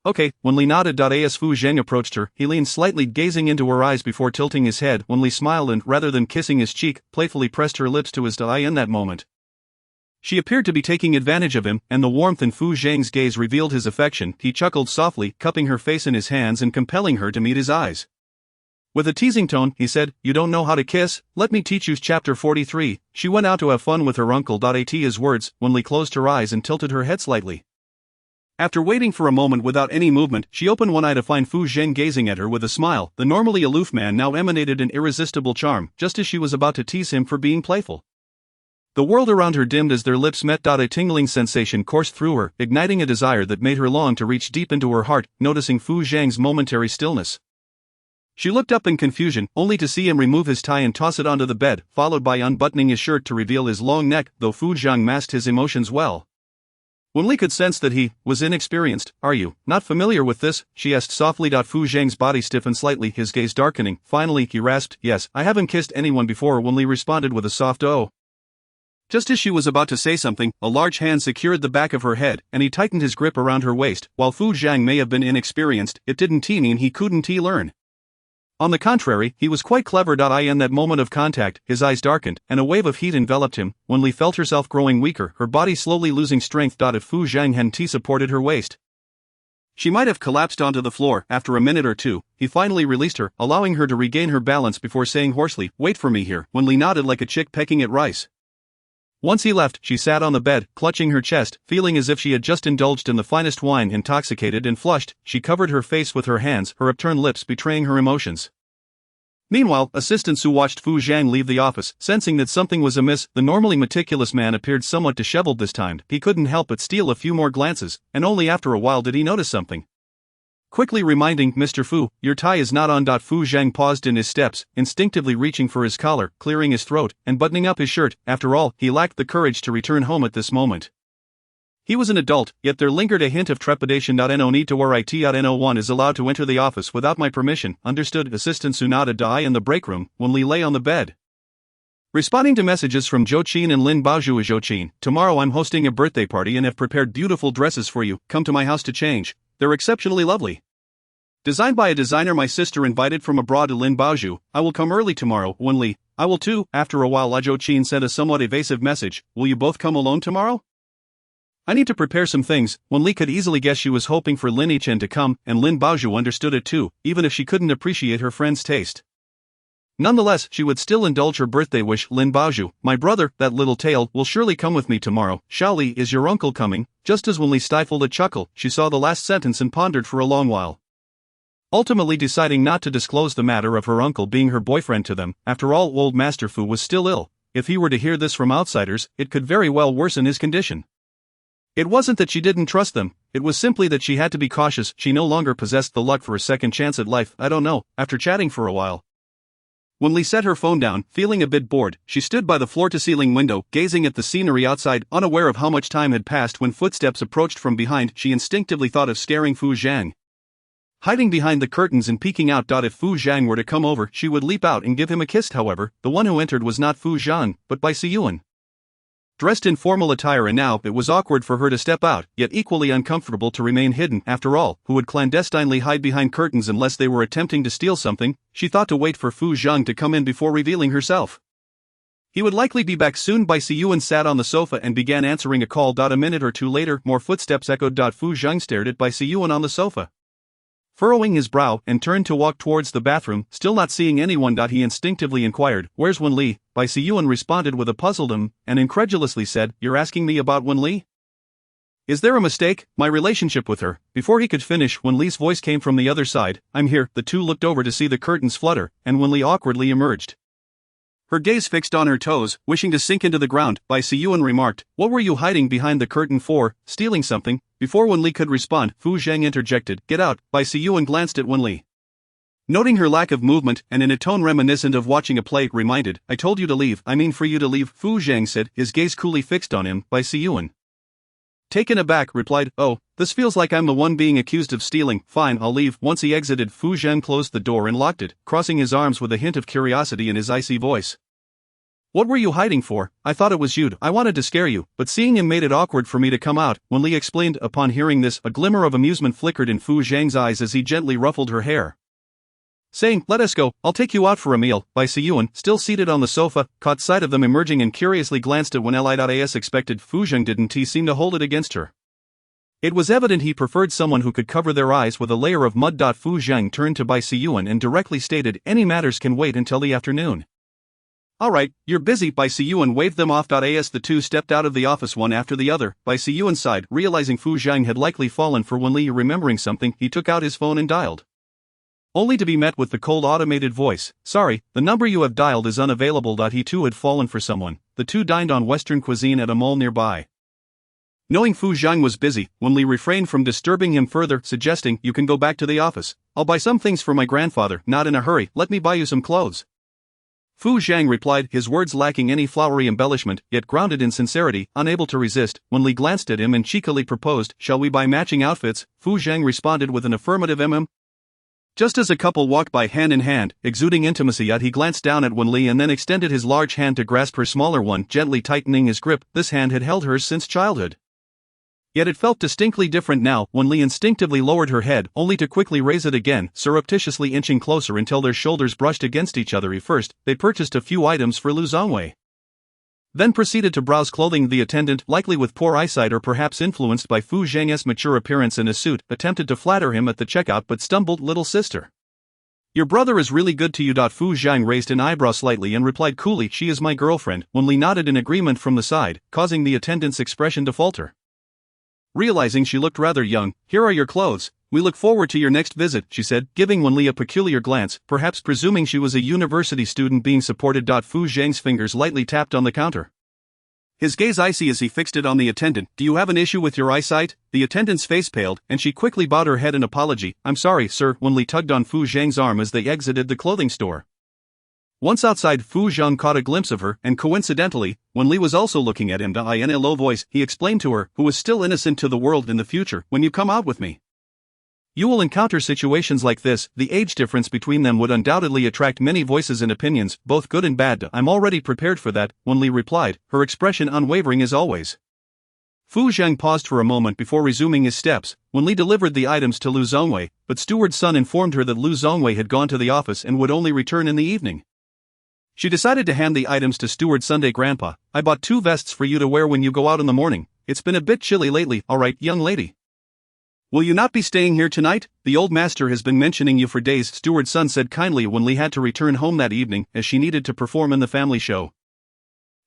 S2: Okay, Wen Li nodded. As Fu Zhang approached her, he leaned slightly, gazing into her eyes before tilting his head. Wen Li smiled and, rather than kissing his cheek, playfully pressed her lips to his eye. In that moment, she appeared to be taking advantage of him, and the warmth in Fu Zhang's gaze revealed his affection. He chuckled softly, cupping her face in his hands and compelling her to meet his eyes. With a teasing tone, he said, "You don't know how to kiss? Let me teach you." Chapter 43. She went out to have fun with her uncle. At his words, Wen Li closed her eyes and tilted her head slightly. After waiting for a moment without any movement, she opened one eye to find Fu Zheng gazing at her with a smile. The normally aloof man now emanated an irresistible charm, just as she was about to tease him for being playful. The world around her dimmed as their lips met. A tingling sensation coursed through her, igniting a desire that made her long to reach deep into her heart. Noticing Fu Zheng's momentary stillness, she looked up in confusion, only to see him remove his tie and toss it onto the bed, followed by unbuttoning his shirt to reveal his long neck. Though Fu Zheng masked his emotions well, Wen Li could sense that he was inexperienced. "Are you not familiar with this?" she asked softly. Fu Zheng's body stiffened slightly, his gaze darkening. Finally, he rasped, "Yes, I haven't kissed anyone before." Wen Li responded with a soft "oh." Just as she was about to say something, a large hand secured the back of her head, and he tightened his grip around her waist. While Fu Zheng may have been inexperienced, it didn't mean he couldn't learn. On the contrary, he was quite clever. In that moment of contact, his eyes darkened, and a wave of heat enveloped him. Wen Li felt herself growing weaker, her body slowly losing strength. If Fu Zheng hadn't supported her waist, she might have collapsed onto the floor. After a minute or two, he finally released her, allowing her to regain her balance before saying hoarsely, "Wait for me here." Wen Li nodded like a chick pecking at rice. Once he left, she sat on the bed, clutching her chest, feeling as if she had just indulged in the finest wine. Intoxicated and flushed, she covered her face with her hands, her upturned lips betraying her emotions. Meanwhile, Assistant Su watched Fu Zhang leave the office, sensing that something was amiss. The normally meticulous man appeared somewhat disheveled this time. He couldn't help but steal a few more glances, and only after a while did he notice something. Quickly reminding Mr. Fu, "Your tie is not on." Fu Zhang paused in his steps, instinctively reaching for his collar, clearing his throat, and buttoning up his shirt. After all, he lacked the courage to return home at this moment. He was an adult, yet there lingered a hint of trepidation. No need to worry. No one is allowed to enter the office without my permission. Understood. Assistant Su nodded. In the break room, Wen Li lay on the bed, responding to messages from Zhou Qin and Lin Baozhu. Zhou Qin, "Tomorrow I'm hosting a birthday party and have prepared beautiful dresses for you. Come to my house to change. They're exceptionally lovely. Designed by a designer my sister invited from abroad." To Lin Baozhu, "I will come early tomorrow." Wen Li, "I will too." After a while, Zhou Qin sent a somewhat evasive message, "Will you both come alone tomorrow? I need to prepare some things." Wen Li could easily guess she was hoping for Lin Yichen to come, and Lin Baozhu understood it too, even if she couldn't appreciate her friend's taste. Nonetheless, she would still indulge her birthday wish. Lin Baozhu, "My brother, that little tail, will surely come with me tomorrow." "Xiao Li, is your uncle coming?" Just as Wen Li stifled a chuckle, she saw the last sentence and pondered for a long while, ultimately deciding not to disclose the matter of her uncle being her boyfriend to them. After all, old Master Fu was still ill. If he were to hear this from outsiders, it could very well worsen his condition. It wasn't that she didn't trust them, it was simply that she had to be cautious. She no longer possessed the luck for a second chance at life. "I don't know." After chatting for a while, Wen Li set her phone down, feeling a bit bored. She stood by the floor-to-ceiling window, gazing at the scenery outside, unaware of how much time had passed. When footsteps approached from behind, she instinctively thought of scaring Fu Zhang, hiding behind the curtains and peeking out. If Fu Zhang were to come over, she would leap out and give him a kiss. However, the one who entered was not Fu Zhang, but Bai Siyuan, dressed in formal attire, and now it was awkward for her to step out, yet equally uncomfortable to remain hidden. After all, who would clandestinely hide behind curtains unless they were attempting to steal something? She thought to wait for Fu Zhang to come in before revealing herself. He would likely be back soon. Bai Siyuan sat on the sofa and began answering a call. A minute or two later, more footsteps echoed. Fu Zhang stared at Bai Siyuan on the sofa, furrowing his brow, and turned to walk towards the bathroom. Still not seeing anyone, he instinctively inquired, "Where's Wen Li?" Bai Siyuan responded with a puzzled and incredulously said, "You're asking me about Wen Li? Is there a mistake? My relationship with her?" Before he could finish, Wen Li's voice came from the other side, "I'm here." The two looked over to see the curtains flutter, and Wen Li awkwardly emerged, her gaze fixed on her toes, wishing to sink into the ground. Bai Siyuan remarked, "What were you hiding behind the curtain for? Stealing something?" Before Wen Li could respond, Fu Zhang interjected, "Get out." Bai Siyuan glanced at Wen Li, noting her lack of movement, and in a tone reminiscent of watching a play, reminded, "I told you to leave. I mean for you to leave." Fu Zhang said, his gaze coolly fixed on him. Bai Siyuan, taken aback, replied, "Oh, this feels like I'm the one being accused of stealing. Fine, I'll leave." Once he exited, Fu Zhang closed the door and locked it, crossing his arms with a hint of curiosity in his icy voice. "What were you hiding for? I thought it was you. I wanted to scare you, but seeing him made it awkward for me to come out." Wen Li explained. Upon hearing this, a glimmer of amusement flickered in Fu Zhang's eyes as he gently ruffled her hair, saying, "Let us go, I'll take you out for a meal." Bai Siyuan, still seated on the sofa, caught sight of them emerging and curiously glanced at Wen Li. As expected, Fu Zhang didn't seem to hold it against her. It was evident he preferred someone who could cover their eyes with a layer of mud. Fu Zhang turned to Bai Siyuan and directly stated, any matters can wait until the afternoon. Alright, you're busy. Bai Siyuan waved them off. As the two stepped out of the office one after the other, Bai Siyuan sighed, realizing Fu Zhang had likely fallen for Wen Li. Remembering something, he took out his phone and dialed. Only to be met with the cold automated voice, sorry, the number you have dialed is unavailable. He too had fallen for someone. The two dined on Western cuisine at a mall nearby. Knowing Fu Zhang was busy, Wen Li refrained from disturbing him further, suggesting, you can go back to the office. I'll buy some things for my grandfather, not in a hurry, let me buy you some clothes. Fu Zhang replied, his words lacking any flowery embellishment, yet grounded in sincerity. Unable to resist, Wen Li glanced at him and cheekily proposed, shall we buy matching outfits? Fu Zhang responded with an affirmative Just as a couple walked by hand in hand, exuding intimacy, he glanced down at Wen Li and then extended his large hand to grasp her smaller one, gently tightening his grip. This hand had held hers since childhood. Yet it felt distinctly different now. Wen Li instinctively lowered her head, only to quickly raise it again, surreptitiously inching closer until their shoulders brushed against each other. First, they purchased a few items for Lu Zongwei. Then proceeded to browse clothing. The attendant, likely with poor eyesight or perhaps influenced by Fu Zhang's mature appearance in a suit, attempted to flatter him at the checkout but stumbled. Little sister, your brother is really good to you. Fu Zhang raised an eyebrow slightly and replied coolly, she is my girlfriend. Wen Li nodded in agreement from the side, causing the attendant's expression to falter. Realizing she looked rather young, here are your clothes, we look forward to your next visit, she said, giving Wen Li a peculiar glance, perhaps presuming she was a university student being supported. Fu Zhang's fingers lightly tapped on the counter. His gaze icy as he fixed it on the attendant. Do you have an issue with your eyesight? The attendant's face paled, and she quickly bowed her head in apology. I'm sorry, sir. Wen Li tugged on Fu Zhang's arm as they exited the clothing store. Once outside, Fu Zhang caught a glimpse of her, and coincidentally, Wen Li was also looking at him. In a low voice, he explained to her, who was still innocent to the world in the future, when you come out with me, you will encounter situations like this. The age difference between them would undoubtedly attract many voices and opinions, both good and bad. I'm already prepared for that, Wen Li replied, her expression unwavering as always. Fu Zhang paused for a moment before resuming his steps. Wen Li delivered the items to Lu Zongwei, but Steward Sun informed her that Lu Zongwei had gone to the office and would only return in the evening. She decided to hand the items to Steward Sunday. Grandpa, I bought 2 vests for you to wear when you go out in the morning. It's been a bit chilly lately. Alright, young lady, will you not be staying here tonight? The old master has been mentioning you for days, Steward Sun said kindly. Wen Li had to return home that evening, as she needed to perform in the family show.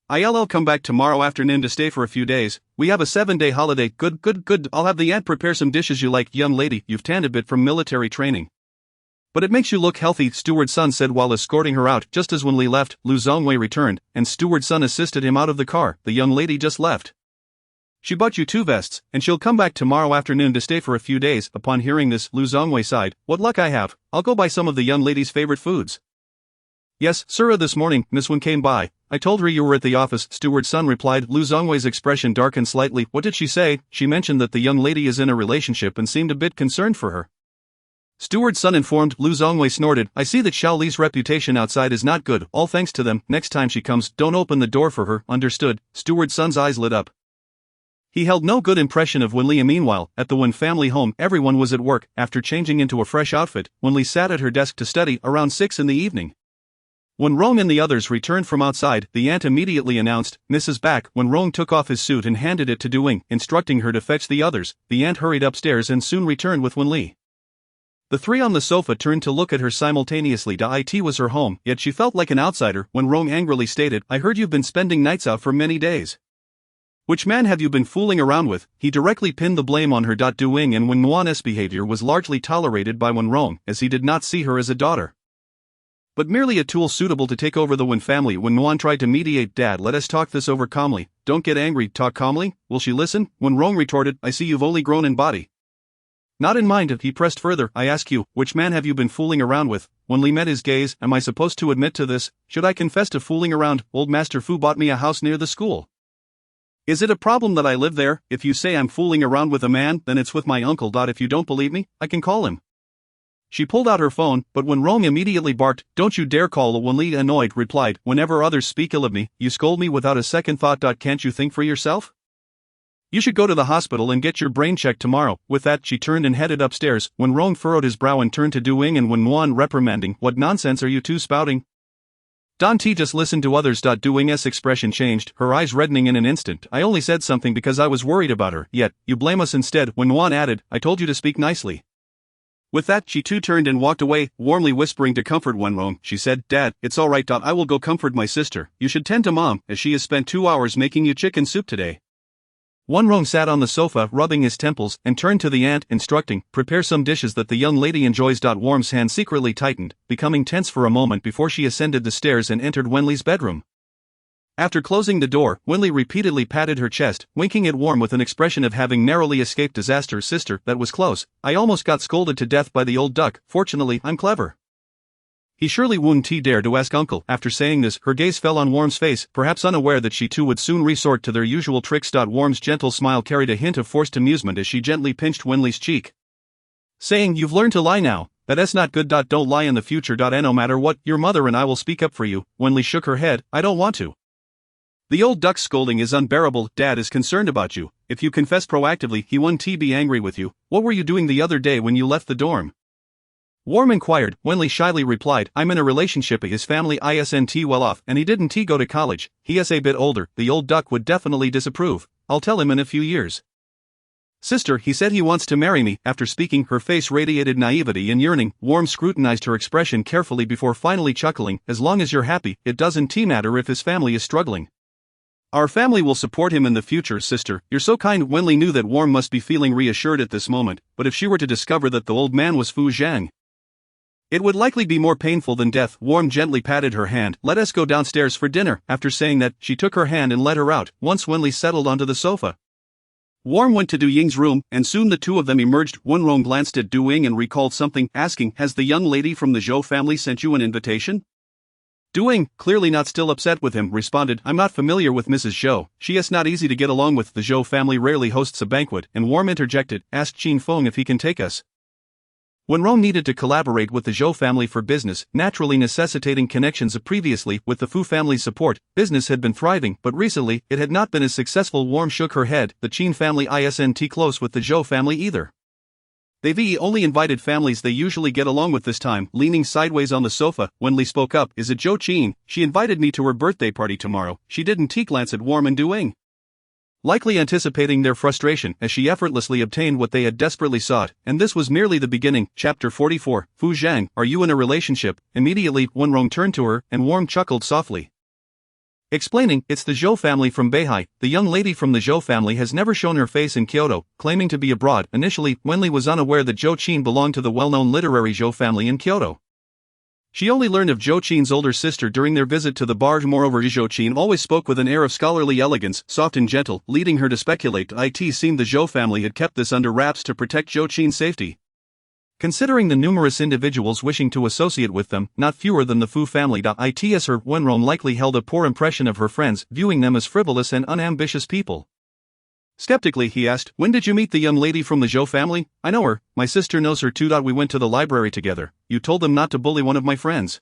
S2: I'll come back tomorrow afternoon to stay for a few days. We have a 7-day holiday. Good. I'll have the aunt prepare some dishes you like. Young lady, you've tanned a bit from military training, but it makes you look healthy, Steward Sun said while escorting her out. Just as Wen Li left, Lu Zongwei returned, and Steward Sun assisted him out of the car. The young lady just left. She bought you 2 vests, and she'll come back tomorrow afternoon to stay for a few days. Upon hearing this, Lu Zongwei sighed. What luck I have. I'll go buy some of the young lady's favorite foods. Yes, sir. This morning, Miss Wen came by. I told her you were at the office, Steward Sun replied. Lu Zongwei's expression darkened slightly. What did she say? She mentioned that the young lady is in a relationship and seemed a bit concerned for her. Steward Sun informed. Lu Zongwei snorted. I see that Xiao Li's reputation outside is not good. All thanks to them. Next time she comes, don't open the door for her. Understood. Steward Sun's eyes lit up. He held no good impression of Wen Li. Meanwhile, at the Wen family home, everyone was at work. After changing into a fresh outfit, Wen Li sat at her desk to study. Around 6 in the evening, when Rong and the others returned from outside, the aunt immediately announced, Mrs. back. When Rong took off his suit and handed it to Duing, instructing her to fetch the others, the aunt hurried upstairs and soon returned with Wen Li. The 3 on the sofa turned to look at her simultaneously. It was her home, yet she felt like an outsider. When Rong angrily stated, I heard you've been spending nights out for many days. Which man have you been fooling around with? He directly pinned the blame on her. Duing and Wen Nuan's behavior was largely tolerated by Wen Rong, as he did not see her as a daughter, but merely a tool suitable to take over the Wen family. Wen Nuan tried to mediate. Dad, let us talk this over calmly. Don't get angry, talk calmly. Will she listen? Wen Rong retorted, I see you've only grown in body, not in mind. He pressed further, I ask you, which man have you been fooling around with? Wen Li met his gaze. Am I supposed to admit to this? Should I confess to fooling around? Old Master Fu bought me a house near the school. Is it a problem that I live there? If you say I'm fooling around with a man, then it's with my uncle. If you don't believe me, I can call him. She pulled out her phone, but Wen Rong immediately barked, don't you dare call. Wen Li, annoyed, replied, whenever others speak ill of me, you scold me without a second thought. Can't you think for yourself? You should go to the hospital and get your brain checked tomorrow. With that, she turned and headed upstairs. Wen Rong furrowed his brow and turned to Duing and Wen Nuan, reprimanding, what nonsense are you two spouting? Don T just listened to others. Doing's expression changed, her eyes reddening in an instant. I only said something because I was worried about her, yet, you blame us instead. Wen Wan added, I told you to speak nicely. With that, she too turned and walked away, warmly whispering to comfort Wenrong. She said, Dad, it's alright. I will go comfort my sister. You should tend to Mom, as she has spent 2 hours making you chicken soup today. Wenrong sat on the sofa, rubbing his temples, and turned to the aunt, instructing, prepare some dishes that the young lady enjoys. Worm's hand secretly tightened, becoming tense for a moment before she ascended the stairs and entered Wen Li's bedroom. After closing the door, Wen Li repeatedly patted her chest, winking at Worm with an expression of having narrowly escaped disaster. Sister, that was close. I almost got scolded to death by the old duck. Fortunately, I'm clever. He surely wouldn't dare to ask Uncle. After saying this, her gaze fell on Worm's face, perhaps unaware that she too would soon resort to their usual tricks. Worm's gentle smile carried a hint of forced amusement as she gently pinched Wen Li's cheek, saying, You've learned to lie now. That's not good. Don't lie in the future. And no matter what, your mother and I will speak up for you. Wen Li shook her head. I don't want to. The old duck's scolding is unbearable. Dad is concerned about you. If you confess proactively, he won't be angry with you. What were you doing the other day when you left the dorm? Worm inquired. Wen Li shyly replied, I'm in a relationship. His family isn't well off, and he didn't go to college. He is a bit older. The old duck would definitely disapprove. I'll tell him in a few years. Sister, he said he wants to marry me. After speaking, her face radiated naivety and yearning. Worm scrutinized her expression carefully before finally chuckling, as long as you're happy, it doesn't matter if his family is struggling. Our family will support him in the future. Sister, you're so kind. Wen Li knew that Worm must be feeling reassured at this moment, but if she were to discover that the old man was Fu Zhang, it would likely be more painful than death. Worm gently patted her hand. Let us go downstairs for dinner. After saying that, she took her hand and led her out. Once Wen Li settled onto the sofa, Worm went to Du Ying's room, and soon the two of them emerged. Wenrong glanced at Du Ying and recalled something, asking, Has the young lady from the Zhou family sent you an invitation? Du Ying, clearly not still upset with him, responded, I'm not familiar with Mrs. Zhou. She is not easy to get along with. The Zhou family rarely hosts a banquet. And Worm interjected, Ask Qin Feng if he can take us. Wenrong needed to collaborate with the Zhou family for business, naturally necessitating connections. Previously, with the Fu family's support, business had been thriving, but recently, it had not been as successful. Worm shook her head. The Qin family isn't close with the Zhou family either. They've only invited families they usually get along with. This time, leaning sideways on the sofa, Wen Li spoke up, Is it Zhou Qin? She invited me to her birthday party tomorrow. She didn't glance at Worm and Du Ying, likely anticipating their frustration as she effortlessly obtained what they had desperately sought, and this was merely the beginning. Chapter 44, Fu Zhang, are you in a relationship? Immediately, Wenrong turned to her, and Worm chuckled softly, explaining, It's the Zhou family from Beihai. The young lady from the Zhou family has never shown her face in Kyoto, claiming to be abroad. Initially, Wen Li was unaware that Zhou Qin belonged to the well-known literary Zhou family in Kyoto. She only learned of Zhou Qin's older sister during their visit to the bar. Moreover, Zhou Qin always spoke with an air of scholarly elegance, soft and gentle, leading her to speculate it seemed the Zhou family had kept this under wraps to protect Zhou Qin's safety. Considering the numerous individuals wishing to associate with them, not fewer than the Fu family, its her, Wenrong likely held a poor impression of her friends, viewing them as frivolous and unambitious people. Skeptically, he asked, When did you meet the young lady from the Zhou family? I know her, my sister knows her too. We went to the library together. You told them not to bully one of my friends.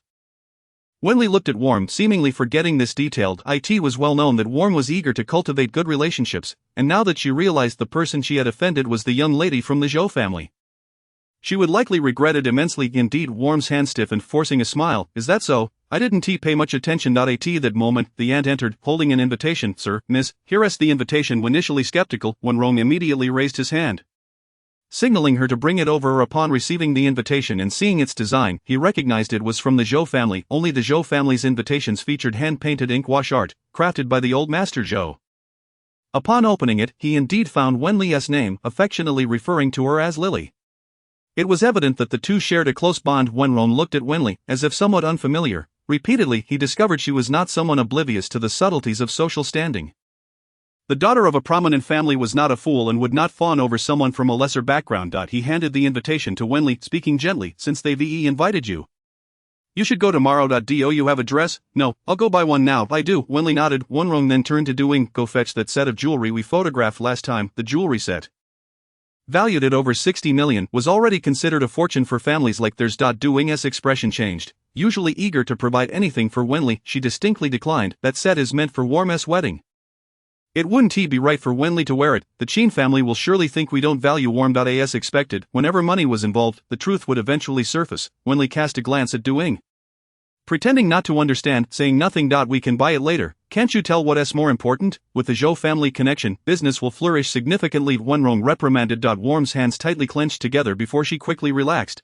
S2: Wen Li looked at Worm, seemingly forgetting this detail. It was well known that Worm was eager to cultivate good relationships, and now that she realized the person she had offended was the young lady from the Zhou family, she would likely regret it immensely. Indeed, Worm's hand stiffened, forcing a smile. Is that so? I didn't pay much attention. At that moment, the aunt entered, holding an invitation. Sir, miss, here is the invitation. Initially skeptical, Wenrong immediately raised his hand, signaling her to bring it over. Upon receiving the invitation and seeing its design, he recognized it was from the Zhou family. Only the Zhou family's invitations featured hand-painted ink wash art, crafted by the old master Zhou. Upon opening it, he indeed found Wen Li's name, affectionately referring to her as Lily. It was evident that the two shared a close bond. Wenrong looked at Wen Li, as if somewhat unfamiliar. Repeatedly, he discovered she was not someone oblivious to the subtleties of social standing. The daughter of a prominent family was not a fool and would not fawn over someone from a lesser background. He handed the invitation to Wen Li, speaking gently, Since they've invited you, you should go tomorrow. Do you have a dress? No, I'll go buy one now. I do. Wen Li nodded. Wenrong then turned to Du Ying. Go fetch that set of jewelry we photographed last time. The jewelry set, valued at over 60 million, was already considered a fortune for families like theirs. Du Ying's expression changed. Usually eager to provide anything for Wen Li, she distinctly declined. That set is meant for Worm's wedding. It wouldn't be right for Wen Li to wear it. The Qin family will surely think we don't value Worm. As expected, whenever money was involved, the truth would eventually surface. Wen Li cast a glance at Du Ying, Pretending not to understand, saying nothing. We can buy it later. Can't you tell what's more important? With the Zhou family connection, business will flourish significantly. Wenrong reprimanded. Worm's hands tightly clenched together before she quickly relaxed,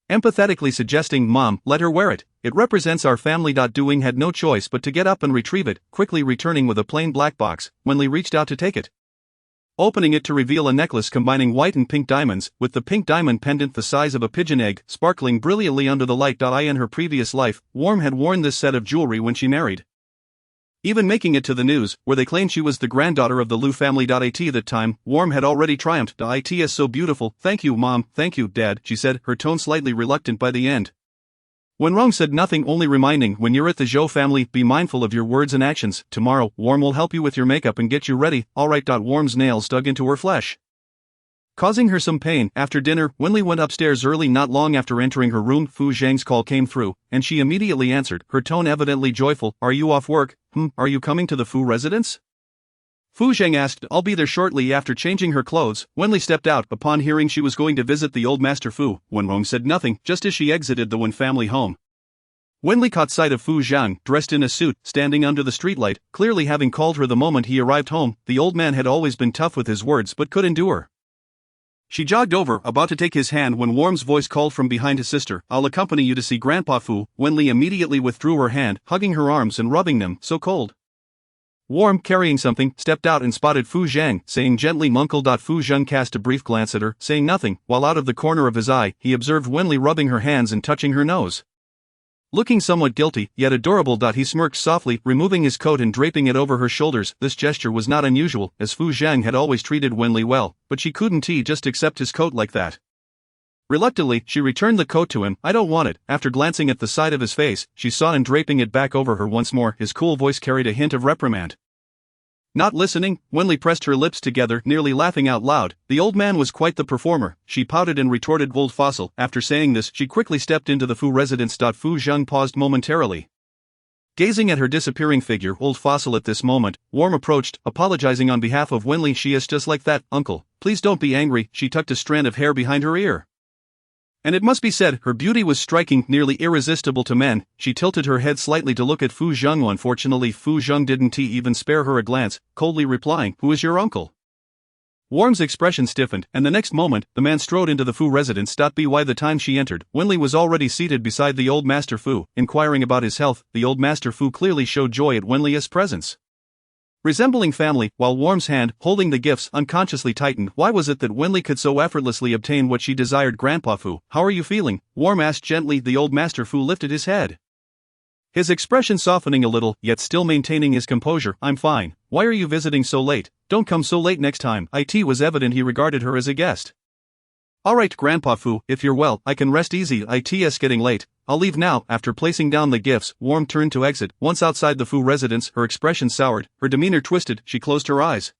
S2: empathetically suggesting, Mom, let her wear it. It represents our family. Doing had no choice but to get up and retrieve it, quickly returning with a plain black box. Wen Li reached out to take it, opening it to reveal a necklace combining white and pink diamonds, with the pink diamond pendant the size of a pigeon egg, sparkling brilliantly under the light. In her previous life, Worm had worn this set of jewelry when she married, even making it to the news, where they claimed she was the granddaughter of the Lu family. At that time, Worm had already triumphed. It is so beautiful. Thank you, Mom. Thank you, Dad, she said, her tone slightly reluctant by the end. Wenrong said nothing, only reminding, when you're at the Zhou family, be mindful of your words and actions. Tomorrow, Worm will help you with your makeup and get you ready. Alright. Worm's nails dug into her flesh, causing her some pain. After dinner, Wen Li went upstairs early. Not long after entering her room, Fu Zhang's call came through, and she immediately answered, her tone evidently joyful. Are you off work? Are you coming to the Fu residence? Fu Zhang asked. I'll be there shortly. After changing her clothes, Wen Li stepped out. Upon hearing she was going to visit the old master Fu, Wenrong said nothing. Just as she exited the Wen family home, Wen Li caught sight of Fu Zhang, dressed in a suit, standing under the streetlight, clearly having called her the moment he arrived home. The old man had always been tough with his words but could endure. She jogged over, about to take his hand when Worm's voice called from behind his sister. I'll accompany you to see Grandpa Fu. Wen Li immediately withdrew her hand, hugging her arms and rubbing them, so cold. Worm, carrying something, stepped out and spotted Fu Zhang, saying gently, Uncle. Fu Zhang cast a brief glance at her, saying nothing, while out of the corner of his eye, he observed Wen Li rubbing her hands and touching her nose. Looking somewhat guilty, yet adorable. He smirked softly, removing his coat and draping it over her shoulders. This gesture was not unusual, as Fu Zhang had always treated Wen Li well, but she couldn't just accept his coat like that. Reluctantly, she returned the coat to him. I don't want it. After glancing at the side of his face, she saw him draping it back over her once more. His cool voice carried a hint of reprimand. Not listening, Wen Li pressed her lips together, nearly laughing out loud. The old man was quite the performer. She pouted and retorted, old fossil. After saying this, she quickly stepped into the Fu residence. Fu Zhang paused momentarily, gazing at her disappearing figure. Old fossil. At this moment, Worm approached, apologizing on behalf of Wen Li. She is just like that, uncle. Please don't be angry. She tucked a strand of hair behind her ear, and it must be said, her beauty was striking, nearly irresistible to men. She tilted her head slightly to look at Fu Zhang. Unfortunately, Fu Zhang didn't even spare her a glance, coldly replying, Who is your uncle? Worm's expression stiffened, and the next moment, the man strode into the Fu residence. By the time she entered, Wen Li was already seated beside the old master Fu, inquiring about his health. The old master Fu clearly showed joy at Wen Li's presence, resembling family, while Worm's hand, holding the gifts, unconsciously tightened. Why was it that Wen Li could so effortlessly obtain what she desired? Grandpa Fu, how are you feeling? Worm asked gently. The old master Fu lifted his head, his expression softening a little, yet still maintaining his composure. I'm fine. Why are you visiting so late? Don't come so late next time. It was evident he regarded her as a guest. Alright, Grandpa Fu, if you're well, I can rest easy. It's getting late. I'll leave now. After placing down the gifts, Worm turned to exit. Once outside the Fu residence, her expression soured, her demeanor twisted. She closed her eyes,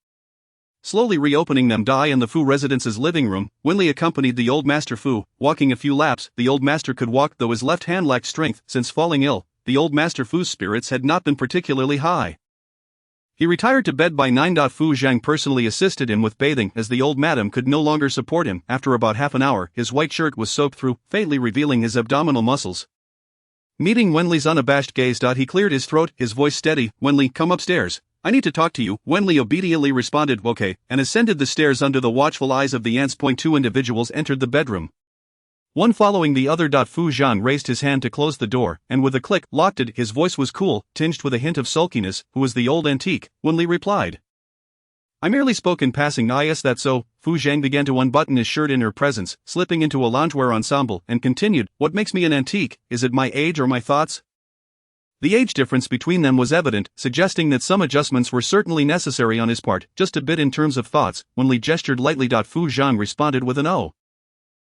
S2: slowly reopening them. In the Fu residence's living room, Wen Li accompanied the old master Fu, walking a few laps. The old master could walk, though his left hand lacked strength. Since falling ill, the old master Fu's spirits had not been particularly high. He retired to bed by 9. Fu Zhang personally assisted him with bathing, as the old madam could no longer support him. After about half an hour, his white shirt was soaked through, faintly revealing his abdominal muscles. Meeting Wen Li's unabashed gaze, he cleared his throat, his voice steady. Wen Li, come upstairs. I need to talk to you. Wen Li obediently responded, okay, and ascended the stairs under the watchful eyes of the ants. 2 individuals entered the bedroom, one following the other. Fu Zhang raised his hand to close the door, and with a click, locked it. His voice was cool, tinged with a hint of sulkiness. Who is the old antique? Wen Li replied. I merely spoke in passing. Is that so? Fu Zhang began to unbutton his shirt in her presence, slipping into a loungewear ensemble, and continued, What makes me an antique? Is it my age or my thoughts? The age difference between them was evident, suggesting that some adjustments were certainly necessary on his part, just a bit in terms of thoughts. Wen Li gestured lightly. Fu Zhang responded with an O,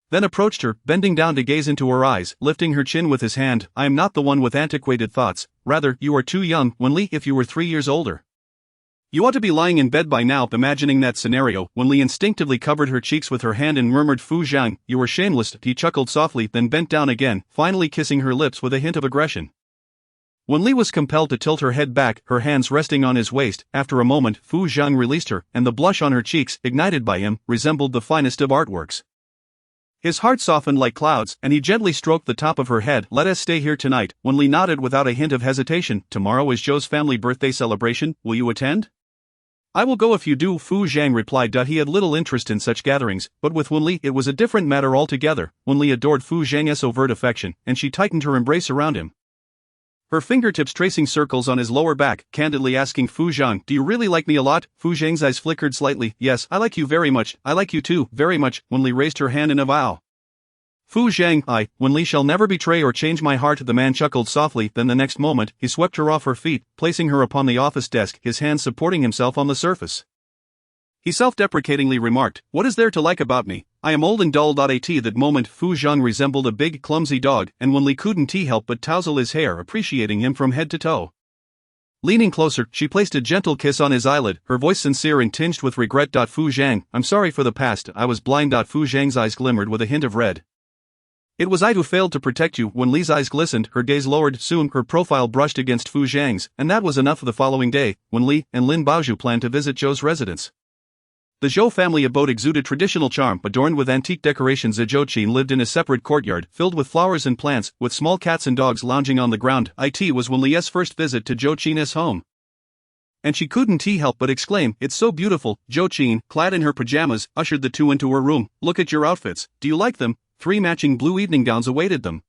S2: then approached her, bending down to gaze into her eyes, lifting her chin with his hand. I am not the one with antiquated thoughts, rather, you are too young, Wen Li. If you were 3 years older, you ought to be lying in bed by now. Imagining that scenario, Wen Li instinctively covered her cheeks with her hand and murmured, Fu Zhang, you are shameless. He chuckled softly, then bent down again, finally kissing her lips with a hint of aggression. Wen Li was compelled to tilt her head back, her hands resting on his waist. After a moment, Fu Zhang released her, and the blush on her cheeks, ignited by him, resembled the finest of artworks. His heart softened like clouds, and he gently stroked the top of her head. Let us stay here tonight. Wen Li nodded without a hint of hesitation. Tomorrow is Zhou's family birthday celebration. Will you attend? I will go if you do, Fu Zhang replied. He had little interest in such gatherings, but with Wen Li it was a different matter altogether. Wen Li adored Fu Zhang's overt affection, and she tightened her embrace around him, her fingertips tracing circles on his lower back, candidly asking Fu Zhang, do you really like me a lot? Fu Zhang's eyes flickered slightly. Yes, I like you very much. I like you too, very much. Wen Li raised her hand in a vow. Fu Zhang, Wen Li shall never betray or change my heart. The man chuckled softly, then the next moment, he swept her off her feet, placing her upon the office desk, his hands supporting himself on the surface. He self-deprecatingly remarked, what is there to like about me? I am old and dull. At that moment Fu Zhang resembled a big clumsy dog, and Wen Li couldn't help but touzle his hair, appreciating him from head to toe. Leaning closer, she placed a gentle kiss on his eyelid, her voice sincere and tinged with regret. Fu Zhang, I'm sorry for the past, I was blind. Fu Zhang's eyes glimmered with a hint of red. It was I who failed to protect you. Wen Li's eyes glistened, her gaze lowered. Soon her profile brushed against Fu Zhang's, and that was enough. The following day, Wen Li and Lin Baozhu planned to visit Zhou's residence. The Zhou family abode exuded traditional charm, adorned with antique decorations. Zhou Qin lived in a separate courtyard, filled with flowers and plants, with small cats and dogs lounging on the ground. It was Wen Li's first visit to Zhou Qin's home, and she couldn't help but exclaim, it's so beautiful. Zhou Qin, clad in her pajamas, ushered the two into her room. Look at your outfits, do you like them? 3 matching blue evening gowns awaited them.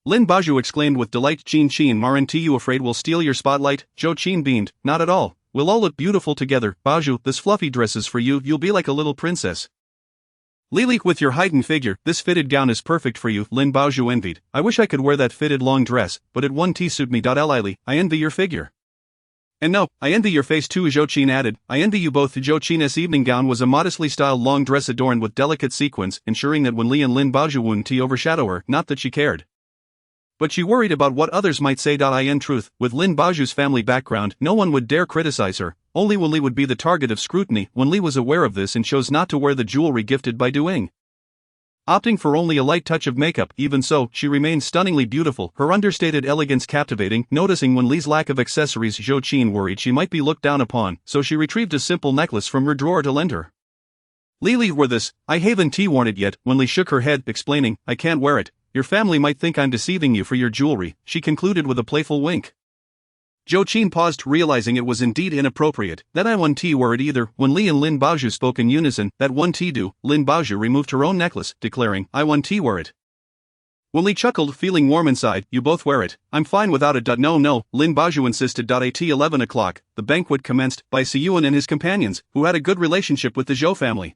S2: Lin Baozhu exclaimed with delight. Qin, aren't you afraid we'll steal your spotlight? Zhou Qin beamed, not at all. We'll all look beautiful together. Baozhu, this fluffy dress is for you, you'll be like a little princess. Lili, with your height and figure, this fitted gown is perfect for you. Lin Baozhu envied. I wish I could wear that fitted long dress, but it won't suit me. Lili, I envy your figure. And no, I envy your face too, Zhou Qin added. I envy you both. Zhou Qin's evening gown was a modestly styled long dress adorned with delicate sequins, ensuring that Wen Li and Lin Baozhu wouldn't overshadow her. Not that she cared, but she worried about what others might say. In truth, with Lin Baozhu's family background, no one would dare criticize her. Only Wen Li would be the target of scrutiny. Wen Li was aware of this and chose not to wear the jewelry gifted by Duing, opting for only a light touch of makeup. Even so, she remained stunningly beautiful, her understated elegance captivating. Noticing Wen Li's lack of accessories, Zhou Qin worried she might be looked down upon, so she retrieved a simple necklace from her drawer to lend her. Lili, wear this. I haven't worn it yet. Wen Li shook her head, explaining, I can't wear it. Your family might think I'm deceiving you for your jewelry, she concluded with a playful wink. Zhou Qin paused, realizing it was indeed inappropriate. That I won't wear it either. Wen Li and Lin Baozhu spoke in unison. That won't do. Lin Baozhu removed her own necklace, declaring, I won't wear it. Wen Li chuckled, feeling warm inside. You both wear it. I'm fine without it. No, Lin Baozhu insisted. At 11 o'clock, the banquet commenced, by Siyuan and his companions, who had a good relationship with the Zhou family,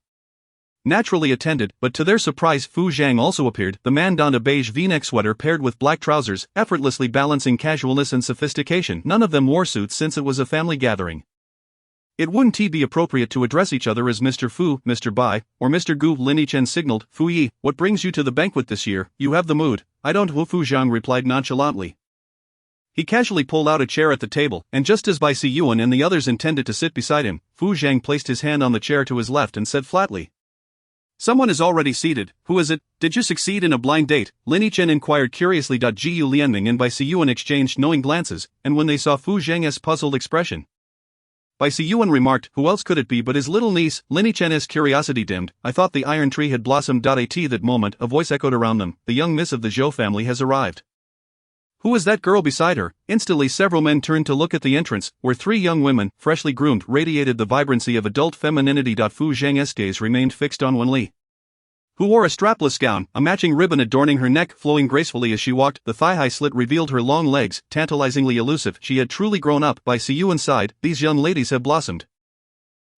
S2: naturally attended, but to their surprise Fu Zhang also appeared. The man donned a beige v-neck sweater paired with black trousers, effortlessly balancing casualness and sophistication. None of them wore suits since it was a family gathering. It wouldn't be appropriate to address each other as Mr. Fu, Mr. Bai, or Mr. Gu. Lin Yichen signaled, Fu Yi, what brings you to the banquet this year? You have the mood. I don't. Fu Zhang replied nonchalantly. He casually pulled out a chair at the table, and just as Bai Siyuan and the others intended to sit beside him, Fu Zhang placed his hand on the chair to his left and said flatly, someone is already seated. Who is it? Did you succeed in a blind date? Lin Yichen inquired curiously. Gu Lianming and Bai Siyuan exchanged knowing glances, and when they saw Fu Zhang's puzzled expression, Bai Siyuan remarked, who else could it be but his little niece? Lin Yichen's curiosity dimmed. I thought the iron tree had blossomed. At that moment, a voice echoed around them. The young miss of the Zhou family has arrived. Who is that girl beside her? Instantly several men turned to look at the entrance, where 3 young women, freshly groomed, radiated the vibrancy of adult femininity. Fu Zhang's gaze remained fixed on Wen Li, who wore a strapless gown, a matching ribbon adorning her neck flowing gracefully as she walked. The thigh-high slit revealed her long legs, tantalizingly elusive. She had truly grown up. By Siyuan's side, these young ladies have blossomed.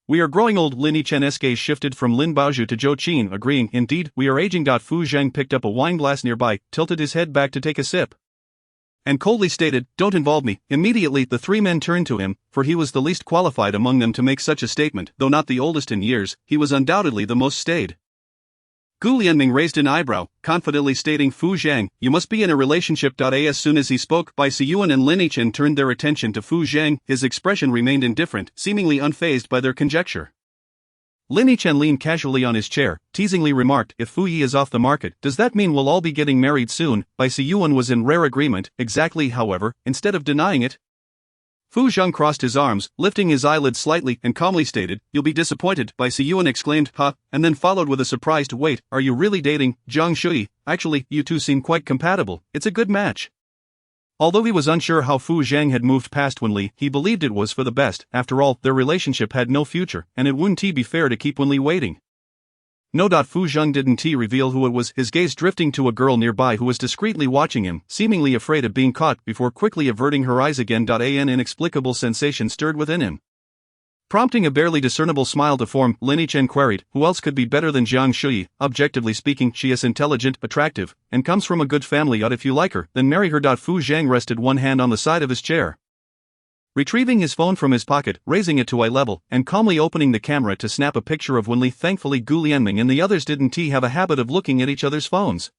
S2: We are growing old. Lin Yichen's gaze shifted from Lin Baozhu to Zhou Qin, agreeing, indeed, we are aging. Fu Zhang picked up a wine glass nearby, tilted his head back to take a sip, and coldly stated, don't involve me. Immediately the 3 men turned to him, for he was the least qualified among them to make such a statement. Though not the oldest in years, he was undoubtedly the most staid. Gu Lianming raised an eyebrow, confidently stating, Fu Zhang, you must be in a relationship. As soon as he spoke, Bai Siyuan and Lin Yichen turned their attention to Fu Zhang. His expression remained indifferent, seemingly unfazed by their conjecture. Lin Yichen leaned casually on his chair, teasingly remarked, if Fu Yi is off the market, does that mean we'll all be getting married soon? Bai Siyuan was in rare agreement, exactly. However, instead of denying it, Fu Zhang crossed his arms, lifting his eyelids slightly and calmly stated, "You'll be disappointed," Bai Siyuan exclaimed, "Huh," and then followed with a surprised, "Wait, are you really dating Zhang Shui? Actually, you two seem quite compatible, it's a good match." Although he was unsure how Fu Zhang had moved past Wen Li, he believed it was for the best. After all, their relationship had no future, and it wouldn't be fair to keep Wen Li waiting. No. Fu Zhang didn't reveal who it was, his gaze drifting to a girl nearby who was discreetly watching him, seemingly afraid of being caught before quickly averting her eyes again. An inexplicable sensation stirred within him. Prompting a barely discernible smile to form, Lin Yichen queried, "Who else could be better than Zhang Shui? Objectively speaking, she is intelligent, attractive, and comes from a good family. If you like her, then marry her." Fu Zhang rested one hand on the side of his chair. Retrieving his phone from his pocket, raising it to eye level, and calmly opening the camera to snap a picture of Wen Li. Thankfully Gu Lianming and the others didn't have a habit of looking at each other's phones.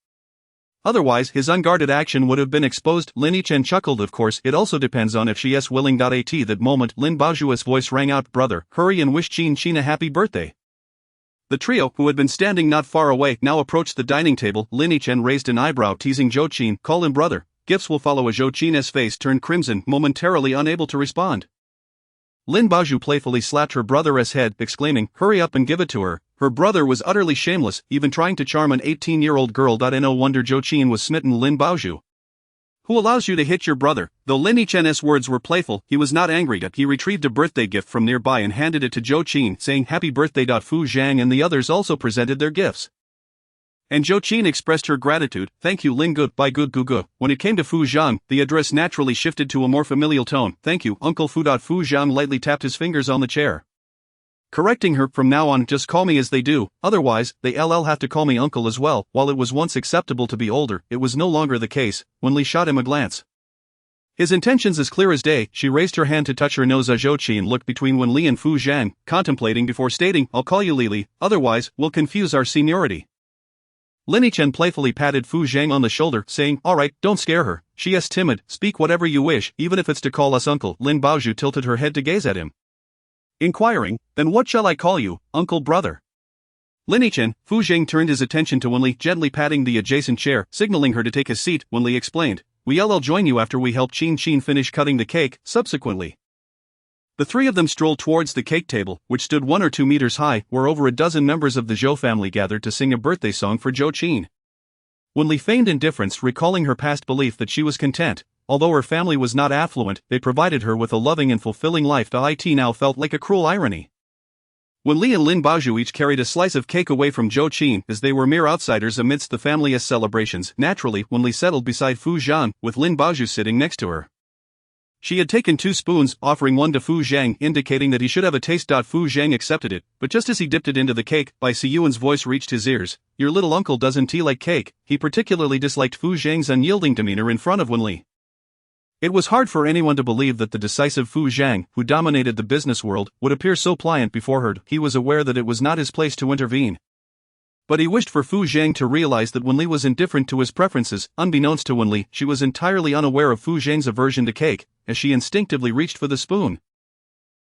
S2: Otherwise, his unguarded action would have been exposed. Lin Yichen chuckled. "Of course, it also depends on if she is willing." At that moment, Lin Baoju's voice rang out, "Brother, hurry and wish Qin a happy birthday." The trio, who had been standing not far away, now approached the dining table. Lin Yichen raised an eyebrow, teasing Zhou Qin, "Call him brother." Gifts will follow. As Zhou Qin's face turned crimson, momentarily unable to respond. Lin Baoju playfully slapped her brother's head, exclaiming, "Hurry up and give it to her." Her brother was utterly shameless, even trying to charm an 18-year-old girl. No wonder Zhou Qin was smitten. Lin Baoju, "Who allows you to hit your brother?" Though Lin Yichen's words were playful, he was not angry. He retrieved a birthday gift from nearby and handed it to Zhou Qin, saying, "Happy birthday." Fu Zhang and the others also presented their gifts, and Zhou Qin expressed her gratitude. "Thank you, Lin Gu, Bai Gu Gu Gu." When it came to Fu Zhang, the address naturally shifted to a more familial tone. "Thank you, Uncle Fu." Fu Zhang lightly tapped his fingers on the chair, correcting her, "From now on, just call me as they do, otherwise, they'll have to call me uncle as well." While it was once acceptable to be older, it was no longer the case. Wen Li shot him a glance, his intentions as clear as day. She raised her hand to touch her nose. Zhou Qin looked between Wen Li and Fu Zhang, contemplating before stating, "I'll call you Li, otherwise, we'll confuse our seniority." Lin Yichen playfully patted Fu Zhang on the shoulder, saying, "All right, don't scare her. She is timid, speak whatever you wish, even if it's to call us uncle." Lin Baoju tilted her head to gaze at him, inquiring, "Then what shall I call you, uncle, brother?" Lin Yichen. Fu Zhang turned his attention to Wen Li, gently patting the adjacent chair, signaling her to take a seat. Wen Li explained, "We'll join you after we help Qin finish cutting the cake." Subsequently, the three of them strolled towards the cake table, which stood 1 or 2 meters high, where over a dozen members of the Zhou family gathered to sing a birthday song for Zhou Qin. Wen Li feigned indifference, recalling her past belief that she was content. Although her family was not affluent, they provided her with a loving and fulfilling life. It now felt like a cruel irony. Wen Li and Lin Baoju each carried a slice of cake away from Zhou Qin, as they were mere outsiders amidst the family's celebrations. Naturally, Wen Li settled beside Fu Zhang, with Lin Baoju sitting next to her. She had taken 2 spoons, offering one to Fu Zhang, indicating that he should have a taste. Fu Zhang accepted it, but just as he dipped it into the cake, Bai Siyuan's voice reached his ears. "Your little uncle doesn't like cake." He particularly disliked Fu Zhang's unyielding demeanor in front of Wen Li. It was hard for anyone to believe that the decisive Fu Zhang, who dominated the business world, would appear so pliant before her. He was aware that it was not his place to intervene, but he wished for Fu Zhang to realize that Wen Li was indifferent to his preferences. Unbeknownst to Wen Li, she was entirely unaware of Fu Zhang's aversion to cake, as she instinctively reached for the spoon.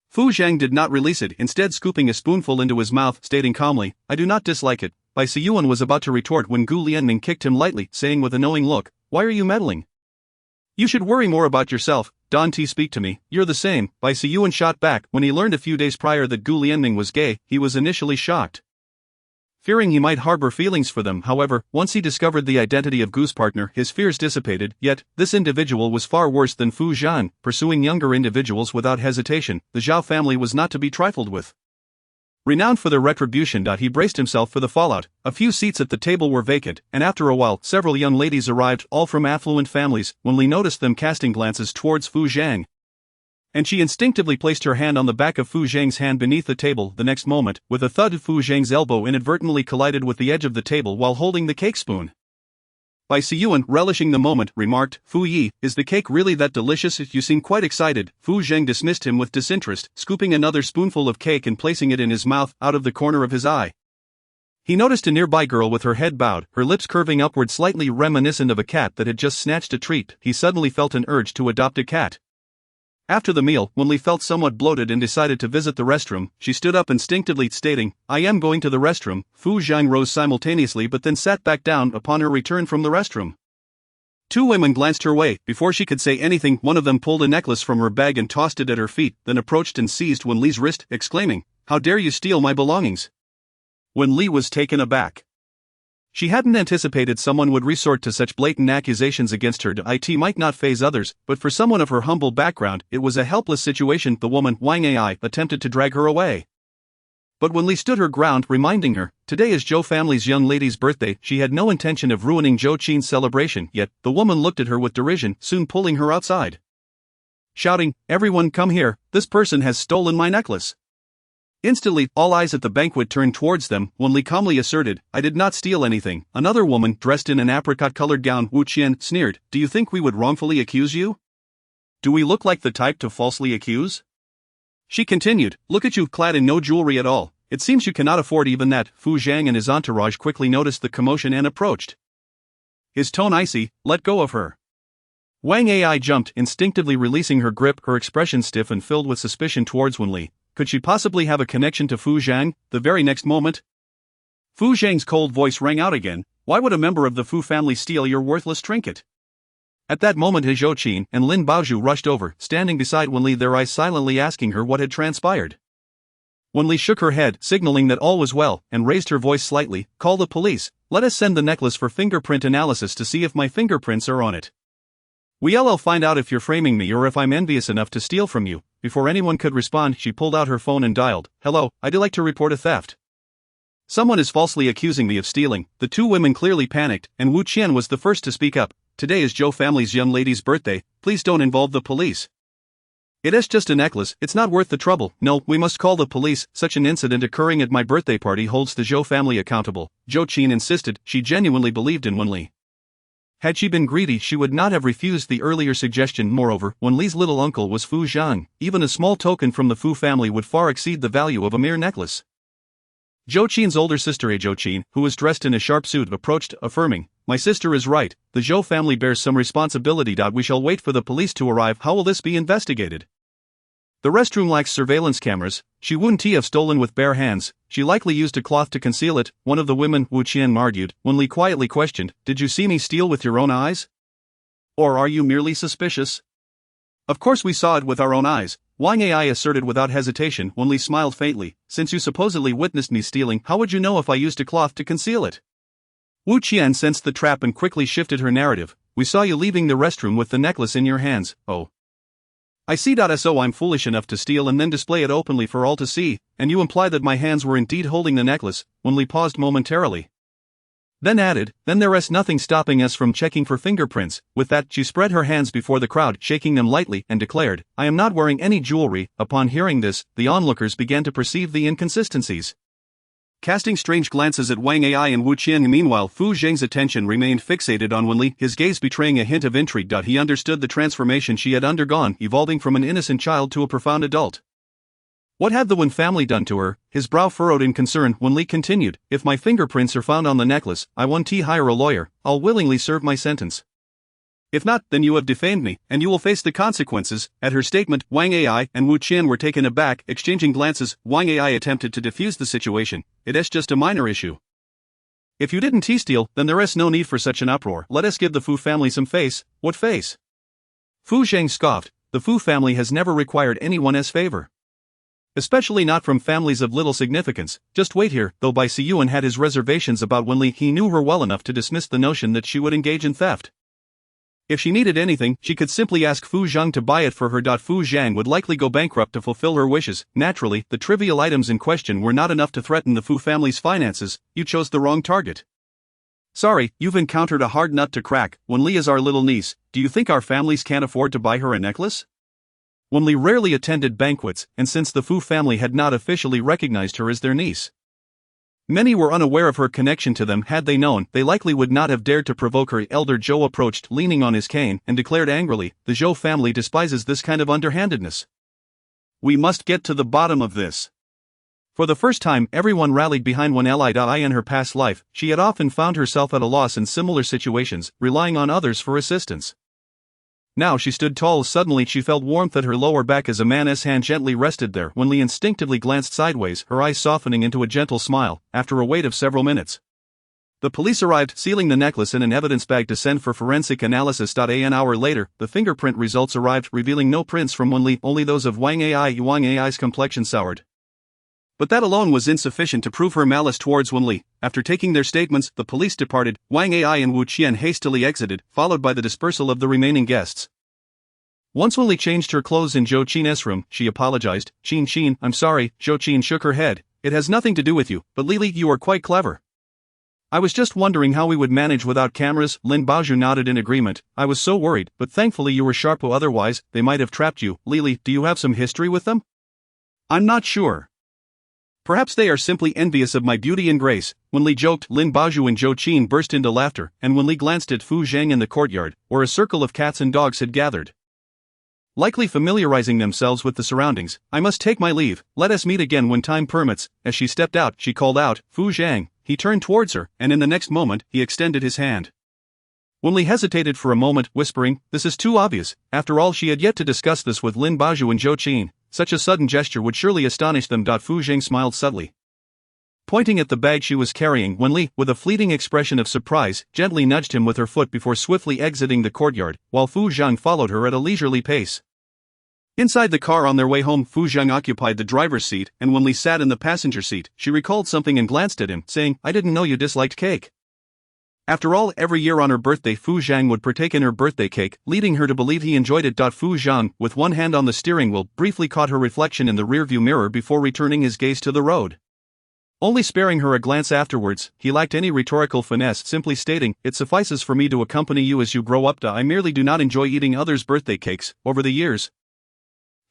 S2: Fu Zhang did not release it, instead scooping a spoonful into his mouth, stating calmly, "I do not dislike it." Bai Siyuan was about to retort when Gu Lianming kicked him lightly, saying with a knowing look, "Why are you meddling? You should worry more about yourself. Don't speak to me, you're the same." Bai Siyuan shot back. When he learned a few days prior that Gu Lianming was gay, he was initially shocked, fearing he might harbor feelings for them. However, once he discovered the identity of Gu's partner, his fears dissipated. Yet, this individual was far worse than Fu Zhang, pursuing younger individuals without hesitation. The Zhao family was not to be trifled with. Renowned for their retribution, he braced himself for the fallout. A few seats at the table were vacant, and after a while, several young ladies arrived, all from affluent families. Wen Li noticed them casting glances towards Fu Zhang, and she instinctively placed her hand on the back of Fu Zhang's hand beneath the table. The next moment, with a thud, Fu Zhang's elbow inadvertently collided with the edge of the table while holding the cake spoon. Bai Siyuan, relishing the moment, remarked, "Fu Yi, is the cake really that delicious? You seem quite excited." Fu Zhang dismissed him with disinterest, scooping another spoonful of cake and placing it in his mouth, out of the corner of his eye. He noticed a nearby girl with her head bowed, her lips curving upward, slightly reminiscent of a cat that had just snatched a treat. He suddenly felt an urge to adopt a cat. After the meal, Wen Li felt somewhat bloated and decided to visit the restroom. She stood up instinctively, stating, "I am going to the restroom." Fu Zhang rose simultaneously but then sat back down upon her return from the restroom. Two women glanced her way. Before she could say anything, one of them pulled a necklace from her bag and tossed it at her feet, then approached and seized Wen Li's wrist, exclaiming, "How dare you steal my belongings?" Wen Li was taken aback. She hadn't anticipated someone would resort to such blatant accusations against her. It might not faze others, but for someone of her humble background, it was a helpless situation. The woman, Wang Ai, attempted to drag her away. But Wen Li stood her ground, reminding her, today is Zhou family's young lady's birthday. She had no intention of ruining Zhou Qin's celebration, yet the woman looked at her with derision, soon pulling her outside. Shouting, "Everyone come here, this person has stolen my necklace." Instantly, all eyes at the banquet turned towards them. Wen Li calmly asserted, "I did not steal anything." Another woman, dressed in an apricot-colored gown, Wu Qian, sneered, "Do you think we would wrongfully accuse you? Do we look like the type to falsely accuse?" She continued, "Look at you, clad in no jewelry at all. It seems you cannot afford even that." Fu Zhang and his entourage quickly noticed the commotion and approached. His tone icy, "Let go of her." Wang Ai jumped, instinctively releasing her grip, her expression stiff and filled with suspicion towards Wen Li. Could she possibly have a connection to Fu Zhang? The very next moment, Fu Zhang's cold voice rang out again, "Why would a member of the Fu family steal your worthless trinket?" At that moment Zhou Qin and Lin Baozhu rushed over, standing beside Wen Li, their eyes silently asking her what had transpired. Wen Li shook her head, signaling that all was well, and raised her voice slightly, "Call the police. Let us send the necklace for fingerprint analysis to see if my fingerprints are on it. We'll find out if you're framing me or if I'm envious enough to steal from you." Before anyone could respond, she pulled out her phone and dialed, "Hello, I'd like to report a theft. Someone is falsely accusing me of stealing." The two women clearly panicked, and Wu Qian was the first to speak up. "Today is Zhou family's young lady's birthday, please don't involve the police. It's just a necklace, it's not worth the trouble." "No, we must call the police. Such an incident occurring at my birthday party holds the Zhou family accountable." Zhou Qin insisted. She genuinely believed in Wen Li. Had she been greedy, she would not have refused the earlier suggestion. Moreover, Wen Li's little uncle was Fu Zhang. Even a small token from the Fu family would far exceed the value of a mere necklace. Zhou Qin's older sister Zhou Qin, who was dressed in a sharp suit, approached, affirming, "My sister is right, the Zhou family bears some responsibility. We shall wait for the police to arrive. How will this be investigated? The restroom lacks surveillance cameras. She wouldn't have stolen with bare hands, she likely used a cloth to conceal it." One of the women, Wu Qian, argued. Wen Li quietly questioned, "Did you see me steal with your own eyes? Or are you merely suspicious?" "Of course we saw it with our own eyes," Wang Ai asserted without hesitation. Wen Li smiled faintly, "Since you supposedly witnessed me stealing, how would you know if I used a cloth to conceal it?" Wu Qian sensed the trap and quickly shifted her narrative. "We saw you leaving the restroom with the necklace in your hands." "Oh. I see. So I'm foolish enough to steal and then display it openly for all to see, and you imply that my hands were indeed holding the necklace." Wen Li paused momentarily, then added, "Then there's nothing stopping us from checking for fingerprints." With that, she spread her hands before the crowd, shaking them lightly, and declared, "I am not wearing any jewelry." Upon hearing this, the onlookers began to perceive the inconsistencies, casting strange glances at Wang Ai and Wu Qian. Meanwhile, Fu Zhang's attention remained fixated on Wen Li, his gaze betraying a hint of intrigue. He understood the transformation she had undergone, evolving from an innocent child to a profound adult. What had the Wen family done to her? His brow furrowed in concern. Wen Li continued, "If my fingerprints are found on the necklace, I won't hire a lawyer. I'll willingly serve my sentence. If not, then you have defamed me, and you will face the consequences." At her statement, Wang Ai and Wu Qian were taken aback, exchanging glances. Wang Ai attempted to defuse the situation. "It's just a minor issue. If you didn't steal, then there's no need for such an uproar. Let us give the Fu family some face." "What face?" Fu Zhang scoffed. "The Fu family has never required anyone as favor. Especially not from families of little significance. Just wait here." Though Bai Siyuan had his reservations about Wen Li, he knew her well enough to dismiss the notion that she would engage in theft. If she needed anything, she could simply ask Fu Zhang to buy it for her. Fu Zhang would likely go bankrupt to fulfill her wishes. Naturally, the trivial items in question were not enough to threaten the Fu family's finances. "You chose the wrong target. Sorry, you've encountered a hard nut to crack. Wen Li is our little niece. Do you think our families can't afford to buy her a necklace?" Wen Li rarely attended banquets, and since the Fu family had not officially recognized her as their niece, many were unaware of her connection to them. Had they known, they likely would not have dared to provoke her. Elder Zhou approached, leaning on his cane, and declared angrily, "The Zhou family despises this kind of underhandedness. We must get to the bottom of this." For the first time, everyone rallied behind Wen Li. In her past life, she had often found herself at a loss in similar situations, relying on others for assistance. Now she stood tall. Suddenly she felt warmth at her lower back as a man's hand gently rested there. Wen Li instinctively glanced sideways, her eyes softening into a gentle smile, after a wait of several minutes. The police arrived, sealing the necklace in an evidence bag to send for forensic analysis. An hour later, the fingerprint results arrived, revealing no prints from Wen Li, only those of Wang Ai. Wang Ai's complexion soured. But that alone was insufficient to prove her malice towards Wen Li. After taking their statements, the police departed. Wang Ai and Wu Qian hastily exited, followed by the dispersal of the remaining guests. Once Wen Li changed her clothes in Zhou Qin's room, she apologized. Qin, I'm sorry. Zhou Qin shook her head. It has nothing to do with you, but Li, you are quite clever. I was just wondering how we would manage without cameras. Lin Baozhu nodded in agreement. I was so worried, but thankfully you were sharp, otherwise they might have trapped you. Li, do you have some history with them? I'm not sure. Perhaps they are simply envious of my beauty and grace. Wen Li joked. Lin Baozhu and Zhou Qin burst into laughter, and Wen Li glanced at Fu Zhang in the courtyard, where a circle of cats and dogs had gathered. Likely familiarizing themselves with the surroundings. I must take my leave, let us meet again when time permits. As she stepped out, she called out, Fu Zhang. He turned towards her, and in the next moment, he extended his hand. Wen Li hesitated for a moment, whispering, this is too obvious. After all, she had yet to discuss this with Lin Baozhu and Zhou Qin. Such a sudden gesture would surely astonish them. Fu Zhang smiled subtly. Pointing at the bag she was carrying, Wen Li, with a fleeting expression of surprise, gently nudged him with her foot before swiftly exiting the courtyard, while Fu Zhang followed her at a leisurely pace. Inside the car on their way home, Fu Zhang occupied the driver's seat, and Wen Li sat in the passenger seat. She recalled something and glanced at him, saying, I didn't know you disliked cake. After all, every year on her birthday Fu Zhang would partake in her birthday cake, leading her to believe he enjoyed it. Fu Zhang, with one hand on the steering wheel, briefly caught her reflection in the rearview mirror before returning his gaze to the road. Only sparing her a glance afterwards, he lacked any rhetorical finesse, simply stating, it suffices for me to accompany you as you grow up. I merely do not enjoy eating others' birthday cakes. Over the years,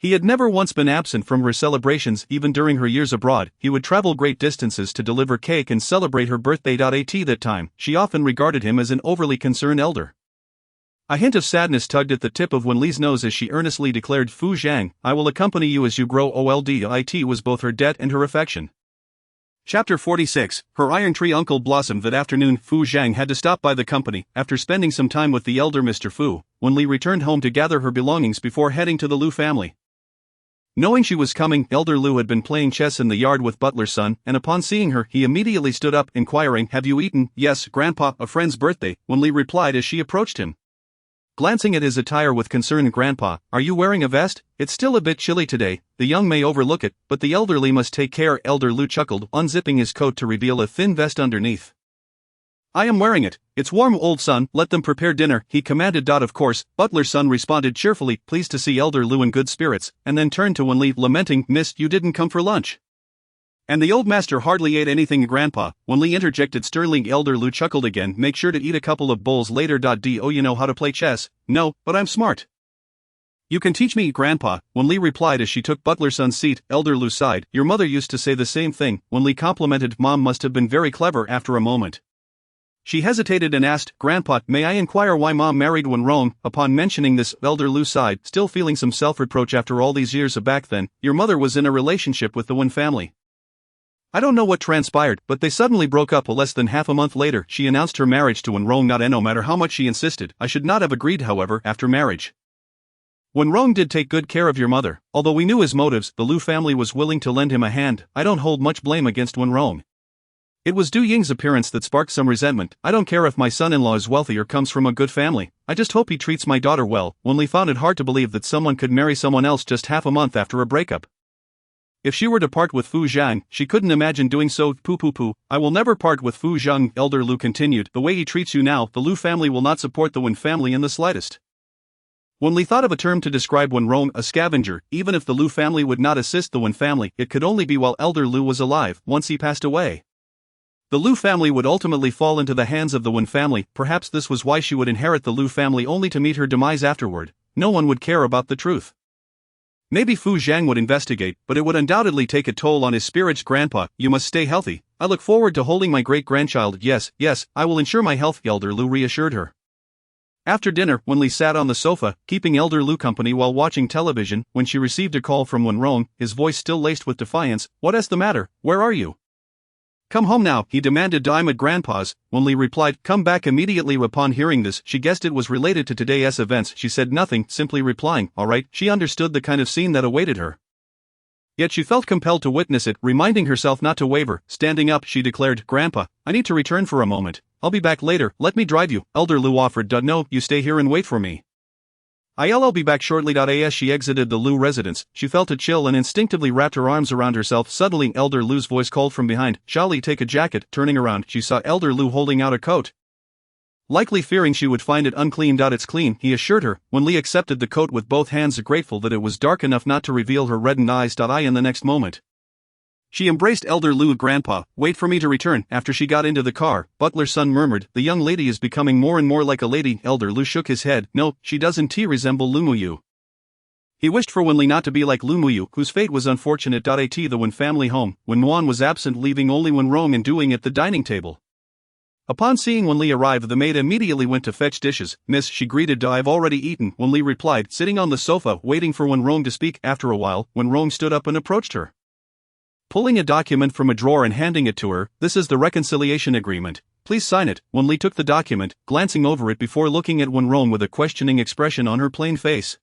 S2: he had never once been absent from her celebrations. Even during her years abroad, he would travel great distances to deliver cake and celebrate her birthday. At that time, she often regarded him as an overly concerned elder. A hint of sadness tugged at the tip of Wen Li's nose as she earnestly declared, Fu Zhang, I will accompany you as you grow old. It was both her debt and her affection. Chapter 46, Her Iron Tree Uncle blossomed. That afternoon, Fu Zhang had to stop by the company. After spending some time with the elder Mr. Fu, Wen Li returned home to gather her belongings before heading to the Lu family. Knowing she was coming, Elder Lu had been playing chess in the yard with Butler's son, and upon seeing her, he immediately stood up, inquiring, have you eaten? Yes, Grandpa, a friend's birthday, Wen Li replied as she approached him. Glancing at his attire with concern, Grandpa, are you wearing a vest? It's still a bit chilly today. The young may overlook it, but the elderly must take care. Elder Lu chuckled, unzipping his coat to reveal a thin vest underneath. I am wearing it. It's warm, old son, let them prepare dinner, he commanded. Of course, Butler's son responded cheerfully, pleased to see Elder Lu in good spirits, and then turned to Wen Li, lamenting, Miss, you didn't come for lunch. And the old master hardly ate anything, Grandpa, Wen Li interjected sternly. Elder Lu chuckled again, make sure to eat a couple of bowls later. Do you know how to play chess? No, but I'm smart. You can teach me, Grandpa, Wen Li replied as she took Butler's son's seat. Elder Lu sighed, your mother used to say the same thing. Wen Li complimented, Mom must have been very clever. After a moment, she hesitated and asked, Grandpa, may I inquire why Mom married Wen Rong? Upon mentioning this, Elder Lu sighed, still feeling some self-reproach after all these years. Back then, your mother was in a relationship with the Wen family. I don't know what transpired, but they suddenly broke up. Less than half a month later, she announced her marriage to Wen Rong. No matter how much she insisted, I should not have agreed. However, after marriage, Wen Rong did take good care of your mother. Although we knew his motives, the Lu family was willing to lend him a hand. I don't hold much blame against Wen Rong. It was Du Ying's appearance that sparked some resentment. I don't care if my son-in-law is wealthy or comes from a good family. I just hope he treats my daughter well. Wen Li found it hard to believe that someone could marry someone else just half a month after a breakup. If she were to part with Fu Zhang, she couldn't imagine doing so. Pooh. I will never part with Fu Zhang, Elder Lu continued. The way he treats you now, the Lu family will not support the Wen family in the slightest. Wen Li thought of a term to describe Wen Rong, a scavenger. Even if the Lu family would not assist the Wen family, it could only be while Elder Lu was alive. Once he passed away, the Lu family would ultimately fall into the hands of the Wen family. Perhaps this was why she would inherit the Lu family only to meet her demise afterward. No one would care about the truth. Maybe Fu Zhang would investigate, but it would undoubtedly take a toll on his spirits. Grandpa, you must stay healthy. I look forward to holding my great-grandchild. Yes, I will ensure my health, Elder Lu reassured her. After dinner, Wen Li sat on the sofa, keeping Elder Lu company while watching television, when she received a call from Wen Rong, his voice still laced with defiance. What is the matter? Where are you? Come home now, he demanded. I'm at Grandpa's. Wen Li replied, come back immediately. Upon hearing this, she guessed it was related to today's events. She said nothing, simply replying, all right. She understood the kind of scene that awaited her. Yet she felt compelled to witness it, reminding herself not to waver. Standing up, she declared, "Grandpa, I need to return for a moment. I'll be back later, let me drive you." Elder Lu offered. "No, you stay here and wait for me. I'll be back shortly." As she exited the Lu residence, she felt a chill and instinctively wrapped her arms around herself. Suddenly, Elder Lu's voice called from behind, "Xiaoli, take a jacket." Turning around, she saw Elder Lu holding out a coat. Likely fearing she would find it unclean. "It's clean," he assured her. Wen Li accepted the coat with both hands, grateful that it was dark enough not to reveal her reddened eyes. In the next moment, she embraced Elder Lu. "Grandpa, wait for me to return." After she got into the car, Butler's son murmured, "The young lady is becoming more and more like a lady." Elder Lu shook his head. "No, she doesn't resemble Lu Muyu." He wished for Wen Li not to be like Lu Muyu, whose fate was unfortunate. At the Wen family home, Wen Muan was absent, leaving only Wen Rong and doing at the dining table. Upon seeing Wen Li arrive, the maid immediately went to fetch dishes. "Miss," she greeted. "I've already eaten," Wen Li replied, sitting on the sofa waiting for Wen Rong to speak. After a while, Wen Rong stood up and approached her, pulling a document from a drawer and handing it to her. "This is the reconciliation agreement. Please sign it." Wen Li took the document, glancing over it before looking at Wen Rong with a questioning expression on her plain face.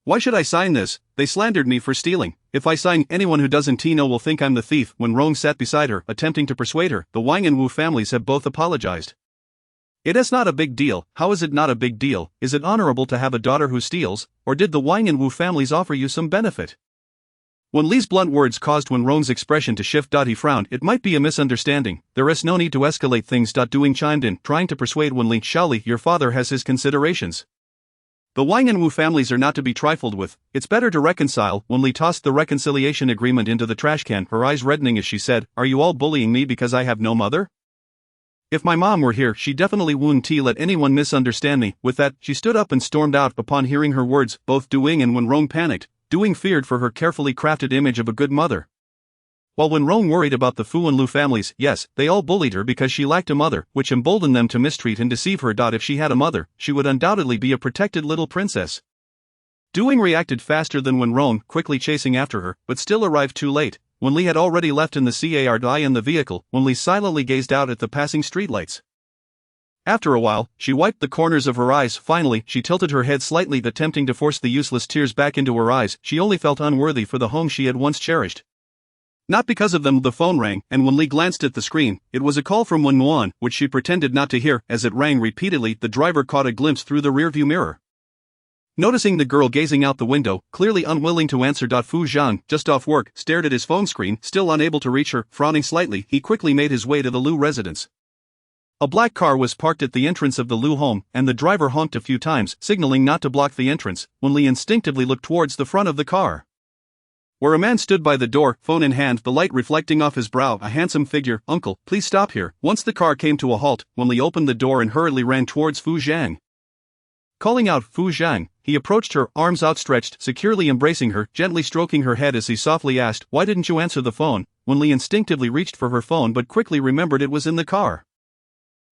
S2: "Why should I sign this? They slandered me for stealing. If I sign, anyone who doesn't know will think I'm the thief." Wen Rong sat beside her, attempting to persuade her. "The Wang and Wu families have both apologized. It is not a big deal." "How is it not a big deal? Is it honorable to have a daughter who steals, or did the Wang and Wu families offer you some benefit?" Wen Li's blunt words caused Wen Rong's expression to shift. He frowned. "It might be a misunderstanding. There is no need to escalate things." Doing chimed in, trying to persuade Wen Li. "Xiaoli, your father has his considerations. The Wang and Wu families are not to be trifled with. It's better to reconcile." Wen Li tossed the reconciliation agreement into the trash can, her eyes reddening as she said, "Are you all bullying me because I have no mother? If my mom were here, she definitely wouldn't let anyone misunderstand me." With that, she stood up and stormed out. Upon hearing her words, both Duing and Wen Rong panicked. Duing feared for her carefully crafted image of a good mother, while Wen Rong worried about the Fu and Lu families. Yes, they all bullied her because she lacked a mother, which emboldened them to mistreat and deceive her. If she had a mother, she would undoubtedly be a protected little princess. Duing reacted faster than Wen Rong, quickly chasing after her, but still arrived too late. Wen Li had already left in the car in the vehicle. Wen Li silently gazed out at the passing streetlights. After a while, she wiped the corners of her eyes. Finally, she tilted her head slightly, attempting to force the useless tears back into her eyes. She only felt unworthy for the home she had once cherished. Not because of them. The phone rang, and Wen Li glanced at the screen. It was a call from Wen Muan, which she pretended not to hear. As it rang repeatedly, the driver caught a glimpse through the rearview mirror. Noticing the girl gazing out the window, clearly unwilling to answer. Fu Zhang, just off work, stared at his phone screen, still unable to reach her. Frowning slightly, he quickly made his way to the Lu residence. A black car was parked at the entrance of the Lu home, and the driver honked a few times, signaling not to block the entrance. Wen Li instinctively looked towards the front of the car, where a man stood by the door, phone in hand, the light reflecting off his brow. A handsome figure. "Uncle, please stop here." Once the car came to a halt, Wen Li opened the door and hurriedly ran towards Fu Zhang. Calling out "Fu Zhang," he approached her, arms outstretched, securely embracing her, gently stroking her head as he softly asked, "Why didn't you answer the phone?" Wen Li instinctively reached for her phone but quickly remembered it was in the car,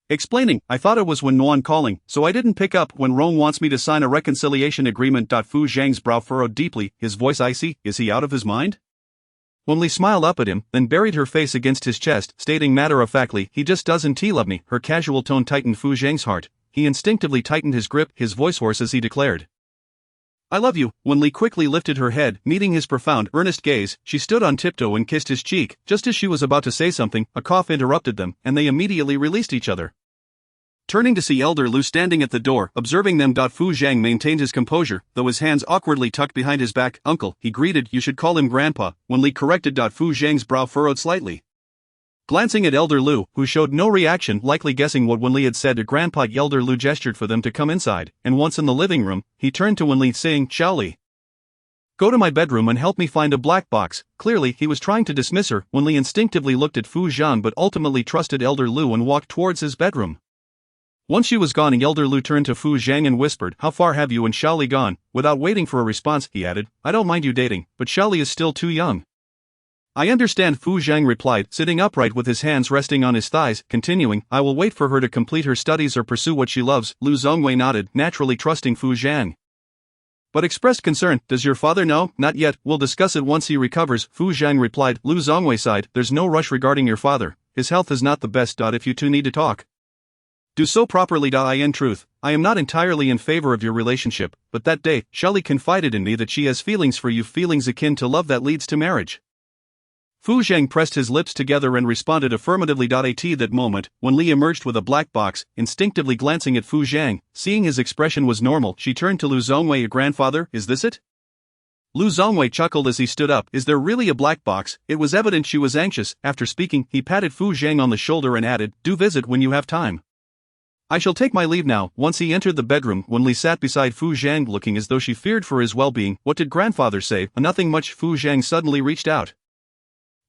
S2: explaining, "I thought it was Wen Nuan calling, so I didn't pick up." "Wen Rong wants me to sign a reconciliation agreement." Fu Zhang's brow furrowed deeply, his voice icy. "Is he out of his mind?" Wen Li smiled up at him, then buried her face against his chest, stating matter-of-factly, "He just doesn't love me." Her casual tone tightened Fu Zhang's heart. He instinctively tightened his grip, his voice hoarse as he declared, "I love you." Wen Li quickly lifted her head, meeting his profound, earnest gaze. She stood on tiptoe and kissed his cheek. Just as she was about to say something, a cough interrupted them, and they immediately released each other. Turning to see Elder Lu standing at the door, observing them. Fu Zhang maintained his composure, though his hands awkwardly tucked behind his back. "Uncle," he greeted. "You should call him Grandpa." Wen Li corrected. Fu Zhang's brow furrowed slightly, glancing at Elder Lu, who showed no reaction, likely guessing what Wen Li had said to Grandpa. Elder Lu gestured for them to come inside, and once in the living room, he turned to Wen Li, saying, "Xiaoli, go to my bedroom and help me find a black box." Clearly, he was trying to dismiss her. Wen Li instinctively looked at Fu Zhang but ultimately trusted Elder Lu and walked towards his bedroom. Once she was gone, Elder Lu turned to Fu Zhang and whispered, "How far have you and Xiaoli gone?" Without waiting for a response, he added, "I don't mind you dating, but Xiaoli is still too young." "I understand," Fu Zhang replied, sitting upright with his hands resting on his thighs, continuing, "I will wait for her to complete her studies or pursue what she loves." Lu Zongwei nodded, naturally trusting Fu Zhang, but expressed concern. "Does your father know?" "Not yet, we'll discuss it once he recovers," Fu Zhang replied. Lu Zongwei sighed, "There's no rush regarding your father. His health is not the best. If you two need to talk, Do so properly. In truth, I am not entirely in favor of your relationship, but that day, Shelley confided in me that she has feelings for you, feelings akin to love that leads to marriage. Fu Zhang pressed his lips together and responded affirmatively. At that moment, Wen Li emerged with a black box, instinctively glancing at Fu Zhang. Seeing his expression was normal, she turned to Lu Zongwei. Grandfather, is this it? Lu Zongwei chuckled as he stood up. Is there really a black box? It was evident she was anxious. After speaking, he patted Fu Zhang on the shoulder and added, do visit when you have time. I shall take my leave now. Once he entered the bedroom, Wen Li sat beside Fu Zhang looking as though she feared for his well-being. What did grandfather say? Nothing much. Fu Zhang suddenly reached out.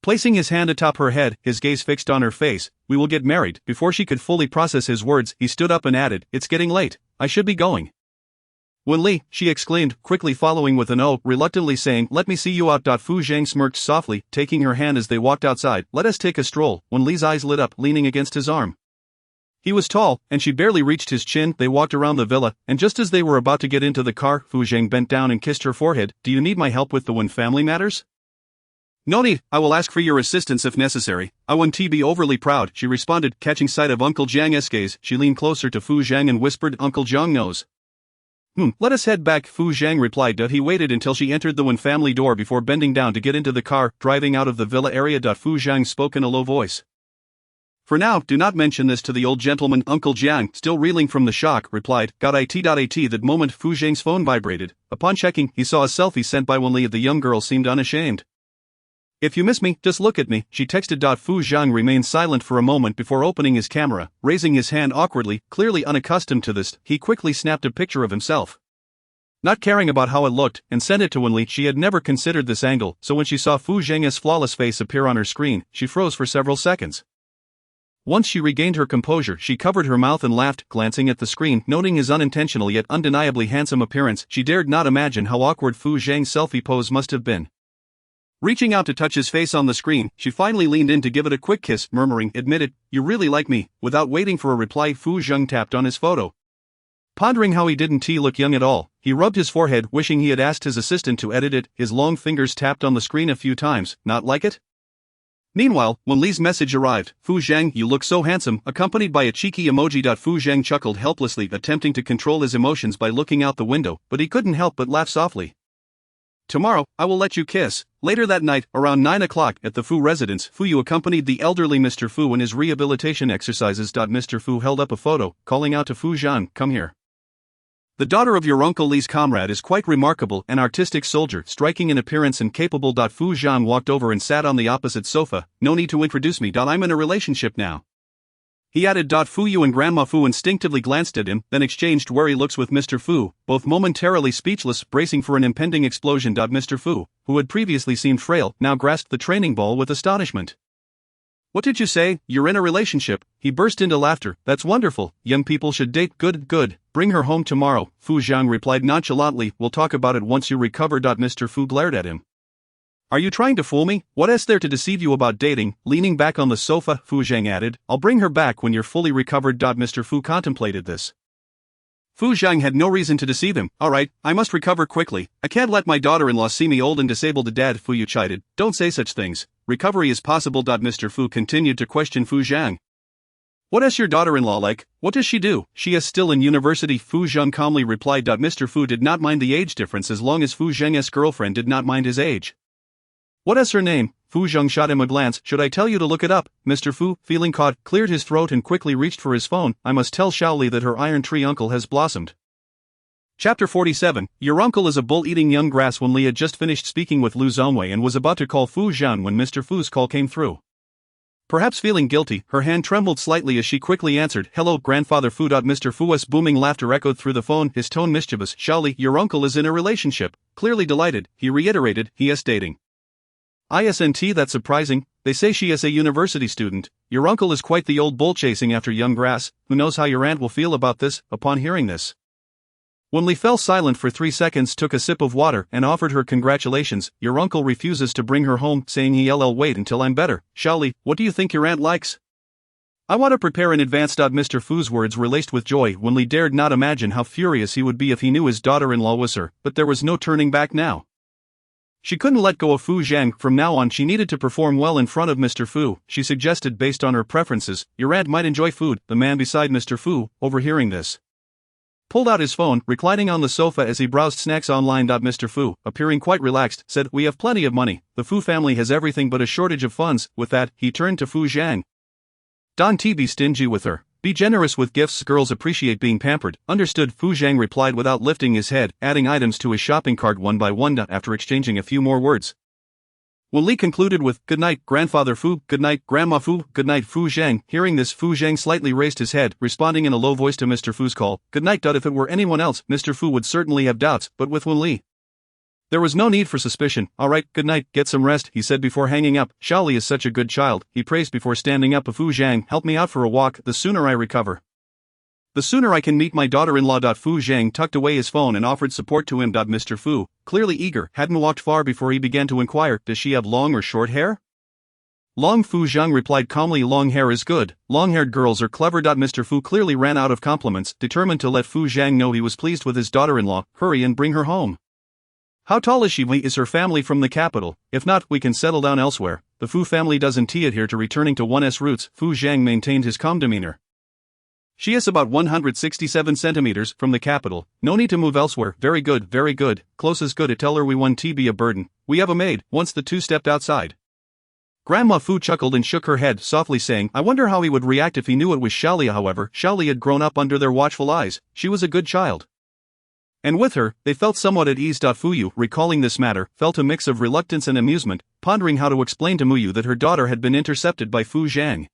S2: Placing his hand atop her head, his gaze fixed on her face. We will get married. Before she could fully process his words, he stood up and added, it's getting late. I should be going. Wen Li, she exclaimed, quickly following with an "oh," reluctantly saying, let me see you out. Fu Zhang smirked softly, taking her hand as they walked outside. Let us take a stroll. Wen Li's eyes lit up, leaning against his arm. He was tall, and she barely reached his chin. They walked around the villa, and just as they were about to get into the car, Fu Zhang bent down and kissed her forehead. Do you need my help with the Wen family matters? No need, I will ask for your assistance if necessary. I won't be overly proud, she responded, catching sight of Uncle Jiang's gaze. She leaned closer to Fu Zhang and whispered, Uncle Jiang knows. Let us head back, Fu Zhang replied. He waited until she entered the Wen family door before bending down to get into the car, driving out of the villa area. Fu Zhang spoke in a low voice. For now, do not mention this to the old gentleman. Uncle Jiang, still reeling from the shock, replied. At that moment Fu Zhang's phone vibrated. Upon checking, he saw a selfie sent by Wen Li. The young girl seemed unashamed. If you miss me, just look at me, she texted. Fu Zhang remained silent for a moment before opening his camera, raising his hand awkwardly, clearly unaccustomed to this. He quickly snapped a picture of himself, not caring about how it looked, and sent it to Wen Li. She had never considered this angle, so when she saw Fu Zhang's flawless face appear on her screen, she froze for several seconds. Once she regained her composure, she covered her mouth and laughed, glancing at the screen, noting his unintentional yet undeniably handsome appearance. She dared not imagine how awkward Fu Zhang's selfie pose must have been. Reaching out to touch his face on the screen, she finally leaned in to give it a quick kiss, murmuring, admit it, you really like me. Without waiting for a reply, Fu Zhang tapped on his photo. Pondering how he didn't look young at all, he rubbed his forehead, wishing he had asked his assistant to edit it. His long fingers tapped on the screen a few times. Not like it? Meanwhile, Wen Li's message arrived. Fu Zhang, you look so handsome, accompanied by a cheeky emoji. Fu Zhang chuckled helplessly, attempting to control his emotions by looking out the window, but he couldn't help but laugh softly. Tomorrow, I will let you kiss. Later that night, around 9 o'clock, at the Fu residence, Fu Yu accompanied the elderly Mr. Fu in his rehabilitation exercises. Mr. Fu held up a photo, calling out to Fu Zhang, come here. The daughter of your Uncle Li's comrade is quite remarkable, an artistic soldier, striking in appearance and capable. Fu Zhang walked over and sat on the opposite sofa. No need to introduce me. I'm in a relationship now, he added. Fu Yu and Grandma Fu instinctively glanced at him, then exchanged wary looks with Mr. Fu, both momentarily speechless, bracing for an impending explosion. Mr. Fu, who had previously seemed frail, now grasped the training ball with astonishment. What did you say? You're in a relationship? He burst into laughter. That's wonderful. Young people should date. Good. Bring her home tomorrow, Fu Zhang replied nonchalantly. We'll talk about it once you recover. Mr. Fu glared at him. Are you trying to fool me? What is there to deceive you about dating? Leaning back on the sofa, Fu Zhang added, I'll bring her back when you're fully recovered. Mr. Fu contemplated this. Fu Zhang had no reason to deceive him. Alright, I must recover quickly. I can't let my daughter-in-law see me old and disabled. Dad, Fu Yu chided. Don't say such things. Recovery is possible. Mr. Fu continued to question Fu Zhang. What is your daughter-in-law like? What does she do? She is still in university, Fu Zhang calmly replied. Mr. Fu did not mind the age difference as long as Fu Zhang's girlfriend did not mind his age. What is her name? Fu Zhang shot him a glance. Should I tell you to look it up? Mr. Fu, feeling caught, cleared his throat and quickly reached for his phone. I must tell Xiaoli that her iron tree uncle has blossomed. Chapter 47, Your uncle is a bull-eating young grass. Wen Li had just finished speaking with Lu Zongwei and was about to call Fu Zhang when Mr. Fu's call came through. Perhaps feeling guilty, her hand trembled slightly as she quickly answered, Hello, Grandfather Fu. Mr. Fu's booming laughter echoed through the phone, his tone mischievous. Xiaoli, your uncle is in a relationship. Clearly delighted, he reiterated, he is dating. Isn't that surprising? They say she is a university student. Your uncle is quite the old bull chasing after young grass. Who knows how your aunt will feel about this, upon hearing this. Wen Li fell silent for 3 seconds, took a sip of water, and offered her congratulations. Your uncle refuses to bring her home, saying he'll wait until I'm better. Xiaoli, what do you think your aunt likes? I want to prepare in advance. Mr. Fu's words were laced with joy. Wen Li dared not imagine how furious he would be if he knew his daughter-in-law was her, but there was no turning back now. She couldn't let go of Fu Zhang. From now on she needed to perform well in front of Mr. Fu. She suggested based on her preferences, your aunt might enjoy food. The man beside Mr. Fu, overhearing this, pulled out his phone, reclining on the sofa as he browsed snacks online. Mr. Fu, appearing quite relaxed, said, we have plenty of money. The Fu family has everything but a shortage of funds. With that, he turned to Fu Zhang. Don't be stingy with her. Be generous with gifts. Girls appreciate being pampered. Understood, Fu Zhang replied without lifting his head, adding items to his shopping cart one by one. After exchanging a few more words, Wen Li concluded with, good night, Grandfather Fu, good night, Grandma Fu, good night, Fu Zhang. Hearing this, Fu Zhang slightly raised his head, responding in a low voice to Mr. Fu's call, good night. If it were anyone else, Mr. Fu would certainly have doubts, but with Wen Li, there was no need for suspicion. Alright, good night, get some rest, he said before hanging up. Xiaoli is such a good child, he praised before standing up. Fu Zhang, help me out for a walk. The sooner I recover, the sooner I can meet my daughter-in-law. Fu Zhang tucked away his phone and offered support to him. Mr. Fu, clearly eager, hadn't walked far before he began to inquire, does she have long or short hair? Long. Fu Zhang replied calmly, long hair is good, long-haired girls are clever. Mr. Fu clearly ran out of compliments, determined to let Fu Zhang know he was pleased with his daughter-in-law. Hurry and bring her home. How tall is she? Is her family from the capital? If not, we can settle down elsewhere. The Fu family doesn't adhere to returning to 1's roots. Fu Zhang maintained his calm demeanor. She is about 167 centimeters from the capital, no need to move elsewhere. Very good, close is good. Tell her we won't be a burden, we have a maid. Once the two stepped outside, Grandma Fu chuckled and shook her head, softly saying, I wonder how he would react if he knew it was Xiaoli. However, Xiaoli had grown up under their watchful eyes, she was a good child, and with her, they felt somewhat at ease. Fuyu, recalling this matter, felt a mix of reluctance and amusement, pondering how to explain to Muyu that her daughter had been intercepted by Fu Zhang.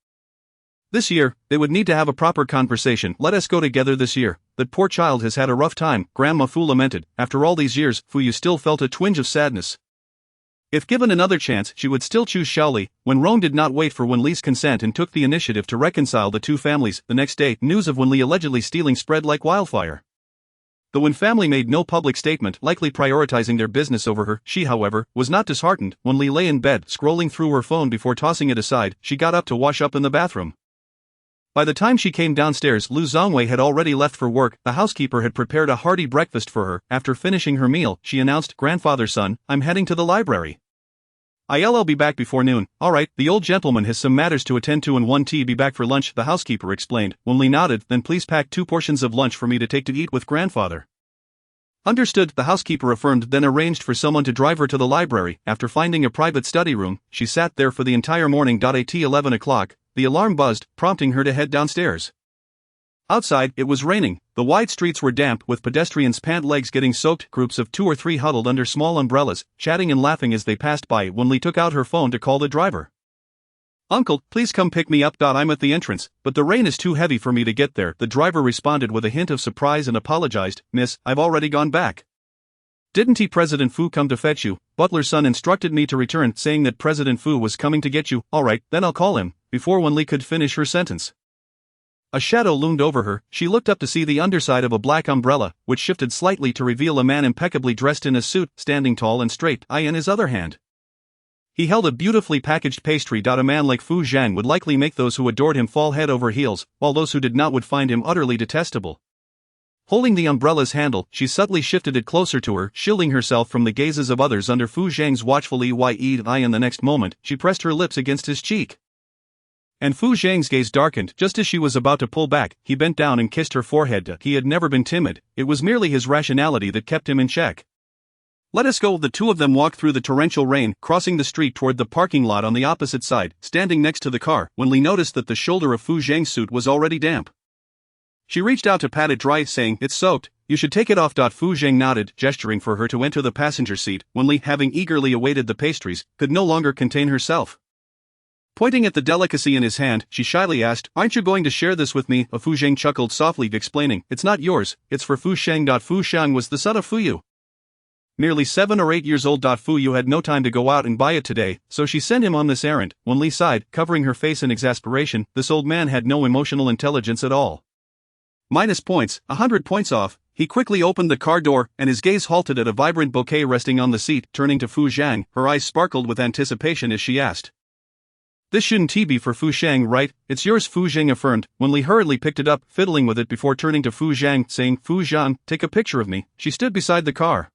S2: This year, they would need to have a proper conversation. Let us go together this year. That poor child has had a rough time, Grandma Fu lamented. After all these years, Fuyu still felt a twinge of sadness. If given another chance, she would still choose Xiaoli. Wen Rong did not wait for Wen Li's consent and took the initiative to reconcile the two families. The next day, news of Wen Li allegedly stealing spread like wildfire. The Wen family made no public statement, likely prioritizing their business over her. She, however, was not disheartened. Wen Li lay in bed, scrolling through her phone before tossing it aside. She got up to wash up in the bathroom. By the time she came downstairs, Lu Zongwei had already left for work. The housekeeper had prepared a hearty breakfast for her. After finishing her meal, she announced, Grandfather son, I'm heading to the library. I'll be back before noon. Alright, the old gentleman has some matters to attend to and 1T be back for lunch, the housekeeper explained. Wen Li nodded, then please pack 2 portions of lunch for me to take to eat with grandfather. Understood, the housekeeper affirmed, then arranged for someone to drive her to the library. After finding a private study room, she sat there for the entire morning. At 11 o'clock, the alarm buzzed, prompting her to head downstairs. Outside, it was raining. The wide streets were damp, with pedestrians' pant legs getting soaked. Groups of 2 or 3 huddled under small umbrellas, chatting and laughing as they passed by. Wen Li took out her phone to call the driver. Uncle, please come pick me up. I'm at the entrance, but the rain is too heavy for me to get there. The driver responded with a hint of surprise and apologized, Miss, I've already gone back. Didn't he? President Fu come to fetch you? Butler's son instructed me to return, saying that President Fu was coming to get you. Alright, then I'll call him. Before Wen Li could finish her sentence, a shadow loomed over her. She looked up to see the underside of a black umbrella, which shifted slightly to reveal a man impeccably dressed in a suit, standing tall and straight, eye in his other hand. He held a beautifully packaged pastry. A man like Fu Zhang would likely make those who adored him fall head over heels, while those who did not would find him utterly detestable. Holding the umbrella's handle, she subtly shifted it closer to her, shielding herself from the gazes of others under Fu Zhang's watchful eye. In the next moment, she pressed her lips against his cheek, and Fu Zhang's gaze darkened. Just as she was about to pull back, he bent down and kissed her forehead. He had never been timid, it was merely his rationality that kept him in check. Let us go. The two of them walked through the torrential rain, crossing the street toward the parking lot on the opposite side. Standing next to the car, Wen Li noticed that the shoulder of Fu Zhang's suit was already damp. She reached out to pat it dry, saying, it's soaked, you should take it off. Fu Zhang nodded, gesturing for her to enter the passenger seat. Wen Li, having eagerly awaited the pastries, could no longer contain herself. Pointing at the delicacy in his hand, she shyly asked, aren't you going to share this with me? Fu Zhang chuckled softly, explaining, it's not yours, it's for Fu Sheng. Fu Sheng was the son of Fuyu, nearly 7 or 8 years old. Fuyu had no time to go out and buy it today, so she sent him on this errand. Wen Li sighed, covering her face in exasperation. This old man had no emotional intelligence at all. Minus points, 100 points off. He quickly opened the car door, and his gaze halted at a vibrant bouquet resting on the seat. Turning to Fu Zhang, her eyes sparkled with anticipation as she asked, this shouldn't be for Fu Sheng, right? It's yours, Fu Zhang affirmed. Wen Li hurriedly picked it up, fiddling with it before turning to Fu Zhang, saying, Fu Zhang, take a picture of me. She stood beside the car,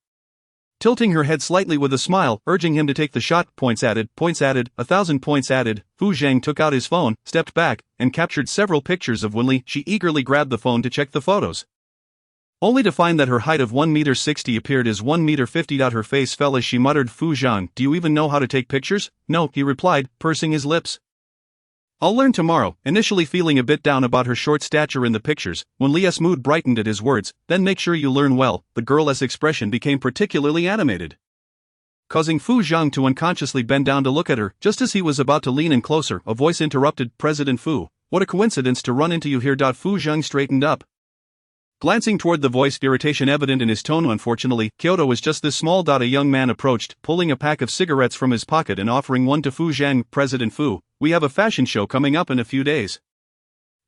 S2: tilting her head slightly with a smile, urging him to take the shot. Points added, 1,000 points added. Fu Zhang took out his phone, stepped back, and captured several pictures of Wen Li. She eagerly grabbed the phone to check the photos, only to find that her height of 1.60 m appeared as 1.50 m. Her face fell as she muttered, "Fu Zhang, do you even know how to take pictures?" "No," he replied, pursing his lips. "I'll learn tomorrow." Initially feeling a bit down about her short stature in the pictures, Wen Li's mood brightened at his words. "Then make sure you learn well." The girl's expression became particularly animated, causing Fu Zhang to unconsciously bend down to look at her. Just as he was about to lean in closer, a voice interrupted. "President Fu, what a coincidence to run into you here." Fu Zhang straightened up, glancing toward the voice, irritation evident in his tone. "Unfortunately, Kyoto is just this small." A young man approached, pulling a pack of cigarettes from his pocket and offering one to Fu Zhang. "President Fu, we have a fashion show coming up in a few days.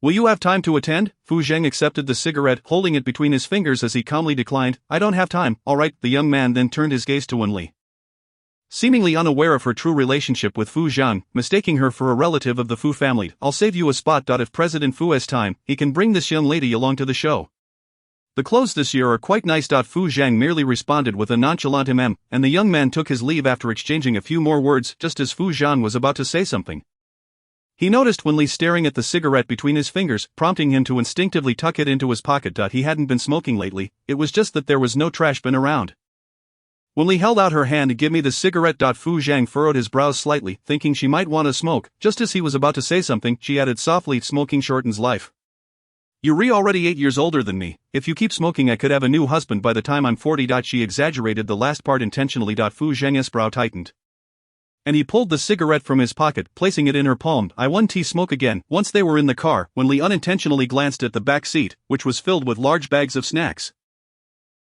S2: Will you have time to attend?" Fu Zhang accepted the cigarette, holding it between his fingers as he calmly declined. "I don't have time." "All right." The young man then turned his gaze to Wen Li, seemingly unaware of her true relationship with Fu Zhang, mistaking her for a relative of the Fu family. "I'll save you a spot. If President Fu has time, he can bring this young lady along to the show. The clothes this year are quite nice." Fu Zhang merely responded with a nonchalant and the young man took his leave after exchanging a few more words. Just as Fu Zhang was about to say something, he noticed Wen Li staring at the cigarette between his fingers, prompting him to instinctively tuck it into his pocket. He hadn't been smoking lately, it was just that there was no trash bin around. Wen Li held out her hand to give me the cigarette. Fu Zhang furrowed his brows slightly, thinking she might want to smoke. Just as he was about to say something, she added softly, "Smoking shortens life. You're already 8 years older than me. If you keep smoking, I could have a new husband by the time I'm 40." She exaggerated the last part intentionally. Fu Zhang's brow tightened, and he pulled the cigarette from his pocket, placing it in her palm. "I want tea." Smoke again." Once they were in the car, Wen Li unintentionally glanced at the back seat, which was filled with large bags of snacks.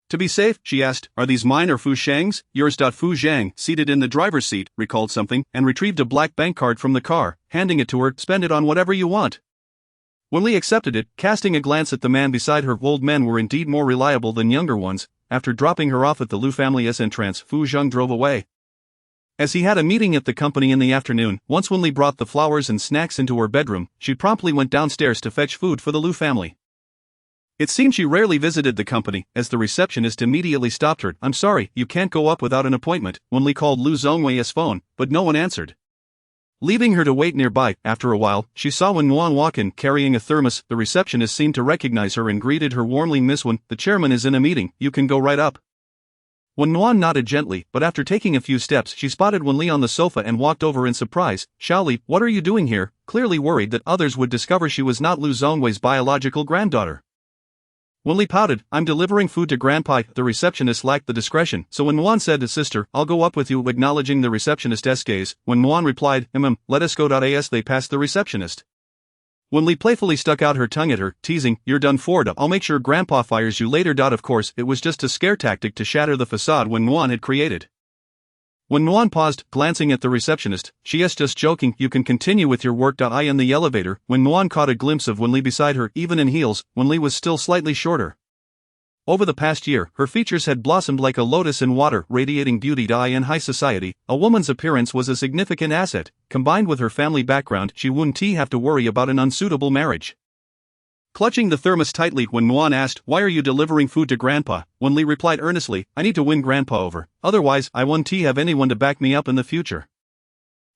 S2: "To be safe," she asked, "are these mine or Fu Zhang's?" "Yours." Fu Zhang, seated in the driver's seat, recalled something and retrieved a black bank card from the car, handing it to her. "Spend it on whatever you want." Wen Li accepted it, casting a glance at the man beside her. Old men were indeed more reliable than younger ones. After dropping her off at the Lu family's entrance, Fu Zhang drove away, as he had a meeting at the company in the afternoon. Once Wen Li brought the flowers and snacks into her bedroom, she promptly went downstairs to fetch food for the Lu family. It seemed she rarely visited the company, as the receptionist immediately stopped her. "I'm sorry, you can't go up without an appointment." Wen Li called Lu Zongwei's phone, but no one answered, leaving her to wait nearby. After a while, she saw Wen Nuan walk in, carrying a thermos. The receptionist seemed to recognize her and greeted her warmly. "Miss Wen, the chairman is in a meeting, you can go right up." Wen Nuan nodded gently, but after taking a few steps she spotted Wen Li on the sofa and walked over in surprise. "Xiao Li, what are you doing here?" clearly worried that others would discover she was not Lu Zongwei's biological granddaughter. Wen Li pouted. "I'm delivering food to Grandpa." The receptionist lacked the discretion, so when Nuan said to sister, "I'll go up with you," acknowledging the receptionist's gaze, when Nuan replied, "Let us go." As they passed the receptionist, Wen Li playfully stuck out her tongue at her, teasing, "You're done for. I'll make sure Grandpa fires you later." Of course, it was just a scare tactic to shatter the facade Wen Nuan had created. When Nuan paused, glancing at the receptionist, she asked, "Just joking, you can continue with your work." I in the elevator, when Nuan caught a glimpse of Wen Li beside her, even in heels, Wen Li was still slightly shorter. Over the past year, her features had blossomed like a lotus in water, radiating beauty. In high society, a woman's appearance was a significant asset. Combined with her family background, she wouldn't have to worry about an unsuitable marriage. Clutching the thermos tightly, when Nuan asked, "Why are you delivering food to Grandpa?" Wen Li replied earnestly, "I need to win Grandpa over. Otherwise, I won't have anyone to back me up in the future."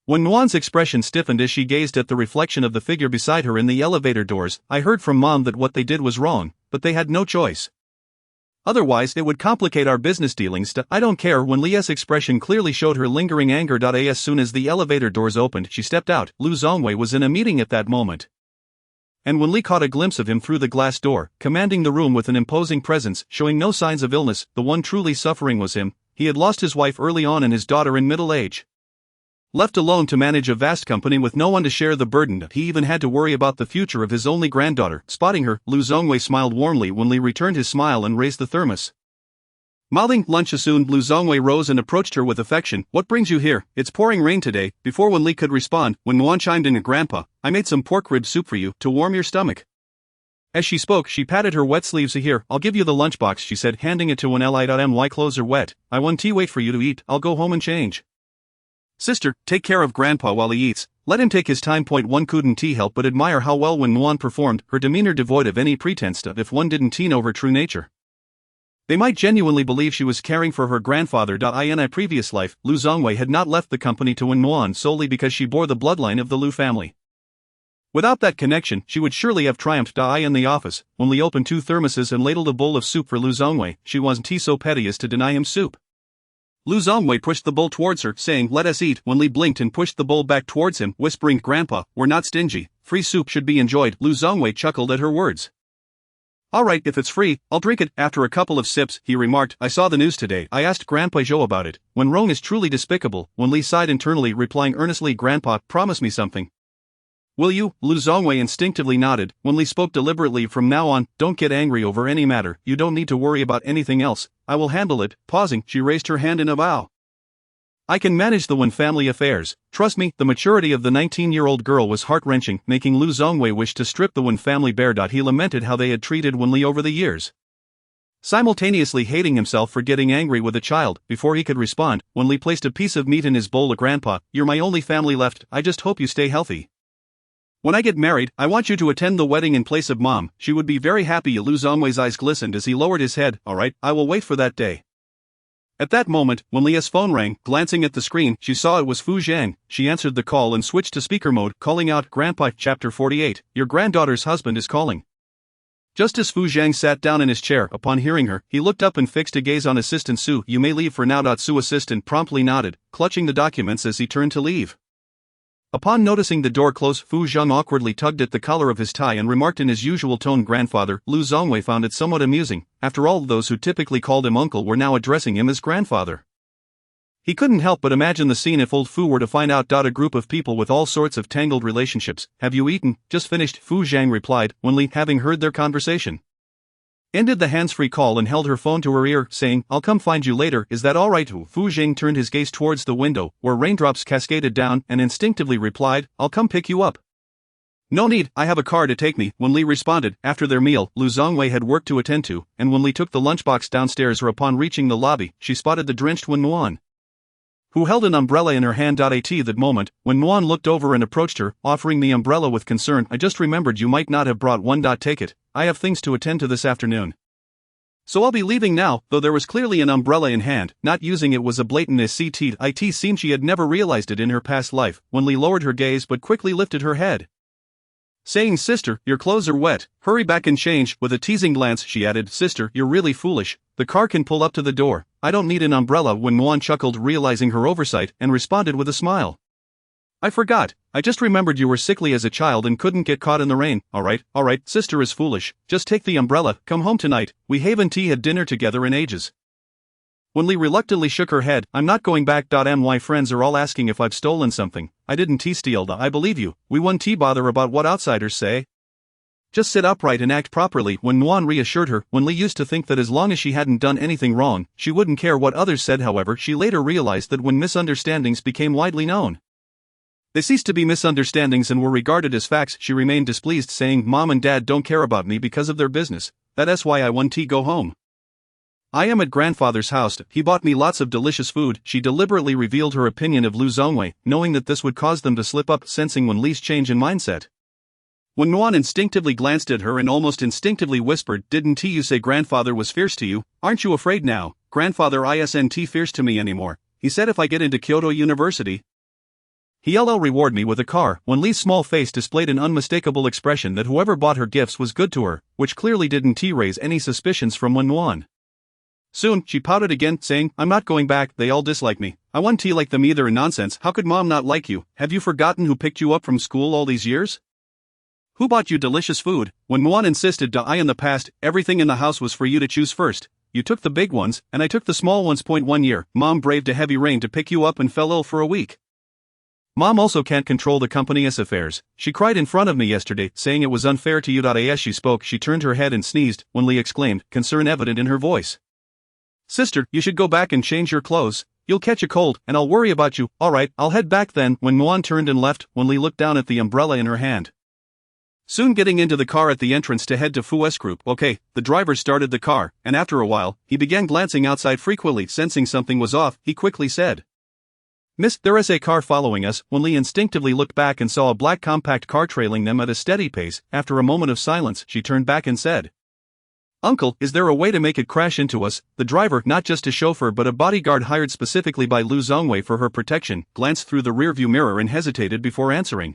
S2: When Nuan's expression stiffened as she gazed at the reflection of the figure beside her in the elevator doors, "I heard from Mom that what they did was wrong, but they had no choice. Otherwise, it would complicate our business dealings." "I don't care." Wen Li's expression clearly showed her lingering anger. As soon as the elevator doors opened, she stepped out. Lu Zongwei was in a meeting at that moment, and Wen Li caught a glimpse of him through the glass door, commanding the room with an imposing presence, showing no signs of illness. The one truly suffering was him. He had lost his wife early on and his daughter in middle age. Left alone to manage a vast company with no one to share the burden, he even had to worry about the future of his only granddaughter. Spotting her, Lu Zongwei smiled warmly. Wen Li returned his smile and raised the thermos. Mouthing lunch as soon, Lu Zongwei rose and approached her with affection. "What brings you here? It's pouring rain today." Before Wen Li could respond, when Nuan chimed in, "Grandpa, I made some pork rib soup for you, to warm your stomach." As she spoke, she patted her wet sleeves. "Here, I'll give you the lunchbox," she said, handing it to Wen Li. "My clothes are wet. I won't wait for you to eat. I'll go home and change." "Sister, take care of Grandpa while he eats. Let him take his time." One couldn't help but admire how well Wen Nuan performed, her demeanor devoid of any pretense if one didn't know her true nature. They might genuinely believe she was caring for her grandfather. In a previous life, Lu Zongwei had not left the company to Wen Nuan solely because she bore the bloodline of the Lu family. Without that connection, she would surely have triumphed. In the office, Wen Li opened 2 thermoses and ladled a bowl of soup for Lu Zongwei. She wasn't so petty as to deny him soup. Lu Zongwei pushed the bowl towards her, saying, "Let us eat." Wen Li blinked and pushed the bowl back towards him, whispering, "Grandpa, we're not stingy. Free soup should be enjoyed." Lu Zongwei chuckled at her words. "Alright, if it's free, I'll drink it." After a couple of sips, he remarked, "I saw the news today. I asked Grandpa Zhou about it. When Rong is truly despicable." Wen Li sighed internally, replying earnestly, "Grandpa, promise me something." "Will you?" Lu Zongwei instinctively nodded. Wen Li spoke deliberately, "From now on, don't get angry over any matter. You don't need to worry about anything else. I will handle it." Pausing, she raised her hand in a bow. "I can manage the Wen family affairs. Trust me." The maturity of the 19-year-old girl was heart-wrenching, making Lu Zongwei wish to strip the Wen family bare. He lamented how they had treated Wen Li over the years, simultaneously hating himself for getting angry with a child. Before he could respond, Wen Li placed a piece of meat in his bowl. "Grandpa, you're my only family left. I just hope you stay healthy. When I get married, I want you to attend the wedding in place of Mom. She would be very happy." Lu Zongwei's eyes glistened as he lowered his head. "Alright, I will wait for that day." At that moment, Wen Li's phone rang. Glancing at the screen, she saw it was Fu Zhang. She answered the call and switched to speaker mode, calling out, "Grandpa." Chapter 48, Your granddaughter's husband is calling. Just as Fu Zhang sat down in his chair, upon hearing her, he looked up and fixed a gaze on Assistant Su. "You may leave for now." Su assistant promptly nodded, clutching the documents as he turned to leave. Upon noticing the door close, Fu Zhang awkwardly tugged at the collar of his tie and remarked in his usual tone, "Grandfather." Lu Zongwei found it somewhat amusing. After all, those who typically called him uncle were now addressing him as grandfather. He couldn't help but imagine the scene if old Fu were to find out. A group of people with all sorts of tangled relationships. "Have you eaten?" "Just finished," Fu Zhang replied. Wen Li, having heard their conversation, ended the hands-free call and held her phone to her ear, saying, "I'll come find you later. Is that alright?" Fu Zhang turned his gaze towards the window, where raindrops cascaded down, and instinctively replied, "I'll come pick you up." "No need, I have a car to take me," Wen Li responded. After their meal, Lu Zongwei had work to attend to, and Wen Li took the lunchbox downstairs. Upon reaching the lobby, she spotted the drenched Wen Nuan, who held an umbrella in her hand. At that moment, Wen Nuan looked over and approached her, offering the umbrella with concern. "I just remembered you might not have brought one. Take it. I have things to attend to this afternoon, so I'll be leaving now." Though there was clearly an umbrella in hand, not using it was a blatant deceit. It seemed she had never realized it in her past life. Wen Li lowered her gaze but quickly lifted her head, saying, "Sister, your clothes are wet. Hurry back and change." With a teasing glance, she added, "Sister, you're really foolish. The car can pull up to the door. I don't need an umbrella." Wen Nuan chuckled, realizing her oversight, and responded with a smile, "I forgot. I just remembered you were sickly as a child and couldn't get caught in the rain." Alright, sister is foolish. Just take the umbrella. Come home tonight. We haven't had dinner together in ages." Wen Li reluctantly shook her head. "I'm not going back. My friends are all asking if I've stolen something. I didn't steal. I believe you. We won't bother about what outsiders say. Just sit upright and act properly." Wen Nuan reassured her. Wen Li used to think that as long as she hadn't done anything wrong, she wouldn't care what others said. However, she later realized that when misunderstandings became widely known, they ceased to be misunderstandings and were regarded as facts. She remained displeased, saying, "Mom and Dad don't care about me because of their business. That's why I won't go home. I am at grandfather's house. He bought me lots of delicious food." She deliberately revealed her opinion of Lu Zongwei, knowing that this would cause them to slip up. Sensing Wen Li's change in mindset, Wen Nuan instinctively glanced at her and almost instinctively whispered, "Didn't you say grandfather was fierce to you? Aren't you afraid now?" "Grandfather isn't fierce to me anymore. He said if I get into Kyoto University, he'll reward me with a car." Wen Li's small face displayed an unmistakable expression that whoever bought her gifts was good to her, which clearly didn't raise any suspicions from Wen Nuan. Soon, she pouted again, saying, "I'm not going back. They all dislike me. I won't like them either." "Nonsense. How could Mom not like you? Have you forgotten who picked you up from school all these years? Who bought you delicious food?" Wen Nuan insisted. In the past, everything in the house was for you to choose first. You took the big ones, and I took the small ones. 1 year, Mom braved a heavy rain to pick you up and fell ill for a week. Mom also can't control the company's affairs. She cried in front of me yesterday, saying it was unfair to you. As she spoke, she turned her head and sneezed. Wen Li exclaimed, concern evident in her voice, "Sister, you should go back and change your clothes. You'll catch a cold, and I'll worry about you." "Alright, I'll head back then." When Nuan turned and left, Wen Li looked down at the umbrella in her hand, soon getting into the car at the entrance to head to Fu's group. Okay, the driver started the car, and after a while, he began glancing outside frequently. Sensing something was off, he quickly said, "Miss, there is a car following us." Wen Li instinctively looked back and saw a black compact car trailing them at a steady pace. After a moment of silence, she turned back and said, "Uncle, is there a way to make it crash into us?" The driver, not just a chauffeur but a bodyguard hired specifically by Lu Zongwei for her protection, glanced through the rearview mirror and hesitated before answering.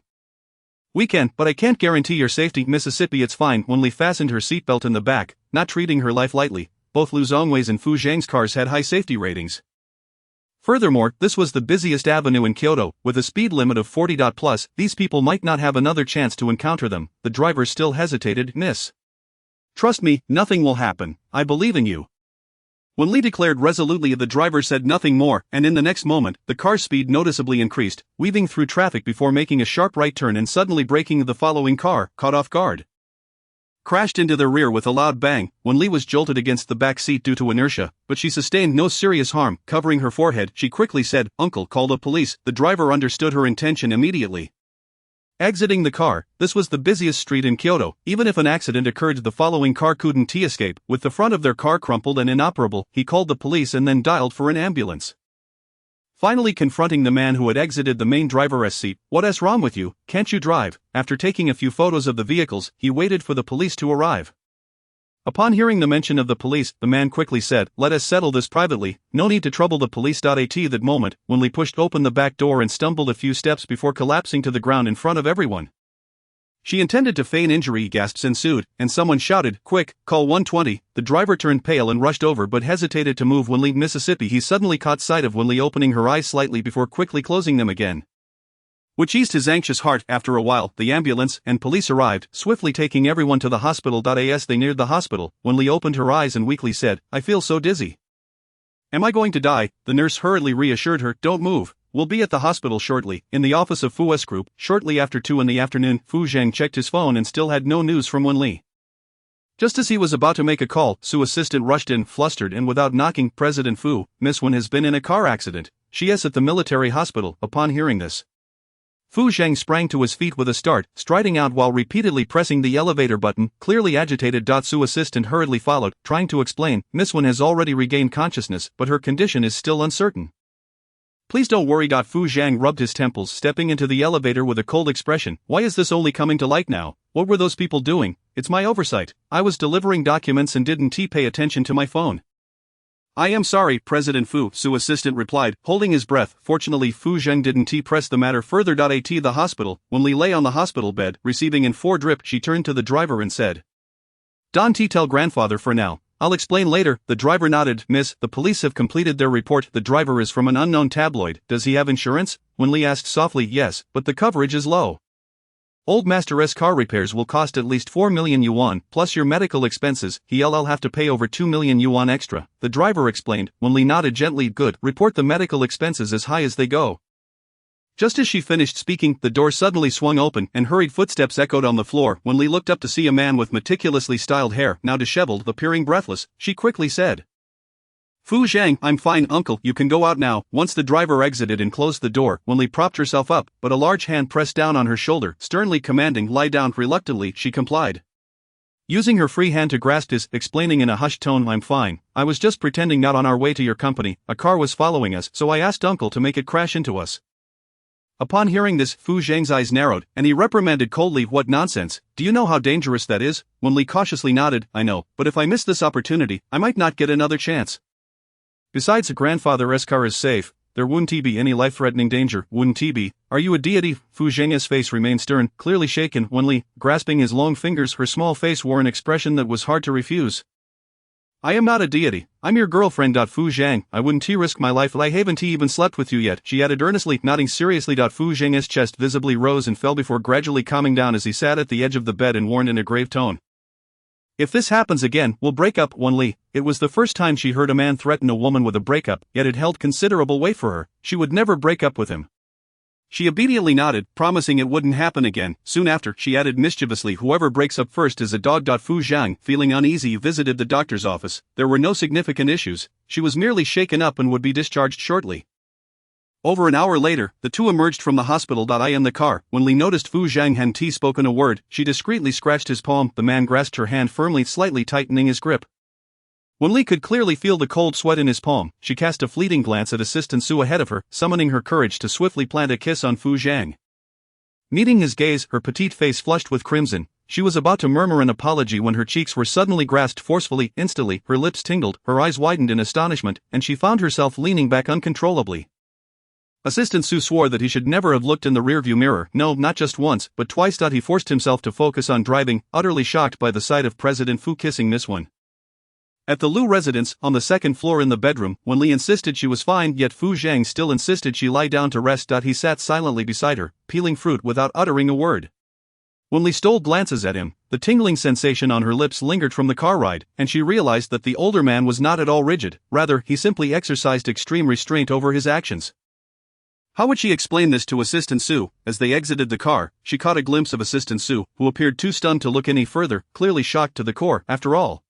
S2: "We can, but I can't guarantee your safety, Mississippi. It's fine." Wen Li fastened her seatbelt in the back, not treating her life lightly. Both Lu Zongwei's and Fu Zhang's cars had high safety ratings. Furthermore, this was the busiest avenue in Kyoto, with a speed limit of 40+. These people might not have another chance to encounter them. The driver still hesitated. "Miss. Trust me, nothing will happen. I believe in you." Wen Li declared resolutely. The driver said nothing more, and in the next moment, the car's speed noticeably increased, weaving through traffic before making a sharp right turn and suddenly braking. The following car, caught off guard, crashed into their rear with a loud bang. Wen Li was jolted against the back seat due to inertia, but she sustained no serious harm. Covering her forehead, she quickly said, "Uncle, call the police." The driver understood her intention immediately. Exiting the car, this was the busiest street in Kyoto. Even if an accident occurred, the following car couldn't escape. With the front of their car crumpled and inoperable, he called the police and then dialed for an ambulance. Finally confronting the man who had exited the main driver's seat, "What's wrong with you? Can't you drive?" After taking a few photos of the vehicles, he waited for the police to arrive. Upon hearing the mention of the police, the man quickly said, "Let us settle this privately, no need to trouble the police." At that moment, Wen Li pushed open the back door and stumbled a few steps before collapsing to the ground in front of everyone. She intended to feign injury. Gasps ensued, and someone shouted, "Quick, call 120. The driver turned pale and rushed over but hesitated to move. Wen Li, Mississippi. He suddenly caught sight of Wen Li opening her eyes slightly before quickly closing them again, which eased his anxious heart. After a while, the ambulance and police arrived, swiftly taking everyone to the hospital. As they neared the hospital, Wen Li opened her eyes and weakly said, "I feel so dizzy. Am I going to die?" The nurse hurriedly reassured her, "Don't move. We'll be at the hospital shortly." In the office of Fu's group, shortly after 2 in the afternoon, Fu Zhang checked his phone and still had no news from Wen Li. Just as he was about to make a call, Su's assistant rushed in, flustered and without knocking. "President Fu, Miss Wen has been in a car accident. She is at the military hospital." Upon hearing this, Fu Zhang sprang to his feet with a start, striding out while repeatedly pressing the elevator button. Clearly agitated, Su's assistant hurriedly followed, trying to explain, "Miss Wen has already regained consciousness, but her condition is still uncertain. Please don't worry." Fu Zhang rubbed his temples, stepping into the elevator with a cold expression. "Why is this only coming to light now? What were those people doing? It's my oversight. I was delivering documents and didn't pay attention to my phone." "I am sorry, President Fu," Su's assistant replied, holding his breath. Fortunately, Fu Zhang didn't press the matter further. At the hospital, Wen Li lay on the hospital bed, receiving in 4 drip. She turned to the driver and said, "Don't tell grandfather for now. I'll explain later." The driver nodded. "Miss, the police have completed their report. The driver is from an unknown tabloid. Does he have insurance?" Wen Li asked softly. "Yes, but the coverage is low. Old Master's car repairs will cost at least 4 million yuan, plus your medical expenses. He'll have to pay over 2 million yuan extra," the driver explained. Wen Li nodded gently. "Good, report the medical expenses as high as they go." Just as she finished speaking, the door suddenly swung open and hurried footsteps echoed on the floor. Wen Li looked up to see a man with meticulously styled hair, now disheveled, appearing breathless. She quickly said, "Fu Zhang, I'm fine, uncle, you can go out now." Once the driver exited and closed the door, Wen Li propped herself up, but a large hand pressed down on her shoulder, sternly commanding, "Lie down." Reluctantly, she complied, using her free hand to grasp his, explaining in a hushed tone, "I'm fine. I was just pretending. Not on our way to your company, a car was following us, so I asked uncle to make it crash into us." Upon hearing this, Fu Zhang's eyes narrowed, and he reprimanded coldly, "What nonsense, do you know how dangerous that is?" Wen Li cautiously nodded, "I know, but if I miss this opportunity, I might not get another chance. Besides, grandfather's car is safe, there wouldn't be any life-threatening danger, wouldn't be. Are you a deity?" Fu Zhang's face remained stern, clearly shaken. Wen Li, grasping his long fingers, her small face wore an expression that was hard to refuse. "I am not a deity, I'm your girlfriend." Fu Zhang, "I wouldn't risk my life. I haven't even slept with you yet," she added earnestly, nodding seriously. Fu Zhang's chest visibly rose and fell before gradually calming down as he sat at the edge of the bed and warned in a grave tone, "If this happens again, we'll break up." Wen Li, it was the first time she heard a man threaten a woman with a breakup, yet it held considerable weight for her. She would never break up with him. She obediently nodded, promising it wouldn't happen again. Soon after, she added mischievously, "Whoever breaks up first is a dog." Fu Zhang, feeling uneasy, visited the doctor's office. There were no significant issues, she was merely shaken up and would be discharged shortly. Over an hour later, the two emerged from the hospital. In the car, Wen Li noticed Fu Zhang hadn't spoken a word. She discreetly scratched his palm. The man grasped her hand firmly, slightly tightening his grip. Wen Li could clearly feel the cold sweat in his palm. She cast a fleeting glance at Assistant Su ahead of her, summoning her courage to swiftly plant a kiss on Fu Zhang. Meeting his gaze, her petite face flushed with crimson. She was about to murmur an apology when her cheeks were suddenly grasped forcefully. Instantly, her lips tingled, her eyes widened in astonishment, and she found herself leaning back uncontrollably. Assistant Su swore that he should never have looked in the rearview mirror, no, not just once, but twice. He forced himself to focus on driving, utterly shocked by the sight of President Fu kissing Miss Wen. At the Lu residence, on the second floor in the bedroom, Wen Li insisted she was fine, yet Fu Zhang still insisted she lie down to rest. He sat silently beside her, peeling fruit without uttering a word. Wen Li stole glances at him. The tingling sensation on her lips lingered from the car ride, and she realized that the older man was not at all rigid, rather, he simply exercised extreme restraint over his actions. How would she explain this to Assistant Su? As they exited the car, she caught a glimpse of Assistant Su, who appeared too stunned to look any further, clearly shocked to the core. After all,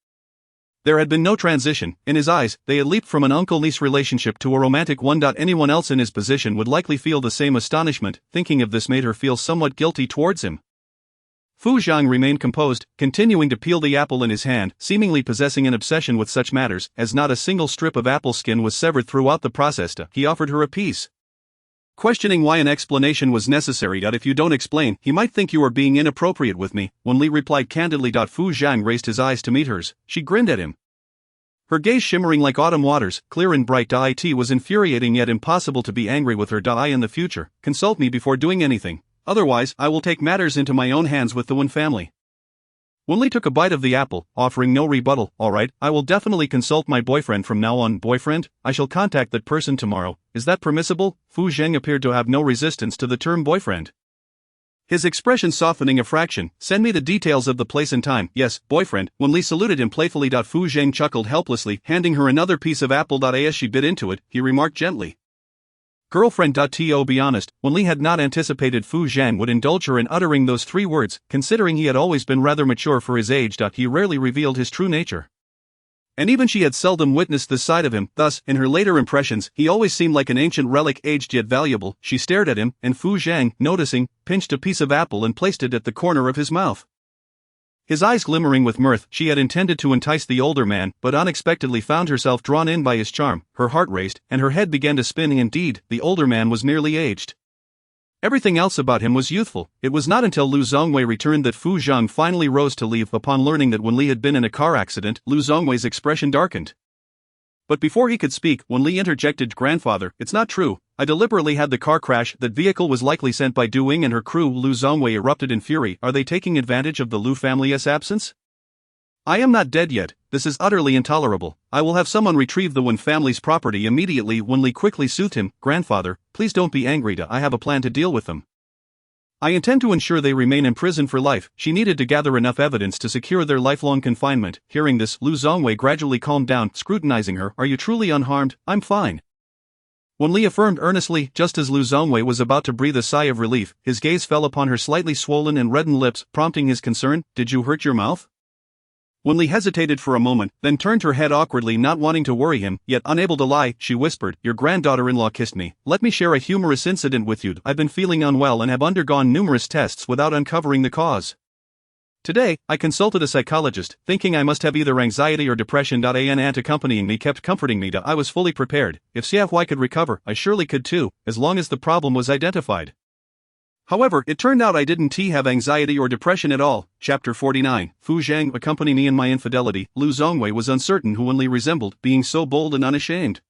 S2: there had been no transition. In his eyes, they had leaped from an uncle-niece relationship to a romantic one. Anyone else in his position would likely feel the same astonishment. Thinking of this made her feel somewhat guilty towards him. Fu Zhang remained composed, continuing to peel the apple in his hand, seemingly possessing an obsession with such matters, as not a single strip of apple skin was severed throughout the process. He offered her a piece, questioning why an explanation was necessary. If you don't explain, he might think you are being inappropriate with me, Wen Li replied candidly. Fu Zhang raised his eyes to meet hers. She grinned at him, her gaze shimmering like autumn waters, clear and bright. It was infuriating yet impossible to be angry with her. In the future, consult me before doing anything, otherwise I will take matters into my own hands with the Wen family. Wen Li took a bite of the apple, offering no rebuttal. Alright, I will definitely consult my boyfriend from now on. Boyfriend? I shall contact that person tomorrow. Is that permissible? Fu Zheng appeared to have no resistance to the term boyfriend, his expression softening a fraction. Send me the details of the place and time. Yes, boyfriend. Wen Li saluted him playfully. Fu Zheng chuckled helplessly, handing her another piece of apple. As she bit into it, he remarked gently, girlfriend. To be honest, Wen Li had not anticipated Fu Zhang would indulge her in uttering those three words, considering he had always been rather mature for his age. He rarely revealed his true nature, and even she had seldom witnessed this side of him. Thus, in her later impressions, he always seemed like an ancient relic, aged yet valuable. She stared at him, and Fu Zhang, noticing, pinched a piece of apple and placed it at the corner of his mouth, his eyes glimmering with mirth. She had intended to entice the older man, but unexpectedly found herself drawn in by his charm. Her heart raced, and her head began to spin. Indeed, the older man was merely aged. Everything else about him was youthful. It was not until Lu Zongwei returned that Fu Zhang finally rose to leave. Upon learning that Wen Li had been in a car accident, Lu Zongwei's expression darkened. But before he could speak, Wen Li interjected, grandfather, it's not true. I deliberately had the car crash. That vehicle was likely sent by Du Ying and her crew. Lu Zongwei erupted in fury. Are they taking advantage of the Lu family's absence? I am not dead yet. This is utterly intolerable. I will have someone retrieve the Wen family's property immediately. Wen Li quickly soothed him. Grandfather, please don't be angry. I have a plan to deal with them. I intend to ensure they remain in prison for life. She needed to gather enough evidence to secure their lifelong confinement. Hearing this, Lu Zongwei gradually calmed down, scrutinizing her. Are you truly unharmed? I'm fine. Wen Li affirmed earnestly. Just as Lu Zongwei was about to breathe a sigh of relief, his gaze fell upon her slightly swollen and reddened lips, prompting his concern. Did you hurt your mouth? Wen Li hesitated for a moment, then turned her head awkwardly, not wanting to worry him, yet unable to lie. She whispered, your granddaughter-in-law kissed me. Let me share a humorous incident with you. I've been feeling unwell and have undergone numerous tests without uncovering the cause. Today, I consulted a psychologist, thinking I must have either anxiety or depression. An aunt accompanying me kept comforting me. I was fully prepared. If CFY could recover, I surely could too, as long as the problem was identified. However, it turned out I didn't have anxiety or depression at all. Chapter 49. Fu Zhang accompanied me in my infidelity. Lu Zongwei was uncertain who Wen Li resembled, being so bold and unashamed.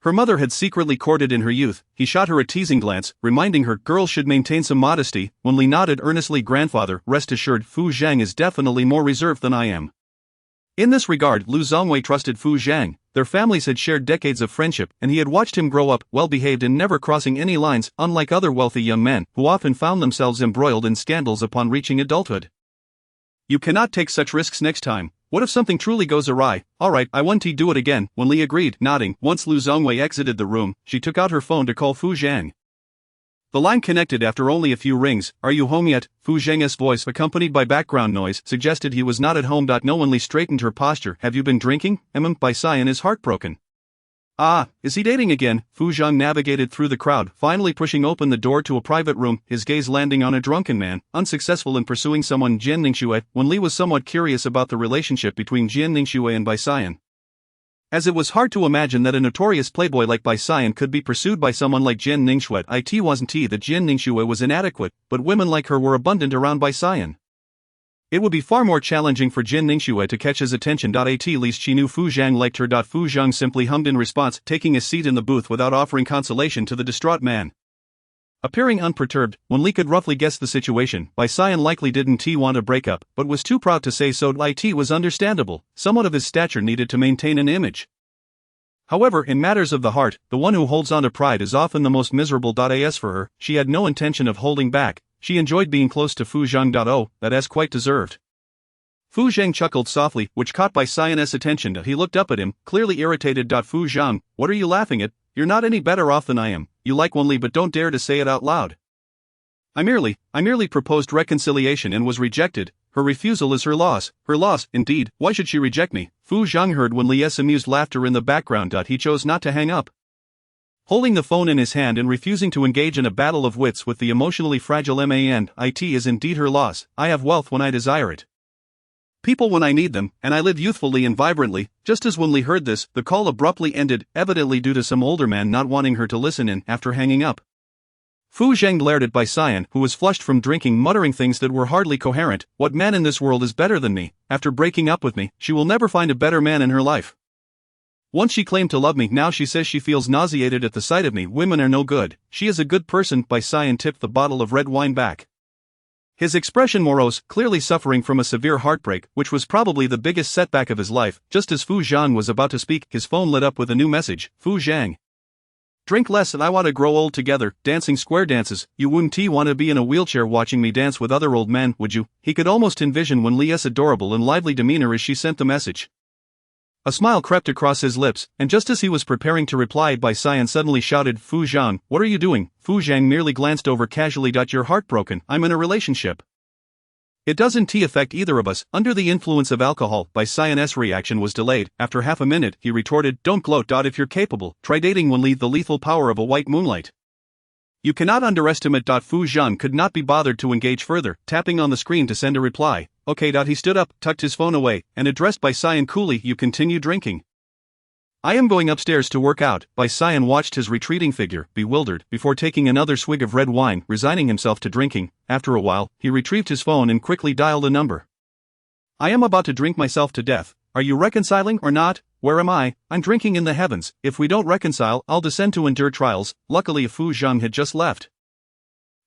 S2: Her mother had secretly courted in her youth. He shot her a teasing glance, reminding her girls should maintain some modesty. Wen Li nodded earnestly. Grandfather, rest assured, Fu Zhang is definitely more reserved than I am. In this regard, Lu Zongwei trusted Fu Zhang. Their families had shared decades of friendship, and he had watched him grow up, well-behaved and never crossing any lines, unlike other wealthy young men, who often found themselves embroiled in scandals upon reaching adulthood. You cannot take such risks next time. What if something truly goes awry? Alright, I want to do it again. Wen Li agreed, nodding. Once Lu Zongwei exited the room, she took out her phone to call Fu Zhang. The line connected after only a few rings. Are you home yet? Fu Zheng's voice, accompanied by background noise, suggested he was not at home. No. Wen Li straightened her posture. Have you been drinking? Bai Xian is heartbroken. Ah, is he dating again? Fu Zhang navigated through the crowd, finally pushing open the door to a private room, his gaze landing on a drunken man, unsuccessful in pursuing someone. Jian Ningxue. Wen Li was somewhat curious about the relationship between Jian Ningxue and Bai Xian, as it was hard to imagine that a notorious playboy like Bai Xian could be pursued by someone like Jian Ningxue. It wasn't that Jian Ningxue was inadequate, but women like her were abundant around Bai Xian. It would be far more challenging for Jin Ningxue to catch his attention. At least she knew Fu Zhang liked her. Fu Zhang simply hummed in response, taking a seat in the booth without offering consolation to the distraught man. Appearing unperturbed, Wen Li could roughly guess the situation. Bai Xian likely didn't want a breakup, but was too proud to say so. It was understandable. Someone of his stature needed to maintain an image. However, in matters of the heart, the one who holds on to pride is often the most miserable. As for her, she had no intention of holding back. She enjoyed being close to Fu Zhang. That's quite deserved. Fu Zhang chuckled softly, which caught Bai Xian's attention. He looked up at him, clearly irritated. Fu Zhang, what are you laughing at? You're not any better off than I am. You like Wen Li but don't dare to say it out loud. I merely proposed reconciliation and was rejected. Her refusal is her loss. Her loss, indeed. Why should she reject me? Fu Zhang heard Wen Li's amused laughter in the background. He chose not to hang up. Holding the phone in his hand and refusing to engage in a battle of wits with the emotionally fragile man, it is indeed her loss. I have wealth when I desire it. People when I need them, and I live youthfully and vibrantly. Just as Wen Li heard this, the call abruptly ended, evidently due to some older man not wanting her to listen in. After hanging up, Fu Zhang glared at Bai Xian, who was flushed from drinking, muttering things that were hardly coherent. What man in this world is better than me? After breaking up with me, she will never find a better man in her life. Once she claimed to love me, now she says she feels nauseated at the sight of me. Women are no good. She is a good person. Bai Xian tipped the bottle of red wine back. His expression morose, clearly suffering from a severe heartbreak, which was probably the biggest setback of his life. Just as Fu Zhang was about to speak, his phone lit up with a new message. Fu Zhang. Drink less and I want to grow old together, dancing square dances. You wouldn't want to be in a wheelchair watching me dance with other old men, would you? He could almost envision Wen Li's adorable and lively demeanor as she sent the message. A smile crept across his lips, and just as he was preparing to reply, Bai Xian suddenly shouted, Fu Zhang, what are you doing? Fu Zhang merely glanced over casually. You're heartbroken. I'm in a relationship. It doesn't affect either of us. Under the influence of alcohol, Bai Xian's reaction was delayed. After half a minute, he retorted, don't gloat. If you're capable, try dating Wen Li. The lethal power of a white moonlight. You cannot underestimate. Fu Zhang could not be bothered to engage further, tapping on the screen to send a reply. Okay. He stood up, tucked his phone away, and addressed Bai Xian coolly, you continue drinking. I am going upstairs to work out. Bai Xian watched his retreating figure, bewildered, before taking another swig of red wine, resigning himself to drinking. After a while, he retrieved his phone and quickly dialed a number. I am about to drink myself to death. Are you reconciling or not? Where am I? I'm drinking in the heavens. If we don't reconcile, I'll descend to endure trials. Luckily, Fu Zhang had just left.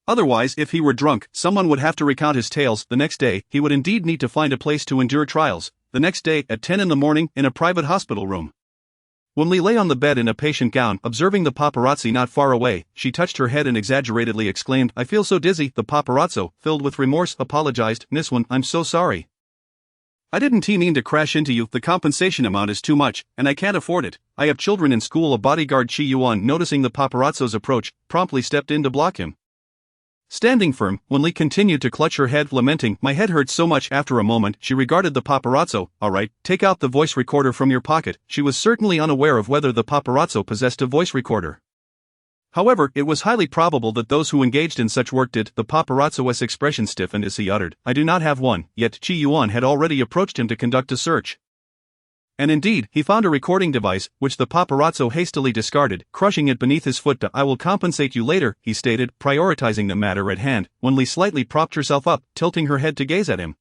S2: Otherwise, if he were drunk, someone would have to recount his tales. The next day, he would indeed need to find a place to endure trials. The next day, at 10 in the morning, in a private hospital room. Wen Li lay on the bed in a patient gown, observing the paparazzi not far away. She touched her head and exaggeratedly exclaimed, I feel so dizzy. The paparazzo, filled with remorse, apologized. Miss Wen, I'm so sorry. I didn't mean to crash into you. The compensation amount is too much, and I can't afford it. I have children in school. A bodyguard, Chi Yuan, noticing the paparazzo's approach, promptly stepped in to block him. Standing firm, Wen Li continued to clutch her head, lamenting, my head hurts so much. After a moment, she regarded the paparazzo. Alright, take out the voice recorder from your pocket. She was certainly unaware of whether the paparazzo possessed a voice recorder. However, it was highly probable that those who engaged in such work did. The paparazzo's expression stiffened as he uttered, I do not have one, yet Chi Yuan had already approached him to conduct a search. And indeed, he found a recording device, which the paparazzo hastily discarded, crushing it beneath his foot. I will compensate you later, he stated, prioritizing the matter at hand. Wen Li slightly propped herself up, tilting her head to gaze at him.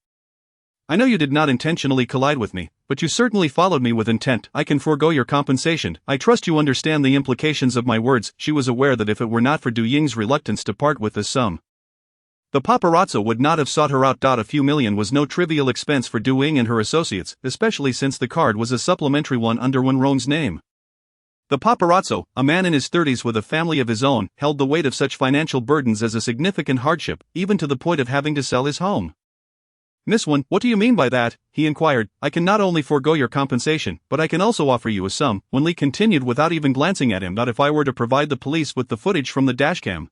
S2: I know you did not intentionally collide with me, but you certainly followed me with intent. I can forego your compensation. I trust you understand the implications of my words. She was aware that if it were not for Du Ying's reluctance to part with this sum, the paparazzo would not have sought her out. A few million was no trivial expense for Du Ying and her associates, especially since the card was a supplementary one under Wen Rong's name. The paparazzo, a man in his 30s with a family of his own, held the weight of such financial burdens as a significant hardship, even to the point of having to sell his home. Miss Wen, what do you mean by that? He inquired. I can not only forego your compensation, but I can also offer you a sum. Wen Li continued without even glancing at him. Not if I were to provide the police with the footage from the dashcam.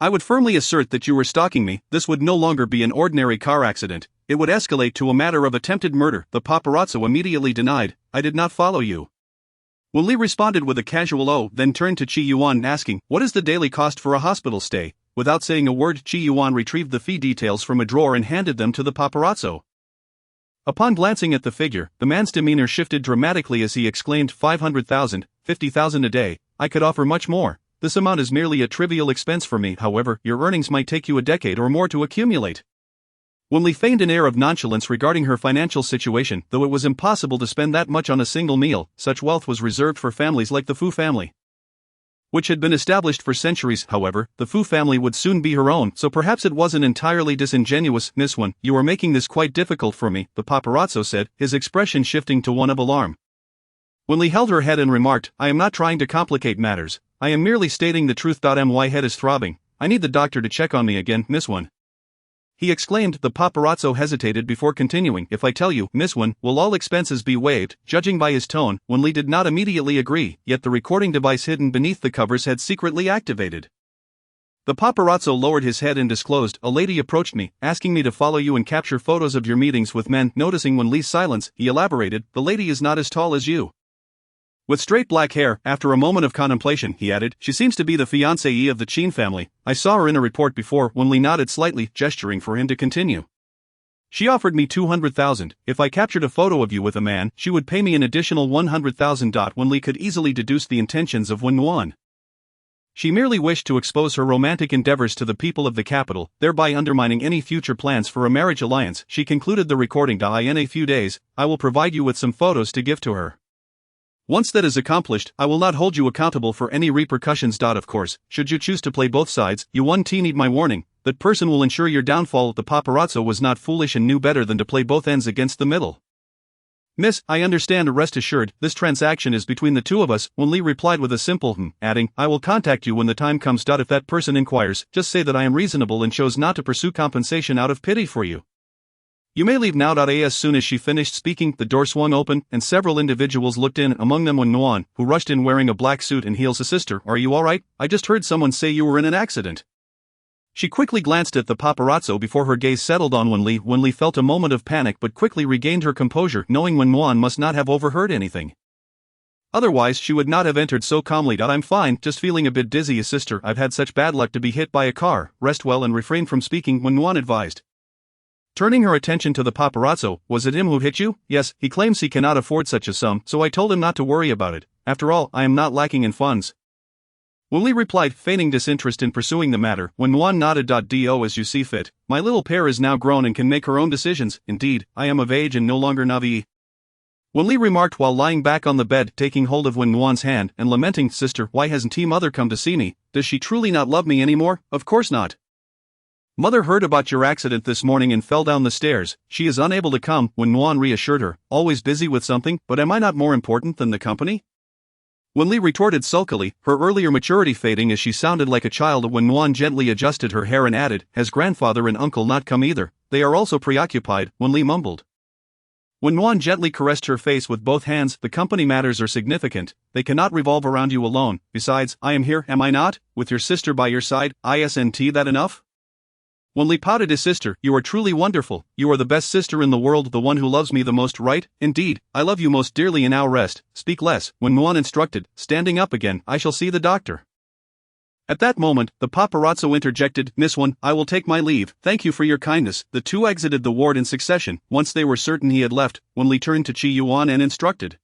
S2: I would firmly assert that you were stalking me. This would no longer be an ordinary car accident. It would escalate to a matter of attempted murder. The paparazzo immediately denied. I did not follow you. Wen Li responded with a casual "oh," then turned to Chi Yuan asking, what is the daily cost for a hospital stay? Without saying a word, Chi Yuan retrieved the fee details from a drawer and handed them to the paparazzo. Upon glancing at the figure, the man's demeanor shifted dramatically as he exclaimed, 500,000, 50,000 a day. I could offer much more. This amount is merely a trivial expense for me. However, your earnings might take you a decade or more to accumulate. Wen Li feigned an air of nonchalance regarding her financial situation, though it was impossible to spend that much on a single meal. Such wealth was reserved for families like the Fu family, which had been established for centuries. However, the Fu family would soon be her own, so perhaps it wasn't entirely disingenuous. Miss Wen, you are making this quite difficult for me, the paparazzo said, his expression shifting to one of alarm. Wen Li held her head and remarked, I am not trying to complicate matters, I am merely stating the truth. My head is throbbing, I need the doctor to check on me again, Miss Wen. He exclaimed. The paparazzo hesitated before continuing. If I tell you, Miss Wen, will all expenses be waived? Judging by his tone, Wen Li did not immediately agree, yet the recording device hidden beneath the covers had secretly activated. The paparazzo lowered his head and disclosed, a lady approached me, asking me to follow you and capture photos of your meetings with men. Noticing Wen Li's silence, he elaborated, the lady is not as tall as you, with straight black hair. After a moment of contemplation, he added, she seems to be the fiancée of the Qin family. I saw her in a report before. Wen Li nodded slightly, gesturing for him to continue. She offered me 200,000. If I captured a photo of you with a man, she would pay me an additional 100,000. Wen Li could easily deduce the intentions of Wen Nuan. She merely wished to expose her romantic endeavors to the people of the capital, thereby undermining any future plans for a marriage alliance. She concluded the recording. In a few days, I will provide you with some photos to give to her. Once that is accomplished, I will not hold you accountable for any repercussions. Of course, should you choose to play both sides, you won't need my warning, that person will ensure your downfall. The paparazzo was not foolish and knew better than to play both ends against the middle. Miss, I understand. Rest assured, this transaction is between the two of us, Wen Li replied with a simple adding, I will contact you when the time comes. If that person inquires, just say that I am reasonable and chose not to pursue compensation out of pity for you. You may leave now. As soon as she finished speaking, the door swung open, and several individuals looked in, among them Wen Nuan, who rushed in wearing a black suit and heels. Sister, are you alright? I just heard someone say you were in an accident. She quickly glanced at the paparazzo before her gaze settled on Wen Li. Wen Li felt a moment of panic but quickly regained her composure, knowing Wen Nuan must not have overheard anything. Otherwise, she would not have entered so calmly. I'm fine, just feeling a bit dizzy. Sister, I've had such bad luck to be hit by a car. Rest well and refrain from speaking, Wen Nuan advised. Turning her attention to the paparazzo, was it him who hit you? Yes, he claims he cannot afford such a sum, so I told him not to worry about it. After all, I am not lacking in funds. Wen Li replied, feigning disinterest in pursuing the matter. Wen Nuan nodded. Do as you see fit. My little pair is now grown and can make her own decisions. Indeed, I am of age and no longer naive, Wen Li remarked while lying back on the bed, taking hold of Wen Nuan's hand and lamenting, Sister, why hasn't Mother come to see me? Does she truly not love me anymore? Of course not. Mother heard about your accident this morning and fell down the stairs. She is unable to come, Wen Nuan reassured her, always busy with something. But am I not more important than the company? Wen Li retorted sulkily, her earlier maturity fading as she sounded like a child. Wen Nuan gently adjusted her hair and added, has grandfather and uncle not come either? They are also preoccupied, Wen Li mumbled. Wen Nuan gently caressed her face with both hands. The company matters are significant, they cannot revolve around you alone. Besides, I am here, am I not? With your sister by your side. Isn't that enough? Wen Li pouted his sister, you are truly wonderful, you are the best sister in the world, the one who loves me the most, right? Indeed, I love you most dearly and now rest, speak less, Wen Nuan instructed, standing up again, I shall see the doctor. At that moment, the paparazzo interjected, Miss Wen, I will take my leave, thank you for your kindness. The two exited the ward in succession. Once they were certain he had left, Wen Li turned to Qi Yuan and instructed,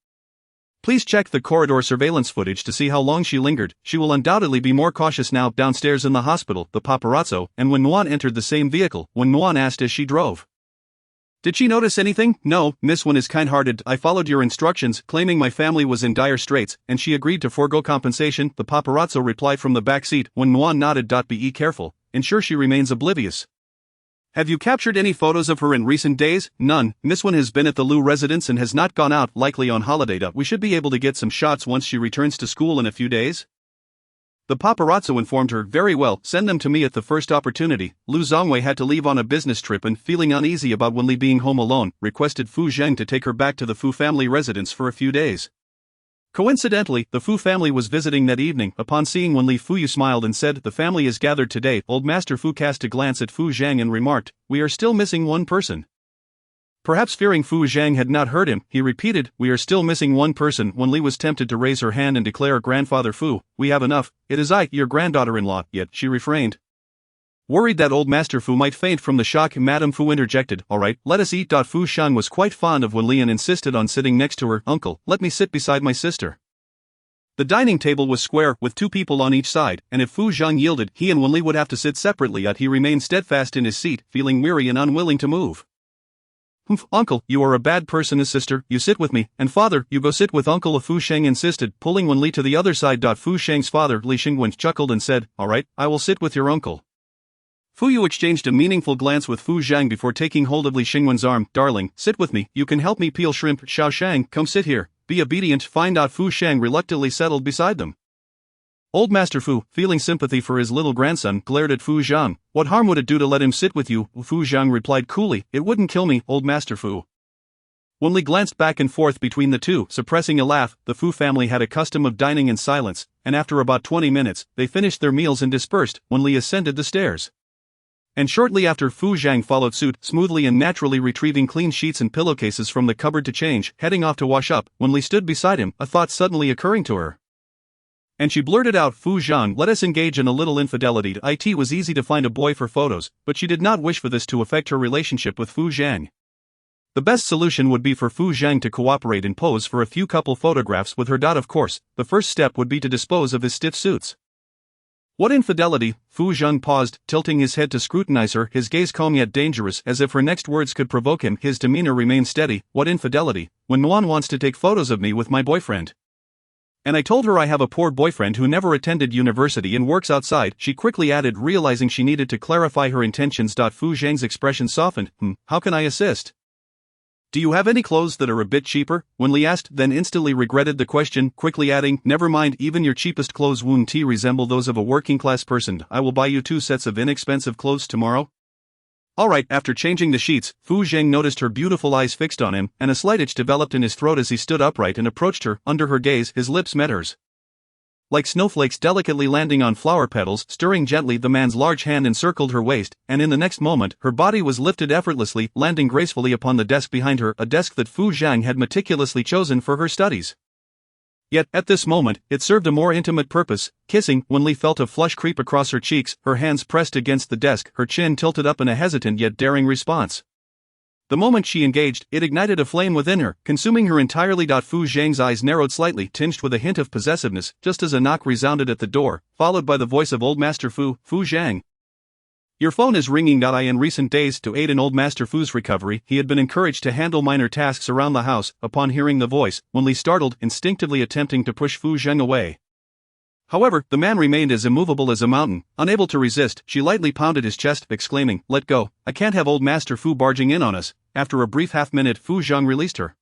S2: please check the corridor surveillance footage to see how long she lingered. She will undoubtedly be more cautious now. Downstairs in the hospital, the paparazzo and Wen Nuan entered the same vehicle. Wen Nuan asked as she drove, did she notice anything? No, Miss Wen is kind-hearted. I followed your instructions, claiming my family was in dire straits, and she agreed to forego compensation, the paparazzo replied from the back seat. Wen Nuan nodded. Be careful, ensure she remains oblivious. Have you captured any photos of her in recent days? None. Miss Wen has been at the Lu residence and has not gone out, likely on holiday. We should be able to get some shots once she returns to school in a few days. The paparazzo informed her, very well, send them to me at the first opportunity. Lu Zongwei had to leave on a business trip and, feeling uneasy about Wen Li being home alone, requested Fu Zheng to take her back to the Fu family residence for a few days. Coincidentally, the Fu family was visiting that evening. Upon seeing Wen Li, Fu Yu smiled and said, the family is gathered today. Old Master Fu cast a glance at Fu Zhang and remarked, we are still missing one person. Perhaps fearing Fu Zhang had not heard him, he repeated, we are still missing one person. Wen Li was tempted to raise her hand and declare, Grandfather Fu, we have enough, it is I, your granddaughter-in-law, yet she refrained. Worried that old Master Fu might faint from the shock, Madame Fu interjected, alright, let us eat. Fu Shan was quite fond of Wen Li and insisted on sitting next to her. Uncle, let me sit beside my sister. The dining table was square, with 2 people on each side, and if Fu Zhang yielded, he and Wen Li would have to sit separately, yet he remained steadfast in his seat, feeling weary and unwilling to move. "Humph, uncle, you are a bad person. As sister, you sit with me, and father, you go sit with uncle," Fu Sheng insisted, pulling Wen Li to the other side. Fu Sheng's father, Li Xingwen, chuckled and said, "All right, I will sit with your uncle." Fu Yu exchanged a meaningful glance with Fu Zhang before taking hold of Li Xingwen's arm. "Darling, sit with me, you can help me peel shrimp." "Xiao Shang, come sit here, be obedient." "Fine." Fu Shang reluctantly settled beside them. Old Master Fu, feeling sympathy for his little grandson, glared at Fu Zhang. "What harm would it do to let him sit with you?" Fu Zhang replied coolly, "It wouldn't kill me, Old Master Fu." Wen Li glanced back and forth between the two, suppressing a laugh. The Fu family had a custom of dining in silence, and after about 20 minutes, they finished their meals and dispersed. Wen Li ascended the stairs. And shortly after, Fu Zhang followed suit, smoothly and naturally retrieving clean sheets and pillowcases from the cupboard to change. Heading off to wash up, Wen Li stood beside him, a thought suddenly occurring to her. And she blurted out, "Fu Zhang, let us engage in a little infidelity." It was easy to find a boy for photos, but she did not wish for this to affect her relationship with Fu Zhang. The best solution would be for Fu Zhang to cooperate and pose for a few couple photographs with her. Of course, the first step would be to dispose of his stiff suits. "What infidelity?" Fu Zhang paused, tilting his head to scrutinize her, his gaze calm yet dangerous, as if her next words could provoke him. His demeanor remained steady. "What infidelity? When Nguyen wants to take photos of me with my boyfriend. And I told her I have a poor boyfriend who never attended university and works outside," she quickly added, realizing she needed to clarify her intentions. Fu Zhang's expression softened. How can I assist?" "Do you have any clothes that are a bit cheaper?" Wen Li asked, then instantly regretted the question, quickly adding, "Never mind, even your cheapest clothes won't resemble those of a working-class person. I will buy you 2 sets of inexpensive clothes tomorrow." "Alright." After changing the sheets, Fu Zhang noticed her beautiful eyes fixed on him, and a slight itch developed in his throat as he stood upright and approached her. Under her gaze, his lips met hers. Like snowflakes delicately landing on flower petals, stirring gently, the man's large hand encircled her waist, and in the next moment, her body was lifted effortlessly, landing gracefully upon the desk behind her, a desk that Fu Zhang had meticulously chosen for her studies. Yet, at this moment, it served a more intimate purpose. Kissing, Wen Li felt a flush creep across her cheeks, her hands pressed against the desk, her chin tilted up in a hesitant yet daring response. The moment she engaged, it ignited a flame within her, consuming her entirely. Fu Zhang's eyes narrowed slightly, tinged with a hint of possessiveness, just as a knock resounded at the door, followed by the voice of Old Master Fu. "Fu Zhang, your phone is ringing." In recent days, to aid in Old Master Fu's recovery, he had been encouraged to handle minor tasks around the house. Upon hearing the voice, Wen Li startled, instinctively attempting to push Fu Zhang away. However, the man remained as immovable as a mountain. Unable to resist, she lightly pounded his chest, exclaiming, "Let go, I can't have Old Master Fu barging in on us." After a brief half-minute, Fu Zhang released her.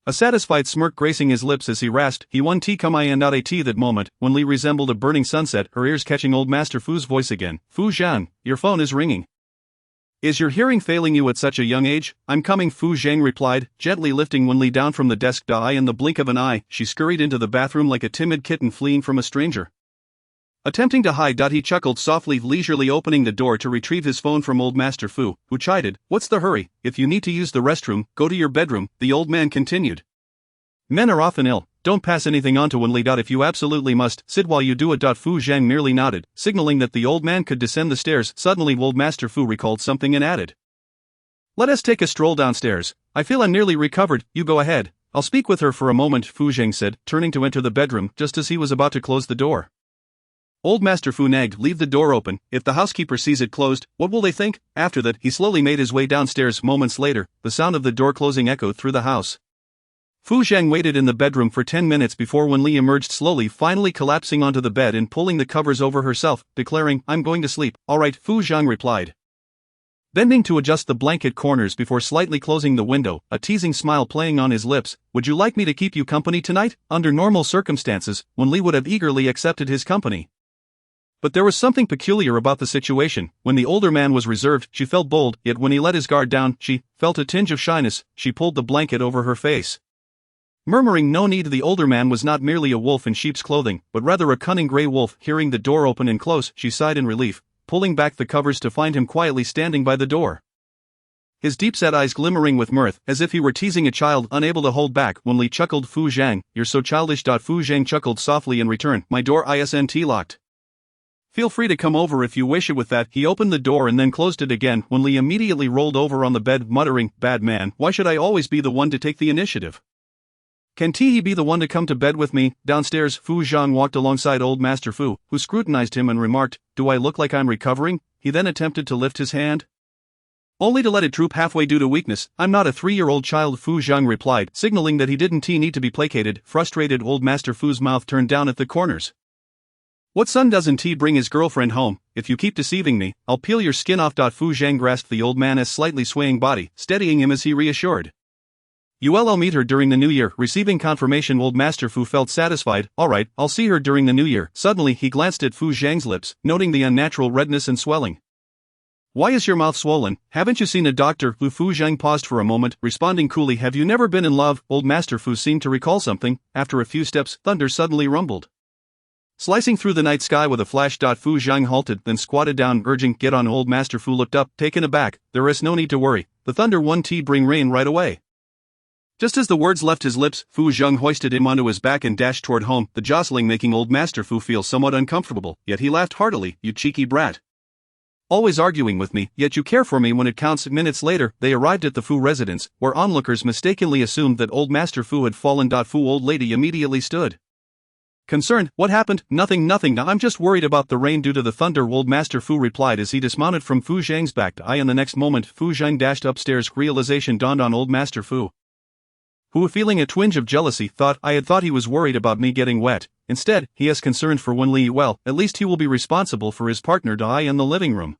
S2: A satisfied smirk gracing his lips as he rasped, "He won tea come I and not a tea." That moment, Wen Li resembled a burning sunset, her ears catching Old Master Fu's voice again. "Fu Zhang, your phone is ringing. Is your hearing failing you at such a young age?" "I'm coming," Fu Zhang replied, gently lifting Wen Li down from the desk. In the blink of an eye, she scurried into the bathroom like a timid kitten fleeing from a stranger. Attempting to hide, he chuckled softly, leisurely opening the door to retrieve his phone from Old Master Fu, who chided, "What's the hurry? If you need to use the restroom, go to your bedroom," the old man continued. "Men are often ill, don't pass anything on to Wen Li. If you absolutely must, sit while you do it." Fu Zhang merely nodded, signaling that the old man could descend the stairs. Suddenly Old Master Fu recalled something and added, "Let us take a stroll downstairs. I feel I'm nearly recovered, you go ahead. I'll speak with her for a moment," Fu Zhang said, turning to enter the bedroom just as he was about to close the door. Old Master Fu nagged, "Leave the door open. If the housekeeper sees it closed, what will they think?" After that, he slowly made his way downstairs. Moments later, the sound of the door closing echoed through the house. Fu Zhang waited in the bedroom for 10 minutes before Wen Li emerged slowly, finally collapsing onto the bed and pulling the covers over herself, declaring, "I'm going to sleep." "Alright," Fu Zhang replied, bending to adjust the blanket corners before slightly closing the window, a teasing smile playing on his lips. "Would you like me to keep you company tonight?" Under normal circumstances, Wen Li would have eagerly accepted his company. But there was something peculiar about the situation. When the older man was reserved, she felt bold, yet when he let his guard down, she felt a tinge of shyness. She pulled the blanket over her face, murmuring no need. The older man was not merely a wolf in sheep's clothing, but rather a cunning grey wolf. Hearing the door open and close, she sighed in relief, pulling back the covers to find him quietly standing by the door, his deep-set eyes glimmering with mirth, as if he were teasing a child. Unable to hold back, Wen Li chuckled, "Fu Zhang, you're so childish." Fu Zhang chuckled softly in return, "My door isn't locked. Feel free to come over if you wish." It with that, he opened the door and then closed it again. Wen Li immediately rolled over on the bed, muttering, "Bad man, why should I always be the one to take the initiative?" Can Ti be the one to come to bed with me? Downstairs, Fu Zhang walked alongside old Master Fu, who scrutinized him and remarked, "Do I look like I'm recovering?" He then attempted to lift his hand, only to let it droop halfway due to weakness. "I'm not a 3-year-old child," Fu Zhang replied, signaling that he didn't need to be placated. Frustrated, old Master Fu's mouth turned down at the corners. "What son doesn't Ti bring his girlfriend home? If you keep deceiving me, I'll peel your skin off." Fu Zhang grasped the old man's slightly swaying body, steadying him as he reassured, "I'll meet her during the new year." Receiving confirmation, old Master Fu felt satisfied. "Alright, I'll see her during the new year." Suddenly he glanced at Fu Zhang's lips, noting the unnatural redness and swelling. "Why is your mouth swollen? Haven't you seen a doctor?" Fu Zhang paused for a moment, responding coolly, "Have you never been in love?" Old Master Fu seemed to recall something. After a few steps, thunder suddenly rumbled, slicing through the night sky with a flash. Fu Zhang halted, then squatted down, urging, "Get on." Old Master Fu looked up, taken aback. "There is no need to worry. The thunder won't bring rain right away." Just as the words left his lips, Fu Zhang hoisted him onto his back and dashed toward home, the jostling making old Master Fu feel somewhat uncomfortable, yet he laughed heartily. "You cheeky brat. Always arguing with me, yet you care for me when it counts." Minutes later, they arrived at the Fu residence, where onlookers mistakenly assumed that old Master Fu had fallen. Fu old lady immediately stood concerned. "What happened?" Nothing. I'm just worried about the rain due to the thunder," old Master Fu replied as he dismounted from Fu Zhang's back. And the next moment, Fu Zhang dashed upstairs. Realization dawned on old Master Fu, who, feeling a twinge of jealousy, thought, "I had thought he was worried about me getting wet. Instead, he has concern for Wen Li. Well, at least he will be responsible for his partner." In the living room,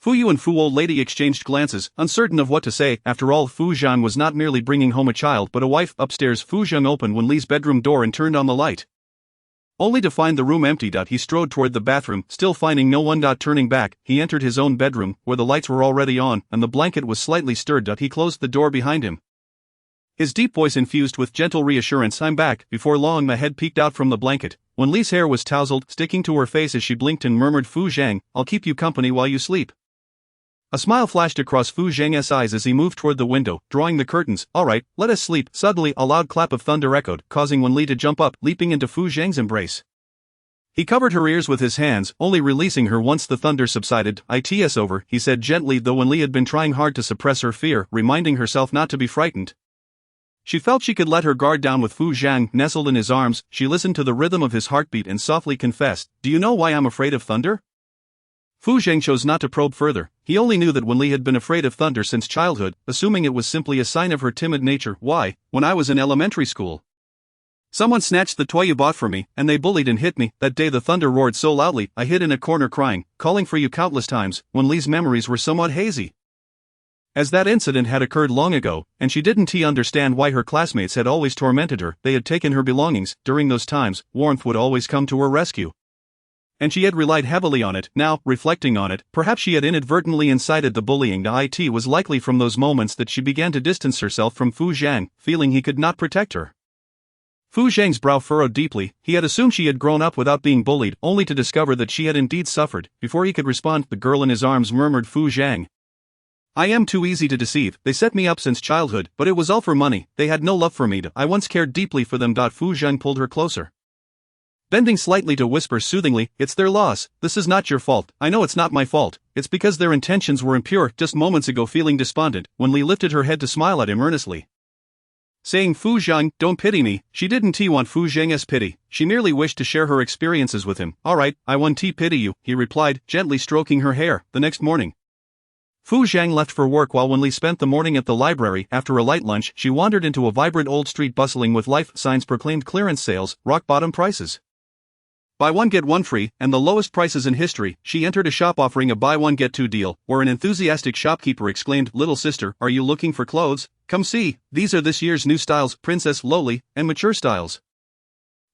S2: Fu Yu and Fu old lady exchanged glances, uncertain of what to say. After all, Fu Zhang was not merely bringing home a child but a wife. Upstairs, Fu Zhang opened Wen Li's bedroom door and turned on the light, only to find the room empty. He strode toward the bathroom, still finding no one. Turning back, he entered his own bedroom, where the lights were already on, and the blanket was slightly stirred. He closed the door behind him, his deep voice infused with gentle reassurance. "I'm back." Before long, the head peeked out from the blanket. Wen Li's hair was tousled, sticking to her face as she blinked and murmured, "Fu Zhang, I'll keep you company while you sleep." A smile flashed across Fu Zhang's eyes as he moved toward the window, drawing the curtains. "Alright, let us sleep." Suddenly, a loud clap of thunder echoed, causing Wen Li to jump up, leaping into Fu Zhang's embrace. He covered her ears with his hands, only releasing her once the thunder subsided. "It's over," he said gently, though Wen Li had been trying hard to suppress her fear, reminding herself not to be frightened. She felt she could let her guard down with Fu Zhang nestled in his arms. She listened to the rhythm of his heartbeat and softly confessed, "Do you know why I'm afraid of thunder?" Fu Zhang chose not to probe further. He only knew that Wen Li had been afraid of thunder since childhood, assuming it was simply a sign of her timid nature. "Why? When I was in elementary school, someone snatched the toy you bought for me, and they bullied and hit me. That day the thunder roared so loudly, I hid in a corner crying, calling for you countless times." Wen Li's memories were somewhat hazy, as that incident had occurred long ago, and she didn't understand why her classmates had always tormented her. They had taken her belongings. During those times, warmth would always come to her rescue, and she had relied heavily on it. Now, reflecting on it, perhaps she had inadvertently incited the bullying. It was likely from those moments that she began to distance herself from Fu Zhang, feeling he could not protect her. Fu Zhang's brow furrowed deeply. He had assumed she had grown up without being bullied, only to discover that she had indeed suffered. Before he could respond, the girl in his arms murmured, "Fu Zhang, I am too easy to deceive. They set me up since childhood, but it was all for money. They had no love for me. I once cared deeply for them." Fu Zhang pulled her closer, bending slightly to whisper soothingly, "It's their loss. This is not your fault. I know it's not my fault. It's because their intentions were impure." Just moments ago, feeling despondent, Wen Li lifted her head to smile at him earnestly, saying, "Fu Zhang, don't pity me." She didn't want Fu Zhang's pity. She merely wished to share her experiences with him. "Alright, I won't pity you," he replied, gently stroking her hair. The next morning, Fu Zhang left for work while Wen Li spent the morning at the library. After a light lunch, she wandered into a vibrant old street bustling with life. Signs proclaimed clearance sales, rock-bottom prices, buy one get one free, and the lowest prices in history. She entered a shop offering a buy one get two deal, where an enthusiastic shopkeeper exclaimed, "Little sister, are you looking for clothes? Come see, these are this year's new styles, princess, lowly, and mature styles.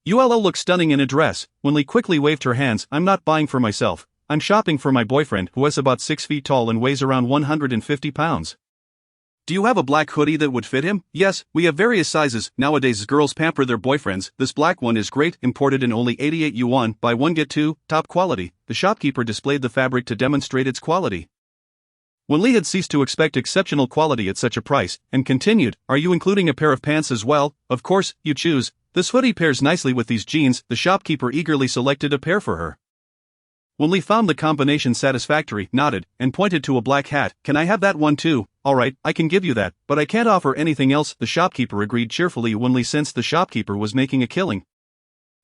S2: You'll look stunning in a dress." Wen Li quickly waved her hands. "I'm not buying for myself. I'm shopping for my boyfriend, who is about 6 feet tall and weighs around 150 pounds. Do you have a black hoodie that would fit him?" "Yes, we have various sizes. Nowadays girls pamper their boyfriends. This black one is great, imported in only 88 yuan, buy one get two, top quality." The shopkeeper displayed the fabric to demonstrate its quality. Wen Li had ceased to expect exceptional quality at such a price, and continued, "Are you including a pair of pants as well?" "Of course, you choose. This hoodie pairs nicely with these jeans." The shopkeeper eagerly selected a pair for her. Wen Li found the combination satisfactory, nodded, and pointed to a black hat. "Can I have that one too?" Alright, I can give you that, but I can't offer anything else, the shopkeeper agreed cheerfully. Wen Li sensed the shopkeeper was making a killing.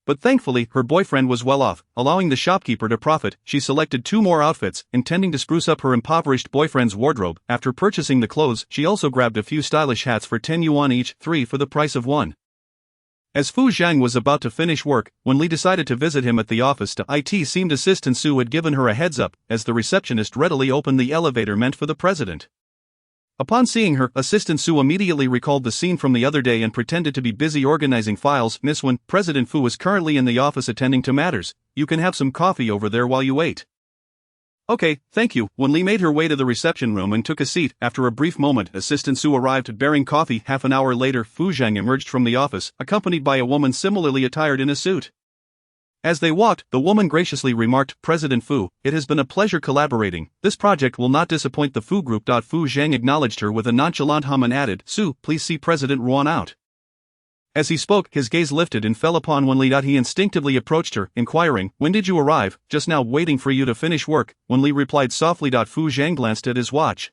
S2: But thankfully, her boyfriend was well off, allowing the shopkeeper to profit. She selected 2 more outfits, intending to spruce up her impoverished boyfriend's wardrobe. After purchasing the clothes, she also grabbed a few stylish hats for 10 yuan each, 3 for the price of 1. As Fu Zhang was about to finish work, Wen Li decided to visit him at the office. It seemed Assistant Su had given her a heads up, as the receptionist readily opened the elevator meant for the president. Upon seeing her, Assistant Su immediately recalled the scene from the other day and pretended to be busy organizing files. Miss Wen, President Fu is currently in the office attending to matters. You can have some coffee over there while you wait. Okay, thank you. Wen Li made her way to the reception room and took a seat. After a brief moment, Assistant Su arrived bearing coffee. Half an hour later, Fu Zhang emerged from the office, accompanied by a woman similarly attired in a suit. As they walked, the woman graciously remarked, President Fu, it has been a pleasure collaborating. This project will not disappoint the Fu Group. Fu Zhang acknowledged her with a nonchalant hum and added, Su, please see President Ruan out. As he spoke, his gaze lifted and fell upon Wen Li. He instinctively approached her, inquiring, when did you arrive? Just now, waiting for you to finish work, Wen Li replied softly. Fu Zhang glanced at his watch.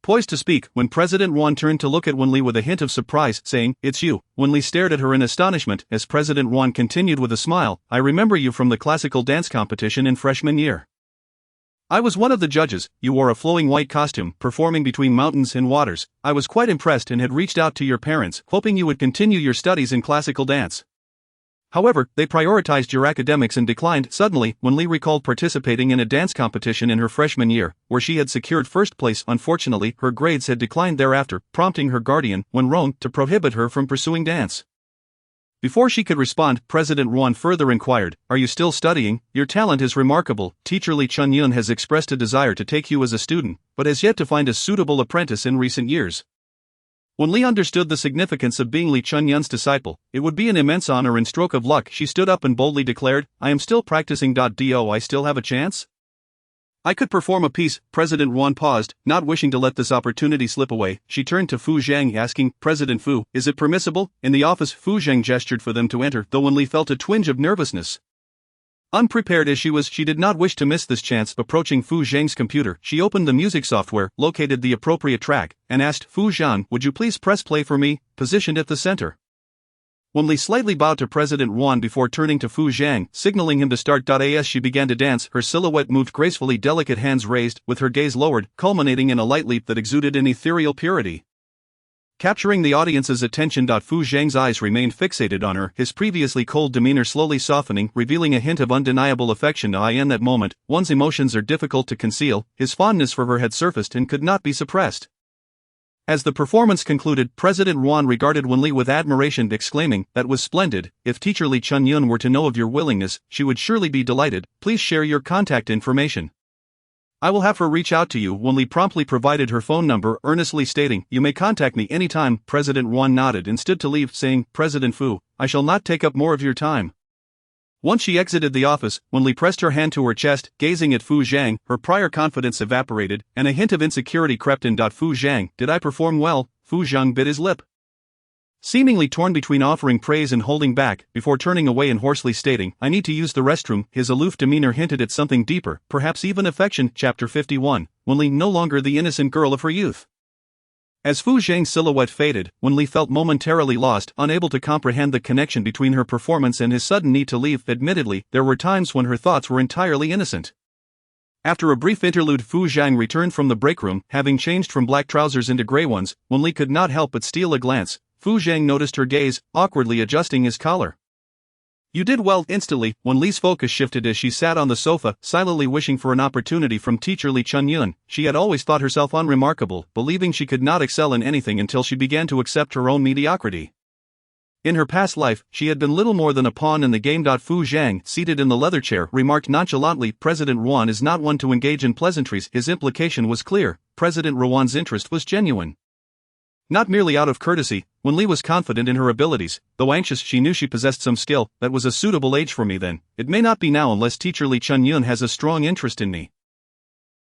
S2: Poised to speak, when President Ruan turned to look at Wen Li with a hint of surprise, saying, it's you. Wen Li stared at her in astonishment, as President Ruan continued with a smile, I remember you from the classical dance competition in freshman year. I was one of the judges. You wore a flowing white costume, performing between mountains and waters. I was quite impressed and had reached out to your parents, hoping you would continue your studies in classical dance. However, they prioritized your academics and declined. Suddenly, Wen Li recalled participating in a dance competition in her freshman year, where she had secured first place. Unfortunately, her grades had declined thereafter, prompting her guardian, Wen Rong, to prohibit her from pursuing dance. Before she could respond, President Ruan further inquired, are you still studying? Your talent is remarkable. Teacher Li Chunyun has expressed a desire to take you as a student, but has yet to find a suitable apprentice in recent years. When Li understood the significance of being Li Chunyun's disciple, it would be an immense honor and stroke of luck. She stood up and boldly declared, I am still practicing. Do I still have a chance? I could perform a piece. President Ruan paused, not wishing to let this opportunity slip away. She turned to Fu Zhang asking, President Fu, is it permissible? In the office, Fu Zhang gestured for them to enter, though Wen Li felt a twinge of nervousness. Unprepared as she was, she did not wish to miss this chance. Approaching Fu Zhang's computer, she opened the music software, located the appropriate track, and asked, Fu Zhang, would you please press play for me, positioned at the center. Wen Li slightly bowed to President Ruan before turning to Fu Zhang, signaling him to start. As she began to dance, her silhouette moved gracefully, delicate hands raised, with her gaze lowered, culminating in a light leap that exuded an ethereal purity. Capturing the audience's attention. Fu Zhang's eyes remained fixated on her, his previously cold demeanor slowly softening, revealing a hint of undeniable affection. In that moment, one's emotions are difficult to conceal. His fondness for her had surfaced and could not be suppressed. As the performance concluded, President Ruan regarded Wen Li with admiration, exclaiming, that was splendid. If Teacher Li Chunyun were to know of your willingness, she would surely be delighted. Please share your contact information. I will have her reach out to you. Wen Li promptly provided her phone number, earnestly stating, you may contact me anytime. President Ruan nodded and stood to leave, saying, President Fu, I shall not take up more of your time. Once she exited the office, Wen Li pressed her hand to her chest, gazing at Fu Zhang. Her prior confidence evaporated, and a hint of insecurity crept in. Fu Zhang, did I perform well? Fu Zhang bit his lip, seemingly torn between offering praise and holding back, before turning away and hoarsely stating, I need to use the restroom. His aloof demeanor hinted at something deeper, perhaps even affection. Chapter 51, Wen Li no longer the innocent girl of her youth. As Fu Zhang's silhouette faded, Wen Li felt momentarily lost, unable to comprehend the connection between her performance and his sudden need to leave. Admittedly, there were times when her thoughts were entirely innocent. After a brief interlude, Fu Zhang returned from the break room, having changed from black trousers into gray ones. Wen Li could not help but steal a glance. Fu Zhang noticed her gaze, awkwardly adjusting his collar. You did well. Instantly, Wen Li's focus shifted as she sat on the sofa, silently wishing for an opportunity from Teacher Li Chunyun. She had always thought herself unremarkable, believing she could not excel in anything until she began to accept her own mediocrity. In her past life, she had been little more than a pawn in the game. Fu Zhang, seated in the leather chair, remarked nonchalantly, President Ruan is not one to engage in pleasantries. His implication was clear. President Ruan's interest was genuine. Not merely out of courtesy. Wen Li was confident in her abilities, though anxious she knew she possessed some skill. That was a suitable age for me then. It may not be now unless Teacher Li Chunyun has a strong interest in me.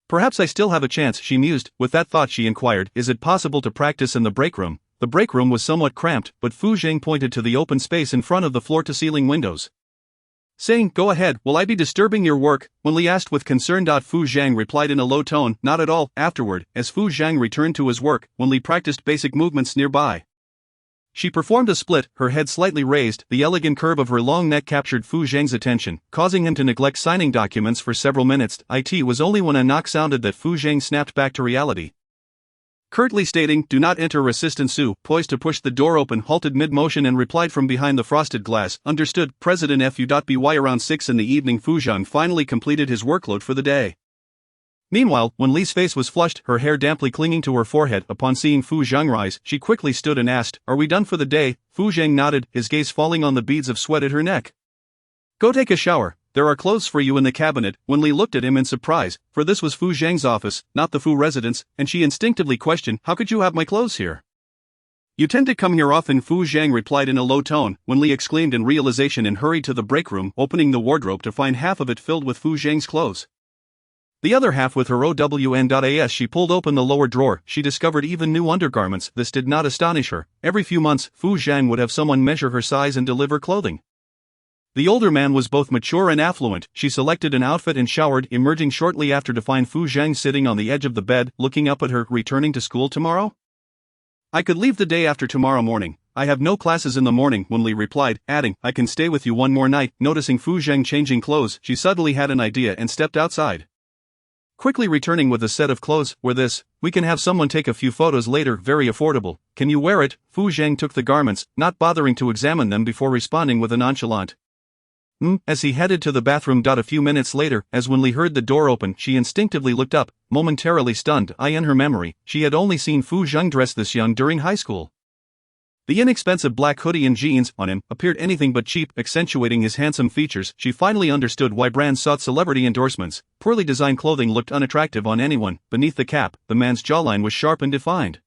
S2: Perhaps I still have a chance, she mused. With that thought she inquired, is it possible to practice in the break room? The break room was somewhat cramped, but Fu Zhang pointed to the open space in front of the floor-to-ceiling windows. Saying, "Go ahead, will I be disturbing your work?" Wen Li asked with concern. Fu Zhang replied in a low tone, "Not at all." Afterward, as Fu Zhang returned to his work, Wen Li practiced basic movements nearby. She performed a split, her head slightly raised. The elegant curve of her long neck captured Fu Zhang's attention, causing him to neglect signing documents for several minutes. It was only when a knock sounded that Fu Zhang snapped back to reality. Curtly stating, "Do not enter." Assistant Su, poised to push the door open, halted mid-motion and replied from behind the frosted glass, "Understood, President Fu.By around 6 in the evening Fu Zhang finally completed his workload for the day. Meanwhile, when Li's face was flushed, her hair damply clinging to her forehead, upon seeing Fu Zhang rise, she quickly stood and asked, "Are we done for the day?" Fu Zhang nodded, his gaze falling on the beads of sweat at her neck. "Go take a shower. There are clothes for you in the cabinet." Wen Li looked at him in surprise, for this was Fu Zhang's office, not the Fu residence, and she instinctively questioned, "How could you have my clothes here?" "You tend to come here often," Fu Zhang replied in a low tone. Wen Li exclaimed in realization and hurried to the break room, opening the wardrobe to find half of it filled with Fu Zhang's clothes. The other half with her own. As she pulled open the lower drawer, she discovered even new undergarments. This did not astonish her. Every few months, Fu Zhang would have someone measure her size and deliver clothing. The older man was both mature and affluent. She selected an outfit and showered, emerging shortly after to find Fu Zhang sitting on the edge of the bed, looking up at her. "Returning to school tomorrow?" "I could leave the day after tomorrow morning. I have no classes in the morning," Wen Li replied, adding, "I can stay with you one more night." Noticing Fu Zhang changing clothes, she suddenly had an idea and stepped outside. Quickly returning with a set of clothes, "Wear this, we can have someone take a few photos later, very affordable. Can you wear it?" Fu Zhang took the garments, not bothering to examine them before responding with a nonchalant as he headed to the bathroom. A few minutes later, as Wen Li heard the door open, she instinctively looked up, momentarily stunned. In her memory, she had only seen Fu Zhang dressed this young during high school. The inexpensive black hoodie and jeans on him appeared anything but cheap, accentuating his handsome features. She finally understood why brands sought celebrity endorsements. Poorly designed clothing looked unattractive on anyone. Beneath the cap, the man's jawline was sharp and defined,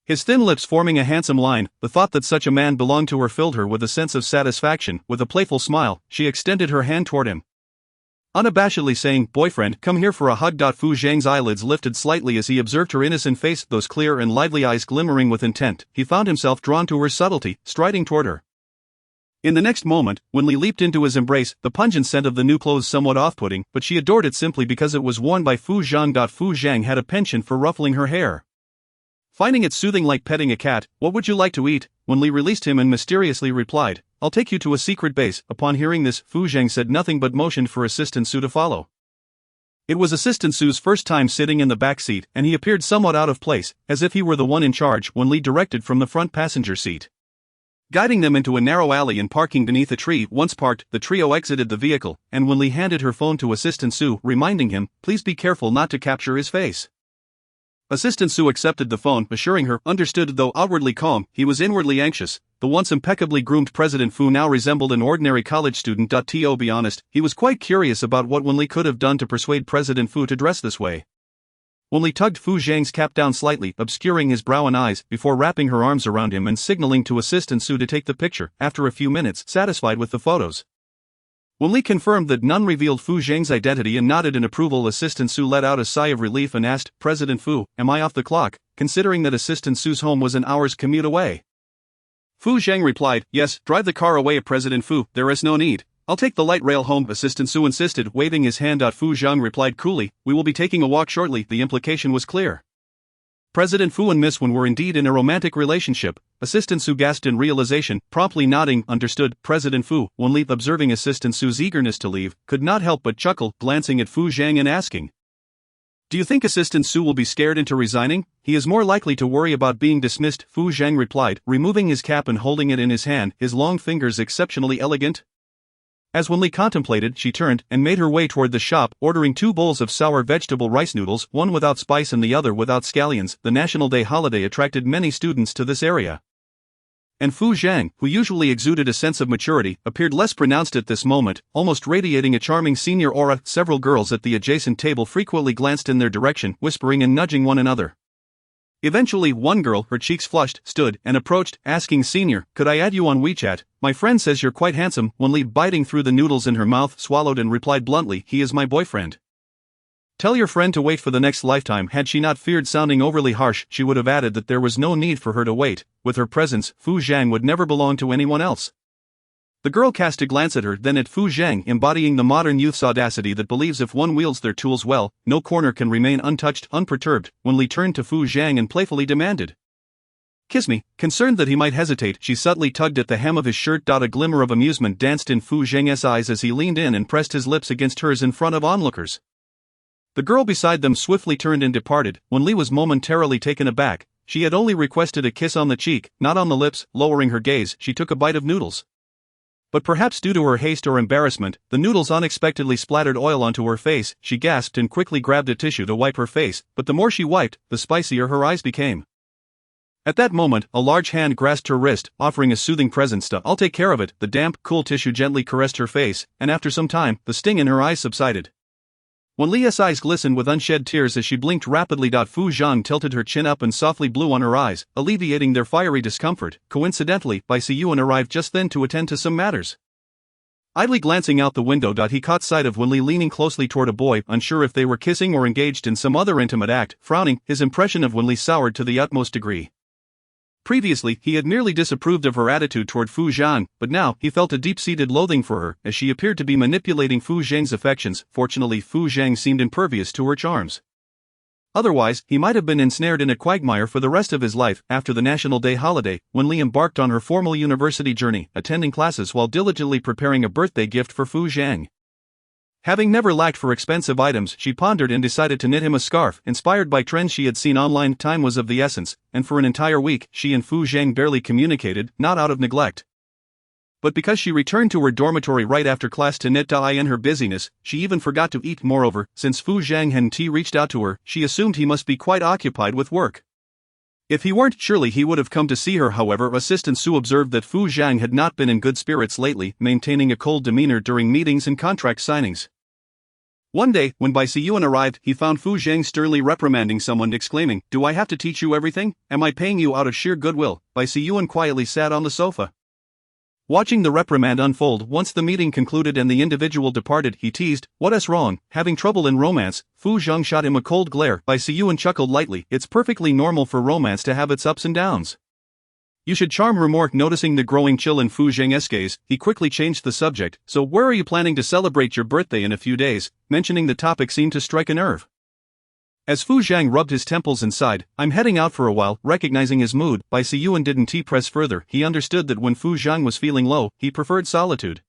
S2: his thin lips forming a handsome line. The thought that such a man belonged to her filled her with a sense of satisfaction. With a playful smile, she extended her hand toward him, unabashedly saying, "Boyfriend, come here for a hug." Fu Zhang's eyelids lifted slightly as he observed her innocent face, those clear and lively eyes glimmering with intent. He found himself drawn to her subtlety, striding toward her. In the next moment, Wen Li leaped into his embrace, the pungent scent of the new clothes somewhat off-putting, but she adored it simply because it was worn by Fu Zhang. Fu Zhang had a penchant for ruffling her hair, finding it soothing like petting a cat. "What would you like to eat?" Wen Li released him and mysteriously replied, "I'll take you to a secret base." Upon hearing this, Fu Zhang said nothing but motioned for Assistant Su to follow. It was Assistant Su's first time sitting in the back seat, and he appeared somewhat out of place, as if he were the one in charge. Wen Li directed from the front passenger seat, guiding them into a narrow alley and parking beneath a tree. Once parked, the trio exited the vehicle, and Wen Li handed her phone to Assistant Su, reminding him, "Please be careful not to capture his face." Assistant Su accepted the phone, assuring her, understood. Though outwardly calm, he was inwardly anxious. The once impeccably groomed President Fu now resembled an ordinary college student. To be honest, he was quite curious about what Wen Li could have done to persuade President Fu to dress this way. Wen Li tugged Fu Zhang's cap down slightly, obscuring his brow and eyes, before wrapping her arms around him and signaling to Assistant Su to take the picture. After a few minutes, satisfied with the photos, Wen Li confirmed that none revealed Fu Zhang's identity and nodded in approval. Assistant Su let out a sigh of relief and asked, "President Fu, am I off the clock?" considering that Assistant Su's home was an hour's commute away. Fu Zhang replied, "Yes, drive the car away." President Fu, "There is no need. I'll take the light rail home." Assistant Su insisted, waving his hand. Fu Zhang replied coolly, "We will be taking a walk shortly." The implication was clear. President Fu and Miss Wen were indeed in a romantic relationship. Assistant Su gasped in realization, promptly nodding, "Understood, President Fu." Wen Li, observing Assistant Su's eagerness to leave, could not help but chuckle, glancing at Fu Zhang and asking, "Do you think Assistant Su will be scared into resigning? He is more likely to worry about being dismissed." Fu Zhang replied, removing his cap and holding it in his hand, his long fingers exceptionally elegant. As Wen Li contemplated, she turned and made her way toward the shop, ordering 2 bowls of sour vegetable rice noodles, one without spice and the other without scallions. The National Day holiday attracted many students to this area, and Fu Zhang, who usually exuded a sense of maturity, appeared less pronounced at this moment, almost radiating a charming senior aura. Several girls at the adjacent table frequently glanced in their direction, whispering and nudging one another. Eventually, one girl, her cheeks flushed, stood and approached, asking, "Senior, could I add you on WeChat? My friend says you're quite handsome." Wen Li, biting through the noodles in her mouth, swallowed and replied bluntly, "He is my boyfriend. Tell your friend to wait for the next lifetime." Had she not feared sounding overly harsh, she would have added that there was no need for her to wait. With her presence, Fu Zhang would never belong to anyone else. The girl cast a glance at her, then at Fu Zhang, embodying the modern youth's audacity that believes if one wields their tools well, no corner can remain untouched, unperturbed. Wen Li turned to Fu Zhang and playfully demanded, "Kiss me." Concerned that he might hesitate, she subtly tugged at the hem of his shirt. A glimmer of amusement danced in Fu Zhang's eyes as he leaned in and pressed his lips against hers in front of onlookers. The girl beside them swiftly turned and departed. Wen Li was momentarily taken aback. She had only requested a kiss on the cheek, not on the lips. Lowering her gaze, she took a bite of noodles. But perhaps due to her haste or embarrassment, the noodles unexpectedly splattered oil onto her face. She gasped and quickly grabbed a tissue to wipe her face, but the more she wiped, the spicier her eyes became. At that moment, a large hand grasped her wrist, offering a soothing presence. "I'll take care of it." The damp, cool tissue gently caressed her face, and after some time, the sting in her eyes subsided. Wen Li's eyes glistened with unshed tears as she blinked rapidly. Fu Zhang tilted her chin up and softly blew on her eyes, alleviating their fiery discomfort. Coincidentally, Bai Siyuan arrived just then to attend to some matters. Idly glancing out the window, he caught sight of Wen Li leaning closely toward a boy, unsure if they were kissing or engaged in some other intimate act. Frowning, his impression of Wen Li soured to the utmost degree. Previously, he had merely disapproved of her attitude toward Fu Zhang, but now, he felt a deep-seated loathing for her, as she appeared to be manipulating Fu Zhang's affections. Fortunately, Fu Zhang seemed impervious to her charms. Otherwise, he might have been ensnared in a quagmire for the rest of his life. After the National Day holiday, Wen Li embarked on her formal university journey, attending classes while diligently preparing a birthday gift for Fu Zhang. Having never lacked for expensive items, she pondered and decided to knit him a scarf. Inspired by trends she had seen online, time was of the essence, and for an entire week, she and Fu Zhang barely communicated, not out of neglect, but because she returned to her dormitory right after class to knit. In her busyness, she even forgot to eat. Moreover, since Fu Zhang hadn't reached out to her, she assumed he must be quite occupied with work. If he weren't, surely he would have come to see her. However, Assistant Su observed that Fu Zhang had not been in good spirits lately, maintaining a cold demeanor during meetings and contract signings. One day, when Bai Siyuan arrived, he found Fu Zhang sternly reprimanding someone, exclaiming, "Do I have to teach you everything? Am I paying you out of sheer goodwill?" Bai Siyuan quietly sat on the sofa, watching the reprimand unfold. Once the meeting concluded and the individual departed, he teased, "What's wrong? Having trouble in romance?" Fu Zhang shot him a cold glare. Bai Siyuan chuckled lightly. "It's perfectly normal for romance to have its ups and downs. You should charm her more." Noticing the growing chill in Fu Zhang's gaze, he quickly changed the subject. "So where are you planning to celebrate your birthday?" In a few days. Mentioning the topic seemed to strike a nerve. As Fu Zhang rubbed his temples and sighed, "I'm heading out for a while." Recognizing his mood, Bai Siyuan didn't press further. He understood that when Fu Zhang was feeling low, he preferred solitude.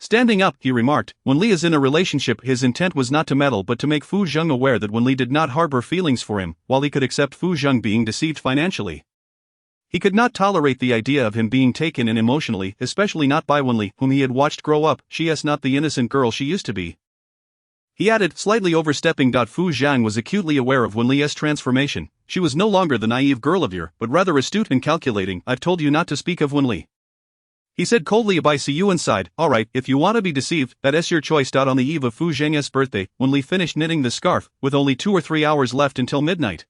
S2: Standing up, he remarked, "Wen Li is in a relationship." His intent was not to meddle but to make Fu Zhang aware that Wen Li did not harbor feelings for him. While he could accept Fu Zhang being deceived financially, he could not tolerate the idea of him being taken in emotionally, especially not by Wen Li, whom he had watched grow up. She is not the innocent girl she used to be, he added, slightly overstepping. Fu Zhang was acutely aware of Wen Li's transformation. She was no longer the naive girl of yore, but rather astute and calculating. "I've told you not to speak of Wen Li," he said coldly. Bai Siyuan sighed. "Alright, if you want to be deceived, that's your choice." On the eve of Fu Zhang's birthday, Wen Li finished knitting the scarf, with only 2 or 3 hours left until midnight.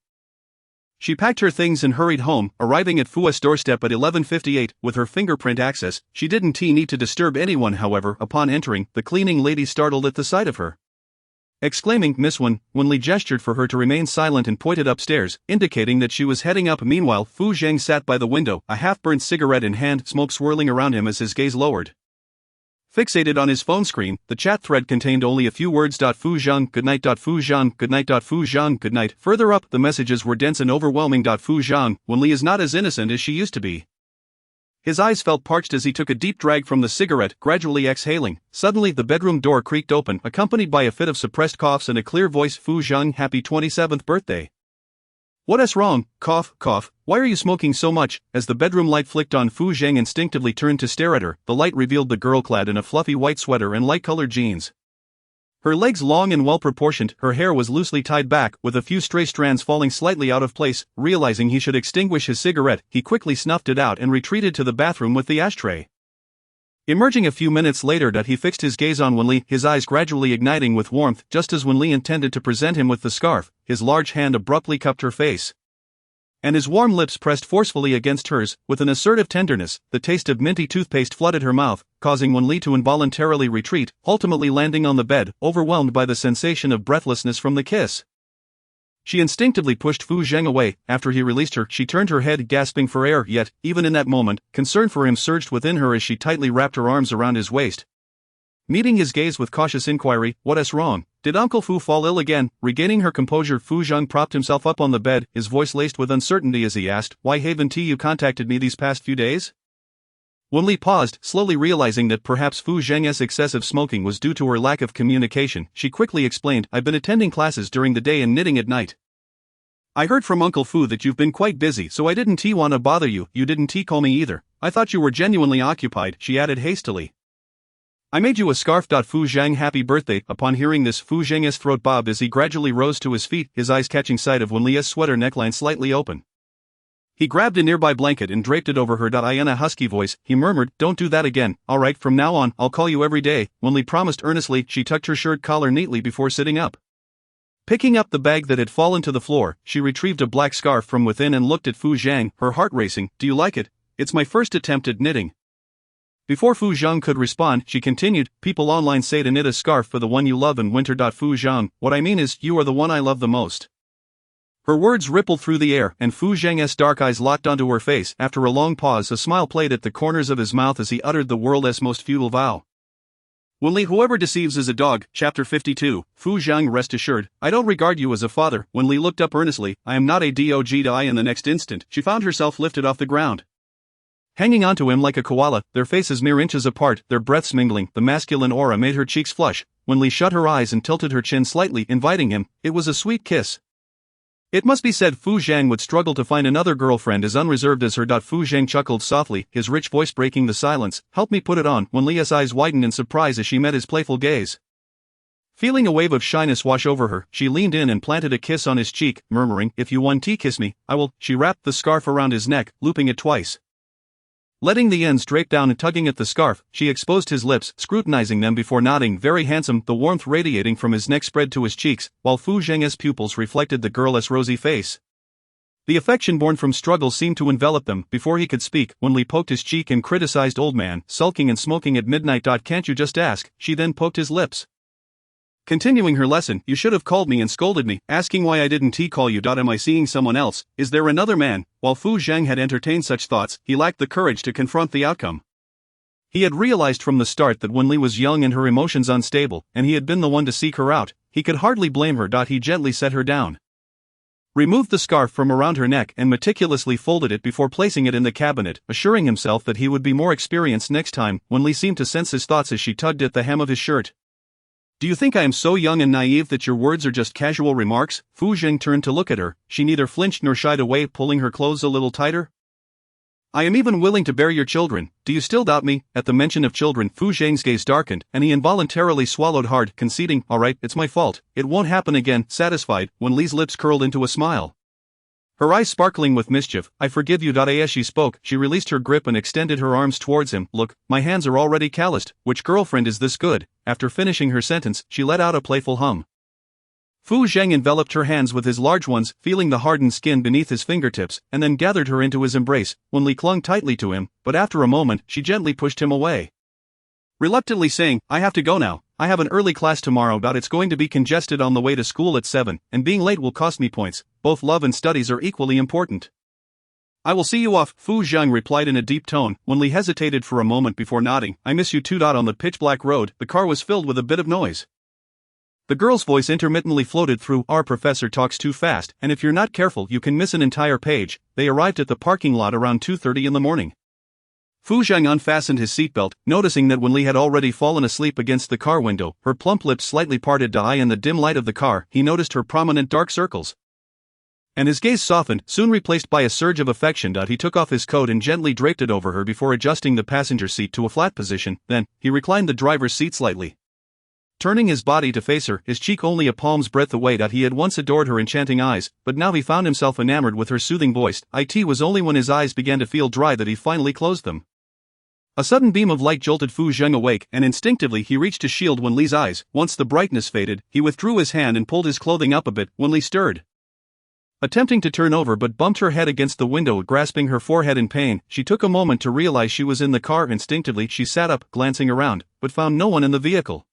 S2: She packed her things and hurried home, arriving at Fu's doorstep at 11:58. With her fingerprint access, she didn't need to disturb anyone. However, upon entering, the cleaning lady startled at the sight of her, exclaiming, "Miss Wen." Wen Li gestured for her to remain silent and pointed upstairs, indicating that she was heading up. Meanwhile, Fu Zhang sat by the window, a half-burnt cigarette in hand, smoke swirling around him as his gaze lowered. Fixated on his phone screen, the chat thread contained only a few words. "Fu Zhang, good night. Fu Zhang, good night. Fu Zhang, good night." Further up, the messages were dense and overwhelming. "Fu Zhang, Wen Li is not as innocent as she used to be." His eyes felt parched as he took a deep drag from the cigarette, gradually exhaling. Suddenly, the bedroom door creaked open, accompanied by a fit of suppressed coughs and a clear voice. "Fu Zhang, happy 27th birthday." "What's wrong?" Cough, cough. "Why are you smoking so much?" As the bedroom light flicked on, Fu Zhang instinctively turned to stare at her. The light revealed the girl clad in a fluffy white sweater and light-colored jeans. Her legs long and well-proportioned, her hair was loosely tied back, with a few stray strands falling slightly out of place. Realizing he should extinguish his cigarette, he quickly snuffed it out and retreated to the bathroom with the ashtray. Emerging a few minutes later, he fixed his gaze on Wen Li, his eyes gradually igniting with warmth. Just as Wen Li intended to present him with the scarf, his large hand abruptly cupped her face, and his warm lips pressed forcefully against hers. With an assertive tenderness, the taste of minty toothpaste flooded her mouth, causing Wen Li to involuntarily retreat, ultimately landing on the bed, overwhelmed by the sensation of breathlessness from the kiss. She instinctively pushed Fu Zheng away. After he released her, she turned her head, gasping for air, yet, even in that moment, concern for him surged within her as she tightly wrapped her arms around his waist. Meeting his gaze with cautious inquiry, "What's wrong? Did Uncle Fu fall ill again?" Regaining her composure, Fu Zheng propped himself up on the bed, his voice laced with uncertainty as he asked, "Why haven't you contacted me these past few days?" Wen Li paused, slowly realizing that perhaps Fu Zheng's excessive smoking was due to her lack of communication. She quickly explained, "I've been attending classes during the day and knitting at night. I heard from Uncle Fu that you've been quite busy, so I didn't want to bother you. You didn't call me either. I thought you were genuinely occupied," she added hastily. "I made you a scarf. Fu Zheng, happy birthday." Upon hearing this, Fu Zheng's throat bobbed as he gradually rose to his feet, his eyes catching sight of Wen Li's sweater neckline slightly open. He grabbed a nearby blanket and draped it over her. In a husky voice, he murmured, "Don't do that again. Alright, from now on, I'll call you every day," Wen Li promised earnestly. She tucked her shirt collar neatly before sitting up. Picking up the bag that had fallen to the floor, she retrieved a black scarf from within and looked at Fu Zheng, her heart racing. "Do you like it? It's my first attempt at knitting." Before Fu Zheng could respond, she continued, "People online say to knit a scarf for the one you love in winter. Fu Zheng, what I mean is, you are the one I love the most." Her words rippled through the air, and Fu Zheng's dark eyes locked onto her face. After a long pause, a smile played at the corners of his mouth as he uttered the world's most futile vow. "Wen Li, whoever deceives is a dog." Chapter 52. Fu Zheng, rest assured, I don't regard you as a father. Wen Li looked up earnestly. "I am not a dog." In the next instant, she found herself lifted off the ground, hanging onto him like a koala, their faces mere inches apart, their breaths mingling. The masculine aura made her cheeks flush. Wen Li shut her eyes and tilted her chin slightly, inviting him. It was a sweet kiss. It must be said Fu Zheng would struggle to find another girlfriend as unreserved as her. Fu Zheng chuckled softly, his rich voice breaking the silence. "Help me put it on." Wen Li's eyes widened in surprise as she met his playful gaze. Feeling a wave of shyness wash over her, she leaned in and planted a kiss on his cheek, murmuring, "If you want to kiss me, I will." She wrapped the scarf around his neck, looping it twice. Letting the ends drape down and tugging at the scarf, she exposed his lips, scrutinizing them before nodding. "Very handsome." The warmth radiating from his neck spread to his cheeks, while Fu Zheng's pupils reflected the girl's rosy face. The affection born from struggle seemed to envelop them. Before he could speak, Wen Li poked his cheek and criticized, "Old man, sulking and smoking at midnight. Can't you just ask?" She then poked his lips. Continuing her lesson, "You should have called me and scolded me, asking why I didn't call you. Am I seeing someone else? Is there another man?" While Fu Zheng had entertained such thoughts, he lacked the courage to confront the outcome. He had realized from the start that Wen Li was young and her emotions unstable, and he had been the one to seek her out. He could hardly blame her. He gently set her down, removed the scarf from around her neck and meticulously folded it before placing it in the cabinet, assuring himself that he would be more experienced next time. Wen Li seemed to sense his thoughts as she tugged at the hem of his shirt. "Do you think I am so young and naive that your words are just casual remarks?" Fu Zheng turned to look at her. She neither flinched nor shied away, pulling her clothes a little tighter. "I am even willing to bear your children. Do you still doubt me?" At the mention of children, Fu Zheng's gaze darkened, and he involuntarily swallowed hard, conceding, "Alright, it's my fault. It won't happen again." Satisfied, Wen Li's lips curled into a smile, her eyes sparkling with mischief. "I forgive you." As she spoke, she released her grip and extended her arms towards him. "Look, my hands are already calloused. Which girlfriend is this good?" After finishing her sentence, she let out a playful hum. Fu Zheng enveloped her hands with his large ones, feeling the hardened skin beneath his fingertips, and then gathered her into his embrace. Wen Li clung tightly to him, but after a moment, she gently pushed him away, reluctantly saying, "I have to go now. I have an early class tomorrow. It's going to be congested on the way to school at 7, and being late will cost me points. Both love and studies are equally important." "I will see you off," Fu Zheng replied in a deep tone. Wen Li hesitated for a moment before nodding. "I miss you too." On the pitch-black road, the car was filled with a bit of noise. The girl's voice intermittently floated through, "Our professor talks too fast, and if you're not careful you can miss an entire page." They arrived at the parking lot around 2:30 in the morning. Fu Zheng unfastened his seatbelt, noticing that Wen Li had already fallen asleep against the car window, her plump lips slightly parted. In the dim light of the car, he noticed her prominent dark circles, and his gaze softened, soon replaced by a surge of affection. He took off his coat and gently draped it over her before adjusting the passenger seat to a flat position. Then, he reclined the driver's seat slightly, turning his body to face her, his cheek only a palm's breadth away. He had once adored her enchanting eyes, but now he found himself enamored with her soothing voice. It was only when his eyes began to feel dry that he finally closed them. A sudden beam of light jolted Fu Zheng awake, and instinctively he reached to shield Wen Li's eyes. Once the brightness faded, he withdrew his hand and pulled his clothing up a bit. Wen Li stirred, attempting to turn over, but bumped her head against the window, grasping her forehead in pain. She took a moment to realize she was in the car. Instinctively she sat up, glancing around, but found no one in the vehicle.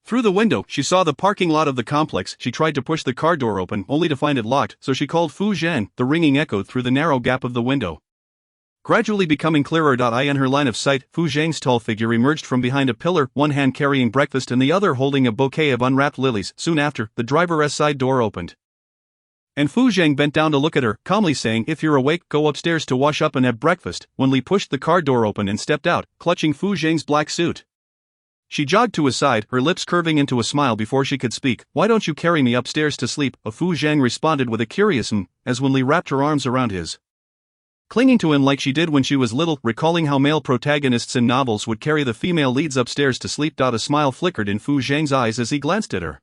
S2: Through the window, she saw the parking lot of the complex. She tried to push the car door open, only to find it locked, so she called Fu Zhang. The ringing echoed through the narrow gap of the window. Gradually becoming clearer. In her line of sight, Fu Zhang's tall figure emerged from behind a pillar, one hand carrying breakfast and the other holding a bouquet of unwrapped lilies. Soon after, the driver's side door opened, and Fu Zhang bent down to look at her, calmly saying, "If you're awake, go upstairs to wash up and have breakfast." Wen Li pushed the car door open and stepped out, clutching Fu Zhang's black suit. She jogged to his side, her lips curving into a smile before she could speak. "Why don't you carry me upstairs to sleep?" Fu Zhang responded with a curious as Wen Li wrapped her arms around his, clinging to him like she did when she was little, recalling how male protagonists in novels would carry the female leads upstairs to sleep. A smile flickered in Fu Zhang's eyes as he glanced at her.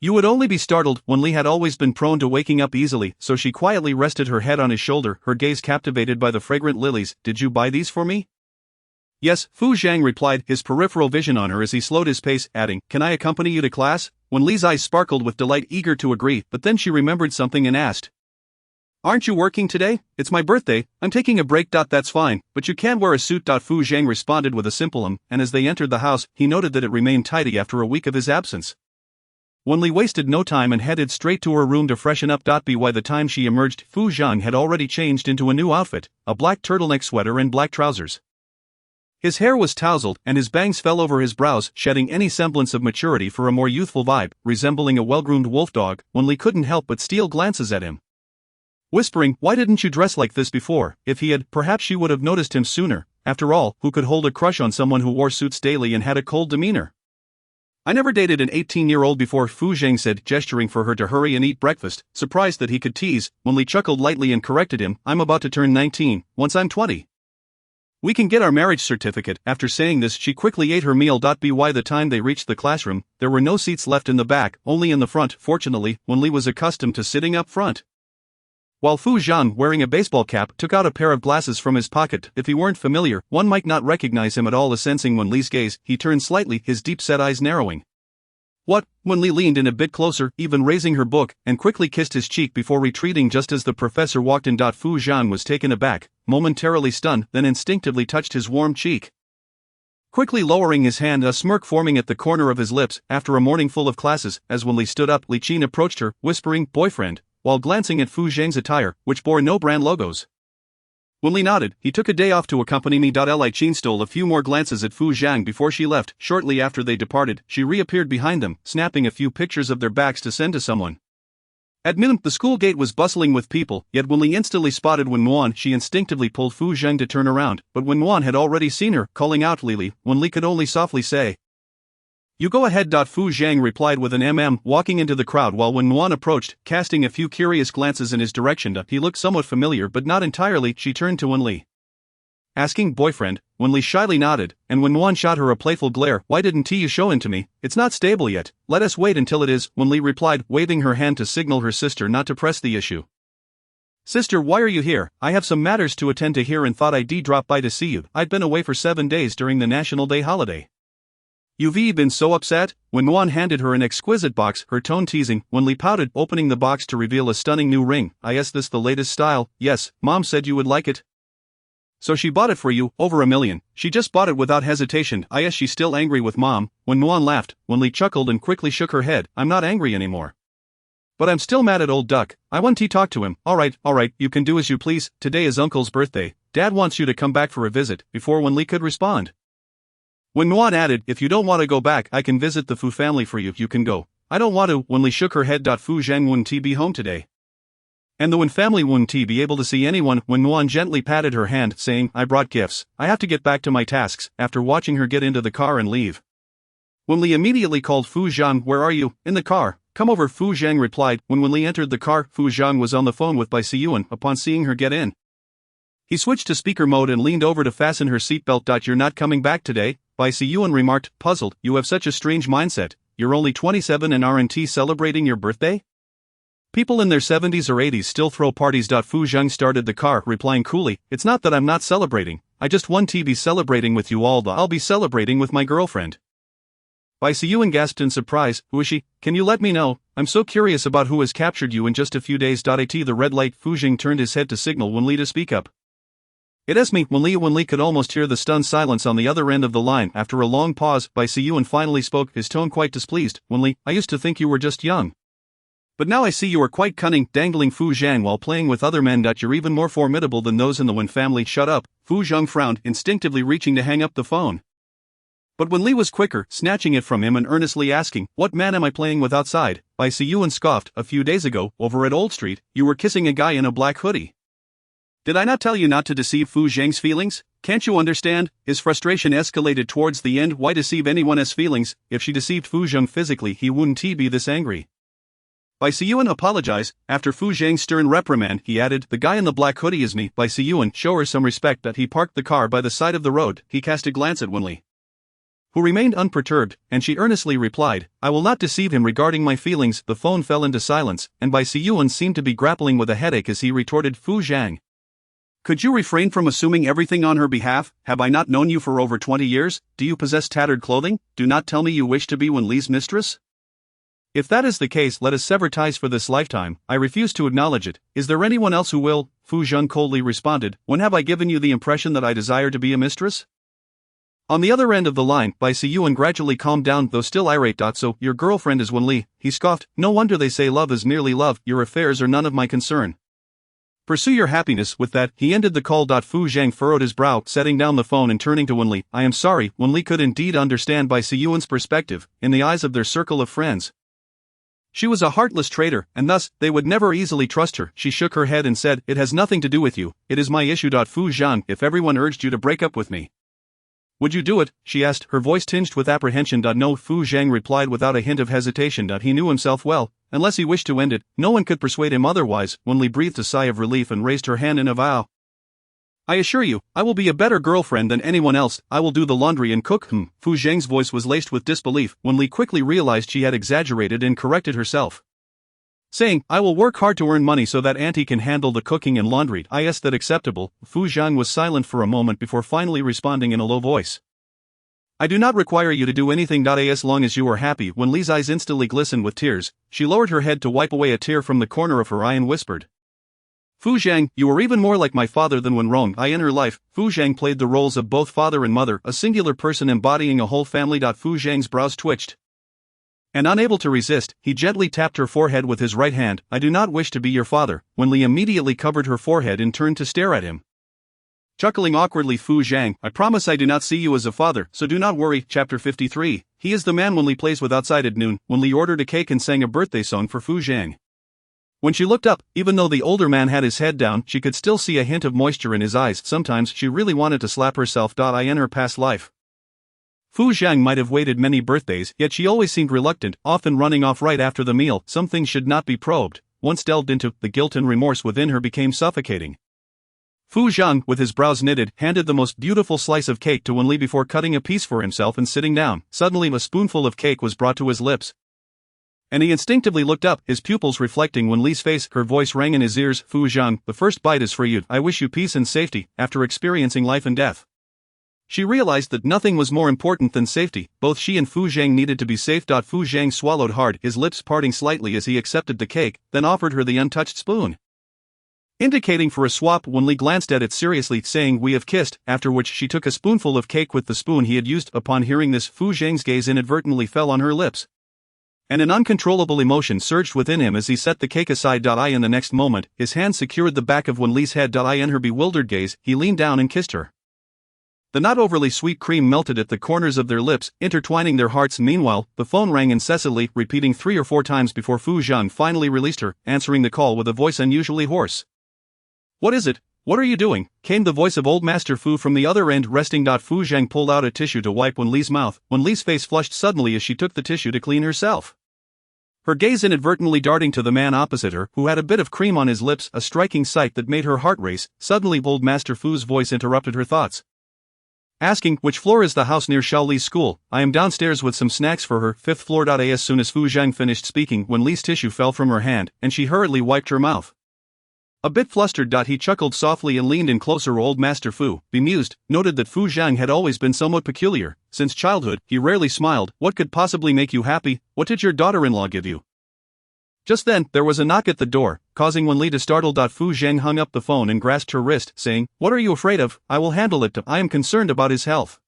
S2: You would only be startled. Wen Li had always been prone to waking up easily, so she quietly rested her head on his shoulder, her gaze captivated by the fragrant lilies. "Did you buy these for me?" "Yes," Fu Zhang replied, his peripheral vision on her as he slowed his pace, adding, "Can I accompany you to class?" Wen Li's eyes sparkled with delight, eager to agree, but then she remembered something and asked, "Aren't you working today?" "It's my birthday, I'm taking a break. That's fine, but you can't wear a suit." Fu Zhang responded with a simple and as they entered the house, he noted that it remained tidy after a week of his absence. Wen Li wasted no time and headed straight to her room to freshen up. By the time she emerged, Fu Zhang had already changed into a new outfit, a black turtleneck sweater and black trousers. His hair was tousled, and his bangs fell over his brows, shedding any semblance of maturity for a more youthful vibe. Resembling a well-groomed wolf dog, Wen Li couldn't help but steal glances at him, whispering, "Why didn't you dress like this before?" If he had, perhaps she would have noticed him sooner. After all, who could hold a crush on someone who wore suits daily and had a cold demeanor? "I never dated an 18-year-old before," Fu Zhang said, gesturing for her to hurry and eat breakfast. Surprised that he could tease, Wen Li chuckled lightly and corrected him, "I'm about to turn 19, once I'm 20. We can get our marriage certificate." After saying this, she quickly ate her meal. By the time they reached the classroom, there were no seats left in the back, only in the front. Fortunately, Wen Li was accustomed to sitting up front, while Fu Zhang, wearing a baseball cap, took out a pair of glasses from his pocket. If he weren't familiar, one might not recognize him at all. Sensing Wen Li's gaze, he turned slightly, his deep-set eyes narrowing. "What?" Wen Li leaned in a bit closer, even raising her book, and quickly kissed his cheek before retreating just as the professor walked in. Fu Zhang was taken aback, momentarily stunned, then instinctively touched his warm cheek, quickly lowering his hand, a smirk forming at the corner of his lips. After a morning full of classes, as Wen Li stood up, Li Qin approached her, whispering, "Boyfriend," while glancing at Fu Zhang's attire, which bore no brand logos. Wen Li nodded. "He took a day off to accompany me." Li Qin stole a few more glances at Fu Zhang before she left. Shortly after they departed, she reappeared behind them, snapping a few pictures of their backs to send to someone. At noon, the school gate was bustling with people, yet Wen Li instantly spotted Wen Yuan. She instinctively pulled Fu Zhang to turn around, but Wen Yuan had already seen her, calling out, "Lili." Wen Li could only softly say, "You go ahead." Fu Zhang replied with an walking into the crowd while Wen Yuan approached, casting a few curious glances in his direction. He looked somewhat familiar but not entirely. She turned to Wen Li, asking, "Boyfriend?" Wen Li shyly nodded, and Wen Yuan shot her a playful glare. "Why didn't you show him to me? It's not stable yet. Let us wait until it is," Wen Li replied, waving her hand to signal her sister not to press the issue. "Sister, why are you here?" "I have some matters to attend to here and thought I'd drop by to see you. I'd been away for 7 days during the National Day holiday." "You've been so upset?" Wen Yuan handed her an exquisite box, her tone teasing. Wen Li pouted, opening the box to reveal a stunning new ring. "Is this the latest style?" "Yes, Mom said you would like it, so she bought it for you." "Over $1 million. She just bought it without hesitation." "Is she still angry with Mom?" Wen Yuan laughed. Wen Li chuckled and quickly shook her head. "I'm not angry anymore, but I'm still mad at old Duck. I want to talk to him." All right, you can do as you please. Today is Uncle's birthday. Dad wants you to come back for a visit." Before Wen Li could respond, Wen Yuan added, "If you don't want to go back, I can visit the Fu family for you. You can go." "I don't want to." Wen Li shook her head. Fu Zhang wouldn't be home today, and the Wen family wouldn't be able to see anyone. Wen Yuan gently patted her hand, saying, "I brought gifts. I have to get back to my tasks." After watching her get into the car and leave, Wen Li immediately called Fu Zhang. "Where are you?" "In the car." "Come over," Fu Zhang replied. When Wen Li entered the car, Fu Zhang was on the phone with Bai Siyuan. Upon seeing her get in, he switched to speaker mode and leaned over to fasten her seatbelt. "You're not coming back today?" Bai Siyuan remarked, puzzled. "You have such a strange mindset. You're only 27 and aren't celebrating your birthday? People in their 70s or 80s still throw parties." Fu Zhang started the car, replying coolly, "It's not that I'm not celebrating. I just want to be celebrating with you all. I'll be celebrating with my girlfriend." Bai Siyuan gasped in surprise. "Who is she? Can you let me know? I'm so curious about who has captured you in just a few days." At the red light, Fu Zhang turned his head to signal Wen Li to speak up. It is me, Wen Li could almost hear the stunned silence on the other end of the line. After a long pause, Bai Siyuan finally spoke, his tone quite displeased. Wen Li, I used to think you were just young. But now I see you are quite cunning, dangling Fu Zhang while playing with other men. That you're even more formidable than those in the Wen family. Shut up, Fu Zhang frowned, instinctively reaching to hang up the phone. But Wen Li was quicker, snatching it from him and earnestly asking, what man am I playing with outside? Bai Siyuan scoffed, a few days ago, over at Old Street, you were kissing a guy in a black hoodie. Did I not tell you not to deceive Fu Zhang's feelings? Can't you understand? His frustration escalated towards the end. Why deceive anyone's feelings? If she deceived Fu Zhang physically, he wouldn't be this angry. Bai Siyuan apologized. After Fu Zhang's stern reprimand, he added, the guy in the black hoodie is me. Bai Siyuan, show her some respect. That he parked the car by the side of the road. He cast a glance at Wen Li, who remained unperturbed, and she earnestly replied, I will not deceive him regarding my feelings. The phone fell into silence, and Bai Siyuan seemed to be grappling with a headache as he retorted, Fu Zhang, could you refrain from assuming everything on her behalf? Have I not known you for over 20 years? Do you possess tattered clothing? Do not tell me you wish to be Wen Li's mistress? If that is the case, let us sever ties for this lifetime. I refuse to acknowledge it. Is there anyone else who will? Fu Zhang coldly responded, when have I given you the impression that I desire to be a mistress? On the other end of the line, Bai Siyuan gradually calmed down, though still irate. So, your girlfriend is Wen Li, he scoffed. No wonder they say love is merely love. Your affairs are none of my concern. Pursue your happiness. With that, he ended the call. Fu Zhang furrowed his brow, setting down the phone and turning to Wen Li. I am sorry. Wen Li could indeed understand Bai Siyuan's perspective. In the eyes of their circle of friends, she was a heartless traitor, and thus, they would never easily trust her. She shook her head and said, it has nothing to do with you, it is my issue. Fu Zhang, if everyone urged you to break up with me, would you do it? She asked, her voice tinged with apprehension. No, Fu Zhang replied without a hint of hesitation. He knew himself well. Unless he wished to end it, no one could persuade him otherwise. Wen Li breathed a sigh of relief and raised her hand in a vow. I assure you, I will be a better girlfriend than anyone else. I will do the laundry and cook. Fu Zhang's voice was laced with disbelief. Wen Li quickly realized she had exaggerated and corrected herself, saying, I will work hard to earn money so that auntie can handle the cooking and laundry. Is that acceptable? Fu Zhang was silent for a moment before finally responding in a low voice. I do not require you to do anything. As long as you are happy. Wen Li's eyes instantly glistened with tears. She lowered her head to wipe away a tear from the corner of her eye and whispered, Fu Zhang, you are even more like my father than Wen Rong. In her life, Fu Zhang played the roles of both father and mother, a singular person embodying a whole family. Fu Zhang's brows twitched, and unable to resist, he gently tapped her forehead with his right hand. I do not wish to be your father. Wen Li immediately covered her forehead and turned to stare at him, chuckling awkwardly. Fu Zhang, I promise I do not see you as a father, so do not worry. Chapter 53. He is the man Wen Li plays with outside. At noon, Wen Li ordered a cake and sang a birthday song for Fu Zhang. When she looked up, even though the older man had his head down, she could still see a hint of moisture in his eyes. Sometimes she really wanted to slap herself. In her past life, Fu Zhang might have waited many birthdays, yet she always seemed reluctant, often running off right after the meal. Some things should not be probed. Once delved into, the guilt and remorse within her became suffocating. Fu Zhang, with his brows knitted, handed the most beautiful slice of cake to Wen Li before cutting a piece for himself and sitting down. Suddenly a spoonful of cake was brought to his lips, and he instinctively looked up, his pupils reflecting Wen Li's face. Her voice rang in his ears, Fu Zhang, the first bite is for you. I wish you peace and safety. After experiencing life and death, she realized that nothing was more important than safety. Both she and Fu Zhang needed to be safe. Fu Zhang swallowed hard, his lips parting slightly as he accepted the cake, then offered her the untouched spoon, indicating for a swap. Wen Li glanced at it seriously, saying, we have kissed, after which she took a spoonful of cake with the spoon he had used. Upon hearing this, Fu Zhang's gaze inadvertently fell on her lips, and an uncontrollable emotion surged within him as he set the cake aside. In the next moment, his hand secured the back of Wen Li's head. In her bewildered gaze, he leaned down and kissed her. The not overly sweet cream melted at the corners of their lips, intertwining their hearts. Meanwhile, the phone rang incessantly, repeating 3 or 4 times before Fu Zhang finally released her, answering the call with a voice unusually hoarse. What is it? What are you doing? Came the voice of old Master Fu from the other end. Resting. Fu Zhang pulled out a tissue to wipe Wen Li's mouth. Wen Li's face flushed suddenly as she took the tissue to clean herself, her gaze inadvertently darting to the man opposite her, who had a bit of cream on his lips, a striking sight that made her heart race. Suddenly old Master Fu's voice interrupted her thoughts, asking, which floor is the house near Shaoli's school? I am downstairs with some snacks for her. 5th floor. As soon as Fu Zhang finished speaking, Wen Li's tissue fell from her hand, and she hurriedly wiped her mouth. A bit flustered. He chuckled softly and leaned in closer. Old Master Fu, bemused, noted that Fu Zhang had always been somewhat peculiar. Since childhood, he rarely smiled. What could possibly make you happy? What did your daughter-in-law give you? Just then, there was a knock at the door, causing Wen Li to startle. Fu Zhang hung up the phone and grasped her wrist, saying, "What are you afraid of? I will handle it. I am concerned about his health."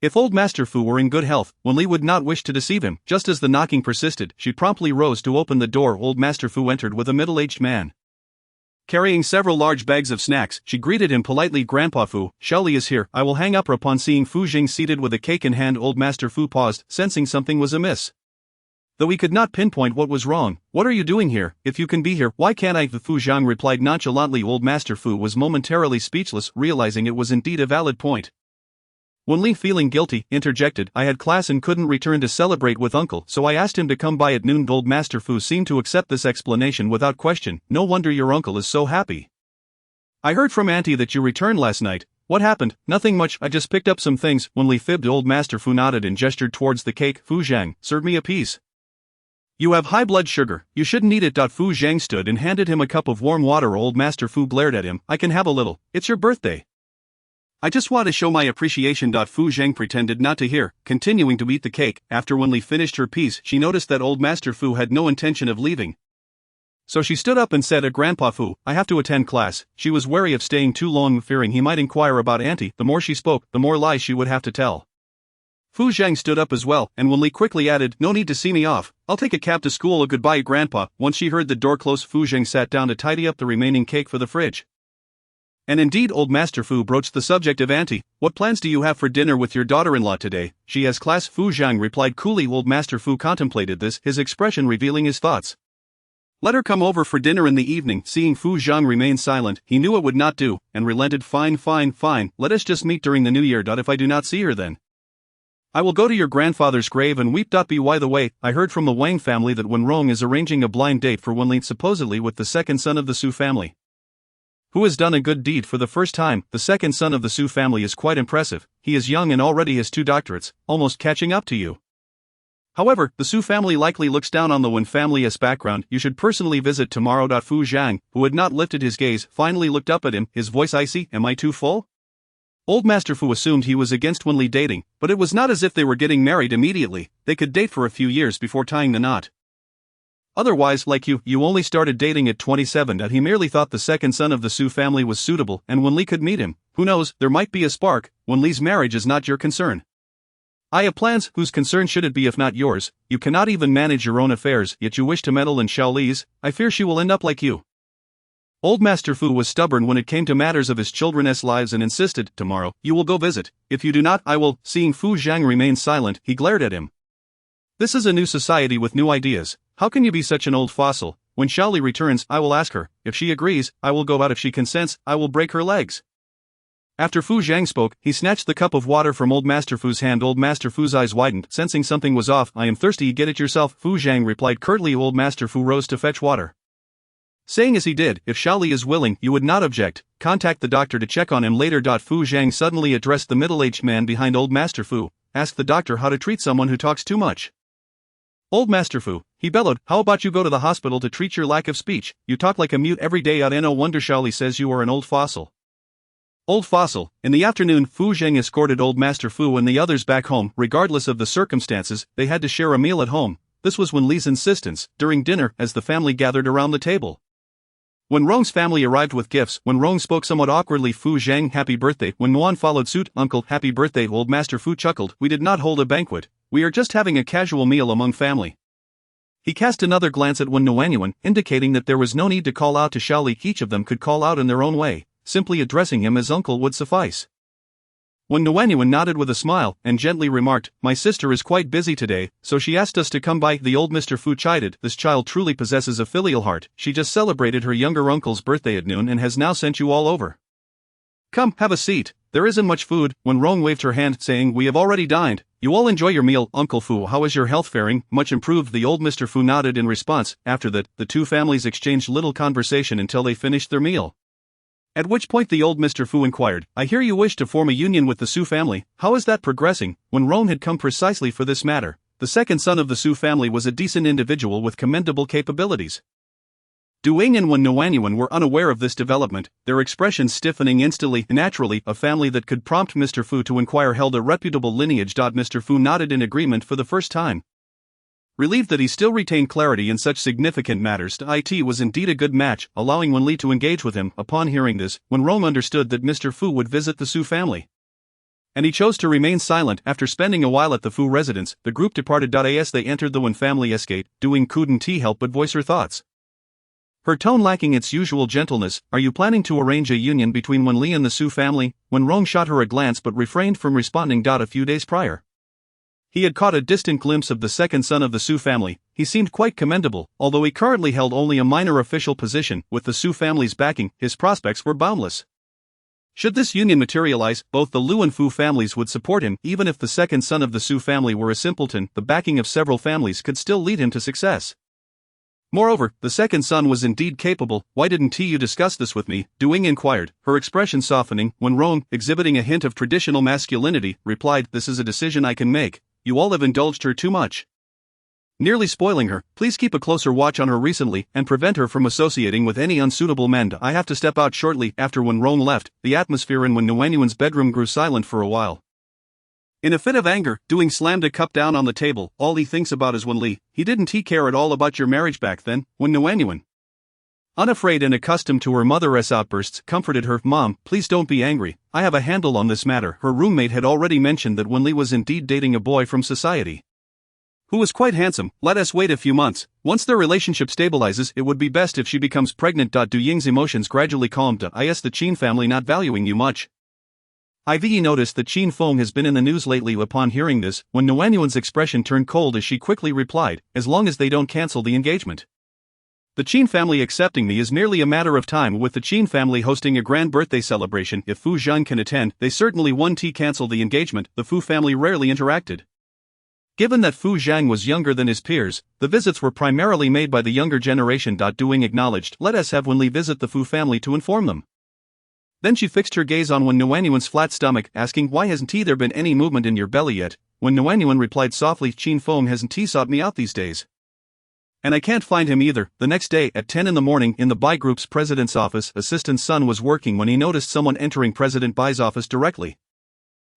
S2: If old Master Fu were in good health, Wen Li would not wish to deceive him. Just as the knocking persisted, she promptly rose to open the door. Old Master Fu entered with a middle-aged man. Carrying several large bags of snacks, she greeted him politely. "Grandpa Fu, Xiaoli is here, I will hang up." Upon seeing Fu Jing seated with a cake in hand, old Master Fu paused, sensing something was amiss. Though he could not pinpoint what was wrong. "What are you doing here? If you can be here, why can't I?" Fu Zhang replied nonchalantly. Old Master Fu was momentarily speechless, realizing it was indeed a valid point. Wen Li, feeling guilty, interjected, "I had class and couldn't return to celebrate with uncle, so I asked him to come by at noon." Old Master Fu seemed to accept this explanation without question. "No wonder your uncle is so happy. I heard from Auntie that you returned last night. What happened?" "Nothing much, I just picked up some things." Wen Li fibbed. Old Master Fu nodded and gestured towards the cake. "Fu Zhang, serve me a piece. You have high blood sugar, you shouldn't eat it." Fu Zhang stood and handed him a cup of warm water. Old Master Fu glared at him. "I can have a little, it's your birthday. I just want to show my appreciation." Fu Zhang pretended not to hear, continuing to eat the cake. After Wen Li finished her piece, she noticed that old Master Fu had no intention of leaving. So she stood up and said, "Grandpa Fu, I have to attend class." She was wary of staying too long, fearing he might inquire about Auntie. The more she spoke, the more lies she would have to tell. Fu Zhang stood up as well, and Wen Li quickly added, "No need to see me off, I'll take a cab to school. Goodbye, Grandpa." Once she heard the door close, Fu Zhang sat down to tidy up the remaining cake for the fridge. And indeed, old Master Fu broached the subject of Auntie. "What plans do you have for dinner with your daughter-in-law today?" "She has class," Fu Zhang replied coolly. Old Master Fu contemplated this, his expression revealing his thoughts. "Let her come over for dinner in the evening." Seeing Fu Zhang remain silent, he knew it would not do, and relented. Fine, let us just meet during the new year. If I do not see her then, I will go to your grandfather's grave and weep. By the way, I heard from the Wang family that Wen Rong is arranging a blind date for Wen Li, supposedly with the second son of the Su family, who has done a good deed for the first time. The second son of the Su family is quite impressive. He is young and already has 2 doctorates, almost catching up to you. However, the Su family likely looks down on the Wen family's background. You should personally visit tomorrow. Fu Zhang, who had not lifted his gaze, finally looked up at him, his voice icy. "Am I too full?" Old Master Fu assumed he was against Wen Li dating, but it was not as if they were getting married immediately. They could date for a few years before tying the knot. "Otherwise, like you only started dating at 27. He merely thought the second son of the Su family was suitable and Wen Li could meet him. Who knows, there might be a spark. Wen Li's marriage is not your concern. I have plans. Whose concern should it be if not yours? You cannot even manage your own affairs, yet you wish to meddle in Xiaoli's. I fear she will end up like you." Old Master Fu was stubborn when it came to matters of his children's lives and insisted, "Tomorrow, you will go visit. If you do not, I will." Seeing Fu Zhang remain silent, he glared at him. "This is a new society with new ideas. How can you be such an old fossil? When Xiaoli returns, I will ask her. If she agrees, I will go out. If she consents, I will break her legs." After Fu Zhang spoke, he snatched the cup of water from Old Master Fu's hand. Old Master Fu's eyes widened, sensing something was off. "I am thirsty, get it yourself," Fu Zhang replied curtly. Old Master Fu rose to fetch water, saying as he did, "If Xiaoli is willing, you would not object. Contact the doctor to check on him later." Fu Zhang suddenly addressed the middle-aged man behind Old Master Fu. "Ask the doctor how to treat someone who talks too much." "Old Master Fu," he bellowed, "how about you go to the hospital to treat your lack of speech? You talk like a mute every day. No wonder Xiaoli says you are an old fossil." Old fossil. In the afternoon, Fu Zhang escorted Old Master Fu and the others back home. Regardless of the circumstances, they had to share a meal at home. This was Wen Li's insistence. During dinner, as the family gathered around the table, Wen Rong's family arrived with gifts. Wen Rong spoke somewhat awkwardly. "Fu Zhang, happy birthday." Wen Nuan followed suit. "Uncle, happy birthday." Old Master Fu chuckled. "We did not hold a banquet. We are just having a casual meal among family." He cast another glance at Wen Nuanyuan, indicating that there was no need to call out to Xiaoli. Each of them could call out in their own way. Simply addressing him as uncle would suffice. Wen Nuanyuan nodded with a smile, and gently remarked, "My sister is quite busy today, so she asked us to come by." The old Mr. Fu chided, "This child truly possesses a filial heart. She just celebrated her younger uncle's birthday at noon and has now sent you all over. Come, have a seat. There isn't much food." Wen Rong waved her hand, saying, "We have already dined. You all enjoy your meal." "Uncle Fu, how is your health faring?" "Much improved." The old Mr. Fu nodded in response. After that, the two families exchanged little conversation until they finished their meal. At which point the old Mr. Fu inquired, "I hear you wish to form a union with the Su family. How is that progressing?" Wen Rong had come precisely for this matter. The second son of the Su family was a decent individual with commendable capabilities. Du Ying and Wen Nuanyuan were unaware of this development, their expressions stiffening instantly. Naturally, a family that could prompt Mr. Fu to inquire held a reputable lineage. Mr. Fu nodded in agreement for the first time. Relieved that he still retained clarity in such significant matters, it was indeed a good match, allowing Wen Li to engage with him. Upon hearing this, Wen Rong understood that Mr. Fu would visit the Su family, and he chose to remain silent. After spending a while at the Fu residence, the group departed. As they entered the Wen family estate, couldn't help but voice her thoughts. Her tone lacking its usual gentleness. Are you planning to arrange a union between Wen Li and the Su family? Wen Rong shot her a glance but refrained from responding. A few days prior, he had caught a distant glimpse of the second son of the Su family. He seemed quite commendable, although he currently held only a minor official position. With the Su family's backing, his prospects were boundless. Should this union materialize, both the Lu and Fu families would support him. Even if the second son of the Su family were a simpleton, the backing of several families could still lead him to success. Moreover, the second son was indeed capable. Why didn't you discuss this with me? Du Ying inquired, her expression softening. Wen Rong, exhibiting a hint of traditional masculinity, replied, this is a decision I can make. You all have indulged her too much, nearly spoiling her. Please keep a closer watch on her recently and prevent her from associating with any unsuitable men. I have to step out shortly. After Wen Rong left, the atmosphere in Wen Nuanyuan's bedroom grew silent for a while. In a fit of anger, Du Ying slammed a cup down on the table. All he thinks about is Wen Li. Didn't he care at all about your marriage back then? Wen Nuanyuan, unafraid and accustomed to her mother's outbursts, comforted her. Mom, please don't be angry. I have a handle on this matter. Her roommate had already mentioned that Wen Li was indeed dating a boy from society who was quite handsome. Let us wait a few months. Once their relationship stabilizes, it would be best if she becomes pregnant. Du Ying's emotions gradually calmed. The Qin family not valuing you much. I've noticed that Qin Feng has been in the news lately. Upon hearing this, Wen Nuanyuan's expression turned cold as she quickly replied, as long as they don't cancel the engagement. The Qin family accepting me is merely a matter of time. With the Qin family hosting a grand birthday celebration, if Fu Zhang can attend, they certainly won't cancel the engagement. The Fu family rarely interacted. Given that Fu Zhang was younger than his peers, the visits were primarily made by the younger generation. Du Ying acknowledged, let us have Wen Li visit the Fu family to inform them. Then she fixed her gaze on Wen Nuanyuan's flat stomach, asking, why hasn't there been any movement in your belly yet? Wen Nuanyuan replied softly, Qin Feng hasn't sought me out these days, and I can't find him either. The next day, at 10 in the morning, in the Bai Group's president's office, Assistant Sun was working when he noticed someone entering President Bai's office directly.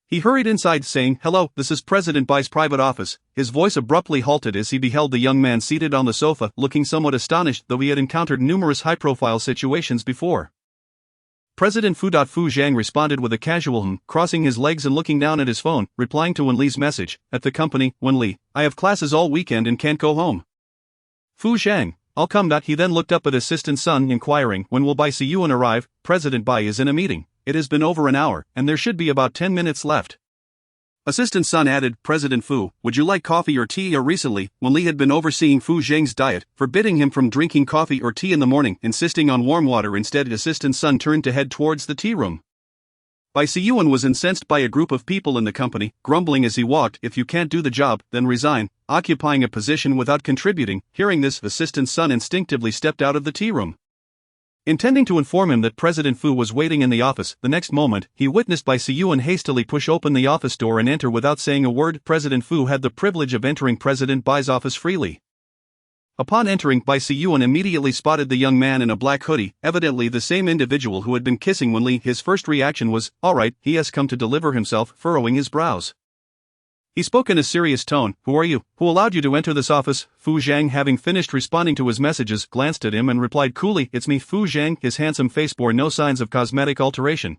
S2: He hurried inside saying, hello, this is President Bai's private office. His voice abruptly halted as he beheld the young man seated on the sofa, looking somewhat astonished, though he had encountered numerous high-profile situations before. President Fu Zhang responded with a casual crossing his legs and looking down at his phone, replying to Wen Li's message. At the company, Wen Li, I have classes all weekend and can't go home. Fu Zhang, I'll come. He then looked up at Assistant Sun, inquiring, when will Bai Siyuan arrive? President Bai is in a meeting. It has been over an hour, and there should be about 10 minutes left. Assistant Sun added, President Fu, would you like coffee or tea? Recently, Wen Li had been overseeing Fu Zhang's diet, forbidding him from drinking coffee or tea in the morning, insisting on warm water instead. Assistant Sun turned to head towards the tea room. Bai Siyuan was incensed by a group of people in the company, grumbling as he walked, if you can't do the job, then resign, occupying a position without contributing. Hearing this, Assistant Sun instinctively stepped out of the tea room, intending to inform him that President Fu was waiting in the office. The next moment, he witnessed Bai Siyuan hastily push open the office door and enter without saying a word. President Fu had the privilege of entering President Bai's office freely. Upon entering, Bai Siyuan immediately spotted the young man in a black hoodie, evidently the same individual who had been kissing Wen Li. His first reaction was, alright, he has come to deliver himself, furrowing his brows. He spoke in a serious tone, who are you? Who allowed you to enter this office? Fu Zhang, having finished responding to his messages, glanced at him and replied coolly, it's me, Fu Zhang. His handsome face bore no signs of cosmetic alteration,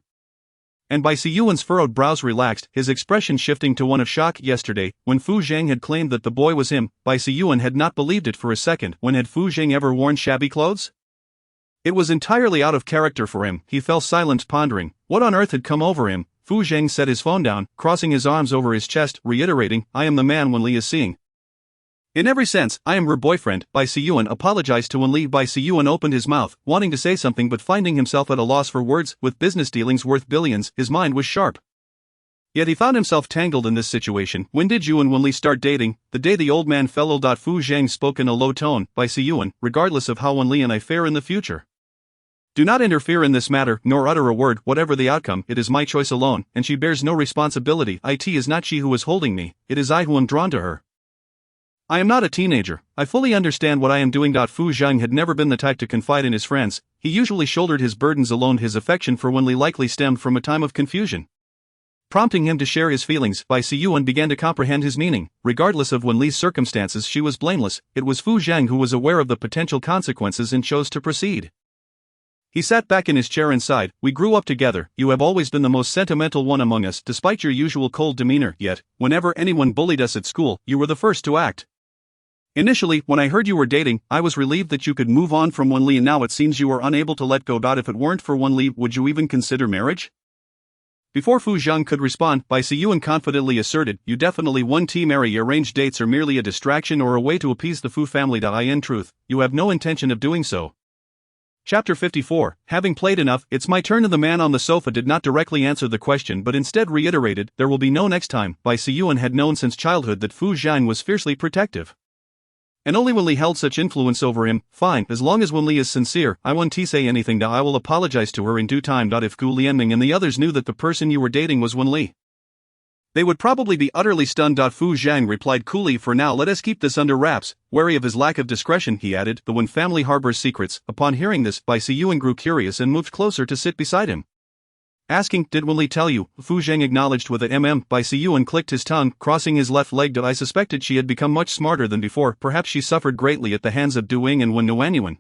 S2: and Bai Siyuan's furrowed brows relaxed, his expression shifting to one of shock. Yesterday, when Fu Zhang had claimed that the boy was him, Bai Siyuan had not believed it for a second. When had Fu Zhang ever worn shabby clothes? It was entirely out of character for him. He fell silent, pondering what on earth had come over him. Fu Zhang set his phone down, crossing his arms over his chest, reiterating, I am the man Wen Li is seeing. In every sense, I am her boyfriend. Bai Siyuan apologized to Wen Li. Bai Siyuan opened his mouth, wanting to say something but finding himself at a loss for words. With business dealings worth billions, his mind was sharp. Yet he found himself tangled in this situation. When did you and Wen Li start dating? The day the old man fell ill. Fu Zhang spoke in a low tone. Bai Siyuan, regardless of how Wen Li and I fare in the future, do not interfere in this matter, nor utter a word. Whatever the outcome, it is my choice alone, and she bears no responsibility. It is not she who is holding me, it is I who am drawn to her. I am not a teenager. I fully understand what I am doing. Fu Zhang had never been the type to confide in his friends. He usually shouldered his burdens alone. His affection for Wen Li likely stemmed from a time of confusion. Prompting him to share his feelings, Bai Siyuan began to comprehend his meaning. Regardless of Wen Li's circumstances, she was blameless. It was Fu Zhang who was aware of the potential consequences and chose to proceed. He sat back in his chair and sighed. We grew up together. You have always been the most sentimental one among us, despite your usual cold demeanor. Yet, whenever anyone bullied us at school, you were the first to act. Initially, when I heard you were dating, I was relieved that you could move on from Wen Li, and now it seems you are unable to let go. If it weren't for Wen Li, would you even consider marriage? Before Fu Zhang could respond, Bai Siyuan confidently asserted, you definitely won't marry. Arranged dates are merely a distraction or a way to appease the Fu family. In truth, you have no intention of doing so. Chapter 54, having played enough, it's my turn. The man on the sofa did not directly answer the question but instead reiterated, there will be no next time. Bai Siyuan had known since childhood that Fu Zhang was fiercely protective. And only Wen Li held such influence over him. Fine, as long as Wen Li is sincere, I won't say anything. I will apologize to her in due time. If Gu Lianming and the others knew that the person you were dating was Wen Li, they would probably be utterly stunned. Fu Zhang replied coolly, for now let us keep this under wraps. Wary of his lack of discretion, he added, the Wen family harbors secrets. Upon hearing this, Bai Siyuan grew curious and moved closer to sit beside him. Asking, did Wen Li tell you? Fu Zhang acknowledged with a Bai Siyuan clicked his tongue, crossing his left leg. I suspected she had become much smarter than before. Perhaps she suffered greatly at the hands of Du Ying and Wen Nuanyuan,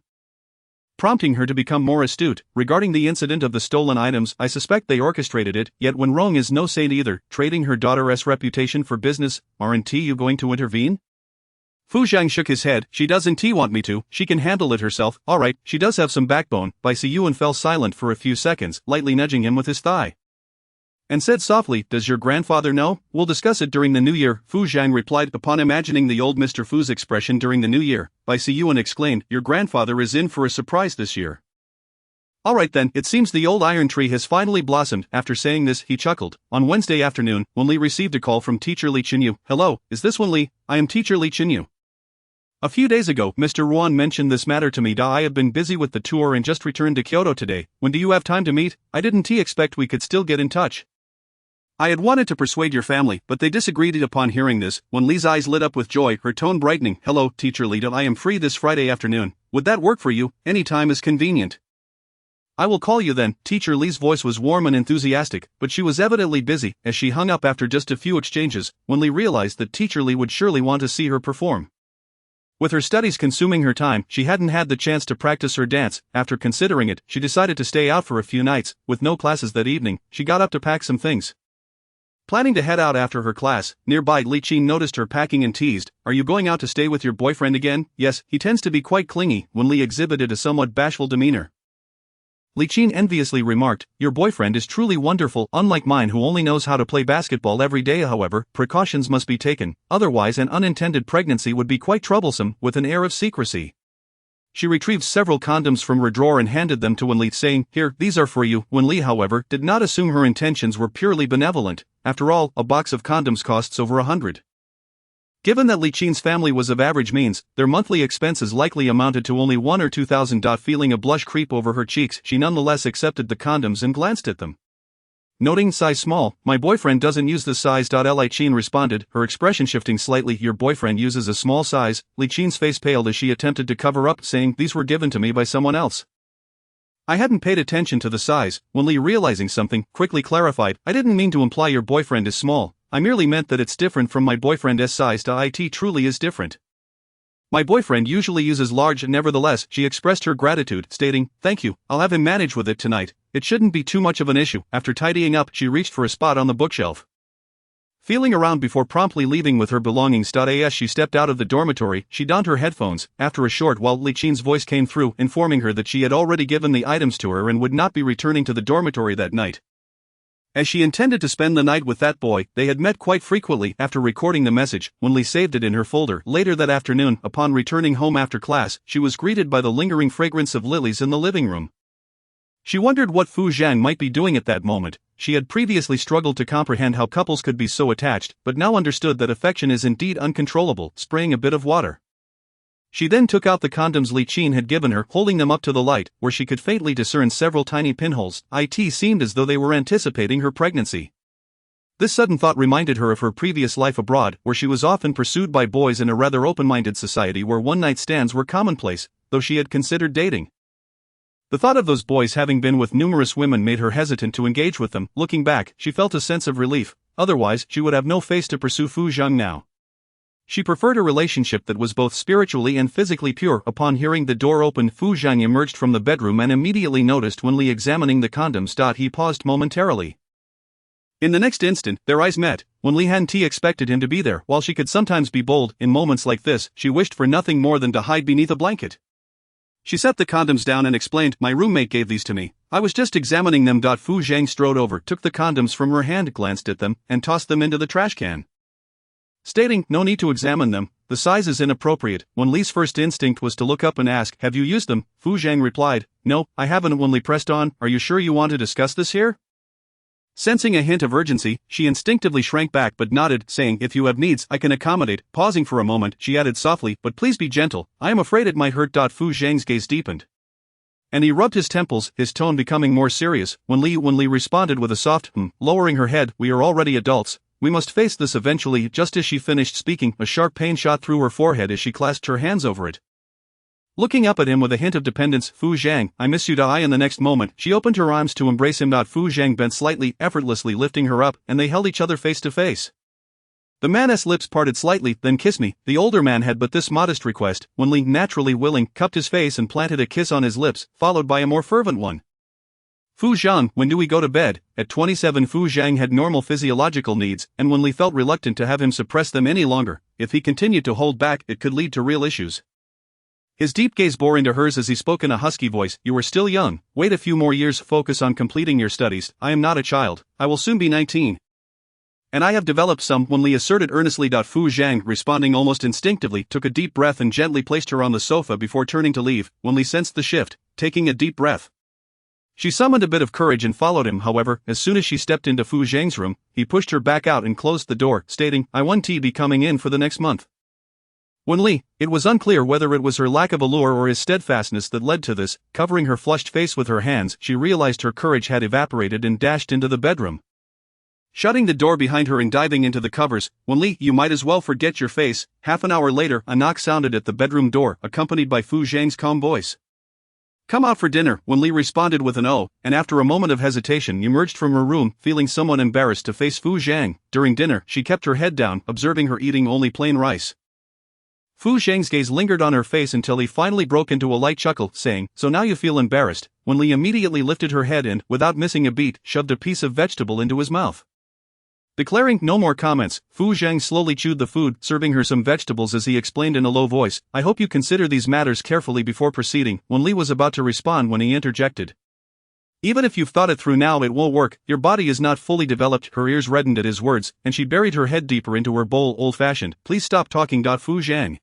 S2: prompting her to become more astute. Regarding the incident of the stolen items, I suspect they orchestrated it, yet Wen Rong is no saint either, trading her daughter's reputation for business. Aren't you going to intervene? Fu Zhang shook his head. She doesn't want me to, she can handle it herself. Alright, she does have some backbone. Bai Siyuan fell silent for a few seconds, lightly nudging him with his thigh, and said softly, does your grandfather know? We'll discuss it during the new year, Fu Zhang replied. Upon imagining the old Mr. Fu's expression during the new year, Bai Siyuan exclaimed, your grandfather is in for a surprise this year. Alright then, it seems the old iron tree has finally blossomed. After saying this, he chuckled. On Wednesday afternoon, Wen Li received a call from teacher Li Chenyu. Hello, is this Wen Li? I am teacher Li Chenyu. A few days ago, Mr. Ruan mentioned this matter to me. I have been busy with the tour and just returned to Kyoto today. When do you have time to meet? I didn't expect we could still get in touch. I had wanted to persuade your family, but they disagreed. Upon hearing this, Wen Li's eyes lit up with joy, her tone brightening. Hello, teacher Li. I am free this Friday afternoon. Would that work for you? Any time is convenient. I will call you then. Teacher Li's voice was warm and enthusiastic, but she was evidently busy. As she hung up after just a few exchanges, Wen Li realized that teacher Li would surely want to see her perform. With her studies consuming her time, she hadn't had the chance to practice her dance. After considering it, she decided to stay out for a few nights. With no classes that evening, she got up to pack some things. Planning to head out after her class, nearby Li Qin noticed her packing and teased, are you going out to stay with your boyfriend again? Yes, he tends to be quite clingy. Wen Li exhibited a somewhat bashful demeanor. Li Qin enviously remarked, your boyfriend is truly wonderful, unlike mine who only knows how to play basketball every day. However, precautions must be taken, otherwise an unintended pregnancy would be quite troublesome. With an air of secrecy, she retrieved several condoms from her drawer and handed them to Wen Li, saying, here, these are for you. Wen Li, however, did not assume her intentions were purely benevolent. After all, a box of condoms costs over 100. Given that Li Qin's family was of average means, their monthly expenses likely amounted to only 1 or 2,000. Feeling a blush creep over her cheeks, she nonetheless accepted the condoms and glanced at them. Noting size small, my boyfriend doesn't use this size. Li Qin responded, her expression shifting slightly. Your boyfriend uses a small size. Li Qin's face paled as she attempted to cover up, saying, these were given to me by someone else. I hadn't paid attention to the size. Wen Li, realizing something, quickly clarified, I didn't mean to imply your boyfriend is small. I merely meant that it's different from my boyfriend's size. It truly is different. My boyfriend usually uses large. Nevertheless, she expressed her gratitude, stating, thank you, I'll have him manage with it tonight. It shouldn't be too much of an issue. After tidying up, she reached for a spot on the bookshelf. Feeling around before promptly leaving with her belongings. As she stepped out of the dormitory, she donned her headphones. After a short while, Li Qin's voice came through, informing her that she had already given the items to her and would not be returning to the dormitory that night. As she intended to spend the night with that boy, they had met quite frequently. After recording the message, Wen Li saved it in her folder. Later that afternoon, upon returning home after class, she was greeted by the lingering fragrance of lilies in the living room. She wondered what Fu Zhang might be doing at that moment. She had previously struggled to comprehend how couples could be so attached, but now understood that affection is indeed uncontrollable. Spraying a bit of water, she then took out the condoms Li Qin had given her, holding them up to the light, where she could faintly discern several tiny pinholes. It seemed as though they were anticipating her pregnancy. This sudden thought reminded her of her previous life abroad, where she was often pursued by boys in a rather open-minded society where one-night stands were commonplace, though she had considered dating. The thought of those boys having been with numerous women made her hesitant to engage with them. Looking back, she felt a sense of relief, otherwise she would have no face to pursue Fu Zhang now. She preferred a relationship that was both spiritually and physically pure. Upon hearing the door open, Fu Zhang emerged from the bedroom and immediately noticed Wen Li examining the condoms. He paused momentarily. In the next instant, their eyes met. Wen Li hadn't expected him to be there. While she could sometimes be bold, in moments like this, she wished for nothing more than to hide beneath a blanket. She set the condoms down and explained, "My roommate gave these to me. I was just examining them." Fu Zhang strode over, took the condoms from her hand, glanced at them, and tossed them into the trash can. Stating, "No need to examine them, the size is inappropriate." Wen Li's first instinct was to look up and ask, "Have you used them?" Fu Zhang replied, "No, I haven't." Wen Li pressed on, "Are you sure you want to discuss this here?" Sensing a hint of urgency, she instinctively shrank back but nodded, saying, "If you have needs, I can accommodate." Pausing for a moment, she added softly, "But please be gentle, I am afraid it might hurt." Fu Zhang's gaze deepened, and he rubbed his temples, his tone becoming more serious. Wen Li responded with a soft lowering her head, "We are already adults, we must face this eventually." Just as she finished speaking, a sharp pain shot through her forehead as she clasped her hands over it. Looking up at him with a hint of dependence, "Fu Zhang, I miss you." In the next moment, she opened her arms to embrace him. Fu Zhang bent slightly, effortlessly lifting her up, and they held each other face to face. The man's lips parted slightly, then "Kiss me." The older man had but this modest request. Wen Li, naturally willing, cupped his face and planted a kiss on his lips, followed by a more fervent one. "Fu Zhang, when do we go to bed?" At 27, Fu Zhang had normal physiological needs, and Wen Li felt reluctant to have him suppress them any longer. If he continued to hold back, it could lead to real issues. His deep gaze bore into hers as he spoke in a husky voice, "You are still young, wait a few more years, focus on completing your studies. I am not a child, I will soon be 19. And I have developed some," Wen Li asserted earnestly. Fu Zhang, responding almost instinctively, took a deep breath and gently placed her on the sofa before turning to leave. Wen Li sensed the shift, taking a deep breath. She summoned a bit of courage and followed him. However, as soon as she stepped into Fu Zhang's room, he pushed her back out and closed the door, stating, "I won't be coming in for the next month." Wen Li, it was unclear whether it was her lack of allure or his steadfastness that led to this. Covering her flushed face with her hands, she realized her courage had evaporated and dashed into the bedroom. Shutting the door behind her and diving into the covers, "Wen Li, you might as well forget your face." Half an hour later, a knock sounded at the bedroom door, accompanied by Fu Zhang's calm voice. "Come out for dinner." Wen Li responded with an "Oh," and after a moment of hesitation emerged from her room, feeling somewhat embarrassed to face Fu Zhang. During dinner, she kept her head down, observing her eating only plain rice. Fu Zhang's gaze lingered on her face until he finally broke into a light chuckle, saying, "So now you feel embarrassed." Wen Li immediately lifted her head and, without missing a beat, shoved a piece of vegetable into his mouth. Declaring no more comments, Fu Zhang slowly chewed the food, serving her some vegetables as he explained in a low voice, "I hope you consider these matters carefully before proceeding." Wen Li was about to respond when he interjected, "Even if you've thought it through now, it won't work. Your body is not fully developed." Her ears reddened at his words, and she buried her head deeper into her bowl. "Old-fashioned, please stop talking." Fu Zhang,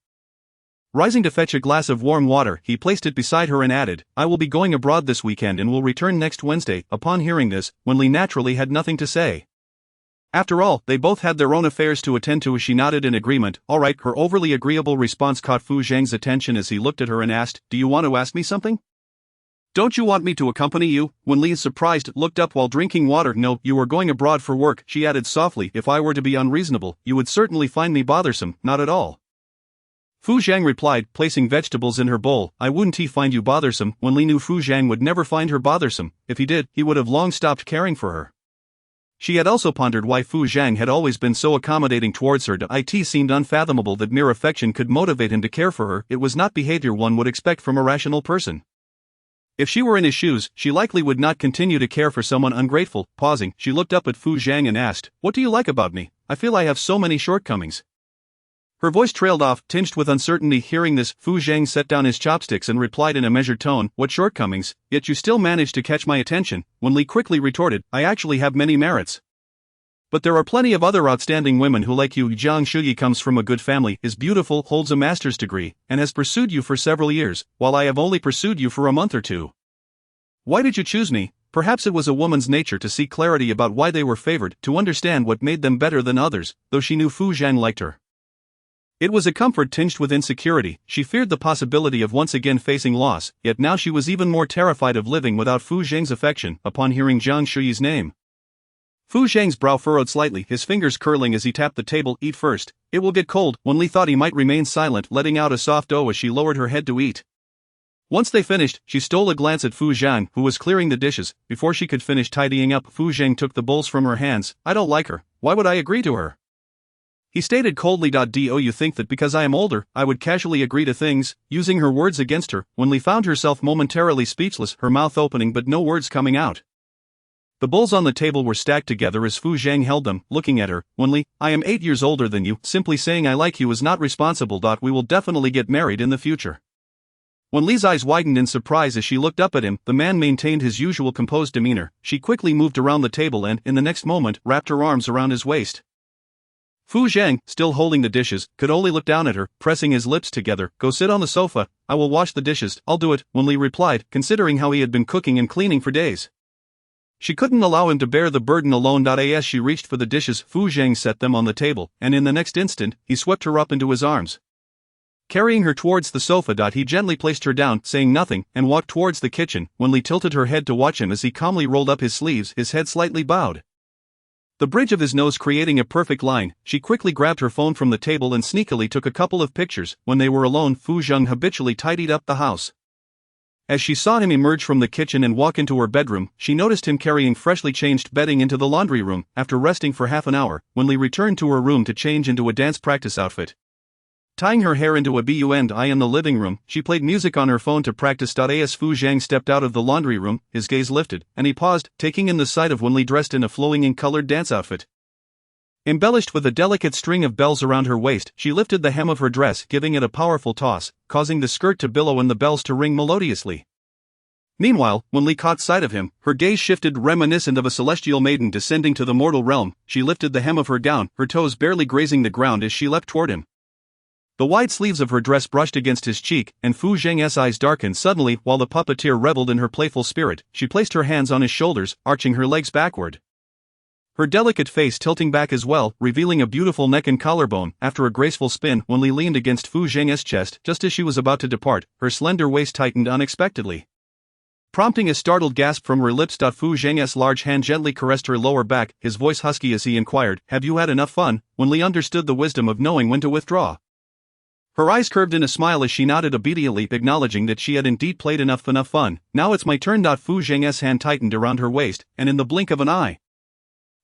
S2: rising to fetch a glass of warm water, he placed it beside her and added, "I will be going abroad this weekend and will return next Wednesday." Upon hearing this, Wen Li naturally had nothing to say. After all, they both had their own affairs to attend to. As she nodded in agreement, "All right." Her overly agreeable response caught Fu Zhang's attention as he looked at her and asked, "Do you want to ask me something?" "Don't you want me to accompany you?" Wen Li, surprised, looked up while drinking water. "No, you are going abroad for work," she added softly. "If I were to be unreasonable, you would certainly find me bothersome." "Not at all," Fu Zhang replied, placing vegetables in her bowl. "I wouldn't find you bothersome." Wen Li knew Fu Zhang would never find her bothersome. If he did, he would have long stopped caring for her. She had also pondered why Fu Zhang had always been so accommodating towards her. It seemed unfathomable that mere affection could motivate him to care for her. It was not behavior one would expect from a rational person. If she were in his shoes, she likely would not continue to care for someone ungrateful. Pausing, she looked up at Fu Zhang and asked, "What do you like about me? I feel I have so many shortcomings." Her voice trailed off, tinged with uncertainty. Hearing this, Fu Zhang set down his chopsticks and replied in a measured tone, "What shortcomings? Yet you still managed to catch my attention." Wen Li quickly retorted, "I actually have many merits. But there are plenty of other outstanding women who like you." Jiang Shuyi comes from a good family, is beautiful, holds a master's degree, and has pursued you for several years, while I have only pursued you for a month or two. Why did you choose me? Perhaps it was a woman's nature to seek clarity about why they were favored, to understand what made them better than others, though she knew Fu Zhang liked her. It was a comfort tinged with insecurity. She feared the possibility of once again facing loss, yet now she was even more terrified of living without Fu Zhang's affection. Upon hearing Jiang Shuyi's name, Fu Zhang's brow furrowed slightly, his fingers curling as he tapped the table. "Eat first. It will get cold." Wen Li thought he might remain silent, letting out a soft "oh" as she lowered her head to eat. Once they finished, she stole a glance at Fu Zhang, who was clearing the dishes. Before she could finish tidying up, Fu Zhang took the bowls from her hands. I don't like her. Why would I agree to her? He stated coldly. Do you think that because I am older, I would casually agree to things? Using her words against her, Wen Li found herself momentarily speechless, her mouth opening but no words coming out. The bowls on the table were stacked together as Fu Zhang held them, looking at her. Wen Li, I am 8 years older than you. Simply saying I like you is not responsible. We will definitely get married in the future. Wen Li's eyes widened in surprise as she looked up at him. The man maintained his usual composed demeanor. She quickly moved around the table and, in the next moment, wrapped her arms around his waist. Fu Zhang, still holding the dishes, could only look down at her, pressing his lips together. Go sit on the sofa, I will wash the dishes. I'll do it, Wen Li replied, considering how he had been cooking and cleaning for days. She couldn't allow him to bear the burden alone. As she reached for the dishes, Fu Zhang set them on the table, and in the next instant, he swept her up into his arms. Carrying her towards the sofa. He gently placed her down, saying nothing, and walked towards the kitchen. Wen Li tilted her head to watch him as he calmly rolled up his sleeves, his head slightly bowed. The bridge of his nose creating a perfect line. She quickly grabbed her phone from the table and sneakily took a couple of pictures. When they were alone, Fu Zhang habitually tidied up the house. As she saw him emerge from the kitchen and walk into her bedroom, she noticed him carrying freshly changed bedding into the laundry room. After resting for half an hour, Wen Li returned to her room to change into a dance practice outfit. Tying her hair into a bun in the living room, she played music on her phone to practice. As Fu Zhang stepped out of the laundry room, his gaze lifted, and he paused, taking in the sight of Wen Li dressed in a flowing and colored dance outfit. Embellished with a delicate string of bells around her waist, she lifted the hem of her dress, giving it a powerful toss, causing the skirt to billow and the bells to ring melodiously. Meanwhile, Wen Li caught sight of him, her gaze shifted, reminiscent of a celestial maiden descending to the mortal realm. She lifted the hem of her gown, her toes barely grazing the ground as she leapt toward him. The wide sleeves of her dress brushed against his cheek, and Fu Zhang's eyes darkened suddenly. While the puppeteer reveled in her playful spirit, she placed her hands on his shoulders, arching her legs backward. Her delicate face tilting back as well, revealing a beautiful neck and collarbone. After a graceful spin, Wen Li leaned against Fu Zhang's chest. Just as she was about to depart, her slender waist tightened unexpectedly, prompting a startled gasp from her lips. Fu Zhang's large hand gently caressed her lower back, his voice husky as he inquired, have you had enough fun? Wen Li understood the wisdom of knowing when to withdraw. Her eyes curved in a smile as she nodded obediently, acknowledging that she had indeed played enough fun. Now it's my turn. Fu Zhang's hand tightened around her waist, and in the blink of an eye,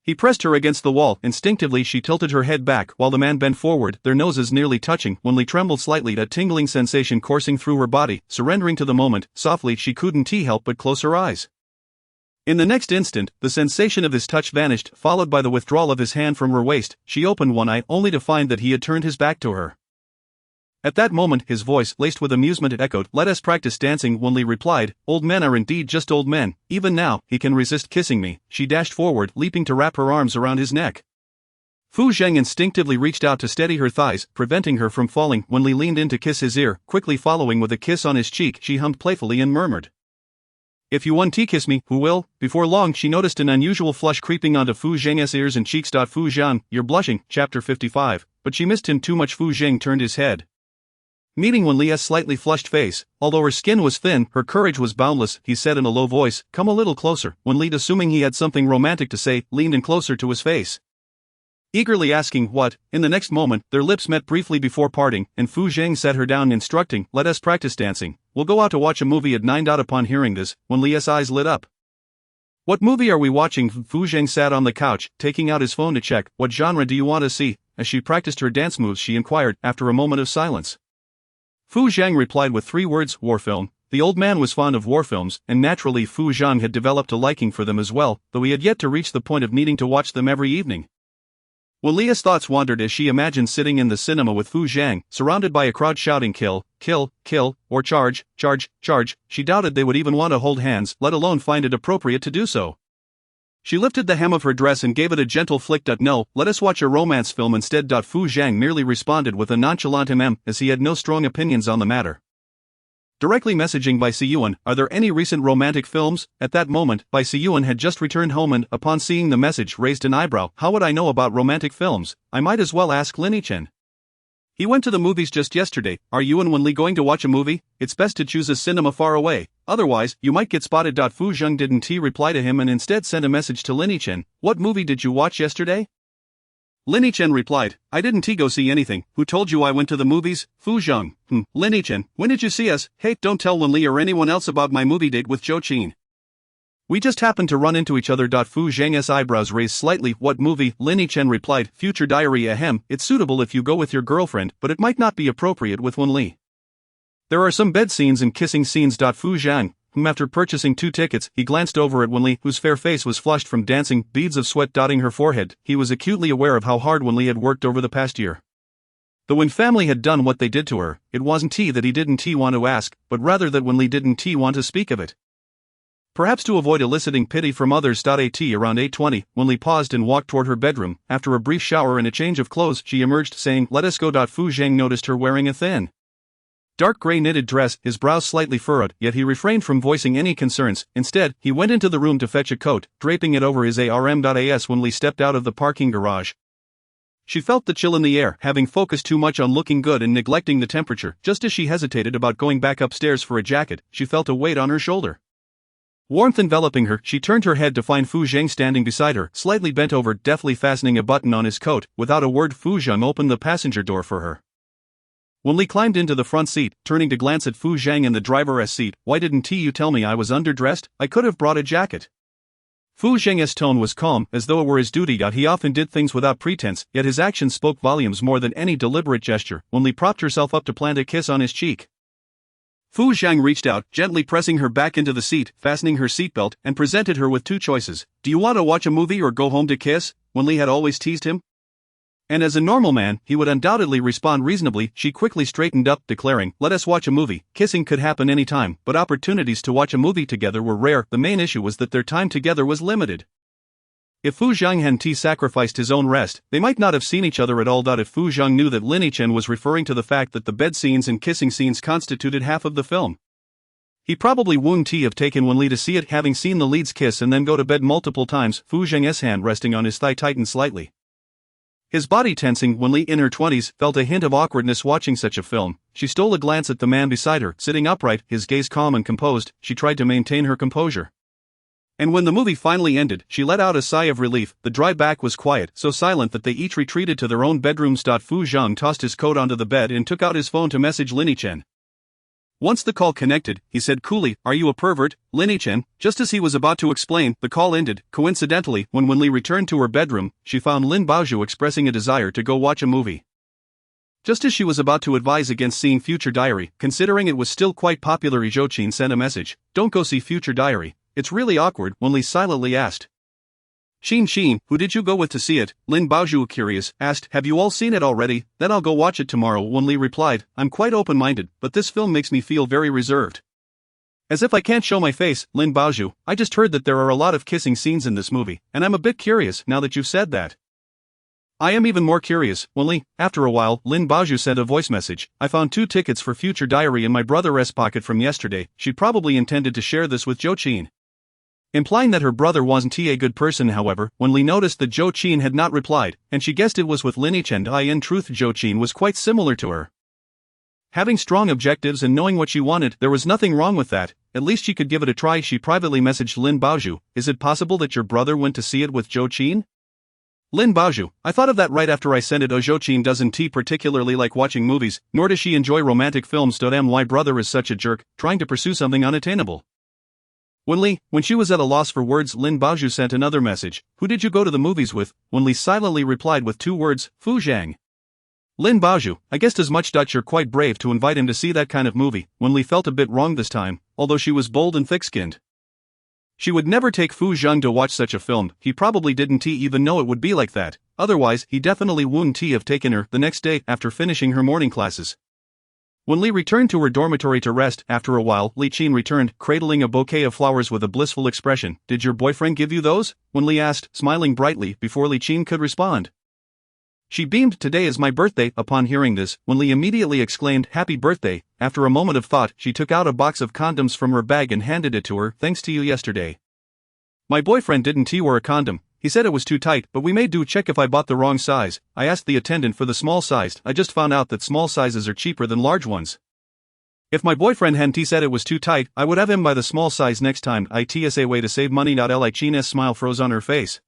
S2: he pressed her against the wall. Instinctively she tilted her head back while the man bent forward, their noses nearly touching. Wen Li trembled slightly, a tingling sensation coursing through her body. Surrendering to the moment, softly she couldn't help but close her eyes. In the next instant, the sensation of his touch vanished, followed by the withdrawal of his hand from her waist. She opened one eye, only to find that he had turned his back to her. At that moment, his voice, laced with amusement, echoed, let us practice dancing. Wen Li replied, old men are indeed just old men. Even now, he can resist kissing me. She dashed forward, leaping to wrap her arms around his neck. Fu Zhang instinctively reached out to steady her thighs, preventing her from falling. Wen Li leaned in to kiss his ear, quickly following with a kiss on his cheek. She hummed playfully and murmured, if you want to kiss me, who will? Before long she noticed an unusual flush creeping onto Fu Zhang's ears and cheeks. Fu Zhang, you're blushing, chapter 55, but she missed him too much. Fu Zhang turned his head, meeting Wen Li's slightly flushed face. Although her skin was thin, her courage was boundless. He said in a low voice, come a little closer. Wen Li, assuming he had something romantic to say, leaned in closer to his face, eagerly asking what. In the next moment, their lips met briefly before parting, and Fu Zhang sat her down, instructing, let us practice dancing. We'll go out to watch a movie at 9. Upon hearing this, Wen Li's eyes lit up. What movie are we watching? Fu Zhang sat on the couch, taking out his phone to check. What genre do you want to see? As she practiced her dance moves, she inquired, after a moment of silence. Fu Zhang replied with 3 words, war film. The old man was fond of war films, and naturally Fu Zhang had developed a liking for them as well, though he had yet to reach the point of needing to watch them every evening. Wen Li's thoughts wandered as she imagined sitting in the cinema with Fu Zhang, surrounded by a crowd shouting kill, kill, kill, or charge, charge, charge. She doubted they would even want to hold hands, let alone find it appropriate to do so. She lifted the hem of her dress and gave it a gentle flick. No, let us watch a romance film instead. Fu Zhang merely responded with a nonchalant as he had no strong opinions on the matter. Directly messaging Bai Siyuan, are there any recent romantic films? At that moment, Bai Siyuan had just returned home and, upon seeing the message, raised an eyebrow. How would I know about romantic films? I might as well ask Lin Chen. He went to the movies just yesterday. Are you and Wen Li going to watch a movie? It's best to choose a cinema far away, otherwise, you might get spotted. Fu Zhang didn't reply to him and instead sent a message to Lin Chen. What movie did you watch yesterday? Lin Yichen replied, I didn't go see anything. Who told you I went to the movies? Fu Zhang. Lin Yichen, when did you see us? Hey, don't tell Wen Li or anyone else about my movie date with Zhou Qin. We just happened to run into each other. Fu Zhang's eyebrows raised slightly. What movie? Lin Yichen replied, Future Diary. Ahem, it's suitable if you go with your girlfriend, but it might not be appropriate with Wen Li. There are some bed scenes and kissing scenes. Fu Zhang, whom after purchasing 2 tickets, he glanced over at Wen Li, whose fair face was flushed from dancing, beads of sweat dotting her forehead. He was acutely aware of how hard Wen Li had worked over the past year. The Wen family had done what they did to her. It wasn't that he didn't want to ask, but rather that Wen Li didn't want to speak of it. Perhaps to avoid eliciting pity from others. At around 8:20, Wen Li paused and walked toward her bedroom. After a brief shower and a change of clothes, she emerged saying, let us go. Fu Zhang noticed her wearing a thin, dark gray knitted dress, his brows slightly furrowed, yet he refrained from voicing any concerns. Instead, he went into the room to fetch a coat, draping it over his arm. As Wen Li stepped out of the parking garage, she felt the chill in the air, having focused too much on looking good and neglecting the temperature. Just as she hesitated about going back upstairs for a jacket, she felt a weight on her shoulder. Warmth enveloping her, she turned her head to find Fu Zhang standing beside her, slightly bent over, deftly fastening a button on his coat. Without a word, Fu Zhang opened the passenger door for her. Wen Li climbed into the front seat, turning to glance at Fu Zhang in the driver's seat. Why didn't you tell me I was underdressed? I could have brought a jacket. Fu Zhang's tone was calm, as though it were his duty. He often did things without pretense, yet his actions spoke volumes more than any deliberate gesture. Wen Li propped herself up to plant a kiss on his cheek. Fu Zhang reached out, gently pressing her back into the seat, fastening her seatbelt, and presented her with 2 choices. Do you want to watch a movie or go home to kiss? Wen Li had always teased him. And as a normal man, he would undoubtedly respond reasonably. She quickly straightened up, declaring, let us watch a movie. Kissing could happen any time, but opportunities to watch a movie together were rare. The main issue was that their time together was limited. If Fu Zhang hadn't sacrificed his own rest, they might not have seen each other at all. If Fu Zhang knew that Lin Yichen was referring to the fact that the bed scenes and kissing scenes constituted half of the film, he probably wouldn't have taken Wen Li to see it. Having seen the leads kiss and then go to bed multiple times, Fu Zhang's hand resting on his thigh tightened slightly. His body tensing. Wen Li, in her 20s, felt a hint of awkwardness watching such a film. She stole a glance at the man beside her, sitting upright, his gaze calm and composed. She tried to maintain her composure. And when the movie finally ended, she let out a sigh of relief. The drive back was quiet, so silent that they each retreated to their own bedrooms. Fu Zhang tossed his coat onto the bed and took out his phone to message Lin Yichen. Once the call connected, he said coolly, are you a pervert, Lin Yichen? Just as he was about to explain, the call ended. Coincidentally, when Wen Li returned to her bedroom, she found Lin Baozhu expressing a desire to go watch a movie. Just as she was about to advise against seeing Future Diary, considering it was still quite popular, Zhou Qin sent a message, don't go see Future Diary. It's really awkward. Wen Li silently asked. Xin, who did you go with to see it? Lin Baozhu, curious, asked, have you all seen it already? Then I'll go watch it tomorrow. Wen Li replied, I'm quite open-minded, but this film makes me feel very reserved. As if I can't show my face, Lin Baozhu, I just heard that there are a lot of kissing scenes in this movie, and I'm a bit curious now that you've said that. I am even more curious, Wen Li. After a while, Lin Baozhu sent a voice message. I found 2 tickets for Future Diary in my brother's pocket from yesterday. She probably intended to share this with Zhou Qin. Implying that her brother wasn't a good person. However, Wen Li noticed that Zhou Qin had not replied, and she guessed it was with Lin Yichen. In truth, Zhou Qin was quite similar to her. Having strong objectives and knowing what she wanted, there was nothing wrong with that. At least she could give it a try. She privately messaged Lin Baozhu, is it possible that your brother went to see it with Zhou Qin? Lin Baozhu, I thought of that right after I sent it. Zhou Qin doesn't particularly like watching movies, nor does she enjoy romantic films. My brother is such a jerk, trying to pursue something unattainable. Wen Li, when she was at a loss for words, Lin Baozhu sent another message. Who did you go to the movies with? Wen Li silently replied with 2 words, Fu Zhang. Lin Baozhu, I guessed as much. You're quite brave to invite him to see that kind of movie. Wen Li felt a bit wrong this time, although she was bold and thick-skinned. She would never take Fu Zhang to watch such a film. He probably didn't even know it would be like that. Otherwise, he definitely wouldn't have taken her the next day after finishing her morning classes. Wen Li returned to her dormitory to rest. After a while, Li Qin returned, cradling a bouquet of flowers with a blissful expression. Did your boyfriend give you those? Wen Li asked, smiling brightly, before Li Qin could respond. She beamed. Today is my birthday. Upon hearing this, Wen Li immediately exclaimed, happy birthday. After a moment of thought, she took out a box of condoms from her bag and handed it to her. Thanks to you yesterday. My boyfriend didn't wear a condom. He said it was too tight, but we may do check if I bought the wrong size. I asked the attendant for the small sized. I just found out that small sizes are cheaper than large ones. If my boyfriend hadn't said it was too tight, I would have him buy the small size next time. It's a way to save money. Li Qin's smile froze on her face.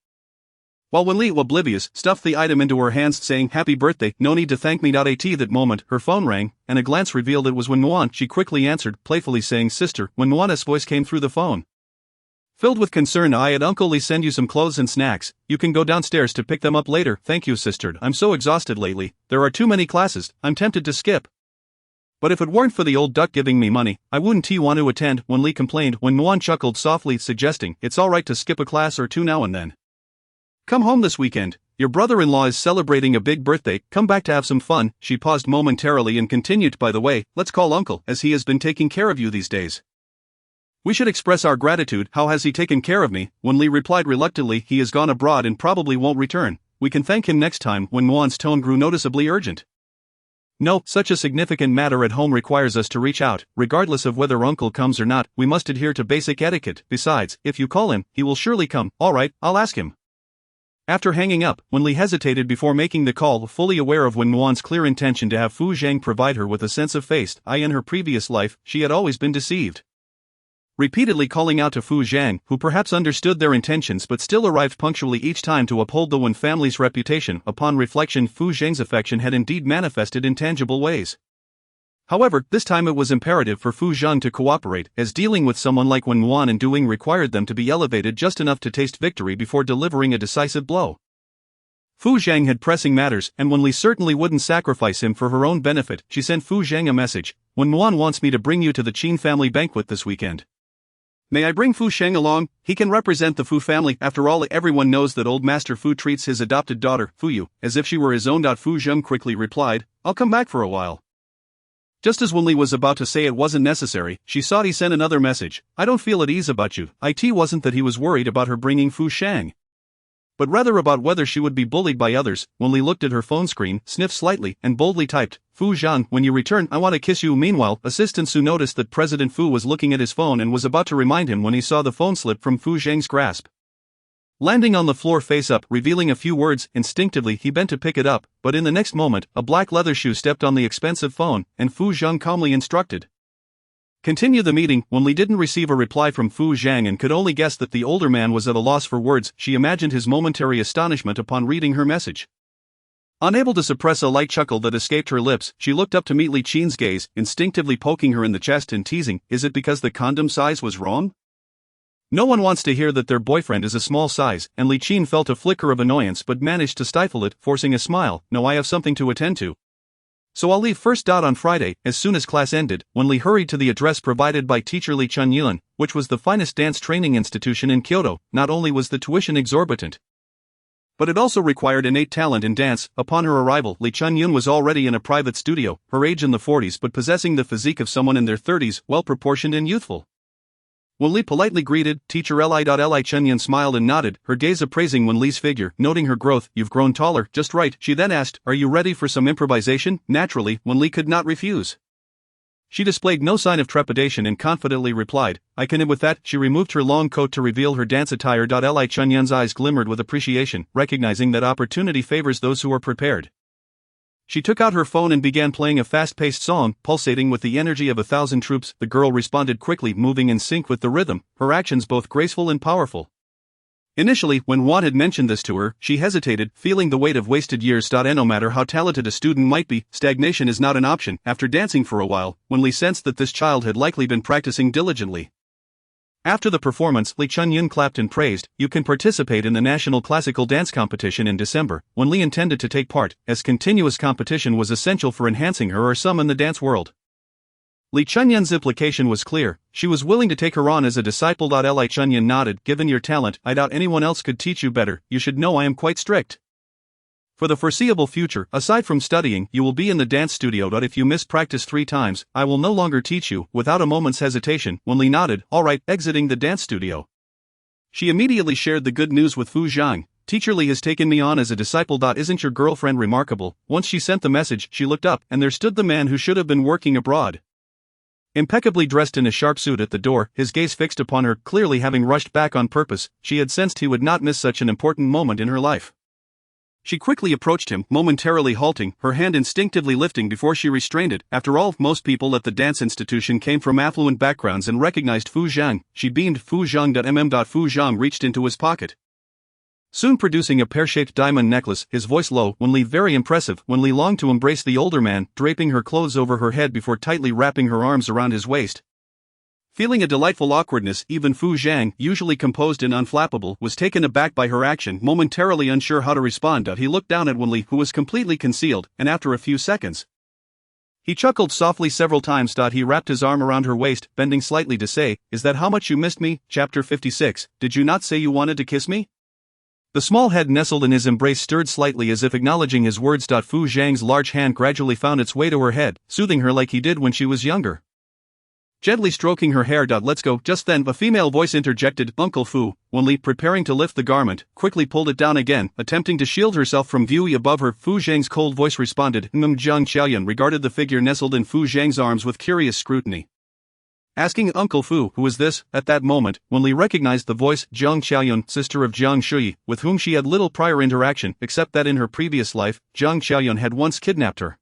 S2: While Wen Li, oblivious, stuffed the item into her hands saying happy birthday, no need to thank me. At that moment, her phone rang, and a glance revealed it was Wen Nuan. She quickly answered, playfully saying sister. Wen Nuan's voice came through the phone. Filled with concern, I had Uncle Li send you some clothes and snacks. You can go downstairs to pick them up later. Thank you, sister. I'm so exhausted lately. There are too many classes. I'm tempted to skip. But if it weren't for the old duck giving me money, I wouldn't want to attend, Wen Li complained. Wen Nuan chuckled softly, suggesting, it's alright to skip a class or two now and then. Come home this weekend. Your brother-in-law is celebrating a big birthday. Come back to have some fun. She paused momentarily and continued, by the way, let's call Uncle, as he has been taking care of you these days. We should express our gratitude. How has he taken care of me? Wen Li replied reluctantly, he has gone abroad and probably won't return. We can thank him next time. Wen Nuan's tone grew noticeably urgent. No, such a significant matter at home requires us to reach out. Regardless of whether Uncle comes or not, we must adhere to basic etiquette. Besides, if you call him, he will surely come. Alright, I'll ask him. After hanging up, Wen Li hesitated before making the call, fully aware of Wen Nuan's clear intention to have Fu Zhang provide her with a sense of faith. In her previous life, she had always been deceived. Repeatedly calling out to Fu Zhang, who perhaps understood their intentions but still arrived punctually each time to uphold the Wen family's reputation. Upon reflection, Fu Zhang's affection had indeed manifested in tangible ways. However, this time it was imperative for Fu Zhang to cooperate, as dealing with someone like Wen Nuan and doing required them to be elevated just enough to taste victory before delivering a decisive blow. Fu Zhang had pressing matters, and Wen Li certainly wouldn't sacrifice him for her own benefit. She sent Fu Zhang a message. Wen Nuan wants me to bring you to the Qin family banquet this weekend. May I bring Fu Sheng along? He can represent the Fu family. After all, everyone knows that old Master Fu treats his adopted daughter, Fu Yu, as if she were his own. Fu Zheng quickly replied, I'll come back for a while. Just as Wen Li was about to say it wasn't necessary, she saw he sent another message. I don't feel at ease about you. It wasn't that he was worried about her bringing Fu Sheng, but rather about whether she would be bullied by others. Wen Li looked at her phone screen, sniffed slightly, and boldly typed, Fu Zhang, when you return, I want to kiss you. Meanwhile, Assistant Su noticed that President Fu was looking at his phone and was about to remind him when he saw the phone slip from Fu Zhang's grasp. Landing on the floor face up, revealing a few words, instinctively he bent to pick it up, but in the next moment, a black leather shoe stepped on the expensive phone, and Fu Zhang calmly instructed, continue the meeting. Wen Li didn't receive a reply from Fu Zhang and could only guess that the older man was at a loss for words. She imagined his momentary astonishment upon reading her message. Unable to suppress a light chuckle that escaped her lips, she looked up to meet Li Qin's gaze, instinctively poking her in the chest and teasing, is it because the condom size was wrong? No one wants to hear that their boyfriend is a small size, and Li Qin felt a flicker of annoyance but managed to stifle it, forcing a smile. No, I have something to attend to, so I'll leave first. On Friday, as soon as class ended, Wen Li hurried to the address provided by teacher Li Chunyun, which was the finest dance training institution in Kyoto. Not only was the tuition exorbitant, but it also required innate talent in dance. Upon her arrival, Li Chunyun was already in a private studio, her age in the 40s but possessing the physique of someone in their 30s, well-proportioned and youthful. Wen Li politely greeted, Teacher Li. Li Chunyun smiled and nodded, her gaze appraising Wen Li's figure, noting her growth. You've grown taller, just right. She then asked, are you ready for some improvisation? Naturally, Wen Li could not refuse. She displayed no sign of trepidation and confidently replied, I can. And with that, she removed her long coat to reveal her dance attire. Li Chunyun's eyes glimmered with appreciation, recognizing that opportunity favors those who are prepared. She took out her phone and began playing a fast-paced song, pulsating with the energy of 1,000 troops. The girl responded quickly, moving in sync with the rhythm, her actions both graceful and powerful. Initially, when Wan had mentioned this to her, she hesitated, feeling the weight of wasted years. No matter how talented a student might be, stagnation is not an option. After dancing for a while, Wen Li sensed that this child had likely been practicing diligently. After the performance, Li Chunyun clapped and praised, you can participate in the National Classical Dance Competition in December. Wen Li intended to take part, as continuous competition was essential for enhancing her or some in the dance world. Li Chunyun's implication was clear, she was willing to take her on as a disciple. Li Chunyun nodded, given your talent, I doubt anyone else could teach you better. You should know I am quite strict. For the foreseeable future, aside from studying, you will be in the dance studio. If you miss practice 3 times, I will no longer teach you. Without a moment's hesitation, Wen Li nodded, alright, exiting the dance studio. She immediately shared the good news with Fu Zhang. Teacher Li has taken me on as a disciple. Isn't your girlfriend remarkable? Once she sent the message, she looked up, and there stood the man who should have been working abroad. Impeccably dressed in a sharp suit at the door, his gaze fixed upon her, clearly having rushed back on purpose. She had sensed he would not miss such an important moment in her life. She quickly approached him, momentarily halting, her hand instinctively lifting before she restrained it. After all, most people at the dance institution came from affluent backgrounds and recognized Fu Zhang. She beamed, Fu Zhang. Fu Zhang reached into his pocket, soon producing a pear-shaped diamond necklace, his voice low. Wen Li very impressive. Wen Li longed to embrace the older man, draping her clothes over her head before tightly wrapping her arms around his waist. Feeling a delightful awkwardness, even Fu Zhang, usually composed and unflappable, was taken aback by her action, momentarily unsure how to respond. He looked down at Wen Li, who was completely concealed, and after a few seconds, he chuckled softly several times. He wrapped his arm around her waist, bending slightly to say, "Is that how much you missed me?" Chapter 56, Did you not say you wanted to kiss me? The small head nestled in his embrace stirred slightly as if acknowledging his words. Fu Zhang's large hand gradually found its way to her head, soothing her like he did when she was younger, gently stroking her hair. Let's go. Just then, a female voice interjected. Uncle Fu. Wen Li, preparing to lift the garment, quickly pulled it down again, attempting to shield herself from view above her. Fu Zhang's cold voice responded. Zhang Xiaoyun regarded the figure nestled in Fu Zhang's arms with curious scrutiny, asking, Uncle Fu, who is this? At that moment, Wen Li recognized the voice. Zhang Xiaoyun, sister of Zhang Shuyi, with whom she had little prior interaction, except that in her previous life, Zhang Xiaoyun had once kidnapped her.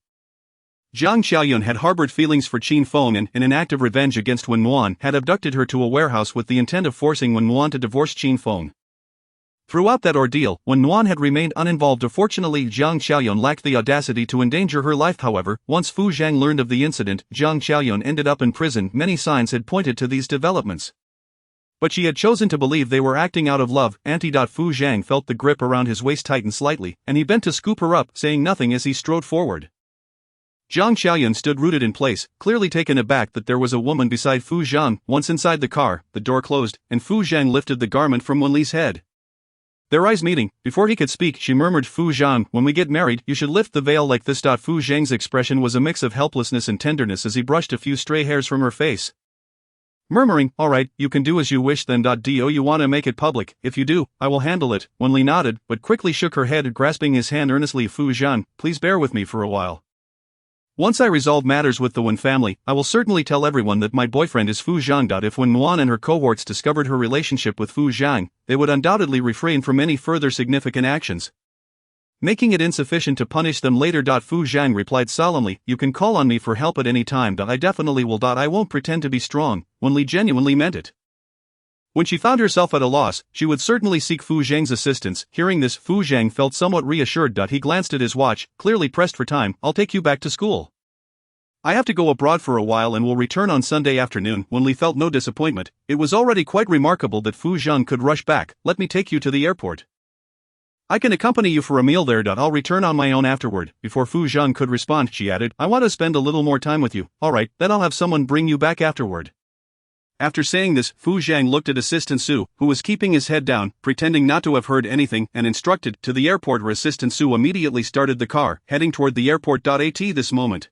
S2: Zhang Xiaoyun had harbored feelings for Qin Feng and, in an act of revenge against Wen Nuan, had abducted her to a warehouse with the intent of forcing Wen Nuan to divorce Qin Feng. Throughout that ordeal, Wen Nuan had remained uninvolved. Fortunately, Zhang Xiaoyun lacked the audacity to endanger her life. However, once Fu Zhang learned of the incident, Zhang Xiaoyun ended up in prison. Many signs had pointed to these developments, but she had chosen to believe they were acting out of love. Fu Zhang felt the grip around his waist tighten slightly, and he bent to scoop her up, saying nothing as he strode forward. Zhang Xiaoyun stood rooted in place, clearly taken aback that there was a woman beside Fu Zhang. Once inside the car, the door closed, and Fu Zhang lifted the garment from Wen Li's head. Their eyes meeting, before he could speak, she murmured, Fu Zhang, when we get married, you should lift the veil like this. Fu Zhang's expression was a mix of helplessness and tenderness as he brushed a few stray hairs from her face, murmuring, alright, you can do as you wish then. Do you want to make it public? If you do, I will handle it. Wen Li nodded, but quickly shook her head, grasping his hand earnestly. Fu Zhang, please bear with me for a while. Once I resolve matters with the Wen family, I will certainly tell everyone that my boyfriend is Fu Zhang. If Wen Nuan and her cohorts discovered her relationship with Fu Zhang, they would undoubtedly refrain from any further significant actions, making it insufficient to punish them later. Fu Zhang replied solemnly, you can call on me for help at any time. I definitely will. I won't pretend to be strong. Wen Li genuinely meant it. When she found herself at a loss, she would certainly seek Fu Zhang's assistance. Hearing this, Fu Zhang felt somewhat reassured. He glanced at his watch, clearly pressed for time. I'll take you back to school. I have to go abroad for a while and will return on Sunday afternoon. Wen Li felt no disappointment. It was already quite remarkable that Fu Zhang could rush back. Let me take you to the airport. I can accompany you for a meal there. I'll return on my own afterward. Before Fu Zhang could respond, she added, I want to spend a little more time with you. Alright, then I'll have someone bring you back afterward. After saying this, Fu Zhang looked at Assistant Su, who was keeping his head down, pretending not to have heard anything, and instructed to the airport, where Assistant Su immediately started the car, heading toward the airport. At this moment,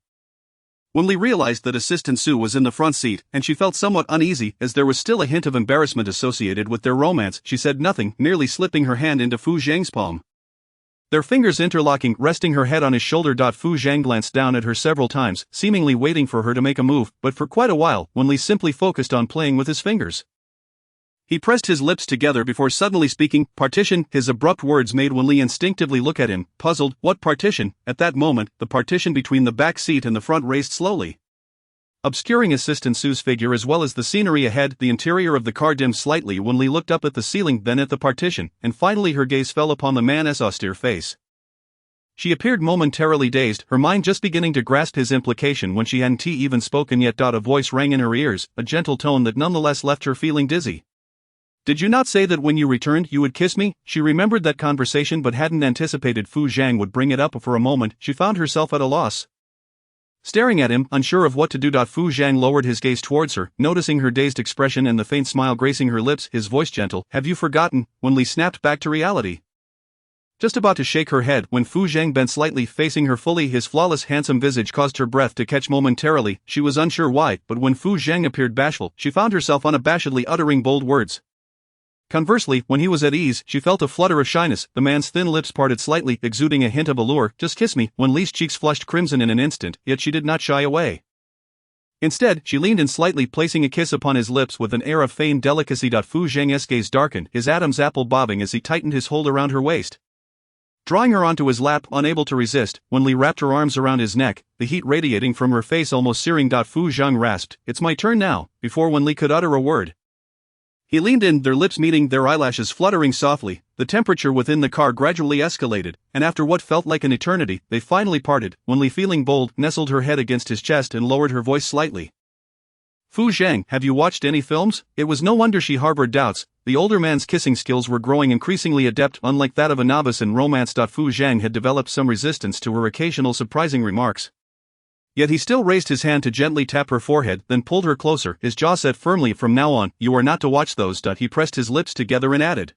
S2: Wen Li realized that Assistant Su was in the front seat, and she felt somewhat uneasy as there was still a hint of embarrassment associated with their romance. She said nothing, merely slipping her hand into Fu Zhang's palm, their fingers interlocking, resting her head on his shoulder. Fu Zhang glanced down at her several times, seemingly waiting for her to make a move, but for quite a while, Wen Li simply focused on playing with his fingers. He pressed his lips together before suddenly speaking, partition. His abrupt words made Wen Li instinctively look at him, puzzled. What partition? At that moment, the partition between the back seat and the front raised slowly, obscuring Assistant Su's figure as well as the scenery ahead. The interior of the car dimmed slightly. Wen Li looked up at the ceiling, then at the partition, and finally her gaze fell upon the man's austere face. She appeared momentarily dazed, her mind just beginning to grasp his implication when she hadn't even spoken yet. A voice rang in her ears, a gentle tone that nonetheless left her feeling dizzy. Did you not say that when you returned you would kiss me? She remembered that conversation but hadn't anticipated Fu Zhang would bring it up. For a moment, she found herself at a loss, staring at him, unsure of what to do. Fu Zhang lowered his gaze towards her, noticing her dazed expression and the faint smile gracing her lips, his voice gentle. Have you forgotten? Wen Li snapped back to reality, just about to shake her head when Fu Zhang bent slightly, facing her fully. His flawless handsome visage caused her breath to catch momentarily. She was unsure why, but when Fu Zhang appeared bashful, she found herself unabashedly uttering bold words. Conversely, when he was at ease, she felt a flutter of shyness. The man's thin lips parted slightly, exuding a hint of allure. Just kiss me. Wen Li's cheeks flushed crimson in an instant, yet she did not shy away. Instead, she leaned in slightly, placing a kiss upon his lips with an air of feigned delicacy. Fu Zhang's gaze darkened, his Adam's apple bobbing as he tightened his hold around her waist. Drawing her onto his lap, unable to resist, Wen Li wrapped her arms around his neck, the heat radiating from her face almost searing. Fu Zhang rasped, It's my turn now, before Wen Li could utter a word. He leaned in, their lips meeting, their eyelashes fluttering softly. The temperature within the car gradually escalated, and after what felt like an eternity, they finally parted. Wen Li, feeling bold, nestled her head against his chest and lowered her voice slightly. Fu Zhang, have you watched any films? It was no wonder she harbored doubts. The older man's kissing skills were growing increasingly adept, unlike that of a novice in romance. Fu Zhang had developed some resistance to her occasional surprising remarks. Yet he still raised his hand to gently tap her forehead, then pulled her closer, his jaw set firmly. From now on, you are not to watch those. He pressed his lips together and added,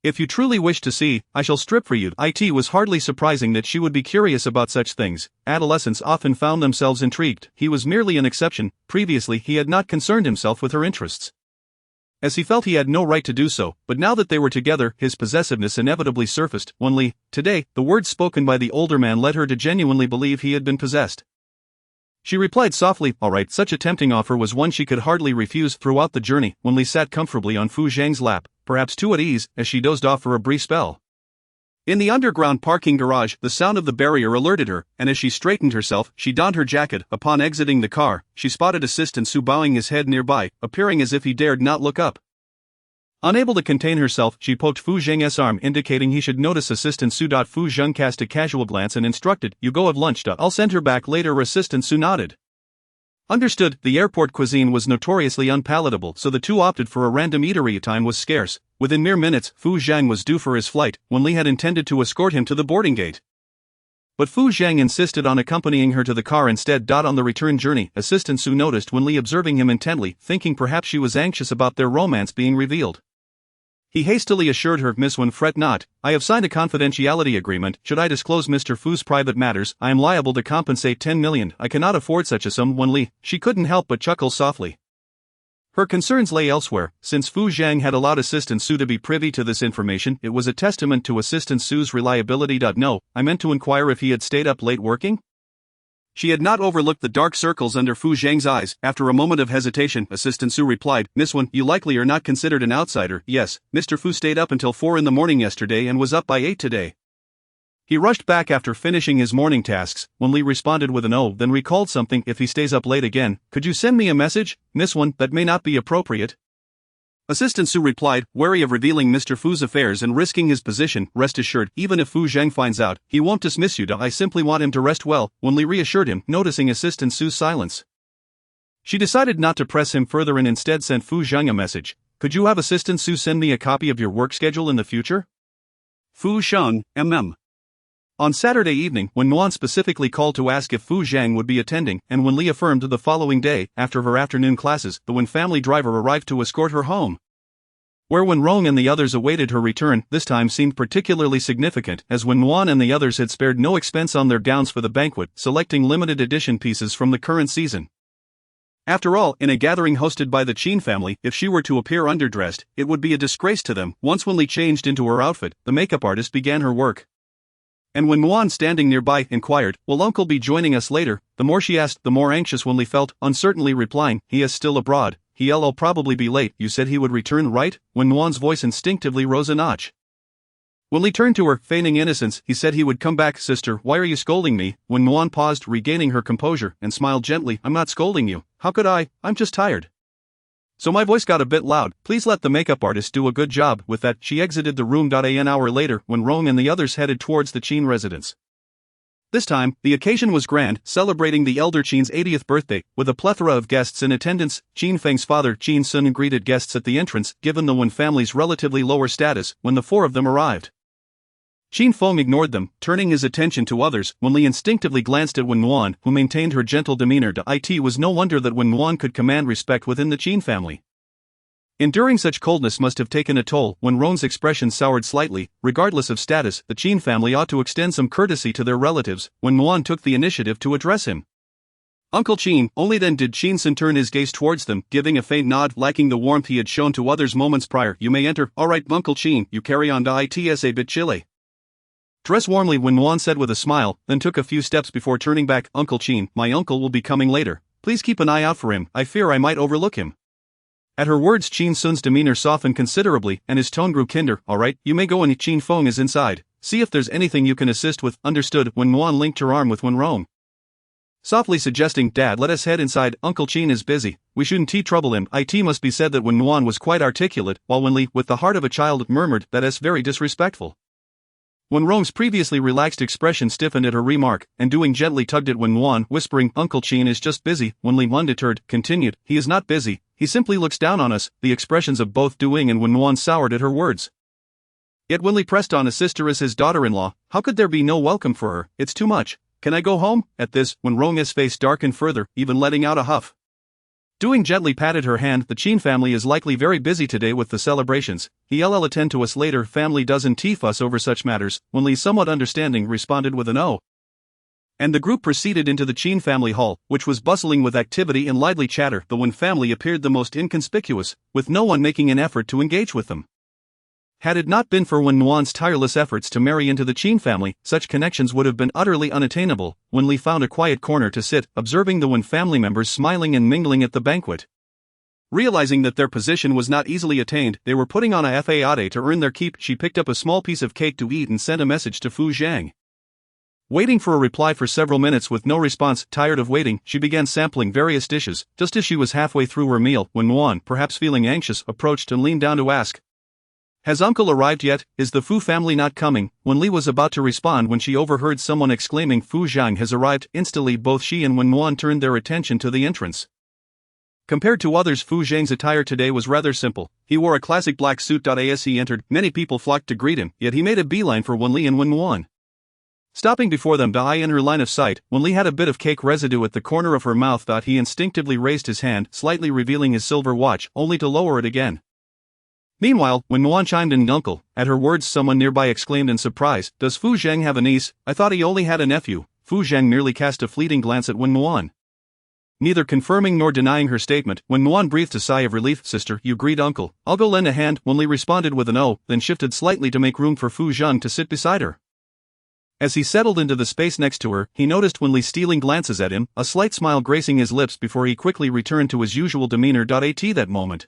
S2: if you truly wish to see, I shall strip for you. It was hardly surprising that she would be curious about such things. Adolescents often found themselves intrigued. He was merely an exception. Previously he had not concerned himself with her interests, as he felt he had no right to do so, but now that they were together, his possessiveness inevitably surfaced. Wen Li, today, the words spoken by the older man led her to genuinely believe he had been possessed. She replied softly, all right. Such a tempting offer was one she could hardly refuse. Throughout the journey, Wen Li sat comfortably on Fu Zhang's lap, perhaps too at ease, as she dozed off for a brief spell. In the underground parking garage, the sound of the barrier alerted her, and as she straightened herself, she donned her jacket. Upon exiting the car, she spotted Assistant Su bowing his head nearby, appearing as if he dared not look up. Unable to contain herself, she poked Fu Zhang's arm, indicating he should notice Assistant Su. Fu Zhang cast a casual glance and instructed, you go have lunch. I'll send her back later. Assistant Su nodded. Understood. The airport cuisine was notoriously unpalatable, so the two opted for a random eatery. Time was scarce. Within mere minutes, Fu Zhang was due for his flight. Wen Li had intended to escort him to the boarding gate, but Fu Zhang insisted on accompanying her to the car instead. On the return journey, Assistant Su noticed Wen Li observing him intently, thinking perhaps she was anxious about their romance being revealed. He hastily assured her, Miss Wen, fret not, I have signed a confidentiality agreement. Should I disclose Mr. Fu's private matters, I am liable to compensate 10 million. I cannot afford such a sum. Wen Li, she couldn't help but chuckle softly. Her concerns lay elsewhere. Since Fu Zhang had allowed Assistant Su to be privy to this information, it was a testament to Assistant Su's reliability. No, I meant to inquire if he had stayed up late working? She had not overlooked the dark circles under Fu Zhang's eyes. After a moment of hesitation, Assistant Su replied, Miss Wen, you likely are not considered an outsider. Yes, Mr. Fu stayed up until 4 in the morning yesterday and was up by 8 today. He rushed back after finishing his morning tasks. Wen Li responded with an oh, then recalled something. If he stays up late again, could you send me a message, Miss Wen? That may not be appropriate. Assistant Su replied, wary of revealing Mr. Fu's affairs and risking his position. Rest assured, even if Fu Zhang finds out, he won't dismiss you. I simply want him to rest well. Wen Li reassured him, noticing Assistant Su's silence. She decided not to press him further and instead sent Fu Zhang a message. Could you have Assistant Su send me a copy of your work schedule in the future? Fu Zhang, MM. On Saturday evening, when Nuan specifically called to ask if Fu Zhang would be attending, and when Li affirmed the following day, after her afternoon classes, the Wen family driver arrived to escort her home. Where Wen Rong and the others awaited her return, this time seemed particularly significant, as Wen Nuan and the others had spared no expense on their gowns for the banquet, selecting limited edition pieces from the current season. After all, in a gathering hosted by the Qin family, if she were to appear underdressed, it would be a disgrace to them. Once Wen Li changed into her outfit, the makeup artist began her work. And when Nuan, standing nearby, inquired, will Uncle be joining us later? The more she asked, the more anxious Wen Li felt, uncertainly replying, he is still abroad. He'll probably be late. You said he would return, right? When Nuan's voice instinctively rose a notch. Wen Li turned to her, feigning innocence. He said he would come back. Sister, why are you scolding me? When Nuan paused, regaining her composure, and smiled gently, I'm not scolding you. How could I? I'm just tired. So my voice got a bit loud. Please let the makeup artist do a good job. With that, she exited the room. An hour later, when Rong and the others headed towards the Qin residence. This time, the occasion was grand, celebrating the elder Qin's 80th birthday, with a plethora of guests in attendance. Qin Feng's father, Qin Sun, greeted guests at the entrance, given the Wen family's relatively lower status, when the four of them arrived. Qin Feng ignored them, turning his attention to others. Wen Li instinctively glanced at Wen Nuan, who maintained her gentle demeanor. It was no wonder that Wen Nuan could command respect within the Qin family. Enduring such coldness must have taken a toll. When Rong's expression soured slightly, regardless of status, the Qin family ought to extend some courtesy to their relatives. Wen Nuan took the initiative to address him. Uncle Qin. Only then did Qin Sun turn his gaze towards them, giving a faint nod, lacking the warmth he had shown to others moments prior. You may enter. Alright, Uncle Qin, you carry on. It's a bit chilly. Dress warmly, Wen Nuan said with a smile, then took a few steps before turning back. Uncle Qin, my uncle will be coming later. Please keep an eye out for him. I fear I might overlook him. At her words, Qin Sun's demeanor softened considerably, and his tone grew kinder. Alright, you may go, and Qin Feng is inside. See if there's anything you can assist with. Understood. Wen Nuan linked her arm with Wen Rong. softly suggesting, "Dad, let us head inside, Uncle Chin is busy, we shouldn't trouble him." It must be said that Wen Nuan was quite articulate, while Wen Li, with the heart of a child, murmured, "That's very disrespectful." Wen Rong's previously relaxed expression stiffened at her remark, and doing gently tugged at Wen Nuan, whispering, "Uncle Chin is just busy." Wen Li, undeterred, continued, "He is not busy, he simply looks down on us." The expressions of both Duing and Wen Nuan soured at her words. Yet Wen Li pressed on, "A sister is his daughter-in-law, how could there be no welcome for her? It's too much. Can I go home?" At this, Wen Rong's face darkened further, even letting out a huff. Duing gently patted her hand. "The Chin family is likely very busy today with the celebrations. He'll attend to us later. Family doesn't fuss over such matters." Wen Li, somewhat understanding, responded with an "oh." And the group proceeded into the Chin family hall, which was bustling with activity and lively chatter. The Wen family appeared the most inconspicuous, with no one making an effort to engage with them. Had it not been for Wen Nuan's tireless efforts to marry into the Chin family, such connections would have been utterly unattainable. Wen Li found a quiet corner to sit, observing the Wen family members smiling and mingling at the banquet. Realizing that their position was not easily attained, they were putting on a facade to earn their keep. She picked up a small piece of cake to eat and sent a message to Fu Zhang. Waiting for a reply for several minutes with no response, tired of waiting, she began sampling various dishes. Just as she was halfway through her meal, Wen Nuan, perhaps feeling anxious, approached and leaned down to ask, "Has uncle arrived yet? Is the Fu family not coming?" Wen Li was about to respond when she overheard someone exclaiming, "Fu Zhang has arrived." Instantly both she and Wen Nuan turned their attention to the entrance. Compared to others, Fu Zhang's attire today was rather simple. He wore a classic black suit. As he entered, many people flocked to greet him, yet he made a beeline for Wen Li and Wen Nuan. Stopping before them, in her line of sight, Wen Li had a bit of cake residue at the corner of her mouth. He instinctively raised his hand, slightly revealing his silver watch, only to lower it again. Meanwhile, when Nuan chimed in, "Uncle," at her words someone nearby exclaimed in surprise, "Does Fu Zhang have a niece? I thought he only had a nephew." Fu Zhang merely cast a fleeting glance at Wen Nuan. Neither confirming nor denying her statement, Wen Nuan breathed a sigh of relief. "Sister, you greet uncle. I'll go lend a hand." Wen Li responded with an "oh," then shifted slightly to make room for Fu Zhang to sit beside her. As he settled into the space next to her, he noticed Wen Li stealing glances at him, a slight smile gracing his lips before he quickly returned to his usual demeanor. At that moment,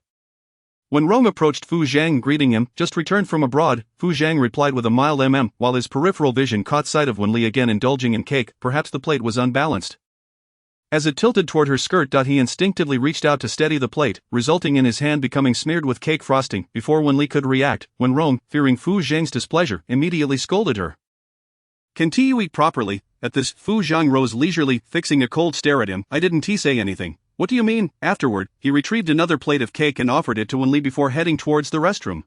S2: when Rong approached Fu Zhang greeting him, "Just returned from abroad," Fu Zhang replied with a mild while his peripheral vision caught sight of Wen Li again indulging in cake. Perhaps the plate was unbalanced. As it tilted toward her skirt, he instinctively reached out to steady the plate, resulting in his hand becoming smeared with cake frosting. Before Wen Li could react, when Rong, fearing Fu Zhang's displeasure, immediately scolded her. "Can't you eat properly?" At this, Fu Zhang rose leisurely, fixing a cold stare at him. "I didn't say anything." "What do you mean?" Afterward, he retrieved another plate of cake and offered it to Wen Li before heading towards the restroom.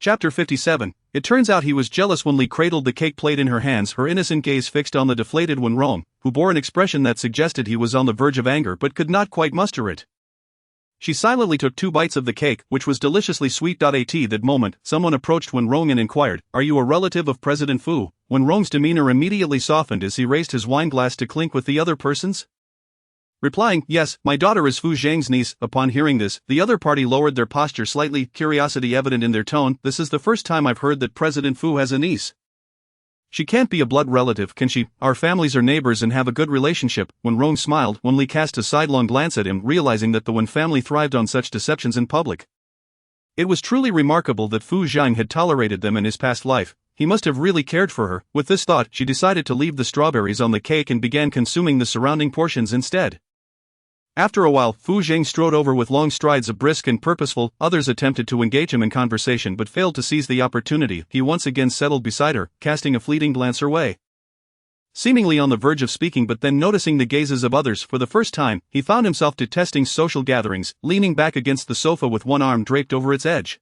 S2: Chapter 57. It turns out he was jealous. Wen Li cradled the cake plate in her hands, her innocent gaze fixed on the deflated Wen Rong, who bore an expression that suggested he was on the verge of anger but could not quite muster it. She silently took 2 bites of the cake, which was deliciously sweet. At that moment, someone approached Wen Rong and inquired, "Are you a relative of President Fu?" Wen Rong's demeanor immediately softened as he raised his wine glass to clink with the other person's, replying, "Yes, my daughter is Fu Zhang's niece." Upon hearing this, the other party lowered their posture slightly, curiosity evident in their tone. "This is the first time I've heard that President Fu has a niece. She can't be a blood relative, can she? Our families are neighbors and have a good relationship." When Rong smiled, Wen Li cast a sidelong glance at him, realizing that the Wen family thrived on such deceptions in public. It was truly remarkable that Fu Zhang had tolerated them in his past life. He must have really cared for her. With this thought, she decided to leave the strawberries on the cake and began consuming the surrounding portions instead. After a while, Fu Zhang strode over with long strides, brisk and purposeful. Others attempted to engage him in conversation but failed to seize the opportunity. He once again settled beside her, casting a fleeting glance her way. Seemingly on the verge of speaking but then noticing the gazes of others for the first time, he found himself detesting social gatherings, leaning back against the sofa with one arm draped over its edge.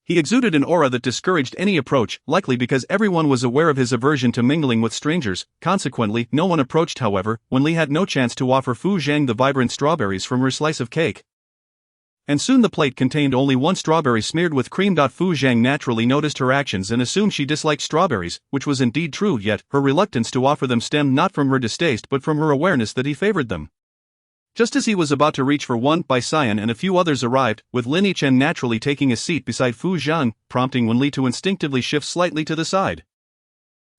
S2: He exuded an aura that discouraged any approach, likely because everyone was aware of his aversion to mingling with strangers. Consequently, no one approached. However, Wen Li had no chance to offer Fu Zhang the vibrant strawberries from her slice of cake. And soon the plate contained only 1 strawberry smeared with cream. Fu Zhang naturally noticed her actions and assumed she disliked strawberries, which was indeed true, yet her reluctance to offer them stemmed not from her distaste but from her awareness that he favored them. Just as he was about to reach for one, Bai Xian and a few others arrived, with Lin Yichen naturally taking a seat beside Fu Zhang, prompting Wen Li to instinctively shift slightly to the side.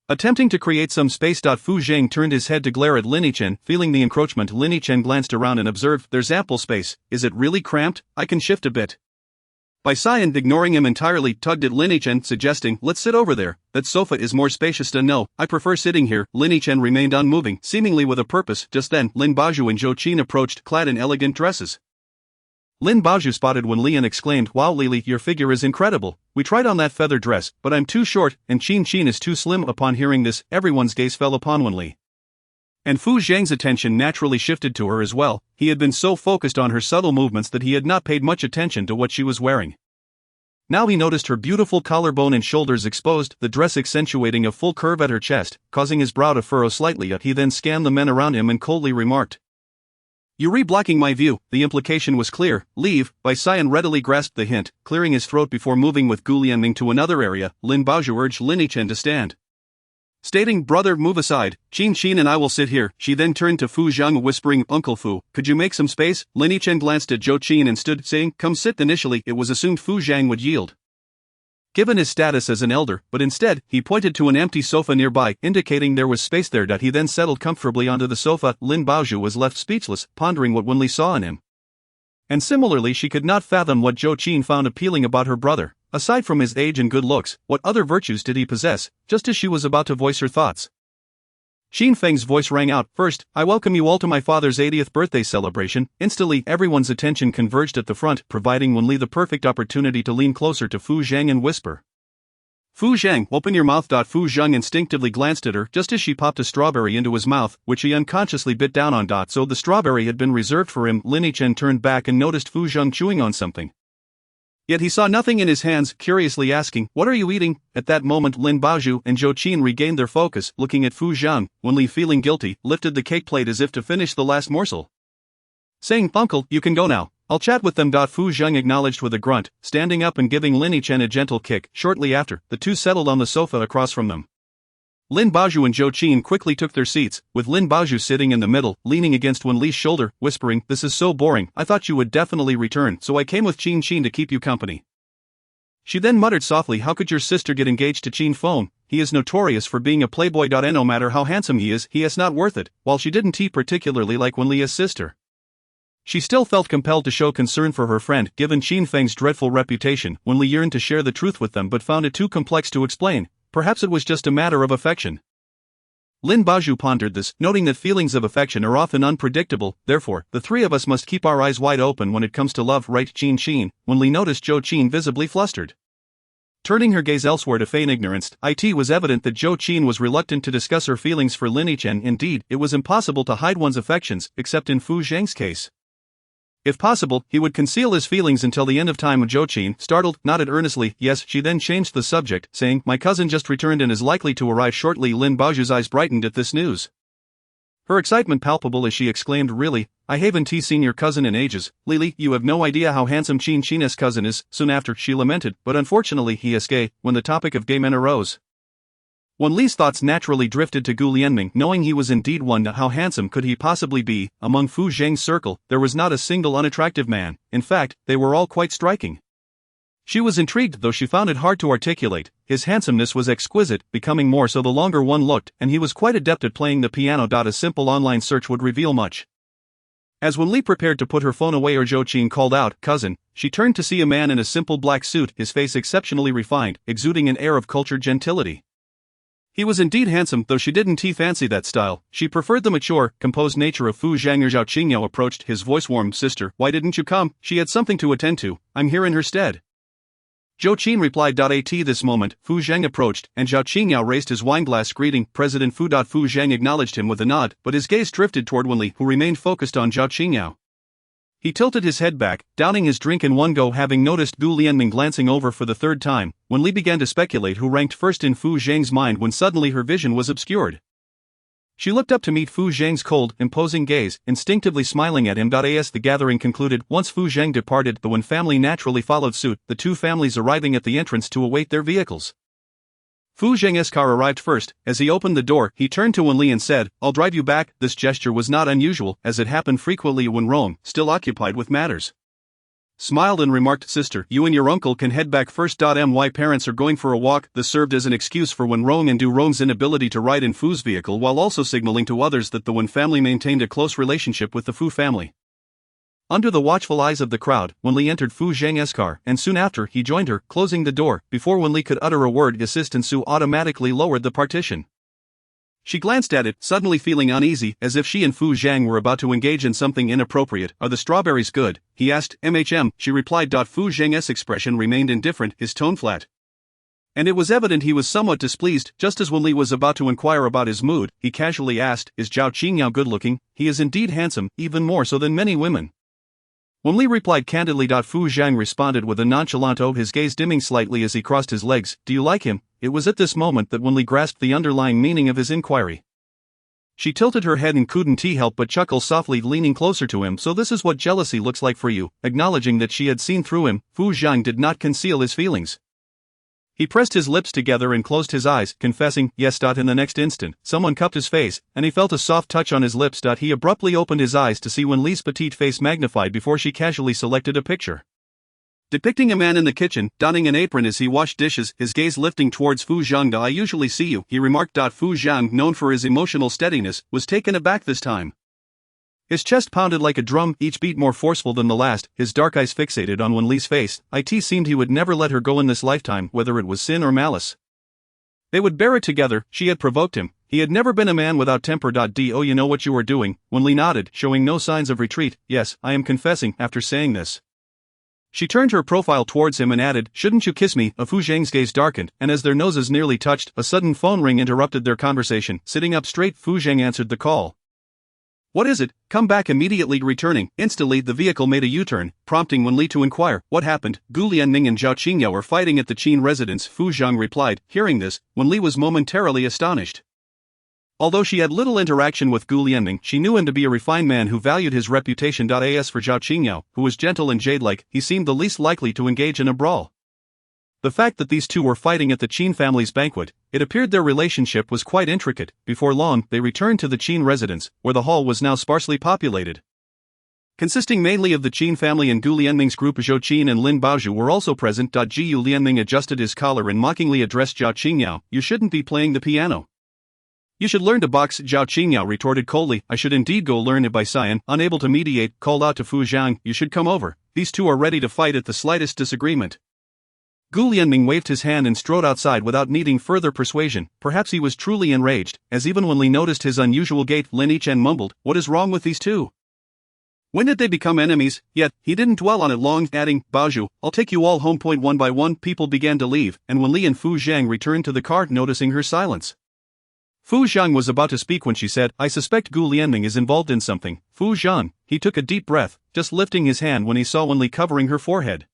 S2: Attempting to create some space. Fu Zhang turned his head to glare at Lin Yichen, feeling the encroachment. Lin Yichen glanced around and observed, "There's ample space. Is it really cramped? I can shift a bit." Bai Xian, ignoring him entirely, tugged at Lin Yichen, suggesting, "Let's sit over there, that sofa is more spacious." "No, I prefer sitting here." Lin Yichen remained unmoving, seemingly with a purpose. Just then, Lin Baozhu and Zhou Qin approached, clad in elegant dresses. Lin Baozhu spotted Wen Li and exclaimed, "Wow Li, your figure is incredible. We tried on that feather dress, but I'm too short, and Qin is too slim." Upon hearing this, everyone's gaze fell upon Wen Li. And Fu Zhang's attention naturally shifted to her as well. He had been so focused on her subtle movements that he had not paid much attention to what she was wearing. Now he noticed her beautiful collarbone and shoulders exposed, the dress accentuating a full curve at her chest, causing his brow to furrow slightly. He then scanned the men around him and coldly remarked, "You're blocking my view." The implication was clear. "Leave." Bai Xian readily grasped the hint, clearing his throat before moving with Gu Lianming to another area. Lin Baozhu urged Lin Yichen to stand, stating, "Brother, move aside. Qin and I will sit here." She then turned to Fu Zhang, whispering, "Uncle Fu, could you make some space?" Lin Yichen glanced at Zhou Qin and stood, saying, "Come sit." Initially, it was assumed Fu Zhang would yield, given his status as an elder, but instead, he pointed to an empty sofa nearby, indicating there was space there. He then settled comfortably onto the sofa. Lin Baozhu was left speechless, pondering what Wen Li saw in him. And similarly, she could not fathom what Zhou Qin found appealing about her brother. Aside from his age and good looks, what other virtues did he possess? Just as she was about to voice her thoughts, Xin Feng's voice rang out, "First, I welcome you all to my father's 80th birthday celebration." Instantly, everyone's attention converged at the front, providing Wen Li the perfect opportunity to lean closer to Fu Zhang and whisper, "Fu Zhang, open your mouth." Fu Zhang instinctively glanced at her just as she popped a strawberry into his mouth, which he unconsciously bit down on. So the strawberry had been reserved for him. Lin Yichen turned back and noticed Fu Zhang chewing on something. Yet he saw nothing in his hands, curiously asking, "What are you eating?" At that moment, Lin Baozhu and Zhou Qin regained their focus, looking at Fu Zhang. Wen Li, feeling guilty, lifted the cake plate as if to finish the last morsel, saying, "Uncle, you can go now. I'll chat with them." Fu Zhang acknowledged with a grunt, standing up and giving Lin Yichen a gentle kick. Shortly after, the two settled on the sofa across from them. Lin Baozhu and Zhou Qin quickly took their seats, with Lin Baozhu sitting in the middle, leaning against Wen Li's shoulder, whispering, "This is so boring. I thought you would definitely return, so I came with Qin to keep you company." She then muttered softly, "How could your sister get engaged to Qin Feng? He is notorious for being a playboy. And no matter how handsome he is not worth it." While she didn't particularly like Wen Li's sister, she still felt compelled to show concern for her friend, given Qin Feng's dreadful reputation. Wen Li yearned to share the truth with them but found it too complex to explain. Perhaps it was just a matter of affection. Lin Baozhu pondered this, noting that feelings of affection are often unpredictable. "Therefore, the three of us must keep our eyes wide open when it comes to love, right, Qin?" Wen Li noticed Zhou Qin visibly flustered. Turning her gaze elsewhere to feign ignorance, it was evident that Zhou Qin was reluctant to discuss her feelings for Lin Yichen. Indeed, it was impossible to hide one's affections, except in Fu Zhang's case. If possible, he would conceal his feelings until the end of time. Zhou Qin, startled, nodded earnestly, "Yes." She then changed the subject, saying, "My cousin just returned and is likely to arrive shortly." Lin Baozhu's eyes brightened at this news, her excitement palpable as she exclaimed, "Really? I haven't seen your cousin in ages. Li, you have no idea how handsome Qin's cousin is." Soon after, she lamented, "But unfortunately he is gay." When the topic of gay men arose, Wen Li's thoughts naturally drifted to Gu Lianming. Knowing he was indeed one, how handsome could he possibly be? Among Fu Zhang's circle, there was not a single unattractive man. In fact, they were all quite striking. She was intrigued, though she found it hard to articulate. His handsomeness was exquisite, becoming more so the longer one looked, and he was quite adept at playing the piano. A simple online search would reveal much. As Wen Li prepared to put her phone away, Zhou Qin called out, "Cousin," she turned to see a man in a simple black suit, his face exceptionally refined, exuding an air of cultured gentility. He was indeed handsome, though she didn't fancy that style. She preferred the mature, composed nature of Fu Zhang. Zhao Qingyao approached, his voice warm. "Sister, why didn't you come?" "She had something to attend to. I'm here in her stead." Zhou Qin replied. At this moment, Fu Zhang approached, and Zhao Qingyao raised his wineglass, greeting President Fu. Fu Zhang acknowledged him with a nod, but his gaze drifted toward Wen Li, who remained focused on Zhao Qingyao. He tilted his head back, downing his drink in one go. Having noticed Gu Lianming glancing over for the third time, Wen Li began to speculate who ranked first in Fu Zhang's mind when suddenly her vision was obscured. She looked up to meet Fu Zhang's cold, imposing gaze, instinctively smiling at him. As the gathering concluded, once Fu Zhang departed, the Wen family naturally followed suit, the two families arriving at the entrance to await their vehicles. Fu Zhang's car arrived first. As he opened the door, he turned to Wen Li and said, "I'll drive you back." This gesture was not unusual, as it happened frequently when Rong, still occupied with matters, smiled and remarked, "Sister, you and your uncle can head back first. My parents are going for a walk." This served as an excuse for Wen Rong and Du Rong's inability to ride in Fu's vehicle, while also signaling to others that the Wen family maintained a close relationship with the Fu family. Under the watchful eyes of the crowd, Wen Li entered Fu Zhang's car, and soon after he joined her, closing the door. Before Wen Li could utter a word, assistant Su automatically lowered the partition. She glanced at it, suddenly feeling uneasy, as if she and Fu Zhang were about to engage in something inappropriate. "Are the strawberries good?" he asked. She replied. Fu Zhang's expression remained indifferent, his tone flat. And it was evident he was somewhat displeased. Just as Wen Li was about to inquire about his mood, he casually asked, "Is Zhao Qingyao good-looking?" "He is indeed handsome, even more so than many women." Wen Li replied candidly. Fu Zhang responded with a nonchalant "oh," his gaze dimming slightly as he crossed his legs. "Do you like him?" It was at this moment that Wen Li grasped the underlying meaning of his inquiry. She tilted her head and couldn't help but chuckle softly, leaning closer to him. "So this is what jealousy looks like for you." Acknowledging that she had seen through him, Fu Zhang did not conceal his feelings. He pressed his lips together and closed his eyes, confessing, "Yes." In the next instant, someone cupped his face, and he felt a soft touch on his lips. He abruptly opened his eyes to see Wen Li's petite face magnified before she casually selected a picture depicting a man in the kitchen, donning an apron as he washed dishes, his gaze lifting towards Fu Zhang. "I usually see you," he remarked. Fu Zhang, known for his emotional steadiness, was taken aback this time. His chest pounded like a drum, each beat more forceful than the last, his dark eyes fixated on Wen Li's face. It seemed he would never let her go in this lifetime, whether it was sin or malice. They would bear it together. She had provoked him. He had never been a man without temper. "Oh, you know what you are doing?" Wen Li nodded, showing no signs of retreat. "Yes, I am confessing." After saying this, she turned her profile towards him and added, "Shouldn't you kiss me?" Fu Zhang's gaze darkened, and as their noses nearly touched, a sudden phone ring interrupted their conversation. Sitting up straight, Fu Zhang answered the call. "What is it?" "Come back immediately." Returning, instantly the vehicle made a U-turn, prompting Wen Li to inquire, "What happened?" "Gu Lianming and Zhao Qingyao are fighting at the Qin residence," Fu Zhang replied. Hearing this, Wen Li was momentarily astonished. Although she had little interaction with Gu Lianming, she knew him to be a refined man who valued his reputation. As for Zhao Qingyao, who was gentle and jade-like, he seemed the least likely to engage in a brawl. The fact that these two were fighting at the Qin family's banquet, it appeared their relationship was quite intricate. Before long, they returned to the Qin residence, where the hall was now sparsely populated. Consisting mainly of the Qin family and Gu Lianming's group, Zhou Qin and Lin Baozhu were also present. Gu Lianming adjusted his collar and mockingly addressed Zhao Qingyao, "You shouldn't be playing the piano. You should learn to box." Zhao Qingyao retorted coldly, "I should indeed go learn it." By Xian, unable to mediate, called out to Fu Zhang, "You should come over. These two are ready to fight at the slightest disagreement." Gu Lianming waved his hand and strode outside without needing further persuasion. Perhaps he was truly enraged, as even when Li noticed his unusual gait. Lin Yichen mumbled, "What is wrong with these two? When did they become enemies?" Yet, he didn't dwell on it long, adding, "Baozhu, I'll take you all home." One by one, people began to leave, and Wen Li and Fu Zhang returned to the car, noticing her silence. Fu Zhang was about to speak when she said, "I suspect Gu Lianming is involved in something." Fu Zhang, he took a deep breath, just lifting his hand when he saw Wen Li covering her forehead.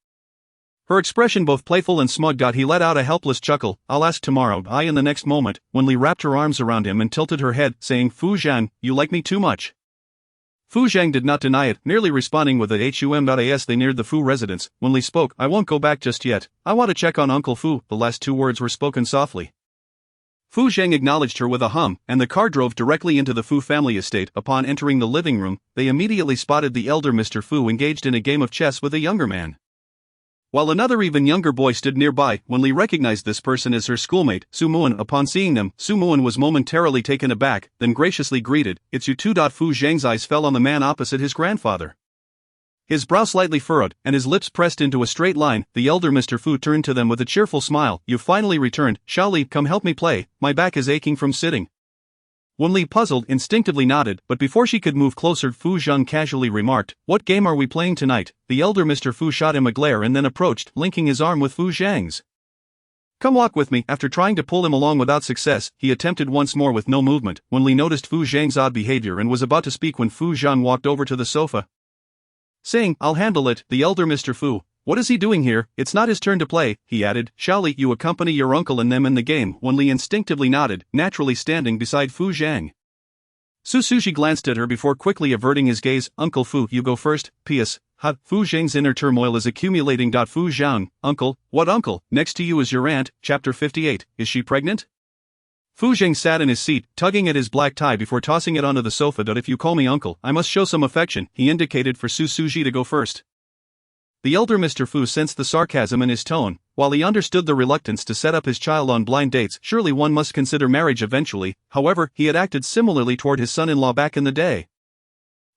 S2: Her expression both playful and smug. He let out a helpless chuckle. "I'll ask tomorrow." In the next moment, Wen Li wrapped her arms around him and tilted her head, saying, "Fu Zhang, you like me too much." Fu Zhang did not deny it, merely responding with a hum. As they neared the Fu residence, Wen Li spoke, "I won't go back just yet. I want to check on Uncle Fu." The last two words were spoken softly. Fu Zhang acknowledged her with a hum, and the car drove directly into the Fu family estate. Upon entering the living room, they immediately spotted the elder Mr. Fu engaged in a game of chess with a younger man, while another even younger boy stood nearby. Wen Li recognized this person as her schoolmate, Su Muan. Upon seeing them, Su Muan was momentarily taken aback, then graciously greeted, "It's you two." Fu Zhang's eyes fell on the man opposite his grandfather. His brow slightly furrowed, and his lips pressed into a straight line. The elder Mr. Fu turned to them with a cheerful smile. "You've finally returned. Xiao Li, come help me play, my back is aching from sitting." Wen Li, puzzled, instinctively nodded, but before she could move closer, Fu Zhang casually remarked, "What game are we playing tonight?" The elder Mr. Fu shot him a glare and then approached, linking his arm with Fu Zhang's. "Come walk with me." After trying to pull him along without success, he attempted once more with no movement. Wen Li noticed Fu Zhang's odd behavior and was about to speak when Fu Zhang walked over to the sofa, saying, "I'll handle it." The elder Mr. Fu, "What is he doing here? It's not his turn to play," he added. "Xiao Li, you accompany your uncle and them in the game." Wen Li instinctively nodded, naturally standing beside Fu Zhang. Su Suji glanced at her before quickly averting his gaze. "Uncle Fu, you go first." P.S. Fu Zhang's inner turmoil is accumulating. Fu Zhang, "Uncle? What uncle? Next to you is your aunt." Chapter 58, Is she pregnant? Fu Zhang sat in his seat, tugging at his black tie before tossing it onto the sofa. "If you call me uncle, I must show some affection." He indicated for Su Suji to go first. The elder Mr. Fu sensed the sarcasm in his tone, while he understood the reluctance to set up his child on blind dates. Surely one must consider marriage eventually. However, he had acted similarly toward his son-in-law back in the day.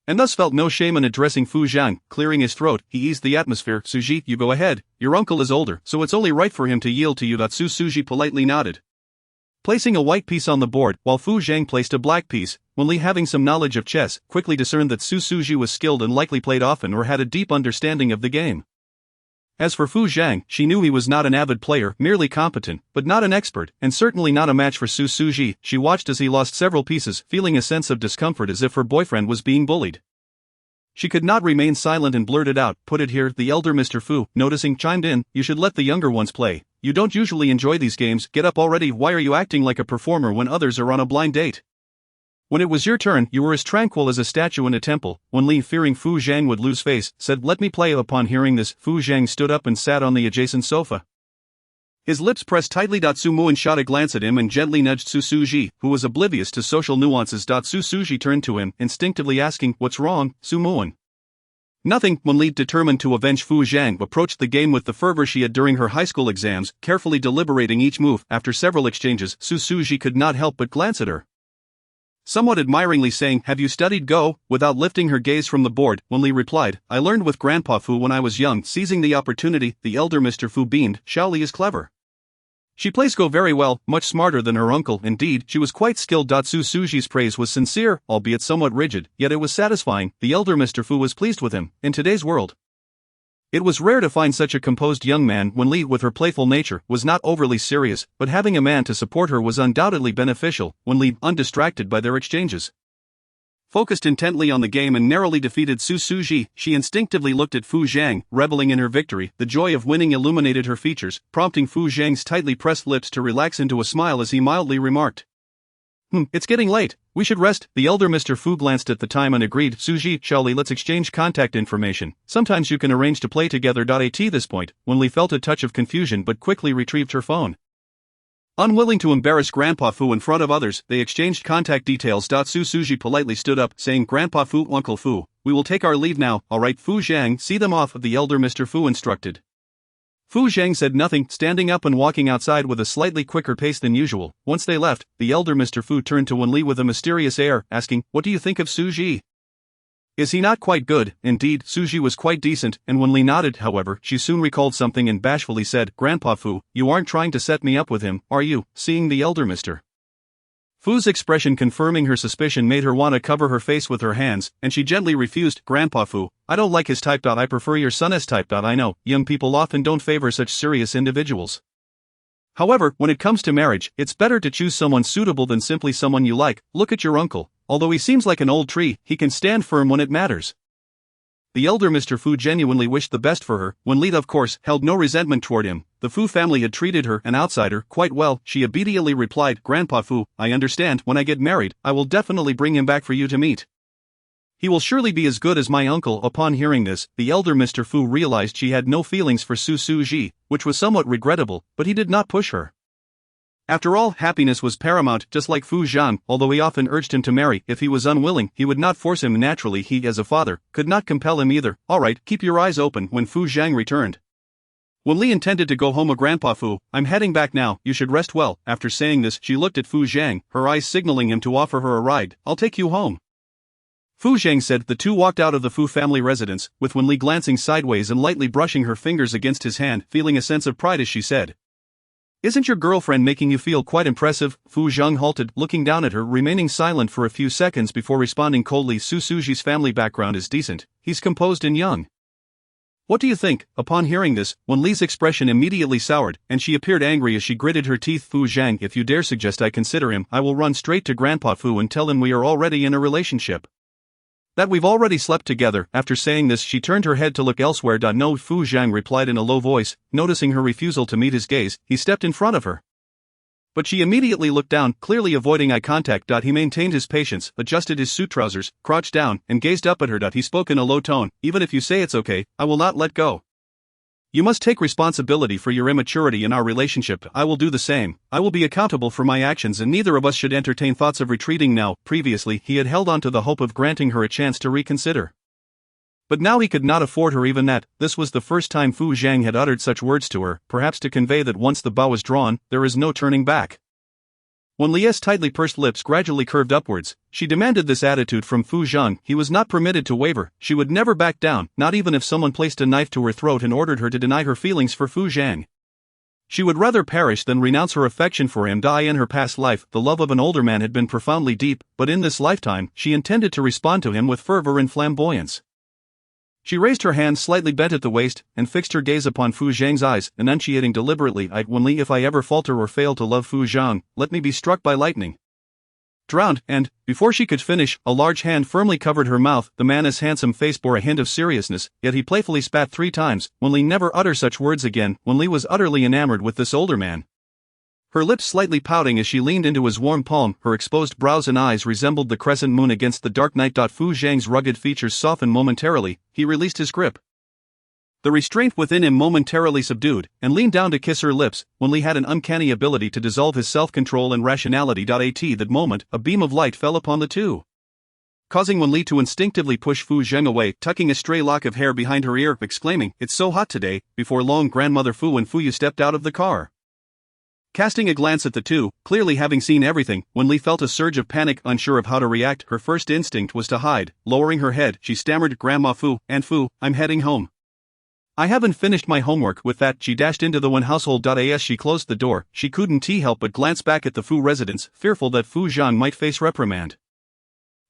S2: and thus felt no shame in addressing Fu Zhang. Clearing his throat, he eased the atmosphere. Suji, you go ahead, your uncle is older, so it's only right for him to yield to you. Suji politely nodded. Placing a white piece on the board, while Fu Zhang placed a black piece, Wen Li, having some knowledge of chess, quickly discerned that Suji was skilled and likely played often or had a deep understanding of the game. As for Fu Zhang, she knew he was not an avid player, merely competent, but not an expert, and certainly not a match for Suji. She watched as he lost several pieces, feeling a sense of discomfort as if her boyfriend was being bullied. She could not remain silent and blurted out, "Put it here." The elder Mr. Fu, noticing, chimed in, "You should let the younger ones play. You don't usually enjoy these games, get up already. Why are you acting like a performer when others are on a blind date?" When it was your turn, you were as tranquil as a statue in a temple. Wen Li, fearing Fu Zhang would lose face, said, "Let me play." Upon hearing this, Fu Zhang stood up and sat on the adjacent sofa. His lips pressed tightly. Su Muan shot a glance at him and gently nudged Suji, who was oblivious to social nuances. Suji turned to him, instinctively asking, "What's wrong, Su Muan?" "Nothing." Wen Li, determined to avenge Fu Zhang, approached the game with the fervor she had during her high school exams, carefully deliberating each move. After several exchanges, Suji could not help but glance at her, somewhat admiringly, saying, "Have you studied Go?" Without lifting her gaze from the board, Wen Li replied, "I learned with Grandpa Fu when I was young." Seizing the opportunity, the elder Mr. Fu beamed, "Xiao Li is clever. She plays Go very well, much smarter than her uncle." Indeed, she was quite skilled. Suji's praise was sincere, albeit somewhat rigid, yet it was satisfying. The elder Mr. Fu was pleased with him. In today's world, it was rare to find such a composed young man. Wen Li, with her playful nature, was not overly serious, but having a man to support her was undoubtedly beneficial. Wen Li, undistracted by their exchanges, focused intently on the game and narrowly defeated Suji. She instinctively looked at Fu Zhang, reveling in her victory. The joy of winning illuminated her features, prompting Fu Zhang's tightly pressed lips to relax into a smile as he mildly remarked, "It's getting late. We should rest." The elder Mr. Fu glanced at the time and agreed. "Suji, Xiao Li, let's exchange contact information. Sometimes you can arrange to play together." At this point, Wen Li felt a touch of confusion but quickly retrieved her phone. Unwilling to embarrass Grandpa Fu in front of others, they exchanged contact details. Suji politely stood up, saying, "Grandpa Fu, Uncle Fu, we will take our leave now." "Alright, Fu Zhang, see them off," the elder Mr. Fu instructed. Fu Zhang said nothing, standing up and walking outside with a slightly quicker pace than usual. Once they left, the elder Mr. Fu turned to Wen Li with a mysterious air, asking, "What do you think of Suji? Is he not quite good?" Indeed, Suji was quite decent, and Wen Li nodded. However, she soon recalled something and bashfully said, "Grandpa Fu, you aren't trying to set me up with him, are you?" Seeing the elder Mr. Fu's expression confirming her suspicion made her want to cover her face with her hands, and she gently refused. "Grandpa Fu, I don't like his type. I prefer your son's type. I know, young people often don't favor such serious individuals. However, when it comes to marriage, it's better to choose someone suitable than simply someone you like. Look at your uncle. Although he seems like an old tree, he can stand firm when it matters." The elder Mr. Fu genuinely wished the best for her. Wen Li, of course, held no resentment toward him. The Fu family had treated her, an outsider, quite well. She obediently replied, "Grandpa Fu, I understand. When I get married, I will definitely bring him back for you to meet. He will surely be as good as my uncle." Upon hearing this, the elder Mr. Fu realized she had no feelings for Suji, which was somewhat regrettable, but he did not push her. After all, happiness was paramount, just like Fu Zhang. Although he often urged him to marry, if he was unwilling, he would not force him. Naturally, he, as a father, could not compel him either. "Alright, keep your eyes open." When Fu Zhang returned, Wen Li intended to go home. "Grandpa Fu, I'm heading back now, you should rest well." After saying this, she looked at Fu Zhang, her eyes signaling him to offer her a ride. "I'll take you home." Fu Zhang said. The two walked out of the Fu family residence, with Wen Li glancing sideways and lightly brushing her fingers against his hand, feeling a sense of pride as she said, "Isn't your girlfriend making you feel quite impressive?" Fu Zhang halted, looking down at her, remaining silent for a few seconds before responding coldly, "Suji's family background is decent. He's composed and young. What do you think?" Upon hearing this, Wen Li's expression immediately soured, and she appeared angry as she gritted her teeth. "Fu Zhang, if you dare suggest I consider him, I will run straight to Grandpa Fu and tell him we are already in a relationship. That we've already slept together." After saying this, she turned her head to look elsewhere. "No," Fu Zhang replied in a low voice. Noticing her refusal to meet his gaze, he stepped in front of her. But she immediately looked down, clearly avoiding eye contact. He maintained his patience, adjusted his suit trousers, crouched down, and gazed up at her. He spoke in a low tone, "Even if you say it's okay, I will not let go. You must take responsibility for your immaturity in our relationship. I will do the same. I will be accountable for my actions, and neither of us should entertain thoughts of retreating now." Previously, he had held on to the hope of granting her a chance to reconsider. But now he could not afford her even that. This was the first time Fu Zhang had uttered such words to her, perhaps to convey that once the bow is drawn, there is no turning back. Wen Li's tightly pursed lips gradually curved upwards. She demanded this attitude from Fu Zhang. He was not permitted to waver. She would never back down, not even if someone placed a knife to her throat and ordered her to deny her feelings for Fu Zhang. She would rather perish than renounce her affection for him. In her past life, the love of an older man had been profoundly deep, but in this lifetime, she intended to respond to him with fervor and flamboyance. She raised her hand slightly bent at the waist, and fixed her gaze upon Fu Zhang's eyes, enunciating deliberately, Wen Li, if I ever falter or fail to love Fu Zhang, let me be struck by lightning. Drowned, and, before she could finish, a large hand firmly covered her mouth. The man's handsome face bore a hint of seriousness, yet he playfully spat 3 times. Wen Li never utter such words again. Wen Li was utterly enamored with this older man. Her lips slightly pouting as she leaned into his warm palm, her exposed brows and eyes resembled the crescent moon against the dark night. Fu Zhang's rugged features softened momentarily. He released his grip. The restraint within him momentarily subdued, and leaned down to kiss her lips. Wen Li had an uncanny ability to dissolve his self-control and rationality. At that moment, a beam of light fell upon the two, causing Wen Li to instinctively push Fu Zhang away, tucking a stray lock of hair behind her ear, exclaiming, "It's so hot today." Before long, Grandmother Fu and Fu Yu stepped out of the car. Casting a glance at the two, clearly having seen everything, Wen Li felt a surge of panic. Unsure of how to react, her first instinct was to hide. Lowering her head, she stammered, "Grandma Fu, Aunt Fu, I'm heading home. I haven't finished my homework." With that, she dashed into the Wen household. As she closed the door, she couldn't help but glance back at the Fu residence, fearful that Fu Zhang might face reprimand.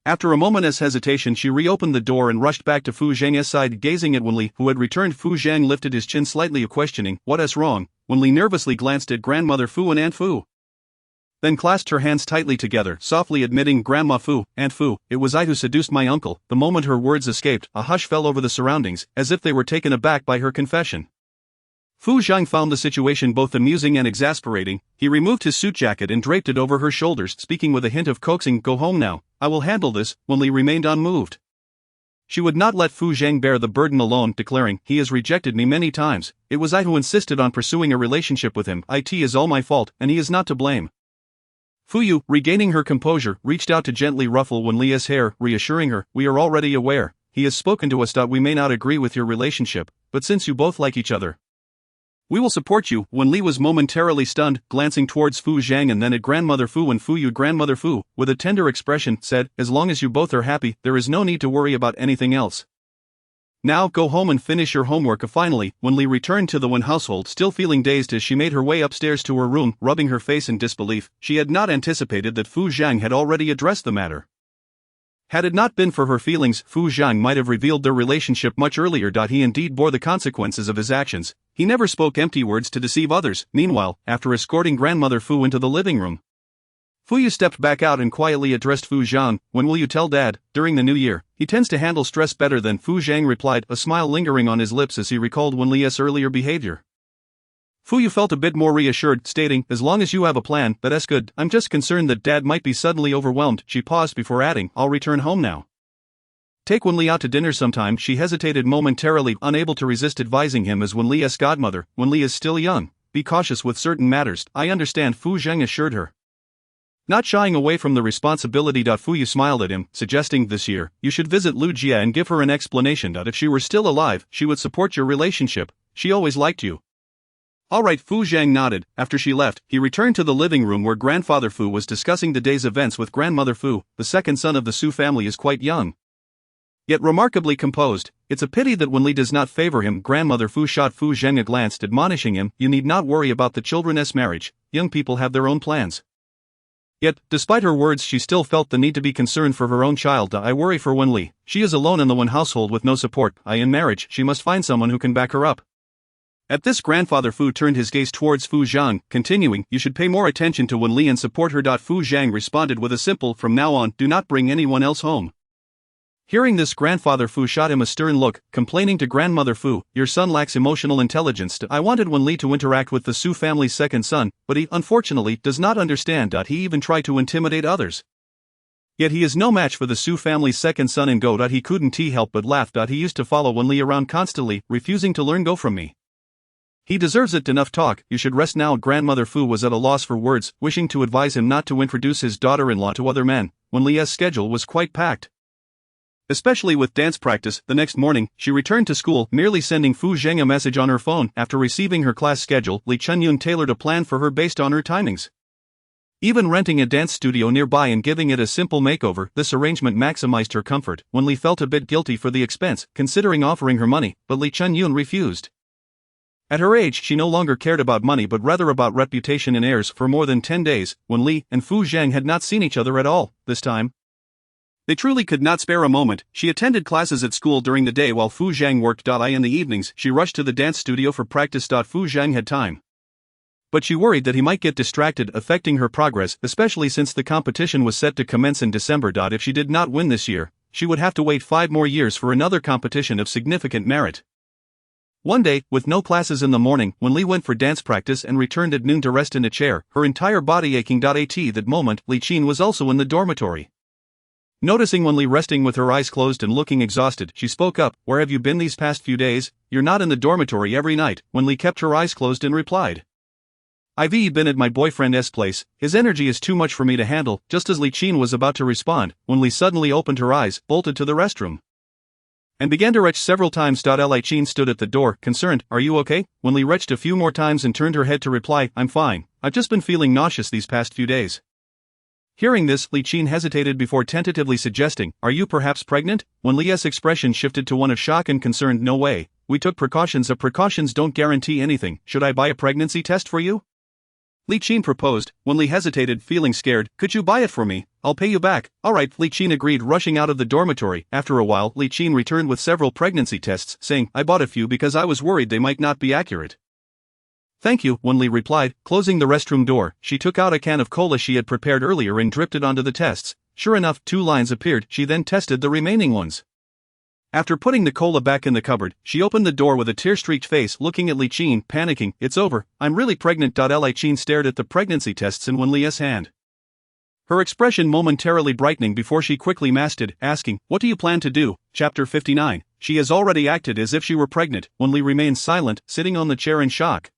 S2: After a moment's hesitation, she reopened the door and rushed back to Fu Zhang's side, gazing at Wen Li, who had returned. Fu Zhang lifted his chin slightly, questioning, "What is wrong?" Wen Li nervously glanced at Grandmother Fu and Aunt Fu, then clasped her hands tightly together, softly admitting, "Grandma Fu, Aunt Fu, it was I who seduced my uncle." The moment her words escaped, a hush fell over the surroundings, as if they were taken aback by her confession. Fu Zhang found the situation both amusing and exasperating. He removed his suit jacket and draped it over her shoulders, speaking with a hint of coaxing, "Go home now, I will handle this." Wen Li remained unmoved. She would not let Fu Zhang bear the burden alone, declaring, "He has rejected me many times. It was I who insisted on pursuing a relationship with him. It is all my fault, and he is not to blame." Fu Yu, regaining her composure, reached out to gently ruffle Wen Li's hair, reassuring her, "We are already aware. He has spoken to us. We may not agree with your relationship, but since you both like each other, we will support you." Wen Li was momentarily stunned, glancing towards Fu Zhang and then at Grandmother Fu and Fu Yu. Grandmother Fu, with a tender expression, said, "As long as you both are happy, there is no need to worry about anything else. Now go home and finish your homework." Finally, Wen Li returned to the Wen household, still feeling dazed as she made her way upstairs to her room, rubbing her face in disbelief. She had not anticipated that Fu Zhang had already addressed the matter. Had it not been for her feelings, Fu Zhang might have revealed their relationship much earlier. He indeed bore the consequences of his actions. He never spoke empty words to deceive others. Meanwhile, after escorting Grandmother Fu into the living room, Fu Yu stepped back out and quietly addressed Fu Zhang. "When will you tell Dad? During the new year. He tends to handle stress better than." Fu Zhang replied, a smile lingering on his lips as he recalled Wen Li's earlier behavior. Fu Yu felt a bit more reassured, stating, "As long as you have a plan, that's good. I'm just concerned that Dad might be suddenly overwhelmed." She paused before adding, "I'll return home now. Take Wen Li out to dinner sometime." She hesitated momentarily, unable to resist advising him as Wen Li's godmother. "Wen Li is still young. Be cautious with certain matters." "I understand," Fu Zhang assured her, not shying away from the responsibility. Fu Yu smiled at him, suggesting, "This year, you should visit Lu Jia and give her an explanation. If she were still alive, she would support your relationship. She always liked you." "All right," Fu Zhang nodded. After she left, he returned to the living room where Grandfather Fu was discussing the day's events with Grandmother Fu. The second son of the Su family is quite young, yet remarkably composed. It's a pity that Wen Li does not favor him. Grandmother Fu shot Fu Zhang a glance, admonishing him, "You need not worry about the children's marriage. Young people have their own plans." Yet, despite her words, she still felt the need to be concerned for her own child. "I worry for Wen Li. She is alone in the Wen household with no support. In marriage, she must find someone who can back her up." At this, Grandfather Fu turned his gaze towards Fu Zhang, continuing, "You should pay more attention to Wen Li and support her." Fu Zhang responded with a simple, "From now on, do not bring anyone else home." Hearing this, Grandfather Fu shot him a stern look, complaining to Grandmother Fu, "Your son lacks emotional intelligence. I wanted Wen Li to interact with the Su family's second son, but he, unfortunately, does not understand. He even tried to intimidate others. Yet he is no match for the Su family's second son in Go. He couldn't help but laugh. He used to follow Wen Li around constantly, refusing to learn Go from me. He deserves it." "Enough talk, you should rest now." Grandmother Fu was at a loss for words, wishing to advise him not to introduce his daughter-in-law to other men. Wen Li's schedule was quite packed, especially with dance practice. The next morning, she returned to school, merely sending Fu Zhang a message on her phone. After receiving her class schedule, Li Chenyun tailored a plan for her based on her timings. Even renting a dance studio nearby and giving it a simple makeover, this arrangement maximized her comfort. Wen Li felt a bit guilty for the expense, considering offering her money, but Li Chunyun refused. At her age, she no longer cared about money but rather about reputation and heirs. For more than 10 days, Wen Li and Fu Zhang had not seen each other at all. This time, they truly could not spare a moment. She attended classes at school during the day while Fu Zhang worked. In the evenings, she rushed to the dance studio for practice. Fu Zhang had time, but she worried that he might get distracted, affecting her progress, especially since the competition was set to commence in December. If she did not win this year, she would have to wait 5 more years for another competition of significant merit. One day, with no classes in the morning, Wen Li went for dance practice and returned at noon to rest in a chair, her entire body aching. At that moment, Li Qin was also in the dormitory. Noticing Wen Li resting with her eyes closed and looking exhausted, she spoke up. "Where have you been these past few days? You're not in the dormitory every night." Wen Li kept her eyes closed and replied, "I've been at my boyfriend's place. His energy is too much for me to handle." Just as Li Qin was about to respond, Wen Li suddenly opened her eyes, bolted to the restroom, and began to retch several times. Li Qin stood at the door, concerned. "Are you okay?" Wen Li retched a few more times and turned her head to reply, "I'm fine. I've just been feeling nauseous these past few days." Hearing this, Li Qin hesitated before tentatively suggesting, "Are you perhaps pregnant?" Wen Li's expression shifted to one of shock and concern. "No way. We took precautions. Precautions don't guarantee anything. Should I buy a pregnancy test for you?" Li Qin proposed. Wen Li hesitated, feeling scared. "Could you buy it for me? I'll pay you back." "All right," Li Qin agreed, rushing out of the dormitory. After a while, Li Qin returned with several pregnancy tests, saying, "I bought a few because I was worried they might not be accurate." "Thank you," Wen Li replied. Closing the restroom door, she took out a can of cola she had prepared earlier and dripped it onto the tests. Sure enough, 2 lines appeared. She then tested the remaining ones. After putting the cola back in the cupboard, she opened the door with a tear-streaked face, looking at Li Qin, panicking. "It's over. I'm really pregnant." Li Qin stared at the pregnancy tests in Wen Li's hand, her expression momentarily brightening before she quickly masked it, asking, "What do you plan to do?" Chapter 59. She has already acted as if she were pregnant. Wen Li remained silent, sitting on the chair in shock.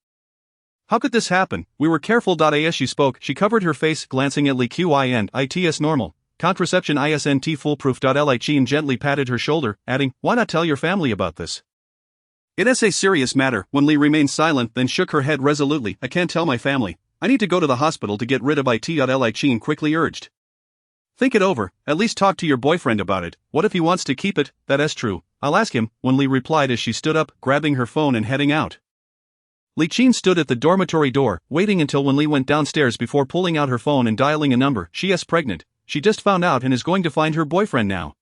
S2: "How could this happen? We were careful." As she spoke, she covered her face, glancing at Li Qin. "It's normal. Contraception isn't foolproof." Li Qin gently patted her shoulder, adding, "Why not tell your family about this? It's a serious matter." Wen Li remained silent, then shook her head resolutely. "I can't tell my family. I need to go to the hospital to get rid of it." Li Qin quickly urged, "Think it over. At least talk to your boyfriend about it. What if he wants to keep it?" "That's true. I'll ask him," Wen Li replied as she stood up, grabbing her phone and heading out. Li Qin stood at the dormitory door, waiting until Wen Li went downstairs before pulling out her phone and dialing a number. She's pregnant. She just found out and is going to find her boyfriend now.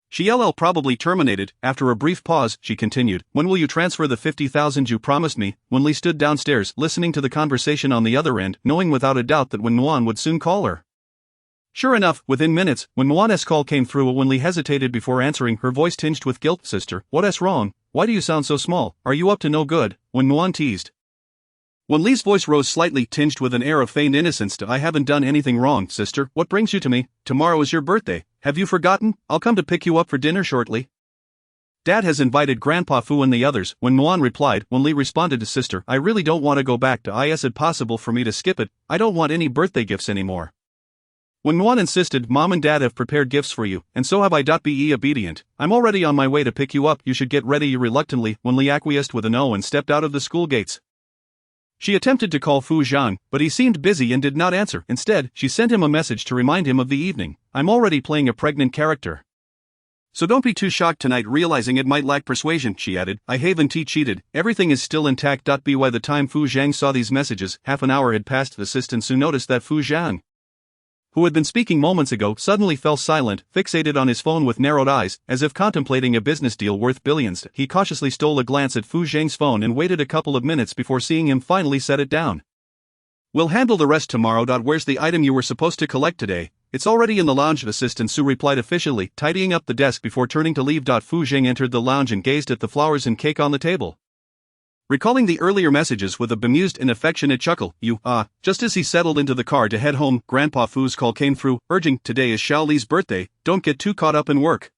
S2: She'll probably terminated." After a brief pause, she continued, "When will you transfer the 50,000 you promised me?" Wen Li stood downstairs, listening to the conversation on the other end, knowing without a doubt that Wen Nuan would soon call her. Sure enough, within minutes, when Nuan's call came through, Wen Li hesitated before answering, her voice tinged with guilt. "Sister, what's wrong? Why do you sound so small? Are you up to no good?" Wen Nuan teased. Wen Li's voice rose slightly, tinged with an air of feigned innocence. "I haven't done anything wrong, sister. What brings you to me? Tomorrow is your birthday. Have you forgotten? I'll come to pick you up for dinner shortly. Dad has invited Grandpa Fu and the others." When Nuan replied, Wen Li responded to sister, "I really don't want to go back to is it possible for me to skip it? I don't want any birthday gifts anymore." When Nuan insisted, "Mom and Dad have prepared gifts for you, and so have I." Be obedient. "I'm already on my way to pick you up. You should get ready." Reluctantly, Wen Li acquiesced with a no and stepped out of the school gates. She attempted to call Fu Zhang, but he seemed busy and did not answer. Instead, she sent him a message to remind him of the evening. "I'm already playing a pregnant character, so don't be too shocked tonight." Realizing it might lack persuasion, she added, "I haven't cheated. Everything is still intact." By the time Fu Zhang saw these messages, half an hour had passed. The assistant soon noticed that Fu Zhang, who had been speaking moments ago, suddenly fell silent, fixated on his phone with narrowed eyes, as if contemplating a business deal worth billions. He cautiously stole a glance at Fu Zhang's phone and waited a couple of minutes before seeing him finally set it down. "We'll handle the rest tomorrow." "Where's the item you were supposed to collect today?" "It's already in the lounge," Assistant Su replied officially, tidying up the desk before turning to leave. Fu Zhang entered the lounge and gazed at the flowers and cake on the table, recalling the earlier messages with a bemused and affectionate chuckle. Just as he settled into the car to head home, Grandpa Fu's call came through, urging, "Today is Xiao Li's birthday, don't get too caught up in work.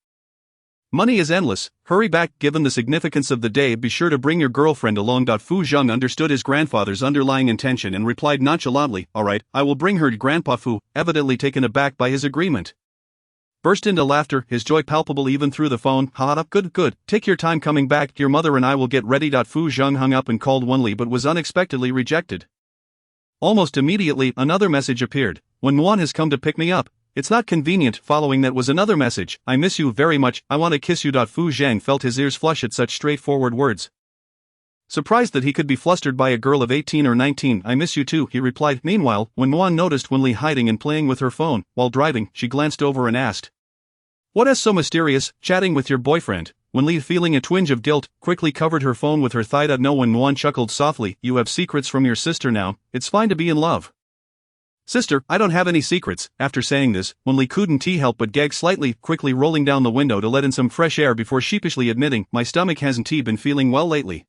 S2: Money is endless, hurry back. Given the significance of the day, be sure to bring your girlfriend along." Fu Zhang understood his grandfather's underlying intention and replied nonchalantly, "All right, I will bring her." Grandpa Fu, evidently taken aback by his agreement, burst into laughter, his joy palpable even through the phone. Good, take your time coming back. Your mother and I will get ready." Fu Zhang hung up and called Wen Li but was unexpectedly rejected. Almost immediately, another message appeared. Wen Muan has come to pick me up. It's not convenient. Following that was another message. I miss you very much. I want to kiss you. Fu Zhang felt his ears flush at such straightforward words. Surprised that he could be flustered by a girl of 18 or 19. I miss you too, he replied. Meanwhile, when Muan noticed Wen Li hiding and playing with her phone while driving, she glanced over and asked, "What is so mysterious, chatting with your boyfriend?" Wen Li, feeling a twinge of guilt, quickly covered her phone with her thigh. No, when Muan chuckled softly, "You have secrets from your sister now. It's fine to be in love." "Sister, I don't have any secrets." After saying this, Wen Li couldn't help but gag slightly, quickly rolling down the window to let in some fresh air before sheepishly admitting, "My stomach hasn't been feeling well lately."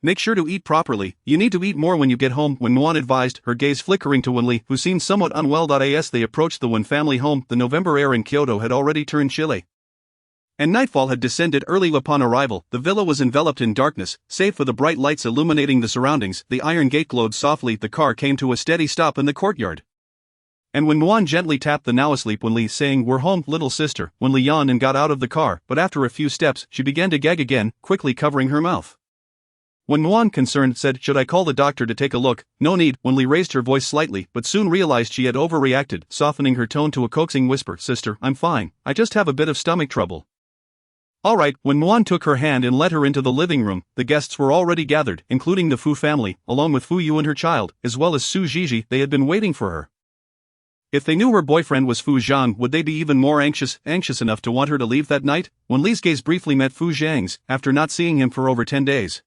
S2: "Make sure to eat properly. You need to eat more when you get home," Wen Muan advised, her gaze flickering to Wen Li, who seemed somewhat unwell. As they approached the Wen family home, the November air in Kyoto had already turned chilly, and nightfall had descended early. Upon arrival, the villa was enveloped in darkness, save for the bright lights illuminating the surroundings. The iron gate glowed softly. The car came to a steady stop in the courtyard, and when Muan gently tapped the now asleep Wen Li, saying, "We're home, little sister," Wen Li yawned and got out of the car, but after a few steps, she began to gag again, quickly covering her mouth. When Muan, concerned, said, "Should I call the doctor to take a look?" "No need." Wen Li raised her voice slightly, but soon realized she had overreacted, softening her tone to a coaxing whisper, "Sister, I'm fine. I just have a bit of stomach trouble." "Alright." When Muan took her hand and led her into the living room, the guests were already gathered, including the Fu family, along with Fu Yu and her child, as well as Su Zhizhi. They had been waiting for her. If they knew her boyfriend was Fu Zhang, would they be even more anxious enough to want her to leave that night? Wen Li's gaze briefly met Fu Zhang's, after not seeing him for over 10 days.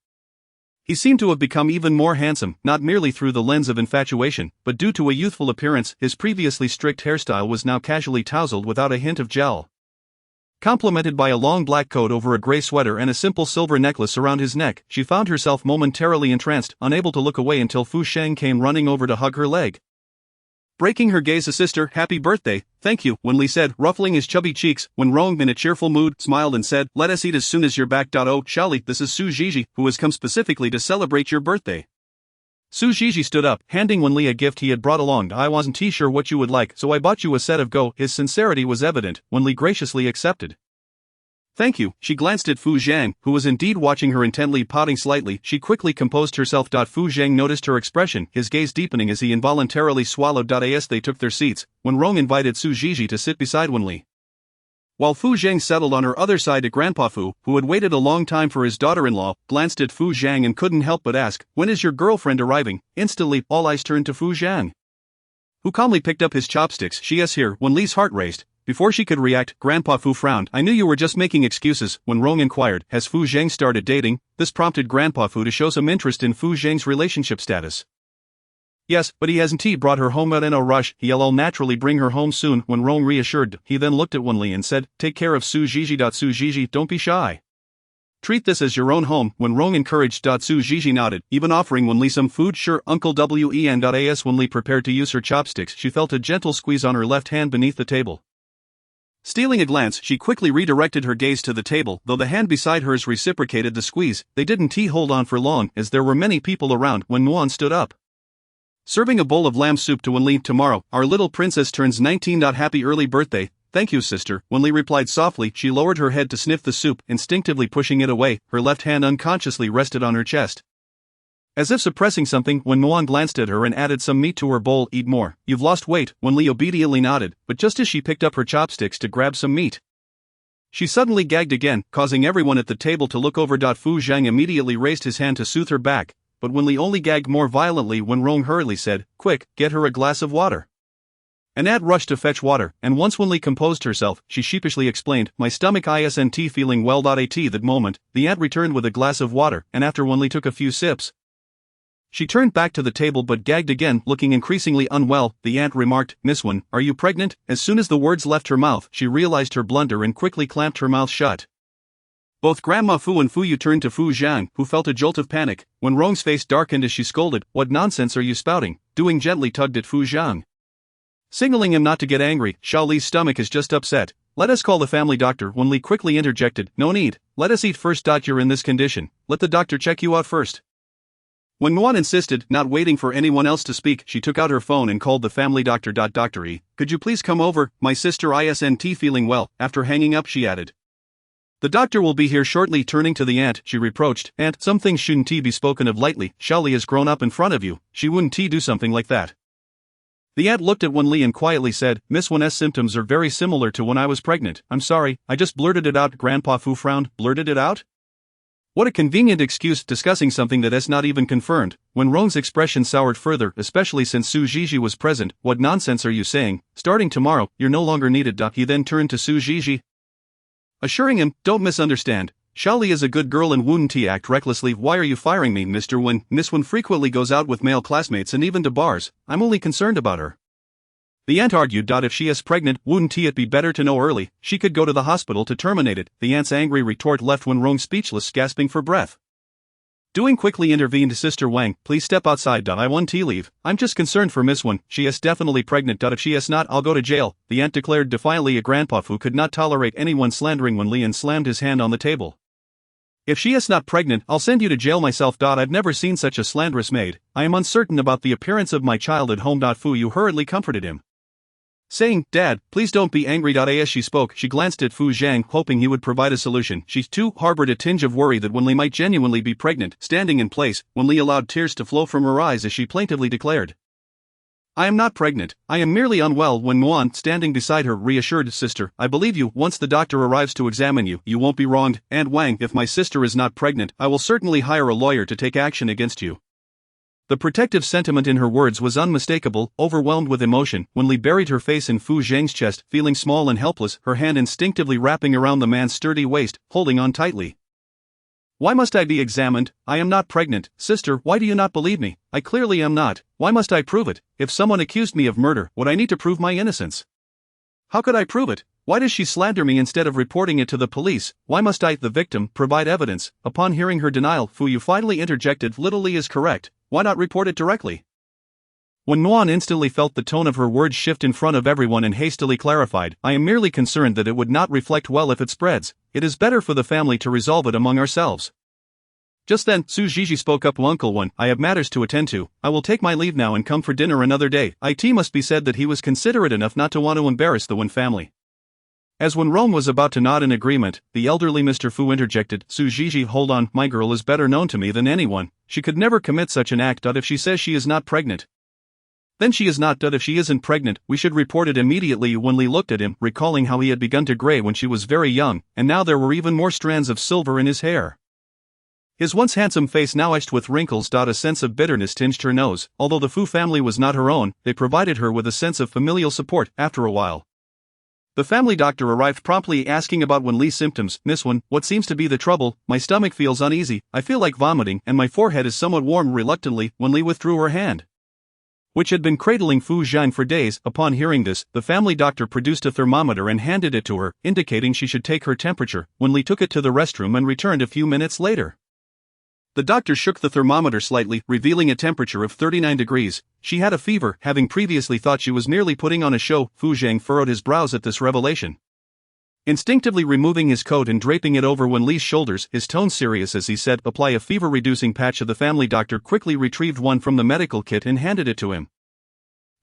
S2: He seemed to have become even more handsome, not merely through the lens of infatuation, but due to a youthful appearance. His previously strict hairstyle was now casually tousled without a hint of gel, complemented by a long black coat over a gray sweater and a simple silver necklace around his neck. She found herself momentarily entranced, unable to look away until Fu Sheng came running over to hug her leg. Breaking her gaze, "A sister, happy birthday." "Thank you," Wen Li said, ruffling his chubby cheeks. When Rong, in a cheerful mood, smiled and said, "Let us eat as soon as you're back. Oh, Shaoli, this is Su Zhizhi, who has come specifically to celebrate your birthday." Su Zhizhi stood up, handing Wen Li a gift he had brought along. "I wasn't sure what you would like, so I bought you a set of Go." His sincerity was evident. Wen Li graciously accepted. "Thank you." She glanced at Fu Zhang, who was indeed watching her intently. Pouting slightly, she quickly composed herself. Fu Zhang noticed her expression, his gaze deepening as he involuntarily swallowed. As they took their seats, when Rong invited Su Zhizhi to sit beside Wen Li, while Fu Zhang settled on her other side. Grandpa Fu, who had waited a long time for his daughter-in-law, glanced at Fu Zhang and couldn't help but ask, "When is your girlfriend arriving?" Instantly, all eyes turned to Fu Zhang, who calmly picked up his chopsticks. "She is here." Wen Li's heart raced. Before she could react, Grandpa Fu frowned. "I knew you were just making excuses." When Rong inquired, "Has Fu Zhang started dating?" This prompted Grandpa Fu to show some interest in Fu Zhang's relationship status. "Yes, but he hasn't brought her home yet in a rush. He'll naturally bring her home soon." When Rong reassured, he then looked at Wen Li and said, "Take care of Su Zhizhi. Su Zhizhi, don't be shy. Treat this as your own home." When Rong encouraged, Su Zhizhi nodded, even offering Wen Li some food. "Sure, Uncle Wen. As Wen Li prepared to use her chopsticks, she felt a gentle squeeze on her left hand beneath the table. Stealing a glance, she quickly redirected her gaze to the table. Though the hand beside hers reciprocated the squeeze, they didn't hold on for long, as there were many people around. When Muan stood up, serving a bowl of lamb soup to Wen Li. "Tomorrow, our little princess turns 19. Happy early birthday." "Thank you, sister," Wen Li replied softly. She lowered her head to sniff the soup, instinctively pushing it away. Her left hand unconsciously rested on her chest, as if suppressing something. When Muan glanced at her and added some meat to her bowl, "Eat more. You've lost weight." Wen Li obediently nodded, but just as she picked up her chopsticks to grab some meat, she suddenly gagged again, causing everyone at the table to look over. Fu Zhang immediately raised his hand to soothe her back, but Wen Li only gagged more violently. When Rong hurriedly said, "Quick, get her a glass of water." An aunt rushed to fetch water, and once Wen Li composed herself, she sheepishly explained, "My stomach isn't feeling well." At that moment, the aunt returned with a glass of water, and after Wen Li took a few sips, she turned back to the table but gagged again, looking increasingly unwell. The aunt remarked, "Miss Wen, are you pregnant?" As soon as the words left her mouth, she realized her blunder and quickly clamped her mouth shut. Both Grandma Fu and Fu Yu turned to Fu Zhang, who felt a jolt of panic. When Rong's face darkened as she scolded, "What nonsense are you spouting?" Doing gently tugged at Fu Zhang, signaling him not to get angry. "Shaoli's stomach is just upset. Let us call the family doctor." Wen Li quickly interjected, "No need. Let us eat first. You're in this condition. Let the doctor check you out first." When Muan insisted, not waiting for anyone else to speak, she took out her phone and called the family doctor. "Dr. E, could you please come over? My sister isn't feeling well." After hanging up, she added, The doctor will be here shortly. Turning to the aunt, she reproached, "Aunt, some things shouldn't be spoken of lightly. Xiao Li has grown up in front of you. She wouldn't do something like that." The aunt looked at Wen Li and quietly said, "Miss Wen's symptoms are very similar to when I was pregnant. I'm sorry, I just blurted it out." Grandpa Fu frowned. Blurted it out? What a convenient excuse, discussing something that is not even confirmed. When Rong's expression soured further, especially since Su Zhizhi was present. "What nonsense are you saying? Starting tomorrow, you're no longer needed." He then turned to Su Zhizhi, assuring him, "Don't misunderstand. Xiao Li is a good girl and wouldn't act recklessly. Why are you firing me, Mr. Wen? Miss Wen frequently goes out with male classmates and even to bars. I'm only concerned about her." The aunt argued. "If she is pregnant, wouldn't it be better to know early? She could go to the hospital to terminate it." The aunt's angry retort left Wen Rong speechless, gasping for breath. Doing quickly intervened Sister Wang, "Please step outside. I want tea leave. I'm just concerned for Miss Wen. She is definitely pregnant. If she is not, I'll go to jail." The aunt declared defiantly. Grandpa Fu could not tolerate anyone slandering Wen Li and slammed his hand on the table. "If she is not pregnant, I'll send you to jail myself. I've never seen such a slanderous maid. I am uncertain about the appearance of my child at home." Fu Yu hurriedly comforted him, saying, "Dad, please don't be angry." As she spoke, she glanced at Fu Zhang, hoping he would provide a solution. She too harbored a tinge of worry that Wen Li might genuinely be pregnant. Standing in place, Wen Li allowed tears to flow from her eyes as she plaintively declared, "I am not pregnant, I am merely unwell." When Muan, standing beside her, reassured, "Sister, I believe you. Once the doctor arrives to examine you, you won't be wronged. And Wang, if my sister is not pregnant, I will certainly hire a lawyer to take action against you." The protective sentiment in her words was unmistakable. Overwhelmed with emotion, Wen Li buried her face in Fu Zhang's chest, feeling small and helpless, her hand instinctively wrapping around the man's sturdy waist, holding on tightly. "Why must I be examined? I am not pregnant. Sister, why do you not believe me? I clearly am not. Why must I prove it? If someone accused me of murder, would I need to prove my innocence? How could I prove it? Why does she slander me instead of reporting it to the police? Why must I, the victim, provide evidence?" Upon hearing her denial, Fu Yu finally interjected, "Little Li is correct. Why not report it directly?" When Nuan instantly felt the tone of her words shift in front of everyone and hastily clarified, "I am merely concerned that it would not reflect well if it spreads. It is better for the family to resolve it among ourselves." Just then, Su Zhizhi spoke up. "Uncle Wen, I have matters to attend to. I will take my leave now and come for dinner another day." It must be said that he was considerate enough not to want to embarrass the Wen family. As when Rome was about to nod in agreement, the elderly Mr. Fu interjected, "Su Zhizhi, hold on, my girl is better known to me than anyone. She could never commit such an act. If she says she is not pregnant, then she is not. If she isn't pregnant, we should report it immediately." Wen Li looked at him, recalling how he had begun to gray when she was very young, and now there were even more strands of silver in his hair. His once handsome face now etched with wrinkles. A sense of bitterness tinged her nose. Although the Fu family was not her own, they provided her with a sense of familial support. After a while, the family doctor arrived promptly, asking about Wen Li's symptoms. "Miss Wen, what seems to be the trouble? My stomach feels uneasy, I feel like vomiting, and my forehead is somewhat warm." Reluctantly, Wen Li withdrew her hand, which had been cradling Fu Zhang for days. Upon hearing this, the family doctor produced a thermometer and handed it to her, indicating she should take her temperature. Wen Li took it to the restroom and returned a few minutes later. The doctor shook the thermometer slightly, revealing a temperature of 39 degrees. She had a fever, having previously thought she was merely putting on a show. Fu Zhang furrowed his brows at this revelation. Instinctively removing his coat and draping it over Wen Li's shoulders, his tone serious as he said, "Apply a fever-reducing patch." The family doctor quickly retrieved one from the medical kit and handed it to him.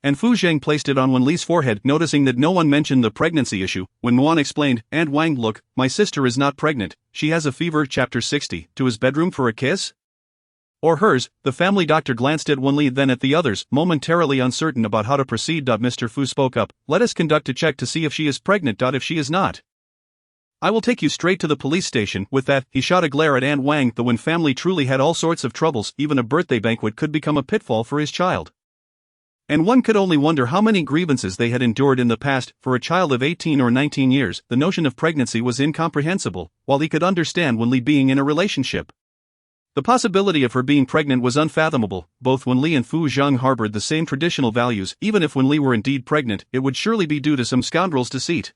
S2: And Fu Zhang placed it on Wen Li's forehead, noticing that no one mentioned the pregnancy issue. When Muan explained, "Aunt Wang, look, my sister is not pregnant, she has a fever." Chapter 60, to his bedroom for a kiss? Or hers? The family doctor glanced at Wen Li, then at the others, momentarily uncertain about how to proceed. Mr. Fu spoke up, "Let us conduct a check to see if she is pregnant. If she is not, I will take you straight to the police station." With that, he shot a glare at Aunt Wang. The Wen family truly had all sorts of troubles. Even a birthday banquet could become a pitfall for his child. And one could only wonder how many grievances they had endured in the past. For a child of 18 or 19 years, the notion of pregnancy was incomprehensible, while he could understand Wen Li being in a relationship. The possibility of her being pregnant was unfathomable. Both Wen Li and Fu Zhang harbored the same traditional values. Even if Wen Li were indeed pregnant, it would surely be due to some scoundrel's deceit,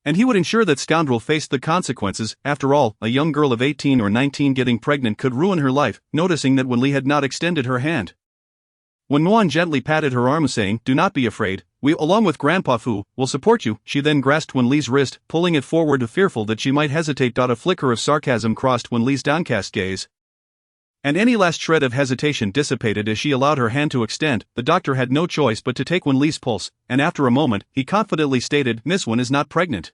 S2: and he would ensure that scoundrel faced the consequences. After all, a young girl of 18 or 19 getting pregnant could ruin her life. Noticing that Wen Li had not extended her hand, Wen Nuan gently patted her arm, saying, "Do not be afraid, we, along with Grandpa Fu, will support you." She then grasped Wen Li's wrist, pulling it forward, fearful that she might hesitate. A flicker of sarcasm crossed Wen Li's downcast gaze, and any last shred of hesitation dissipated as she allowed her hand to extend. The doctor had no choice but to take Wen Li's pulse, and after a moment, he confidently stated, "Miss Wen is not pregnant.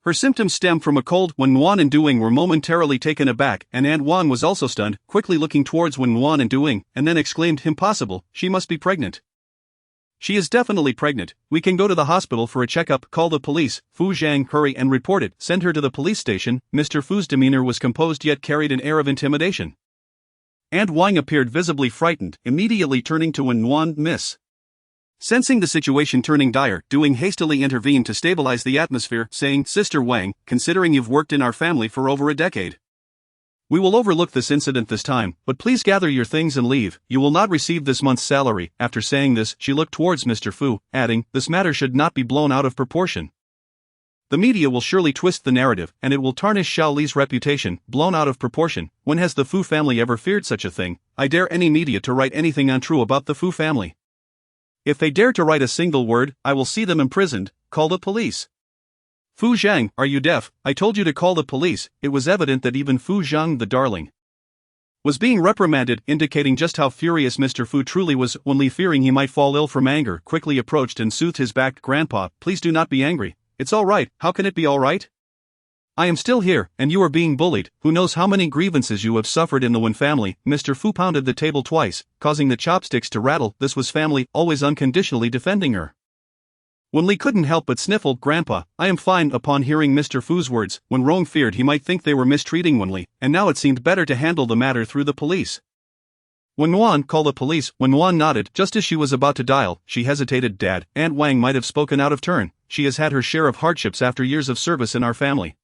S2: Her symptoms stem from a cold. Wen Yuan and Duing were momentarily taken aback, and Aunt Wang was also stunned, quickly looking towards Wen Yuan and Duing, and then exclaimed, "Impossible, she must be pregnant. She is definitely pregnant. We can go to the hospital for a checkup. Call the police." Fu Zhang, hurry and report it. Send her to the police station. Mr. Fu's demeanor was composed yet carried an air of intimidation. Aunt Wang appeared visibly frightened, immediately turning to Wen Yuan. "Miss." Sensing the situation turning dire, Duing hastily intervened to stabilize the atmosphere, saying, "Sister Wang, considering you've worked in our family for over a decade, we will overlook this incident this time, but please gather your things and leave. You will not receive this month's salary." After saying this, she looked towards Mr. Fu, adding, "This matter should not be blown out of proportion. The media will surely twist the narrative, and it will tarnish Xiao Li's reputation." Blown out of proportion? When has the Fu family ever feared such a thing? I dare any media to write anything untrue about the Fu family. If they dare to write a single word, I will see them imprisoned. Call the police. Fu Zhang, are you deaf? I told you to call the police. It was evident that even Fu Zhang, the darling, was being reprimanded, indicating just how furious Mr. Fu truly was. Wen Li, fearing he might fall ill from anger, quickly approached and soothed his back. "Grandpa, please do not be angry. It's all right." "How can it be all right? I am still here, and you are being bullied. Who knows how many grievances you have suffered in the Wen family." Mr. Fu pounded the table twice, causing the chopsticks to rattle. This was family, always unconditionally defending her. Wen Li couldn't help but sniffle. "Grandpa, I am fine." Upon hearing Mr. Fu's words, Wen Rong feared he might think they were mistreating Wen Li, and now it seemed better to handle the matter through the police. "Wen Yuan, call the police." Wen Yuan nodded. Just as she was about to dial, she hesitated. "Dad, Aunt Wang might have spoken out of turn. She has had her share of hardships after years of service in our family.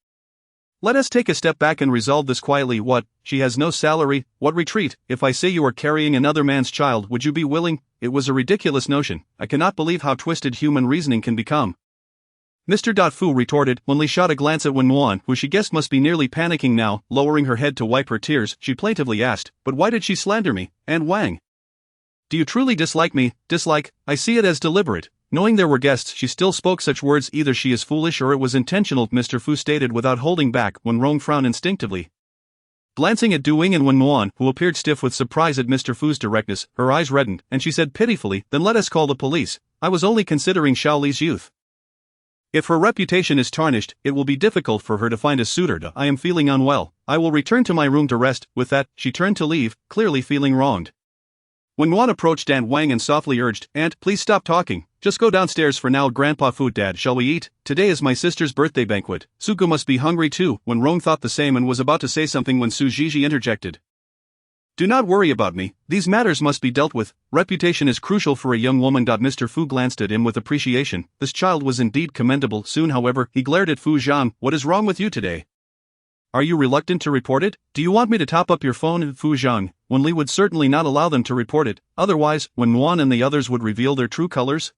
S2: Let us take a step back and resolve this quietly." "What? She has no salary? What retreat? If I say you are carrying another man's child, would you be willing?" It was a ridiculous notion. I cannot believe how twisted human reasoning can become. Mr. Fu retorted. Wen Li shot a glance at Wen Yuan, who she guessed must be nearly panicking now. Lowering her head to wipe her tears, she plaintively asked, "But why did she slander me, Aunt Wang? Do you truly dislike me?" "Dislike? I see it as deliberate." Knowing there were guests, she still spoke such words. Either she is foolish or it was intentional, Mr. Fu stated without holding back. Wen Rong frowned instinctively, glancing at Duing and Wen Yuan, who appeared stiff with surprise at Mr. Fu's directness. Her eyes reddened, and she said pitifully, "Then let us call the police. I was only considering Xiao Li's youth. If her reputation is tarnished, it will be difficult for her to find a suitor. I am feeling unwell. I will return to my room to rest." With that, she turned to leave, clearly feeling wronged. Wen Yuan approached Aunt Wang and softly urged, "Aunt, please stop talking. Just go downstairs for now." "Grandpa Fu, Dad, shall we eat? Today is my sister's birthday banquet. Suku must be hungry too." Wen Rong thought the same and was about to say something when Su Zhizhi interjected. "Do not worry about me. These matters must be dealt with. Reputation is crucial for a young woman." Mr. Fu glanced at him with appreciation. This child was indeed commendable. Soon, however, he glared at Fu Zhang. "What is wrong with you today? Are you reluctant to report it? Do you want me to top up your phone?" Fu Zhang. Wen Li would certainly not allow them to report it, otherwise, Wen Yuan and the others would reveal their true colors,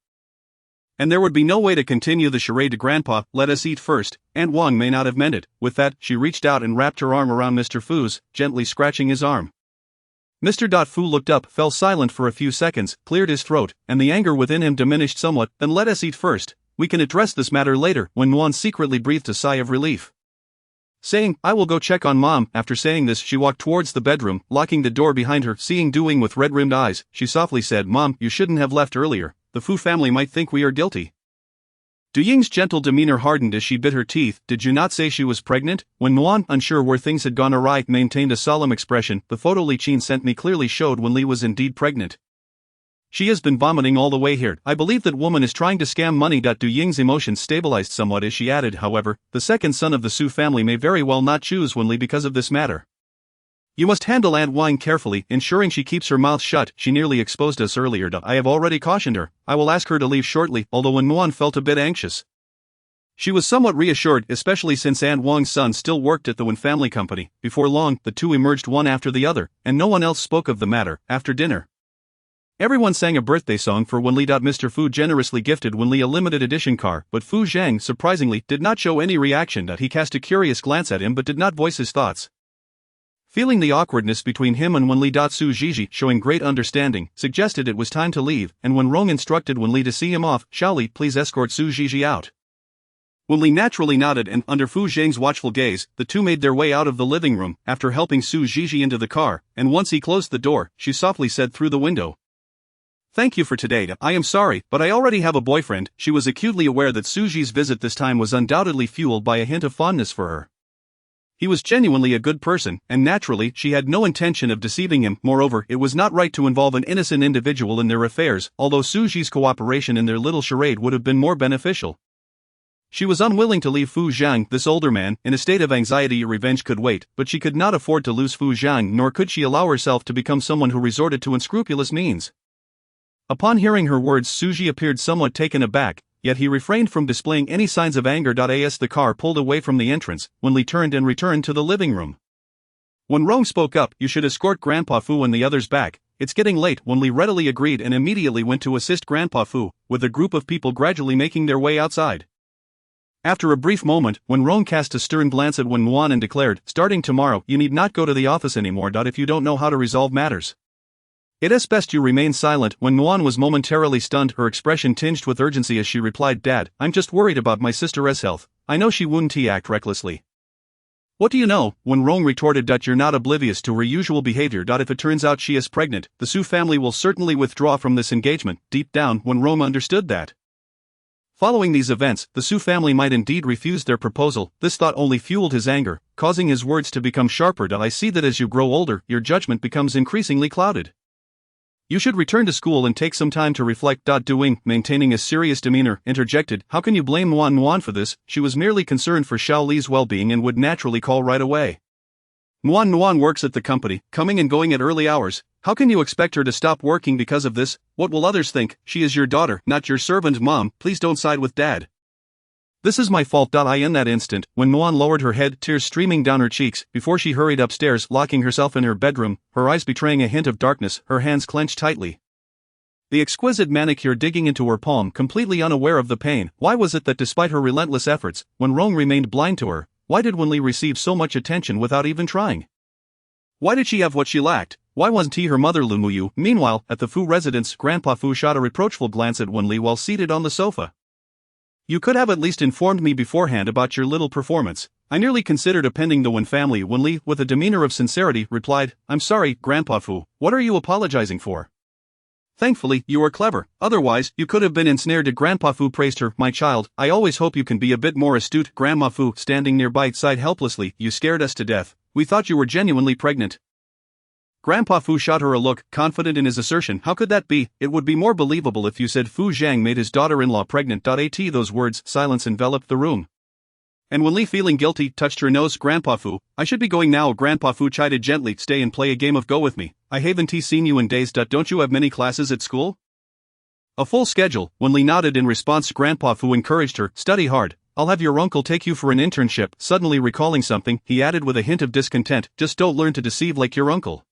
S2: and there would be no way to continue the charade. "Grandpa, let us eat first. Aunt Wang may not have meant it." With that, she reached out and wrapped her arm around Mr. Fu's, gently scratching his arm. Mr. Fu looked up, fell silent for a few seconds, cleared his throat, and the anger within him diminished somewhat. "Then let us eat first. We can address this matter later." Wen Yuan secretly breathed a sigh of relief, saying, "I will go check on Mom." After saying this, she walked towards the bedroom, locking the door behind her. Seeing Duing with red-rimmed eyes, she softly said, "Mom, you shouldn't have left earlier. The Fu family might think we are guilty." Du Ying's gentle demeanor hardened as she bit her teeth. "Did you not say she was pregnant?" Wen Yuan, unsure where things had gone awry, maintained a solemn expression. "The photo Li Qin sent me clearly showed Wen Li was indeed pregnant. She has been vomiting all the way here. I believe that woman is trying to scam money." Du Ying's emotions stabilized somewhat as she added, "However, the second son of the Su family may very well not choose Wen Li because of this matter. You must handle Aunt Wang carefully, ensuring she keeps her mouth shut. She nearly exposed us earlier. I have already cautioned her. I will ask her to leave shortly." Although Wen Yuan felt a bit anxious, she was somewhat reassured, especially since Aunt Wang's son still worked at the Wen family company. Before long, the two emerged one after the other, and no one else spoke of the matter. After dinner, everyone sang a birthday song for Wen Li. Mr. Fu generously gifted Wen Li a limited edition car, but Fu Zhang, surprisingly, did not show any reaction. He cast a curious glance at him but did not voice his thoughts. Feeling the awkwardness between him and Wen Li. Su Zhizhi, showing great understanding, suggested it was time to leave, and when Rong instructed Wen Li to see him off, "Xiao Li, please escort Su Zhizhi out." Wen Li naturally nodded, and under Fu Zhang's watchful gaze, the two made their way out of the living room. After helping Su Zhizhi into the car, and once he closed the door, she softly said through the window, Thank you for today. I am sorry, but I already have a boyfriend. She was acutely aware that Suji's visit this time was undoubtedly fueled by a hint of fondness for her. He was genuinely a good person, and naturally, she had no intention of deceiving him. Moreover, it was not right to involve an innocent individual in their affairs, although Suji's cooperation in their little charade would have been more beneficial. She was unwilling to leave Fu Zhang, this older man, in a state of anxiety. Revenge could wait, but she could not afford to lose Fu Zhang, nor could she allow herself to become someone who resorted to unscrupulous means. Upon hearing her words, Suji appeared somewhat taken aback, yet he refrained from displaying any signs of anger. As the car pulled away from the entrance, Wen Li turned and returned to the living room. When Rong spoke up, "You should escort Grandpa Fu and the others back. It's getting late." Wen Li readily agreed and immediately went to assist Grandpa Fu, with a group of people gradually making their way outside. After a brief moment, when Rong cast a stern glance at Wen Nuan and declared, "Starting tomorrow, you need not go to the office anymore. If you don't know how to resolve matters, it is best you remain silent." Wen Nuan was momentarily stunned, her expression tinged with urgency as she replied, "Dad, I'm just worried about my sister's health. I know she wouldn't act recklessly." "What do you know?" When Rong retorted, "You're not oblivious to her usual behavior. If it turns out she is pregnant, the Su family will certainly withdraw from this engagement." Deep down, Wen Rong understood that, following these events, the Su family might indeed refuse their proposal. This thought only fueled his anger, causing his words to become sharper. "I see that as you grow older, your judgment becomes increasingly clouded. You should return to school and take some time to reflect." Duing, maintaining a serious demeanor, interjected, "How can you blame Wan Nuan for this? She was merely concerned for Xiao Li's well-being and would naturally call right away. Wan Nuan works at the company, coming and going at early hours. How can you expect her to stop working because of this? What will others think? She is your daughter, not your servant. Mom, please don't side with Dad. This is my fault." In that instant, when Nuan lowered her head, tears streaming down her cheeks, before she hurried upstairs, locking herself in her bedroom, her eyes betraying a hint of darkness, her hands clenched tightly, the exquisite manicure digging into her palm, completely unaware of the pain. Why was it that despite her relentless efforts, when Rong remained blind to her, why did Wen Li receive so much attention without even trying? Why did she have what she lacked? Why wasn't he her mother? Lu Muyu. Meanwhile, at the Fu residence, Grandpa Fu shot a reproachful glance at Wen Li while seated on the sofa. "You could have at least informed me beforehand about your little performance. I nearly considered appending the Wen family." Wen Li, with a demeanor of sincerity, replied, "I'm sorry, Grandpa Fu. What are you apologizing for? Thankfully, you are clever, otherwise, you could have been ensnared." Grandpa Fu praised her. "My child, I always hope you can be a bit more astute." Grandma Fu, standing nearby, sighed helplessly, "You scared us to death. We thought you were genuinely pregnant." Grandpa Fu shot her a look, confident in his assertion. "How could that be? It would be more believable if you said Fu Zhang made his daughter-in-law pregnant." Those words, silence enveloped the room. And Wen Li, feeling guilty, touched her nose. "Grandpa Fu, I should be going now." Grandpa Fu chided gently, "Stay and play a game of Go with me. I haven't seen you in days. Don't you have many classes at school?" "A full schedule." Wen Li nodded in response. Grandpa Fu encouraged her, "Study hard. I'll have your uncle take you for an internship." Suddenly recalling something, he added with a hint of discontent, "Just don't learn to deceive like your uncle.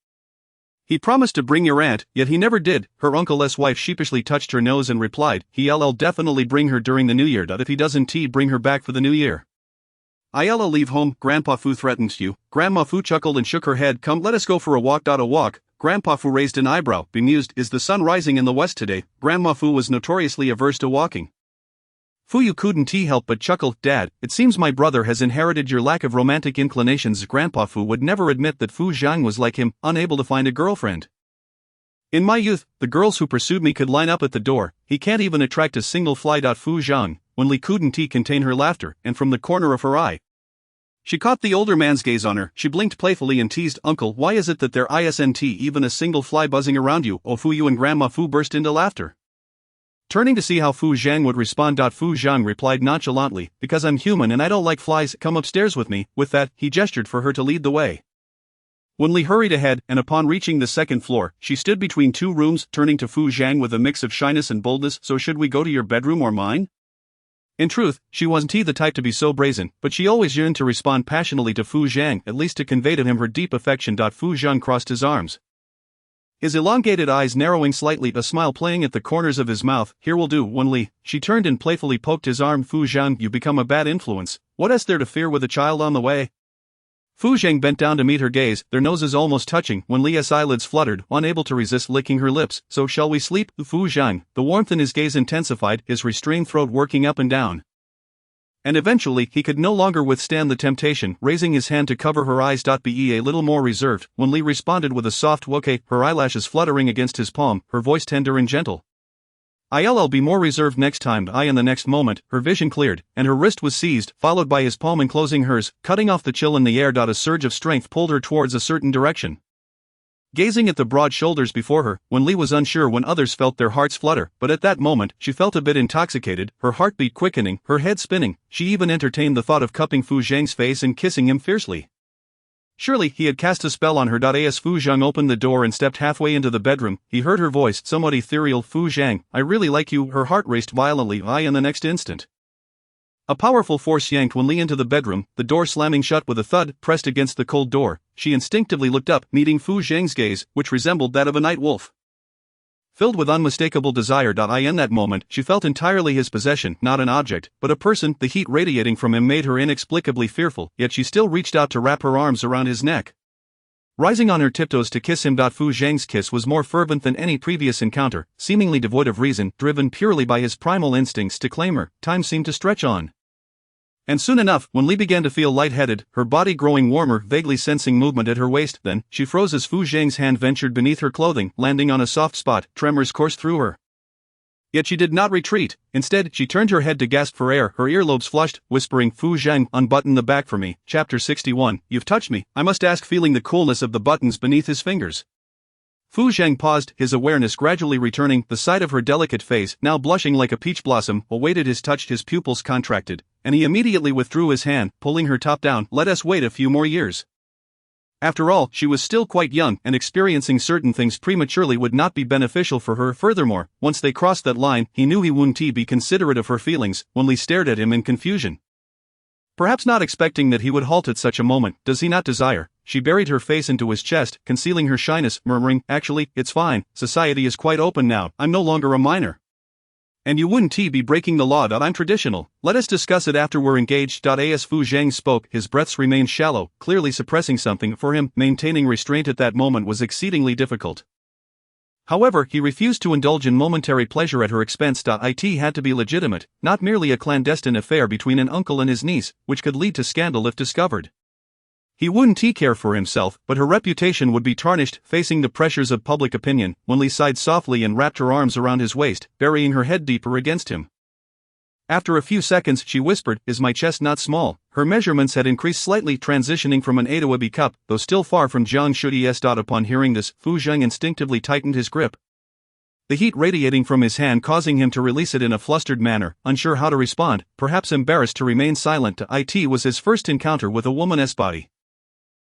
S2: He promised to bring your aunt, yet he never did." Her uncle's wife sheepishly touched her nose and replied, "He'll definitely bring her during the new year. If he doesn't bring her back for the new year, I'll leave home." Grandpa Fu threatens you. Grandma Fu chuckled and shook her head. "Come, let us go for a walk." A walk? Grandpa Fu raised an eyebrow, bemused. "Is the sun rising in the west today?" Grandma Fu was notoriously averse to walking. Fu Yu couldn't help but chuckle. "Dad, it seems my brother has inherited your lack of romantic inclinations." Grandpa Fu would never admit that Fu Zhang was like him, unable to find a girlfriend. "In my youth, the girls who pursued me could line up at the door. He can't even attract a single fly." Fu Zhang, Wen Li couldn't contain her laughter, and from the corner of her eye, she caught the older man's gaze on her. She blinked playfully and teased, "Uncle, why is it that there isn't even a single fly buzzing around you?" "Oh, Fu Yu," and Grandma Fu burst into laughter, turning to see how Fu Zhang would respond. Fu Zhang replied nonchalantly, "Because I'm human and I don't like flies. Come upstairs with me." With that, he gestured for her to lead the way. Wen Li hurried ahead, and upon reaching the second floor, she stood between two rooms, turning to Fu Zhang with a mix of shyness and boldness. "So should we go to your bedroom or mine?" In truth, she wasn't the type to be so brazen, but she always yearned to respond passionately to Fu Zhang, at least to convey to him her deep affection. Fu Zhang crossed his arms, his elongated eyes narrowing slightly, a smile playing at the corners of his mouth. "Here will do, Wen Li." She turned and playfully poked his arm. "Fu Zhang, you become a bad influence. What is there to fear with a child on the way?" Fu Zhang bent down to meet her gaze, their noses almost touching. Wen Li's eyelids fluttered, unable to resist licking her lips. "So shall we sleep?" Fu Zhang, the warmth in his gaze intensified, his restrained throat working up and down. And eventually he could no longer withstand the temptation, raising his hand to cover her eyes. Be a little more reserved, Wen Li responded with a soft "okay," her eyelashes fluttering against his palm, her voice tender and gentle. "I'll be more reserved next time." In the next moment, her vision cleared, and her wrist was seized, followed by his palm enclosing hers, cutting off the chill in the air. A surge of strength pulled her towards a certain direction. Gazing at the broad shoulders before her, Wen Li was unsure when others felt their hearts flutter, but at that moment, she felt a bit intoxicated, her heartbeat quickening, her head spinning. She even entertained the thought of cupping Fu Zhang's face and kissing him fiercely. Surely he had cast a spell on her. As Fu Zhang opened the door and stepped halfway into the bedroom, he heard her voice, somewhat ethereal. "Fu Zhang, I really like you." Her heart raced violently. In the next instant, a powerful force yanked Wen Li into the bedroom, the door slamming shut with a thud. Pressed against the cold door, she instinctively looked up, meeting Fu Zhang's gaze, which resembled that of a night wolf. Filled with unmistakable desire. In that moment, she felt entirely his possession, not an object, but a person. The heat radiating from him made her inexplicably fearful, yet she still reached out to wrap her arms around his neck. Rising on her tiptoes to kiss him. Fu Zhang's kiss was more fervent than any previous encounter, seemingly devoid of reason, driven purely by his primal instincts to claim her. Time seemed to stretch on. And soon enough, Wen Li began to feel lightheaded, her body growing warmer, vaguely sensing movement at her waist. Then, she froze as Fu Zhang's hand ventured beneath her clothing, landing on a soft spot. Tremors coursed through her. Yet she did not retreat. Instead, she turned her head to gasp for air, her earlobes flushed, whispering, "Fu Zhang, unbutton the back for me." Chapter 61, "You've touched me, I must ask," feeling the coolness of the buttons beneath his fingers. Fu Zhang paused, his awareness gradually returning. The sight of her delicate face, now blushing like a peach blossom, awaited his touch. His pupils contracted, and he immediately withdrew his hand, pulling her top down. "Let us wait a few more years." After all, she was still quite young, and experiencing certain things prematurely would not be beneficial for her. Furthermore, once they crossed that line, he knew he wouldn't be considerate of her feelings. Wen Li stared at him in confusion. Perhaps not expecting that he would halt at such a moment. "Does he not desire?" She buried her face into his chest, concealing her shyness, murmuring, "Actually, it's fine. Society is quite open now. I'm no longer a minor. And you wouldn't be breaking the law. I'm traditional. Let us discuss it after we're engaged." As Fu Zhang spoke, his breaths remained shallow, clearly suppressing something. For him, maintaining restraint at that moment was exceedingly difficult. However, he refused to indulge in momentary pleasure at her expense. It had to be legitimate, not merely a clandestine affair between an uncle and his niece, which could lead to scandal if discovered. He wouldn't care for himself, but her reputation would be tarnished. Facing the pressures of public opinion, Wen Li sighed softly and wrapped her arms around his waist, burying her head deeper against him. After a few seconds, she whispered, "Is my chest not small?" Her measurements had increased slightly, transitioning from an A to a B cup, though still far from Jiang Shudi's. Upon hearing this, Fu Zhang instinctively tightened his grip, the heat radiating from his hand causing him to release it in a flustered manner, unsure how to respond, perhaps embarrassed to remain silent. It was his first encounter with a woman's body.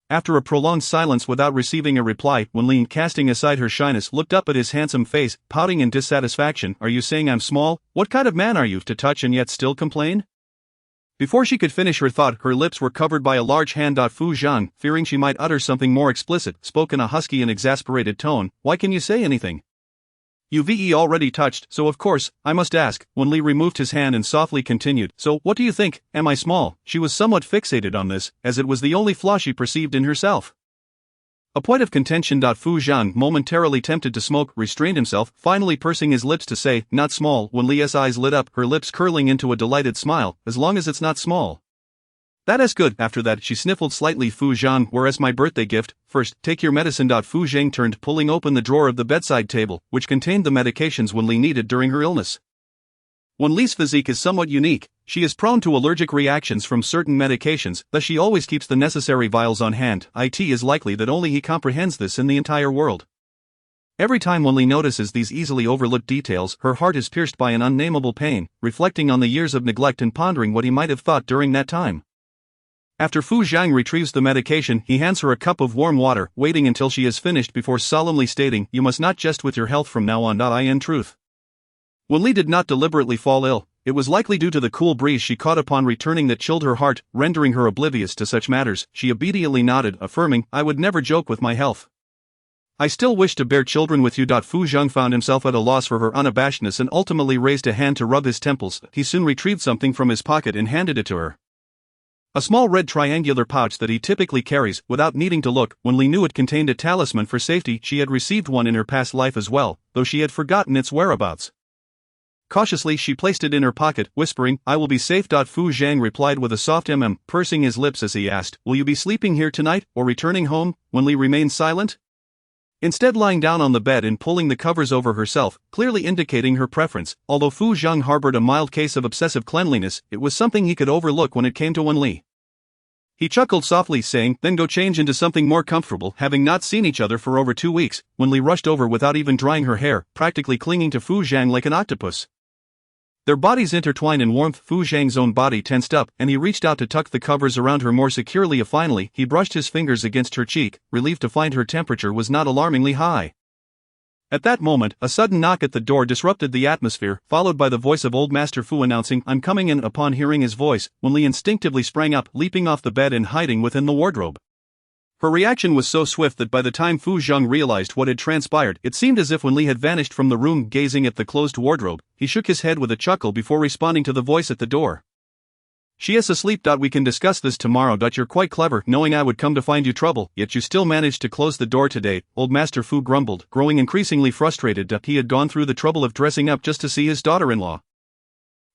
S2: After a prolonged silence without receiving a reply, Wen Li, casting aside her shyness, looked up at his handsome face, pouting in dissatisfaction. "Are you saying I'm small? What kind of man are you, to touch and yet still complain?" Before she could finish her thought, her lips were covered by a large hand. Fu Zhang, fearing she might utter something more explicit, spoke in a husky and exasperated tone, "Why can you say anything? You've already touched, so of course, I must ask." Wen Li removed his hand and softly continued, "So, what do you think? Am I small?" She was somewhat fixated on this, as it was the only flaw she perceived in herself. A point of contention. Fu Zhang, momentarily tempted to smoke, restrained himself, finally pursing his lips to say, "Not small." Wen Li's eyes lit up, her lips curling into a delighted smile, "As long as it's not small. That is good." After that, she sniffled slightly. "Fu Zhang, whereas my birthday gift, first, take your medicine." Fu Zhang turned, pulling open the drawer of the bedside table, which contained the medications Wen Li needed during her illness. Wen Li's physique is somewhat unique. She is prone to allergic reactions from certain medications, thus she always keeps the necessary vials on hand. It is likely that only he comprehends this in the entire world. Every time Wen Li notices these easily overlooked details, her heart is pierced by an unnameable pain, reflecting on the years of neglect and pondering what he might have thought during that time. After Fu Zhang retrieves the medication, he hands her a cup of warm water, waiting until she has finished before solemnly stating, "You must not jest with your health from now on." In truth, Wen Li did not deliberately fall ill. It was likely due to the cool breeze she caught upon returning that chilled her heart, rendering her oblivious to such matters. She obediently nodded, affirming, "I would never joke with my health. I still wish to bear children with you." Fu Zhang found himself at a loss for her unabashedness and ultimately raised a hand to rub his temples. He soon retrieved something from his pocket and handed it to her. A small red triangular pouch that he typically carries, without needing to look. Wen Li knew it contained a talisman for safety. She had received one in her past life as well, though she had forgotten its whereabouts. Cautiously she placed it in her pocket, whispering, "I will be safe." Fu Zhang replied with a soft pursing his lips as he asked, "Will you be sleeping here tonight, or returning home?" Wen Li remained silent, instead lying down on the bed and pulling the covers over herself, clearly indicating her preference. Although Fu Zhang harbored a mild case of obsessive cleanliness, it was something he could overlook when it came to Wen Li. He chuckled softly, saying, "Then go change into something more comfortable." Having not seen each other for over 2 weeks, Wen Li rushed over without even drying her hair, practically clinging to Fu Zhang like an octopus. Their bodies intertwined in warmth. Fu Zhang's own body tensed up, and he reached out to tuck the covers around her more securely. Finally, he brushed his fingers against her cheek, relieved to find her temperature was not alarmingly high. At that moment, a sudden knock at the door disrupted the atmosphere, followed by the voice of old Master Fu announcing, "I'm coming in." Upon hearing his voice, Wen Li instinctively sprang up, leaping off the bed and hiding within the wardrobe. Her reaction was so swift that by the time Fu Zhang realized what had transpired, it seemed as if Wen Li had vanished from the room. Gazing at the closed wardrobe, he shook his head with a chuckle before responding to the voice at the door. "She is asleep. We can discuss this tomorrow. You're quite clever, knowing I would come to find you trouble, yet you still managed to close the door today," old Master Fu grumbled, growing increasingly frustrated. He had gone through the trouble of dressing up just to see his daughter-in-law,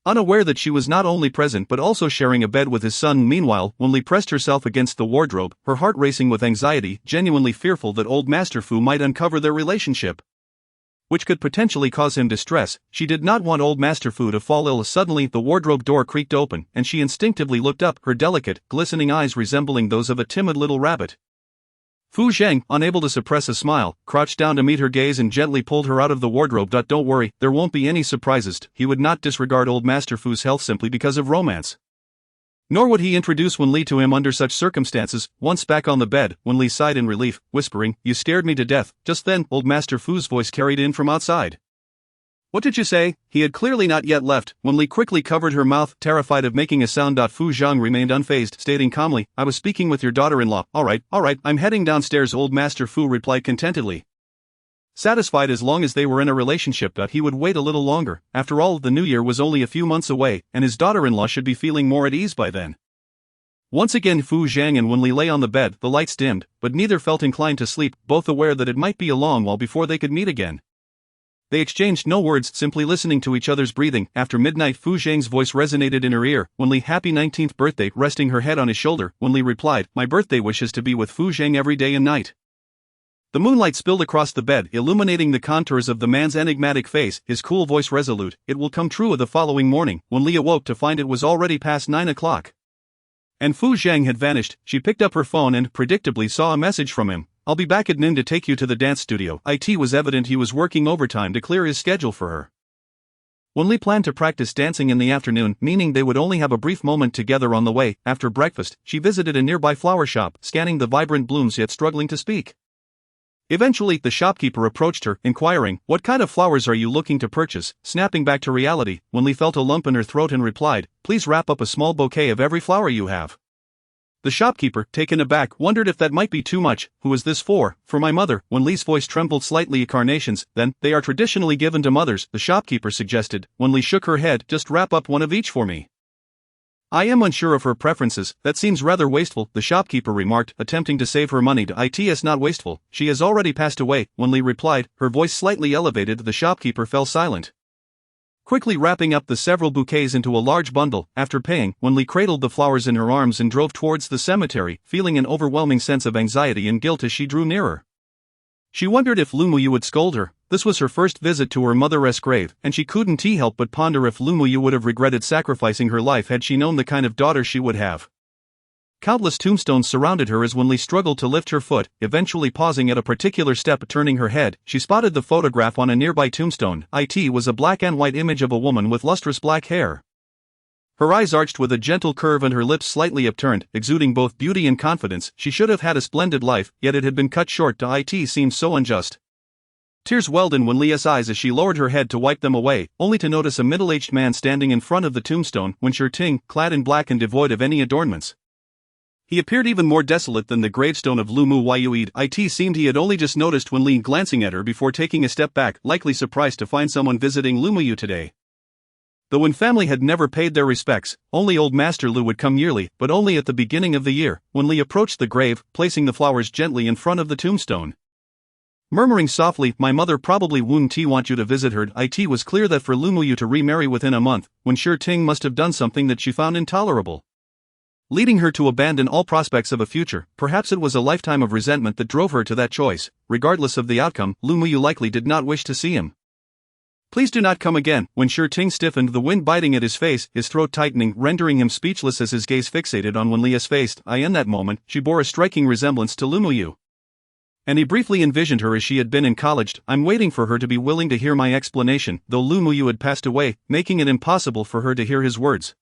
S2: unaware that she was not only present but also sharing a bed with his son. Meanwhile, Wen Li pressed herself against the wardrobe, her heart racing with anxiety, genuinely fearful that old Master Fu might uncover their relationship, which could potentially cause him distress. She did not want old Master Fu to fall ill. Suddenly, the wardrobe door creaked open, and she instinctively looked up, her delicate, glistening eyes resembling those of a timid little rabbit. Fu Zhang, unable to suppress a smile, crouched down to meet her gaze and gently pulled her out of the wardrobe. "Don't worry, there won't be any surprises." He would not disregard old Master Fu's health simply because of romance. Nor would he introduce Wen Li to him under such circumstances. Once back on the bed, Wen Li sighed in relief, whispering, "You scared me to death." Just then, old Master Fu's voice carried in from outside. "What did you say?" He had clearly not yet left. Wen Li quickly covered her mouth, terrified of making a sound. Fu Zhang remained unfazed, stating calmly, "I was speaking with your daughter-in-law." All right, I'm heading downstairs." Old Master Fu replied contentedly, satisfied as long as they were in a relationship. He would wait a little longer. After all, the new year was only a few months away, and his daughter-in-law should be feeling more at ease by then. Once again Fu Zhang and Wen Li lay on the bed, the lights dimmed, but neither felt inclined to sleep, both aware that it might be a long while before they could meet again. They exchanged no words, simply listening to each other's breathing. After midnight, Fu Zhang's voice resonated in her ear. "Wen Li, happy 19th birthday." Resting her head on his shoulder, Wen Li replied, "My birthday wish is to be with Fu Zhang every day and night." The moonlight spilled across the bed, illuminating the contours of the man's enigmatic face, his cool voice resolute. "It will come true." The following morning, Wen Li awoke to find it was already past 9 o'clock. And Fu Zhang had vanished. She picked up her phone and, predictably, saw a message from him. "I'll be back at noon to take you to the dance studio." It was evident he was working overtime to clear his schedule for her. Wen Li planned to practice dancing in the afternoon, meaning they would only have a brief moment together on the way. After breakfast, she visited a nearby flower shop, scanning the vibrant blooms yet struggling to speak. Eventually, the shopkeeper approached her, inquiring, "What kind of flowers are you looking to purchase?" Snapping back to reality, Wen Li felt a lump in her throat and replied, "Please wrap up a small bouquet of every flower you have." The shopkeeper, taken aback, wondered if that might be too much. "Who is this for?" "For my mother." Wen Li's voice trembled slightly. "Carnations, then, they are traditionally given to mothers," the shopkeeper suggested. Wen Li shook her head. "Just wrap up one of each for me." "I am unsure of her preferences." "That seems rather wasteful," the shopkeeper remarked, attempting to save her money. "It's not wasteful. She has already passed away," Wen Li replied, her voice slightly elevated. The shopkeeper fell silent, quickly wrapping up the several bouquets into a large bundle. After paying, Wen Li cradled the flowers in her arms and drove towards the cemetery, feeling an overwhelming sense of anxiety and guilt as she drew nearer. She wondered if Lu Muyu would scold her. This was her first visit to her mother's grave, and she couldn't help but ponder if Lu Muyu would have regretted sacrificing her life had she known the kind of daughter she would have. Countless tombstones surrounded her as Wen Li struggled to lift her foot, eventually pausing at a particular step. Turning her head, she spotted the photograph on a nearby tombstone. It was a black and white image of a woman with lustrous black hair. Her eyes arched with a gentle curve and her lips slightly upturned, exuding both beauty and confidence. She should have had a splendid life, yet it had been cut short. It seemed so unjust. Tears welled in Wen Li's eyes as she lowered her head to wipe them away, only to notice a middle-aged man standing in front of the tombstone, Wen Shirting, clad in black and devoid of any adornments. He appeared even more desolate than the gravestone of Lu Muyu. It seemed he had only just noticed Wen Li glancing at her before taking a step back, likely surprised to find someone visiting Lu Muyu today. The Wen family had never paid their respects. Only old Master Lu would come yearly, but only at the beginning of the year. Wen Li approached the grave, placing the flowers gently in front of the tombstone. Murmuring softly, my mother probably wouldn't want you to visit her. It was clear that for Lu Muyu to remarry within a month, Wen Ting must have done something that she found intolerable, leading her to abandon all prospects of a future. Perhaps it was a lifetime of resentment that drove her to that choice. Regardless of the outcome, Lu Muyu likely did not wish to see him. Please do not come again. Wen Ting stiffened, the wind biting at his face, his throat tightening, rendering him speechless as his gaze fixated on Wen Li's face. In that moment, she bore a striking resemblance to Lu Muyu, and he briefly envisioned her as she had been in college. I'm waiting for her to be willing to hear my explanation, though Lu Muyu had passed away, making it impossible for her to hear his words.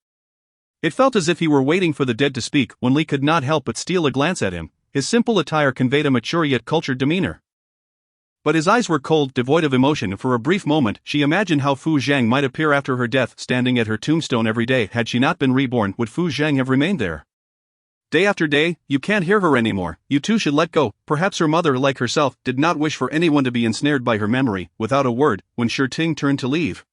S2: It felt as if he were waiting for the dead to speak. Wen Li could not help but steal a glance at him. His simple attire conveyed a mature yet cultured demeanor, but his eyes were cold, devoid of emotion. For a brief moment, she imagined how Fu Zhang might appear after her death, standing at her tombstone every day. Had she not been reborn, would Fu Zhang have remained there? Day after day, you can't hear her anymore. You too should let go. Perhaps her mother, like herself, did not wish for anyone to be ensnared by her memory. Without a word, Wen Ting turned to leave,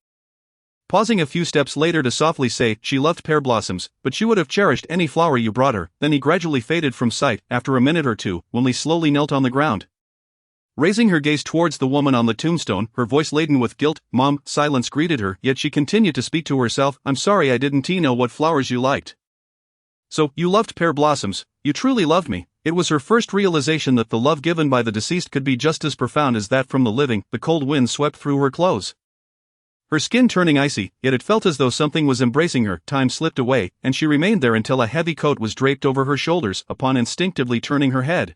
S2: pausing a few steps later to softly say, she loved pear blossoms, but she would have cherished any flower you brought her. Then he gradually faded from sight. After a minute or two, Wen Li slowly knelt on the ground, raising her gaze towards the woman on the tombstone, her voice laden with guilt. Mom. Silence greeted her, yet she continued to speak to herself. I'm sorry I didn't know what flowers you liked. So, you loved pear blossoms. You truly loved me. It was her first realization that the love given by the deceased could be just as profound as that from the living. The cold wind swept through her clothes, her skin turning icy, yet it felt as though something was embracing her. Time slipped away, and she remained there until a heavy coat was draped over her shoulders. Upon instinctively turning her head,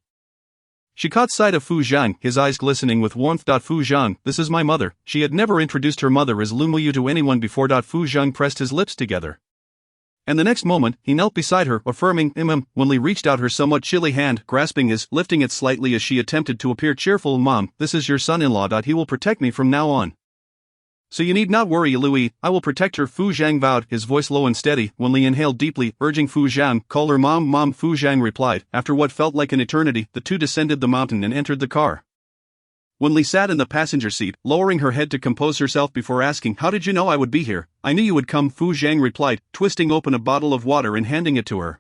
S2: she caught sight of Fu Zhang, his eyes glistening with warmth. Fu Zhang, this is my mother. She had never introduced her mother as Lu Muyu to anyone before. Fu Zhang pressed his lips together, and the next moment, he knelt beside her, affirming, Wen Li reached out her somewhat chilly hand, grasping his, lifting it slightly as she attempted to appear cheerful. Mom, this is your son-in-law. He will protect me from now on, so you need not worry, Louis. I will protect her. Fu Zhang vowed, his voice low and steady. Wen Li inhaled deeply, urging Fu Zhang, call her mom. Mom. Fu Zhang replied. After what felt like an eternity, the two descended the mountain and entered the car. Wen Li sat in the passenger seat, lowering her head to compose herself before asking, how did you know I would be here? I knew you would come, Fu Zhang replied, twisting open a bottle of water and handing it to her.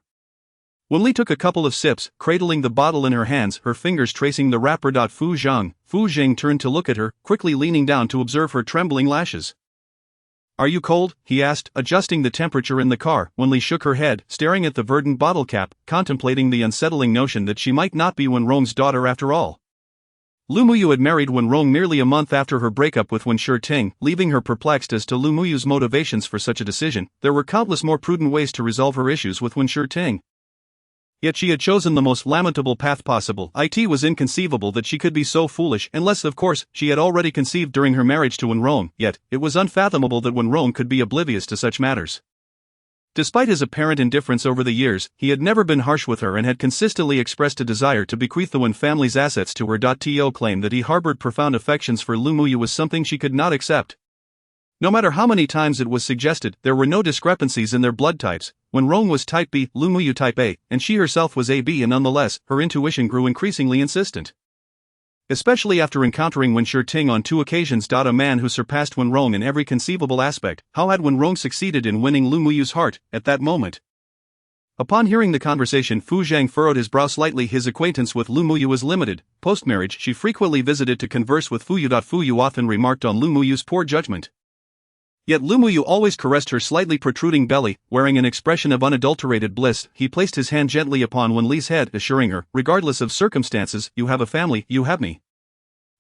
S2: Wen Li took a couple of sips, cradling the bottle in her hands, her fingers tracing the wrapper. Fu Zhang turned to look at her, quickly leaning down to observe her trembling lashes. Are you cold? He asked, adjusting the temperature in the car. Wen Li shook her head, staring at the verdant bottle cap, contemplating the unsettling notion that she might not be Wen Rong's daughter after all. Lu Muyu had married Wen Rong merely a month after her breakup with Wen Ting, leaving her perplexed as to Lu Muyu's motivations for such a decision. There were countless more prudent ways to resolve her issues with Wen Ting, yet she had chosen the most lamentable path possible. It was inconceivable that she could be so foolish, unless, of course, she had already conceived during her marriage to Wen Rong. Yet, it was unfathomable that Wen Rong could be oblivious to such matters. Despite his apparent indifference over the years, he had never been harsh with her and had consistently expressed a desire to bequeath the Wen family's assets to her. To claim that he harbored profound affections for Lu Muyu was something she could not accept. No matter how many times it was suggested, there were no discrepancies in their blood types. Wen Rong was type B, Lu Muyu type A, and she herself was AB, and nonetheless, her intuition grew increasingly insistent, especially after encountering Wen Ting on 2 occasions. A man who surpassed Wen Rong in every conceivable aspect. How had Wen Rong succeeded in winning Lu Muyu's heart at that moment? Upon hearing the conversation, Fu Zhang furrowed his brow slightly. His acquaintance with Lu Muyu was limited. Post-marriage, she frequently visited to converse with Fu Yu. Fu Yu often remarked on Lu Muyu's poor judgment, yet Lu Muyu always caressed her slightly protruding belly, wearing an expression of unadulterated bliss. He placed his hand gently upon Wen Li's head, assuring her, regardless of circumstances, you have a family, you have me.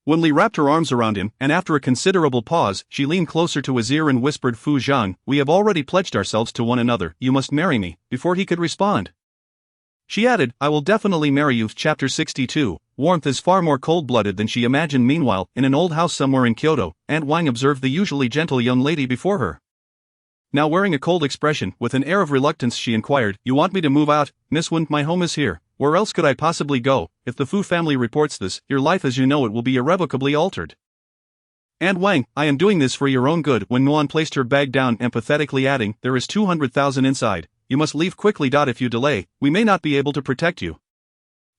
S2: Wen Li wrapped her arms around him, and after a considerable pause, she leaned closer to his ear and whispered, Fu Zhang, we have already pledged ourselves to one another, you must marry me. Before he could respond, she added, I will definitely marry you. Chapter 62. Warmth is far more cold-blooded than she imagined. Meanwhile, in an old house somewhere in Kyoto, Aunt Wang observed the usually gentle young lady before her, now wearing a cold expression. With an air of reluctance she inquired, you want me to move out, Miss Wen? My home is here. Where else could I possibly go? If the Fu family reports this, your life as you know it will be irrevocably altered. Aunt Wang, I am doing this for your own good. Wen Nuan placed her bag down, empathetically adding, there is 200,000 inside. You must leave quickly. If you delay, we may not be able to protect you.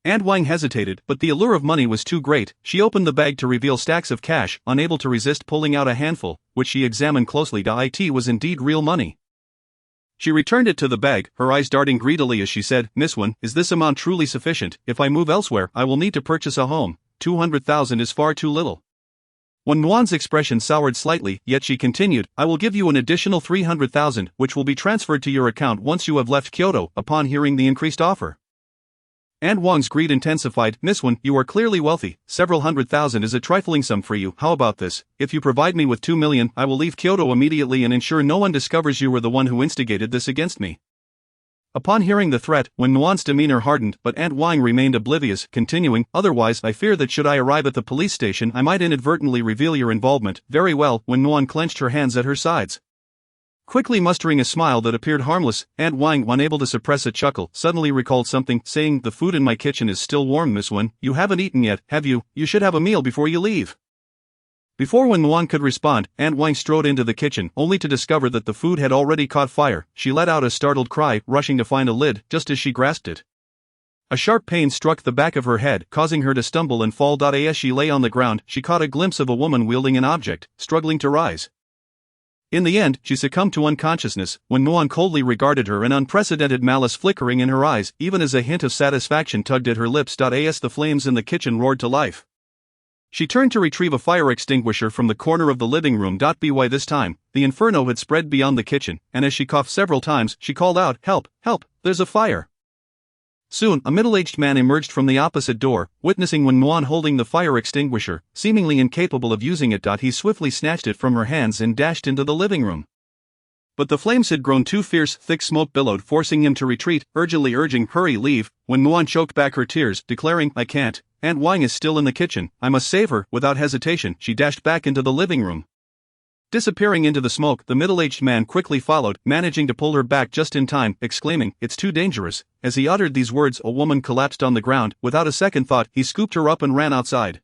S2: Aunt Wang hesitated, but the allure of money was too great. She opened the bag to reveal stacks of cash, unable to resist pulling out a handful, which she examined closely. It was indeed real money. She returned it to the bag, her eyes darting greedily as she said, Miss Wen, is this amount truly sufficient? If I move elsewhere, I will need to purchase a home. 200,000 is far too little. Wen Nuan's expression soured slightly, yet she continued, I will give you an additional 300,000, which will be transferred to your account once you have left Kyoto, upon hearing the increased offer. And Wang's greed intensified. Miss Wen, you are clearly wealthy, several hundred thousand is a trifling sum for you, how about this? If you provide me with 2 million, I will leave Kyoto immediately and ensure no one discovers you were the one who instigated this against me. Upon hearing the threat, Wen Nuan's demeanor hardened, but Aunt Wang remained oblivious, continuing, otherwise I fear that should I arrive at the police station I might inadvertently reveal your involvement. Very well. Wen Nuan clenched her hands at her sides. Quickly mustering a smile that appeared harmless, Aunt Wang, unable to suppress a chuckle, suddenly recalled something, saying, the food in my kitchen is still warm, Miss Wen. You haven't eaten yet, have you? You should have a meal before you leave. Before Wen Nuan could respond, Aunt Wang strode into the kitchen, only to discover that the food had already caught fire. She let out a startled cry, rushing to find a lid, just as she grasped it. A sharp pain struck the back of her head, causing her to stumble and fall. As she lay on the ground, she caught a glimpse of a woman wielding an object, struggling to rise. In the end, she succumbed to unconsciousness. Wen Nuan coldly regarded her, an unprecedented malice flickering in her eyes, even as a hint of satisfaction tugged at her lips. As the flames in the kitchen roared to life, she turned to retrieve a fire extinguisher from the corner of the living room. By this time, the inferno had spread beyond the kitchen, and as she coughed several times, she called out, help, help, there's a fire. Soon, a middle-aged man emerged from the opposite door, witnessing Wen Nuan holding the fire extinguisher, seemingly incapable of using it. He swiftly snatched it from her hands and dashed into the living room. But the flames had grown too fierce, thick smoke billowed, forcing him to retreat, urgently urging, hurry, leave. Wen Nuan choked back her tears, declaring, I can't. Aunt Wang is still in the kitchen, I must save her. Without hesitation, she dashed back into the living room. Disappearing into the smoke, the middle-aged man quickly followed, managing to pull her back just in time, exclaiming, it's too dangerous. As he uttered these words, a woman collapsed on the ground. Without a second thought, he scooped her up and ran outside.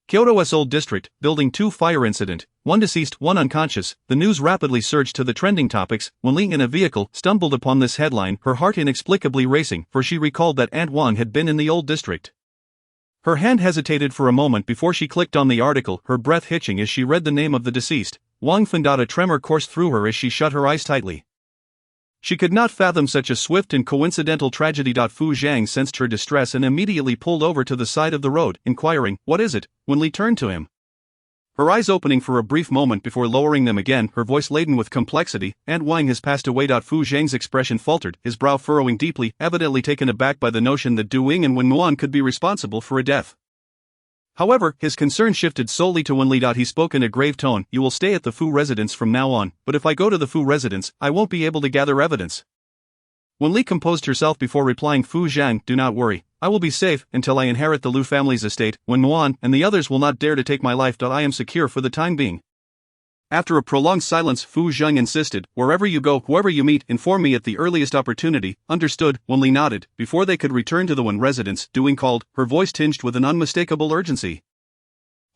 S2: Kyoto's Old District, Building 2 fire incident, 1 deceased, 1 unconscious. The news rapidly surged to the trending topics. Wen Li in a vehicle stumbled upon this headline, her heart inexplicably racing, for she recalled that Aunt Wang had been in the Old District. Her hand hesitated for a moment before she clicked on the article, her breath hitching as she read the name of the deceased. Wang Fen. A tremor coursed through her as she shut her eyes tightly. She could not fathom such a swift and coincidental tragedy. Fu Zhang sensed her distress and immediately pulled over to the side of the road, inquiring, what is it? Wen Li turned to him. Her eyes opening for a brief moment before lowering them again, her voice laden with complexity, Aunt Wang has passed away. Fu Zhang's expression faltered, his brow furrowing deeply, evidently taken aback by the notion that Du Ying and Wen Nuan could be responsible for a death. However, his concern shifted solely to Wen Li. He spoke in a grave tone, you will stay at the Fu residence from now on, but if I go to the Fu residence, I won't be able to gather evidence. Wen Li composed herself before replying, Fu Zhang, do not worry. I will be safe until I inherit the Lu family's estate. Wen Nuan and the others will not dare to take my life. I am secure for the time being. After a prolonged silence, Fu Zhang insisted, wherever you go, whoever you meet, inform me at the earliest opportunity. Understood. Wen Li nodded. Before they could return to the Wen residence, Du Ying called, her voice tinged with an unmistakable urgency.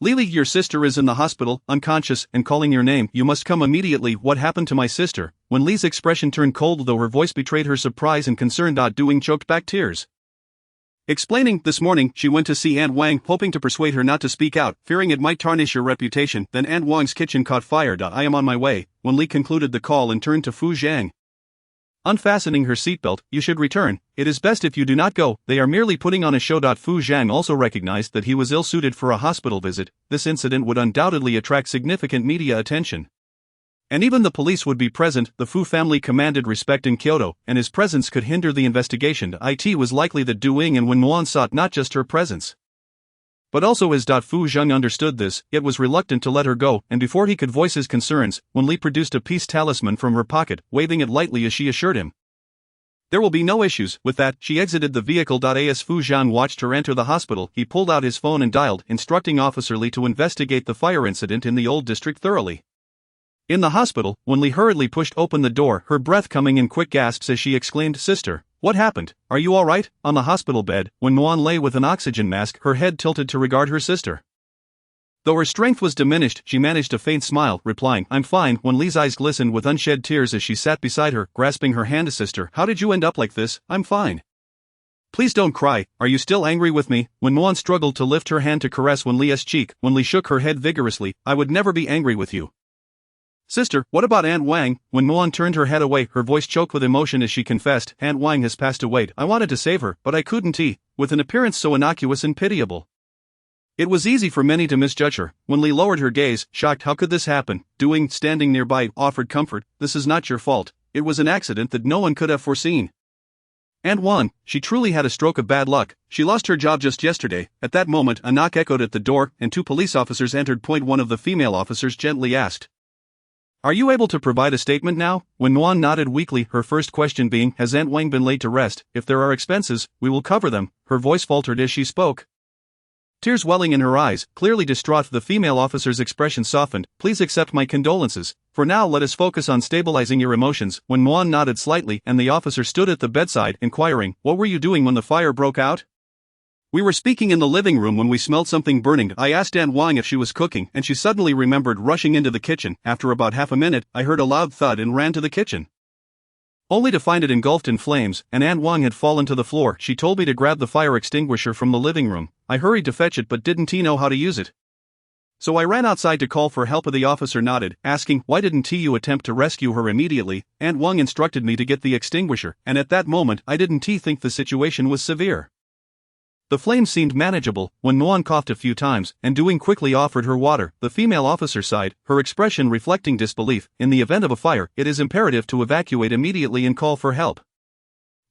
S2: Lily, your sister is in the hospital, unconscious, and calling your name. You must come immediately. What happened to my sister? Wen Li's expression turned cold, though her voice betrayed her surprise and concern. Du Ying choked back tears, explaining, this morning, she went to see Aunt Wang, hoping to persuade her not to speak out, fearing it might tarnish her reputation. Then Aunt Wang's kitchen caught fire. I am on my way. Wen Li concluded the call and turned to Fu Zhang. Unfastening her seatbelt, you should return. It is best if you do not go, they are merely putting on a show. Fu Zhang also recognized that he was ill-suited for a hospital visit. This incident would undoubtedly attract significant media attention. And even the police would be present. The Fu family commanded respect in Kyoto, and his presence could hinder the investigation. It was likely that Du Ying and Wen Nuan sought not just her presence, but also his. Fu Zhang understood this, yet was reluctant to let her go, and before he could voice his concerns, Wen Li produced a peace talisman from her pocket, waving it lightly as she assured him there will be no issues. With that, she exited the vehicle. As Fu Zhang watched her enter the hospital, he pulled out his phone and dialed, instructing Officer Li to investigate the fire incident in the Old District thoroughly. In the hospital, Wen Li hurriedly pushed open the door, her breath coming in quick gasps as she exclaimed, Sister, what happened? Are you alright? On the hospital bed, Wen Nuan lay with an oxygen mask, her head tilted to regard her sister. Though her strength was diminished, she managed a faint smile, replying, I'm fine. Wen Li's eyes glistened with unshed tears as she sat beside her, grasping her hand. Sister, how did you end up like this? I'm fine. Please don't cry. Are you still angry with me? Wen Nuan struggled to lift her hand to caress Wen Li's cheek. Wen Li shook her head vigorously. I would never be angry with you. Sister, what about Aunt Wang? Wen Nuan turned her head away, her voice choked with emotion as she confessed, Aunt Wang has passed away. I wanted to save her, but I couldn't. With an appearance so innocuous and pitiable, It was easy for many to misjudge her. Wen Li lowered her gaze, shocked. How could this happen? Standing nearby, offered comfort. This is not your fault. It was an accident that no one could have foreseen. And one, she truly had a stroke of bad luck. She lost her job just yesterday. At that moment, a knock echoed at the door, and 2 police officers entered. One of the female officers gently asked, "Are you able to provide a statement now?" Wen Nuan nodded weakly, her first question being, "Has Aunt Wang been laid to rest? If there are expenses, we will cover them." Her voice faltered as she spoke, tears welling in her eyes. Clearly distraught, the female officer's expression softened. "Please accept my condolences. For now, let us focus on stabilizing your emotions." Wen Nuan nodded slightly, and the officer stood at the bedside, inquiring, "What were you doing when the fire broke out?" "We were speaking in the living room when we smelled something burning. I asked Aunt Wang if she was cooking, and she suddenly remembered rushing into the kitchen. After about half a minute, I heard a loud thud and ran to the kitchen, only to find it engulfed in flames, and Aunt Wang had fallen to the floor. She told me to grab the fire extinguisher from the living room. I hurried to fetch it but didn't know how to use it. So I ran outside to call for help." The officer nodded, asking, "Why didn't you attempt to rescue her immediately?" "Aunt Wang instructed me to get the extinguisher, and at that moment I didn't think the situation was severe. The flames seemed manageable." When Nuan coughed a few times, and quickly offered her water, the female officer sighed, her expression reflecting disbelief. "In the event of a fire, it is imperative to evacuate immediately and call for help."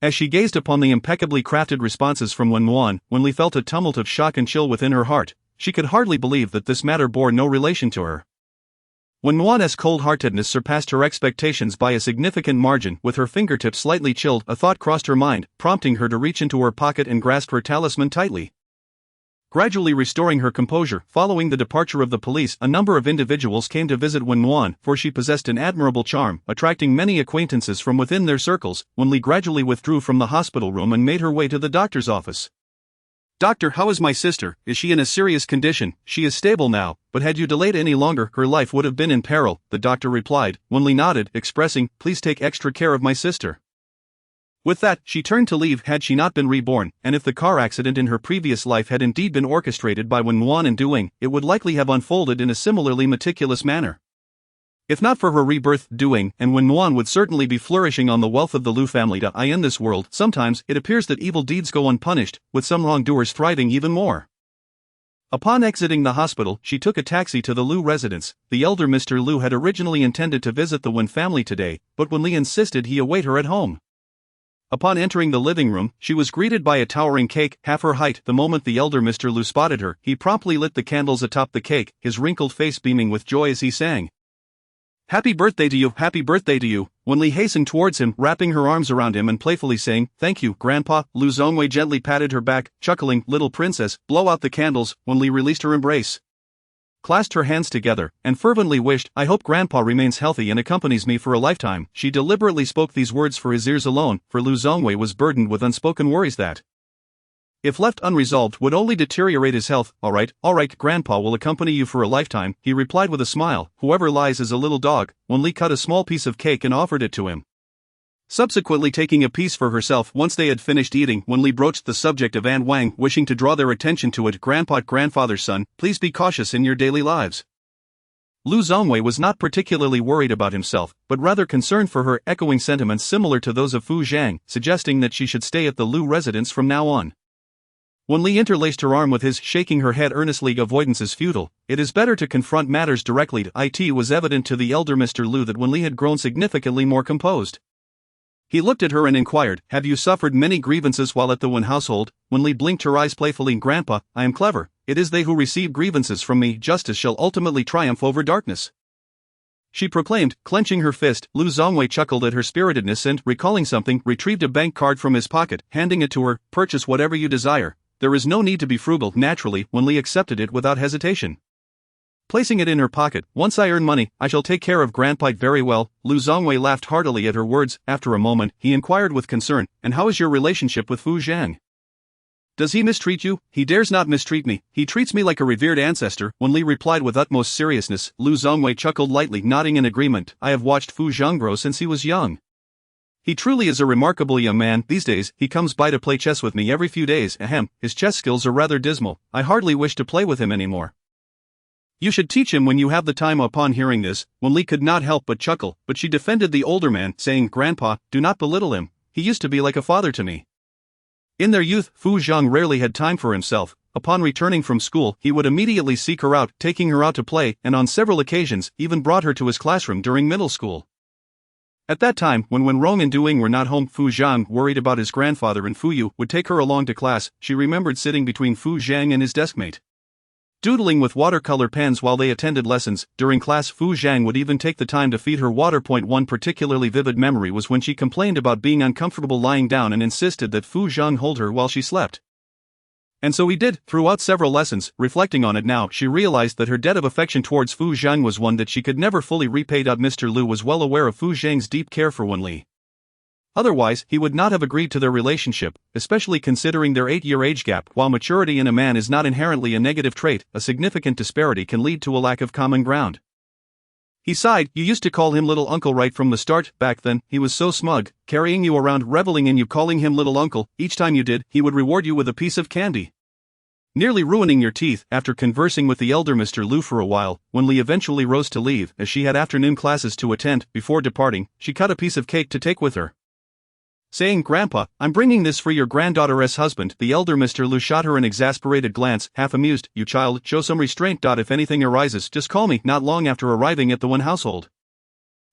S2: As she gazed upon the impeccably crafted responses from Wen Nuan, Wen Li felt a tumult of shock and chill within her heart. She could hardly believe that this matter bore no relation to her. Wen Nuan's cold-heartedness surpassed her expectations by a significant margin. With her fingertips slightly chilled, a thought crossed her mind, prompting her to reach into her pocket and grasp her talisman tightly. Gradually restoring her composure, following the departure of the police, a number of individuals came to visit Wen Nuan, for she possessed an admirable charm, attracting many acquaintances from within their circles. Wen Li gradually withdrew from the hospital room and made her way to the doctor's office. "Doctor, how is my sister? Is she in a serious condition?" "She is stable now, but had you delayed any longer, her life would have been in peril," the doctor replied. Wen Li nodded, expressing, "Please take extra care of my sister." With that, she turned to leave. Had she not been reborn, and if the car accident in her previous life had indeed been orchestrated by Wen Nuan and Duing, it would likely have unfolded in a similarly meticulous manner. If not for her rebirth, Duing and Wen Nuan would certainly be flourishing on the wealth of the Lu family. In this world, sometimes it appears that evil deeds go unpunished, with some wrongdoers thriving even more. Upon exiting the hospital, she took a taxi to the Lu residence. The elder Mr. Lu had originally intended to visit the Wen family today, but Wen Li insisted he await her at home. Upon entering the living room, she was greeted by a towering cake, half her height. The moment the elder Mr. Lu spotted her, he promptly lit the candles atop the cake, his wrinkled face beaming with joy as he sang, "Happy birthday to you, happy birthday to you." Wen Li hastened towards him, wrapping her arms around him and playfully saying, "Thank you, Grandpa." Lu Zongwei gently patted her back, chuckling, "Little princess, blow out the candles." Wen Li released her embrace, clasped her hands together, and fervently wished, "I hope Grandpa remains healthy and accompanies me for a lifetime." She deliberately spoke these words for his ears alone, for Lu Zongwei was burdened with unspoken worries that, if left unresolved, would only deteriorate his health. All right, Grandpa will accompany you for a lifetime," he replied with a smile. "Whoever lies is a little dog." Wen Li cut a small piece of cake and offered it to him, subsequently taking a piece for herself. Once they had finished eating, Wen Li broached the subject of Aunt Wang, wishing to draw their attention to it. "Grandfather's son, please be cautious in your daily lives." Lu Zongwei was not particularly worried about himself, but rather concerned for her, echoing sentiments similar to those of Fu Zhang, suggesting that she should stay at the Lu residence from now on. Wen Li interlaced her arm with his, shaking her head earnestly. "Avoidance is futile. It is better to confront matters directly." It was evident to the elder Mr. Lu that Wen Li had grown significantly more composed. He looked at her and inquired, "Have you suffered many grievances while at the Wen household?" Wen Li blinked her eyes playfully. "Grandpa, I am clever. It is they who receive grievances from me. Justice shall ultimately triumph over darkness," she proclaimed, clenching her fist. Lu Zongwei chuckled at her spiritedness and, recalling something, retrieved a bank card from his pocket, handing it to her. "Purchase whatever you desire. There is no need to be frugal." Naturally, Wen Li accepted it without hesitation, placing it in her pocket. "Once I earn money, I shall take care of Grandpa." "Very well." Lu Zongwei laughed heartily at her words. After a moment, he inquired with concern, "And how is your relationship with Fu Zhang? Does he mistreat you?" "He dares not mistreat me. He treats me like a revered ancestor," Wen Li replied with utmost seriousness. Lu Zongwei chuckled lightly, nodding in agreement. "I have watched Fu Zhang grow since he was young. He truly is a remarkable young man. These days, he comes by to play chess with me every few days. His chess skills are rather dismal. I hardly wish to play with him anymore." "You should teach him when you have the time." Upon hearing this, Wen Li could not help but chuckle, but she defended the older man, saying, "Grandpa, do not belittle him. He used to be like a father to me." In their youth, Fu Zhang rarely had time for himself, Upon returning from school, he would immediately seek her out, taking her out to play, and on several occasions, even brought her to his classroom during middle school. At that time, when Rong and Duing were not home, Fu Zhang, worried about his grandfather and Fu Yu, would take her along to class. She remembered sitting between Fu Zhang and his deskmate, doodling with watercolor pens while they attended lessons. During class, Fu Zhang would even take the time to feed her water. One particularly vivid memory was when she complained about being uncomfortable lying down and insisted that Fu Zhang hold her while she slept. And so he did, throughout several lessons. Reflecting on it now, she realized that her debt of affection towards Fu Zhang was one that she could never fully repay. Mr. Liu was well aware of Fu Zhang's deep care for Wen Li. Otherwise, he would not have agreed to their relationship, especially considering their 8-year age gap. While maturity in a man is not inherently a negative trait, a significant disparity can lead to a lack of common ground. He sighed. You used to call him little uncle right from the start. Back then, he was so smug, carrying you around, reveling in you calling him little uncle. Each time you did, he would reward you with a piece of candy, nearly ruining your teeth. After conversing with the elder Mr. Liu for a while, Wen Li eventually rose to leave, as she had afternoon classes to attend. Before departing, she cut a piece of cake to take with her, saying, "Grandpa, I'm bringing this for your granddaughter's husband." The elder Mr. Liu shot her an exasperated glance, half amused. "You child, show some restraint. If anything arises, just call me." Not long after arriving at the Wen household,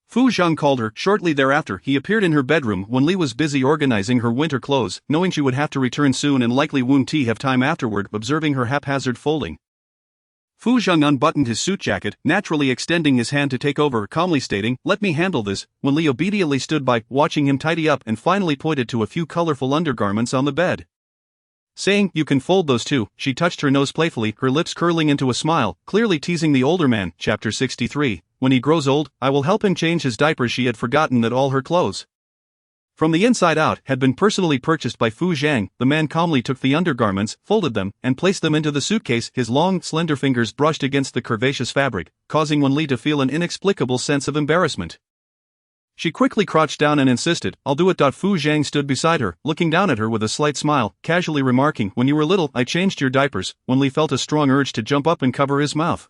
S2: Fu Zhang called her. Shortly thereafter, he appeared in her bedroom. Wen Li was busy organizing her winter clothes, knowing she would have to return soon and likely wouldn't have time afterward. Observing her haphazard folding, Fu Zhang unbuttoned his suit jacket, naturally extending his hand to take over, calmly stating, "Let me handle this." Wen Li obediently stood by, watching him tidy up, and finally pointed to a few colorful undergarments on the bed, saying, "You can fold those too." She touched her nose playfully, her lips curling into a smile, clearly teasing the older man. Chapter 63. When he grows old, I will help him change his diapers. She had forgotten that all her clothes, from the inside out, had been personally purchased by Fu Zhang. The man calmly took the undergarments, folded them, and placed them into the suitcase. His long, slender fingers brushed against the curvaceous fabric, causing Wen Li to feel an inexplicable sense of embarrassment. She quickly crouched down and insisted, "I'll do it." Fu Zhang stood beside her, looking down at her with a slight smile, casually remarking, "When you were little, I changed your diapers." Wen Li felt a strong urge to jump up and cover his mouth.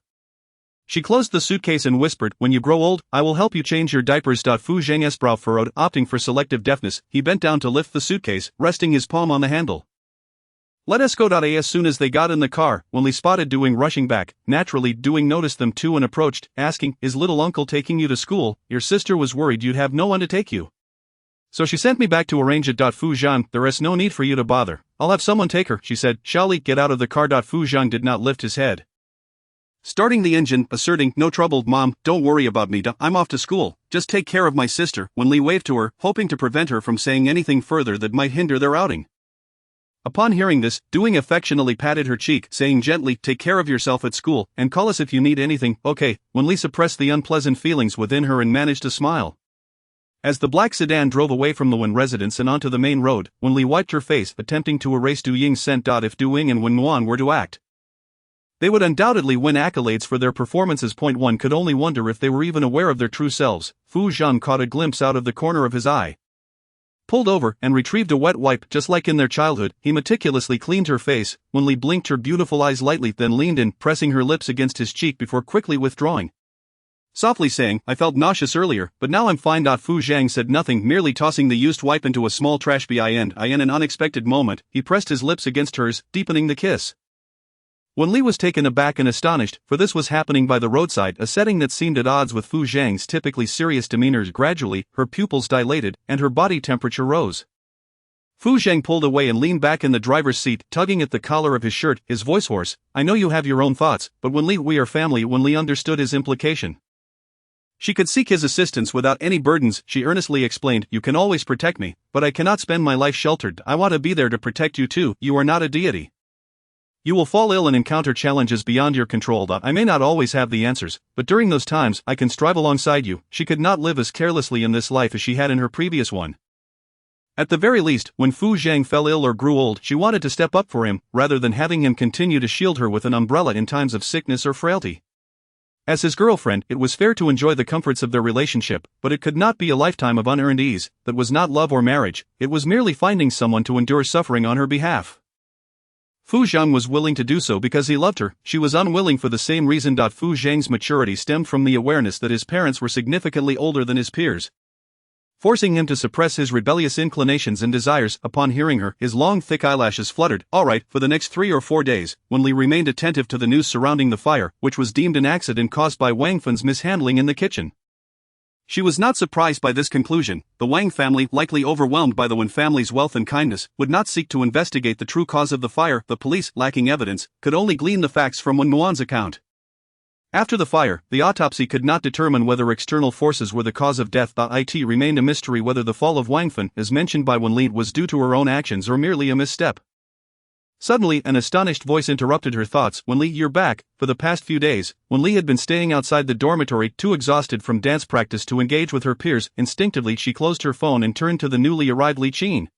S2: She closed the suitcase and whispered, "When you grow old, I will help you change your diapers." Fu Zhang's brow furrowed, opting for selective deafness. He bent down to lift the suitcase, resting his palm on the handle. "Let us go." As soon as they got in the car, Wen Li spotted Duing rushing back. Naturally, Duing noticed them too and approached, asking, "Is little uncle taking you to school? Your sister was worried you'd have no one to take you, so she sent me back to arrange it." Fu Zhang, "There is no need for you to bother. I'll have someone take her," she said. "Shall we get out of the car?" Fu Zhang did not lift his head, starting the engine, asserting, "No trouble, Mom, don't worry about me. I'm off to school. Just take care of my sister." Wen Li waved to her, hoping to prevent her from saying anything further that might hinder their outing. Upon hearing this, Duing affectionately patted her cheek, saying gently, "Take care of yourself at school, and call us if you need anything." "Okay." Wen Li suppressed the unpleasant feelings within her and managed to smile. As the black sedan drove away from the Wen residence and onto the main road, Wen Li wiped her face, attempting to erase Du Ying's scent. If Duing and Wen Nuan were to act, they would undoubtedly win accolades for their performances. One could only wonder if they were even aware of their true selves. Fu Zhang caught a glimpse out of the corner of his eye, pulled over, and retrieved a wet wipe. Just like in their childhood, he meticulously cleaned her face. Wen Li blinked her beautiful eyes lightly, then leaned in, pressing her lips against his cheek before quickly withdrawing, softly saying, "I felt nauseous earlier, but now I'm fine." Fu Zhang said nothing, merely tossing the used wipe into a small trash bin. In an unexpected moment, he pressed his lips against hers, deepening the kiss. Wen Li was taken aback and astonished, for this was happening by the roadside, a setting that seemed at odds with Fu Zhang's typically serious demeanor. Gradually, her pupils dilated, and her body temperature rose. Fu Zhang pulled away and leaned back in the driver's seat, tugging at the collar of his shirt, his voice hoarse. "I know you have your own thoughts, but Wen Li, we are family." Wen Li understood his implication. She could seek his assistance without any burdens. She earnestly explained, "You can always protect me, but I cannot spend my life sheltered. I want to be there to protect you too. You are not a deity. You will fall ill and encounter challenges beyond your control. I may not always have the answers, but during those times, I can strive alongside you." She could not live as carelessly in this life as she had in her previous one. At the very least, when Fu Zhang fell ill or grew old, she wanted to step up for him, rather than having him continue to shield her with an umbrella in times of sickness or frailty. As his girlfriend, it was fair to enjoy the comforts of their relationship, but it could not be a lifetime of unearned ease. That was not love or marriage, it was merely finding someone to endure suffering on her behalf. Fu Zhang was willing to do so because he loved her. She was unwilling for the same reason. Fu Zhang's maturity stemmed from the awareness that his parents were significantly older than his peers. forcing him to suppress his rebellious inclinations and desires. Upon hearing her, his long thick eyelashes fluttered. All right, for the next 3 or 4 days, Wen Li remained attentive to the news surrounding the fire, which was deemed an accident caused by Wang Fen's mishandling in the kitchen. She was not surprised by this conclusion. The Wang family, likely overwhelmed by the Wen family's wealth and kindness, would not seek to investigate the true cause of the fire. The police, lacking evidence, could only glean the facts from Wen Nuan's account. After the fire, the autopsy could not determine whether external forces were the cause of death. It remained a mystery whether the fall of Wang Fen, as mentioned by Wen Li, was due to her own actions or merely a misstep. Suddenly, an astonished voice interrupted her thoughts. Wen Li, you're back. For the past few days, Wen Li had been staying outside the dormitory, too exhausted from dance practice to engage with her peers. Instinctively, she closed her phone and turned to the newly arrived Li Qin.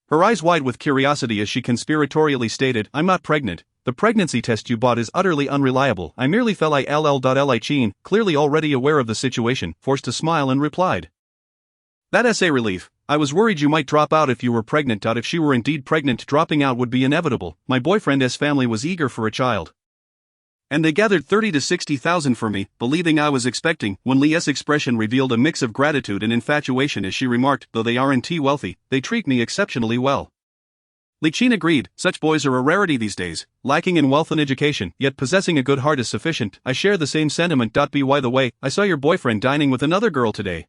S2: Her eyes wide with curiosity as she conspiratorially stated, I'm not pregnant. The pregnancy test you bought is utterly unreliable. I merely fell ill. Li Qin, clearly already aware of the situation, forced a smile and replied. That's a relief. I was worried you might drop out if you were pregnant. If she were indeed pregnant, dropping out would be inevitable. My boyfriend's family was eager for a child, and they gathered 30 to 60,000 for me, believing I was expecting. Wen Li's expression revealed a mix of gratitude and infatuation as she remarked, though they aren't wealthy, they treat me exceptionally well. Li Qin agreed, such boys are a rarity these days, lacking in wealth and education, yet possessing a good heart is sufficient. I share the same sentiment. By the way, I saw your boyfriend dining with another girl today.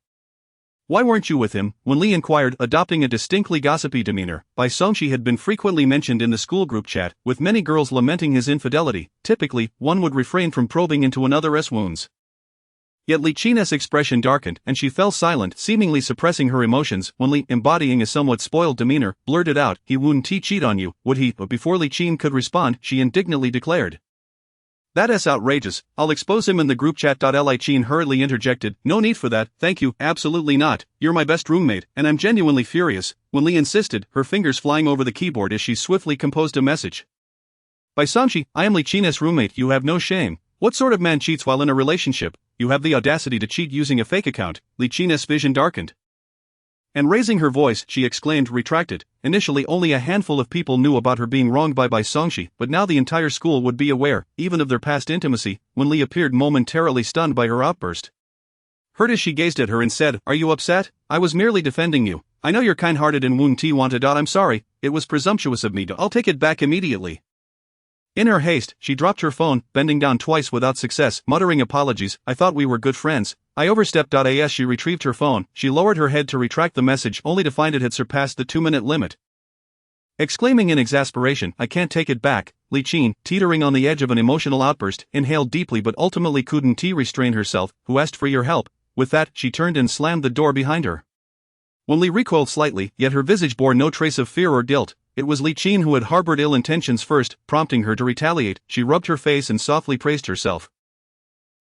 S2: Why weren't you with him? Wen Li inquired, adopting a distinctly gossipy demeanor. Bai Songqi had been frequently mentioned in the school group chat, with many girls lamenting his infidelity. Typically, one would refrain from probing into another's wounds. Yet Li Qin's expression darkened, and she fell silent, seemingly suppressing her emotions. Wen Li, embodying a somewhat spoiled demeanor, blurted out, he wouldn't cheat on you, would he? But before Li Qin could respond, she indignantly declared, that's outrageous, I'll expose him in the group chat. Li Qin hurriedly interjected, no need for that, thank you, absolutely not, you're my best roommate, and I'm genuinely furious. Wen Li insisted, her fingers flying over the keyboard as she swiftly composed a message. Bai Songqi, I am Li Qin's roommate, you have no shame. What sort of man cheats while in a relationship? You have the audacity to cheat using a fake account. Li Qin's vision darkened, and raising her voice, she exclaimed, retracted. Initially only a handful of people knew about her being wronged by Bai Songqi, but now the entire school would be aware, even of their past intimacy. Wen Li appeared momentarily stunned by her outburst. Hurt as she gazed at her and said, are you upset? I was merely defending you. I know you're kind-hearted and Wen Ti wanted. I'm sorry, it was presumptuous of me. I'll take it back immediately. In her haste, she dropped her phone, bending down twice without success, muttering apologies, I thought we were good friends. I overstepped. As she retrieved her phone, she lowered her head to retract the message only to find it had surpassed the 2-minute limit. Exclaiming in exasperation, I can't take it back, Li Qin, teetering on the edge of an emotional outburst, inhaled deeply but ultimately couldn't restrain herself, who asked for your help. With that, she turned and slammed the door behind her. Wen Li recoiled slightly, yet her visage bore no trace of fear or guilt. It was Li Qin who had harbored ill intentions first, prompting her to retaliate. She rubbed her face and softly praised herself.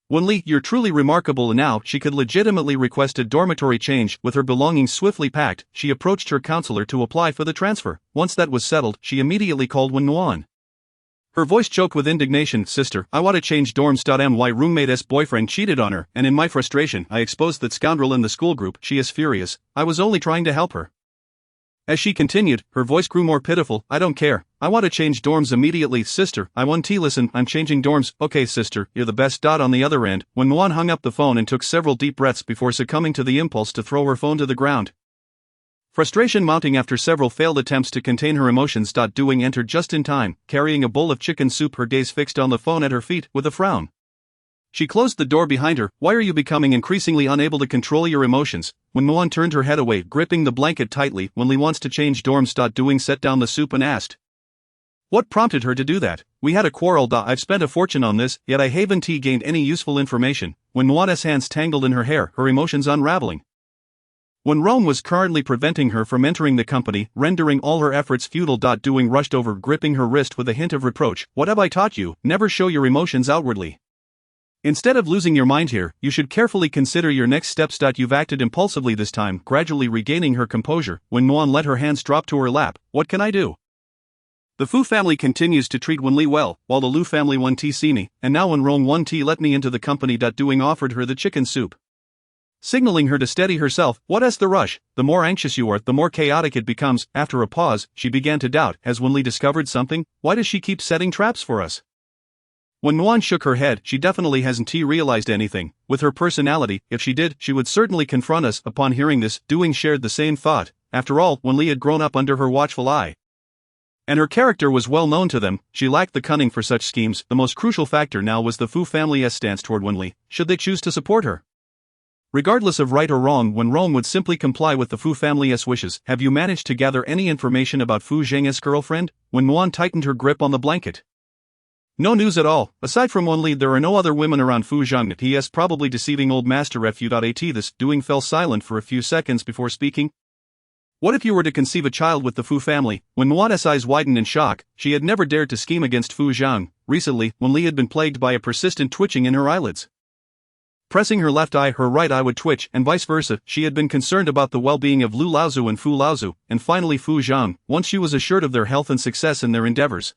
S2: Wen Li, you're truly remarkable. And now she could legitimately request a dormitory change. With her belongings swiftly packed, she approached her counselor to apply for the transfer. Once that was settled, she immediately called Wen Nuan. Her voice choked with indignation. Sister, I want to change dorms. My roommate's boyfriend cheated on her, and in my frustration, I exposed that scoundrel in the school group. She is furious. I was only trying to help her. As she continued, her voice grew more pitiful. I don't care. I want to change dorms immediately. Sister, I want to listen. I'm changing dorms. Okay sister, you're the best. On the other end, Wen Nuan hung up the phone and took several deep breaths before succumbing to the impulse to throw her phone to the ground. Frustration mounting after several failed attempts to contain her emotions. Doing entered just in time, carrying a bowl of chicken soup, her gaze fixed on the phone at her feet, with a frown. She closed the door behind her. Why are you becoming increasingly unable to control your emotions? Wen Nuan turned her head away, gripping the blanket tightly. Wen Li wants to change dorms. Doing set down the soup and asked, what prompted her to do that? We had a quarrel. I've spent a fortune on this, yet I haven't gained any useful information. Wen Nuan's hands tangled in her hair, her emotions unraveling. When Rome was currently preventing her from entering the company, rendering all her efforts futile. Doing rushed over, gripping her wrist with a hint of reproach. What have I taught you? Never show your emotions outwardly. Instead of losing your mind here, you should carefully consider your next steps. You've acted impulsively this time. Gradually regaining her composure, Wen Nuan let her hands drop to her lap. What can I do? The Fu family continues to treat Wen Li well, while the Lu family Wen Ti see me, and now when Rong Wen Ti let me into the company. Doing offered her the chicken soup, signaling her to steady herself. What's the rush? The more anxious you are, the more chaotic it becomes. After a pause, she began to doubt, has Wen Li discovered something? Why does she keep setting traps for us? When Muan shook her head, she definitely hasn't realized anything. With her personality, if she did, she would certainly confront us. Upon hearing this, Doing shared the same thought. After all, Wen Li had grown up under her watchful eye, and her character was well known to them. She lacked the cunning for such schemes. The most crucial factor now was the Fu family's stance toward Wen Li, should they choose to support her. Regardless of right or wrong, Wen Rong would simply comply with the Fu family's wishes. Have you managed to gather any information about Fu Zheng's girlfriend? When Muan tightened her grip on the blanket. No news at all. Aside from Wen Li, there are no other women around Fu Zheng. He is probably deceiving old master Fu.at. This Doing fell silent for a few seconds before speaking. What if you were to conceive a child with the Fu family? When Muan's eyes widened in shock, she had never dared to scheme against Fu Zheng. Recently, Wen Li had been plagued by a persistent twitching in her eyelids. Pressing her left eye, her right eye would twitch, and vice versa. She had been concerned about the well-being of Lu Laozu and Fu Laozu, and finally Fu Zheng, once she was assured of their health and success in their endeavors.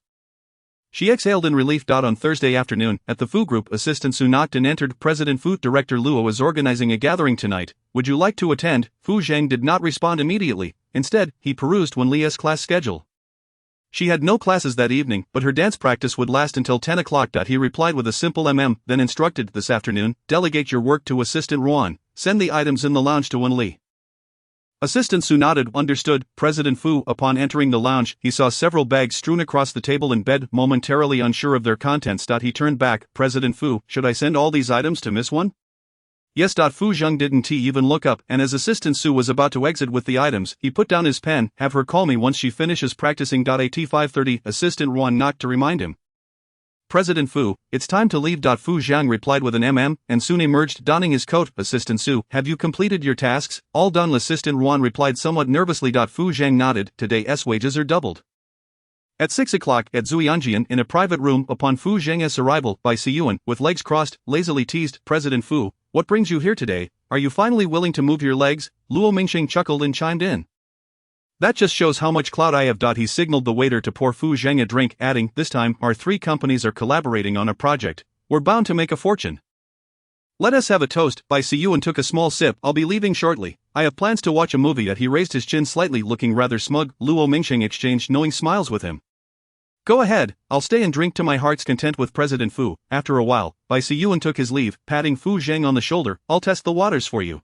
S2: She exhaled in relief. On Thursday afternoon, at the Fu Group, Assistant Su knocked and entered. President Fu. Director Luo is organizing a gathering tonight. Would you like to attend? Fu Zheng did not respond immediately. Instead, he perused Wen Li's class schedule. She had no classes that evening, but her dance practice would last until 10 o'clock. He replied with a simple then instructed, this afternoon, delegate your work to Assistant Ruan. Send the items in the lounge to Wen Li. Assistant Su nodded. Understood. President Fu. Upon entering the lounge, he saw several bags strewn across the table and bed. Momentarily unsure of their contents, he turned back. President Fu, should I send all these items to Miss Wen? Yes. Fu Zheng didn't even look up, and as Assistant Su was about to exit with the items, he put down his pen. Have her call me once she finishes practicing. At 5:30, Assistant Ruan knocked to remind him. President Fu, it's time to leave. Fu Zhang replied with an and soon emerged donning his coat. Assistant Su, have you completed your tasks? All done. Assistant Ruan replied somewhat nervously. Fu Zhang nodded. Today's wages are doubled. At 6 o'clock, at Zuianjian, in a private room, upon Fu Zheng's arrival, Bai Siyuan, with legs crossed, lazily teased, President Fu, what brings you here today? Are you finally willing to move your legs? Luo Mingxing chuckled and chimed in. That just shows how much clout I have. He signaled the waiter to pour Fu Zheng a drink, adding, this time, our three companies are collaborating on a project. We're bound to make a fortune. Let us have a toast. Bai Siyuan took a small sip. I'll be leaving shortly. I have plans to watch a movie. He raised his chin slightly, looking rather smug. Luo Mingxing exchanged knowing smiles with him. Go ahead, I'll stay and drink to my heart's content with President Fu. After a while, Bai Siyuan took his leave, patting Fu Zheng on the shoulder. I'll test the waters for you.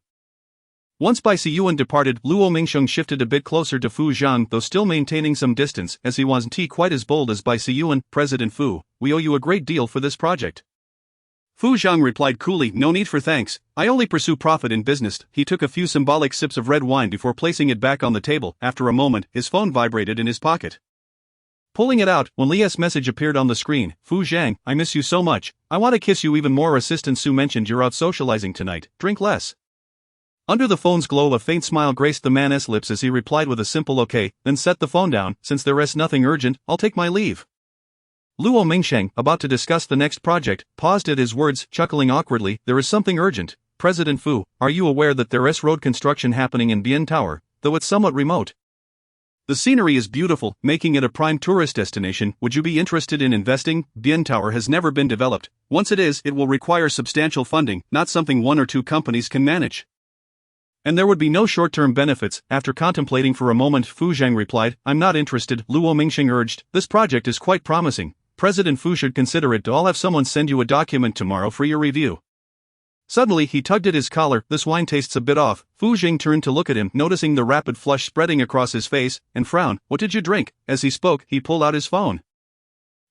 S2: Once Bai Siyuan departed, Luo Mingxing shifted a bit closer to Fu Zhang, though still maintaining some distance, as he wasn't quite as bold as Bai Siyuan. President Fu, we owe you a great deal for this project. Fu Zhang replied coolly, no need for thanks, I only pursue profit in business. He took a few symbolic sips of red wine before placing it back on the table. After a moment, his phone vibrated in his pocket. Pulling it out, Wen Li's message appeared on the screen. Fu Zhang, I miss you so much. I want to kiss you even more. Assistant Su mentioned you're out socializing tonight. Drink less. Under the phone's glow, a faint smile graced the man's lips as he replied with a simple okay, then set the phone down. Since there is nothing urgent, I'll take my leave. Luo Mingxing, about to discuss the next project, paused at his words, chuckling awkwardly. There is something urgent. President Fu, are you aware that there is road construction happening in Bian Tower, though it's somewhat remote? The scenery is beautiful, making it a prime tourist destination. Would you be interested in investing? Bian Tower has never been developed. Once it is, it will require substantial funding, not something one or two companies can manage. And there would be no short-term benefits. After contemplating for a moment, Fu Zhang replied, I'm not interested. Luo Mingxing urged, this project is quite promising. President Fu should consider it. I'll have someone send you a document tomorrow for your review. Suddenly, he tugged at his collar. This wine tastes a bit off. Fu Zhang turned to look at him, noticing the rapid flush spreading across his face, and frowned. What did you drink? As he spoke, he pulled out his phone.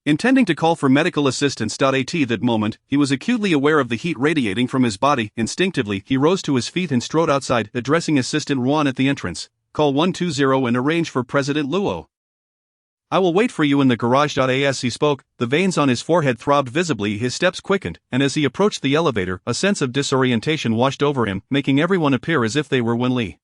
S2: Intending to call for medical assistance. At that moment, he was acutely aware of the heat radiating from his body. Instinctively, he rose to his feet and strode outside, addressing Assistant Ruan at the entrance. Call 120 and arrange for President Luo. I will wait for you in the garage. As he spoke, the veins on his forehead throbbed visibly, his steps quickened, and as he approached the elevator, a sense of disorientation washed over him, making everyone appear as if they were Wen Li.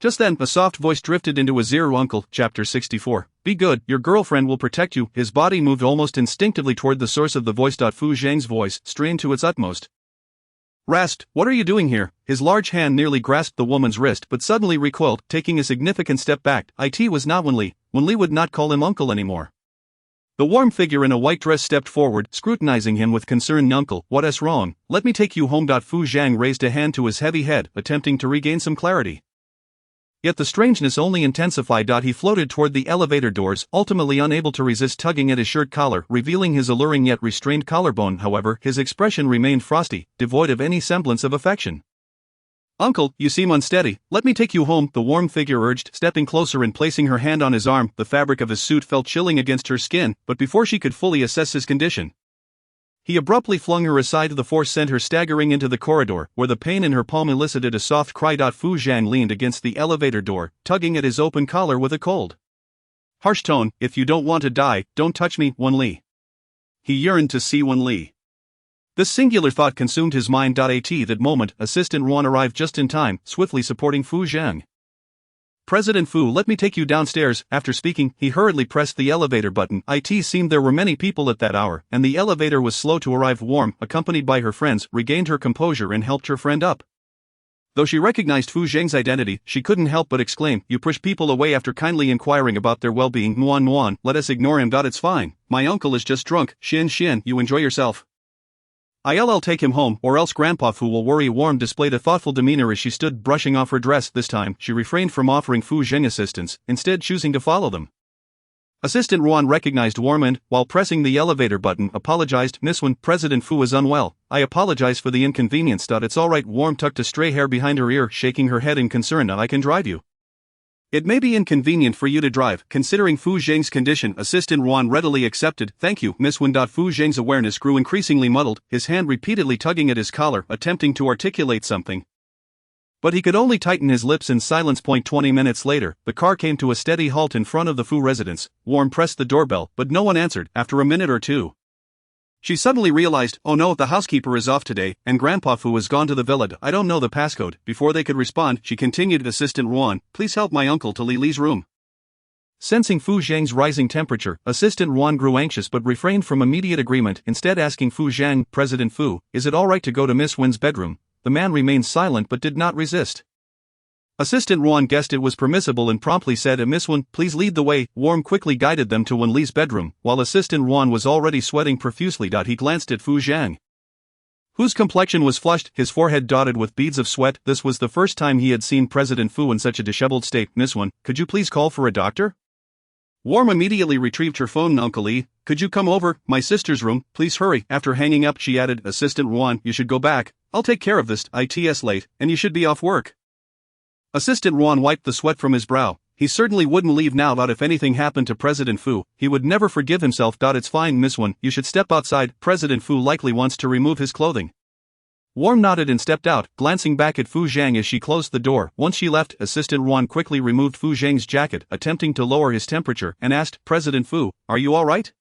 S2: Just then, a soft voice drifted into his ear. Uncle, Chapter 64. Be good, your girlfriend will protect you. His body moved almost instinctively toward the source of the voice. Fu Zhang's voice, strained to its utmost, rasped, what are you doing here? His large hand nearly grasped the woman's wrist but suddenly recoiled, taking a significant step back. It was not Wen Li. Wen Li would not call him uncle anymore. The warm figure in a white dress stepped forward, scrutinizing him with concern. Uncle, what is wrong? Let me take you home. Fu Zhang raised a hand to his heavy head, attempting to regain some clarity. Yet the strangeness only intensified. He floated toward the elevator doors, ultimately unable to resist tugging at his shirt collar, revealing his alluring yet restrained collarbone. However, his expression remained frosty, devoid of any semblance of affection. "Uncle, you seem unsteady. Let me take you home," the warm figure urged, stepping closer and placing her hand on his arm. The fabric of his suit felt chilling against her skin, but before she could fully assess his condition, he abruptly flung her aside. The force sent her staggering into the corridor, where the pain in her palm elicited a soft cry. Fu Zhang leaned against the elevator door, tugging at his open collar with a cold, harsh tone. "If you don't want to die, don't touch me, Wen Li." He yearned to see Wen Li. This singular thought consumed his mind. At that moment, Assistant Ruan arrived just in time, swiftly supporting Fu Zhang. "President Fu, let me take you downstairs." After speaking, he hurriedly pressed the elevator button. It seemed there were many people at that hour, and the elevator was slow to arrive. Warm, accompanied by her friends, regained her composure and helped her friend up. Though she recognized Fu Zhang's identity, she couldn't help but exclaim, "You push people away after kindly inquiring about their well-being. Nuan, let us ignore him. It's fine. My uncle is just drunk. Xin, you enjoy yourself. I'll take him home, or else Grandpa Fu will worry." Warm displayed a thoughtful demeanor as she stood brushing off her dress. This time, she refrained from offering Fu Zhang assistance, instead choosing to follow them. Assistant Ruan recognized Warm and, while pressing the elevator button, apologized. "Miss Wen, President Fu is unwell. I apologize for the inconvenience." "It's alright." Warm tucked a stray hair behind her ear, shaking her head in concern. "I can drive you." "It may be inconvenient for you to drive, considering Fu Zhang's condition." Assistant Ruan readily accepted. "Thank you, Miss Wen." Fu Zhang's awareness grew increasingly muddled, his hand repeatedly tugging at his collar, attempting to articulate something, but he could only tighten his lips in silence. 20 minutes later, the car came to a steady halt in front of the Fu residence. Warm pressed the doorbell, but no one answered. After a minute or two, she suddenly realized, "Oh no, the housekeeper is off today, and Grandpa Fu has gone to the villa. I don't know the passcode." Before they could respond, she continued, "Assistant Ruan, please help my uncle to Li's room." Sensing Fu Zhang's rising temperature, Assistant Ruan grew anxious but refrained from immediate agreement, instead asking Fu Zhang, "President Fu, is it alright to go to Miss Wen's bedroom?" The man remained silent but did not resist. Assistant Ruan guessed it was permissible and promptly said, "Miss Wen, please lead the way." Warm quickly guided them to Wen Li's bedroom, while Assistant Ruan was already sweating profusely. He glanced at Fu Zhang, whose complexion was flushed, his forehead dotted with beads of sweat. This was the first time he had seen President Fu in such a disheveled state. "Miss Wen, could you please call for a doctor?" Warm immediately retrieved her phone. "Uncle Li, could you come over my sister's room, please hurry." After hanging up, she added, "Assistant Ruan, you should go back. I'll take care of this. It's late, and you should be off work." Assistant Ruan wiped the sweat from his brow. He certainly wouldn't leave now. If anything happened to President Fu, he would never forgive himself. "It's fine, Miss Wen, you should step outside. President Fu likely wants to remove his clothing." Warm nodded and stepped out, glancing back at Fu Zhang as she closed the door. Once she left, Assistant Ruan quickly removed Fu Zhang's jacket, attempting to lower his temperature, and asked, "President Fu, are you alright?"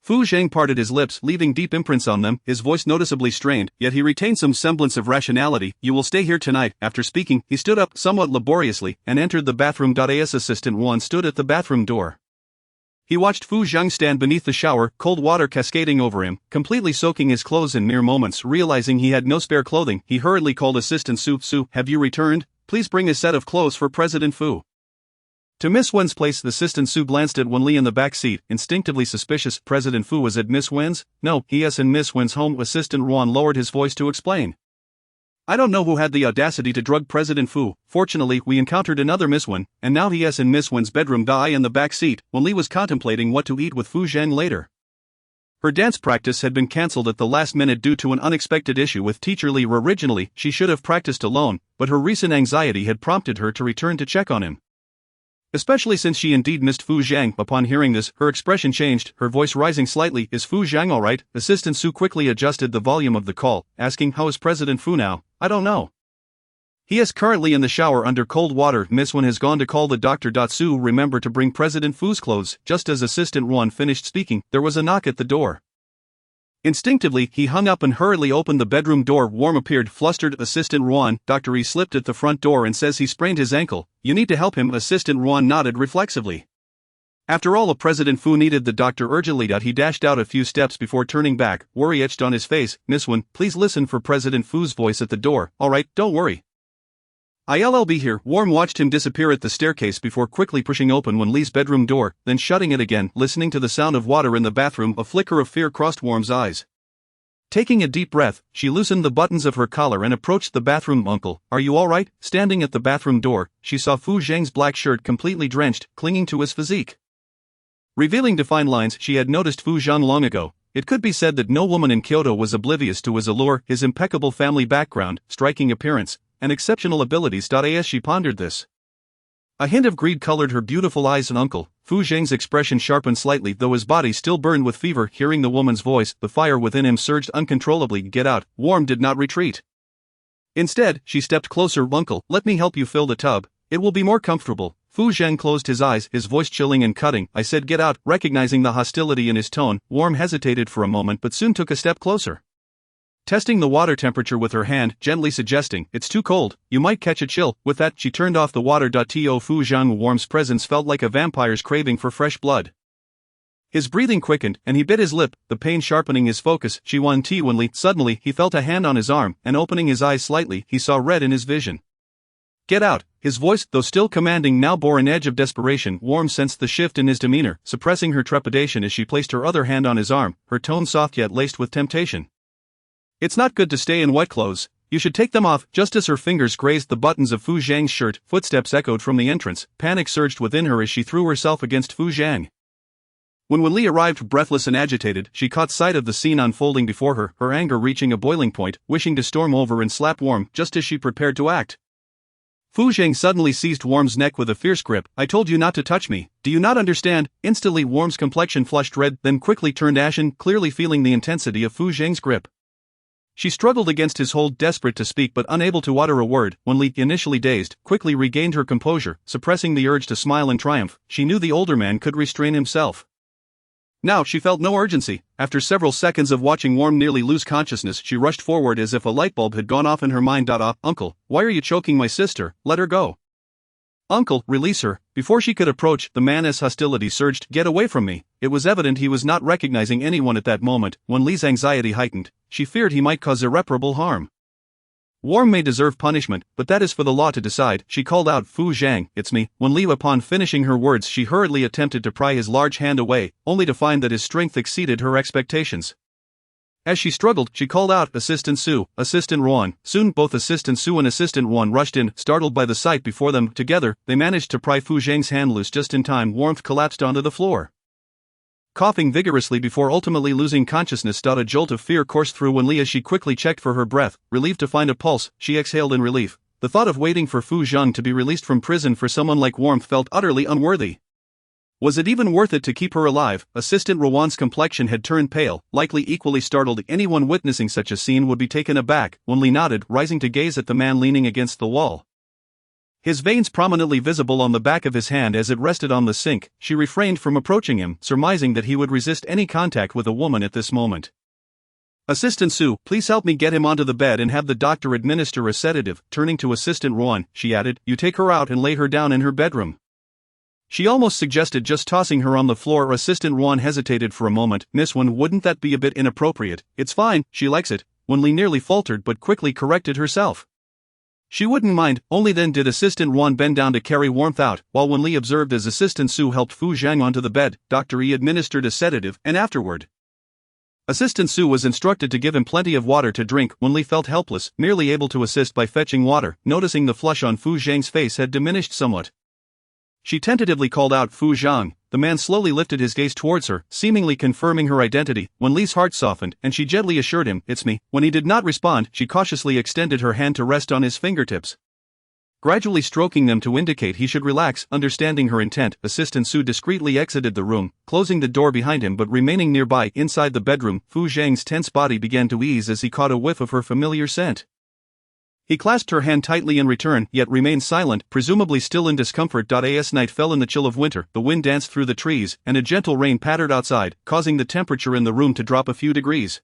S2: Fu Zhang parted his lips, leaving deep imprints on them, his voice noticeably strained, yet he retained some semblance of rationality. "You will stay here tonight." After speaking, he stood up, somewhat laboriously, and entered the bathroom. As Assistant Ruan stood at the bathroom door, he watched Fu Zhang stand beneath the shower, cold water cascading over him, completely soaking his clothes. In mere moments, realizing he had no spare clothing, he hurriedly called Assistant Su, "Have you returned? Please bring a set of clothes for President Fu." To Miss Wen's place, the Assistant Su glanced at Wen Li in the back seat, instinctively suspicious. "President Fu was at Miss Wen's?" "No, he is in Miss Wen's home." Assistant Ruan lowered his voice to explain, "I don't know who had the audacity to drug President Fu. Fortunately, we encountered another Miss Wen, and now he is in Miss Wen's bedroom." I in the back seat, Wen Li was contemplating what to eat with Fu Zhang later. Her dance practice had been cancelled at the last minute due to an unexpected issue with Teacher Li. Originally, she should have practiced alone, but her recent anxiety had prompted her to return to check on him, especially since she indeed missed Fu Zhang. Upon hearing this, her expression changed, her voice rising slightly. "Is Fu Zhang alright?" Assistant Su quickly adjusted the volume of the call, asking, "How is President Fu now?" "I don't know. He is currently in the shower under cold water. Miss Wen has gone to call the doctor." Su, remember to bring President Fu's clothes. Just as Assistant Ruan finished speaking, there was a knock at the door. Instinctively, he hung up and hurriedly opened the bedroom door. Warm appeared, flustered. "Assistant Ruan, Dr. E slipped at the front door and says he sprained his ankle. You need to help him." Assistant Ruan nodded reflexively. After all, President Fu needed the doctor urgently. He dashed out a few steps before turning back, worry etched on his face. "Miss Wen, please listen." For President Fu's voice at the door. "Alright, don't worry. I'll be here." Warm watched him disappear at the staircase before quickly pushing open Wen Li's bedroom door, then shutting it again. Listening to the sound of water in the bathroom, a flicker of fear crossed Warm's eyes. Taking a deep breath, she loosened the buttons of her collar and approached the bathroom. Uncle, are you alright? Standing at the bathroom door, she saw Fu Zhang's black shirt completely drenched, clinging to his physique. Revealing defined lines she had noticed Fu Zhang long ago, it could be said that no woman in Kyoto was oblivious to his allure, his impeccable family background, striking appearance, and exceptional abilities. As she pondered this, a hint of greed colored her beautiful eyes. And Uncle, Fu Zhang's expression sharpened slightly, though his body still burned with fever. Hearing the woman's voice, the fire within him surged uncontrollably. Get out. Warm did not retreat. Instead, she stepped closer. Uncle, let me help you fill the tub. It will be more comfortable. Fu Zhang closed his eyes, his voice chilling and cutting. I said get out. Recognizing the hostility in his tone, Warm hesitated for a moment but soon took a step closer. Testing the water temperature with her hand, gently suggesting, it's too cold, you might catch a chill. With that, she turned off the water. To Fu Zhang, Warm's presence felt like a vampire's craving for fresh blood. His breathing quickened, and he bit his lip, the pain sharpening his focus. Wen Li. Suddenly, he felt a hand on his arm, and opening his eyes slightly, he saw red in his vision. Get out. His voice, though still commanding, now bore an edge of desperation. Warm sensed the shift in his demeanor, suppressing her trepidation as she placed her other hand on his arm, her tone soft yet laced with temptation. It's not good to stay in wet clothes, you should take them off. Just as her fingers grazed the buttons of Fu Zhang's shirt, footsteps echoed from the entrance. Panic surged within her as she threw herself against Fu Zhang. When Wen Li arrived breathless and agitated, she caught sight of the scene unfolding before her, her anger reaching a boiling point, wishing to storm over and slap Warm just as she prepared to act. Fu Zhang suddenly seized Warm's neck with a fierce grip. I told you not to touch me, do you not understand? Instantly Warm's complexion flushed red, then quickly turned ashen, clearly feeling the intensity of Fu Zhang's grip. She struggled against his hold, desperate to speak but unable to utter a word. Wen Li, initially dazed, quickly regained her composure, suppressing the urge to smile in triumph. She knew the older man could restrain himself. Now she felt no urgency. After several seconds of watching Warm nearly lose consciousness, she rushed forward as if a light bulb had gone off in her mind. Uncle, why are you choking my sister? Let her go. Uncle, release her. Before she could approach, the man's hostility surged. Get away from me. It was evident he was not recognizing anyone at that moment. Wen Li's anxiety heightened. She feared he might cause irreparable harm. Warm may deserve punishment, but that is for the law to decide. She called out, Fu Zhang, it's me. Wen Li. Upon finishing her words, she hurriedly attempted to pry his large hand away, only to find that his strength exceeded her expectations. As she struggled, she called out, Assistant Su, Assistant Ruan. Soon both Assistant Su and Assistant Ruan rushed in, startled by the sight before them. Together, they managed to pry Fu Zhang's hand loose just in time. Warmth collapsed onto the floor, coughing vigorously before ultimately losing consciousness. A jolt of fear coursed through Wen Li as she quickly checked for her breath. Relieved to find a pulse, she exhaled in relief. The thought of waiting for Fu Zhang to be released from prison for someone like Warmth felt utterly unworthy. Was it even worth it to keep her alive? Assistant Ruan's complexion had turned pale, likely equally startled. Anyone witnessing such a scene would be taken aback. Wen Li nodded, rising to gaze at the man leaning against the wall, his veins prominently visible on the back of his hand as it rested on the sink. She refrained from approaching him, surmising that he would resist any contact with a woman at this moment. Assistant Su, please help me get him onto the bed and have the doctor administer a sedative. Turning to Assistant Ruan, she added, you take her out and lay her down in her bedroom. She almost suggested just tossing her on the floor. Assistant Ruan hesitated for a moment. Miss Wen, wouldn't that be a bit inappropriate? It's fine, she likes it. Wen Li nearly faltered but quickly corrected herself. She wouldn't mind. Only then did Assistant Ruan bend down to carry Warmth out, while Wen Li observed as Assistant Su helped Fu Zhang onto the bed. Dr. E administered a sedative, and afterward, Assistant Su was instructed to give him plenty of water to drink. Wen Li felt helpless, merely able to assist by fetching water. Noticing the flush on Fu Zhang's face had diminished somewhat, she tentatively called out, Fu Zhang. The man slowly lifted his gaze towards her, seemingly confirming her identity. Wen Li's heart softened, and she gently assured him, it's me. When he did not respond, she cautiously extended her hand to rest on his fingertips, gradually stroking them to indicate he should relax. Understanding her intent, Assistant Su discreetly exited the room, closing the door behind him but remaining nearby. Inside the bedroom, Fu Zhang's tense body began to ease as he caught a whiff of her familiar scent. He clasped her hand tightly in return, yet remained silent, presumably still in discomfort. As night fell in the chill of winter, the wind danced through the trees, and a gentle rain pattered outside, causing the temperature in the room to drop a few degrees.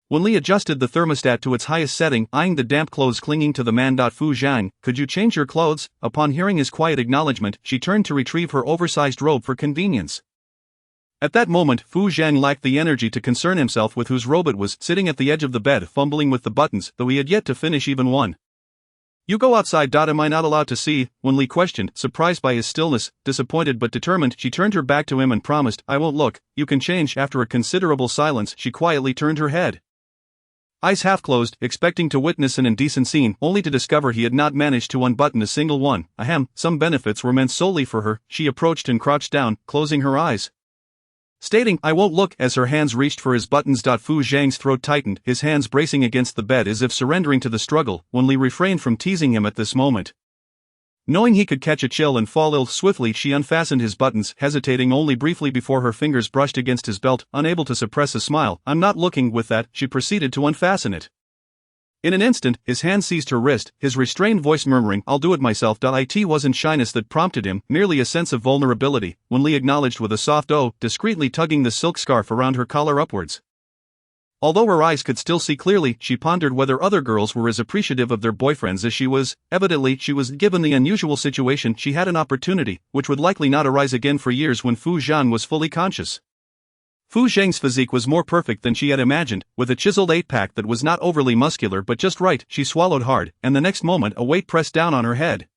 S2: Wen Li adjusted the thermostat to its highest setting, eyeing the damp clothes clinging to the man. Fu Zhang, could you change your clothes? Upon hearing his quiet acknowledgement, she turned to retrieve her oversized robe for convenience. At that moment, Fu Zhang lacked the energy to concern himself with whose robe it was, sitting at the edge of the bed, fumbling with the buttons, though he had yet to finish even one. You go outside. Am I not allowed to see? Wen Li questioned, surprised by his stillness. Disappointed but determined, she turned her back to him and promised, I won't look, you can change. After a considerable silence, she quietly turned her head. eyes half closed, expecting to witness an indecent scene, only to discover he had not managed to unbutton a single one. Ahem, some benefits were meant solely for her. She approached and crouched down, closing her eyes, stating, "I won't look," as her hands reached for his buttons. Fu Zhang's throat tightened, his hands bracing against the bed as if surrendering to the struggle. Wen Li refrained from teasing him at this moment. Knowing he could catch a chill and fall ill swiftly, she unfastened his buttons, hesitating only briefly before her fingers brushed against his belt. Unable to suppress a smile, "I'm not looking." With that, she proceeded to unfasten it. In an instant, his hand seized her wrist, his restrained voice murmuring, "I'll do it myself." It wasn't shyness that prompted him, merely a sense of vulnerability. Wen Li acknowledged with a soft "oh," discreetly tugging the silk scarf around her collar upwards. Although her eyes could still see clearly, she pondered whether other girls were as appreciative of their boyfriends as she was. Evidently, she was. Given the unusual situation, she had an opportunity, which would likely not arise again for years when Fu Zhang was fully conscious. Fu Zhang's physique was more perfect than she had imagined, with a chiseled eight-pack that was not overly muscular but just right. She swallowed hard, and the next moment a weight pressed down on her head.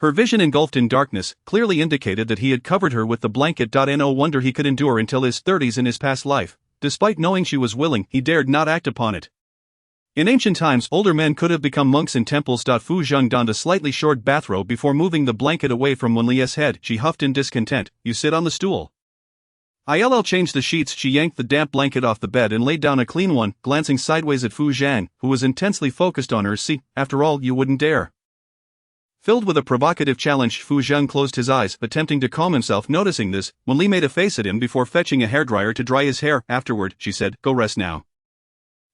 S2: Her vision, engulfed in darkness, clearly indicated that he had covered her with the blanket. No wonder he could endure until his 30s in his past life. Despite knowing she was willing, he dared not act upon it. In ancient times, older men could have become monks in temples. Fu Zhang donned a slightly short bathrobe before moving the blanket away from Wen Li's head. She huffed in discontent. "You sit on the stool." I'll change the sheets. She yanked the damp blanket off the bed and laid down a clean one, glancing sideways at Fu Zhang, who was intensely focused on her. "See, after all, you wouldn't dare." Filled with a provocative challenge, Fu Zhang closed his eyes, attempting to calm himself. Noticing this, Wen Li made a face at him before fetching a hairdryer to dry his hair. "Afterward," she said, "go rest now.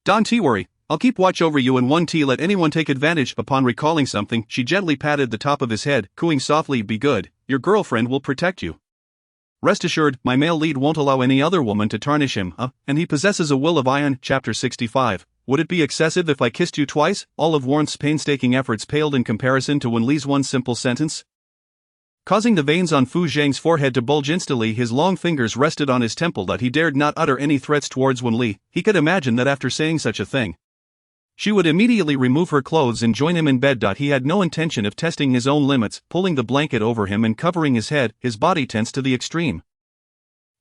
S2: Don't worry, I'll keep watch over you and won't let anyone take advantage." Upon recalling something, she gently patted the top of his head, cooing softly, "Be good, your girlfriend will protect you. Rest assured, my male lead won't allow any other woman to tarnish him, and he possesses a will of iron." Chapter 65. Would it be excessive if I kissed you twice? All of Warren's painstaking efforts paled in comparison to Wen Li's one simple sentence, causing the veins on Fu Zhang's forehead to bulge instantly. His long fingers rested on his temple. He dared not utter any threats towards Wen Li. He could imagine that after saying such a thing, she would immediately remove her clothes and join him in bed. He had no intention of testing his own limits, pulling the blanket over him and covering his head, his body tense to the extreme.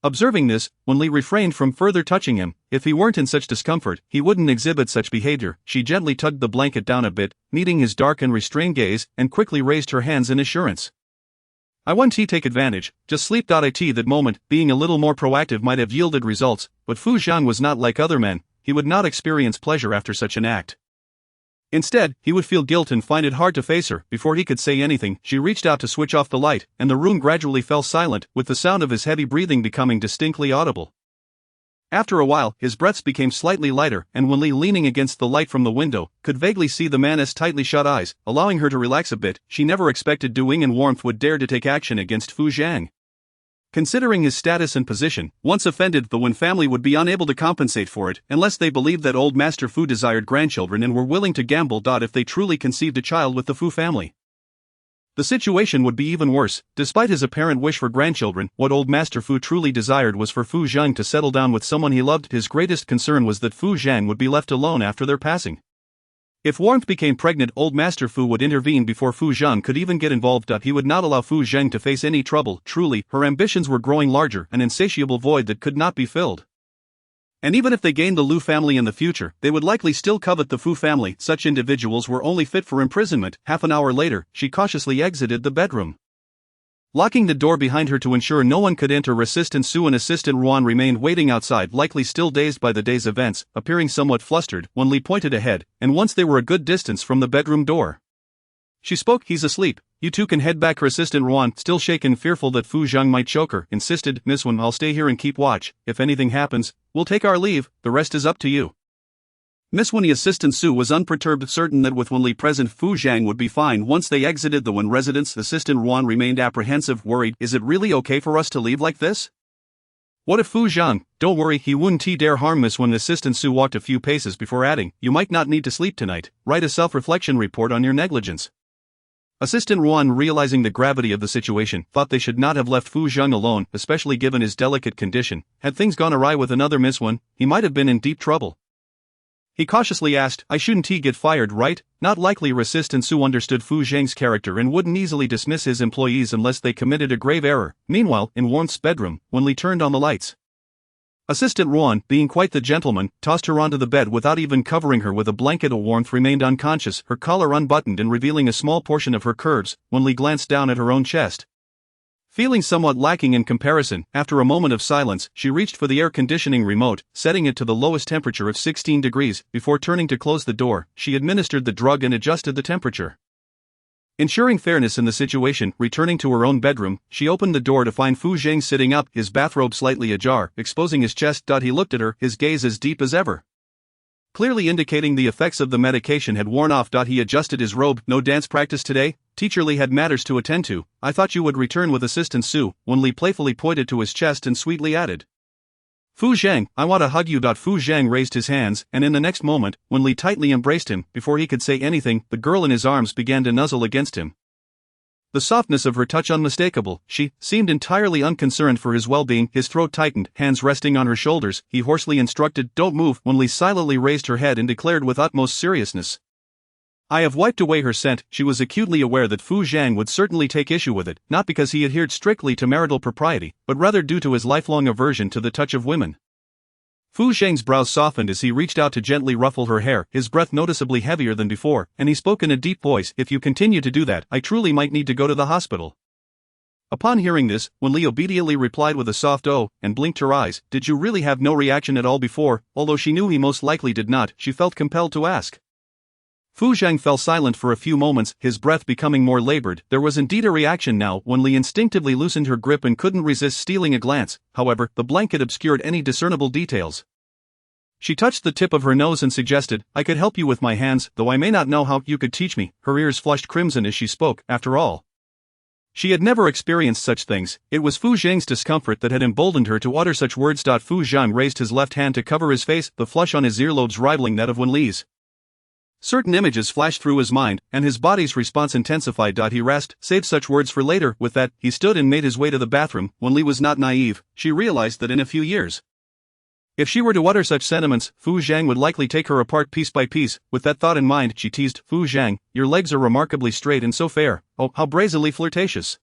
S2: Observing this, Wen Li refrained from further touching him. If he weren't in such discomfort, he wouldn't exhibit such behavior. She gently tugged the blanket down a bit, meeting his dark and restrained gaze, and quickly raised her hands in assurance. "I won't take advantage, just sleep." That moment, being a little more proactive might have yielded results, but Fu Zhang was not like other men. He would not experience pleasure after such an act. Instead, he would feel guilt and find it hard to face her. Before he could say anything, she reached out to switch off the light, and the room gradually fell silent, with the sound of his heavy breathing becoming distinctly audible. After a while, his breaths became slightly lighter, and Wen Li, leaning against the light from the window, could vaguely see the man's tightly shut eyes, allowing her to relax a bit. She never expected Duing and Warmth would dare to take action against Fu Zhang. Considering his status and position, once offended, the Wen family would be unable to compensate for it unless they believed that old Master Fu desired grandchildren and were willing to gamble. If they truly conceived a child with the Fu family, the situation would be even worse. Despite his apparent wish for grandchildren, what old Master Fu truly desired was for Fu Zhang to settle down with someone he loved. His greatest concern was that Fu Zhang would be left alone after their passing. If Warmth became pregnant, old Master Fu would intervene before Fu Zhang could even get involved. He would not allow Fu Zhang to face any trouble. Truly, her ambitions were growing larger, an insatiable void that could not be filled. And even if they gained the Lu family in the future, they would likely still covet the Fu family. Such individuals were only fit for imprisonment. Half an hour later, she cautiously exited the bedroom, locking the door behind her to ensure no one could enter. Assistant Su and Assistant Ruan remained waiting outside, likely still dazed by the day's events. Appearing somewhat flustered, Wen Li pointed ahead, and once they were a good distance from the bedroom door, she spoke. "He's asleep. You two can head back." Her Assistant Ruan, still shaken, fearful that Fu Zhang might choke her, insisted, "Miss Wen, I'll stay here and keep watch. If anything happens, we'll take our leave. The rest is up to you." Miss Wen. Assistant Su was unperturbed, certain that with Wen Li present, Fu Zhang would be fine. Once they exited the Wen residence, Assistant Ruan remained apprehensive, worried. "Is it really okay for us to leave like this? What if Fu Zhang—" "Don't worry, he wouldn't dare harm Miss Wen." Assistant Su walked a few paces before adding, "You might not need to sleep tonight. Write a self-reflection report on your negligence." Assistant Ruan, realizing the gravity of the situation, thought they should not have left Fu Zhang alone, especially given his delicate condition. Had things gone awry with another Miss Wen, he might have been in deep trouble. He cautiously asked, "I shouldn't get fired, right?" "Not likely." Assistant Su understood Fu Zhang's character and wouldn't easily dismiss his employees unless they committed a grave error. Meanwhile, in Warmth's bedroom, Wen Li turned on the lights. Assistant Ruan, being quite the gentleman, tossed her onto the bed without even covering her with a blanket. Of warmth remained unconscious, her collar unbuttoned and revealing a small portion of her curves. Wen Li glanced down at her own chest. Feeling somewhat lacking in comparison, after a moment of silence, she reached for the air conditioning remote, setting it to the lowest temperature of 16 degrees. Before turning to close the door, she administered the drug and adjusted the temperature. Ensuring fairness in the situation, returning to her own bedroom, she opened the door to find Fu Zhang sitting up, his bathrobe slightly ajar, exposing his chest. He looked at her, his gaze as deep as ever, clearly indicating the effects of the medication had worn off. He adjusted his robe. No dance practice today? Teacher Li had matters to attend to. I thought you would return with Assistant Su. Wen Li playfully pointed to his chest and sweetly added, Fu Zhang, I want to hug you. Fu Zhang raised his hands, and in the next moment, Wen Li tightly embraced him. Before he could say anything, the girl in his arms began to nuzzle against him. The softness of her touch unmistakable. She seemed entirely unconcerned for his well-being. His throat tightened, hands resting on her shoulders, he hoarsely instructed, Don't move. Wen Li silently raised her head and declared with utmost seriousness, I have wiped away her scent. She was acutely aware that Fu Zhang would certainly take issue with it, not because he adhered strictly to marital propriety, but rather due to his lifelong aversion to the touch of women. Fu Zhang's brows softened as he reached out to gently ruffle her hair, his breath noticeably heavier than before, and he spoke in a deep voice, If you continue to do that, I truly might need to go to the hospital. Upon hearing this, Wen Li obediently replied with a soft "oh," and blinked her eyes. Did you really have no reaction at all before? Although she knew he most likely did not, she felt compelled to ask. Fu Zhang fell silent for a few moments, his breath becoming more labored. There was indeed a reaction now. Wen Li instinctively loosened her grip and couldn't resist stealing a glance. However, the blanket obscured any discernible details. She touched the tip of her nose and suggested, I could help you with my hands, though I may not know how. You could teach me. Her ears flushed crimson as she spoke. After all, she had never experienced such things. It was Fu Zhang's discomfort that had emboldened her to utter such words. Fu Zhang raised his left hand to cover his face, the flush on his earlobes rivaling that of Wen Li's. Certain images flashed through his mind, and his body's response intensified. He rasped, Save such words for later. With that, he stood and made his way to the bathroom. Wen Li was not naive. She realized that in a few years, if she were to utter such sentiments, Fu Zhang would likely take her apart piece by piece. With that thought in mind, she teased, Fu Zhang, your legs are remarkably straight and so fair. Oh, how brazenly flirtatious.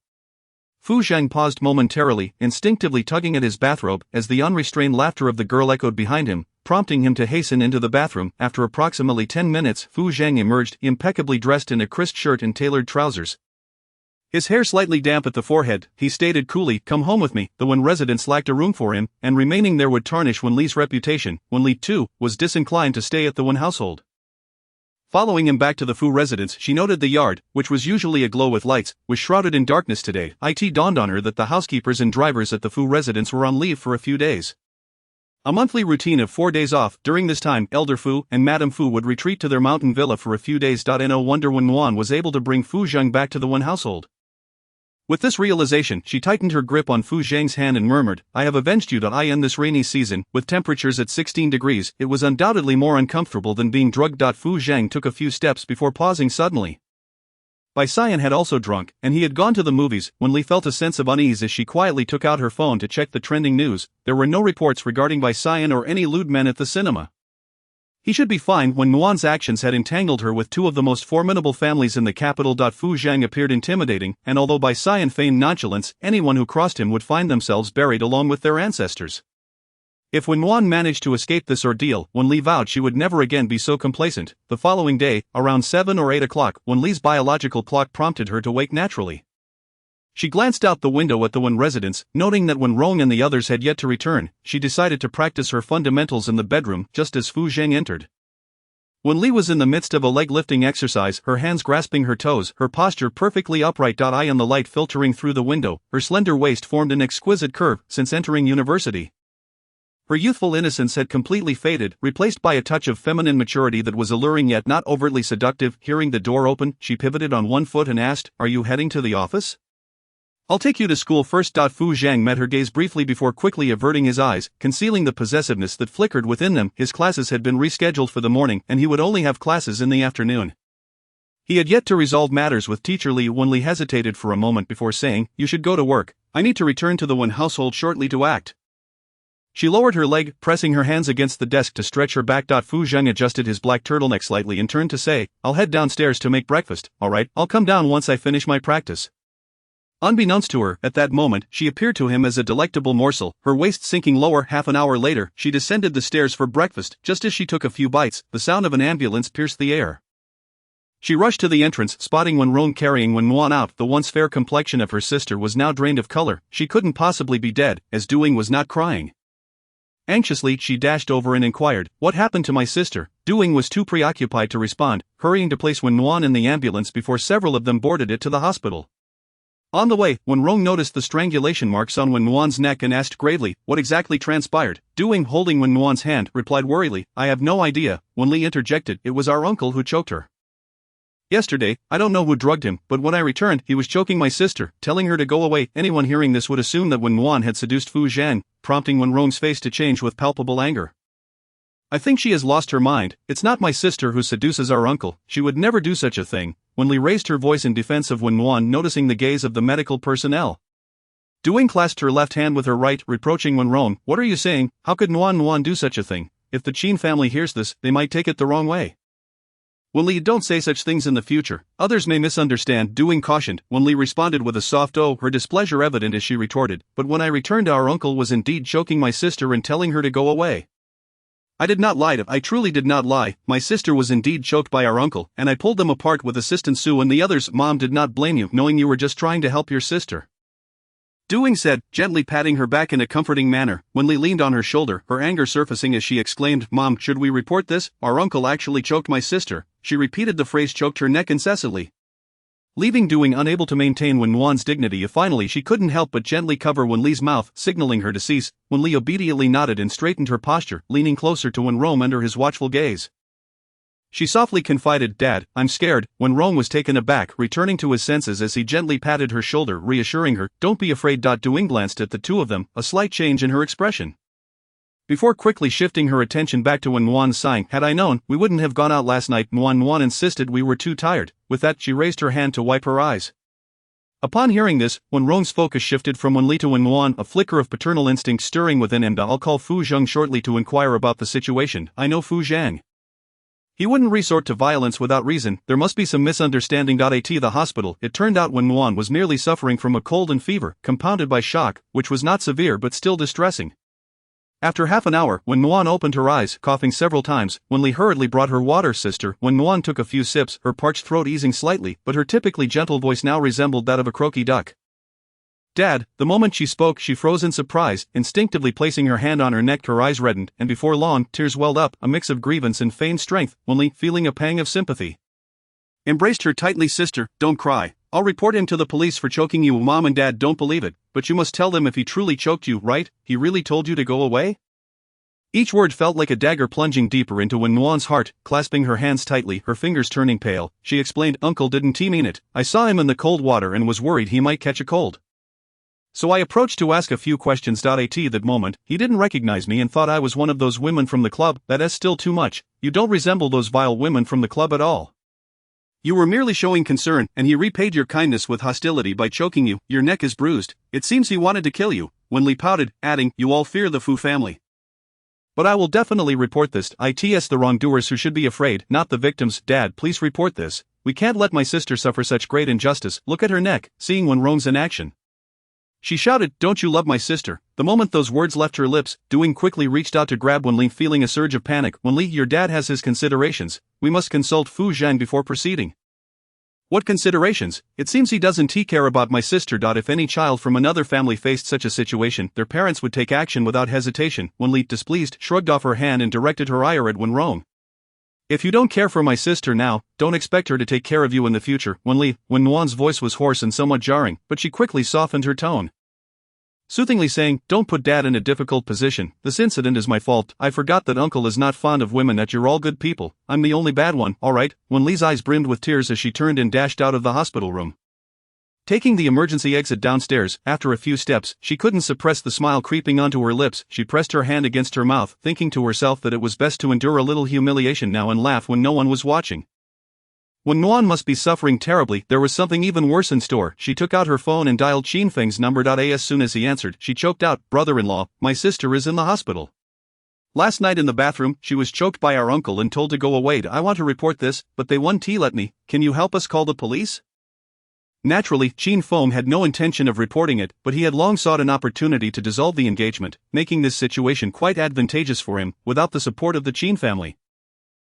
S2: Fu Zhang paused momentarily, instinctively tugging at his bathrobe, as the unrestrained laughter of the girl echoed behind him, prompting him to hasten into the bathroom. After approximately 10 minutes, Fu Zhang emerged, impeccably dressed in a crisp shirt and tailored trousers. His hair slightly damp at the forehead, he stated coolly, Come home with me. The Wen residence lacked a room for him, and remaining there would tarnish Wen Li's reputation. Wen Li, too, was disinclined to stay at the Wen household. Following him back to the Fu residence, she noted the yard, which was usually aglow with lights, was shrouded in darkness today. It dawned on her that the housekeepers and drivers at the Fu residence were on leave for a few days. A monthly routine of 4 days off. During this time, Elder Fu and Madame Fu would retreat to their mountain villa for a few days. No wonder Wen Nuan was able to bring Fu Zhang back to the Wen household. With this realization, she tightened her grip on Fu Zhang's hand and murmured, I have avenged you. In this rainy season, with temperatures at 16 degrees, it was undoubtedly more uncomfortable than being drugged. Fu Zhang took a few steps before pausing suddenly. Bai Xian had also drunk, and he had gone to the movies. Wen Li felt a sense of unease as she quietly took out her phone to check the trending news. There were no reports regarding Bai Xian or any lewd men at the cinema. He should be fine. When Nuan's actions had entangled her with two of the most formidable families in the capital. Fu Zhang appeared intimidating, and although Bai Xian feigned nonchalance, anyone who crossed him would find themselves buried along with their ancestors. If Wen Nuan managed to escape this ordeal, Wen Li vowed she would never again be so complacent. The following day, around 7 or 8 o'clock, Wen Li's biological clock prompted her to wake naturally. She glanced out the window at the Wen residence, noting that when Rong and the others had yet to return, she decided to practice her fundamentals in the bedroom just as Fu Zhang entered. Wen Li was in the midst of a leg-lifting exercise, her hands grasping her toes, her posture perfectly upright. In the light filtering through the window, her slender waist formed an exquisite curve. Since entering university, her youthful innocence had completely faded, replaced by a touch of feminine maturity that was alluring yet not overtly seductive. Hearing the door open, she pivoted on one foot and asked, Are you heading to the office? I'll take you to school first. Fu Zhang met her gaze briefly before quickly averting his eyes, concealing the possessiveness that flickered within them. His classes had been rescheduled for the morning, and he would only have classes in the afternoon. He had yet to resolve matters with Teacher Li. Wen Li hesitated for a moment before saying, You should go to work. I need to return to the Wen household shortly to act. She lowered her leg, pressing her hands against the desk to stretch her back. Fu Zhang adjusted his black turtleneck slightly and turned to say, I'll head downstairs to make breakfast. Alright, I'll come down once I finish my practice. Unbeknownst to her, at that moment, she appeared to him as a delectable morsel, her waist sinking lower. Half an hour later, she descended the stairs for breakfast. Just as she took a few bites, the sound of an ambulance pierced the air. She rushed to the entrance, spotting Wenrong carrying Wen Nuan out. The once fair complexion of her sister was now drained of color. She couldn't possibly be dead, as Doing was not crying. Anxiously, she dashed over and inquired, "What happened to my sister?" Doing was too preoccupied to respond, hurrying to place Wen Nuan in the ambulance before several of them boarded it to the hospital. On the way, Wenrong noticed the strangulation marks on Wen Nuan's neck and asked gravely, "What exactly transpired?" Doing, holding Wen Nuan's hand, replied worriedly, "I have no idea." Wen Li interjected, "It was our uncle who choked her. Yesterday, I don't know who drugged him, but when I returned, he was choking my sister, telling her to go away." Anyone hearing this would assume that Wen Nuan had seduced Fu Zhang, prompting Wenrong's face to change with palpable anger. "I think she has lost her mind. It's not my sister who seduces our uncle. She would never do such a thing." Wen Li raised her voice in defense of Wen Nuan, noticing the gaze of the medical personnel. Doing clasped her left hand with her right, reproaching Wenrong, "What are you saying? How could Nuan do such a thing? If the Qin family hears this, they might take it the wrong way." "Wen Li, don't say such things in the future. Others may misunderstand," Doing cautioned. Wen Li responded with a soft "oh," her displeasure evident as she retorted, "But when I returned, our uncle was indeed choking my sister and telling her to go away. I did not lie. I truly did not lie. My sister was indeed choked by our uncle, and I pulled them apart with Assistant Su and the others." "Mom did not blame you, knowing you were just trying to help your sister," Doing said, gently patting her back in a comforting manner. Wen Li leaned on her shoulder, her anger surfacing as she exclaimed, "Mom, should we report this? Our uncle actually choked my sister." She repeated the phrase "choked her neck" incessantly, leaving Doing unable to maintain Wen Nuan's dignity. Finally, she couldn't help but gently cover Wen Li's mouth, signaling her to cease. Wen Li obediently nodded and straightened her posture, leaning closer to Wenrong under his watchful gaze. She softly confided, "Dad, I'm scared." Wenrong was taken aback, returning to his senses as he gently patted her shoulder, reassuring her, "Don't be afraid." Doing glanced at the two of them, a slight change in her expression, before quickly shifting her attention back to Wen Nuan, sighing, "Had I known, we wouldn't have gone out last night." Wen Nuan insisted, "We were too tired." With that, she raised her hand to wipe her eyes. Upon hearing this, Wenrong's focus shifted from Wen Li to Wen Nuan, a flicker of paternal instinct stirring within him. "I'll call Fu Zhang shortly to inquire about the situation. I know Fu Zhang. He wouldn't resort to violence without reason. There must be some misunderstanding." At the hospital, it turned out Wen Nuan was merely suffering from a cold and fever, compounded by shock, which was not severe but still distressing. After half an hour, Wen Nuan opened her eyes, coughing several times. Wen Li hurriedly brought her water. "Sister." Wen Nuan took a few sips, her parched throat easing slightly, but her typically gentle voice now resembled that of a croaky duck. "Dad." The moment she spoke, she froze in surprise, instinctively placing her hand on her neck. Her eyes reddened, and before long, tears welled up, a mix of grievance and feigned strength. Wen Li, feeling a pang of sympathy, embraced her tightly. "Sister, don't cry. I'll report him to the police for choking you. Mom and Dad don't believe it, but you must tell them if he truly choked you, right? He really told you to go away?" Each word felt like a dagger plunging deeper into Wen Nuan's heart. Clasping her hands tightly, her fingers turning pale, she explained, "Uncle didn't he mean it? I saw him in the cold water and was worried he might catch a cold. So I approached to ask a few questions. At that moment, he didn't recognize me and thought I was one of those women from the club. That's still too much. You don't resemble those vile women from the club at all. You were merely showing concern, and he repaid your kindness with hostility by choking you. Your neck is bruised. It seems he wanted to kill you." Wen Li pouted, adding, "You all fear the Fu family. But I will definitely report this. It's the wrongdoers who should be afraid, not the victims. Dad, please report this. We can't let my sister suffer such great injustice. Look at her neck." Seeing Wenrong's inaction, she shouted, "Don't you love my sister?" The moment those words left her lips, Doing quickly reached out to grab Wen Li, feeling a surge of panic. "Wen Li, your dad has his considerations. We must consult Fu Zhang before proceeding." "What considerations? It seems he doesn't care about my sister." If any child from another family faced such a situation, their parents would take action without hesitation. Wen Li, displeased, shrugged off her hand and directed her ire at Wenrong. "If you don't care for my sister now, don't expect her to take care of you in the future." Wen Li, Wen Nuan's voice was hoarse and somewhat jarring, but she quickly softened her tone, soothingly saying, "Don't put Dad in a difficult position. This incident is my fault. I forgot that Uncle is not fond of women. That you're all good people. I'm the only bad one, alright?" Wen Li's eyes brimmed with tears as she turned and dashed out of the hospital room. Taking the emergency exit downstairs, after a few steps, she couldn't suppress the smile creeping onto her lips. She pressed her hand against her mouth, thinking to herself that it was best to endure a little humiliation now and laugh when no one was watching. Wen Nuan must be suffering terribly. There was something even worse in store. She took out her phone and dialed Qin Feng's number. As soon as he answered, she choked out, "Brother-in-law, my sister is in the hospital. Last night in the bathroom, she was choked by our uncle and told to go away. I want to report this, but they won't let me. Can you help us call the police?" Naturally, Qin Feng had no intention of reporting it, but he had long sought an opportunity to dissolve the engagement, making this situation quite advantageous for him, without the support of the Qin family.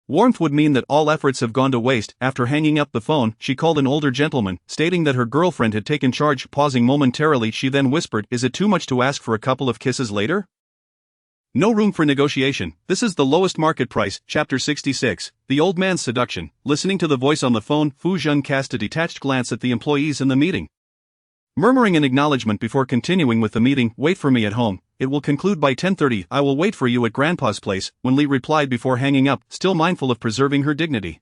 S2: Warmth would mean that all efforts have gone to waste. After hanging up the phone, she called an older gentleman, stating that her girlfriend had taken charge. Pausing momentarily, she then whispered, "Is it too much to ask for a couple of kisses later?" No room for negotiation. This is the lowest market price. Chapter 66. The Old Man's Seduction. Listening to the voice on the phone, Fu Zheng cast a detached glance at the employees in the meeting. Murmuring an acknowledgement before continuing with the meeting, "Wait for me at home. It will conclude by 10:30. I will wait for you at Grandpa's place," Wen Li replied before hanging up, still mindful of preserving her dignity.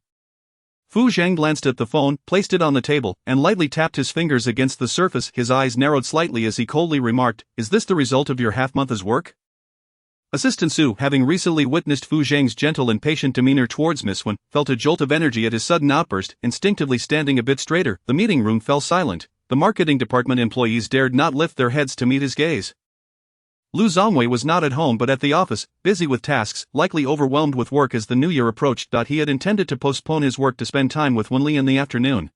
S2: Fu Zhang glanced at the phone, placed it on the table, and lightly tapped his fingers against the surface. His eyes narrowed slightly as he coldly remarked, "Is this the result of your half-month's work?" Assistant Su, having recently witnessed Fu Zhang's gentle and patient demeanor towards Miss Wen, felt a jolt of energy at his sudden outburst. Instinctively standing a bit straighter, the meeting room fell silent. The marketing department employees dared not lift their heads to meet his gaze. Lu Zongwei was not at home but at the office, busy with tasks, likely overwhelmed with work as the new year approached. He had intended to postpone his work to spend time with Wen Li in the afternoon.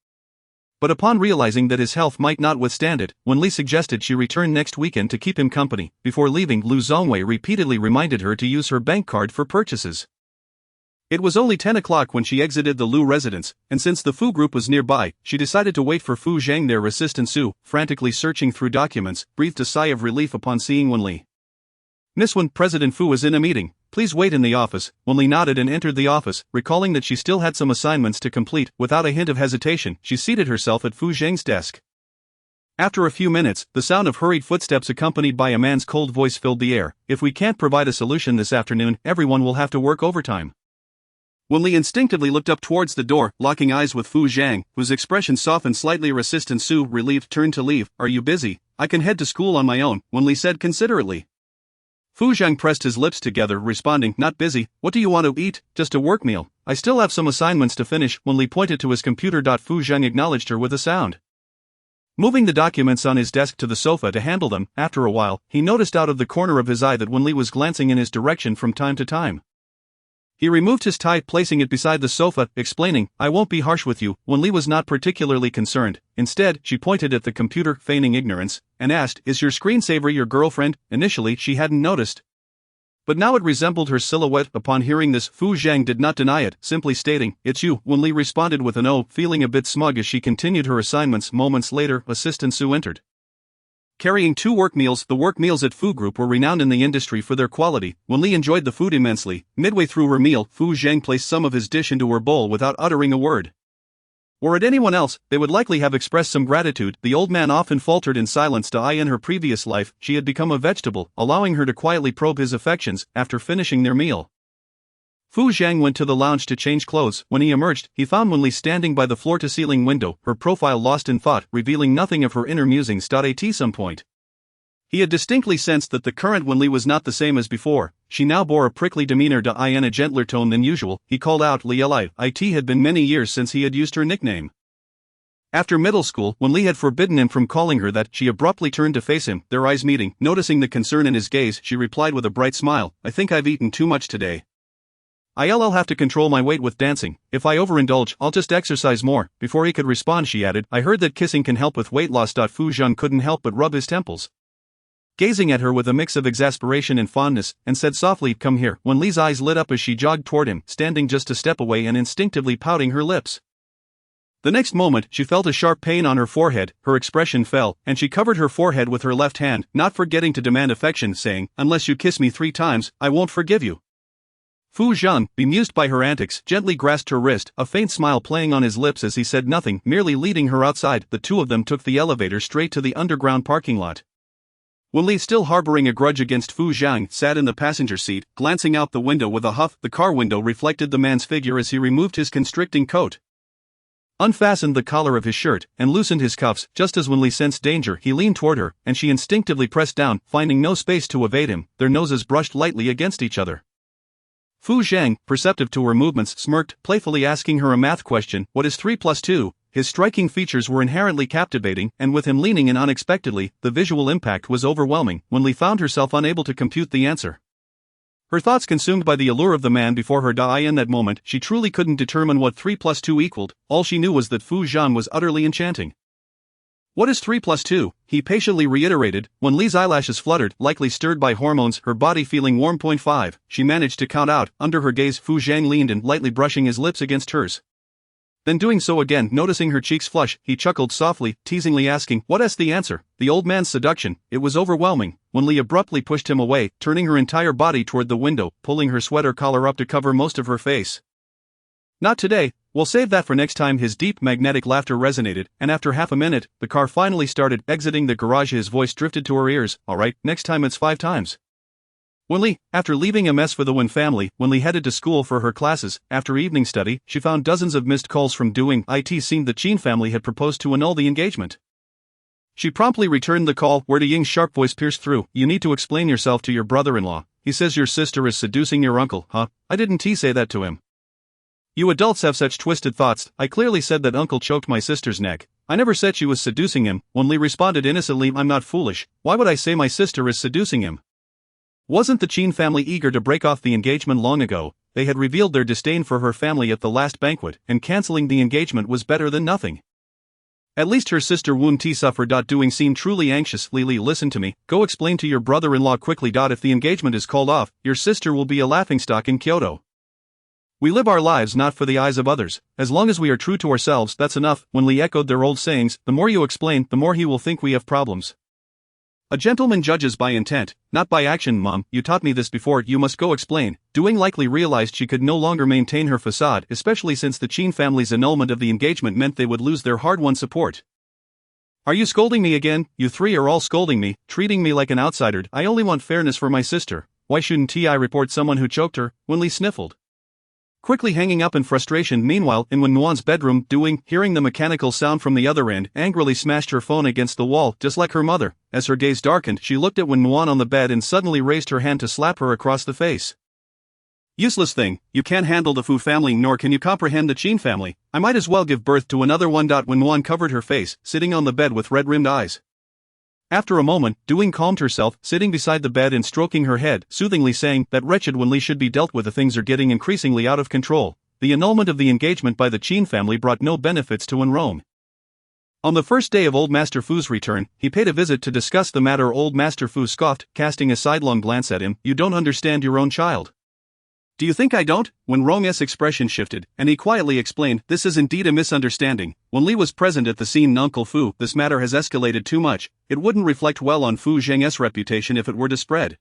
S2: But upon realizing that his health might not withstand it, Wen Li suggested she return next weekend to keep him company. Before leaving, Lu Zongwei repeatedly reminded her to use her bank card for purchases. It was only 10 o'clock when she exited the Lu residence, and since the Fu group was nearby, she decided to wait for Fu Zhang there. Assistant Su, frantically searching through documents, breathed a sigh of relief upon seeing Wen Li. "Miss Wen, President Fu is in a meeting. Please wait in the office." Wen Li nodded and entered the office, recalling that she still had some assignments to complete. Without a hint of hesitation, she seated herself at Fu Zhang's desk. After a few minutes, the sound of hurried footsteps accompanied by a man's cold voice filled the air. "If we can't provide a solution this afternoon, everyone will have to work overtime." Wen Li instinctively looked up towards the door, locking eyes with Fu Zhang, whose expression softened slightly. Assistant Su, relieved, turned to leave. "Are you busy? I can head to school on my own," Wen Li said considerately. Fu Zhang pressed his lips together, responding, "Not busy. What do you want to eat? Just a work meal. I still have some assignments to finish." Wen Li pointed to his computer. Fu Zhang acknowledged her with a sound. Moving the documents on his desk to the sofa to handle them, after a while, he noticed out of the corner of his eye that Wen Li was glancing in his direction from time to time. He removed his tie, placing it beside the sofa, explaining, "I won't be harsh with you." Wen Li was not particularly concerned. Instead, she pointed at the computer, feigning ignorance, and asked, "Is your screensaver your girlfriend?" Initially, she hadn't noticed, but now it resembled her silhouette. Upon hearing this, Fu Zhang did not deny it, simply stating, "It's you." Wen Li responded with an "oh," feeling a bit smug as she continued her assignments. Moments later, Assistant Su entered, carrying 2 work meals. The work meals at Fu Group were renowned in the industry for their quality. Wen Li enjoyed the food immensely. Midway through her meal, Fu Zhang placed some of his dish into her bowl without uttering a word. Were it anyone else, they would likely have expressed some gratitude. The old man often faltered in silence. In her previous life, she had become a vegetable, allowing her to quietly probe his affections. After finishing their meal, Fu Zhang went to the lounge to change clothes. When he emerged, he found Wen Li standing by the floor-to-ceiling window, her profile lost in thought, revealing nothing of her inner musings. At some point, he had distinctly sensed that the current Wen Li was not the same as before. She now bore a prickly demeanor. In a gentler tone than usual, he called out, "Li Li." It had been many years since he had used her nickname. After middle school, Wen Li had forbidden him from calling her that. She abruptly turned to face him, their eyes meeting. Noticing the concern in his gaze, she replied with a bright smile, "I think I've eaten too much today. I'll have to control my weight with dancing. If I overindulge, I'll just exercise more." Before he could respond, she added, "I heard that kissing can help with weight loss." Fu Zhang couldn't help but rub his temples, gazing at her with a mix of exasperation and fondness, and said softly, "Come here." Wen Li's eyes lit up as she jogged toward him, standing just a step away and instinctively pouting her lips. The next moment, she felt a sharp pain on her forehead. Her expression fell, and she covered her forehead with her left hand, not forgetting to demand affection, saying, "Unless you kiss me 3 times, I won't forgive you." Fu Zhang, bemused by her antics, gently grasped her wrist, a faint smile playing on his lips as he said nothing, merely leading her outside. The two of them took the elevator straight to the underground parking lot. Wen Li, still harboring a grudge against Fu Zhang, sat in the passenger seat, glancing out the window with a huff. The car window reflected the man's figure as he removed his constricting coat, unfastened the collar of his shirt, and loosened his cuffs. Just as Wen Li sensed danger, he leaned toward her, and she instinctively pressed down, finding no space to evade him. Their noses brushed lightly against each other. Fu Zhang, perceptive to her movements, smirked, playfully asking her a math question, "What is 3 plus 2? His striking features were inherently captivating, and with him leaning in unexpectedly, the visual impact was overwhelming. Wen Li found herself unable to compute the answer, her thoughts consumed by the allure of the man before her. In that moment, she truly couldn't determine what 3 plus 2 equaled. All she knew was that Fu Zhang was utterly enchanting. What is 3 plus 2? He patiently reiterated. When Li's eyelashes fluttered, likely stirred by hormones, her body feeling warm. 5. She managed to count out. Under her gaze, Fu Zhang leaned in, lightly brushing his lips against hers. Then doing so again, noticing her cheeks flush, he chuckled softly, teasingly asking, "What's the answer?" The old man's seduction, it was overwhelming. When Li abruptly pushed him away, turning her entire body toward the window, pulling her sweater collar up to cover most of her face. "Not today, we'll save that for next time." His deep, magnetic laughter resonated, and after half a minute, the car finally started. Exiting the garage, his voice drifted to her ears. "Alright, next time it's 5 times. Wen Li, after leaving a mess for the Wen family, Wen Li headed to school for her classes. After evening study, she found dozens of missed calls from doing it seemed the Qin family had proposed to annul the engagement. She promptly returned the call, where Ying's sharp voice pierced through. "You need to explain yourself to your brother-in-law. He says your sister is seducing your uncle." "Huh? I didn't say that to him." "You adults have such twisted thoughts. I clearly said that uncle choked my sister's neck. I never said she was seducing him." Wen Li responded innocently, "I'm not foolish. Why would I say my sister is seducing him? Wasn't the Qin family eager to break off the engagement long ago? They had revealed their disdain for her family at the last banquet, and cancelling the engagement was better than nothing. At least her sister Wen Ti suffered. Doing seemed truly anxious. Li, listen to me. Go explain to your brother-in-law quickly. If the engagement is called off, your sister will be a laughingstock in Kyoto. We live our lives not for the eyes of others. As long as we are true to ourselves, that's enough." Wen Li echoed their old sayings. "The more you explain, the more he will think we have problems. A gentleman judges by intent, not by action." "Mom, you taught me this before. You must go explain." Doing likely realized she could no longer maintain her facade, especially since the Qin family's annulment of the engagement meant they would lose their hard-won support. "Are you scolding me again? You three are all scolding me, treating me like an outsider. I only want fairness for my sister. Why shouldn't I report someone who choked her?" Wen Li sniffled, quickly hanging up in frustration. Meanwhile, in Wen Nuan's bedroom, hearing the mechanical sound from the other end, angrily smashed her phone against the wall, just like her mother. As her gaze darkened, she looked at Wen Nuan on the bed and suddenly raised her hand to slap her across the face. "Useless thing, you can't handle the Fu family nor can you comprehend the Qin family. I might as well give birth to another one." Wen Nuan covered her face, sitting on the bed with red-rimmed eyes. After a moment, calmed herself, sitting beside the bed and stroking her head, soothingly saying that wretched Wen Li should be dealt with. The things are getting increasingly out of control. The annulment of the engagement by the Qin family brought no benefits to Wen Rong. On the first day of Old Master Fu's return, he paid a visit to discuss the matter. Old Master Fu scoffed, casting a sidelong glance at him. "You don't understand your own child." "Do you think I don't?" Wen Rong's expression shifted, and he quietly explained, "This is indeed a misunderstanding. Wen Li was present at the scene. Uncle Fu, this matter has escalated too much. It wouldn't reflect well on Fu Zheng's reputation if it were to spread."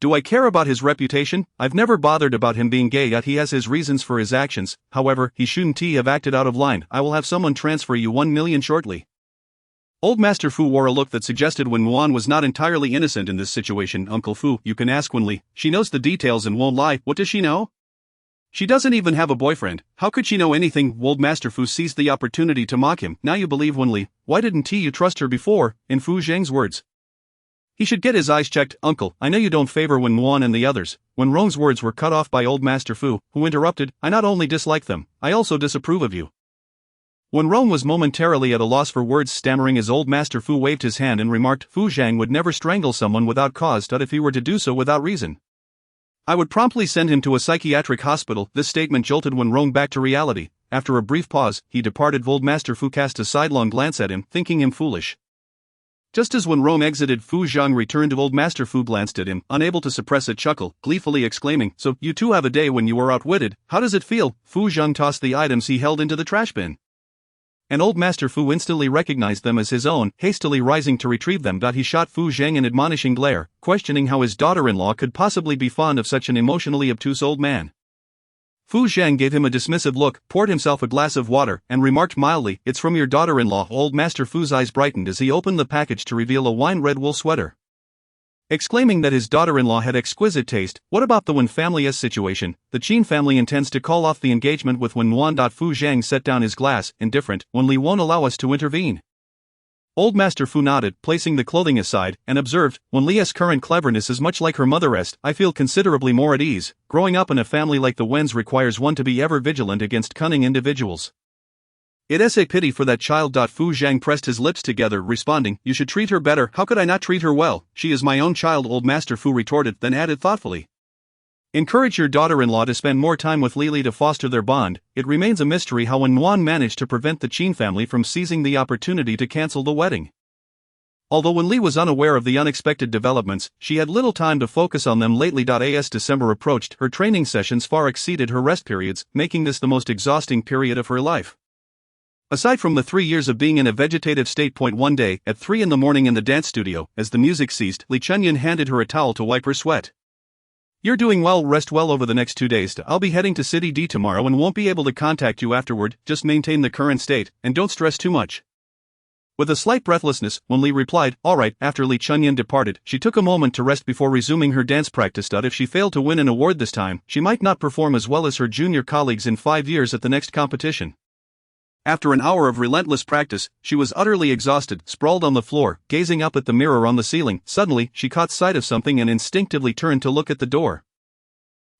S2: "Do I care about his reputation? I've never bothered about him being gay. Yet he has his reasons for his actions. However, he shouldn't have acted out of line. I will have someone transfer you 1 million shortly." Old Master Fu wore a look that suggested Wen Nuan was not entirely innocent in this situation. "Uncle Fu, you can ask Wen Li. She knows the details and won't lie." "What does she know? She doesn't even have a boyfriend. How could she know anything?" Old Master Fu seized the opportunity to mock him. "Now you believe Wen Li. Why didn't you trust her before?" In Fu Zheng's words, "He should get his eyes checked." "Uncle, I know you don't favor Wen Nuan and the others." Wen Rong's words were cut off by Old Master Fu, who interrupted, "I not only dislike them, I also disapprove of you." Wen Rong was momentarily at a loss for words, stammering as Old Master Fu waved his hand and remarked, "Fu Zhang would never strangle someone without cause. If he were to do so without reason, I would promptly send him to a psychiatric hospital." This statement jolted Wen Rong back to reality. After a brief pause, he departed. Old Master Fu cast a sidelong glance at him, thinking him foolish. Just as Wen Rong exited, Fu Zhang returned. Old Master Fu glanced at him, unable to suppress a chuckle, gleefully exclaiming, "So, you two have a day when you are outwitted. How does it feel?" Fu Zhang tossed the items he held into the trash bin, and Old Master Fu instantly recognized them as his own. Hastily rising to retrieve them, he shot Fu Zhang an admonishing glare, questioning how his daughter-in-law could possibly be fond of such an emotionally obtuse old man. Fu Zhang gave him a dismissive look, poured himself a glass of water, and remarked mildly, "It's from your daughter-in-law." Old Master Fu's eyes brightened as he opened the package to reveal a wine-red wool sweater. Exclaiming that his daughter-in-law had exquisite taste, "What about the Wen family's situation? The Qin family intends to call off the engagement with Wen Nuan." Fu Zhang set down his glass, indifferent. "Wen Li won't allow us to intervene." Old Master Fu nodded, placing the clothing aside, and observed, "Wen Li's current cleverness is much like her mother's. I feel considerably more at ease. Growing up in a family like the Wens requires one to be ever vigilant against cunning individuals. It's a pity for that child." Fu Zhang pressed his lips together, responding, "You should treat her better." "How could I not treat her well? She is my own child," Old Master Fu retorted, then added thoughtfully, Encourage your daughter-in-law to spend more time with Li to foster their bond. It remains a mystery how Wen Li managed to prevent the Qin family from seizing the opportunity to cancel the wedding. Although Wen Li was unaware of the unexpected developments, she had little time to focus on them lately. As December approached, her training sessions far exceeded her rest periods, making this the most exhausting period of her life. Aside from the 3 years of being in a vegetative state. One day, at 3 in the morning in the dance studio, as the music ceased, Li Chunyan handed her a towel to wipe her sweat. "You're doing well, rest well over the next 2 days. I'll be heading to City D tomorrow and won't be able to contact you afterward, just maintain the current state, and don't stress too much." With a slight breathlessness, Wen Li replied, "All right." After Li Chunyan departed, she took a moment to rest before resuming her dance practice. If she failed to win an award this time, she might not perform as well as her junior colleagues in 5 years at the next competition. After an hour of relentless practice, she was utterly exhausted, sprawled on the floor, gazing up at the mirror on the ceiling. Suddenly, she caught sight of something and instinctively turned to look at the door.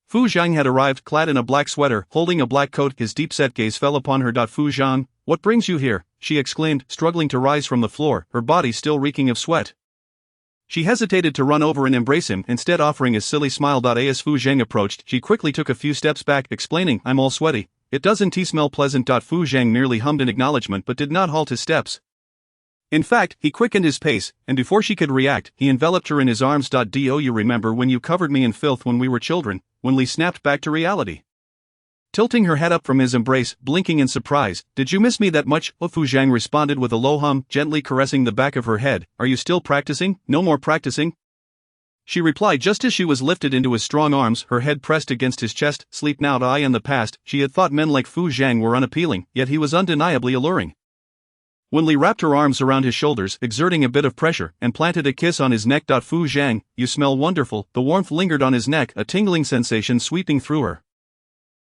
S2: Fu Zhang had arrived, clad in a black sweater, holding a black coat. His deep-set gaze fell upon her. "Fu Zhang, what brings you here?" she exclaimed, struggling to rise from the floor, her body still reeking of sweat. She hesitated to run over and embrace him, instead offering a silly smile. As Fu Zhang approached, she quickly took a few steps back, explaining, "I'm all sweaty. It doesn't smell pleasant." Fu Zhang merely hummed in acknowledgement but did not halt his steps. In fact, he quickened his pace, and before she could react, he enveloped her in his arms. "Do you remember when you covered me in filth when we were children?" Wen Li snapped back to reality. Tilting her head up from his embrace, blinking in surprise, "Did you miss me that much?" Fu Zhang responded with a low hum, gently caressing the back of her head. "Are you still practicing?" "No more practicing," she replied just as she was lifted into his strong arms, her head pressed against his chest. "Sleep now." In the past, she had thought men like Fu Zhang were unappealing, yet he was undeniably alluring. Wen Li wrapped her arms around his shoulders, exerting a bit of pressure, and planted a kiss on his neck. "Fu Zhang, you smell wonderful." The warmth lingered on his neck, a tingling sensation sweeping through her.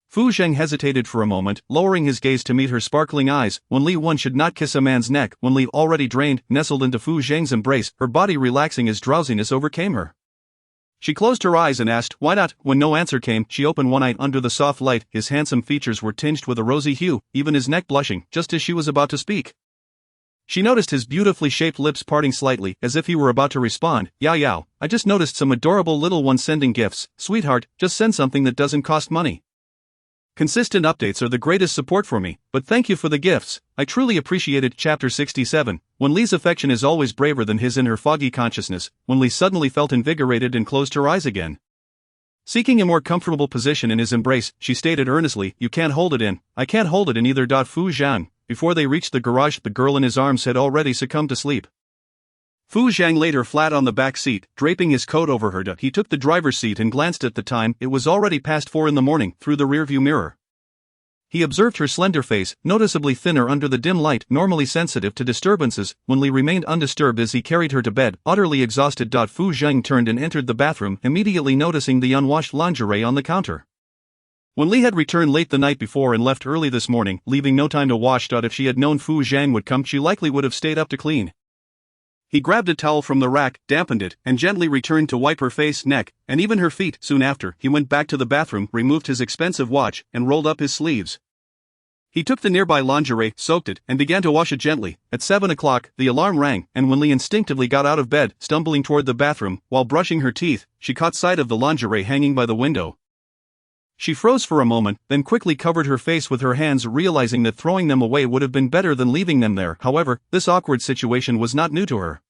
S2: Fu Zhang hesitated for a moment, lowering his gaze to meet her sparkling eyes. Wen Li, one should not kiss a man's neck. Wen Li, already drained, nestled into Fu Zhang's embrace, her body relaxing as drowsiness overcame her. She closed her eyes and asked, "Why not?" When no answer came, she opened one eye. Under the soft light, his handsome features were tinged with a rosy hue, even his neck blushing, just as she was about to speak. She noticed his beautifully shaped lips parting slightly, as if he were about to respond. Yao, I just noticed some adorable little ones sending gifts." "Sweetheart, just send something that doesn't cost money. Consistent updates are the greatest support for me, but thank you for the gifts. I truly appreciate it." Chapter 67. Wen Li's affection is always braver than his. In her foggy consciousness, Wen Li suddenly felt invigorated and closed her eyes again. Seeking a more comfortable position in his embrace, she stated earnestly, "You can't hold it in." "I can't hold it in either." Fu Zhang. Before they reached the garage, the girl in his arms had already succumbed to sleep. Fu Zhang laid her flat on the back seat, draping his coat over her. He took the driver's seat and glanced at the time. It was already past 4 in the morning, through the rearview mirror. He observed her slender face, noticeably thinner under the dim light, normally sensitive to disturbances. Wen Li remained undisturbed as he carried her to bed, utterly exhausted. Fu Zhang turned and entered the bathroom, immediately noticing the unwashed lingerie on the counter. Wen Li had returned late the night before and left early this morning, leaving no time to wash. If she had known Fu Zhang would come, she likely would have stayed up to clean. He grabbed a towel from the rack, dampened it, and gently returned to wipe her face, neck, and even her feet. Soon after, he went back to the bathroom, removed his expensive watch, and rolled up his sleeves. He took the nearby lingerie, soaked it, and began to wash it gently. At 7 o'clock, the alarm rang, and Wen Li instinctively got out of bed, stumbling toward the bathroom. While brushing her teeth, she caught sight of the lingerie hanging by the window. She froze for a moment, then quickly covered her face with her hands, realizing that throwing them away would have been better than leaving them there. However, this awkward situation was not new to her.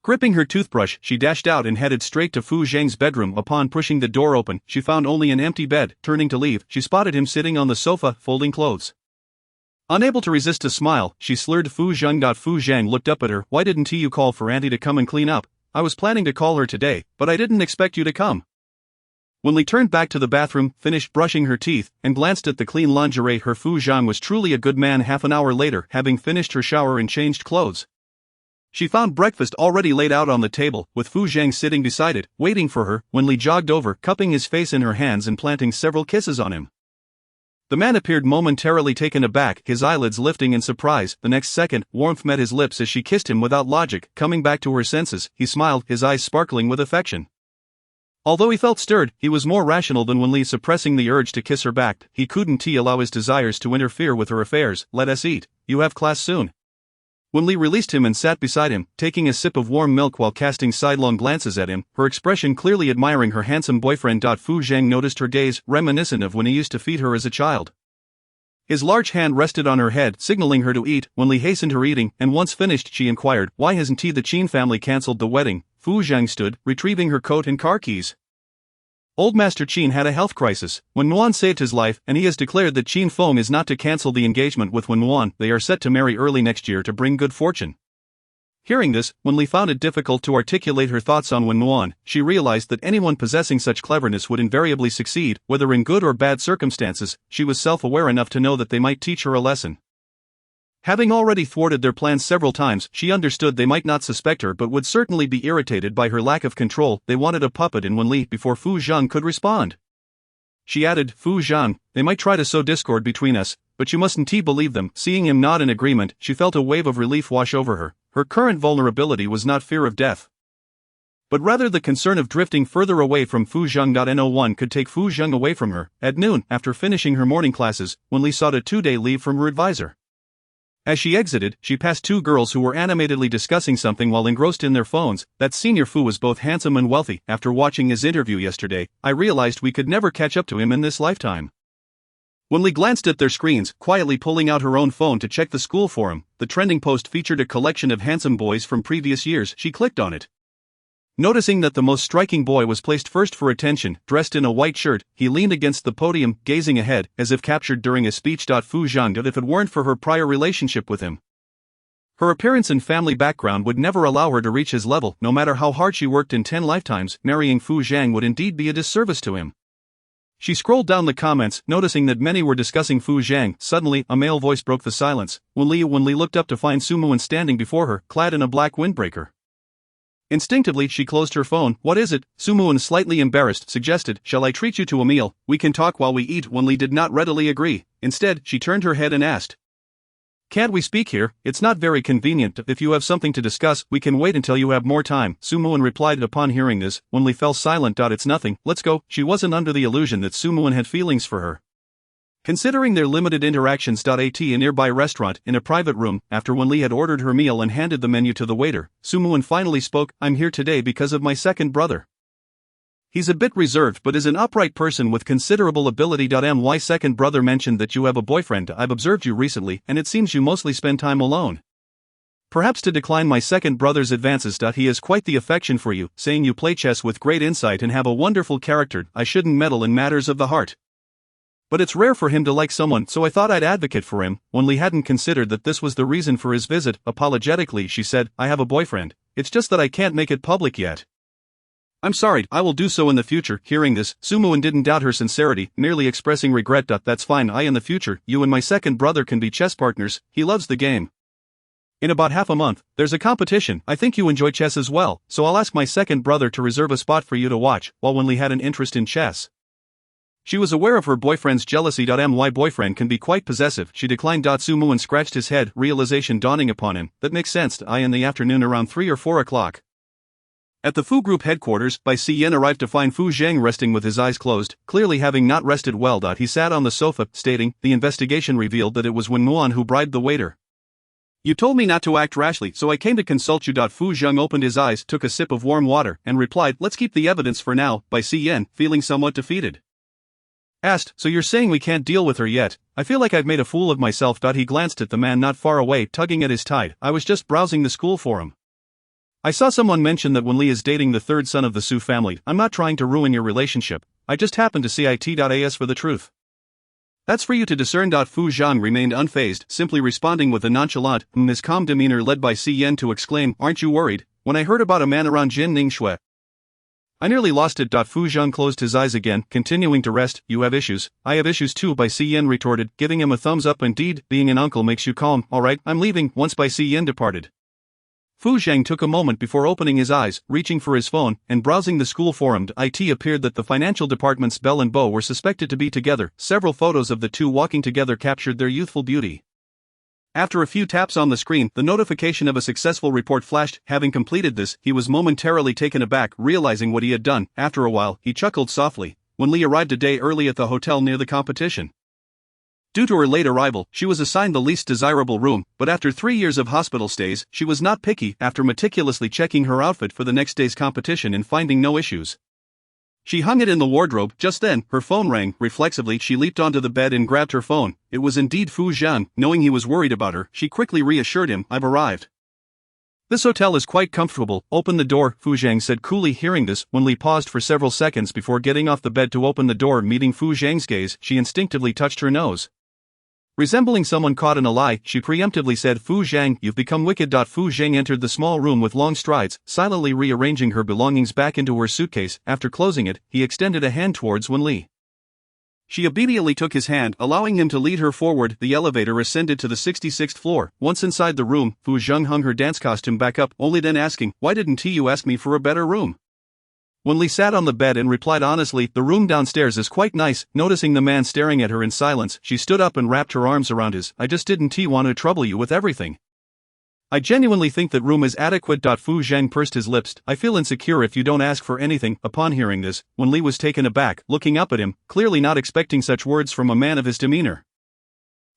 S2: Gripping her toothbrush, she dashed out and headed straight to Fu Zhang's bedroom. Upon pushing the door open, she found only an empty bed. Turning to leave, she spotted him sitting on the sofa, folding clothes. Unable to resist a smile, she slurred, "Fu Zhang." Fu Zhang looked up at her. "Why didn't you call for Auntie to come and clean up?" "I was planning to call her today, but I didn't expect you to come." Wen Li turned back to the bathroom, finished brushing her teeth, and glanced at the clean lingerie. Her Fu Zhang was truly a good man. Half an hour later, having finished her shower and changed clothes, she found breakfast already laid out on the table, with Fu Zhang sitting beside it, waiting for her. Wen Li jogged over, cupping his face in her hands and planting several kisses on him. The man appeared momentarily taken aback, his eyelids lifting in surprise. The next second, warmth met his lips as she kissed him without logic. Coming back to her senses, he smiled, his eyes sparkling with affection. Although he felt stirred, he was more rational than Wen Li, suppressing the urge to kiss her back. He couldn't allow his desires to interfere with her affairs. "Let us eat. You have class soon." Wen Li released him and sat beside him, taking a sip of warm milk while casting sidelong glances at him, her expression clearly admiring her handsome boyfriend. Fu Zhang noticed her gaze, reminiscent of when he used to feed her as a child. His large hand rested on her head, signaling her to eat. Wen Li hastened her eating, and once finished she inquired, "Why hasn't the Qin family cancelled the wedding?" Fu Zhang stood, retrieving her coat and car keys. Old Master Qin had a health crisis. Wen Nuan saved his life, and he has declared that Qin Feng is not to cancel the engagement with Wen Nuan. They are set to marry early next year to bring good fortune. Hearing this, Wen Li found it difficult to articulate her thoughts on Wen Nuan. She realized that anyone possessing such cleverness would invariably succeed, whether in good or bad circumstances. She was self-aware enough to know that they might teach her a lesson. Having already thwarted their plans several times, she understood they might not suspect her but would certainly be irritated by her lack of control. They wanted a puppet in Wen Li before Fu Zhang could respond. She added, "Fu Zhang, they might try to sow discord between us, but you mustn't believe them." Seeing him nod in agreement, she felt a wave of relief wash over her. Her current vulnerability was not fear of death, but rather the concern of drifting further away from Fu Zhang. No one could take Fu Zhang away from her. At noon, after finishing her morning classes, Wen Li sought a 2-day leave from her advisor. As she exited, she passed two girls who were animatedly discussing something while engrossed in their phones. That senior Fu was both handsome and wealthy. After watching his interview yesterday, I realized we could never catch up to him in this lifetime. Wen Li glanced at their screens, quietly pulling out her own phone to check the school forum. The trending post featured a collection of handsome boys from previous years. She clicked on it. Noticing that the most striking boy was placed first for attention, dressed in a white shirt, he leaned against the podium, gazing ahead, as if captured during a speech. Fu Zhang did if it weren't for her prior relationship with him. Her appearance and family background would never allow her to reach his level. No matter how hard she worked in 10 lifetimes, marrying Fu Zhang would indeed be a disservice to him. She scrolled down the comments, noticing that many were discussing Fu Zhang. Suddenly, a male voice broke the silence. Wen Li looked up to find Sumuan standing before her, clad in a black windbreaker. Instinctively, she closed her phone. "What is it?" Sumuan, slightly embarrassed, suggested. "Shall I treat you to a meal? We can talk while we eat." Wen Li did not readily agree. Instead, she turned her head and asked, "Can't we speak here? It's not very convenient. If you have something to discuss, we can wait until you have more time." Sumuan replied. Upon hearing this, Wen Li fell silent. "It's nothing, let's go." She wasn't under the illusion that Sumuan had feelings for her. Considering their limited interactions. At a nearby restaurant, in a private room, after Wen Li had ordered her meal and handed the menu to the waiter, Sumuan finally spoke. "I'm here today because of my second brother. He's a bit reserved but is an upright person with considerable ability. My second brother mentioned that you have a boyfriend. I've observed you recently, and it seems you mostly spend time alone. Perhaps to decline my second brother's advances. He has quite the affection for you, saying you play chess with great insight and have a wonderful character. I shouldn't meddle in matters of the heart, but it's rare for him to like someone, so I thought I'd advocate for him." Wen Li hadn't considered that this was the reason for his visit. Apologetically, she said, "I have a boyfriend. It's just that I can't make it public yet. I'm sorry, I will do so in the future." Hearing this, Sumuan didn't doubt her sincerity, merely expressing regret. "That's fine. In the future, you and my second brother can be chess partners. He loves the game. In about half a month, there's a competition. I think you enjoy chess as well, so I'll ask my second brother to reserve a spot for you to watch." While Wen Li had an interest in chess, she was aware of her boyfriend's jealousy. My boyfriend can be quite possessive. She declined. Sumuan scratched his head, realization dawning upon him. "That makes sense. In the afternoon around 3 or 4 o'clock. At the Fu Group headquarters, Bai Xiyan arrived to find Fu Zhang resting with his eyes closed, clearly having not rested well. He sat on the sofa, stating, "The investigation revealed that it was Wen Nuan who bribed the waiter. You told me not to act rashly, so I came to consult you." Fu Zhang opened his eyes, took a sip of warm water, and replied, "Let's keep the evidence for now." Bai Xiyan, feeling somewhat defeated, asked, "So you're saying we can't deal with her yet? I feel like I've made a fool of myself." He glanced at the man not far away, tugging at his tie. "I was just browsing the school forum. I saw someone mention that Wen Li is dating the third son of the Su family. I'm not trying to ruin your relationship. I just happened to see it. As for the truth, that's for you to discern." Fu Zhang remained unfazed, simply responding with a nonchalant, his calm demeanor led Bai Xiyan to exclaim, "Aren't you worried? When I heard about a man around Jin Ningxue, I nearly lost it." Fu Zhang closed his eyes again, continuing to rest. "You have issues. I have issues too," Bai Xiyan retorted, giving him a thumbs up. "Indeed, being an uncle makes you calm. All right, I'm leaving." Once Bai Xiyan departed, Fu Zhang took a moment before opening his eyes, reaching for his phone, and browsing the school forum. It appeared that the financial department's Belle and Beau were suspected to be together. Several photos of the two walking together captured their youthful beauty. After a few taps on the screen, the notification of a successful report flashed. Having completed this, he was momentarily taken aback, realizing what he had done. After a while, he chuckled softly. Wen Li arrived a day early at the hotel near the competition. Due to her late arrival, she was assigned the least desirable room, but after 3 years of hospital stays, she was not picky after meticulously checking her outfit for the next day's competition and finding no issues. She hung it in the wardrobe. Just then, her phone rang. Reflexively, she leaped onto the bed and grabbed her phone. It was indeed Fu Zhang. Knowing he was worried about her, she quickly reassured him, "I've arrived. This hotel is quite comfortable. Open the door," Fu Zhang said coolly. Hearing this, Wen Li paused for several seconds before getting off the bed to open the door. Meeting Fu Zhang's gaze, she instinctively touched her nose. Resembling someone caught in a lie, she preemptively said, "Fu Zhang, you've become wicked." Fu Zhang entered the small room with long strides, silently rearranging her belongings back into her suitcase. After closing it, he extended a hand towards Wen Li. She immediately took his hand, allowing him to lead her forward. The elevator ascended to the 66th floor. Once inside the room, Fu Zhang hung her dance costume back up, only then asking, "Why didn't you ask me for a better room?" Wen Li sat on the bed and replied honestly, "The room downstairs is quite nice." Noticing the man staring at her in silence, she stood up and wrapped her arms around his. "I just didn't want to trouble you with everything. I genuinely think that room is adequate." Fu Zhang pursed his lips. "I feel insecure if you don't ask for anything." Upon hearing this, Wen Li was taken aback, looking up at him, clearly not expecting such words from a man of his demeanor.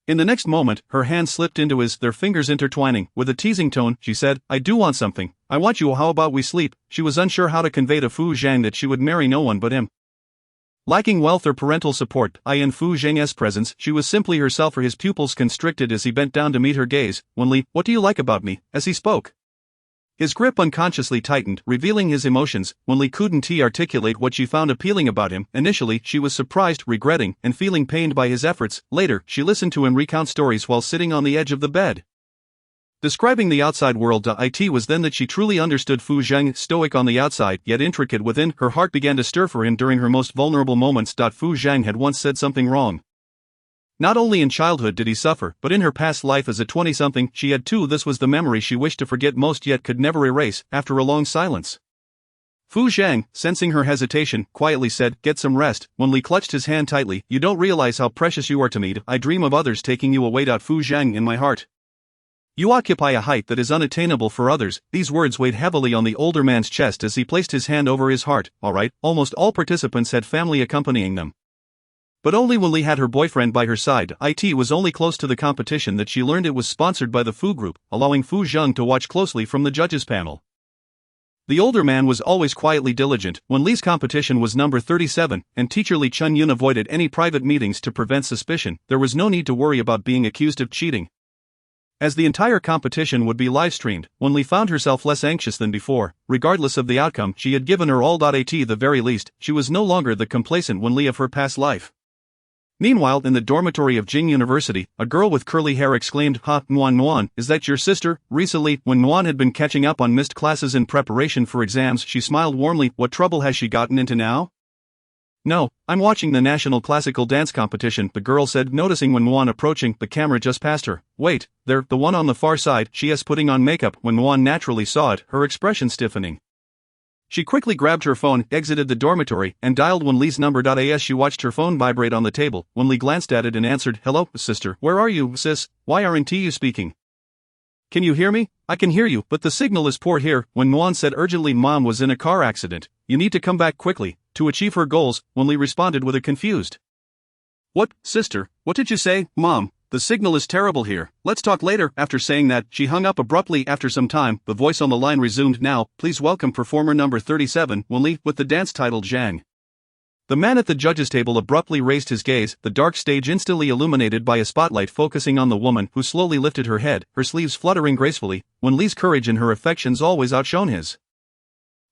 S2: In the next moment, her hand slipped into his, their fingers intertwining. With a teasing tone, she said, "I do want something. I want you. How about we sleep?" She was unsure how to convey to Fu Zhang that she would marry no one but him. Lacking wealth or parental support, in Fu Zhang's presence, she was simply herself. His pupils constricted as he bent down to meet her gaze. "Wen Li, what do you like about me?" As he spoke, his grip unconsciously tightened, revealing his emotions. Wen Li couldn't articulate what she found appealing about him. Initially, she was surprised, regretting, and feeling pained by his efforts. Later, she listened to him recount stories while sitting on the edge of the bed, describing the outside world. It was then that she truly understood Fu Zhang, stoic on the outside, yet intricate within. Her heart began to stir for him during her most vulnerable moments. Fu Zhang had once said something wrong. Not only in childhood did he suffer, but in her past life as a 20-something, she had too. This was the memory she wished to forget most yet could never erase. After a long silence, Fu Zhang, sensing her hesitation, quietly said, "Get some rest." Wen Li clutched his hand tightly. "You don't realize how precious you are to me. I dream of others taking you away." Fu Zhang, in my heart, you occupy a height that is unattainable for others. These words weighed heavily on the older man's chest as he placed his hand over his heart. All right, almost all participants had family accompanying them, but only Wen Li had her boyfriend by her side. It was only close to the competition that she learned it was sponsored by the Fu Group, allowing Fu Zhang to watch closely from the judges' panel. The older man was always quietly diligent. Wen Li's competition was number 37, and teacher Li Chunyun avoided any private meetings to prevent suspicion. There was no need to worry about being accused of cheating, as the entire competition would be live-streamed. Wen Li found herself less anxious than before. Regardless of the outcome, she had given her all. At the very least, she was no longer the complacent Wen Li of her past life. Meanwhile, in the dormitory of Jing University, a girl with curly hair exclaimed, "Ha, Nuan, is that your sister?" Recently, when Nuan had been catching up on missed classes in preparation for exams, she smiled warmly. "What trouble has she gotten into now?" "No, I'm watching the National Classical Dance Competition," the girl said, noticing when Nuan approaching the camera just past her. "Wait, there, the one on the far side, she is putting on makeup." When Nuan naturally saw it, her expression stiffening, she quickly grabbed her phone, exited the dormitory, and dialed Wen Li's number. As she watched her phone vibrate on the table, Wen Li glanced at it and answered, "Hello, sister. Where are you, sis? Why aren't you speaking? Can you hear me?" "I can hear you, but the signal is poor here." When Nuan said urgently, "Mom was in a car accident. You need to come back quickly." To achieve her goals, Wen Li responded with a confused, "What, sister? What did you say?" "Mom, the signal is terrible here. Let's talk later." After saying that, she hung up abruptly. After some time, the voice on the line resumed. "Now, please welcome performer number 37, Wen Li, with the dance titled Zhang." The man at the judges' table abruptly raised his gaze, the dark stage instantly illuminated by a spotlight focusing on the woman who slowly lifted her head, her sleeves fluttering gracefully. Wen Li's courage and her affections always outshone his.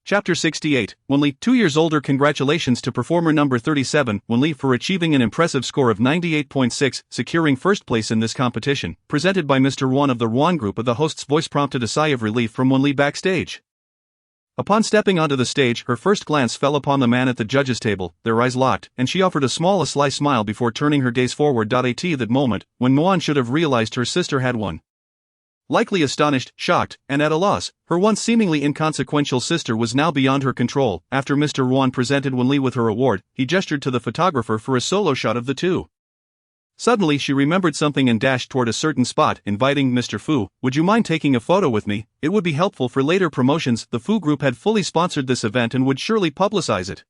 S2: Chapter 68, Wen Li, 2 years older. Congratulations to performer number 37, Wen Li, for achieving an impressive score of 98.6, securing first place in this competition. Presented by Mr. Wan of the Wan Group. The host's voice prompted a sigh of relief from Wen Li backstage. Upon stepping onto the stage, her first glance fell upon the man at the judges' table. Their eyes locked, and she offered a sly smile before turning her gaze forward. At that moment, when Nuan should have realized her sister had won. Likely astonished, shocked, and at a loss, her once seemingly inconsequential sister was now beyond her control. After Mr. Wan presented Wen Li with her award, he gestured to the photographer for a solo shot of the two. Suddenly she remembered something and dashed toward a certain spot, inviting, "Mr. Fu, would you mind taking a photo with me? It would be helpful for later promotions." The Fu Group had fully sponsored this event and would surely publicize it.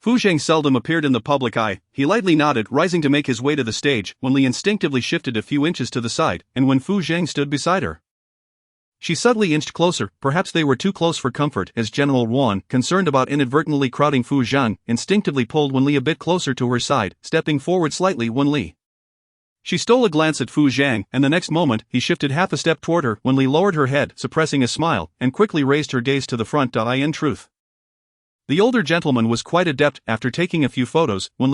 S2: Fu Zhang seldom appeared in the public eye. He lightly nodded, rising to make his way to the stage. Wen Li instinctively shifted a few inches to the side, and when Fu Zhang stood beside her, she subtly inched closer. Perhaps they were too close for comfort, as General Yuan, concerned about inadvertently crowding Fu Zhang, instinctively pulled Wen Li a bit closer to her side, stepping forward slightly. Wen Li. She stole a glance at Fu Zhang, and the next moment, he shifted half a step toward her. Wen Li lowered her head, suppressing a smile, and quickly raised her gaze to the front. In truth, the older gentleman was quite adept. After taking a few photos, Wen Li